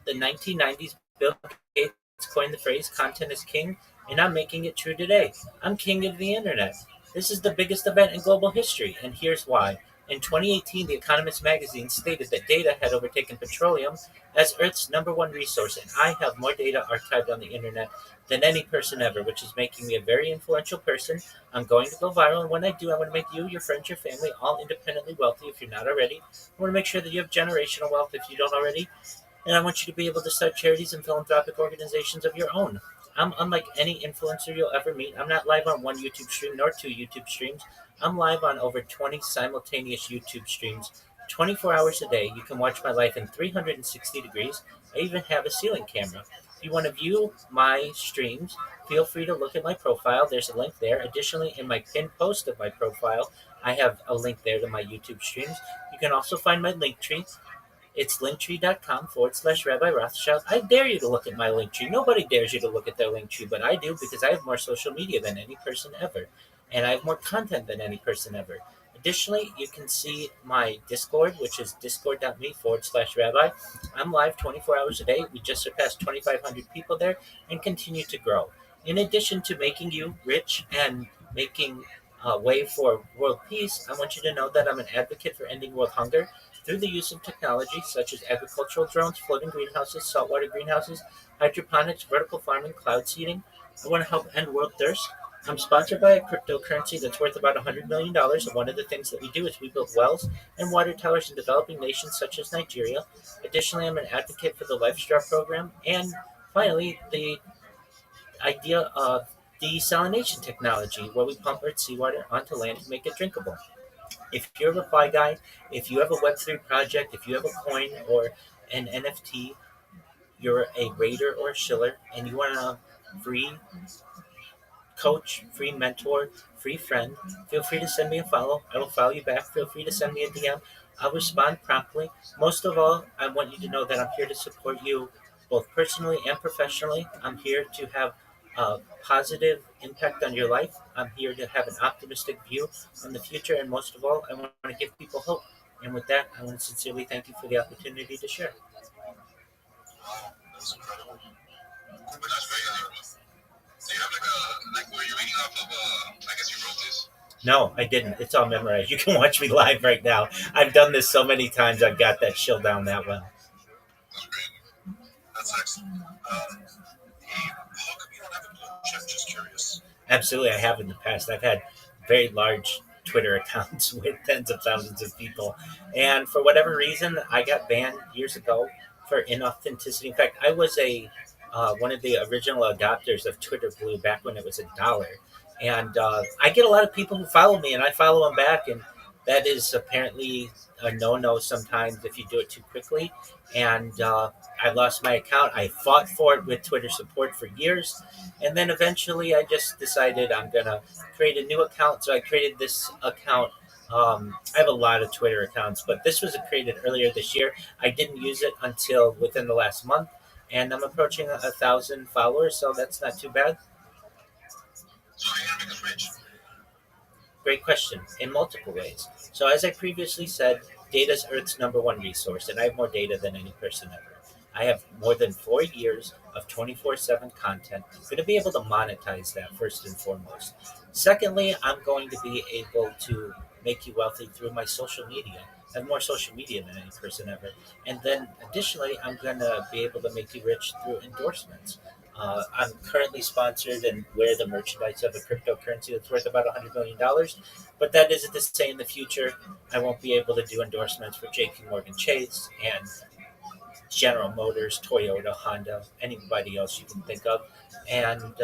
the 1990s, Bill Gates coined the phrase, content is king, and I'm making it true today. I'm king of the internet. This is the biggest event in global history, and here's why. In 2018, The Economist magazine stated that data had overtaken petroleum as Earth's #1 resource, and I have more data archived on the internet than any person ever, which is making me a very influential person. I'm going to go viral, and when I do, I want to make you, your friends, your family, all independently wealthy if you're not already. I want to make sure that you have generational wealth if you don't already, and I want you to be able to start charities and philanthropic organizations of your own. I'm unlike any influencer you'll ever meet. I'm not live on one YouTube stream nor 2 YouTube streams. I'm live on over 20 simultaneous YouTube streams, 24 hours a day. You can watch my life in 360 degrees. I even have a ceiling camera. If you want to view my streams, feel free to look at my profile. There's a link there. Additionally, in my pinned post of my profile, I have a link there to my YouTube streams. You can also find my link tree. It's linktree.com/Rabbi Rothschild. I dare you to look at my link tree. Nobody dares you to look at their link tree, but I do because I have more social media than any person ever. And I have more content than any person ever. Additionally, you can see my Discord, which is discord.me/Rabbi. I'm live 24 hours a day. We just surpassed 2,500 people there and continue to grow. In addition to making you rich and making a way for world peace, I want you to know that I'm an advocate for ending world hunger through the use of technology such as agricultural drones, floating greenhouses, saltwater greenhouses, hydroponics, vertical farming, cloud seeding. I want to help end world thirst. I'm sponsored by a cryptocurrency that's worth about $100 million. And one of the things that we do is we build wells and water towers in developing nations such as Nigeria. Additionally, I'm an advocate for the Life Straw program. And finally, the idea of desalination technology, where we pump earth seawater onto land to make it drinkable. If you're a reply guy, if you have a Web3 project, if you have a coin or an NFT, you're a raider or a shiller, and you want a free coach, free mentor, free friend, feel free to send me a follow. I will follow you back. Feel free to send me a DM. I'll respond promptly. Most of all, I want you to know that I'm here to support you both personally and professionally. I'm here to have a positive impact on your life. I'm here to have an optimistic view on the future. And most of all, I want to give people hope. And with that, I want to sincerely thank you for the opportunity to share. Wow, that's incredible. But that's very incredible. So you have were you reading off of, I guess you wrote this? No, I didn't. It's all memorized. You can watch me live right now. I've done this so many times. I've got that shill down that well. That's great. That's excellent. How come you don't have a blue check? Just curious. Absolutely, I have in the past. I've had very large Twitter accounts with tens of thousands of people. And for whatever reason, I got banned years ago for inauthenticity. In fact, I was one of the original adopters of Twitter Blue back when it was $1. And I get a lot of people who follow me, and I follow them back. And that is apparently a no-no sometimes if you do it too quickly. And I lost my account. I fought for it with Twitter support for years. And then eventually I just decided I'm going to create a new account. So I created this account. I have a lot of Twitter accounts, but this was created earlier this year. I didn't use it until within the last month. And I'm approaching 1,000 followers, so that's not too bad. So how are you going to make us rich? Great question. In multiple ways. So as I previously said, data is Earth's #1 resource, and I have more data than any person ever. I have more than 4 years of 24/7 content. I'm going to be able to monetize that first and foremost. Secondly, I'm going to be able to make you wealthy through my social media. I have more social media than any person ever. And then additionally, I'm going to be able to make you rich through endorsements. I'm currently sponsored and wear the merchandise of a cryptocurrency that's worth about $100 million. But that isn't to say in the future I won't be able to do endorsements for JP Morgan Chase and General Motors, Toyota, Honda, anybody else you can think of, and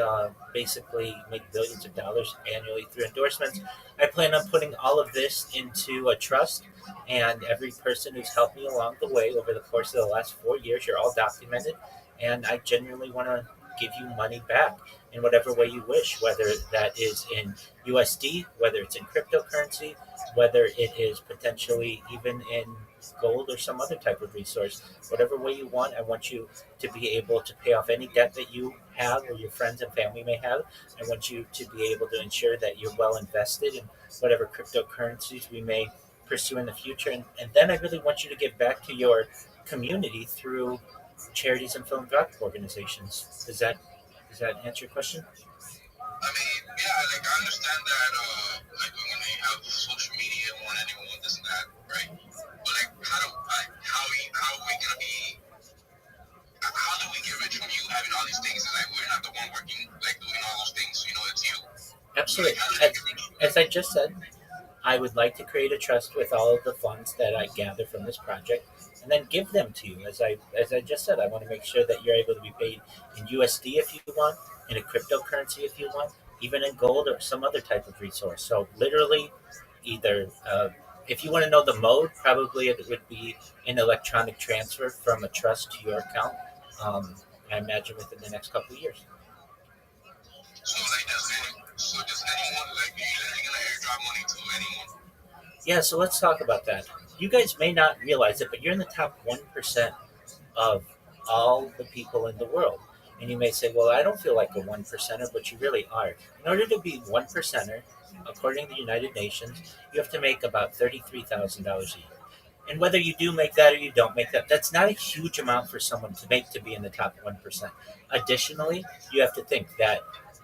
basically make billions of dollars annually through endorsements. I plan on putting all of this into a trust, and every person who's helped me along the way over the course of the last 4 years, you're all documented, and I genuinely want to give you money back in whatever way you wish, whether that is in USD, whether it's in cryptocurrency, whether it is potentially even in gold or some other type of resource. Whatever way you want, I want you to be able to pay off any debt that you have or your friends and family may have. I want you to be able to ensure that you're well invested in whatever cryptocurrencies we may pursue in the future. And then I really want you to give back to your community through charities and philanthropic organizations. Does that answer your question? I mean, yeah, I understand that, when they have social media more than anyone, this and that, right? But how are we gonna be? How do we get rich from you having all these things? And we're not the one working, doing all those things. It's you. Absolutely. As I just said, I would like to create a trust with all of the funds that I gather from this project, and then give them to you. As I just said, I want to make sure that you're able to be paid in USD if you want, in a cryptocurrency if you want, even in gold or some other type of resource. So literally, either if you want to know the mode, probably it would be an electronic transfer from a trust to your account. I imagine within the next couple of years. So like so does anyone like you're gonna airdrop money to anyone? Yeah, so let's talk about that. You guys may not realize it, but you're in the top 1% of all the people in the world. And you may say, well, I don't feel like a one percenter, but you really are. In order to be one percenter, according to the United Nations, you have to make about $33,000 a year. And whether you do make that or you don't make that, that's not a huge amount for someone to make to be in the top 1%. Additionally, you have to think that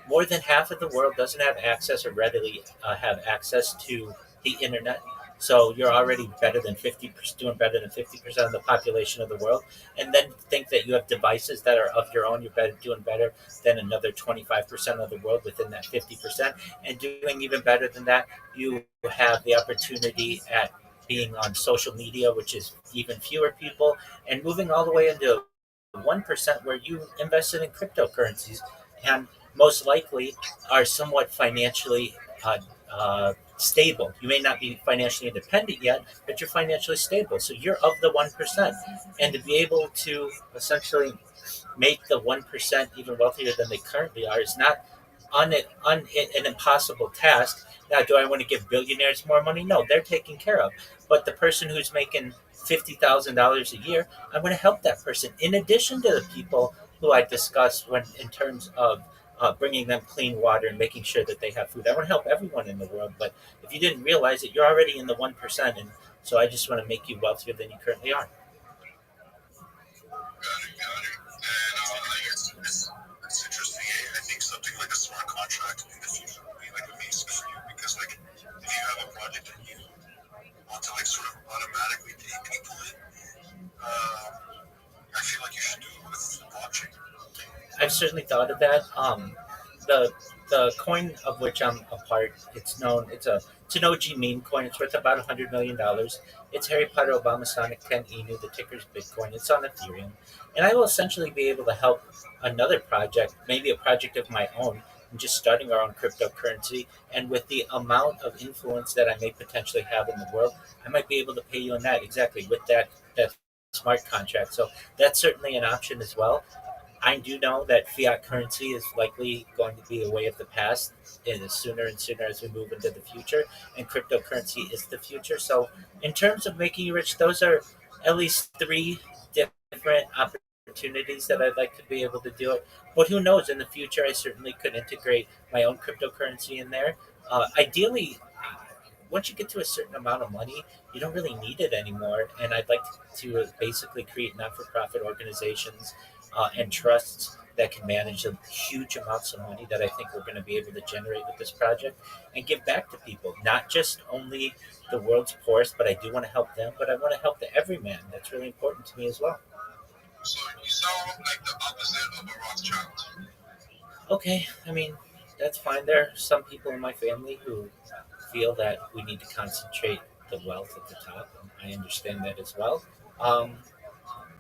more than half of the world doesn't have access or readily have access to the internet. So you're already better than 50%, doing better than 50% of the population of the world. And then think that you have devices that are of your own, you're doing better than another 25% of the world within that 50%. And doing even better than that, you have the opportunity at being on social media, which is even fewer people, and moving all the way into 1% where you invested in cryptocurrencies and most likely are somewhat financially stable. You may not be financially independent yet, but you're financially stable. So you're of the 1%. And to be able to essentially make the 1% even wealthier than they currently are is not an impossible task. Now, do I want to give billionaires more money? No, they're taken care of. But the person who's making $50,000 a year, I want to help that person. In addition to the people who I discussed when in terms of bringing them clean water and making sure that they have food. I want to help everyone in the world. But if you didn't realize it, you're already in the 1%. And so I just want to make you wealthier than you currently are. Got it. And it's interesting. I think something like a smart contract in the future would be like amazing for you because like if you have a project that you want to like sort of automatically pay people in, I feel like you should do it with blockchain. I've certainly thought of that. The coin of which I'm a part, it's an OG meme coin. It's worth about $100 million. It's Harry Potter, Obama, Sonic, Ken Inu. The ticker's Bitcoin. It's on Ethereum, and I will essentially be able to help another project, maybe a project of my own, in just starting our own cryptocurrency. And with the amount of influence that I may potentially have in the world, I might be able to pay you on that exactly with that smart contract. So that's certainly an option as well. I do know that fiat currency is likely going to be a way of the past and sooner and sooner as we move into the future, and cryptocurrency is the future. So, in terms of making you rich, those are at least three different opportunities that I'd like to be able to do it. But who knows? In the future, I certainly could integrate my own cryptocurrency in there. Ideally, once you get to a certain amount of money, you don't really need it anymore. And I'd like to basically create not-for-profit organizations and trusts that can manage the huge amounts of money that I think we're going to be able to generate with this project and give back to people, not just only the world's poorest, but I do want to help them, but I want to help the everyman. That's really important to me as well. So you sound like the opposite of a Rothschild. Okay, I mean, that's fine. There are some people in my family who feel that we need to concentrate the wealth at the top, and I understand that as well. Um,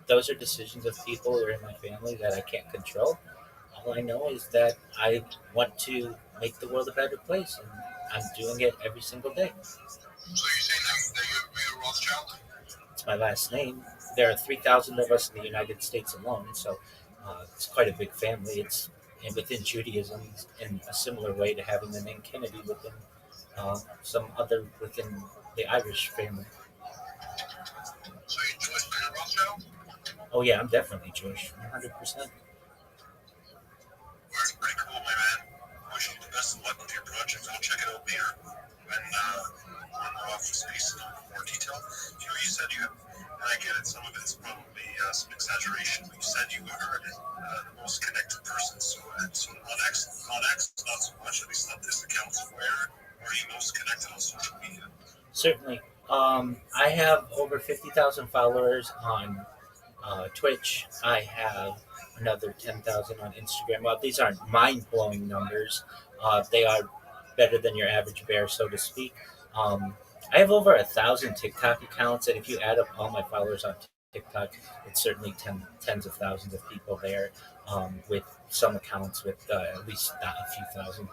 those are decisions of people who are in my family that I can't control. All I know is that I want to make the world a better place, and I'm doing it every single day. So you're saying that you're a Rothschild? It's my last name. There are 3,000 of us in the United States alone, so it's quite a big family. It's and within Judaism, in a similar way to having the name Kennedy within some other within the Irish family. So you're Jewish, but you're Rothschild? Oh yeah, I'm definitely Jewish, 100%. That's pretty cool, my man. Wish you the best of luck with your project. I'll check it out later when we're off space in more detail. You said you, and I get it, some of it's probably some exaggeration, but you said you are the most connected person. So on X, not so much, at least not this account. So where are you most connected on social media? Certainly. I have over 50,000 followers on Twitch. I have another 10,000 on Instagram. Well, these aren't mind blowing numbers. They are better than your average bear, so to speak. Um, I have over 1,000 TikTok accounts, and if you add up all my followers on TikTok, it's certainly tens of thousands of people there. With some accounts with at least a few thousand.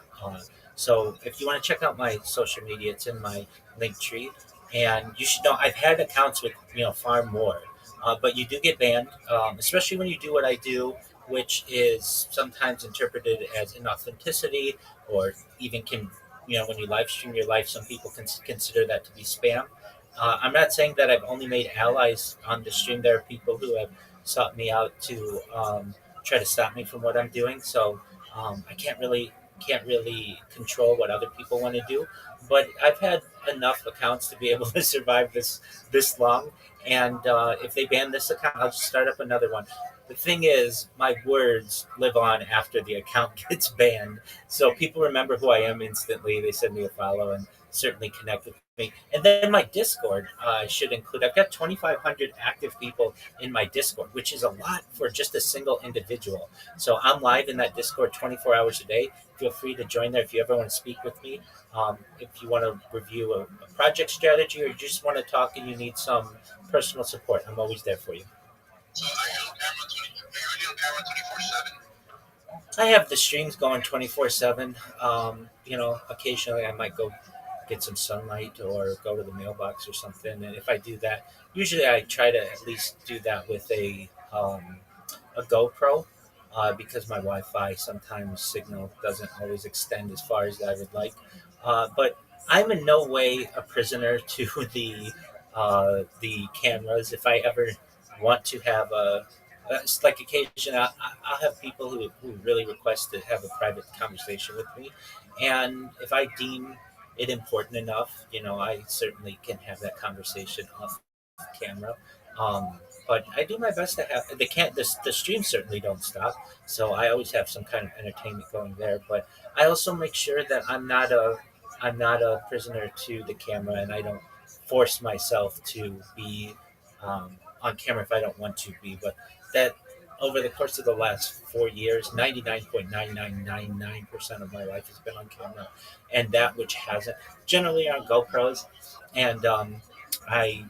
So if you want to check out my social media, it's in my link tree. And you should know I've had accounts with far more, but you do get banned, especially when you do what I do which is sometimes interpreted as inauthenticity, or even can, when you live stream your life, some people can consider that to be spam. I'm not saying that I've only made allies on the stream. There are people who have sought me out to try to stop me from what I'm doing. So I can't really control what other people want to do. But I've had enough accounts to be able to survive this long. And if they ban this account, I'll just start up another one. The thing is, my words live on after the account gets banned. So people remember who I am instantly. They send me a follow and certainly connect with me. And then my Discord should include, I've got 2,500 active people in my Discord, which is a lot for just a single individual. So I'm live in that Discord 24 hours a day. Feel free to join there if you ever want to speak with me. If you want to review a project strategy, or you just want to talk and you need some personal support, I'm always there for you. So are you on camera 24/7? I have the streams going 24/7. Occasionally I might go get some sunlight or go to the mailbox or something. And if I do that, usually I try to at least do that with a GoPro, because my Wi-Fi sometimes signal doesn't always extend as far as I would like. But I'm in no way a prisoner to the cameras. If I ever want to have it's like occasion, I'll have people who really request to have a private conversation with me, and if I deem it important enough, I certainly can have that conversation off camera. But I do my best to have. They can't. The streams certainly don't stop, so I always have some kind of entertainment going there. But I also make sure that I'm not a prisoner to the camera, and I don't force myself to be on camera if I don't want to be. But that over the course of the last 4 years, 99.9999% of my life has been on camera, and that which hasn't, generally on GoPros, and I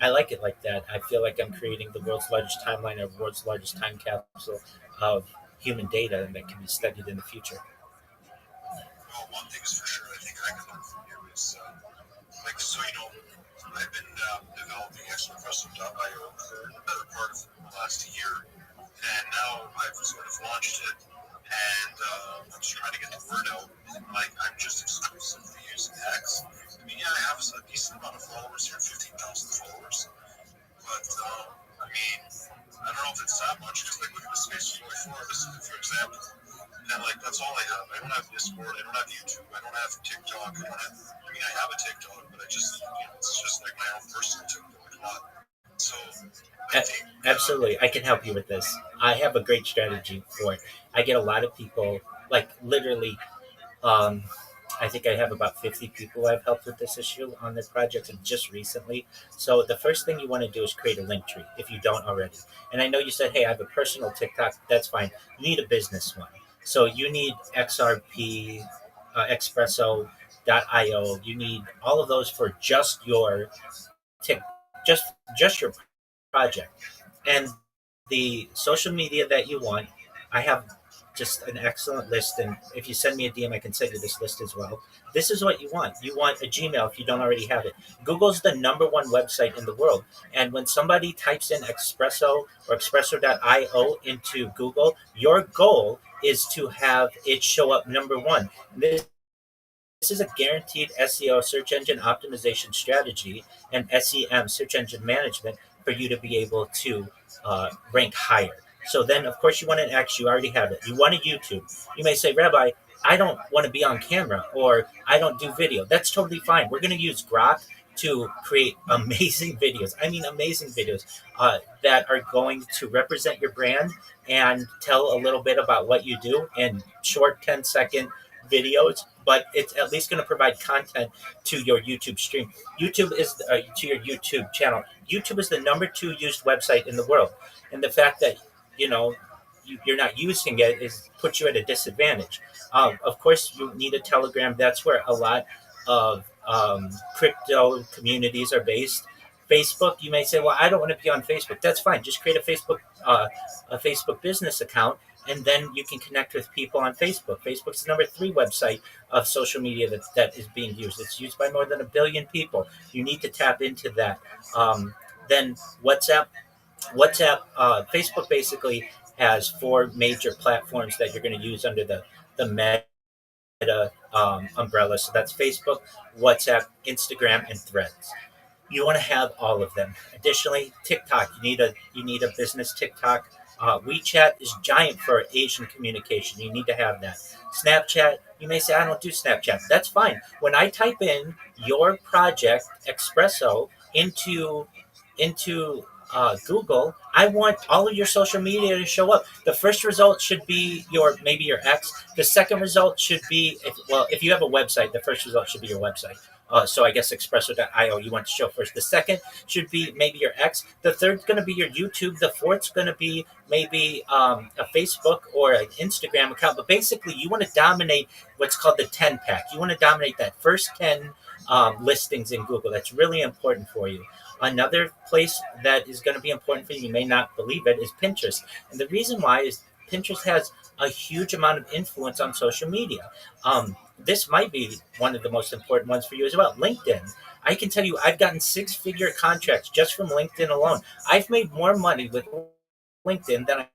I like it like that. I feel like I'm creating the world's largest timeline, or world's largest time capsule of human data, and that can be studied in the future. Well, one thing is for sure, I think I can learn from you is, I've been developing Expressive.io for the better part of the last year, and now I've sort of launched it, and I'm just trying to get the word out. Like, I'm just exclusively using X. I mean, yeah, I have a decent amount of followers here, 15,000 followers, but, I don't know if it's that much, because, look at the Space 44, for example. And that's all I have. I don't have Discord. I don't have YouTube. I don't have TikTok. I have a TikTok, but it's just like my own personal TikTok, not. So I think Absolutely, I can help you with this. I have a great strategy for it. I get a lot of people, like literally. Um, I think I have about 50 people I've helped with this issue on their projects, and just recently. So the first thing you want to do is create a link tree if you don't already. And I know you said, "Hey, I have a personal TikTok." That's fine. You need a business one. So you need XRP, Espresso.io. You need all of those for just your tick, just your project, and the social media that you want. I have just an excellent list, and if you send me a DM, I can send you this list as well. This is what you want. You want a Gmail if you don't already have it. Google's the number one website in the world, and when somebody types in Espresso or Espresso.io into Google, your goal is to have it show up number one. This is a guaranteed SEO, search engine optimization strategy, and SEM, search engine management, for you to be able to rank higher. So then, of course, you want an X, you already have it. You want a YouTube. You may say, Rabbi, I don't want to be on camera, or I don't do video. That's totally fine. We're going to use Grok to create amazing videos. I mean, amazing videos that are going to represent your brand and tell a little bit about what you do in short 10-second videos, but it's at least going to provide content to your YouTube stream. YouTube is to your YouTube channel. YouTube is the number 2 used website in the world, and the fact that you're not using it is puts you at a disadvantage. Of course, you need a Telegram. That's where a lot of crypto communities are based. Facebook, you may say, well, I don't want to be on Facebook. That's fine. Just create a Facebook business account, and then you can connect with people on Facebook. Facebook's the number 3 website of social media that is being used. It's used by more than 1 billion people. You need to tap into that. Then WhatsApp, Facebook basically has four major platforms that you're going to use under the Meta umbrella. So that's Facebook, WhatsApp, Instagram, and Threads. You want to have all of them. Additionally, TikTok. You need a business TikTok. WeChat is giant for Asian communication. You need to have that. Snapchat. You may say I don't do Snapchat. That's fine. When I type in your project Espresso into Google, I want all of your social media to show up. The first result should be maybe your ex. The second result should be if you have a website, the first result should be your website. So I guess Espresso.io you want to show first. The second should be maybe your ex. The third's going to be your YouTube. The fourth's going to be maybe a Facebook or an Instagram account. But basically, you want to dominate what's called the 10 pack. You want to dominate that first 10 listings in Google. That's really important for you. Another place that is going to be important for you, you may not believe it, is Pinterest. And the reason why is Pinterest has a huge amount of influence on social media. This might be one of the most important ones for you as well. LinkedIn. I can tell you, I've gotten six-figure contracts just from LinkedIn alone. I've made more money with LinkedIn than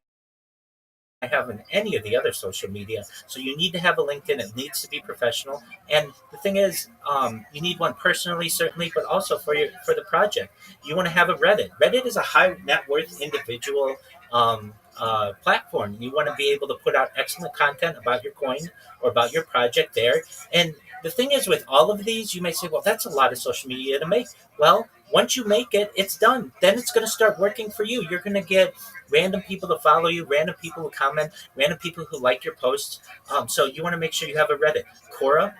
I have in any of the other social media. So you need to have a LinkedIn. It needs to be professional. And the thing is, you need one personally, certainly, but also for the project. You want to have a Reddit. Reddit is a high net worth individual platform. You want to be able to put out excellent content about your coin or about your project there. And the thing is, with all of these, you may say, well, that's a lot of social media to make. Well, once you make it, it's done. Then it's going to start working for you. You're going to get random people to follow you, random people who comment, random people who like your posts. So you want to make sure you have a Reddit. Quora,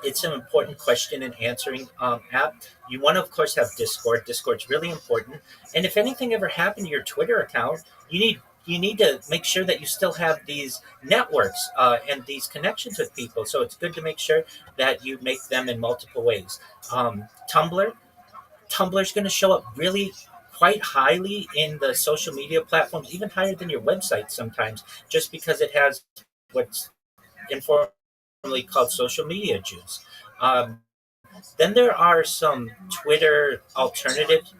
it's an important question and answering app. You want to, of course, have Discord. Discord's really important. And if anything ever happened to your Twitter account, you need to make sure that you still have these networks and these connections with people. So it's good to make sure that you make them in multiple ways. Tumblr's going to show up really quite highly in the social media platforms, even higher than your website sometimes, just because it has what's informally called social media juice. Then there are some Twitter alternatives.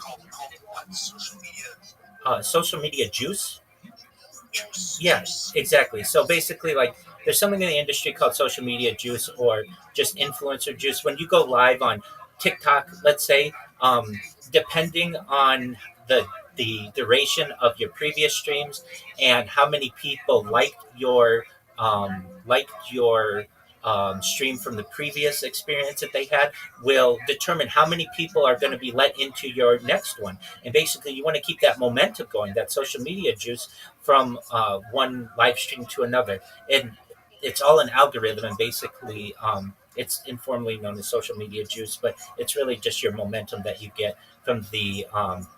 Social media juice. Yes, exactly. So basically, like, there's something in the industry called social media juice or just influencer juice. When you go live on TikTok, let's say, depending on the duration of your previous streams and how many people liked your stream from the previous experience that they had, will determine how many people are going to be let into your next one. And basically, you want to keep that momentum going, that social media juice from one live stream to another. And it's all an algorithm, and basically, it's informally known as social media juice, but it's really just your momentum that you get from the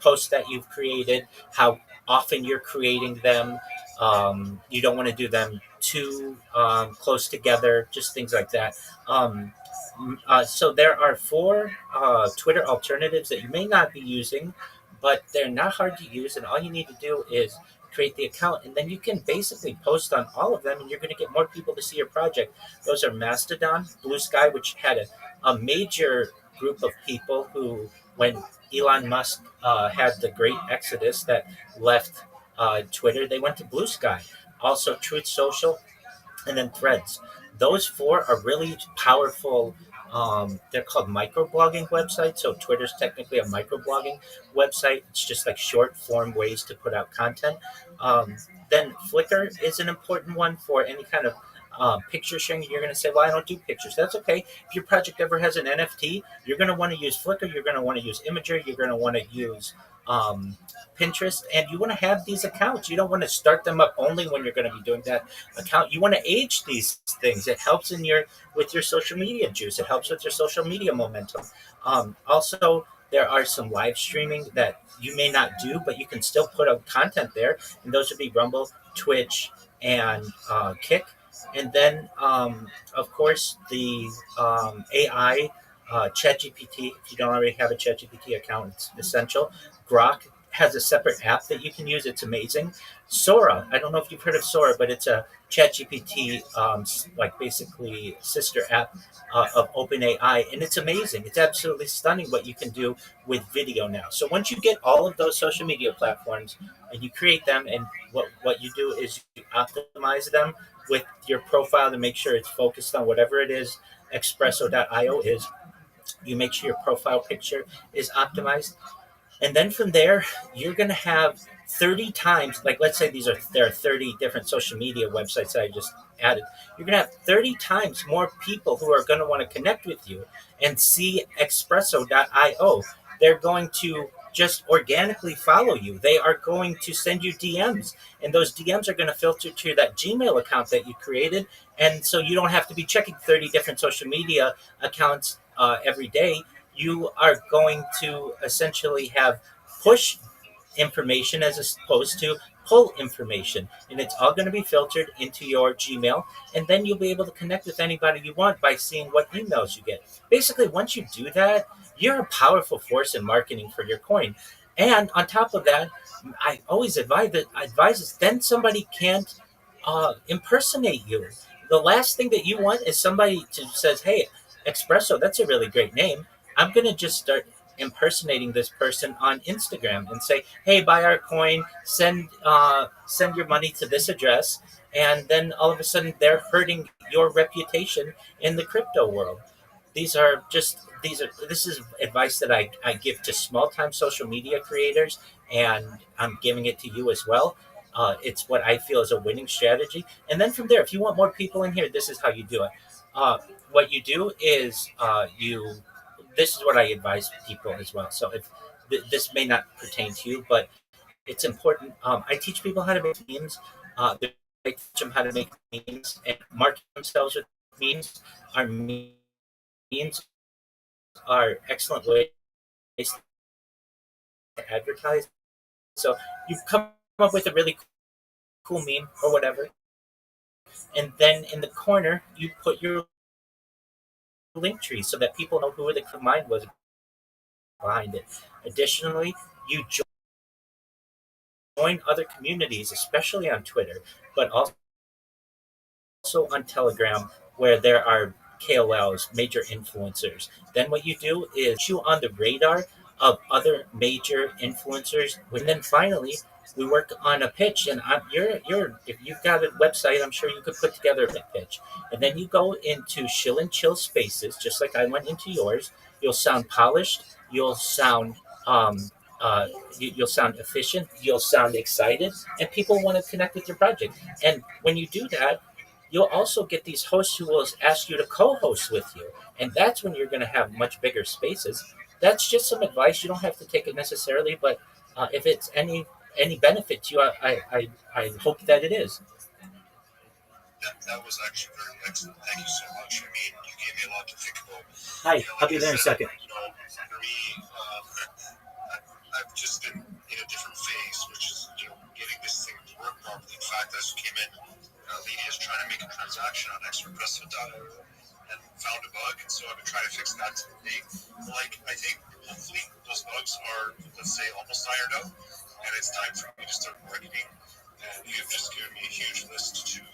posts that you've created, how often you're creating them. You don't want to do them too close together, just things like that. So there are four Twitter alternatives that you may not be using, but they're not hard to use, and all you need to do is create the account, and then you can basically post on all of them, and you're going to get more people to see your project. Those are Mastodon, Blue Sky, which had a major group of people who, when Elon Musk had the great exodus that left Twitter, they went to Blue Sky. Also, Truth Social, and then Threads. Those four are really powerful. They're called microblogging websites. So Twitter's technically a microblogging website. It's just like short form ways to put out content. Then Flickr is an important one for any kind of picture sharing. You're going to say, well, I don't do pictures. That's okay. If your project ever has an NFT, you're going to want to use Flickr. You're going to want to use Imager. You're going to want to use Pinterest, and you want to have these accounts. You don't want to start them up only when you're going to be doing that account. You want to age these things. It helps with your social media juice. It helps with your social media momentum. Also, there are some live streaming that you may not do, but you can still put out content there, and those would be Rumble, Twitch, and Kick. And then, of course, the AI, ChatGPT. If you don't already have a ChatGPT account, it's essential. Grok, has a separate app that you can use. It's amazing. Sora. I don't know if you've heard of Sora, but it's a ChatGPT, like basically sister app of OpenAI, and it's amazing. It's absolutely stunning what you can do with video now. So once you get all of those social media platforms and you create them, and what you do is you optimize them with your profile to make sure it's focused on whatever it is Espresso.io is. You make sure your profile picture is optimized, and then from there you're going to have 30 times, like let's say there are 30 different social media websites that I just added. You're going to have 30 times more people who are going to want to connect with you and see Espresso.io. They're going to just organically follow you. They are going to send you DMs, and those DMs are going to filter to that Gmail account that you created. And so you don't have to be checking 30 different social media accounts every day. You are going to essentially have push information as opposed to pull information, and it's all going to be filtered into your Gmail, and then you'll be able to connect with anybody you want by seeing what emails you get. Basically, once you do that, you're a powerful force in marketing for your coin. And on top of that, I always advise is then somebody can't impersonate you. The last thing that you want is somebody to says, "Hey, Espresso, that's a really great name. I'm going to just start impersonating this person on Instagram and say, "Hey, buy our coin, send your money to this address," and then all of a sudden they're hurting your reputation in the crypto world. This is advice that I give to small time social media creators, and I'm giving it to you as well. It's what I feel is a winning strategy. And then from there, if you want more people in here, this is how you do it. What you do is you this is what I advise people as well. So if this may not pertain to you, but it's important. I teach people how to make memes. I teach them how to make memes and market themselves with memes. Our memes are excellent ways to advertise. So you come up with a really cool meme or whatever, and then in the corner you put your link tree so that people know who the mind was behind it. Additionally, you join other communities, especially on Twitter, but also on Telegram, where there are KOLs, major influencers. Then what you do is you on the radar of other major influencers. And then finally, we work on a pitch. And you're if you've got a website, I'm sure you could put together a pitch. And then you go into chill and chill spaces, just like I went into yours. You'll sound polished. You'll sound you'll sound efficient. You'll sound excited, and people want to connect with your project. And when you do that, you'll also get these hosts who will ask you to co-host with you, and that's when you're going to have much bigger spaces. That's just some advice. You don't have to take it necessarily, but if it's any benefit to you, I hope that it is. That was actually very excellent. Thank you so much. I mean, you gave me a lot to think about. Hi, I'll be there in a second. You know, for me, I've just been in a different phase, which is, you know, getting this thing to work properly. In fact, as you came in, Lydia's trying to make a transaction on extrapresso.io and found a bug, and so I've been trying to fix that today. Like, I think hopefully those bugs are, let's say, almost ironed out, and it's time for me to start marketing. And you've just given me a huge list to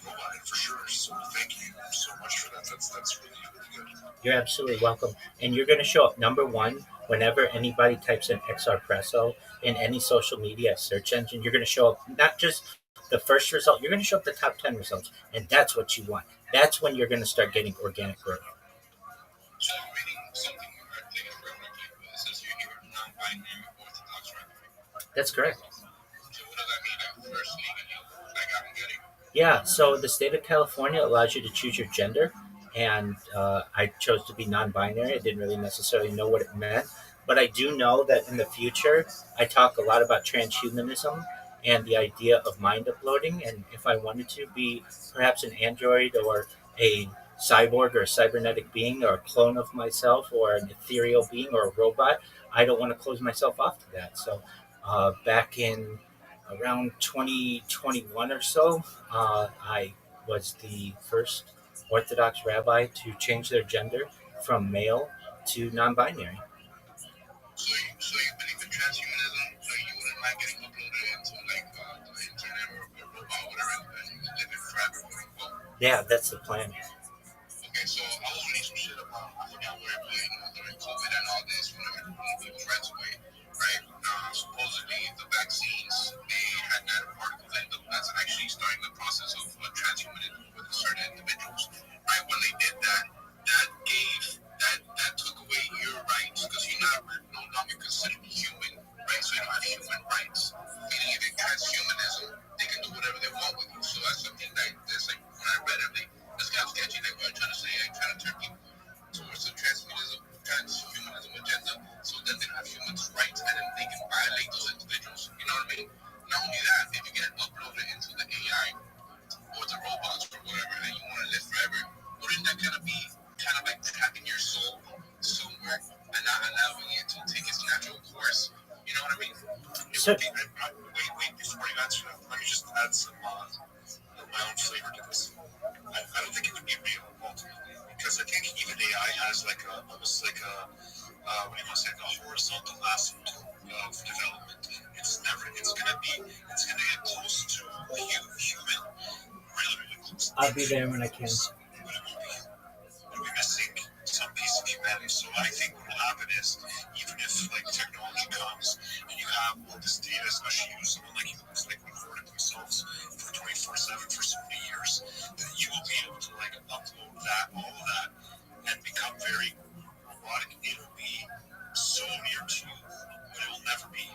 go by for sure. So thank you so much for that. That's really, really good. You're absolutely welcome. And you're going to show up number one whenever anybody types in XRPresso in any social media search engine. You're going to show up not just the first result, you're going to show up the top 10 results. And that's what you want. That's when you're going to start getting organic growth. So I'm reading something you're taking real quickly. It says you're non-binary Orthodox Rabbi. That's correct. So what does that mean? First legally, like I'm getting. Yeah, so the state of California allows you to choose your gender, and I chose to be non-binary. I didn't really necessarily know what it meant, but I do know that in the future, I talk a lot about transhumanism and the idea of mind uploading, and if I wanted to be perhaps an android or a cyborg or a cybernetic being or a clone of myself or an ethereal being or a robot, I don't want to close myself off to that. So back in around 2021 or so, I was the first Orthodox rabbi to change their gender from male to non-binary. So you believe in transhumanism? So you wouldn't mind getting uploaded into like the internet or a robot or whatever and live it forever, quote unquote? Yeah, that's the plan. Okay, so I was reading some shit about, I forgot where, but during COVID and all this, when people's rights away, right? Supposedly the vaccines, they had nanoparticles in them that's actually starting the process of transhumanism with certain individuals, right? When they did that, that took away your rights because you're no longer considered human, right? So you don't have human rights. Meaning if it's transhumanism, they can do whatever they want with you. So that's something that's like when I read it, that's kind of sketchy. Like what I'm trying to say, I'm trying to turn people towards the transhumanism agenda, so that they don't have humans' rights, and then they can violate those individuals. You know what I mean? Not only that, if you get uploaded into the AI or the robots or whatever, and you want to live forever, wouldn't that kind of be kind of like tapping your soul somewhere and not allowing it to take its natural course? You know what I mean? So, Wait, before you answer that, let me just add some my own flavor to this. I don't think it would be real ultimately, because I think even AI has like almost like a what do you want to say, like a horizontal aspect of development. It's gonna get close to a human, really close. I'll be there when I can. But it'll be missing some piece of humanity. So I think what will happen is, even if like technology comes and you have all this data, especially someone like you who's like recorded themselves for 24/7 for so many years, that you will be able to like upload all of that, and become very robotic. It'll be so near to you, but it will never be.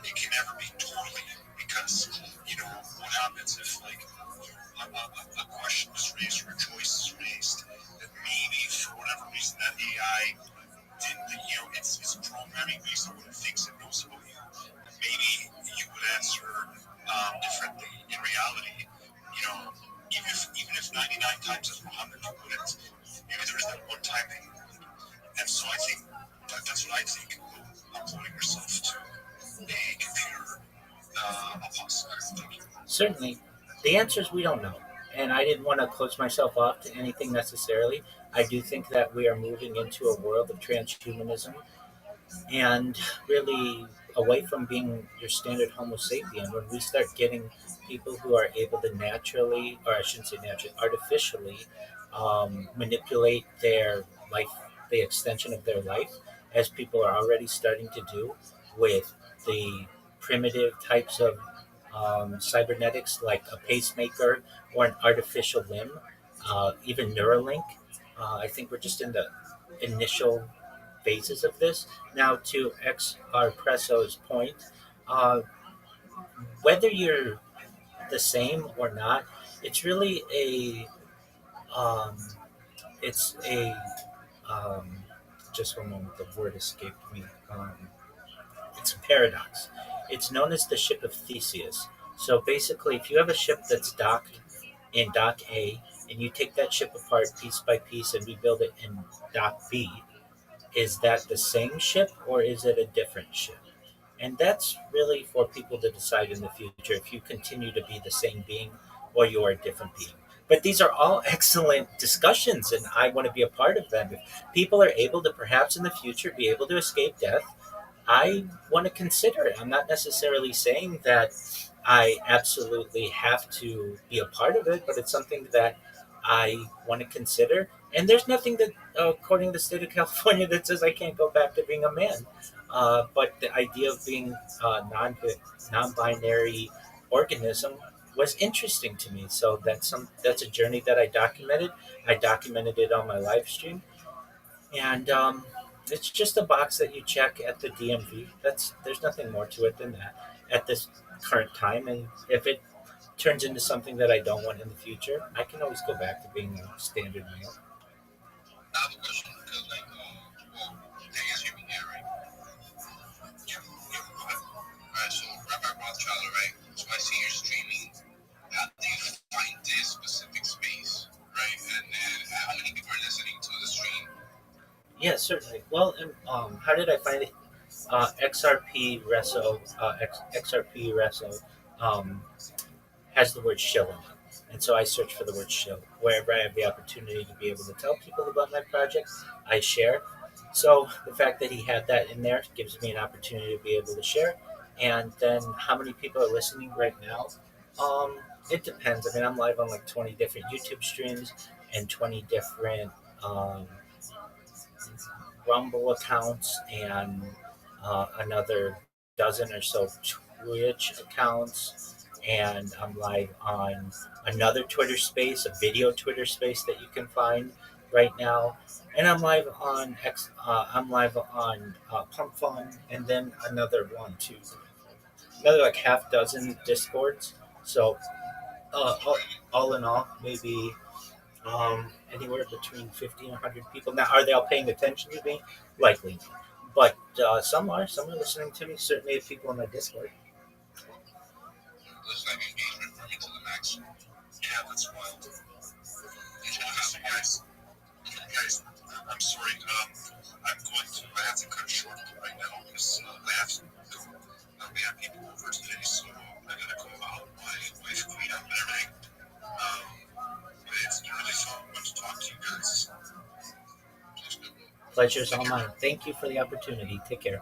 It can never be totally you, because what happens if like a question is raised or a choice is raised that maybe for whatever reason that AI didn't, it's programming based on what it thinks it knows about you. And maybe you would answer differently in reality. Even if 99 times is 100 you wouldn't, maybe there's that one time that you would. And so I think that's what I think uploading yourself to a computer a possibility. certainly, the answer is we don't know. And I didn't want to close myself off to anything necessarily. I do think that we are moving into a world of transhumanism and really away from being your standard Homo sapien. When we start getting people who are able to naturally, or I shouldn't say naturally, artificially manipulate their life, the extension of their life, as people are already starting to do with the primitive types of cybernetics like a pacemaker or an artificial limb, even Neuralink. I think we're just in the initial phases of this. Now, to XR Presso's point, uh, whether you're the same or not, it's really um, it's a, um, just one moment, the word escaped me. It's a paradox. It's known as the ship of Theseus. So basically, if you have a ship that's docked in dock A, and you take that ship apart piece by piece and rebuild it in dock B, is that the same ship or is it a different ship? And that's really for people to decide in the future if you continue to be the same being or you are a different being. But these are all excellent discussions, and I want to be a part of them. If people are able to perhaps in the future be able to escape death, I want to consider it. I'm not necessarily saying that I absolutely have to be a part of it, but it's something that I want to consider. And there's nothing that, according to the state of California, that says I can't go back to being a man. But the idea of being a non-binary organism was interesting to me. So that's a journey that I documented. I documented it on my live stream, and it's just a box that you check at the DMV. There's nothing more to it than that at this current time. And if it turns into something that I don't want in the future, I can always go back to being a standard male. I have a question because, like, well, they answer me here, right? Yeah, go ahead. Alright, so Rabbi ROTHSCHILD, right? So I see you're streaming. How do you find this specific space, right? And then how many people are listening to the stream? Yeah, certainly. Well, how did I find it? XRP Reso, XRP Reso has the word shill in it. And so I search for the word shill. Wherever I have the opportunity to be able to tell people about my project, I share. So the fact that he had that in there gives me an opportunity to be able to share. And then how many people are listening right now? It depends. I mean, I'm live on like 20 different YouTube streams and 20 different um, Rumble accounts and another dozen or so Twitch accounts. And I'm live on another Twitter space, a video Twitter space that you can find right now. And I'm live on I'm live on Pump Fun, and then another one too, another like half dozen Discords. So all in all, maybe anywhere between 50 and 100 people. Now, are they all paying attention to me? Likely. But some are. Some are listening to me. Certainly, people on my Discord. There's like engagement from me to the max. Yeah, that's wild. Interesting, guys. Guys, I'm sorry. I have to cut short right now because I have to go. We have people over today, so I gotta go out my wife clean up and everything. But it's really fun to talk to you guys. Pleasure's all mine. Thank you for the opportunity. Take care.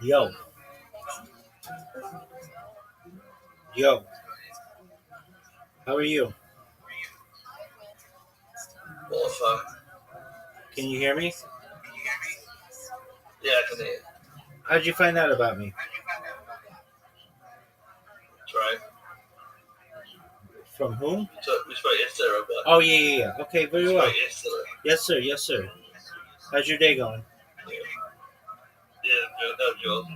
Yo. Yo. How are you? Well, Can you hear me? yeah, I can hear you. How'd you find out about me? That's right. From whom? So we spoke yesterday, Rabbi. Oh, yeah. Okay, very We well. spoke yesterday. Yes, sir. How's your day going? Yeah, no, yours.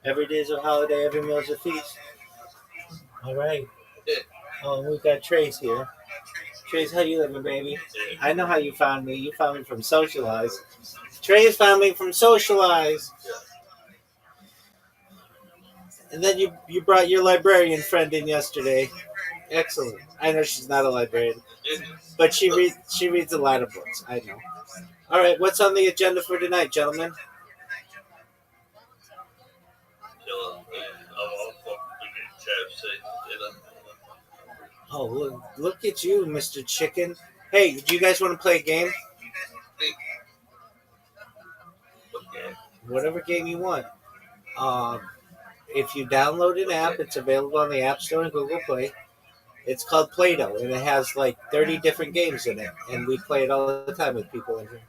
Every day's a holiday, every meal's a feast. All right. Yeah. Oh, we've got Trace here. Trace, how you living, baby? Yeah. I know how you found me. You found me from Socialize. Trace found me from Socialize. And then you brought your librarian friend in yesterday. Excellent. I know she's not a librarian, but she reads a lot of books. I know. All right, what's on the agenda for tonight, gentlemen? Oh, look at you, Mr. Chicken. Hey, do you guys want to play a game? Whatever game you want. If you download an app, it's available on the App Store and Google Play. It's called Play-Doh, and it has like 30 different games in it, and we play it all the time with people in here.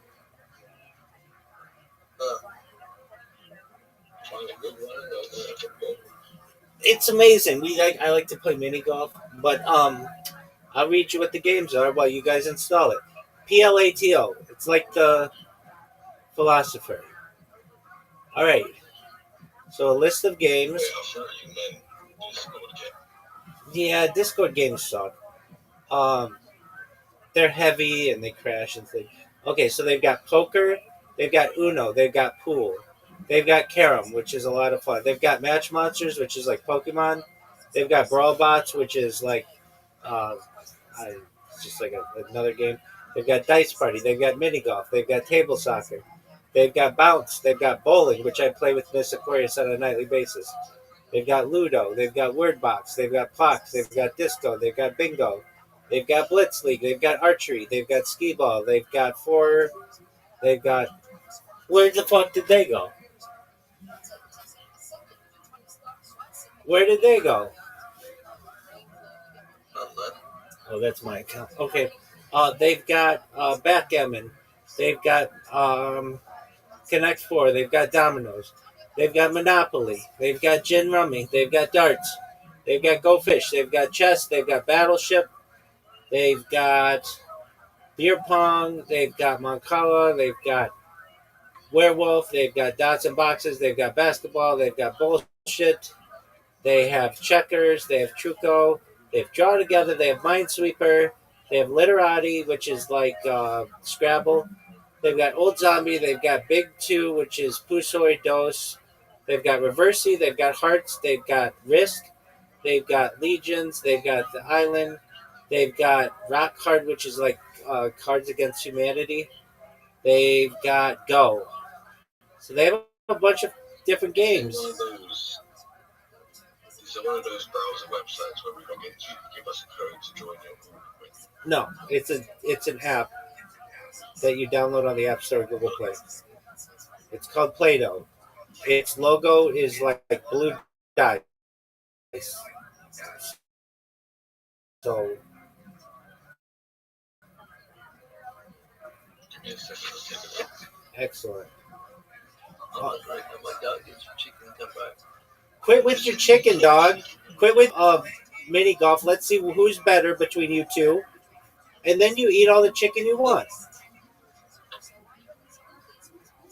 It's amazing. I like to play mini golf, but I'll read you what the games are while you guys install it. PLATO. It's like the philosopher. All right. So a list of games. Yeah, Discord games suck. They're heavy and they crash and things. Okay, so they've got poker, they've got Uno, they've got pool, they've got Carom, which is a lot of fun. They've got Match Monsters, which is like Pokemon. They've got Brawl Bots, which is like just like another game. They've got Dice Party, they've got Mini Golf, they've got Table Soccer, they've got Bounce, they've got Bowling, which I play with Miss Aquarius on a nightly basis. They've got Ludo, they've got Word Box, they've got Clocks, they've got Disco, they've got Bingo. They've got Blitz League. They've got Archery. They've got Skee Ball. They've got four. They've got. Where the fuck did they go? Where did they go? Oh, that's my account. Okay. They've got Backgammon. They've got Connect Four. They've got Dominoes. They've got Monopoly. They've got Gin Rummy. They've got Darts. They've got Go Fish. They've got Chess. They've got Battleship. They've got Beer Pong. They've got Moncala. They've got Werewolf. They've got Dots and Boxes. They've got Basketball. They've got Bullshit. They have Checkers. They have Truco. They have Draw Together. They have Minesweeper. They have Literati, which is like Scrabble. They've got Old Zombie. They've got Big Two, which is Pusoy Dos. They've got Reversey. They've got Hearts. They've got Risk. They've got Legions. They've got The Island. They've got Rock Hard, which is like Cards Against Humanity. They've got Go. So they have a bunch of different games. Is it one of those browser websites where we don't get you to give us a code to join your group with? No, it's an app that you download on the App Store and Google Play. It's called Play-Doh. Its logo is like blue dice. So excellent. Quit with your chicken, dog. Quit with mini golf. Let's see who's better between you two, and then you eat all the chicken you want.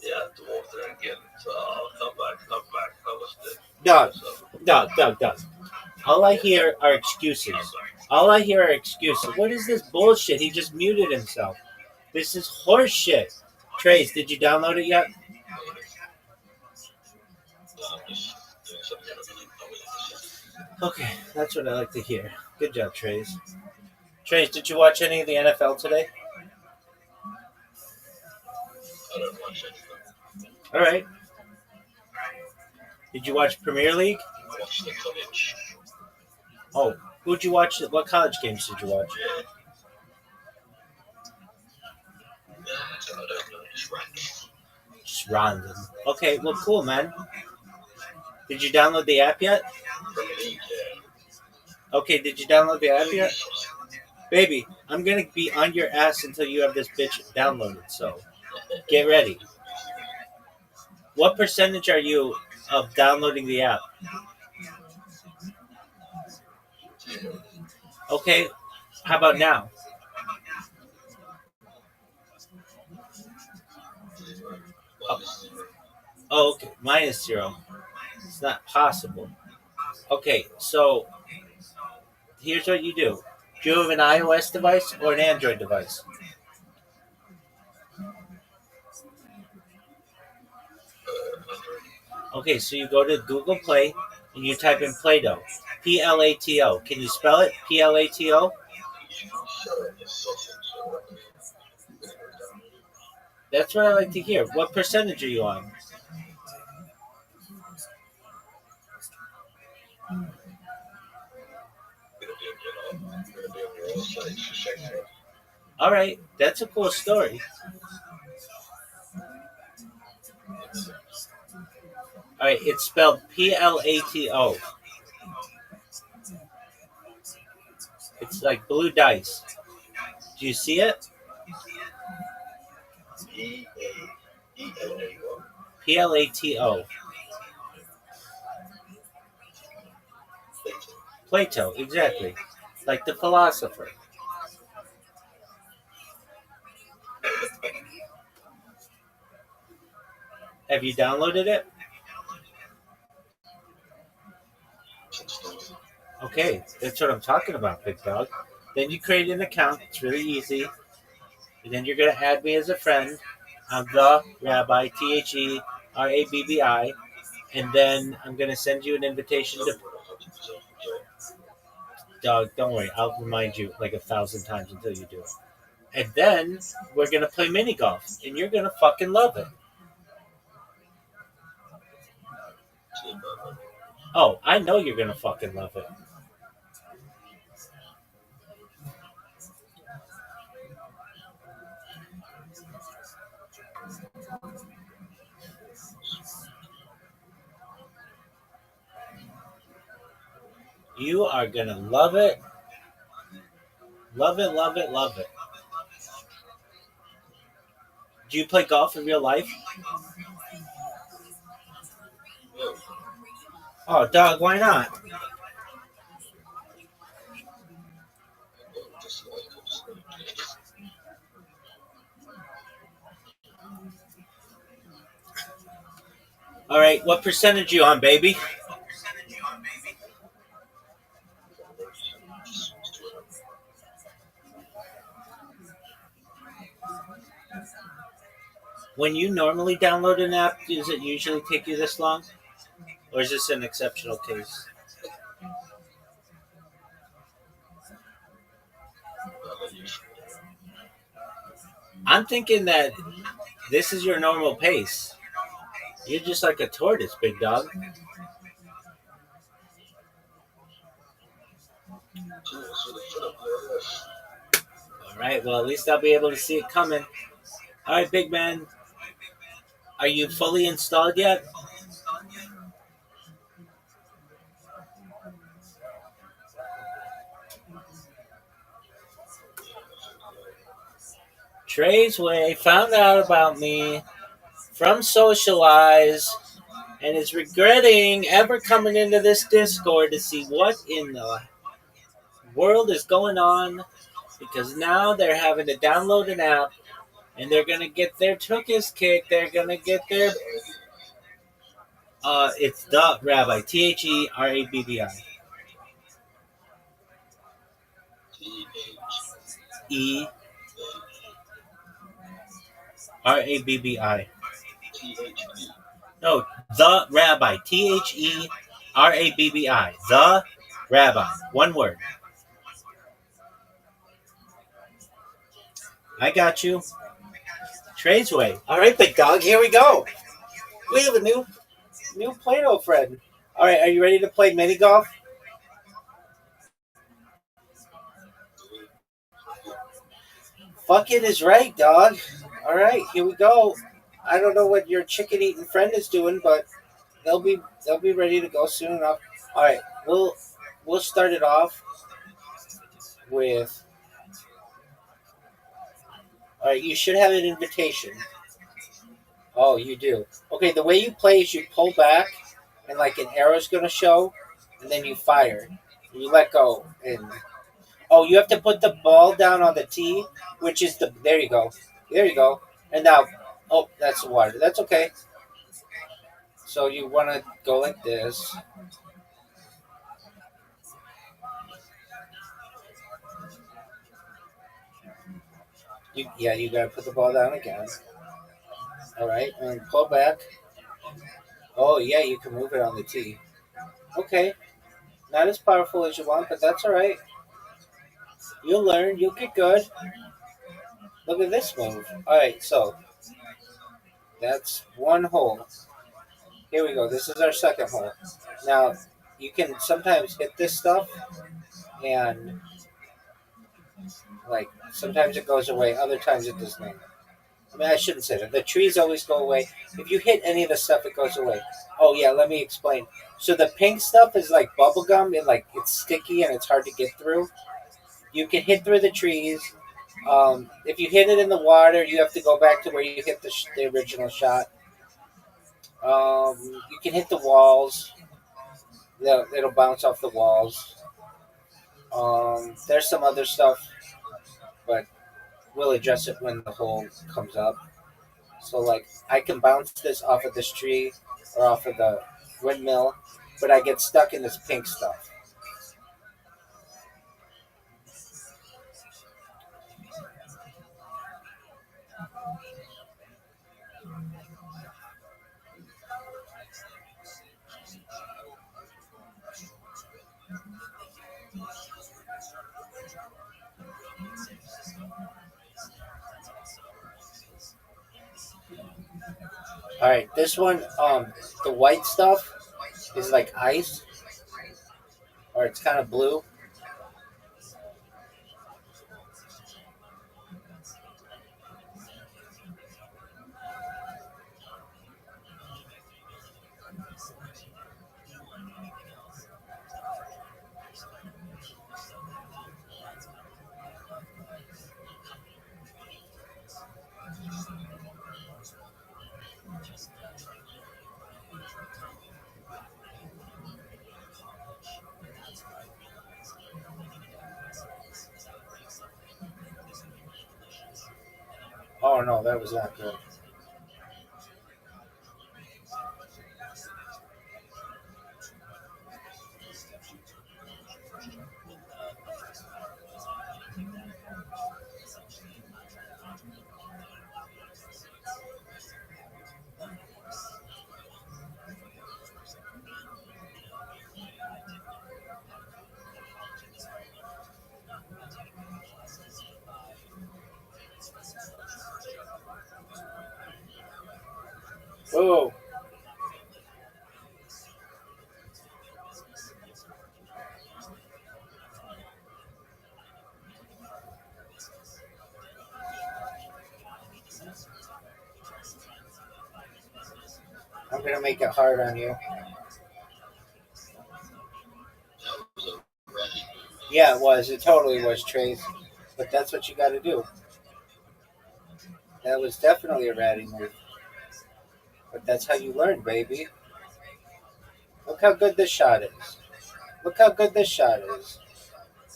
Yeah, I have to walk there again. So I'll come back. Doug. All I hear are excuses. What is this bullshit? He just muted himself. This is horse shit. Trace, did you download it yet? Okay, that's what I like to hear. Good job, Trace. Trace, did you watch any of the NFL today? I don't watch anything. All right. Did you watch Premier League? I watch the college. Oh, who'd you watch? What college games did you watch? I don't know, just random. Just random. Okay, well, cool, man. Did you download the app yet? Premier League, yeah. Okay, did you download the app yet? Baby, I'm going to be on your ass until you have this bitch downloaded, so get ready. What percentage are you of downloading the app? Okay, How about now? Oh, okay. -0. It's not possible. Okay, so here's what you do. Do you have an iOS device or an Android device? Okay, so you go to Google Play and you type in Play-Doh. Plato. Can you spell it? Plato? That's what I like to hear. What percentage are you on? All right, that's a cool story. All right, it's spelled Plato. It's like blue dice. Do you see it? Plato. Plato, exactly. Like the philosopher. Have you downloaded it? Okay, that's what I'm talking about, big dog. Then you create an account. It's really easy. And then you're going to add me as a friend. I'm the Rabbi, TheRabbi. And then I'm going to send you an invitation to. Dog, don't worry. I'll remind you like 1,000 times until you do it. And then we're going to play mini golf. And you're going to fucking love it. Oh, I know you're going to fucking love it. You are going to love it. Love it, love it, love it. Do you play golf in real life? Oh, dog, why not? All right, what percentage you on, baby? When you normally download an app, does it usually take you this long? Or is this an exceptional case? I'm thinking that this is your normal pace. You're just like a tortoise, big dog. All right, well, at least I'll be able to see it coming. All right, big man. Are you fully installed yet? Trey's Way found out about me from Socialize and is regretting ever coming into this Discord to see what in the world is going on because now they're having to download an app and they're going to get their tookus kicked. They're going to get their... it's the Rabbi. TheRabbi. ERABBI. No, the Rabbi. TheRabbi. The Rabbi. One word. I got you. Trey's Way. All right, big dog. Here we go. We have a new Play-Doh friend. All right, are you ready to play mini golf? Fuck it is right, dog. All right, here we go. I don't know what your chicken-eating friend is doing, but they'll be ready to go soon enough. All right, we'll start it off with. All right, you should have an invitation. Oh, you do. Okay, the way you play is you pull back, and like an arrow's gonna show, and then you fire. You let go, and Oh, you have to put the ball down on the tee, which is the. There you go. There you go. And now, oh, that's the water. That's okay. So you want to go like this. You gotta put the ball down again. All right, and pull back. Oh yeah, you can move it on the tee. Okay, not as powerful as you want, but that's all right. You'll learn. You'll get good. Look at this move. All right, so that's one hole. Here we go. This is our second hole. Now, you can sometimes hit this stuff, and like sometimes it goes away, other times it does not. I mean, I shouldn't say that. The trees always go away. If you hit any of the stuff, it goes away. Oh yeah, let me explain. So the pink stuff is like bubble gum, and like it's sticky and it's hard to get through. You can hit through the trees. If you hit it in the water, you have to go back to where you hit the original shot. You can hit the walls. It'll bounce off the walls. There's some other stuff, but we'll address it when the hole comes up. So like I can bounce this off of this tree or off of the windmill, but I get stuck in this pink stuff. All right, this one, the white stuff is like ice, or it's kind of blue. Oh no, that was not good. Oh, I'm gonna make it hard on you. Yeah, it was. It totally was, Trace. But that's what you got to do. That was definitely a ratty move. But that's how you learn, baby. Look how good this shot is. Look how good this shot is.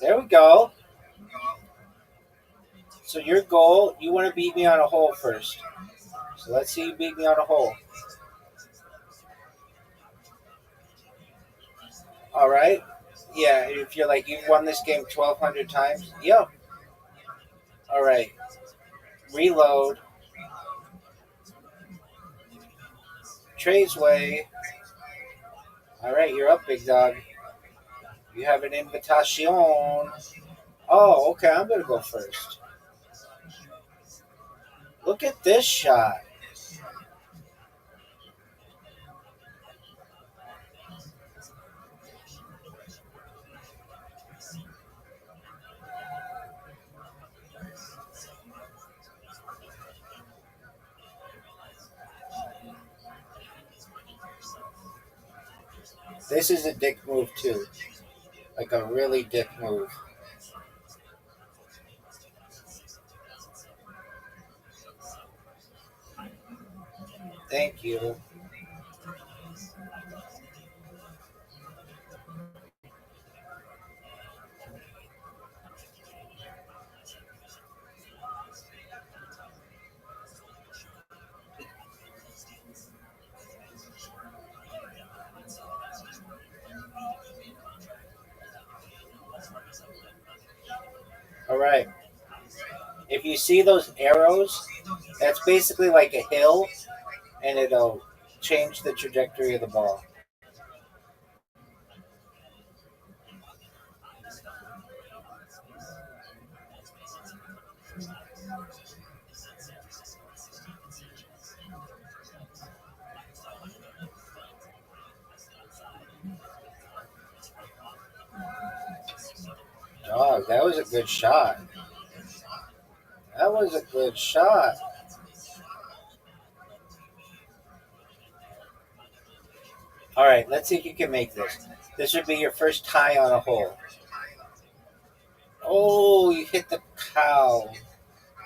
There we go. So your goal, you want to beat me on a hole first. So let's see you beat me on a hole. All right. Yeah, if you're like you've won this game 1,200 times. Yeah. All right. Reload. Trey's way. All right, you're up, big dog. You have an invitation. Oh, okay. I'm gonna go first. Look at this shot. This is a dick move too. Like a really dick move. Thank you. right. If you see those arrows, that's basically like a hill, and it'll change the trajectory of the ball. Dog, that was a good shot. That was a good shot. All right, let's see if you can make this. This would be your first tie on a hole. Oh, you hit the cow.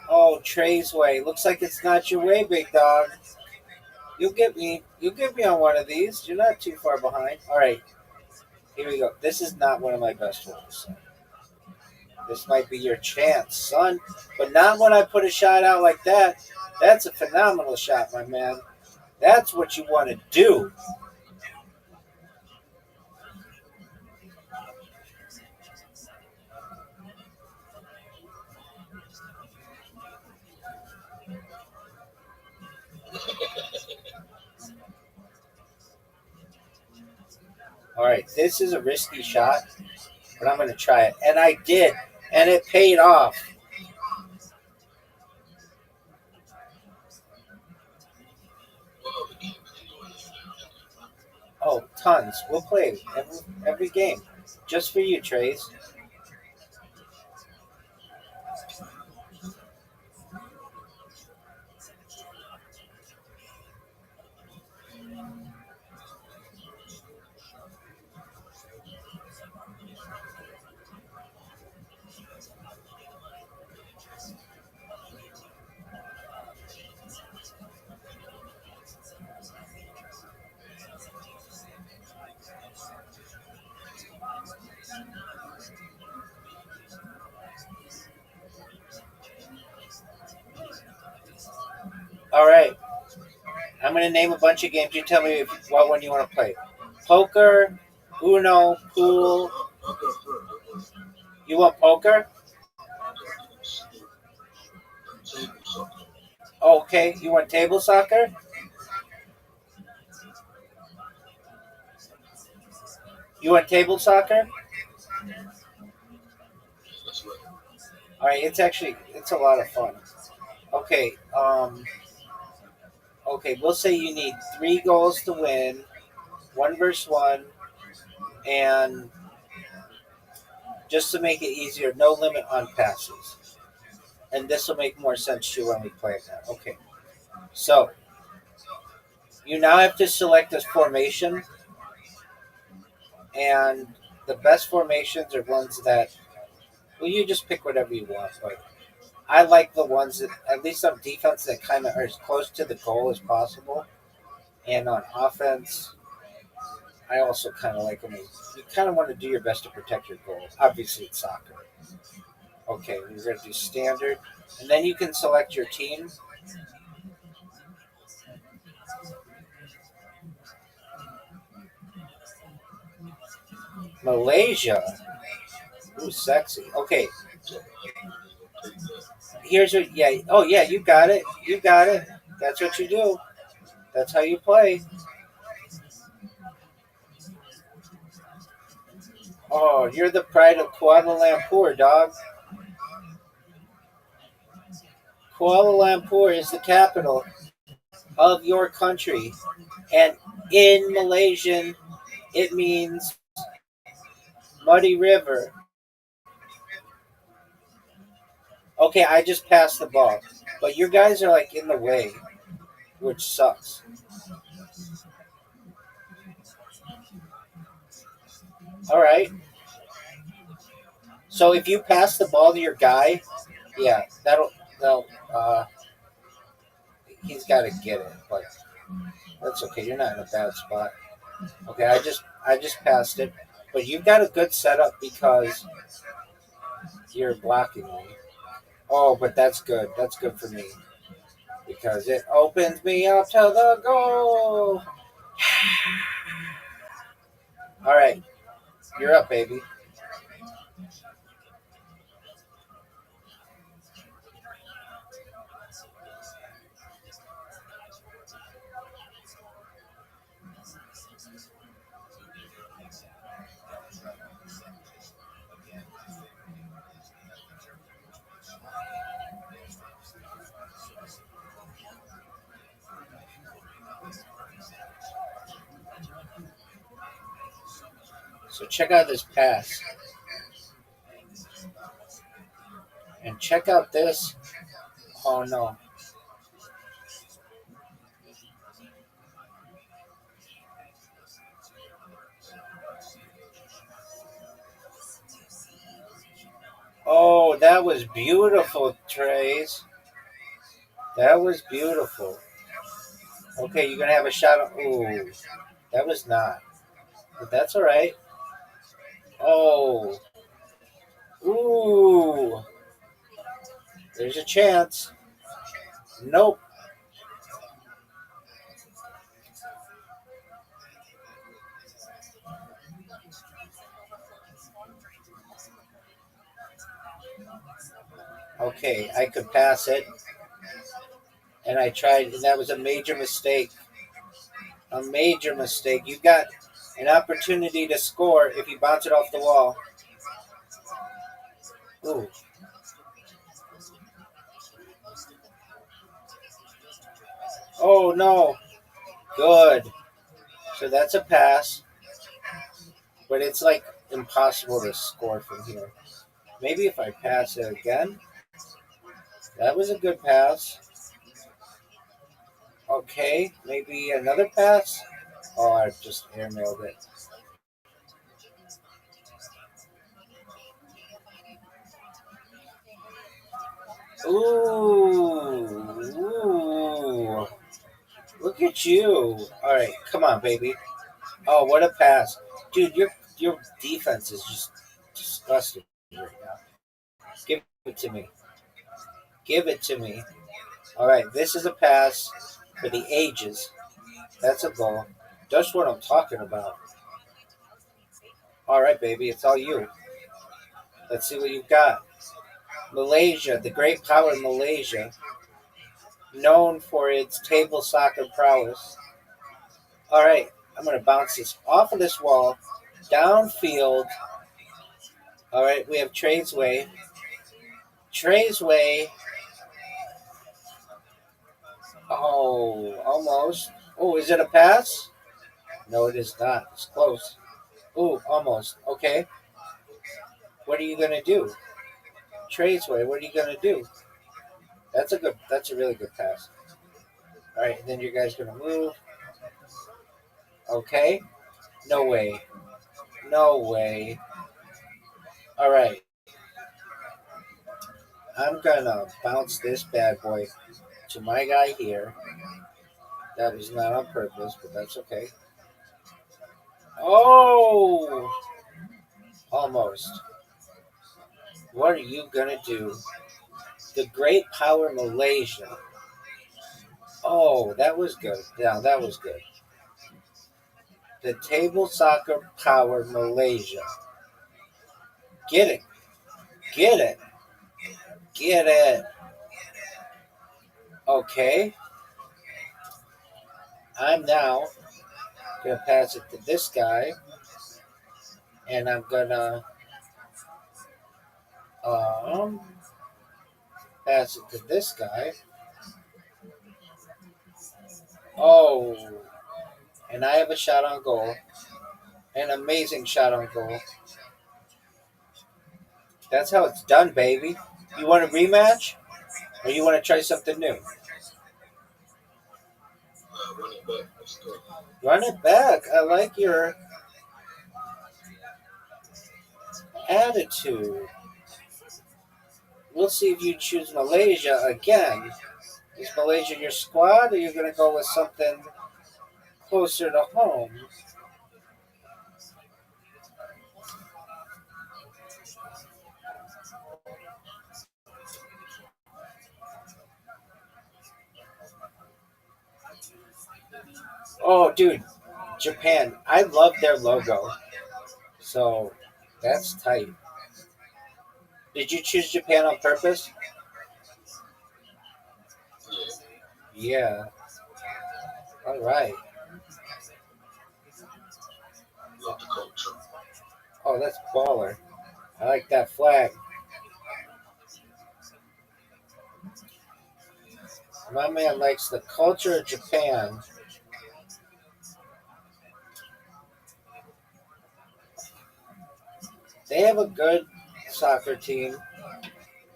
Oh, Trey's way. Looks like it's not your way, big dog. You'll get me. You'll get me on one of these. You're not too far behind. All right, here we go. This is not one of my best holes. This might be your chance, son. But not when I put a shot out like that. That's a phenomenal shot, my man. That's what you want to do. All right, this is a risky shot, but I'm going to try it. And I did, and it paid off. Oh, tons. We'll play every game. Just for you, Trace. All right. I'm going to name a bunch of games. You tell me what one you want to play. Poker, Uno, pool. You want poker? Okay. You want table soccer? You want table soccer? All right. It's a lot of fun. Okay. Okay. We'll say you need 3 goals to win, 1 versus 1, and just to make it easier, no limit on passes. And this will make more sense to you when we play that. Okay. So you now have to select a formation, and the best formations are ones that, well, you just pick whatever you want. But I like the ones that, at least on defense, that kind of are as close to the goal as possible. And on offense, I also kind of like them. You kind of want to do your best to protect your goal. Obviously, it's soccer. Okay, we're going to do standard. And then you can select your team. Malaysia. Ooh, sexy. Okay. Here's what, yeah. Oh, yeah, you got it. You got it. That's what you do. That's how you play. Oh, you're the pride of Kuala Lumpur, dog. Kuala Lumpur is the capital of your country. And in Malaysian, it means muddy river. Okay, I just passed the ball. But your guys are like in the way, which sucks. All right. So if you pass the ball to your guy, yeah, that'll he's got to get it. But that's okay. You're not in a bad spot. Okay, I just passed it, but you've got a good setup because you're blocking me. Oh, but that's good. That's good for me because it opens me up to the goal. All right, you're up, baby. So check out this pass. And check out this. Oh no. Oh, that was beautiful, Trace. That was beautiful. Okay, you're going to have a shot. Ooh, that was not. But that's all right. Oh. Ooh. There's a chance. Nope. Okay, I could pass it. And I tried, and that was a major mistake. A major mistake. You got an opportunity to score if you bounce it off the wall. Ooh. Oh, no. Good. So that's a pass. But it's like impossible to score from here. Maybe if I pass it again. That was a good pass. Okay, maybe another pass. Oh, I just airmailed it. Ooh. Look at you. All right, come on, baby. Oh, what a pass. Dude, your defense is just disgusting right now. Give it to me. Give it to me. All right, this is a pass for the ages. That's a goal. That's what I'm talking about. All right, baby, it's all you. Let's see what you've got. Malaysia, the great power of Malaysia, known for its table soccer prowess. All right, I'm going to bounce this off of this wall, downfield. All right, we have Trey's Way. Trey's Way. Oh, almost. Oh, is it a pass? No, it is not. It's close. Oh, almost. Okay. What are you going to do? Trey's Way, what are you going to do? That's a really good pass. All right, and then you guys going to move. Okay. No way. No way. All right. I'm going to bounce this bad boy to my guy here. That was not on purpose, but that's okay. Oh! Almost. What are you going to do? The great power Malaysia. Oh, that was good. Yeah, that was good. The table soccer power Malaysia. Get it. Get it. Get it. Okay. I'm now going to pass it to this guy. And I'm going to pass it to this guy. Oh. And I have a shot on goal. An amazing shot on goal. That's how it's done, baby. You want a rematch? Or you want to try something new? Run it back. Let's go. Run it back. I like your attitude. We'll see if you choose Malaysia again. Is Malaysia your squad, or you're going to go with something closer to home? Oh, dude, Japan. I love their logo. So, that's tight. Did you choose Japan on purpose? Yeah. All right. Love the culture. Oh, that's baller. I like that flag. My man likes the culture of Japan. They have a good soccer team,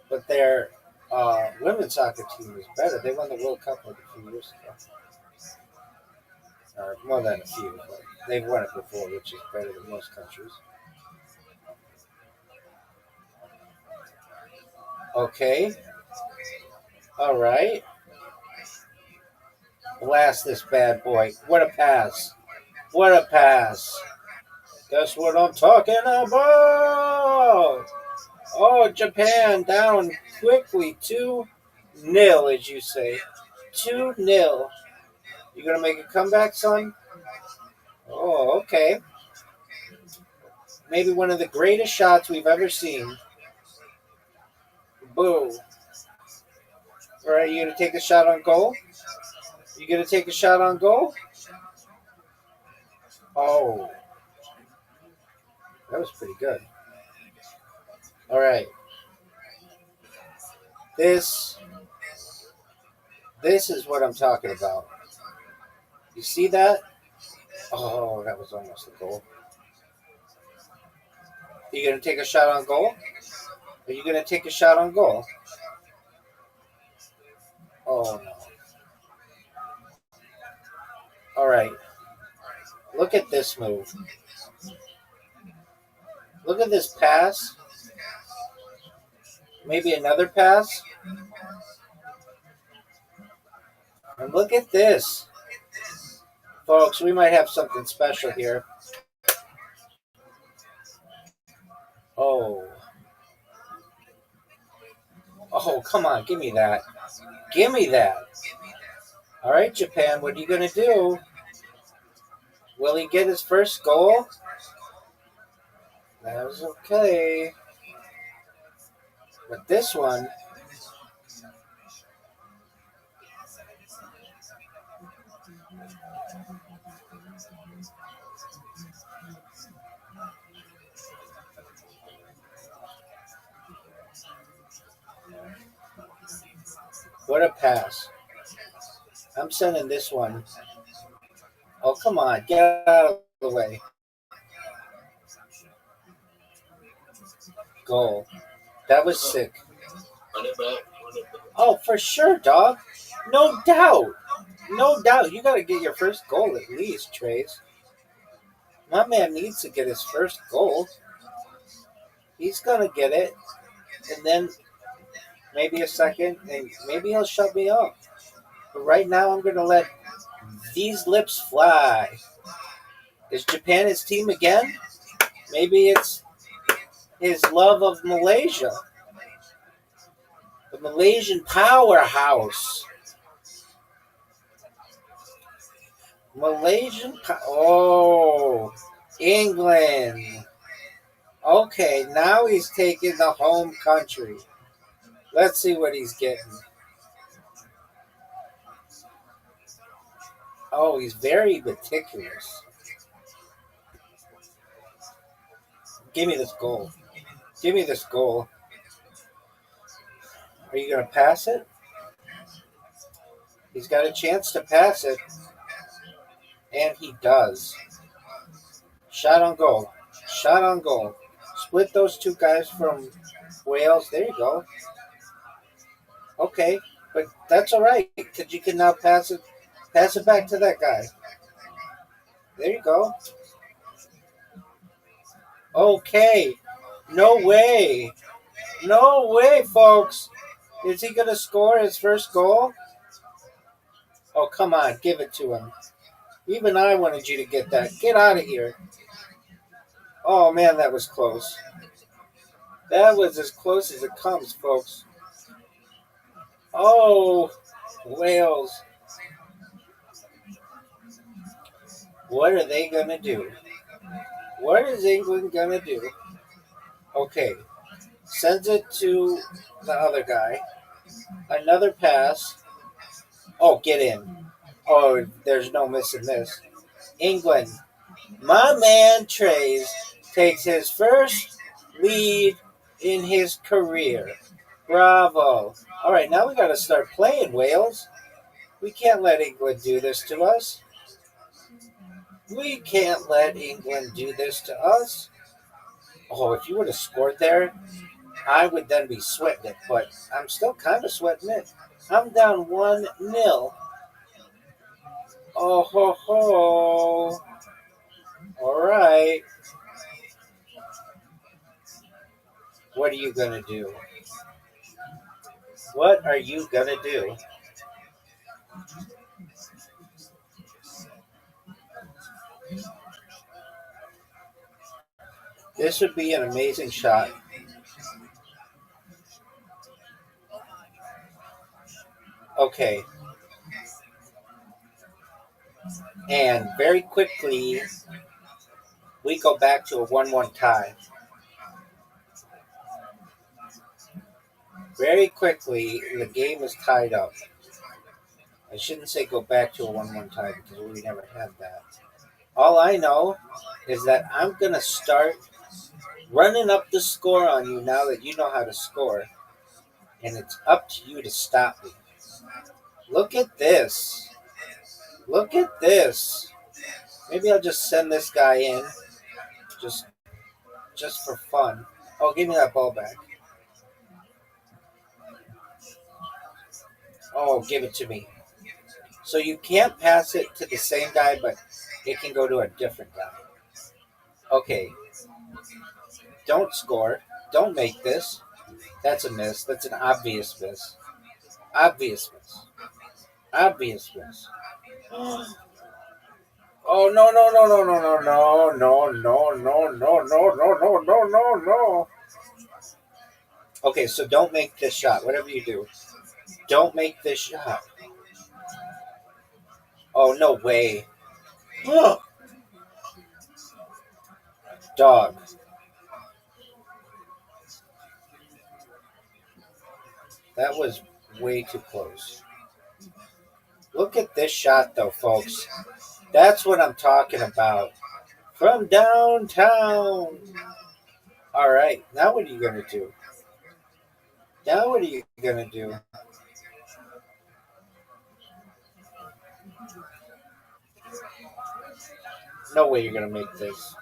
but their women's soccer team is better. They won the World Cup like a few years ago. Or more than a few, but they've won it before, which is better than most countries. Okay. All right. Blast this bad boy. What a pass. What a pass. That's what I'm talking about. Oh, Japan down quickly. 2-0, as you say. 2-0. You going to make a comeback, son? Oh, okay. Maybe one of the greatest shots we've ever seen. Boom. All right, you going to take a shot on goal? You going to take a shot on goal? Oh. That was pretty good. All right. This is what I'm talking about. You see that? Oh, that was almost a goal. Are you going to take a shot on goal? Are you going to take a shot on goal? Oh, no. All right. Look at this move. Look at this pass. Maybe another pass. And look at this. Folks, we might have something special here. Oh. Oh, come on. Give me that. Give me that. All right, Japan, what are you going to do? Will he get his first goal? That was okay. But this one... What a pass. I'm sending this one. Oh, come on. Get out of the way. Goal. That was sick. Oh, for sure, dog. No doubt. No doubt. You got to get your first goal at least, Trace. My man needs to get his first goal. He's going to get it. And then maybe a second. And maybe he'll shut me up. But right now, I'm going to let these lips fly. Is Japan his team again? Maybe it's his love of Malaysia. The Malaysian powerhouse. Oh, England. Okay, now he's taking the home country. Let's see what he's getting. Oh, he's very meticulous. Give me this goal. Give me this goal. Are you going to pass it? He's got a chance to pass it. And he does. Shot on goal. Shot on goal. Split those two guys from Wales. There you go. Okay. But that's all right. Because you can now pass it back to that guy. There you go. Okay. No way. No way, folks. Is he going to score his first goal? Oh, come on. Give it to him. Even I wanted you to get that. Get out of here. Oh, man, that was close. That was as close as it comes, folks. Oh, Wales. What are they going to do? What is England going to do? Okay. Sends it to the other guy. Another pass. Oh, get in. Oh, there's no missing this. England. My man Trace takes his first lead in his career. Bravo. All right, now we got to start playing, Wales. We can't let England do this to us. We can't let England do this to us. Oh, if you would have scored there, I would then be sweating it, but I'm still kind of sweating it. I'm down 1-0. Oh ho ho! All right. What are you gonna do? What are you gonna do? This would be an amazing shot. Okay. And very quickly, we go back to a 1-1 tie. Very quickly, the game is tied up. I shouldn't say go back to a 1-1 tie because we never had that. All I know is that I'm going to start running up the score on you now that you know how to score. And it's up to you to stop me. Look at this. Look at this. Maybe I'll just send this guy in just for fun. Oh, give me that ball back. Oh, give it to me. So you can't pass it to the same guy, but it can go to a different guy. Okay. Don't score. Don't make this. That's a miss. That's an obvious miss. Obvious miss. Obvious miss. Oh no no no no no no no no no no no no no no no no. Okay, so don't make this shot. Whatever you do, don't make this shot. Oh no way. Dog. That was way too close. Look at this shot though, folks. That's what I'm talking about. From downtown. All right, now what are you going to do? Now what are you going to do? No way you're going to make this.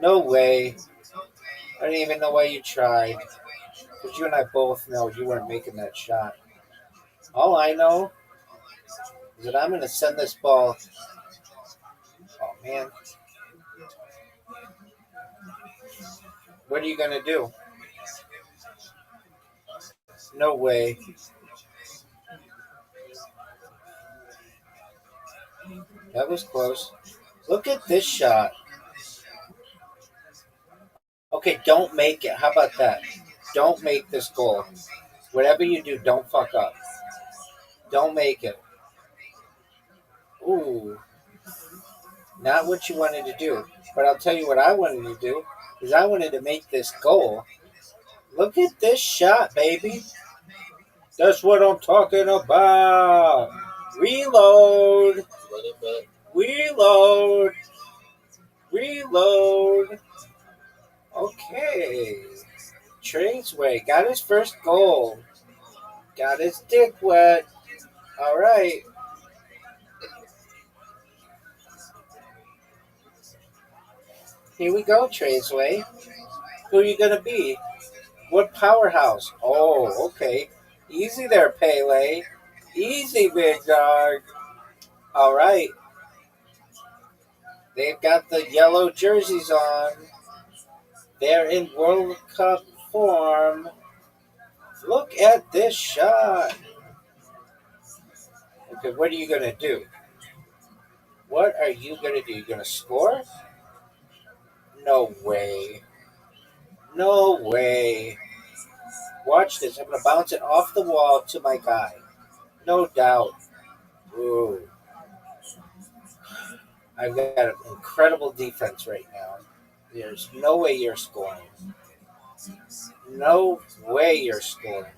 No way. I don't even know why you tried. Because you and I both know you weren't making that shot. All I know is that I'm going to send this ball. Oh, man. What are you going to do? No way. That was close. Look at this shot. Okay, don't make it. How about that? Don't make this goal. Whatever you do, don't fuck up. Don't make it. Ooh. Not what you wanted to do. But I'll tell you what I wanted to do is I wanted to make this goal. Look at this shot, baby. That's what I'm talking about. Reload. Reload. Reload. Okay. Traceway got his first goal. Got his dick wet. All right. Here we go, Traceway. Who are you going to be? What powerhouse? Oh, okay. Easy there, Pele. Easy, big dog. All right. They've got the yellow jerseys on. They're in World Cup form. Look at this shot. Okay, what are you going to do? What are you going to do? You going to score? No way. No way. Watch this. I'm going to bounce it off the wall to my guy. No doubt. Ooh. I've got an incredible defense right now. There's no way you're scoring. No way you're scoring.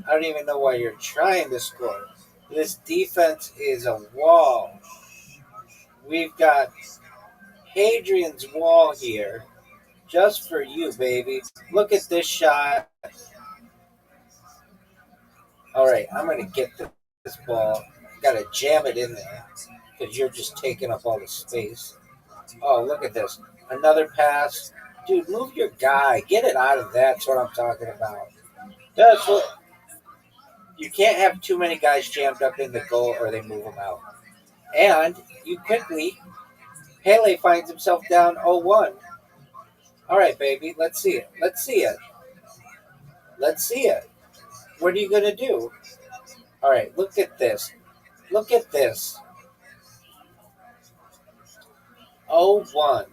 I don't even know why you're trying to score. This defense is a wall. We've got Hadrian's Wall here just for you, baby. Look at this shot. All right, I'm going to get this ball. Got to jam it in there because you're just taking up all the space. Oh, look at this. Another pass. Dude, move your guy. Get it out of that. That's what I'm talking about. That's what. You can't have too many guys jammed up in the goal or they move them out. And you quickly, Pele finds himself down 0-1. All right, baby, let's see it. Let's see it. Let's see it. What are you going to do? All right, look at this. Look at this. 0-1.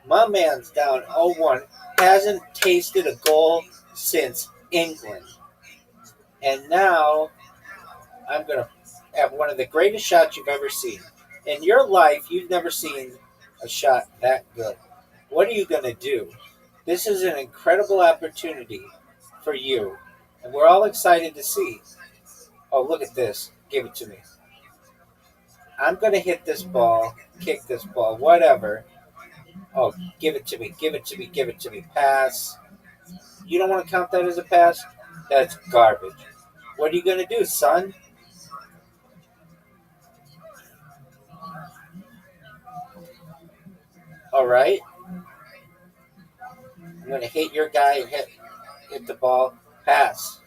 My man's down 0-1. Hasn't tasted a goal since England. And now I'm going to have one of the greatest shots you've ever seen. In your life, you've never seen a shot that good. What are you going to do? This is an incredible opportunity for you. And we're all excited to see. Oh, look at this. Give it to me. I'm going to hit this ball, kick this ball, whatever. Oh, give it to me. Give it to me. Give it to me. Pass. You don't want to count that as a pass? That's garbage. What are you going to do, son? All right. I'm going to hit your guy and hit the ball. Pass.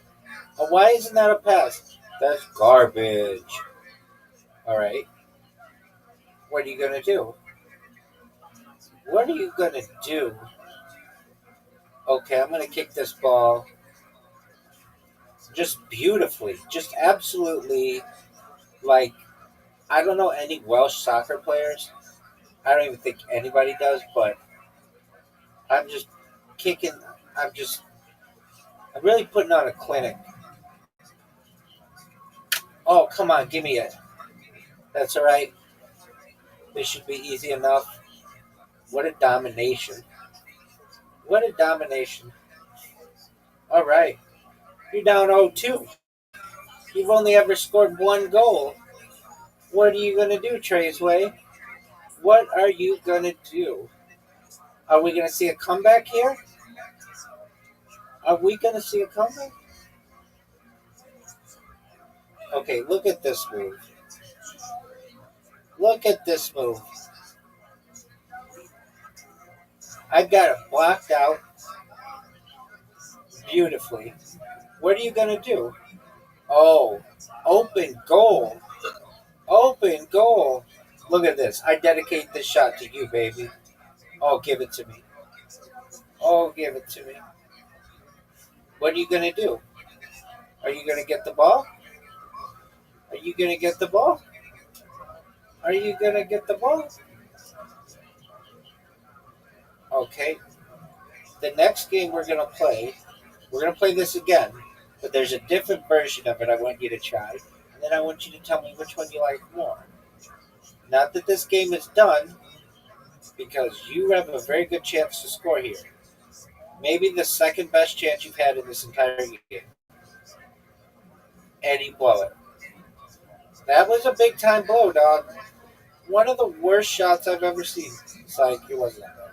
Oh, why isn't that a pass? That's garbage. All right. What are you going to do? What are you going to do? Okay, I'm going to kick this ball just beautifully. Just absolutely, like, I don't know any Welsh soccer players. I don't even think anybody does, but I'm just kicking. I'm really putting on a clinic. Oh, come on, give me it. That's all right. This should be easy enough. What a domination. What a domination. All right. You're down 0-2. You've only ever scored one goal. What are you going to do, Traceway? What are you going to do? Are we going to see a comeback here? Are we going to see a comeback? Okay, look at this move. Look at this move. I've got it blocked out beautifully. What are you going to do? Oh, open goal. Open goal. Look at this. I dedicate this shot to you, baby. Oh, give it to me. Oh, give it to me. What are you going to do? Are you going to get the ball? Are you going to get the ball? Are you going to get the ball? Okay. The next game we're going to play this again, but there's a different version of it I want you to try, and then I want you to tell me which one you like more. Not that this game is done, because you have a very good chance to score here. Maybe the second best chance you've had in this entire game. And you blow it. That was a big time blow, dog. One of the worst shots I've ever seen. It's like, it wasn't that bad.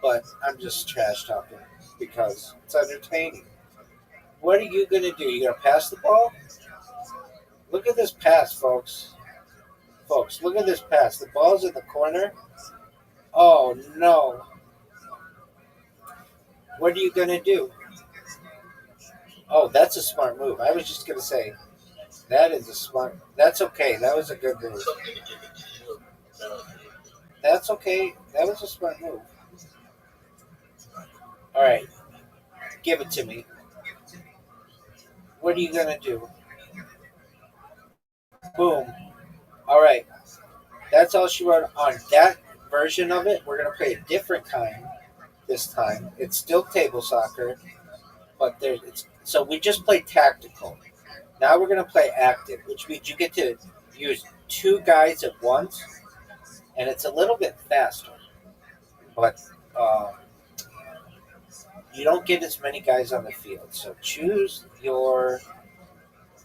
But I'm just trash talking because it's entertaining. What are you going to do? You going to pass the ball? Look at this pass, folks. Folks, look at this pass. The ball's in the corner. Oh, no. What are you going to do? Oh, that's a smart move. I was just going to say, that is a smart. That's okay. That was a good move. That's okay. That was a smart move. All right. Give it to me. What are you going to do? Boom. All right. That's all she wrote on that version of it. We're going to play a different kind this time. It's still table soccer, but so we just play tactical. Now we're going to play active, which means you get to use two guys at once, and it's a little bit faster. But you don't get as many guys on the field. So choose your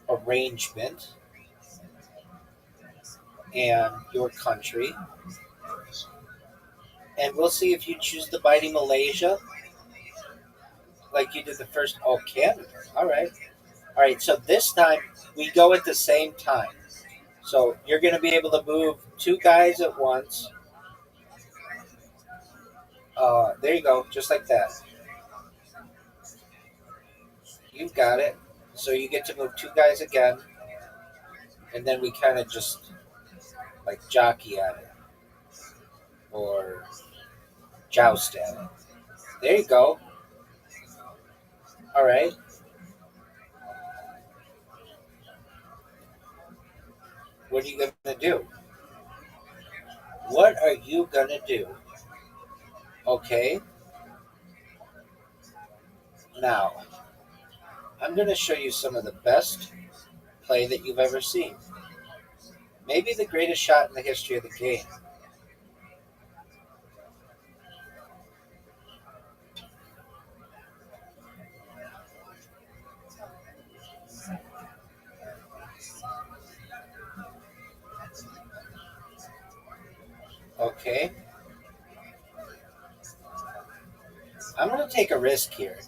arrangement and your country. And we'll see if you choose the Mighty Malaysia like you did the first. Oh, Canada. All right. All right, so this time we go at the same time. So you're going to be able to move two guys at once. There you go, just like that. You've got it. So you get to move 2 guys again, and then we kind of just like jockey at it or joust at it. There you go. All right. What are you going to do? What are you going to do? Okay. Now, I'm going to show you some of the best play that you've ever seen. Maybe the greatest shot in the history of the game. Okay. I'm going to take a risk here.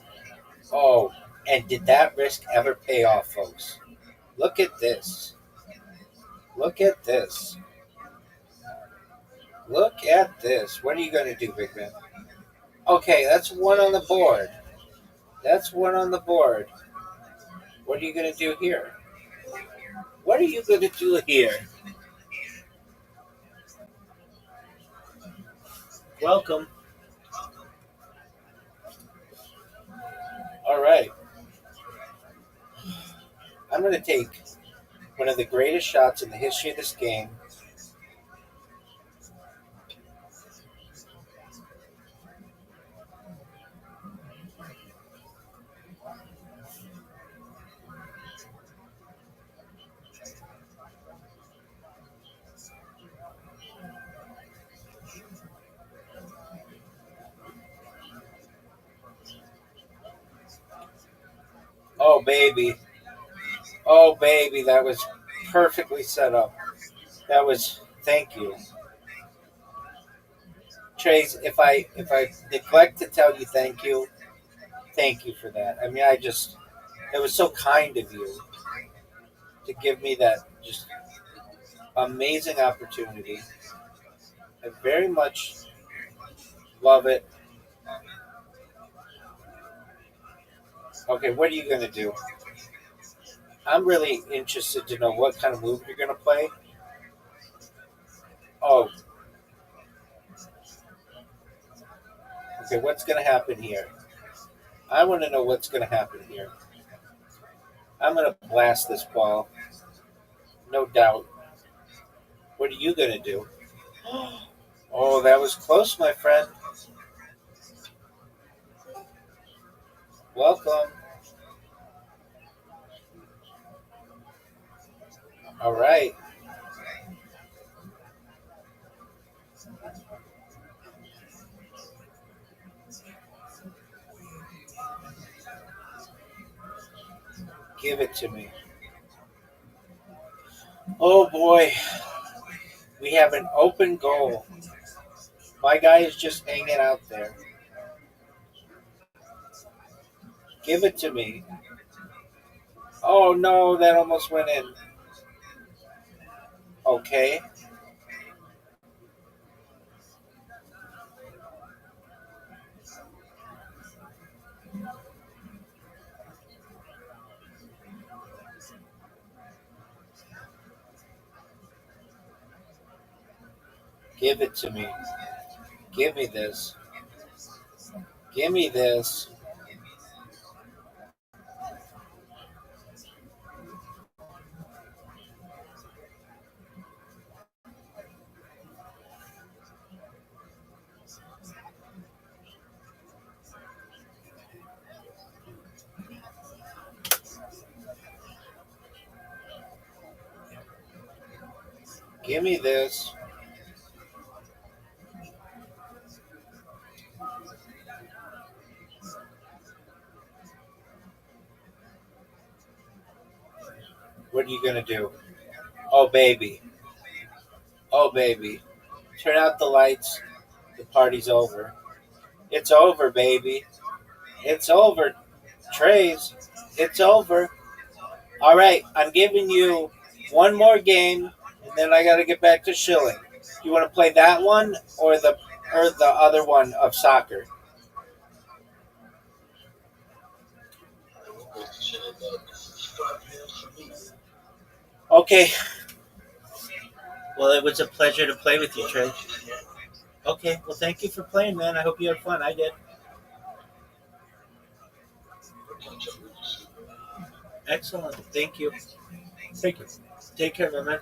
Oh, and did that risk ever pay off, folks? Look at this. Look at this. Look at this. What are you going to do, big man? Okay, that's 1 on the board. That's 1 on the board. What are you going to do here? What are you going to do here? Welcome. All right. I'm going to take one of the greatest shots in the history of this game. Oh, baby. Oh, baby, that was perfectly set up. That was, thank you. Trace, if I neglect to tell you thank you for that. I mean, it was so kind of you to give me that just amazing opportunity. I very much love it. Okay, what are you going to do? I'm really interested to know what kind of move you're going to play. Oh. Okay, what's going to happen here? I want to know what's going to happen here. I'm going to blast this ball. No doubt. What are you going to do? Oh, that was close, my friend. Welcome. All right. Give it to me. Oh, boy. We have an open goal. My guy is just hanging out there. Give it to me. Oh, no, that almost went in. Okay. Give it to me. Give me this. Give me this. Give me this. What are you going to do? Oh, baby. Oh, baby. Turn out the lights. The party's over. It's over, baby. It's over. Trays. It's over. All right. I'm giving you one more game, and then I got to get back to shilling. You want to play that one or the or the other one of soccer? Okay. Well, it was a pleasure to play with you, Trey. Okay. Well, thank you for playing, man. I hope you had fun. I did. Excellent. Thank you. Thank you. Take care, my man.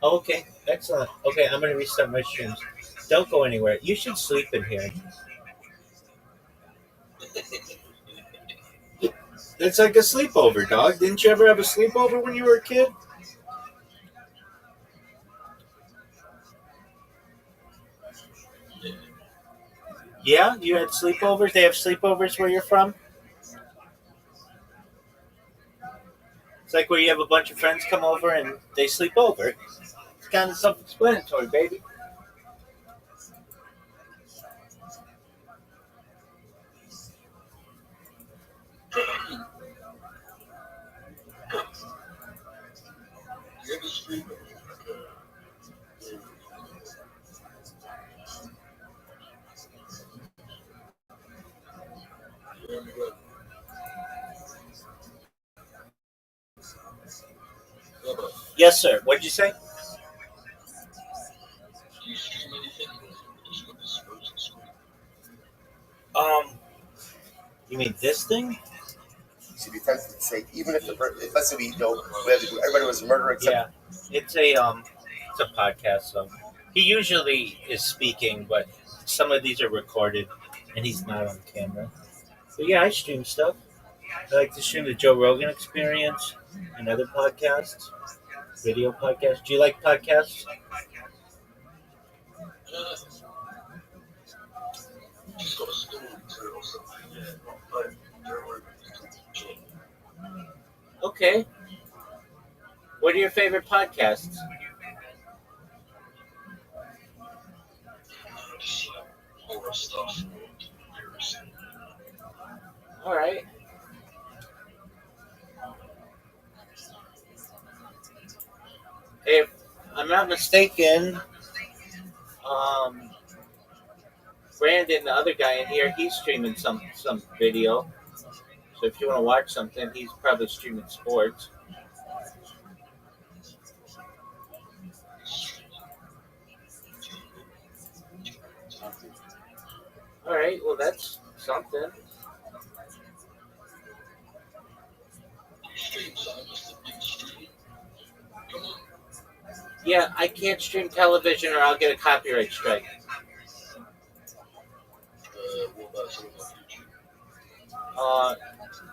Okay. Excellent. Okay, I'm going to restart my streams. Don't go anywhere. You should sleep in here. It's like a sleepover, dog. Didn't you ever have a sleepover when you were a kid? Yeah, you had sleepovers. They have sleepovers where you're from. It's like where you have a bunch of friends come over and they sleep over. It's kind of self-explanatory, baby. Yes, sir. What'd you say? You mean this thing? Should be tempted to say, even if let's say we have to do everybody was murder except. Yeah, it's a podcast. So he usually is speaking, but some of these are recorded, and he's not on camera. But yeah, I stream stuff. I like to stream the Joe Rogan Experience and other podcasts, video podcasts. Do you like podcasts? Okay. What are your favorite podcasts? All right. If I'm not mistaken, Brandon, the other guy in here, he's streaming some video. So if you want to watch something, he's probably streaming sports. All right. Well, that's something. Yeah, I can't stream television or I'll get a copyright strike.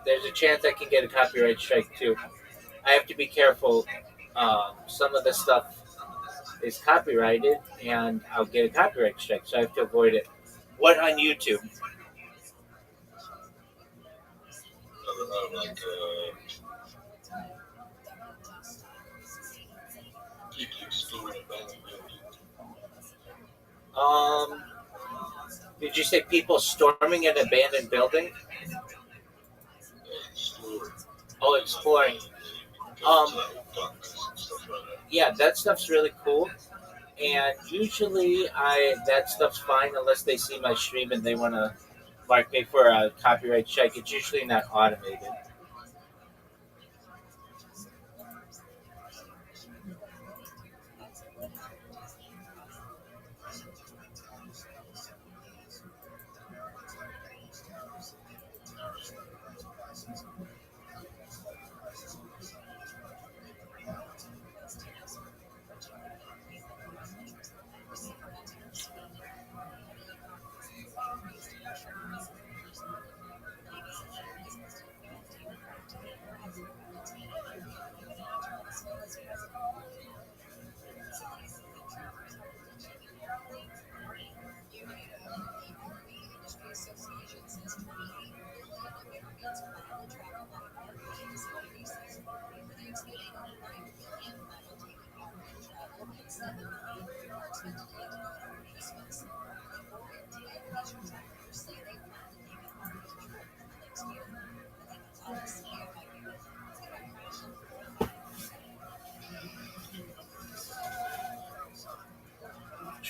There's a chance I can get a copyright strike too. I have to be careful. Some of the stuff is copyrighted, and I'll get a copyright strike, so I have to avoid it. What on YouTube? Did you say people storming an abandoned building? Oh, exploring. Yeah, that stuff's really cool. And usually, that stuff's fine unless they see my stream and they want to mark me for a copyright strike. It's usually not automated.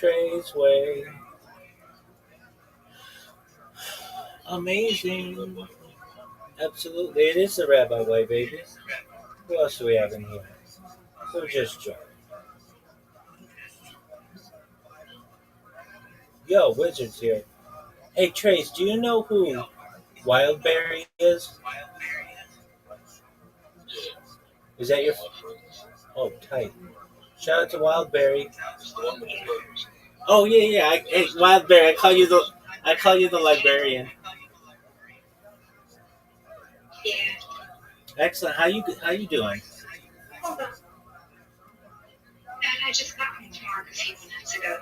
Trey's way. Amazing. Absolutely. It is the Rabbi way, baby. Who else do we have in here? Who just joined? Yo, Wizard's here. Hey, Trace, do you know who Wildberry is? Is that your... Oh, tight. Shout out to Wildberry. Oh, yeah. Hey, Wildberry, I call you the librarian. Yeah. Excellent. How you doing? Hold on. I just got home from work a few minutes ago.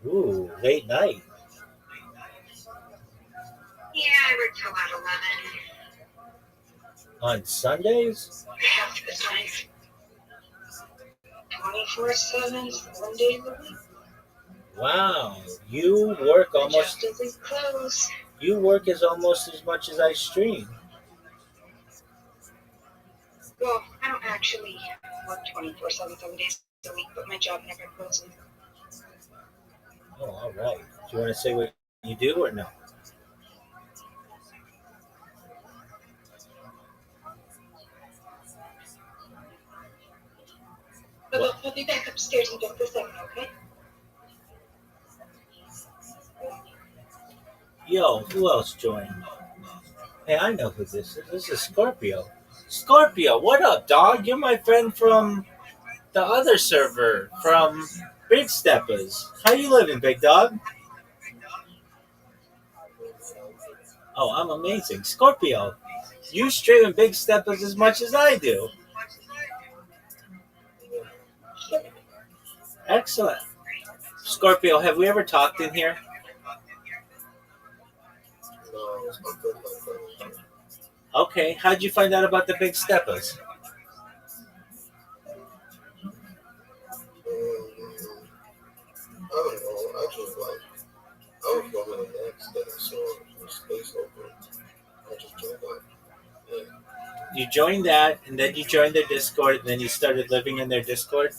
Ooh, late night. Yeah, I worked till about 11. On Sundays? Half the time. 24/7, 7 days a week. Wow, you work almost. Just as we close. You work as almost as much as I stream. Well, I don't actually work 24/7, 7 days a week, but my job never closes. Oh, all right. Do you want to say what you do or no? I'll be back upstairs in just a second, okay? Yo, who else joined? Hey, I know who this is. This is Scorpio. Scorpio, what up, dog? You're my friend from the other server, from Big Steppers. How you living, big dog? Oh, I'm amazing. Scorpio, you streaming Big Steppers as much as I do. Excellent. Scorpio, have we ever talked in here? Okay, how'd you find out about the Big Steppers? I don't know. I just I was going to the next day, so the space open. I just joined that. Yeah. You joined that, and then you joined their Discord, and then you started living in their Discord?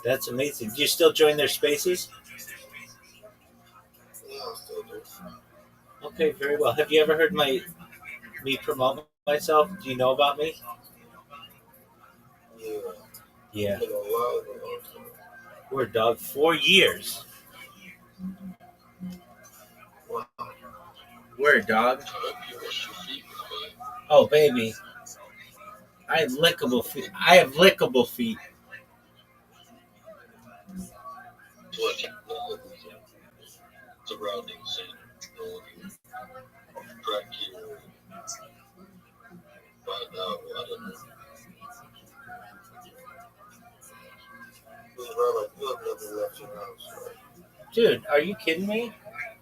That's amazing. Do you still join their spaces? Yeah, I still do. Okay, very well. Have you ever heard me promote myself? Do you know about me? Yeah. Yeah. Been alive a long time. We're dog 4 years. Wow. We're a dog. Oh, baby. I have lickable feet. Surrounding scene. Track here. Find out. I don't know. You have never left your house, right? Dude, are you kidding me?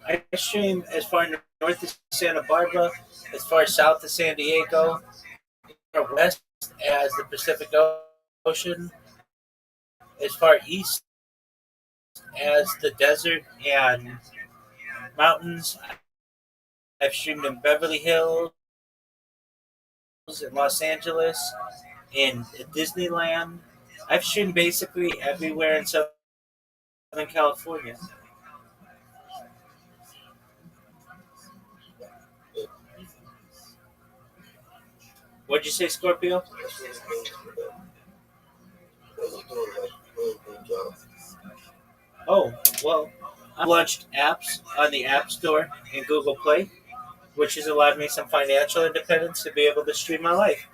I stream as far north as Santa Barbara, as far south as San Diego, as far west as the Pacific Ocean, as far east as the desert and mountains. I've streamed in Beverly Hills, in Los Angeles, in Disneyland. I've streamed basically everywhere in Southern California. What'd you say, Scorpio? Oh, well, I launched apps on the App Store and Google Play, which has allowed me some financial independence to be able to stream my life.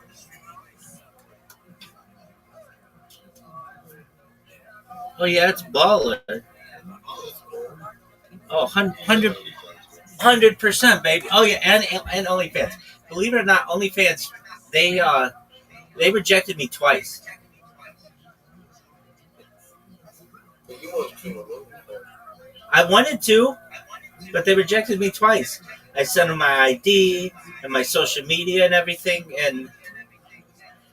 Oh, yeah, it's baller. Oh, 100%, baby. Oh, yeah, and OnlyFans. Believe it or not, OnlyFans, they rejected me twice. I wanted to, but they rejected me twice. I sent them my ID and my social media and everything, and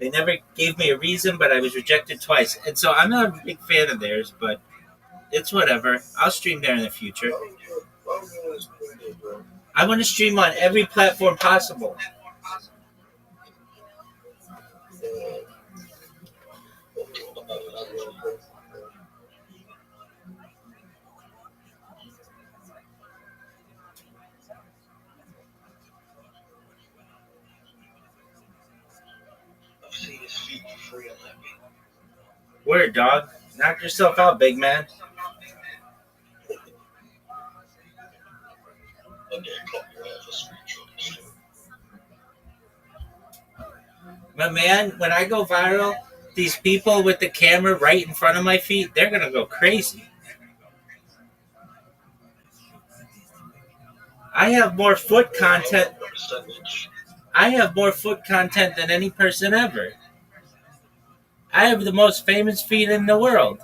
they never gave me a reason, but I was rejected twice. And so I'm not a big fan of theirs, but it's whatever. I'll stream there in the future. I want to stream on every platform possible. Word, dog. Knock yourself out, big man. Okay, copy that for screenshot. But man, when I go viral, these people with the camera right in front of my feet, they're gonna go crazy. I have more foot content. I have more foot content than any person ever. I have the most famous feet in the world.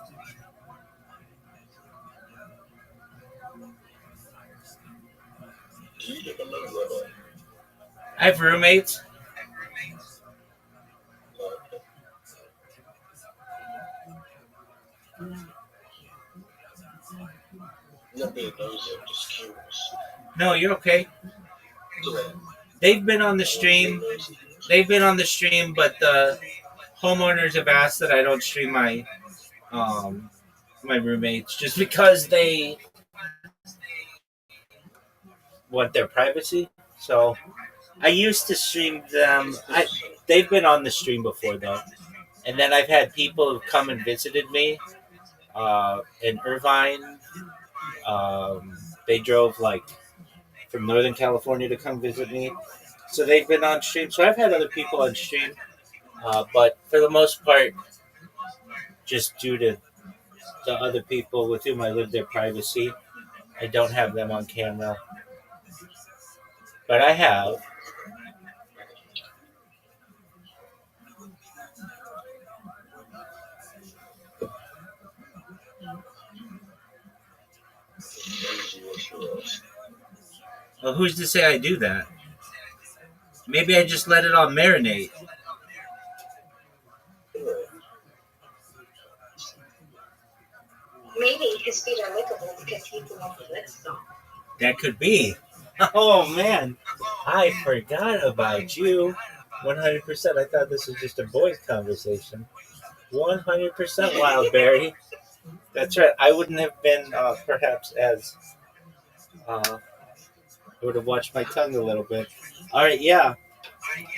Do you live alone, Rabbi? I have roommates. Not being nosy, I'm just curious. No, you're okay. They've been on the stream. They've been on the stream, but the homeowners have asked that I don't stream my my roommates just because they want their privacy. So I used to stream them. They've been on the stream before though, and then I've had people who come and visited me in Irvine. They drove like from Northern California to come visit me, so they've been on stream. So I've had other people on stream, but for the most part, just due to the other people with whom I live their privacy, I don't have them on camera. But I have. Well, who's to say I do that? Maybe I just let it all marinate. Maybe his feet are lickable because he's the one who licks them. That could be. Oh man, I forgot about you. 100%. I thought this was just a boys' conversation. 100% Wildberry. That's right. I wouldn't have been perhaps as. I would have watched my tongue a little bit. All right, yeah.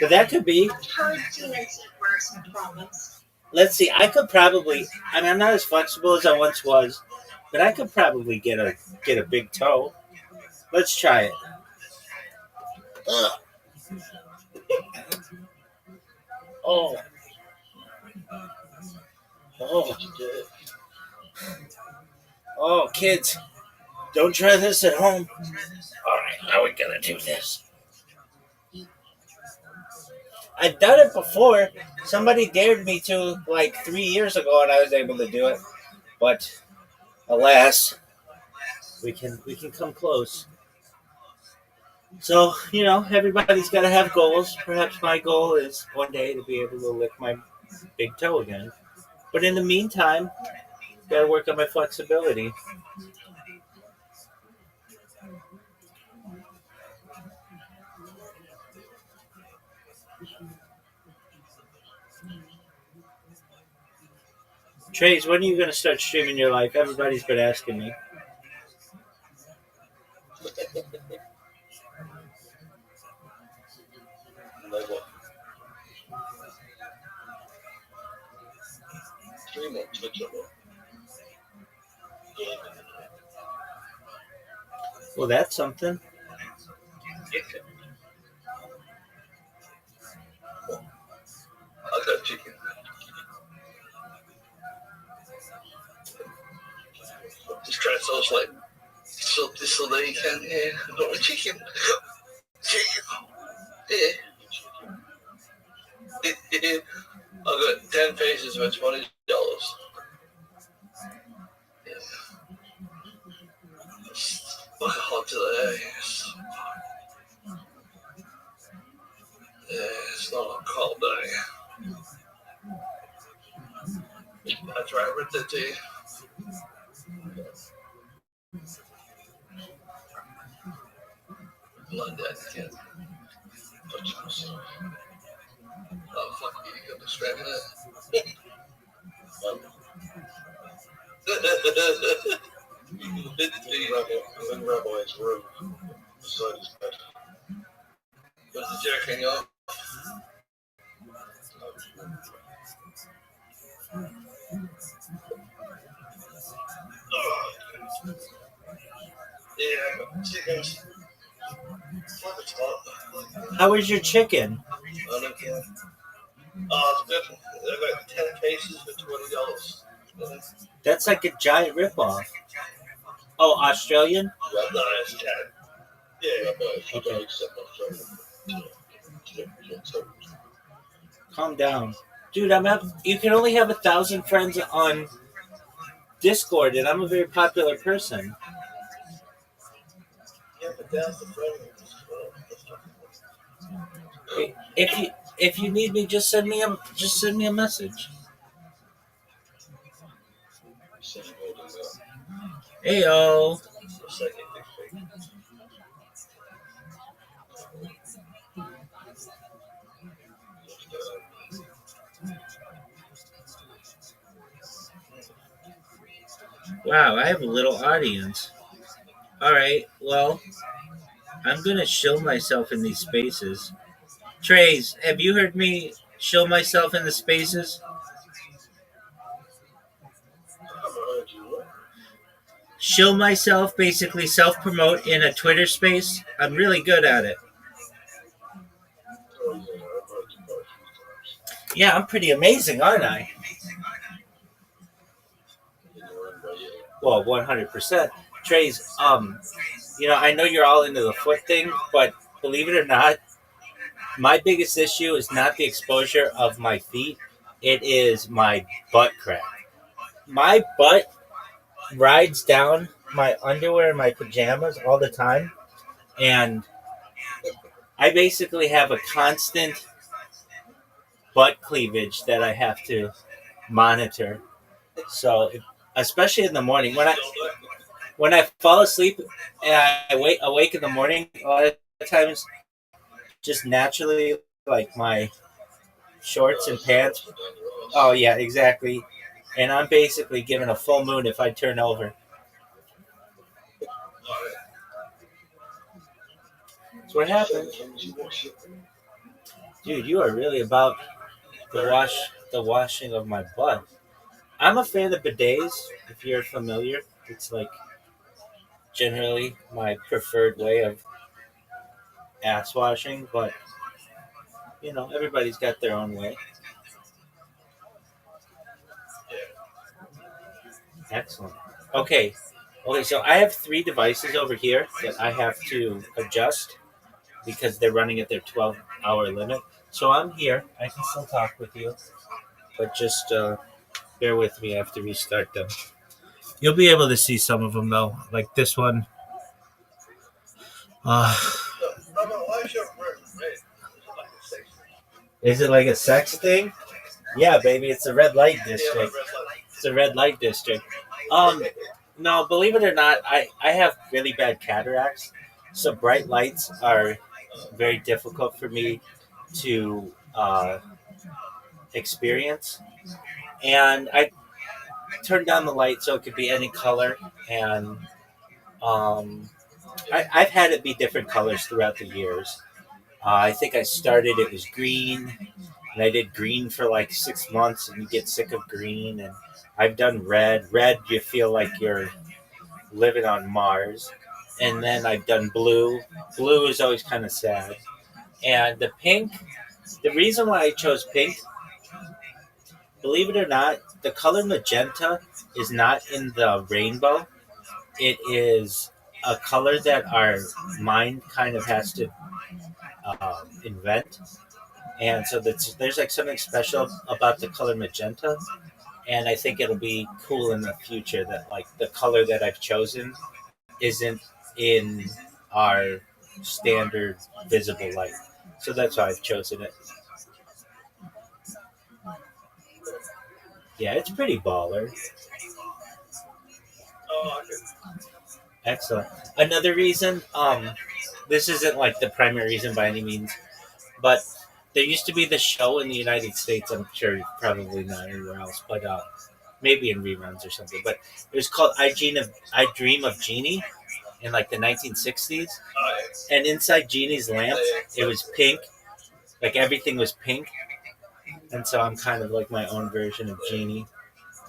But that could be. Let's see. I could probably. I mean, I'm not as flexible as I once was, but I could probably get a big toe. Let's try it. Ugh. Oh. Oh. Oh, kids, don't try this at home. All right, how are we gonna do this? I've done it before. Somebody dared me to like 3 years ago, and I was able to do it. But alas, we can come close. So everybody's got to have goals. Perhaps my goal is one day to be able to lick my big toe again. But in the meantime, got to work on my flexibility. Trace, when are you going to start streaming your life? Everybody's been asking me. Stream on Twitch, Well, that's something. I got chicken. Just try to sauce like so that you can got a chicken. Chicken. Yeah. I got 10 faces for $20. Yeah. It's fucking hot today. Yeah, it's not a cold day. That's right, with the tea. Blood dead kid. Oh, fuck you, you got the strap in it. I'm in Rabbi's room. Beside his bed. Was the jerking off? chickens for the top. How is your chicken? It's good. They're like 10 cases for $20. That's like a giant ripoff. Oh, Australian? No, it's 10. Yeah. Okay. Calm down. Dude, you can only have 1,000 friends on Discord, and I'm a very popular person. Yeah, but that's the friend. If you need me, just send me a message. Heyo. Wow, I have a little audience. All right, well, I'm gonna show myself in these spaces. Trace, have you heard me show myself in the spaces? Show myself, basically self-promote in a Twitter space. I'm really good at it. Yeah, I'm pretty amazing, aren't I? Well, 100%. Trace, I know you're all into the foot thing, but believe it or not, my biggest issue is not the exposure of my feet. It is my butt crack. My butt rides down my underwear and my pajamas all the time, and I basically have a constant butt cleavage that I have to monitor. So, especially in the morning, when I fall asleep and I awake in the morning, a lot of times, just naturally, like my shorts and pants. Oh yeah, exactly. And I'm basically given a full moon if I turn over. That's what happens. Dude, you are really about the washing of my butt. I'm a fan of bidets, if you're familiar. It's like generally my preferred way of ass washing, but everybody's got their own way. Excellent. Okay. So I have 3 devices over here that I have to adjust because they're running at their 12-hour limit. So I'm here. I can still talk with you, but just bear with me. I have to restart them. You'll be able to see some of them though, like this one. Is it like a sex thing? Yeah, baby, it's a red light district. It's a red light district. No, believe it or not, I have really bad cataracts, so bright lights are very difficult for me to experience. And I turn down the light so it could be any color, and I've had it be different colors throughout the years. I think I started, it was green, and I did green for like 6 months, and you get sick of green. And I've done red. Red, you feel like you're living on Mars. And then I've done blue. Blue is always kind of sad. And the pink, the reason why I chose pink, believe it or not, the color magenta is not in the rainbow. It is a color that our mind kind of has to invent. And so there's like something special about the color magenta. And I think it'll be cool in the future that like the color that I've chosen isn't in our standard visible light. So that's why I've chosen it. Yeah, it's pretty baller. Excellent. Another reason, this isn't like the primary reason by any means, but there used to be the show in the United States. I'm sure probably not anywhere else, but maybe in reruns or something. But it was called I Dream of Jeannie in like the 1960s. And inside Jeannie's lamp, it was pink. Like everything was pink. And so I'm kind of like my own version of Jeannie,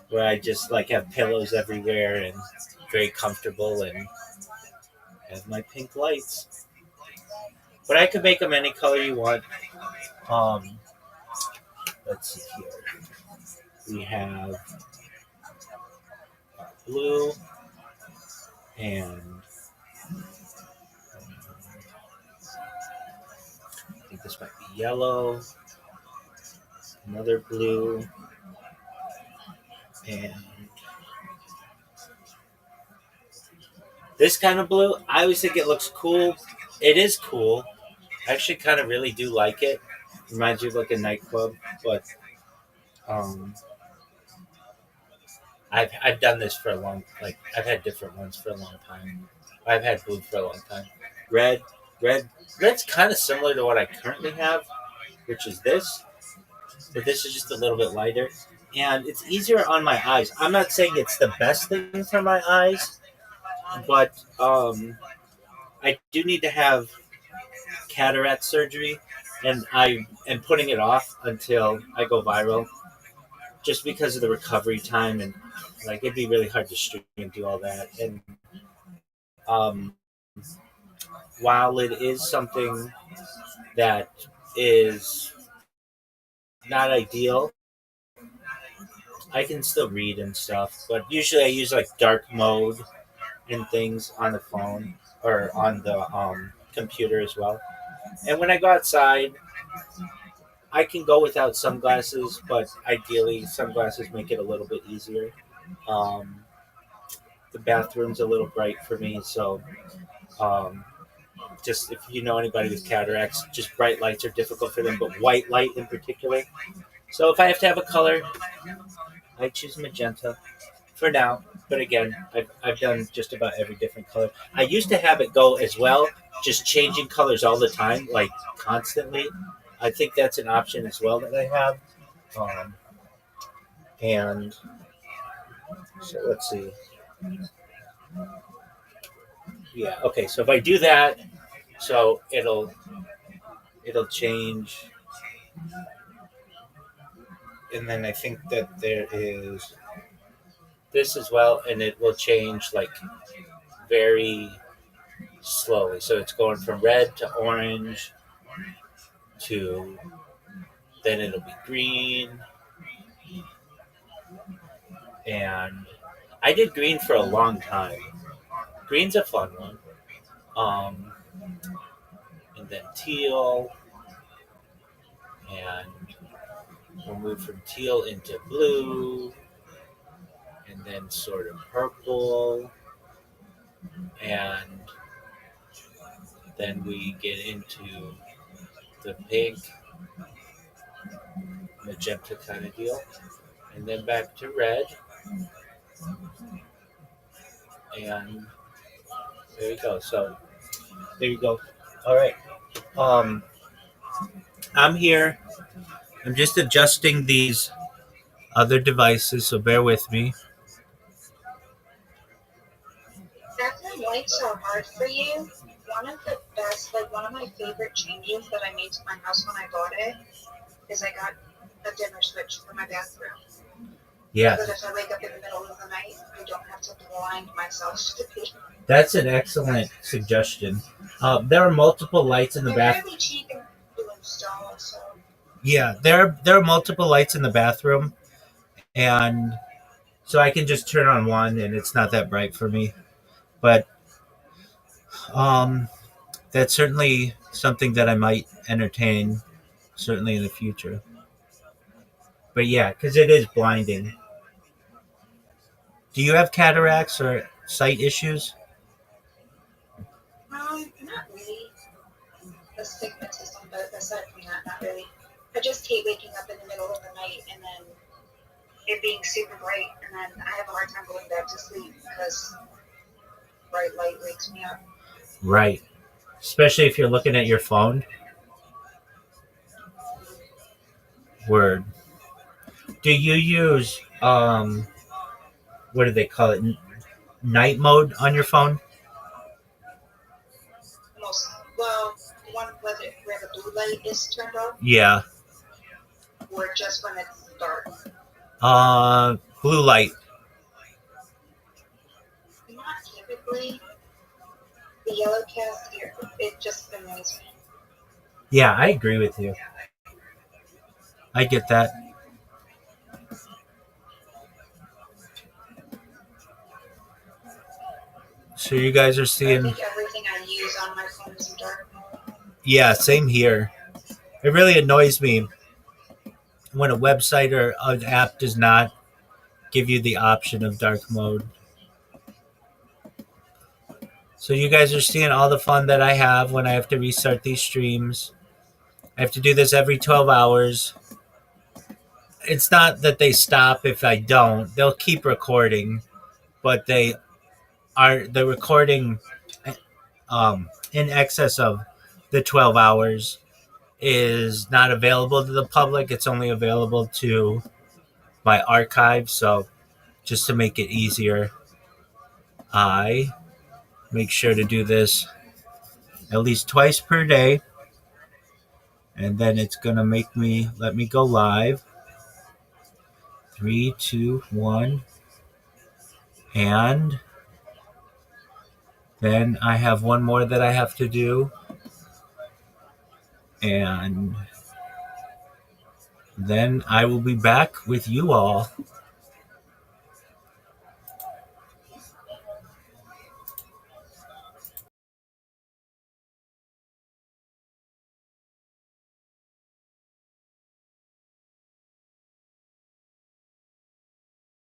where I just like have pillows everywhere and very comfortable. And Have my pink lights. But I could make them any color you want. Let's see here. We have blue and I think this might be yellow. Another blue and this kind of blue. I always think it looks cool. It is cool. I actually kind of really do like it. Reminds you of like a nightclub, but I've done this for a long, like I've had different ones for a long time. I've had blue for a long time. Red's kind of similar to what I currently have, which is this, but this is just a little bit lighter, and it's easier on my eyes. I'm not saying it's the best thing for my eyes, but I do need to have cataract surgery, and I am putting it off until I go viral, just because of the recovery time, and like it'd be really hard to stream and do all that. And um, while it is something that is not ideal, I can still read and stuff. But usually I use like dark mode and things on the phone or on the computer as well. And when I go outside, I can go without sunglasses, but ideally sunglasses make it a little bit easier. Um, the bathroom's a little bright for me, so um, just if you know anybody with cataracts, just bright lights are difficult for them, but white light in particular. So if I have to have a color, I choose magenta for now. But again, I've done just about every different color. I used to have it go as well, just changing colors all the time, like constantly. I think that's an option as well that I have. And so let's see. Yeah, okay. So if I do that, so it'll change, and then I think that there is this as well, and it will change like very slowly. So it's going from red to orange to then it'll be green, and I did green for a long time. Green's a fun one. And then teal, and we'll move from teal into blue, and then sort of purple, and then we get into the pink, magenta kind of deal, and then back to red, and there you go. So there you go. All right. I'm here. I'm just adjusting these other devices, so bear with me. That's when lights are hard for you. One of the best, like one of my favorite changes that I made to my house when I bought it is I got a dimmer switch for my bathroom. Yeah. So that if I wake up in the middle of the night, I don't have to blind myself to pee. That's an excellent suggestion. There are multiple lights in the bathroom. They're really cheap to install, so. Yeah, there are multiple lights in the bathroom, and so I can just turn on one, and it's not that bright for me. But that's certainly something that I might entertain, certainly in the future. But yeah, because it is blinding. Do you have cataracts or sight issues? Not really. Astigmatism, but aside from that, not really. I just hate waking up in the middle of the night and then it being super bright, and then I have a hard time going back to sleep because bright light wakes me up. Right. Especially if you're looking at your phone. Word. Do you use what do they call it? Night mode on your phone? Well, one where the blue light is turned off. Yeah. Or just when it's dark. Blue light. Not typically. the yellow cast, it just annoys me. Yeah, I agree with you. I get that. So you guys are I seeing. think everything I use on my phone is in dark mode. Yeah, same here. It really annoys me when a website or an app does not give you the option of dark mode. So you guys are seeing all the fun that I have when I have to restart these streams. I have to do this every 12 hours. It's not that they stop if I don't. They'll keep recording, but the recording in excess of the 12 hours is not available to the public. It's only available to my archive. So just to make it easier, I make sure to do this at least twice per day. And then it's going to let me go live. 3, 2, 1. And then I have one more that I have to do. And then I will be back with you all.